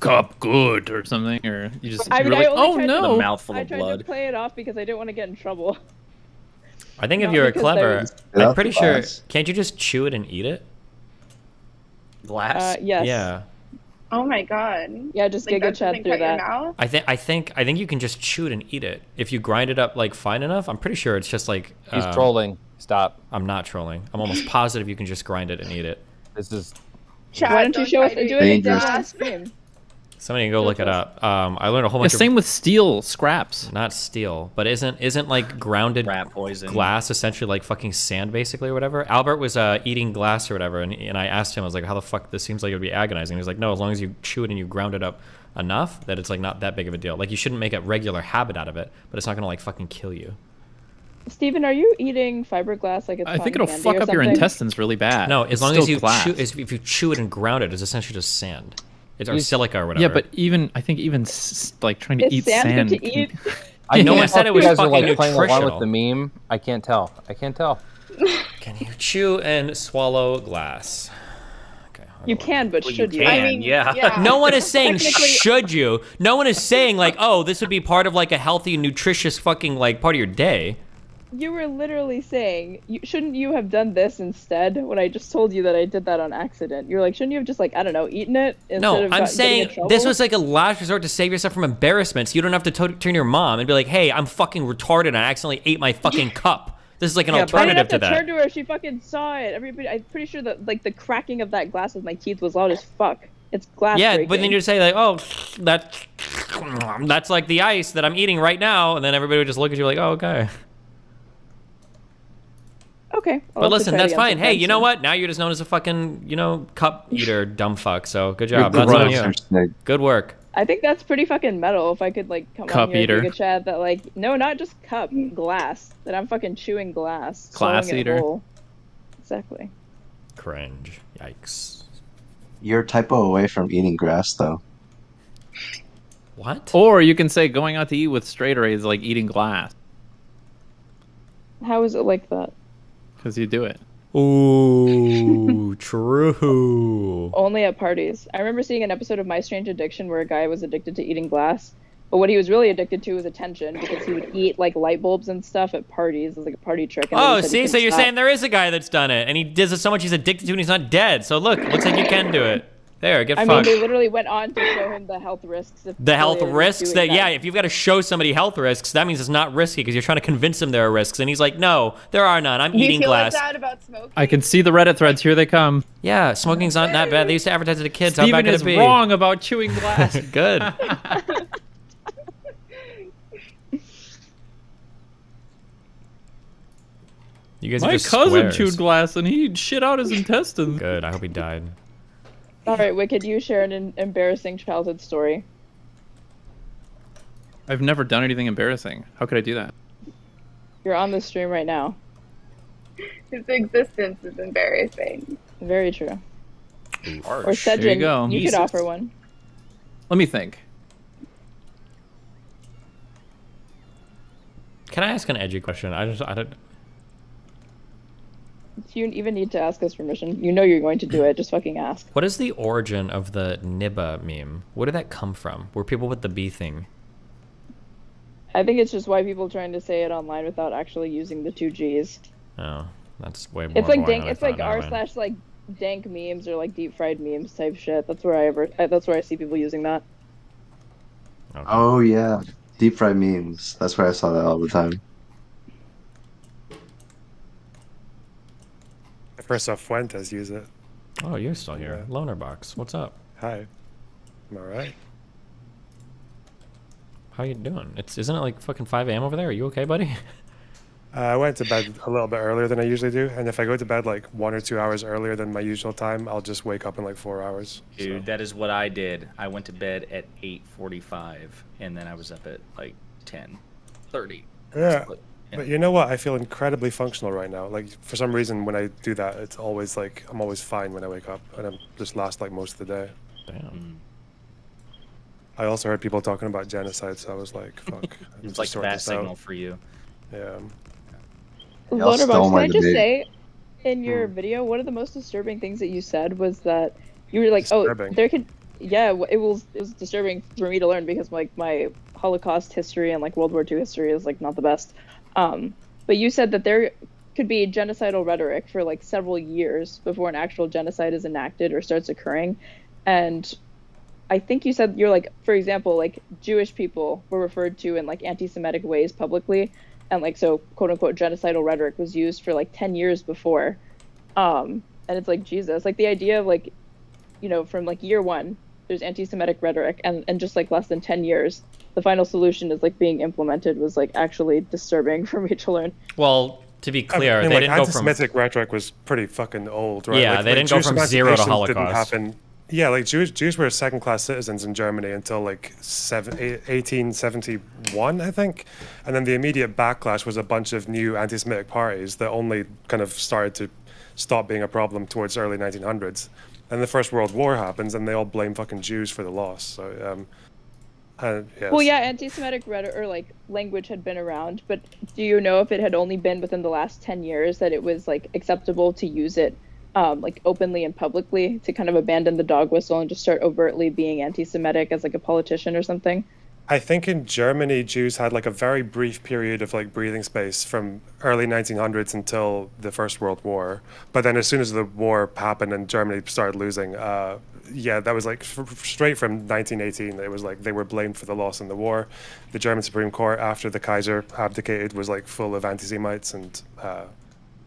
cup good or something? Or you just, I mean, you're like, I only oh tried no. To, mouthful I of tried blood. to play it off because I didn't want to get in trouble. I think if Not you were because clever, they- I'm pretty sure, can't you just chew it and eat it? Glass? Yes. Yeah. Oh my god. Yeah, just Like, Giga that Chad doesn't through cut your that. mouth? I think you can just chew it and eat it. If you grind it up like fine enough, I'm pretty sure it's just like He's trolling. Stop. I'm not trolling. I'm almost positive you can just grind it and eat it. This is Chad, Why don't you show us? Do an example on stream. Somebody can go look it up. I learned a whole Yeah, bunch same with steel scraps. Not steel, but isn't like grounded rat poison glass essentially like fucking sand basically or whatever? Albert was eating glass or whatever, and I asked him, I was like, how the fuck, this seems like it would be agonizing. He was like, no, as long as you chew it and you ground it up enough that it's like not that big of a deal. Like you shouldn't make a regular habit out of it, but it's not gonna like fucking kill you. Steven, are you eating fiberglass like it's I think cotton it'll candy fuck or up your something? intestines really bad. No, as It's long as still you glass. if you chew it and ground it, it's essentially just sand. It's or You- silica or whatever. Yeah, but I think even like trying to Is eat sand good sand. to eat? No one said it was you guys are fucking like playing along with nutritional. the meme. I can't tell. I can't tell. Can you chew and swallow glass? You can, but should you? can, I mean, yeah. No one is saying Technically- should you. No one is saying like, oh, this would be part of like a healthy, nutritious fucking like part of your day. You were literally saying, shouldn't you have done this instead? When I just told you that I did that on accident, you're like, shouldn't you have just like, I don't know, eaten it instead No, of I'm getting in saying trouble? this was like a last resort to save yourself from embarrassment. So you don't have to turn to your mom and be like, hey, I'm fucking retarded and I accidentally ate my fucking cup. This is like an alternative to I didn't have that. to turn to her. She fucking saw it. Everybody, I'm pretty sure that like the cracking of that glass with my teeth was loud as fuck. It's glass. Yeah, breaking. but then you say like, oh, that's like the ice that I'm eating right now, and then everybody would just look at you like, oh, okay. Okay. I'll But have to listen, try it that's again fine. Hey, sometime you know soon. what? Now you're just known as a fucking, cup eater, dumb fuck. So good job. You're That's on gross. you. Good work. I think that's pretty fucking metal. If I could like come Cup on here eater. and chat that like no, not just cup, glass. That I'm fucking chewing glass. Glass swallowing it eater. whole. Exactly. Cringe. Yikes. You're a typo away from eating grass, though. What? Or you can say going out to eat with straighter is like eating glass How is it like that? because you do it. Ooh, true. Only at parties. I remember seeing an episode of My Strange Addiction where a guy was addicted to eating glass, but what he was really addicted to was attention because he would eat like light bulbs and stuff at parties. It was like a party trick. And then Oh, he said he see, so couldn't you're stop. saying there is a guy that's done it, and he does it so much he's addicted to it and he's not dead. So look, looks like you can do it. There, get I mean, fucked. they literally went on to show him the health risks. Of The health really risks doing that, yeah, if you've got to show somebody health risks, that means it's not risky because you're trying to convince him there are risks. And he's like, no, there are none. I'm Do you eating feel glass. like that about smoking? I can see the Reddit threads. Here they come. Yeah, smoking's not that bad. They used to advertise it to kids. How Steven bad could is it be? wrong about chewing glass. Good. You guys are My just cousin squares. chewed glass and he shit out his intestines. Good. I hope he died. All right, Wicked, you share an embarrassing childhood story. I've never done anything embarrassing. How could I do that? You're on the stream right now. His existence is embarrassing. Very true. Or There Sedgen, you go. you could offer one. Let me think. Can I ask an edgy question? I don't. You even need to ask us permission. You know you're going to do it. Just fucking ask. What is the origin of the Nibba meme? Where did that come from? Were people with the B thing? I think it's just why people trying to say it online without actually using the two G's. Oh, that's way more. It's like boring dank. than I It's like thought. r Never mind. slash like dank memes or like deep fried memes type shit. That's where that's where I see people using that. Oh, yeah. Deep fried memes. That's where I saw that all the time. I first saw Fuentes use it. Oh, you're still here. Loner Box. What's up? Hi. I'm alright. How you doing? Isn't it like fucking 5 a.m. over there? Are you okay, buddy? I went to bed a little bit earlier than I usually do, and if I go to bed like 1 or 2 hours earlier than my usual time, I'll just wake up in like 4 hours. Dude, that is what I did. I went to bed at 8:45, and then I was up at like 10:30. Yeah. But you know what? I feel incredibly functional right now. Like, for some reason, when I do that, it's always like, I'm always fine when I wake up, and I'm just last like most of the day. Damn. I also heard people talking about genocide, so I was like, fuck. It's like that signal for you. Yeah. Loaderbox, can I just say, in your video, one of the most disturbing things that you said was that you were like, Disturbing. oh, there could, yeah, it was disturbing for me to learn because like my Holocaust history and like World War II history is like not the best. But you said that there could be genocidal rhetoric for like several years before an actual genocide is enacted or starts occurring. And I think you said you're like, for example, like Jewish people were referred to in like anti-Semitic ways publicly. And like, so quote unquote genocidal rhetoric was used for like 10 years before. And it's like, Jesus, like the idea of like, you know, from like year one, there's anti-Semitic rhetoric and just like less than 10 years, the final solution is like being implemented was like actually disturbing for me to learn. Well, to be clear, I mean, they like, didn't go from anti-Semitic rhetoric was pretty fucking old, right? Yeah, like, they didn't go Jewish from zero to emancipation didn't Holocaust. happen. Yeah, like Jews were second-class citizens in Germany until like 1871, I think, and then the immediate backlash was a bunch of new anti-Semitic parties that only kind of started to stop being a problem towards early 1900s. And the First World War happens, and they all blame fucking Jews for the loss. So, yes. Well, yeah, anti-Semitic rhetoric or like language had been around, but do you know if it had only been within the last 10 years that it was like acceptable to use it like openly and publicly to kind of abandon the dog whistle and just start overtly being anti-Semitic as like a politician or something? I think in Germany, Jews had like a very brief period of like breathing space from early 1900s until the First World War. But then as soon as the war happened and Germany started losing, yeah, that was like straight from 1918. It was like they were blamed for the loss in the war. The German Supreme Court, after the Kaiser abdicated, was like full of anti-Semites, and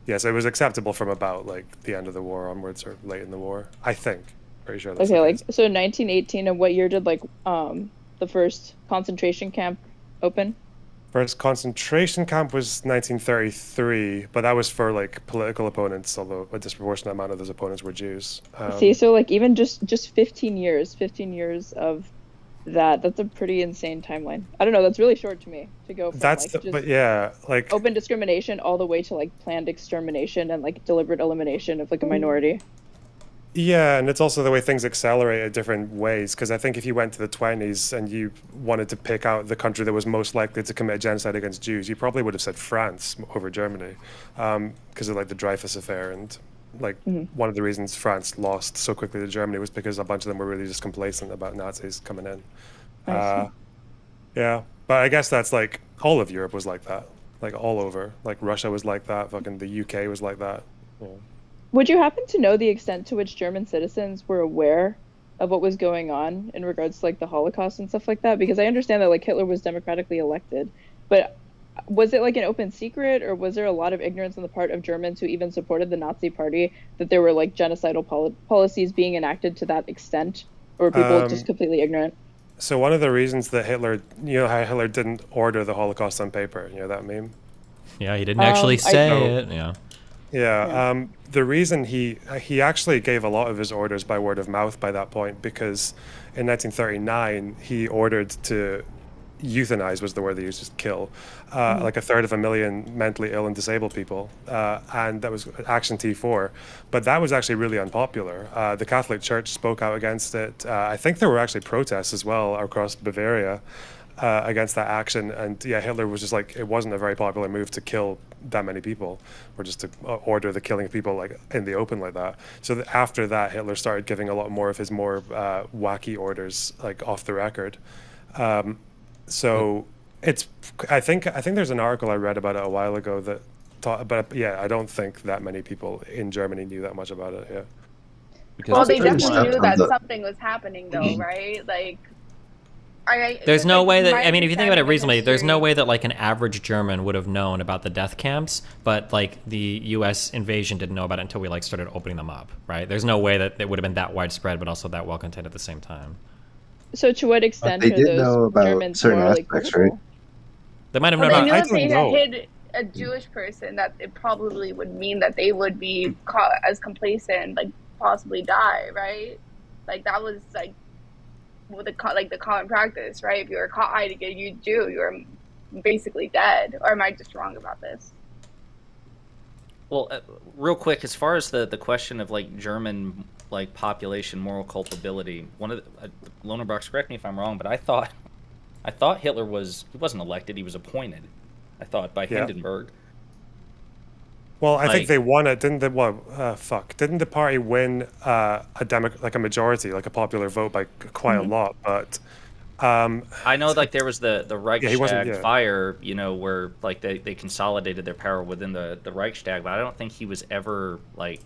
yes, it was acceptable from about like the end of the war onwards or late in the war. I think, pretty sure. That's Okay, like so 1918, and what year did like the first concentration camp open? First concentration camp was 1933, but that was for like political opponents, although a disproportionate amount of those opponents were Jews. See, so like even just 15 years of that's a pretty insane timeline. I don't know, that's really short to me to go from but yeah, like open discrimination all the way to like planned extermination and like deliberate elimination of like a minority. Yeah, and it's also the way things accelerate in different ways, because I think if you went to the 20s and you wanted to pick out the country that was most likely to commit genocide against Jews, you probably would have said France over Germany, because of like the Dreyfus affair, and like one of the reasons France lost so quickly to Germany was because a bunch of them were really just complacent about Nazis coming in. Yeah, but I guess that's like all of Europe was like that, like all over. Like Russia was like that, fucking the UK was like that. Yeah. Would you happen to know the extent to which German citizens were aware of what was going on in regards to like the Holocaust and stuff like that? Because I understand that like Hitler was democratically elected, but was it like an open secret, or was there a lot of ignorance on the part of Germans who even supported the Nazi Party that there were like genocidal policies being enacted to that extent, or were people just completely ignorant? So one of the reasons that Hitler, you know how Hitler didn't order the Holocaust on paper, you know that meme? Yeah, he didn't actually say it. Yeah. Yeah, the reason he actually gave a lot of his orders by word of mouth by that point, because in 1939 he ordered to euthanize, was the word they used, just kill, like 1/3 mentally ill and disabled people, and that was Action T4. But that was actually really unpopular. The Catholic Church spoke out against it. I think there were actually protests as well across Bavaria against that action, and yeah, Hitler was just like, it wasn't a very popular move to kill that many people, or just to order the killing of people like in the open like that. So after that, Hitler started giving a lot more of his more wacky orders like off the record. So it's I think there's an article I read about it a while ago that taught, but yeah, I don't think that many people in Germany knew that much about it. Yeah. Because well, they definitely knew that something was happening, though, right? Like, there's no way that, I mean, if you think about it reasonably, there's no way that like an average German would have known about the death camps, but like the U.S. invasion didn't know about it until we like started opening them up, right? There's no way that it would have been that widespread, but also that well contained at the same time. So to what extent They are did those know about Germans certain morally aspects, culpable? right? They might have Well, known. they knew I if they don't know. had hid a Jewish person, that it probably would mean that they would be caught as complacent, like possibly die, right? Like that was like what the common practice, right? If you were caught hiding a Jew, you were basically dead. Or am I just wrong about this? Well, real quick, as far as the question of like German like population moral culpability, one of the, Lonerbrox, correct me if I'm wrong, but I thought Hitler he wasn't elected, he was appointed. I thought by Hindenburg. Well, I think they won it, didn't they? Didn't the party win a majority, like a popular vote by quite a lot? But I know, like there was the Reichstag yeah. fire, you know, where like they consolidated their power within the Reichstag, but I don't think he was ever like.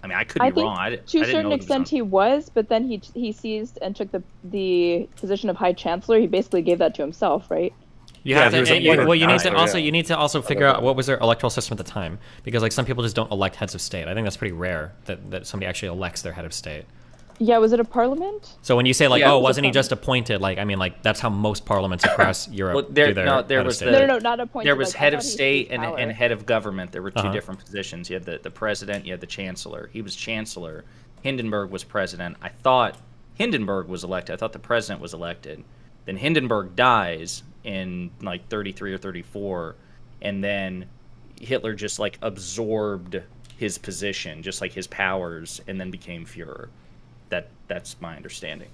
I mean, I could be wrong. To a certain extent, he was, but then he seized and took the position of High Chancellor. He basically gave that to himself, right? You need to also figure out what was their electoral system at the time, because like some people just don't elect heads of state. I think that's pretty rare that somebody actually elects their head of state. Yeah, was it a parliament? So when you say like, wasn't he just appointed? Like, I mean, like that's how most parliaments across Europe do their head of state. No, not appointed. There was like, head of state and head of government. There were two Uh-huh. different positions. You had the president, you had the chancellor. He was chancellor. Hindenburg was president. I thought Hindenburg was elected. I thought the president was elected. Then Hindenburg dies in like 33 or 34, and then Hitler just like absorbed his position, just like his powers, and then became Führer. That's my understanding.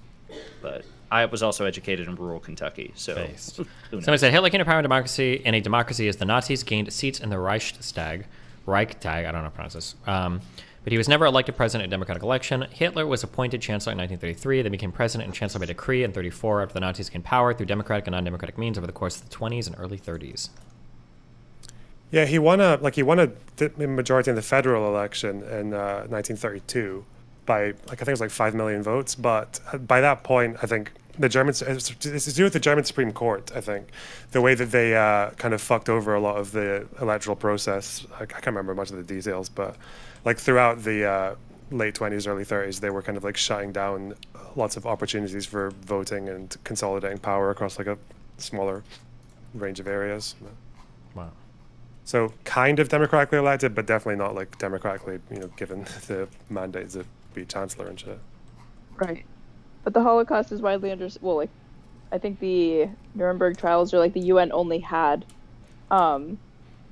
But I was also educated in rural Kentucky, so who knows? Somebody said Hitler came to power in democracy, and a democracy is the Nazis gained seats in the Reichstag, I don't know how to pronounce this. But he was never elected president in a democratic election. Hitler was appointed chancellor in 1933, then became president and chancellor by decree in 34 after the Nazis gained power through democratic and non-democratic means over the course of the 20s and early 30s. Yeah, he won a majority in the federal election in 1932 by I think it was like 5 million votes. But by that point, I think the Germans, it's to do with the German Supreme Court. I think the way that they kind of fucked over a lot of the electoral process. I can't remember much of the details, but like throughout the late 20s, early 30s, they were kind of like shutting down lots of opportunities for voting and consolidating power across like a smaller range of areas. Wow. So kind of democratically elected, but definitely not like democratically, given the mandate to be chancellor and shit. Right. But the Holocaust is widely understood. Well, like, I think the Nuremberg trials, or like the UN only had, kind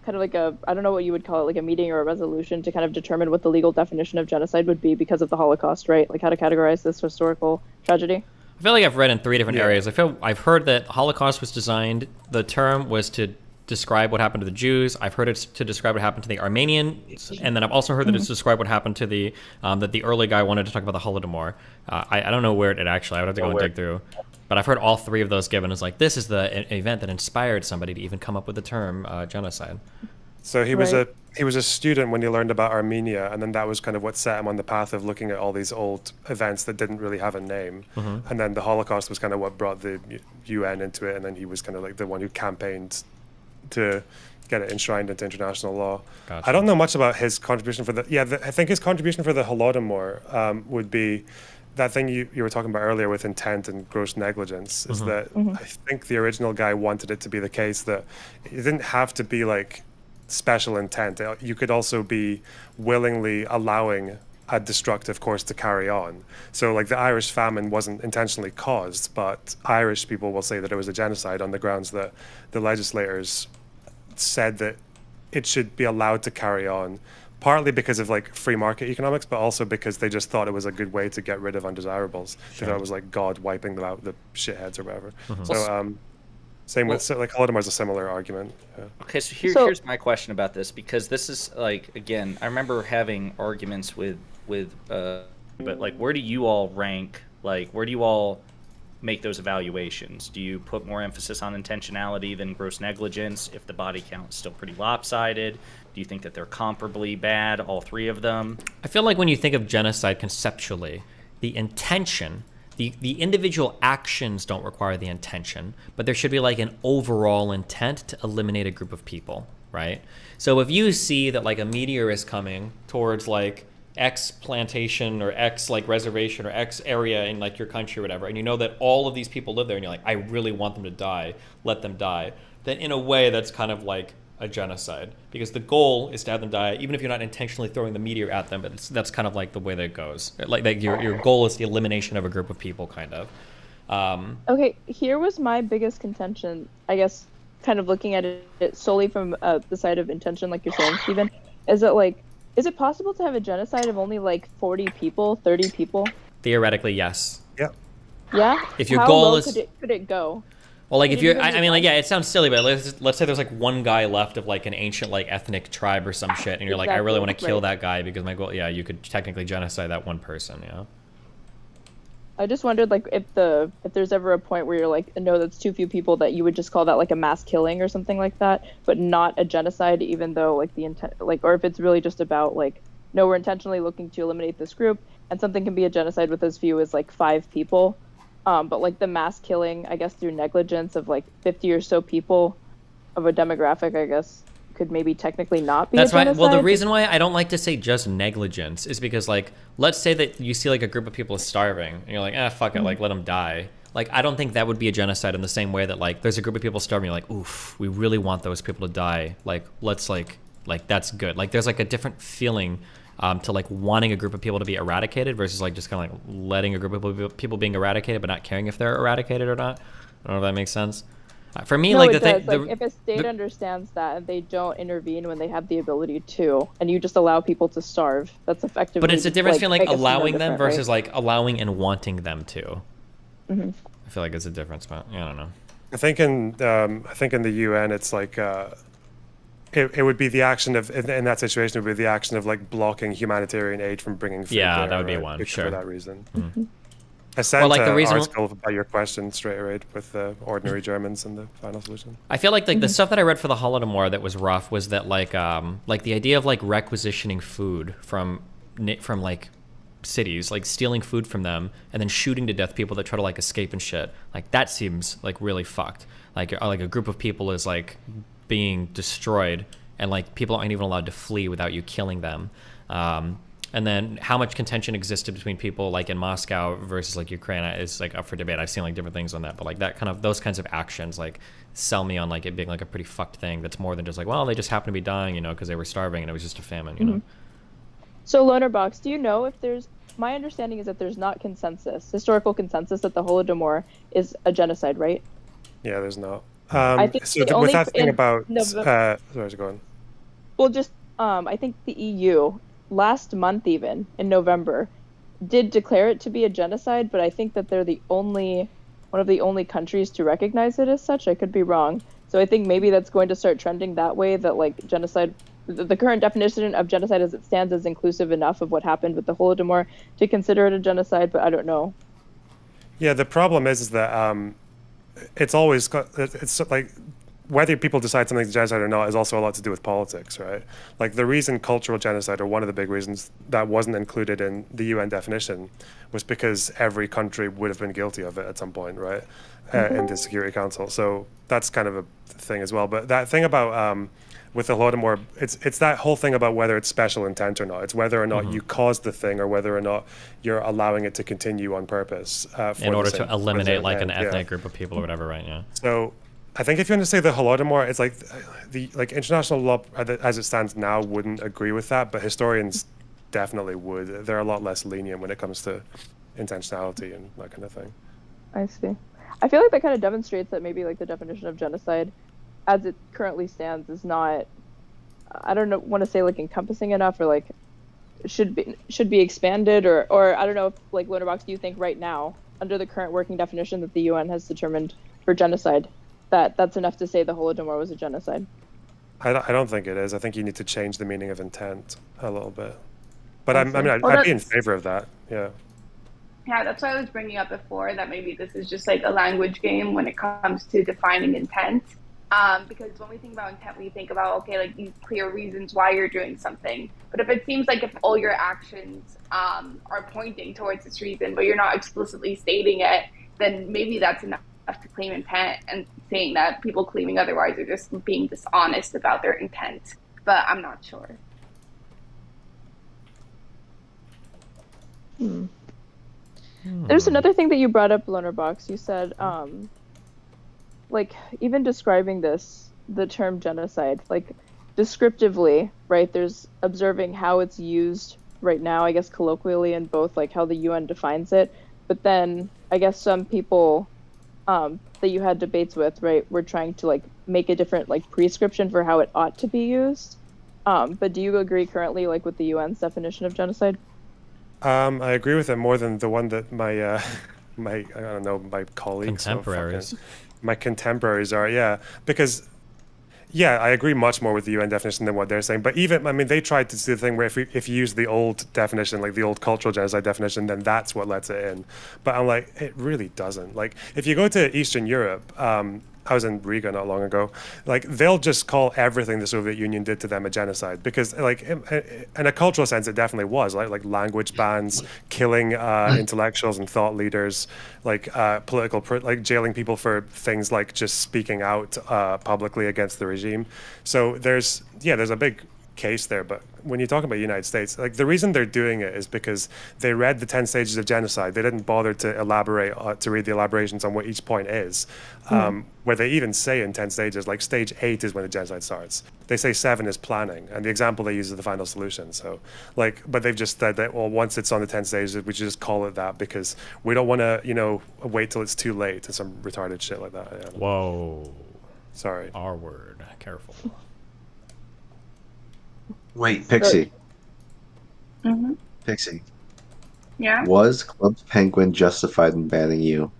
of like I don't know what you would call it, like a meeting or a resolution to kind of determine what the legal definition of genocide would be because of the Holocaust, right? Like how to categorize this historical tragedy. I feel like I've read in 3 different areas. I've heard that Holocaust was designed. The term was to describe what happened to the Jews. I've heard it's to describe what happened to the Armenians, and then I've also heard that it's to describe what happened to the that the early guy wanted to talk about the Holodomor. I don't know where it actually. I would have to go and dig through. But I've heard all 3 of those given as like this is the event that inspired somebody to even come up with the term genocide. So he was a student when he learned about Armenia, and then that was kind of what set him on the path of looking at all these old events that didn't really have a name. Mhm. And then the Holocaust was kind of what brought the UN into it, and then he was kind of like the one who campaigned to get it enshrined into international law. Gotcha. I don't know much about his contribution for I think his contribution for the Holodomor would be that thing you were talking about earlier with intent and gross negligence, is that I think the original guy wanted it to be the case that it didn't have to be like special intent. You could also be willingly allowing a destructive course to carry on. So like the Irish famine wasn't intentionally caused, but Irish people will say that it was a genocide on the grounds that the legislators said that it should be allowed to carry on, partly because of like free market economics, but also because they just thought it was a good way to get rid of undesirables. They thought it was like God wiping them out, the shitheads or whatever. So same with like Holodomor is a similar argument. Yeah. Okay, so here's my question about this, because this is like, again, I remember having arguments with but like, where do you all rank? Like, where do you all make those evaluations? Do you put more emphasis on intentionality than gross negligence if the body count is still pretty lopsided? Do you think that they're comparably bad, all 3 of them? I feel like when you think of genocide conceptually, the intention, the individual actions don't require the intention, but there should be like an overall intent to eliminate a group of people, right? So if you see that like a meteor is coming towards like X plantation or X like reservation or X area in like your country or whatever, and you know that all of these people live there, and you're like, I really want them to die, let them die, then in a way that's kind of like a genocide, because the goal is to have them die, even if you're not intentionally throwing the meteor at them, but that's kind of like the way that it goes. Like your goal is the elimination of a group of people, kind of. Okay, here was my biggest contention, I guess, kind of looking at it solely from the side of intention, like you're saying, Stephen, is that like, is it possible to have a genocide of only like 40 people, 30 people? Theoretically, yes. Yep. Yeah? If your How goal low is... could it go? Well, like Could if it you're, even I be mean, like, one? yeah, it sounds silly, but let's say there's like one guy left of like an ancient like ethnic tribe or some shit, and you're like, I really want to kill that guy because my goal, yeah, you could technically genocide that one person, yeah. I just wondered, like, if there's ever a point where you're like, no, that's too few people, that you would just call that like a mass killing or something like that, but not a genocide, even though like the intent, like, or if it's really just about like, no, we're intentionally looking to eliminate this group, and something can be a genocide with as few as like 5 people. But like the mass killing, I guess through negligence of like 50 or so people of a demographic, I guess, could maybe technically not be a genocide. Well, the reason why I don't like to say just negligence is because, like, let's say that you see like a group of people starving, and you're like, fuck it, like, let them die. Like, I don't think that would be a genocide in the same way that, like, there's a group of people starving, you're like, oof, we really want those people to die. Like, let's like that's good. Like, there's like a different feeling to like wanting a group of people to be eradicated versus like just kind of like letting a group of people being eradicated but not caring if they're eradicated or not. I don't know if that makes sense. For me, no, like it the does. thing, like if a state understands that and they don't intervene when they have the ability to, and you just allow people to starve, that's effectively. but it's a difference between like I guess allowing no them different, versus like allowing and wanting them to. Mm-hmm. I feel like it's a difference, but yeah, I don't know. I think in the UN, it's like it would be the action of in that situation. It would be the action of like blocking humanitarian aid from bringing food. Yeah, there, that would be right? one. It's Sure. For that reason. Mm-hmm. I sent Well, like the reason- article about your question straight away with the ordinary Germans and the final solution. I feel like the stuff that I read for the Holodomor that was rough was that like the idea of like requisitioning food from like cities, like stealing food from them and then shooting to death people that try to like escape and shit. Like that seems like really fucked. Like a group of people is like being destroyed and like people aren't even allowed to flee without you killing them. And then how much contention existed between people like in Moscow versus like Ukraine is like up for debate. I've seen like different things on that, but like those kinds of actions like sell me on like it being like a pretty fucked thing. That's more than just like, well, they just happened to be dying, you know, because they were starving and it was just a famine, you know. So Lonerbox, do you know if there's? My understanding is that there's not historical consensus that the Holodomor is a genocide, right? Yeah, there's not. I think so only with that thing in about November- sorry, go on. Well, just I think the EU last month, even in November, did declare it to be a genocide, but I think that they're one of the only countries to recognize it as such. I could be wrong. So I think maybe that's going to start trending that way, that like genocide, the current definition of genocide as it stands is inclusive enough of what happened with the Holodomor to consider it a genocide, but I don't know. Yeah, the problem is that it's like whether people decide something's genocide or not is also a lot to do with politics, right? Like the reason cultural genocide, or one of the big reasons that wasn't included in the UN definition, was because every country would have been guilty of it at some point, right? In the Security Council. So that's kind of a thing as well. But that thing about with the Holodomor, it's that whole thing about whether it's special intent or not. It's whether or not you caused the thing or whether or not you're allowing it to continue on purpose. In order to eliminate like an ethnic group of people or whatever, right? Yeah. So I think if you want to say the Holodomor, it's like the international law as it stands now wouldn't agree with that, but historians definitely would. They're a lot less lenient when it comes to intentionality and that kind of thing. I see. I feel like that kind of demonstrates that maybe like the definition of genocide as it currently stands is not, I don't know, want to say like encompassing enough, or like should be expanded, or I don't know if like Lonerbox, do you think right now under the current working definition that the UN has determined for genocide that's enough to say the Holodomor was a genocide? I don't think it is. I think you need to change the meaning of intent a little bit. But I'd be in favor of that. Yeah. Yeah, that's why I was bringing up before that maybe this is just like a language game when it comes to defining intent. Because when we think about intent, we think about, okay, like these clear reasons why you're doing something. But if it seems like if all your actions are pointing towards this reason, but you're not explicitly stating it, then maybe that's enough to claim intent, and saying that people claiming otherwise are just being dishonest about their intent. But I'm not sure. There's another thing that you brought up, Lonerbox. You said, like, even describing the term genocide, like, descriptively, right? There's observing how it's used right now, I guess, colloquially, in both, like, how the UN defines it. But then, I guess some people that you had debates with, right, were trying to, like, make a different, like, prescription for how it ought to be used. But do you agree currently, like, with the UN's definition of genocide? I agree with it more than the one that my my I don't know, my colleagues, Contemporaries. my contemporaries are, yeah, because yeah, I agree much more with the UN definition than what they're saying. But even, I mean, they tried to do the thing where if you use the old definition, like the old cultural genocide definition, then that's what lets it in. But I'm like, it really doesn't. Like, if you go to Eastern Europe, I was in Riga not long ago, like, they'll just call everything the Soviet Union did to them a genocide because, like, in a cultural sense, it definitely was, like language bans, killing intellectuals and thought leaders, like like jailing people for things like just speaking out publicly against the regime. So there's a big case there. But when you talk about the United States, like, the reason they're doing it is because they read the 10 stages of genocide. They didn't bother to elaborate, to read the elaborations on what each point is, where they even say in 10 stages, like, stage 8 is when the genocide starts. They say 7 is planning, and the example they use is the final solution. So, like, but they've just said that, well, once it's on the 10 stages, we should just call it that because we don't want to, wait till it's too late and some retarded shit like that. Yeah. Whoa. Sorry. R word. Careful. Wait, Pixie. Mm-hmm. Pixie. Yeah. Was Club Penguin justified in banning you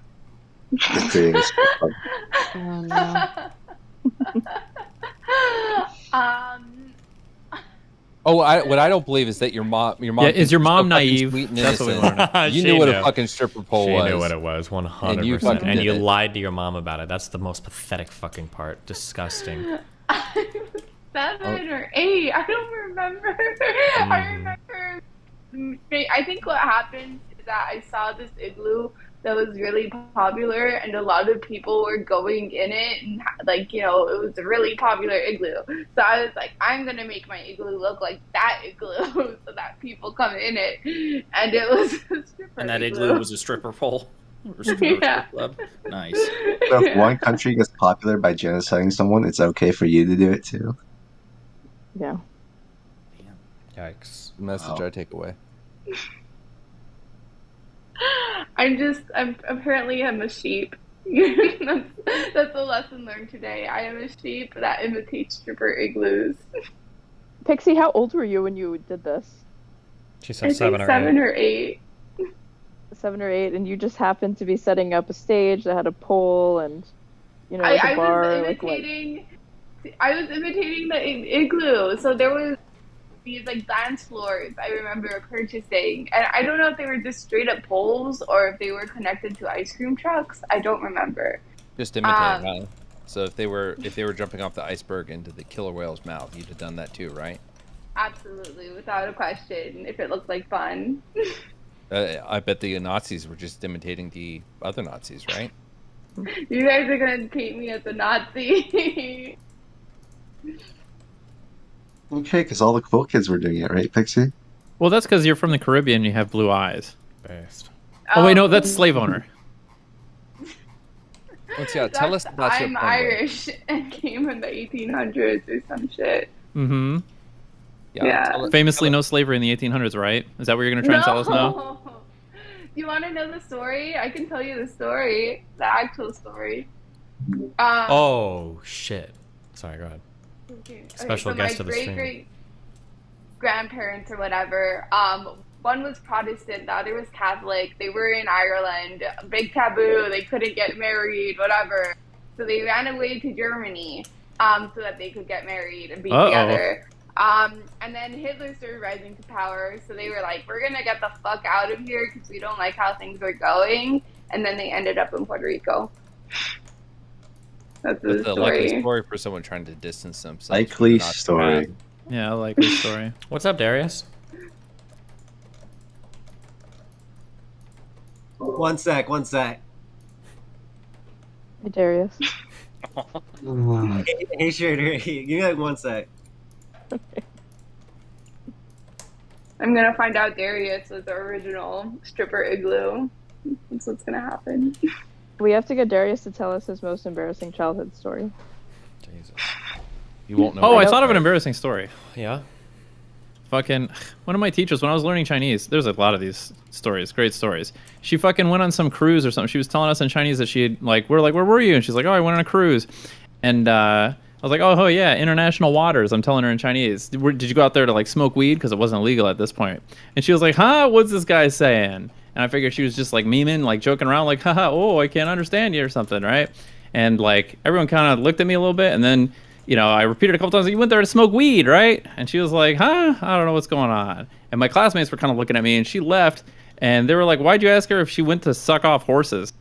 for creating a strip club? Oh no. Oh, what I don't believe is that your mom. Yeah, is your mom so fucking naive? sweet and That's what we innocent. want to know. You She knew what a knew. fucking stripper pole was. She knew what it was, 100%. And you fucking And did you it. lied to your mom about it. That's the most pathetic fucking part. Disgusting. 7 or 8. I don't remember. I remember. I think what happened is that I saw this igloo that was really popular, and a lot of people were going in it, and like, it was a really popular igloo. So I was like, I'm gonna make my igloo look like that igloo, so that people come in it, and it was a stripper. And that igloo was a stripper pole. Or stripper club. Nice. So if one country gets popular by genociding someone, it's okay for you to do it too. Yeah. Yikes. Message I take away. Apparently I'm a sheep. That's a lesson learned today. I am a sheep that imitates stripper igloos. Pixie, how old were you when you did this? She said I think 7 or 8. 7 or 8, and you just happened to be setting up a stage that had a pole and, like a bar. I was imitating the igloo. So there was these like dance floors I remember purchasing, and I don't know if they were just straight up poles or if they were connected to ice cream trucks. I don't remember. Just imitating, huh? So if they were jumping off the iceberg into the killer whale's mouth, you'd have done that too, right? Absolutely, without a question. If it looked like fun. I bet the Nazis were just imitating the other Nazis, right? You guys are gonna paint me as a Nazi. Okay, because all the cool kids were doing it, right, Pixie? Well, that's because you're from the Caribbean and you have blue eyes. Based. Oh, wait, no, that's slave owner. Tell us about your I'm Irish and came in the 1800s or some shit. Mm-hmm. Yeah. Famously, no slavery in the 1800s, right? Is that what you're going to try and tell us now? You want to know the story? I can tell you the story, the actual story. Oh, shit. Sorry, go ahead. Okay. Special guest of the stream. Great grandparents or whatever, one was Protestant, the other was Catholic. They were in Ireland, big taboo, they couldn't get married, whatever. So they ran away to Germany so that they could get married and be together. And then Hitler started rising to power, so they were like, we're gonna get the fuck out of here because we don't like how things are going. And then they ended up in Puerto Rico. That's the story. Likely story for someone trying to distance themselves. Likely story. Yeah, likely story. What's up, Darius? One sec. Hey, Darius. Hey, Schrader. Give me like 1 sec. I'm gonna find out Darius was the original stripper igloo. That's what's gonna happen. We have to get Darius to tell us his most embarrassing childhood story. Jesus. You won't know. Oh, I thought of an embarrassing story. Yeah. Fucking one of my teachers when I was learning Chinese. There's a lot of these stories, great stories. She fucking went on some cruise or something. She was telling us in Chinese that she had, like, we're like, where were you? And she's like, oh, I went on a cruise. And I was like, oh yeah, international waters. I'm telling her in Chinese. Did you go out there to like smoke weed? Because it wasn't illegal at this point. And she was like, huh? What's this guy saying? And I figured she was just like memeing, like joking around, like, haha, oh, I can't understand you or something, right? And like everyone kind of looked at me a little bit, and then, you know, I repeated a couple times, you went there to smoke weed, right? And she was like, huh? I don't know what's going on. And my classmates were kind of looking at me, and she left, and they were like, why'd you ask her if she went to suck off horses?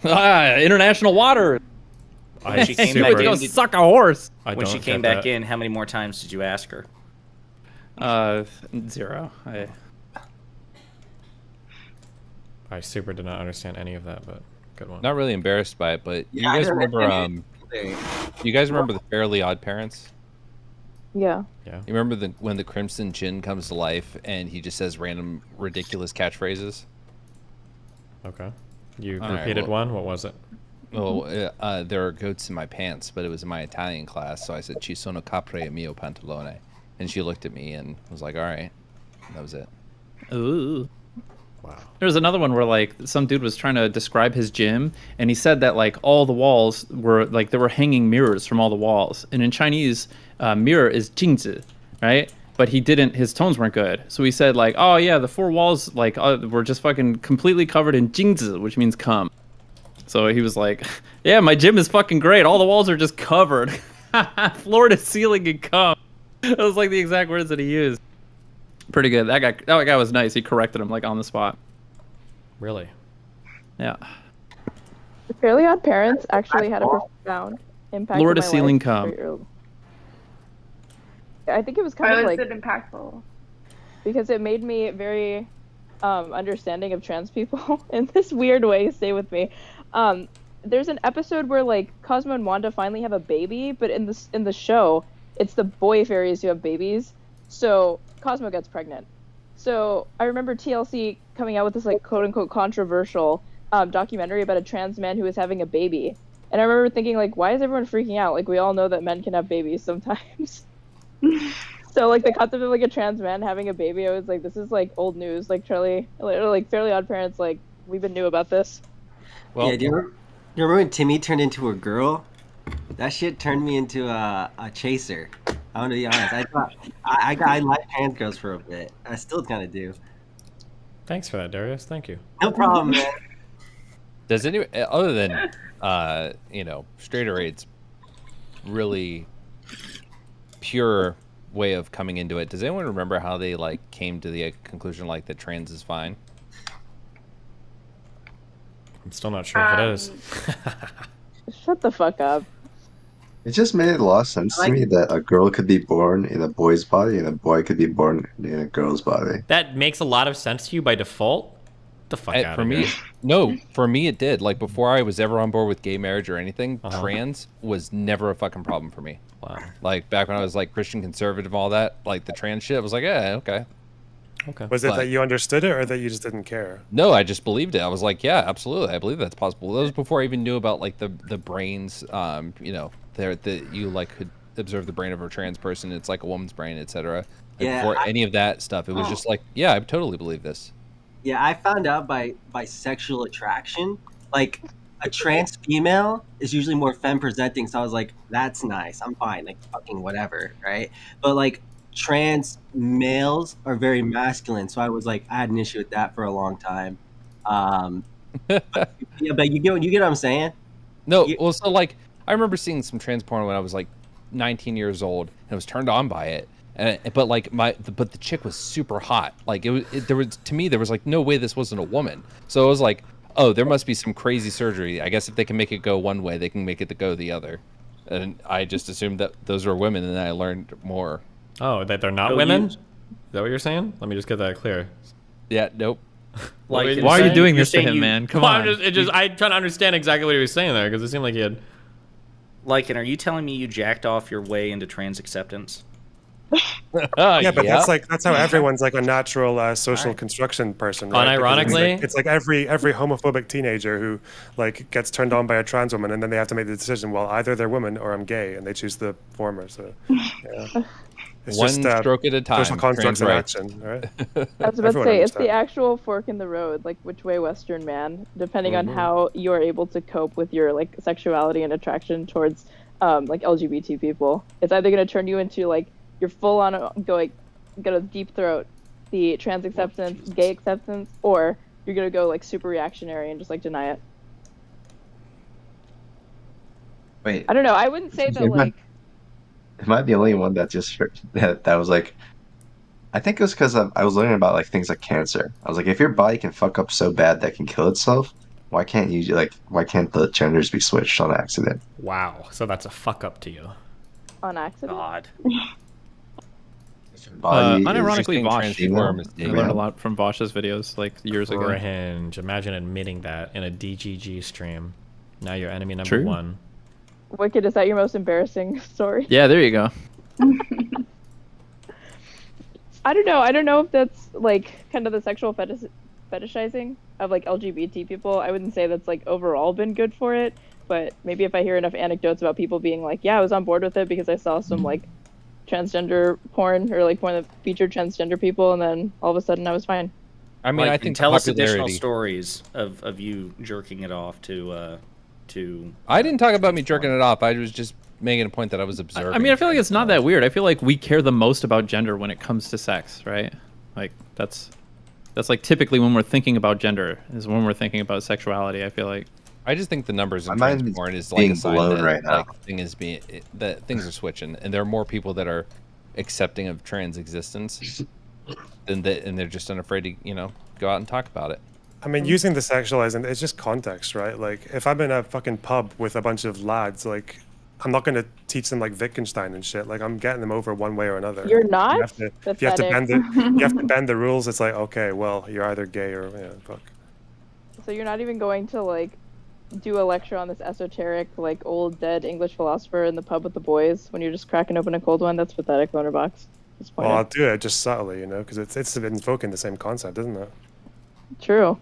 International water. When she came back back to go in, suck a horse. When she came back in, how many more times did you ask her? 0. I super did not understand any of that, but good one. Not really embarrassed by it, but Yeah, you guys I don't remember understand you guys remember the Fairly Odd Parents? Yeah. Yeah. You remember when the Crimson Chin comes to life and he just says random ridiculous catchphrases? Okay. You All right, repeated well- one? What was it? Well, there are goats in my pants, but it was in my Italian class, so I said, "Ci sono capre e mio pantalone," and she looked at me and was like, "All right," and that was it. Ooh. Wow. There was another one where like some dude was trying to describe his gym, and he said that like all the walls were like there were hanging mirrors from all the walls, and in Chinese, mirror is jingzi, right? But he didn't. His tones weren't good, so he said like, "Oh yeah, the 4 walls like were just fucking completely covered in jingzi, which means cum." So he was like, yeah, my gym is fucking great. All the walls are just covered. Floor to ceiling in cum. That was like the exact words that he used. Pretty good. That guy was nice. He corrected him like on the spot. Really? Yeah. The Fairly Odd Parents actually had a profound impact Floor on to my ceiling life. cum. I think it was kind Why of was like it impactful? because it made me very understanding of trans people in this weird way. Stay with me. There's an episode where like Cosmo and Wanda finally have a baby, but in the show, it's the boy fairies who have babies. So Cosmo gets pregnant. So I remember TLC coming out with this like quote unquote controversial documentary about a trans man who was having a baby. And I remember thinking like, why is everyone freaking out? Like we all know that men can have babies sometimes. So like the concept of like a trans man having a baby, I was like, this is like old news. Like Charlie, like Fairly Odd Parents, like we've been new about this. Well, yeah, do you remember when Timmy turned into a girl? That shit turned me into a chaser. I'm gonna be honest. I liked trans girls for a bit. I still kind of do. Thanks for that, Darius. Thank you. No problem, man. Does anyone, other than straight or AIDS, really pure way of coming into it? Does anyone remember how they like came to the conclusion like that trans is fine? I'm still not sure if it is. Shut the fuck up. It just made a lot of sense to me that a girl could be born in a boy's body and a boy could be born in a girl's body. That makes a lot of sense to you by default? Get the fuck out For of me, here. no. For me, it did. Like before I was ever on board with gay marriage or anything, trans was never a fucking problem for me. Wow. Like back when I was like Christian conservative, all that, like the trans shit, I was like, yeah, okay. Okay. Was it that you understood it or that you just didn't care? No, I just believed it. I was like, yeah, absolutely. I believe that's possible. That was before I even knew about like the brains, that you like could observe the brain of a trans person. It's like a woman's brain, etc. Yeah, before any of that stuff, it was just like, yeah, I totally believe this. Yeah, I found out by sexual attraction. Like a trans female is usually more femme presenting, so I was like, that's nice. I'm fine. Like fucking whatever, right? But like trans males are very masculine, so I was like, I had an issue with that for a long time. But you get what I'm saying? No, well, so like I remember seeing some trans porn when I was like 19 years old, and I was turned on by it. But the chick was super hot. Like there was like no way this wasn't a woman. So I was like, oh, there must be some crazy surgery. I guess if they can make it go one way, they can make it go the other. And I just assumed that those were women, and then I learned more. Oh, that they're not women? Is that what you're saying? Let me just get that clear. Yeah, nope. Like, why are you doing this to him, man? Come on. I'm trying to understand exactly what he was saying there, because it seemed like he had... Lycan, are you telling me you jacked off your way into trans acceptance? Yeah, but that's how everyone's like a natural social construction person, right? Unironically, it's like every homophobic teenager who like gets turned on by a trans woman, and then they have to make the decision. Well, either they're women or I'm gay, and they choose the former. So, yeah. It's One just, stroke at a time. Social constructs in Trans action, right? I was about to say, it's the actual fork in the road, like which way Western man, depending on how you are able to cope with your like sexuality and attraction towards like LGBT people. It's either going to turn you into like you're full on gonna deep throat the trans acceptance, gay acceptance, or you're gonna go like super reactionary and just like deny it. Wait. I don't know. I wouldn't say that like. Am I the only one that just that was like? I think it was because I was learning about like things like cancer. I was like, if your body can fuck up so bad that it can kill itself, why can't the genders be switched on accident? Wow. So that's a fuck up to you. On accident. God. Unironically, Vosh. I learned Yeah. a lot from Vosh's videos like years ago. Cringe. Imagine admitting that in a DGG stream. Now you're enemy number True. 1. Wicked, is that your most embarrassing story? Yeah, there you go. I don't know. I don't know if that's like kind of the sexual fetishizing of like LGBT people. I wouldn't say that's like overall been good for it, but maybe if I hear enough anecdotes about people being like, yeah, I was on board with it because I saw some like transgender porn or like porn that featured transgender people, and then all of a sudden I was fine. I mean, I think tell us additional stories of you jerking it off to. I didn't talk about me jerking it off. I was just making a point that I was observing. I mean, I feel like it's not that weird. I feel like we care the most about gender when it comes to sex, right? Like that's like typically when we're thinking about gender is when we're thinking about sexuality. I feel like. I just think the numbers in trans porn is like a sign that right now. That things are switching, and there are more people that are accepting of trans existence and they're just unafraid to go out and talk about it. I mean, using the sexualizing, it's just context, right? Like, if I'm in a fucking pub with a bunch of lads, like, I'm not going to teach them, like, Wittgenstein and shit. Like, I'm getting them over one way or another. You're not? If you have to bend the rules, it's like, okay, well, you're either gay or, fuck. So you're not even going to, like, do a lecture on this esoteric, like, old, dead English philosopher in the pub with the boys when you're just cracking open a cold one? That's pathetic, Bonerbox. Well, I'll do it just subtly, because it's invoking the same concept, isn't it? True.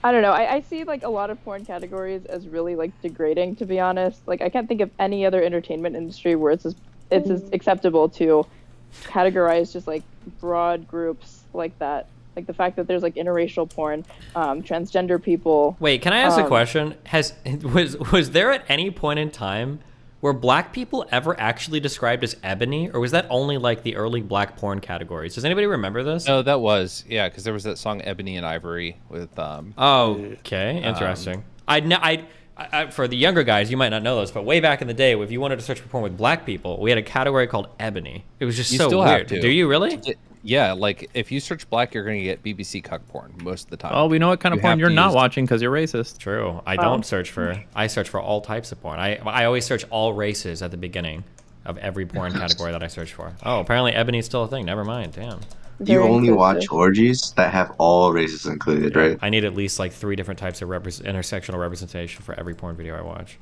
I don't know. I see like a lot of porn categories as really like degrading, to be honest. Like I can't think of any other entertainment industry where it's as acceptable to categorize just like broad groups like that. Like the fact that there's like interracial porn, transgender people. Wait, can I ask a question? Was there at any point in time were black people ever actually described as ebony, or was that only like the early black porn categories? Does anybody remember this? No, that was because there was that song "Ebony and Ivory" with. Oh, okay, interesting. I for the younger guys, you might not know this, but way back in the day, if you wanted to search for porn with black people, we had a category called ebony. It was just so weird. Do you really? Yeah, like if you search black, you're going to get BBC cuck porn most of the time. Oh, we know what kind of porn you're not watching because you're racist. True. I don't search for. I search for all types of porn. I always search all races at the beginning of every porn category that I search for. Oh, apparently ebony's still a thing. Never mind. Damn. You only watch orgies that have all races included, right? I need at least like 3 different types of intersectional representation for every porn video I watch.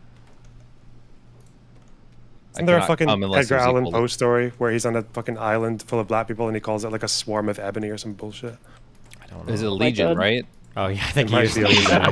Isn't there a fucking Edgar Allan Poe story where he's on a fucking island full of black people and he calls it like a swarm of ebony or some bullshit? I don't know. Is it Legion, right? Oh yeah, I think it might be a Legion.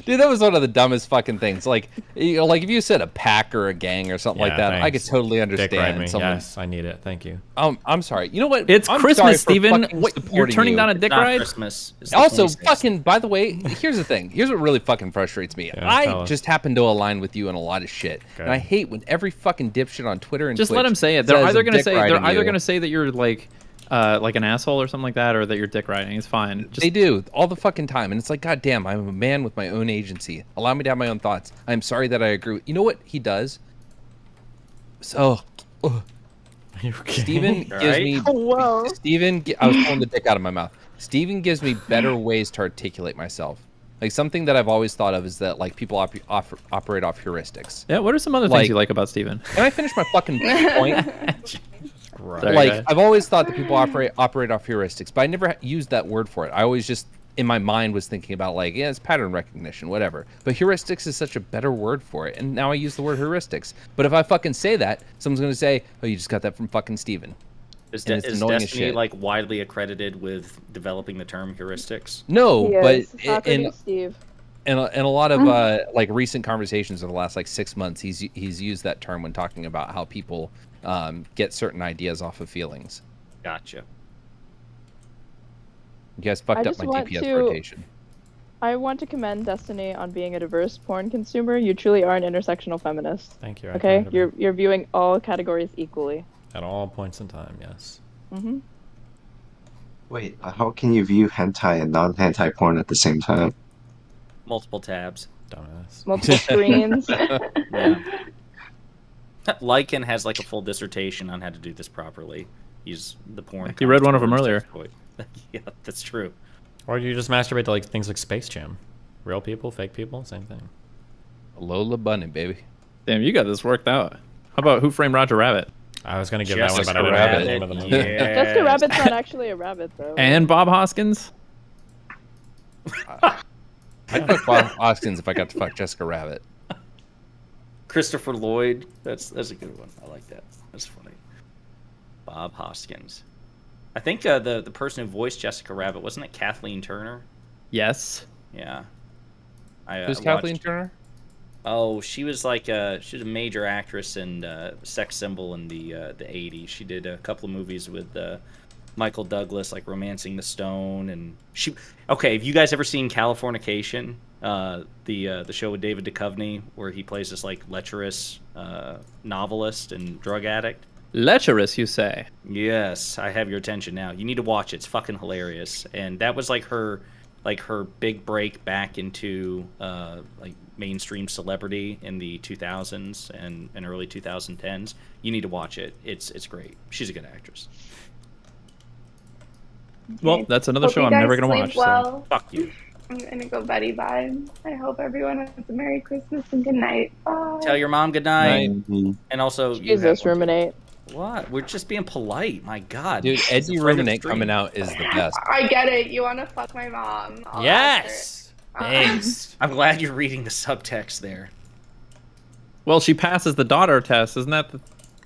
Dude, that was one of the dumbest fucking things. Like, like if you said a pack or a gang or something like that, I could totally understand. Yes, I need it. Thank you. I'm sorry. You know what? It's I'm Christmas, Steven. You're turning down a dick ride? Christmas. Also, fucking, by the way, here's the thing. Here's what really fucking frustrates me. I just happen to align with you on a lot of shit. Okay. And I hate when every fucking dipshit on Twitter and just Twitch let them say it. They're either going to say that you're like an asshole or something like that, or that you're dick riding. It's fine. They do all the fucking time, and it's like, God damn, I'm a man with my own agency. Allow me to have my own thoughts. I'm sorry that I agree. You know what he does? So, Steven gives me. Whoa. Steven, I was pulling the dick out of my mouth. Steven gives me better ways to articulate myself. Like something that I've always thought of is that like people operate off heuristics. Yeah. What are some other things you like about Steven? Can I finish my fucking point? Right. Like I've always thought that people operate off heuristics, but I never used that word for it. I always just in my mind was thinking about like, yeah, it's pattern recognition, whatever. But heuristics is such a better word for it, and now I use the word heuristics. But if I fucking say that, someone's gonna say, oh, you just got that from fucking Steven. Is And it's annoying as Destiny shit. like widely accredited with developing the term heuristics? No, but in Steve. in a lot of like recent conversations over the last like 6 months, he's used that term when talking about how people get certain ideas off of feelings. Gotcha. You guys fucked up my DPS rotation. I want to commend Destiny on being a diverse porn consumer. You truly are an intersectional feminist. Thank you. Okay, you're viewing all categories equally. At all points in time, yes. Mm-hmm. Wait, how can you view hentai and non-hentai porn at the same time? Multiple tabs. Dumbass. Multiple screens. Yeah. Lycan has like a full dissertation on how to do this properly. Use the porn. You read one of them earlier. Yeah, that's true. Or you just masturbate to like things like Space Jam. Real people, fake people, same thing. Lola Bunny, baby. Damn, you got this worked out. How about Who Framed Roger Rabbit? I was gonna give that one, but I Jessica didn't have the Rabbit. name of the movie. Yeah. Jessica Rabbit's not actually a rabbit, though. And Bob Hoskins? I'd fuck Bob Hoskins if I got to fuck Jessica Rabbit. Christopher Lloyd. That's a good one. I like that. That's funny. Bob Hoskins. I think the person who voiced Jessica Rabbit, wasn't it Kathleen Turner? Yes. Yeah. Who's Kathleen Turner? Oh, she was like she was a major actress and sex symbol in the 80s. She did a couple of movies with Michael Douglas, like Romancing the Stone, and she. Okay, have you guys ever seen Californication? The show with David Duchovny, where he plays this like lecherous novelist and drug addict. Lecherous, you say? Yes, I have your attention now. You need to watch it. It's fucking hilarious. And that was like her big break back into like mainstream celebrity in the 2000s and early 2010s. You need to watch it. It's great. She's a good actress. Well, that's another Hope show you I'm guys never gonna sleep watch. well. So. Fuck you. I'm gonna go Betty bye. I hope everyone has a Merry Christmas and good night. Bye. Tell your mom good night. And also, Jesus, ruminate. What? We're just being polite. My God. Dude, Eddie Ruminate coming out is the best. I get it. You want to fuck my mom? I'll Yes. Thanks. I'm glad you're reading the subtext there. Well, she passes the daughter test, isn't that the...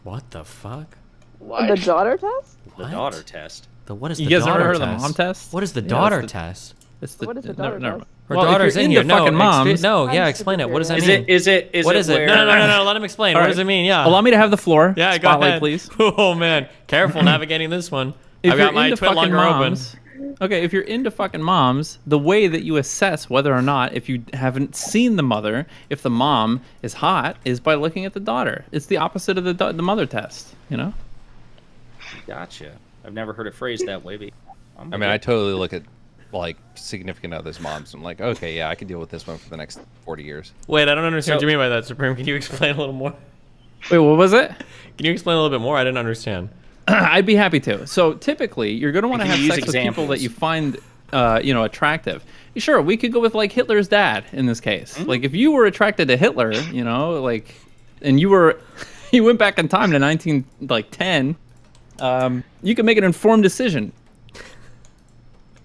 What the fuck? What? The daughter test? The daughter test. What is You the guys ever daughter heard of the test? mom test? What is the Yeah, daughter it's the- test? It's the, What is the never- daughter never- test? Her Well, if daughter's you're in into here. No, fucking moms. no, I'm yeah, super explain it. What does that curious. mean? Is it What is it? where- No. Let him explain. What All does right. it mean? Yeah. Allow me to have the floor. Yeah, go Spotlight, ahead. please. Oh man, careful navigating this one. If I've got you're my into twit fucking longer moms, okay, if you're into fucking moms, the way that you assess whether or not, if you haven't seen the mother, if the mom is hot, is by looking at the daughter. It's the opposite of the mother test, you know? Gotcha. I've never heard it phrased that way. But I mean, I totally look at like significant others' moms. I'm like, okay, yeah, I can deal with this one for the next 40 years. Wait, I don't understand what you mean by that, Supreme. Can you explain a little more? Wait, what was it? Can you explain a little bit more? I didn't understand. I'd be happy to. So typically, you're going to want to Can have you sex use with people that examples? you find, attractive. Sure, we could go with like Hitler's dad in this case. Like if you were attracted to Hitler, like, and you went back in time to 1910, you could make an informed decision.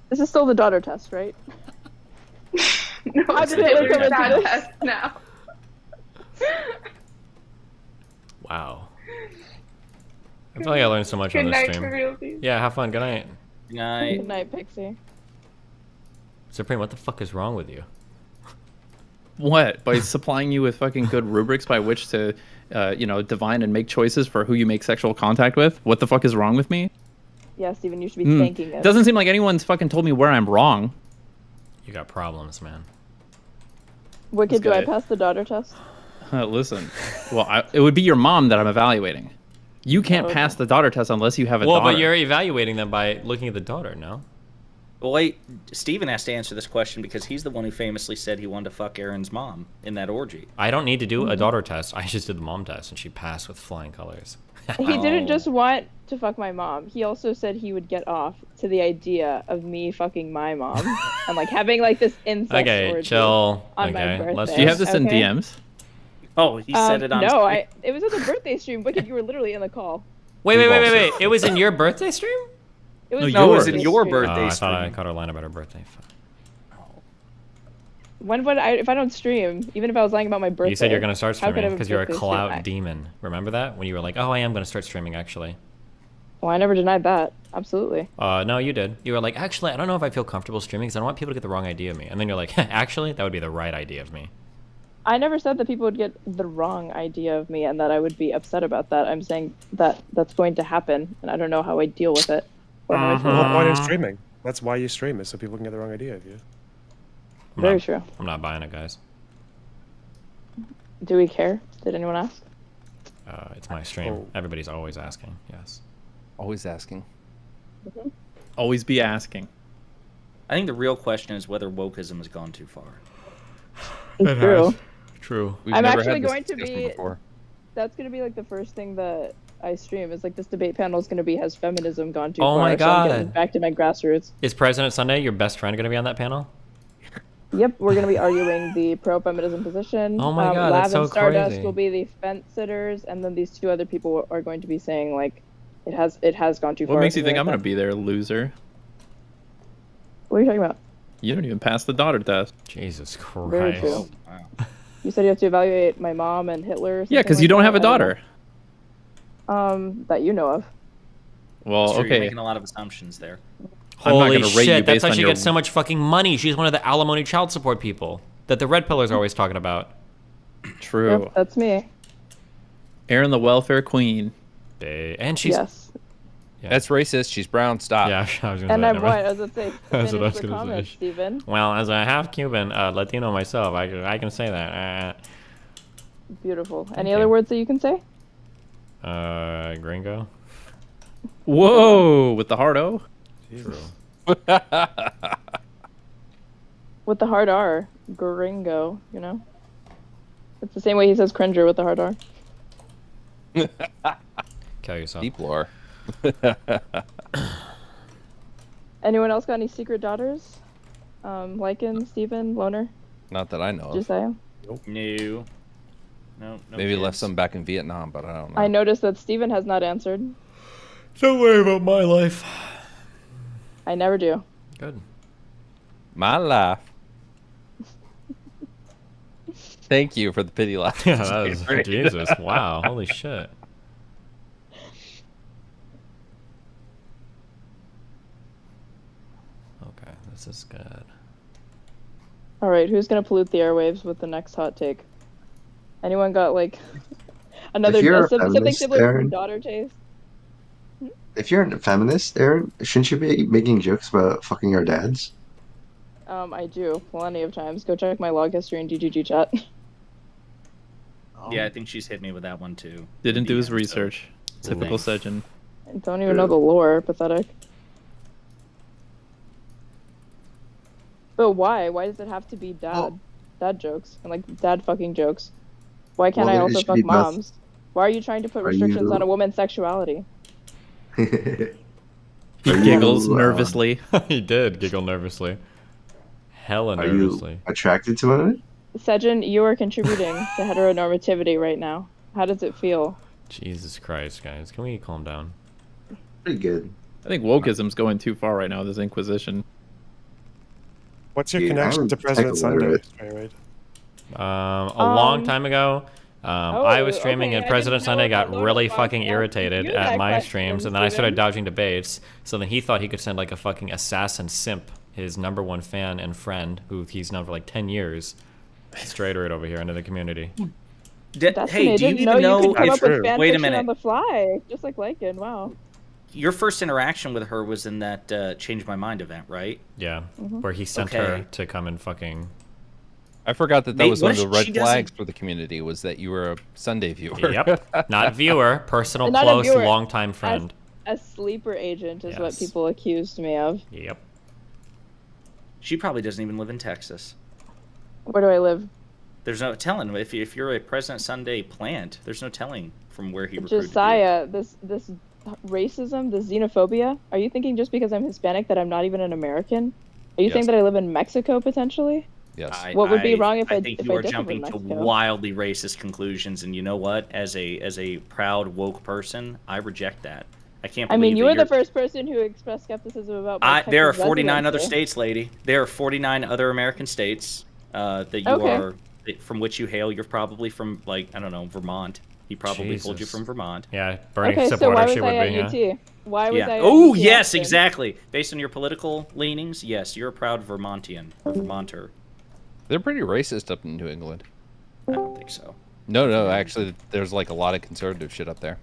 This is still the daughter test, right? No, How it's did Hitler Hitler's come into dad this? test now. Wow. I feel like I learned so much on Good this night, stream. for realsies. Yeah, have fun. Good night. Good night. Good night, Pixie. Supreme, what the fuck is wrong with you? What? By supplying you with fucking good rubrics by which to, divine and make choices for who you make sexual contact with? What the fuck is wrong with me? Yeah, Steven, you should be thanking us. Doesn't seem like anyone's fucking told me where I'm wrong. You got problems, man. Wicked, do I guy- pass the daughter test? Listen, well, it would be your mom that I'm evaluating. You can't Okay. pass the daughter test unless you have a Well, daughter. but you're evaluating them by looking at the daughter, no? Well, wait, Steven has to answer this question because he's the one who famously said he wanted to fuck Aaron's mom in that orgy. I don't need to do a daughter test. I just did the mom test, and she passed with flying colors. He didn't just want to fuck my mom. He also said he would get off to the idea of me fucking my mom and like having like this incest Okay, orgy chill. on my Okay, birthday. let's Do you have this in okay? DMs? Oh, he said it on No, stream. it was at the birthday stream. Wicked, you were literally in the call. Wait. It was in your birthday stream? It was No, it was birthday in your stream. birthday Oh, I stream. thought I caught her line about her birthday. Fuck. When would I, if I don't stream, even if I was lying about my birthday? You said you're going to start how could I streaming have because you're a birthday stream? clout demon. Remember that? When you were like, oh, I am going to start streaming, actually. Well, I never denied that. Absolutely. No, you did. You were like, actually, I don't know if I feel comfortable streaming because I don't want people to get the wrong idea of me. And then you're like, actually, that would be the right idea of me. I never said that people would get the wrong idea of me and that I would be upset about that. I'm saying that that's going to happen, and I don't know how I deal with it. Or how I feel Well, about why it. are you streaming? That's why you stream, is so people can get the wrong idea of you. Very true. I'm not buying it, guys. Do we care? Did anyone ask? It's my stream. Everybody's always asking. Yes. Always asking. Always be asking. I think the real question is whether wokeism has gone too far. It's true. True. I'm actually going to be. That's going to be like the first thing that I stream. Is like this debate panel is going to be, has feminism gone too far? Oh my So I'm getting God. back to my grassroots. Is President Sunday your best friend going to be on that panel? Yep, we're going to be arguing the pro-feminism position. Oh my God, Lab that's so and Stardust crazy. will be the fence sitters, and then these two other people are going to be saying like, it has gone too far. What makes you think something I'm like going to be there, loser? What are you talking about? You don't even pass the daughter test. Jesus Christ. Very true. You said you have to evaluate my mom and Hitler. Or Yeah, because something you don't like have a that? I daughter. That you know of. Well, It's true, You're okay. making a lot of assumptions there. I'm not Holy gonna rate you shit, that's based how on she your- gets so much fucking money. She's one of the alimony child support people that the Red Pillars are always talking about. True. Yep, that's me. Aaron, the welfare queen. And she's... Yes. That's racist. She's brown. Stop. Yeah, I was gonna And say, I'm never what? mind. I was going to say, That's what I finish was the gonna say. comments, Steven. Well, as a half Cuban Latino myself, I can say that. Beautiful. Any other words that you can say? Gringo. Whoa, with the hard O? True. With the hard R. Gringo, you know? It's the same way he says cringer with the hard R. Kill yourself. Deep lore. Anyone else got any secret daughters? Lycan, Steven, Loner? Not that I know of. Josiah? Nope. No. No. Maybe kids. left some back in Vietnam, but I don't know. I noticed that Steven has not answered. Don't worry about my life. I never do. Good. My life. Thank you for the pity laugh. Yeah, that was... Jesus, wow. Holy shit. Okay, this is good. All right, who's gonna pollute the airwaves with the next hot take? Anyone got like another If you're a something feminist, similar to Aaron- daughter taste? If you're a feminist, Aaron, shouldn't you be making jokes about fucking our dads? I do plenty of times. Go check my log history in GGG chat. Yeah, I think she's hit me with that one too. Didn't do his research. Typical Thanks. Sejin. I don't even know the lore. Pathetic. But why? Why does it have to be dad jokes and like dad fucking jokes? Why can't Well, I it also should fuck be both. moms? Why are you trying to put Are restrictions you- on a woman's sexuality? He Are giggles you, nervously. He did giggle nervously. Hella Are nervously. you attracted to women? Sejin, you are contributing to heteronormativity right now. How does it feel? Jesus Christ, guys. Can we calm down? Pretty good. I think wokeism's going too far right now with this Inquisition. What's your Dude, connection I'm to President Sunday? tech-illiterate. Straight A long time ago, I was streaming and President Sunday got really fucking irritated at my streams, and then I started dodging debates, so then he thought he could send like a fucking assassin simp, his #1 fan and friend, who he's known for like 10 years, straighter it over here into the community. That's Hey, do you fascinating. even No, know you can come if- up with fan Wait a fiction minute. on the fly, just like Lycan. Wow. Your first interaction with her was in that Change My Mind event, right? Yeah, Mhm. where he sent her to come and fucking... I forgot that Mate, was what one of if the red she doesn't- flags for the community was that you were a Sunday viewer. Yep, not viewer, personal, Not a close, viewer, longtime friend. A sleeper agent is what Yes. people accused me of. Yep. She probably doesn't even live in Texas. Where do I live? There's no telling if you're a President Sunday plant. There's no telling from where he recruited you. Josiah, this racism, this xenophobia. Are you thinking just because I'm Hispanic that I'm not even an American? Are you saying that I live in Mexico potentially? Yes. What would be wrong if I think if you I are differ from jumping to Mexico? wildly racist conclusions, and you know what? As a proud woke person, I reject that. I can't. I Believe mean, you that were the you're- first person who expressed skepticism about my there are Texas 49 other residency. states, lady. There are 49 other American states. that you are from which you hail. You're probably from like I don't know Vermont. He probably told you from Vermont. Yeah, Bernie Okay, so why was I at UT? Why was I at Oh UT yes, Austin? exactly. Based on your political leanings, yes, you're a proud Vermontian or Vermonter. They're pretty racist up in New England. I don't think so. No, actually, there's like a lot of conservative shit up there.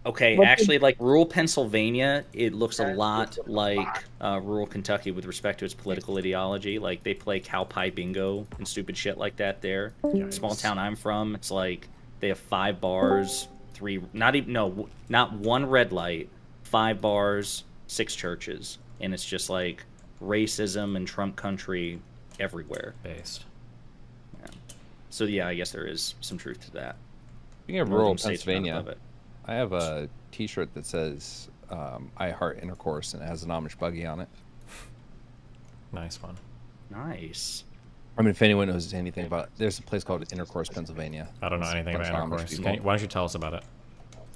Okay, actually, like rural Pennsylvania, it looks a lot like rural Kentucky with respect to its political ideology. Like they play cow pie bingo and stupid shit like that there. Small town I'm from, it's like they have 5 bars, 3, not one red light, 5 bars, 6 churches, and it's just like racism and Trump country everywhere. Based. Yeah. So yeah, I guess there is some truth to that. Speaking of Northern rural states are not Pennsylvania, above it. I have a T-shirt that says "I heart intercourse" and it has an Amish buggy on it. Nice one. Nice. I mean, if anyone knows anything about, there's a place called Intercourse, Pennsylvania. I don't know It's a anything bunch about of Amish intercourse. people. Why don't you tell us about it?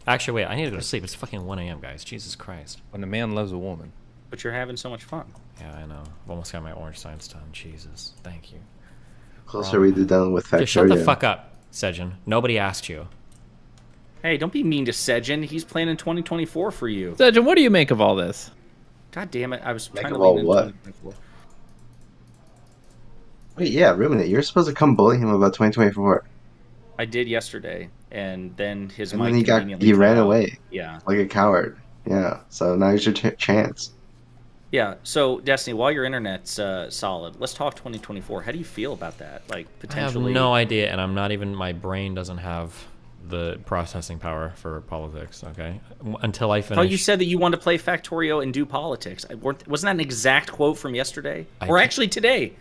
Actually, wait. I need to go to sleep. It's fucking 1 a.m., guys. Jesus Christ. When a man loves a woman. But you're having so much fun. Yeah, I know. I've almost got my orange science done. Jesus. Thank you. Closer we done with Factorio. Just shut the fuck up, Sejin. Nobody asked you. Hey, don't be mean to Sejin. He's planning 2024 for you. Sejin, what do you make of all this? God damn it! I was Make trying to of all lean into what? 2024. Wait, yeah, Ruminate, you're supposed to come bully him about 2024. I did yesterday, and then his And mic then conveniently he cut ran out. away. Yeah. Like a coward. Yeah, so now here's your chance. Yeah. So Destiny, while your internet's solid, let's talk 2024. How do you feel about that? Like I have potentially. no idea, and I'm not even. My brain doesn't have the processing power for politics. Okay, until I I finish. thought you said that you wanted to play Factorio and do politics. Wasn't that an exact quote from yesterday, or actually today?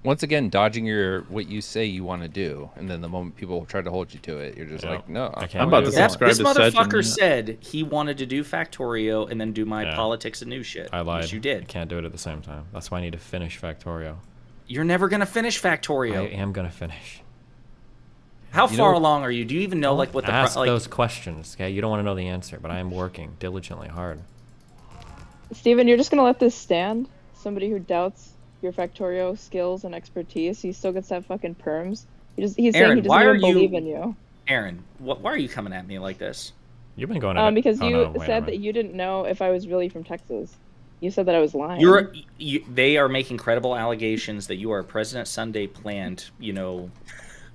Once again, dodging what you say you want to do, and then the moment people try to hold you to it, you're just like, no. I'm about to subscribe This to motherfucker Sejin. said he wanted to do Factorio and then do my politics and new shit. I lied. Which you did. I can't do it at the same time. That's why I need to finish Factorio. You're never gonna finish Factorio. I am gonna finish. How You far know- along are you? Do you even know like what the ask like? those questions? Okay, you don't want to know the answer, but I am working diligently hard. Steven, you're just gonna let this stand? Somebody who doubts your Factorio skills and expertise, he still gets that fucking perms. He's saying Aaron, he doesn't why are even you- believe in you. Aaron, why are you coming at me like this? You've been going at Because you said that you didn't know if I was really from Texas. You said that I was lying. They are making credible allegations that you are a President Sunday plant,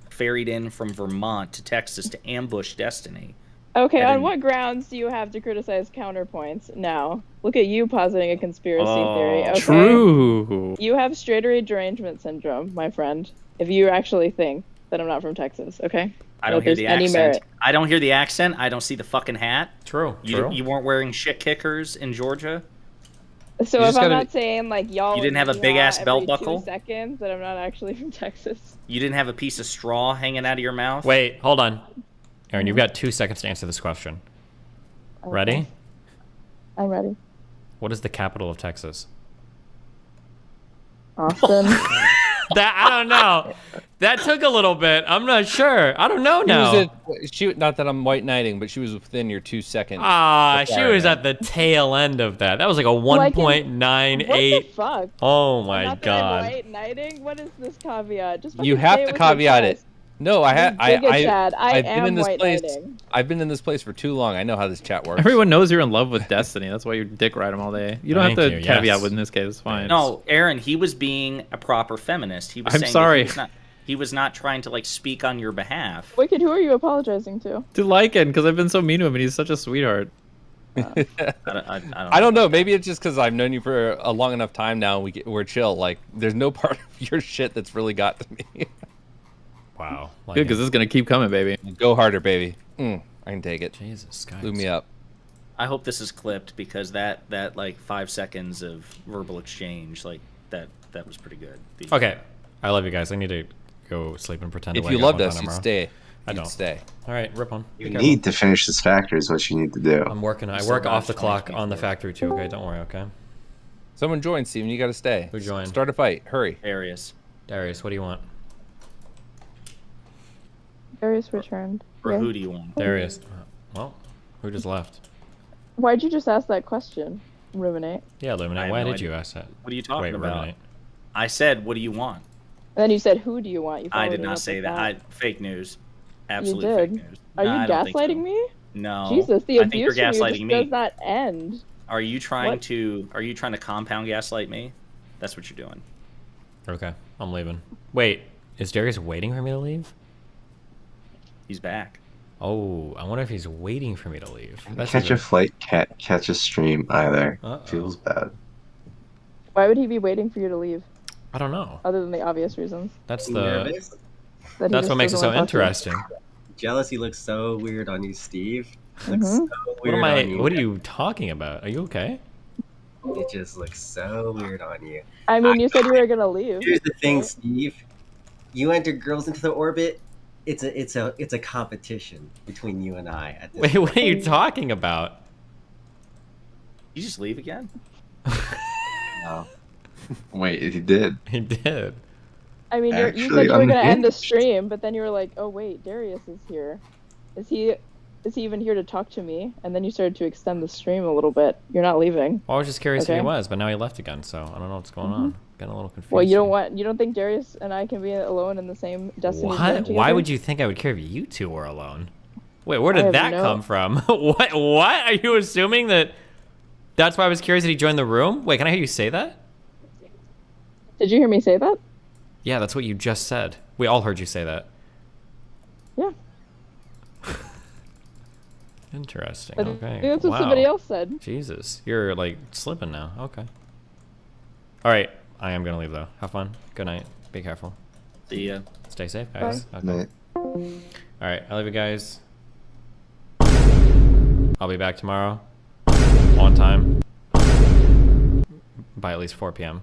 ferried in from Vermont to Texas to ambush Destiny. Okay, And on then- what grounds do you have to criticize counterpoints now? Look at you positing a conspiracy theory. Okay? True. You have straight derangement syndrome, my friend. If you actually think that I'm not from Texas, okay? I don't That hear there's the any accent. merit. I don't hear the accent. I don't see the fucking hat. True. You weren't wearing shit kickers in Georgia. So You if just I'm gotta- not saying like y'all, You didn't have a yeehaw big-ass every belt 2 buckle? seconds, that I'm not actually from Texas. You didn't have a piece of straw hanging out of your mouth. Wait, hold on. Aaron, you've got 2 seconds to answer this question. Ready? I'm ready. What is the capital of Texas? Austin. That I don't know. That took a little bit. I'm not sure. I don't know now. Not that I'm white knighting, but she was within your 2 second. She was at the tail end of that. That was like a 1.98. What the fuck? Oh my Not that god. I'm white knighting? What is this caveat? Just You fucking have say to with your caveat it. chest. No, I have. Giga Chad, I I've been am in this white place. knighting. I've been in this place for too long. I know how this chat works. Everyone knows you're in love with Destiny. That's why you dick ride him all day. You don't have Thank to you, caveat yes. with in this case. It's fine. No, Aaron, he was being a proper feminist. He was I'm saying that sorry. he was not trying to like speak on your behalf. Wicked, who are you apologizing to? To Lycan, because I've been so mean to him and he's such a sweetheart. I don't know. Maybe it's just because I've known you for a long enough time now. We're chill. Like, there's no part of your shit that's really got to me. Wow. Good, because this is gonna keep coming, baby. Go harder, baby. I can take it. Jesus, guys. Blew me up. I hope this is clipped because that like 5 seconds of verbal exchange like that was pretty good. Okay. I love you guys. I need to go sleep and pretend If to you wake up loved on us, time you'd tomorrow. stay. I You'd don't. stay. All right, rip on. You need to finish this factory is what you need to do. I'm working. I work off the clock on the factory too. Okay, don't worry. Okay. Someone join, Steven. You got to stay. Who joined? Start a fight. Hurry. Darius. Darius, what do you want? Darius returned. Or Yeah. who do you want? Darius. Well, who just left? Why'd you just ask that question, Ruminate? Yeah, I Illuminate. have Why no did idea. you ask that? What are you talking Wait, about? Ruminate. I said, what do you want? then you said, "Who do you want?" You I did followed it not up say with that. Fake news. You Absolutely did. fake news. Are Nah, I you don't think so. gaslighting me? No. Jesus, the I think you're abuse from you gaslighting just me. does not end. Are you trying What? to compound gaslight me? That's what you're doing. Okay, I'm leaving. Wait, is Darius waiting for me to leave? He's back. Oh, I wonder if he's waiting for me to leave. That's Catch even... a flight, can't catch a stream either. Uh-oh. Feels bad. Why would he be waiting for you to leave? I don't know. Other than the obvious reasons. That's Nervous? That he that's just what makes it doesn't so wanna talk to you. interesting. Jealousy looks so weird on you, Steve. Looks so What weird am on you. What are you talking about? Are you okay? It just looks so weird on you. I mean, you said you were gonna leave. Here's the thing, right? Steve. You enter girls into the orbit. It's a competition between you and I. At this Wait, what are point. you talking about? You just leave again? No. Wait, he did. He did. I mean, you Actually, said you were I'm gonna end the hinged. stream, but then you were like, "Oh wait, Darius is here. Is he even here to talk to me?" And then you started to extend the stream a little bit. You're not leaving. Well, I was just curious who Okay. he was, but now he left again, so I don't know what's going on. Getting a little confused. Well, you don't think Darius and I can be alone in the same Destiny zone What? together? Why would you think I would care if you two were alone? Wait, where I did have that no- come from? What? What? Are you assuming that? That's why I was curious that he joined the room. Wait, can I hear you say that? Did you hear me say that? Yeah, that's what you just said. We all heard you say that. Yeah. Interesting. I Okay. think that's what somebody else said. Jesus, you're like slipping now. Okay. All right, I am gonna leave though. Have fun. Good night. Be careful. See ya. Stay safe, guys. Bye. Okay. Night. All right, I love you guys. I'll be back tomorrow on time by at least 4 p.m.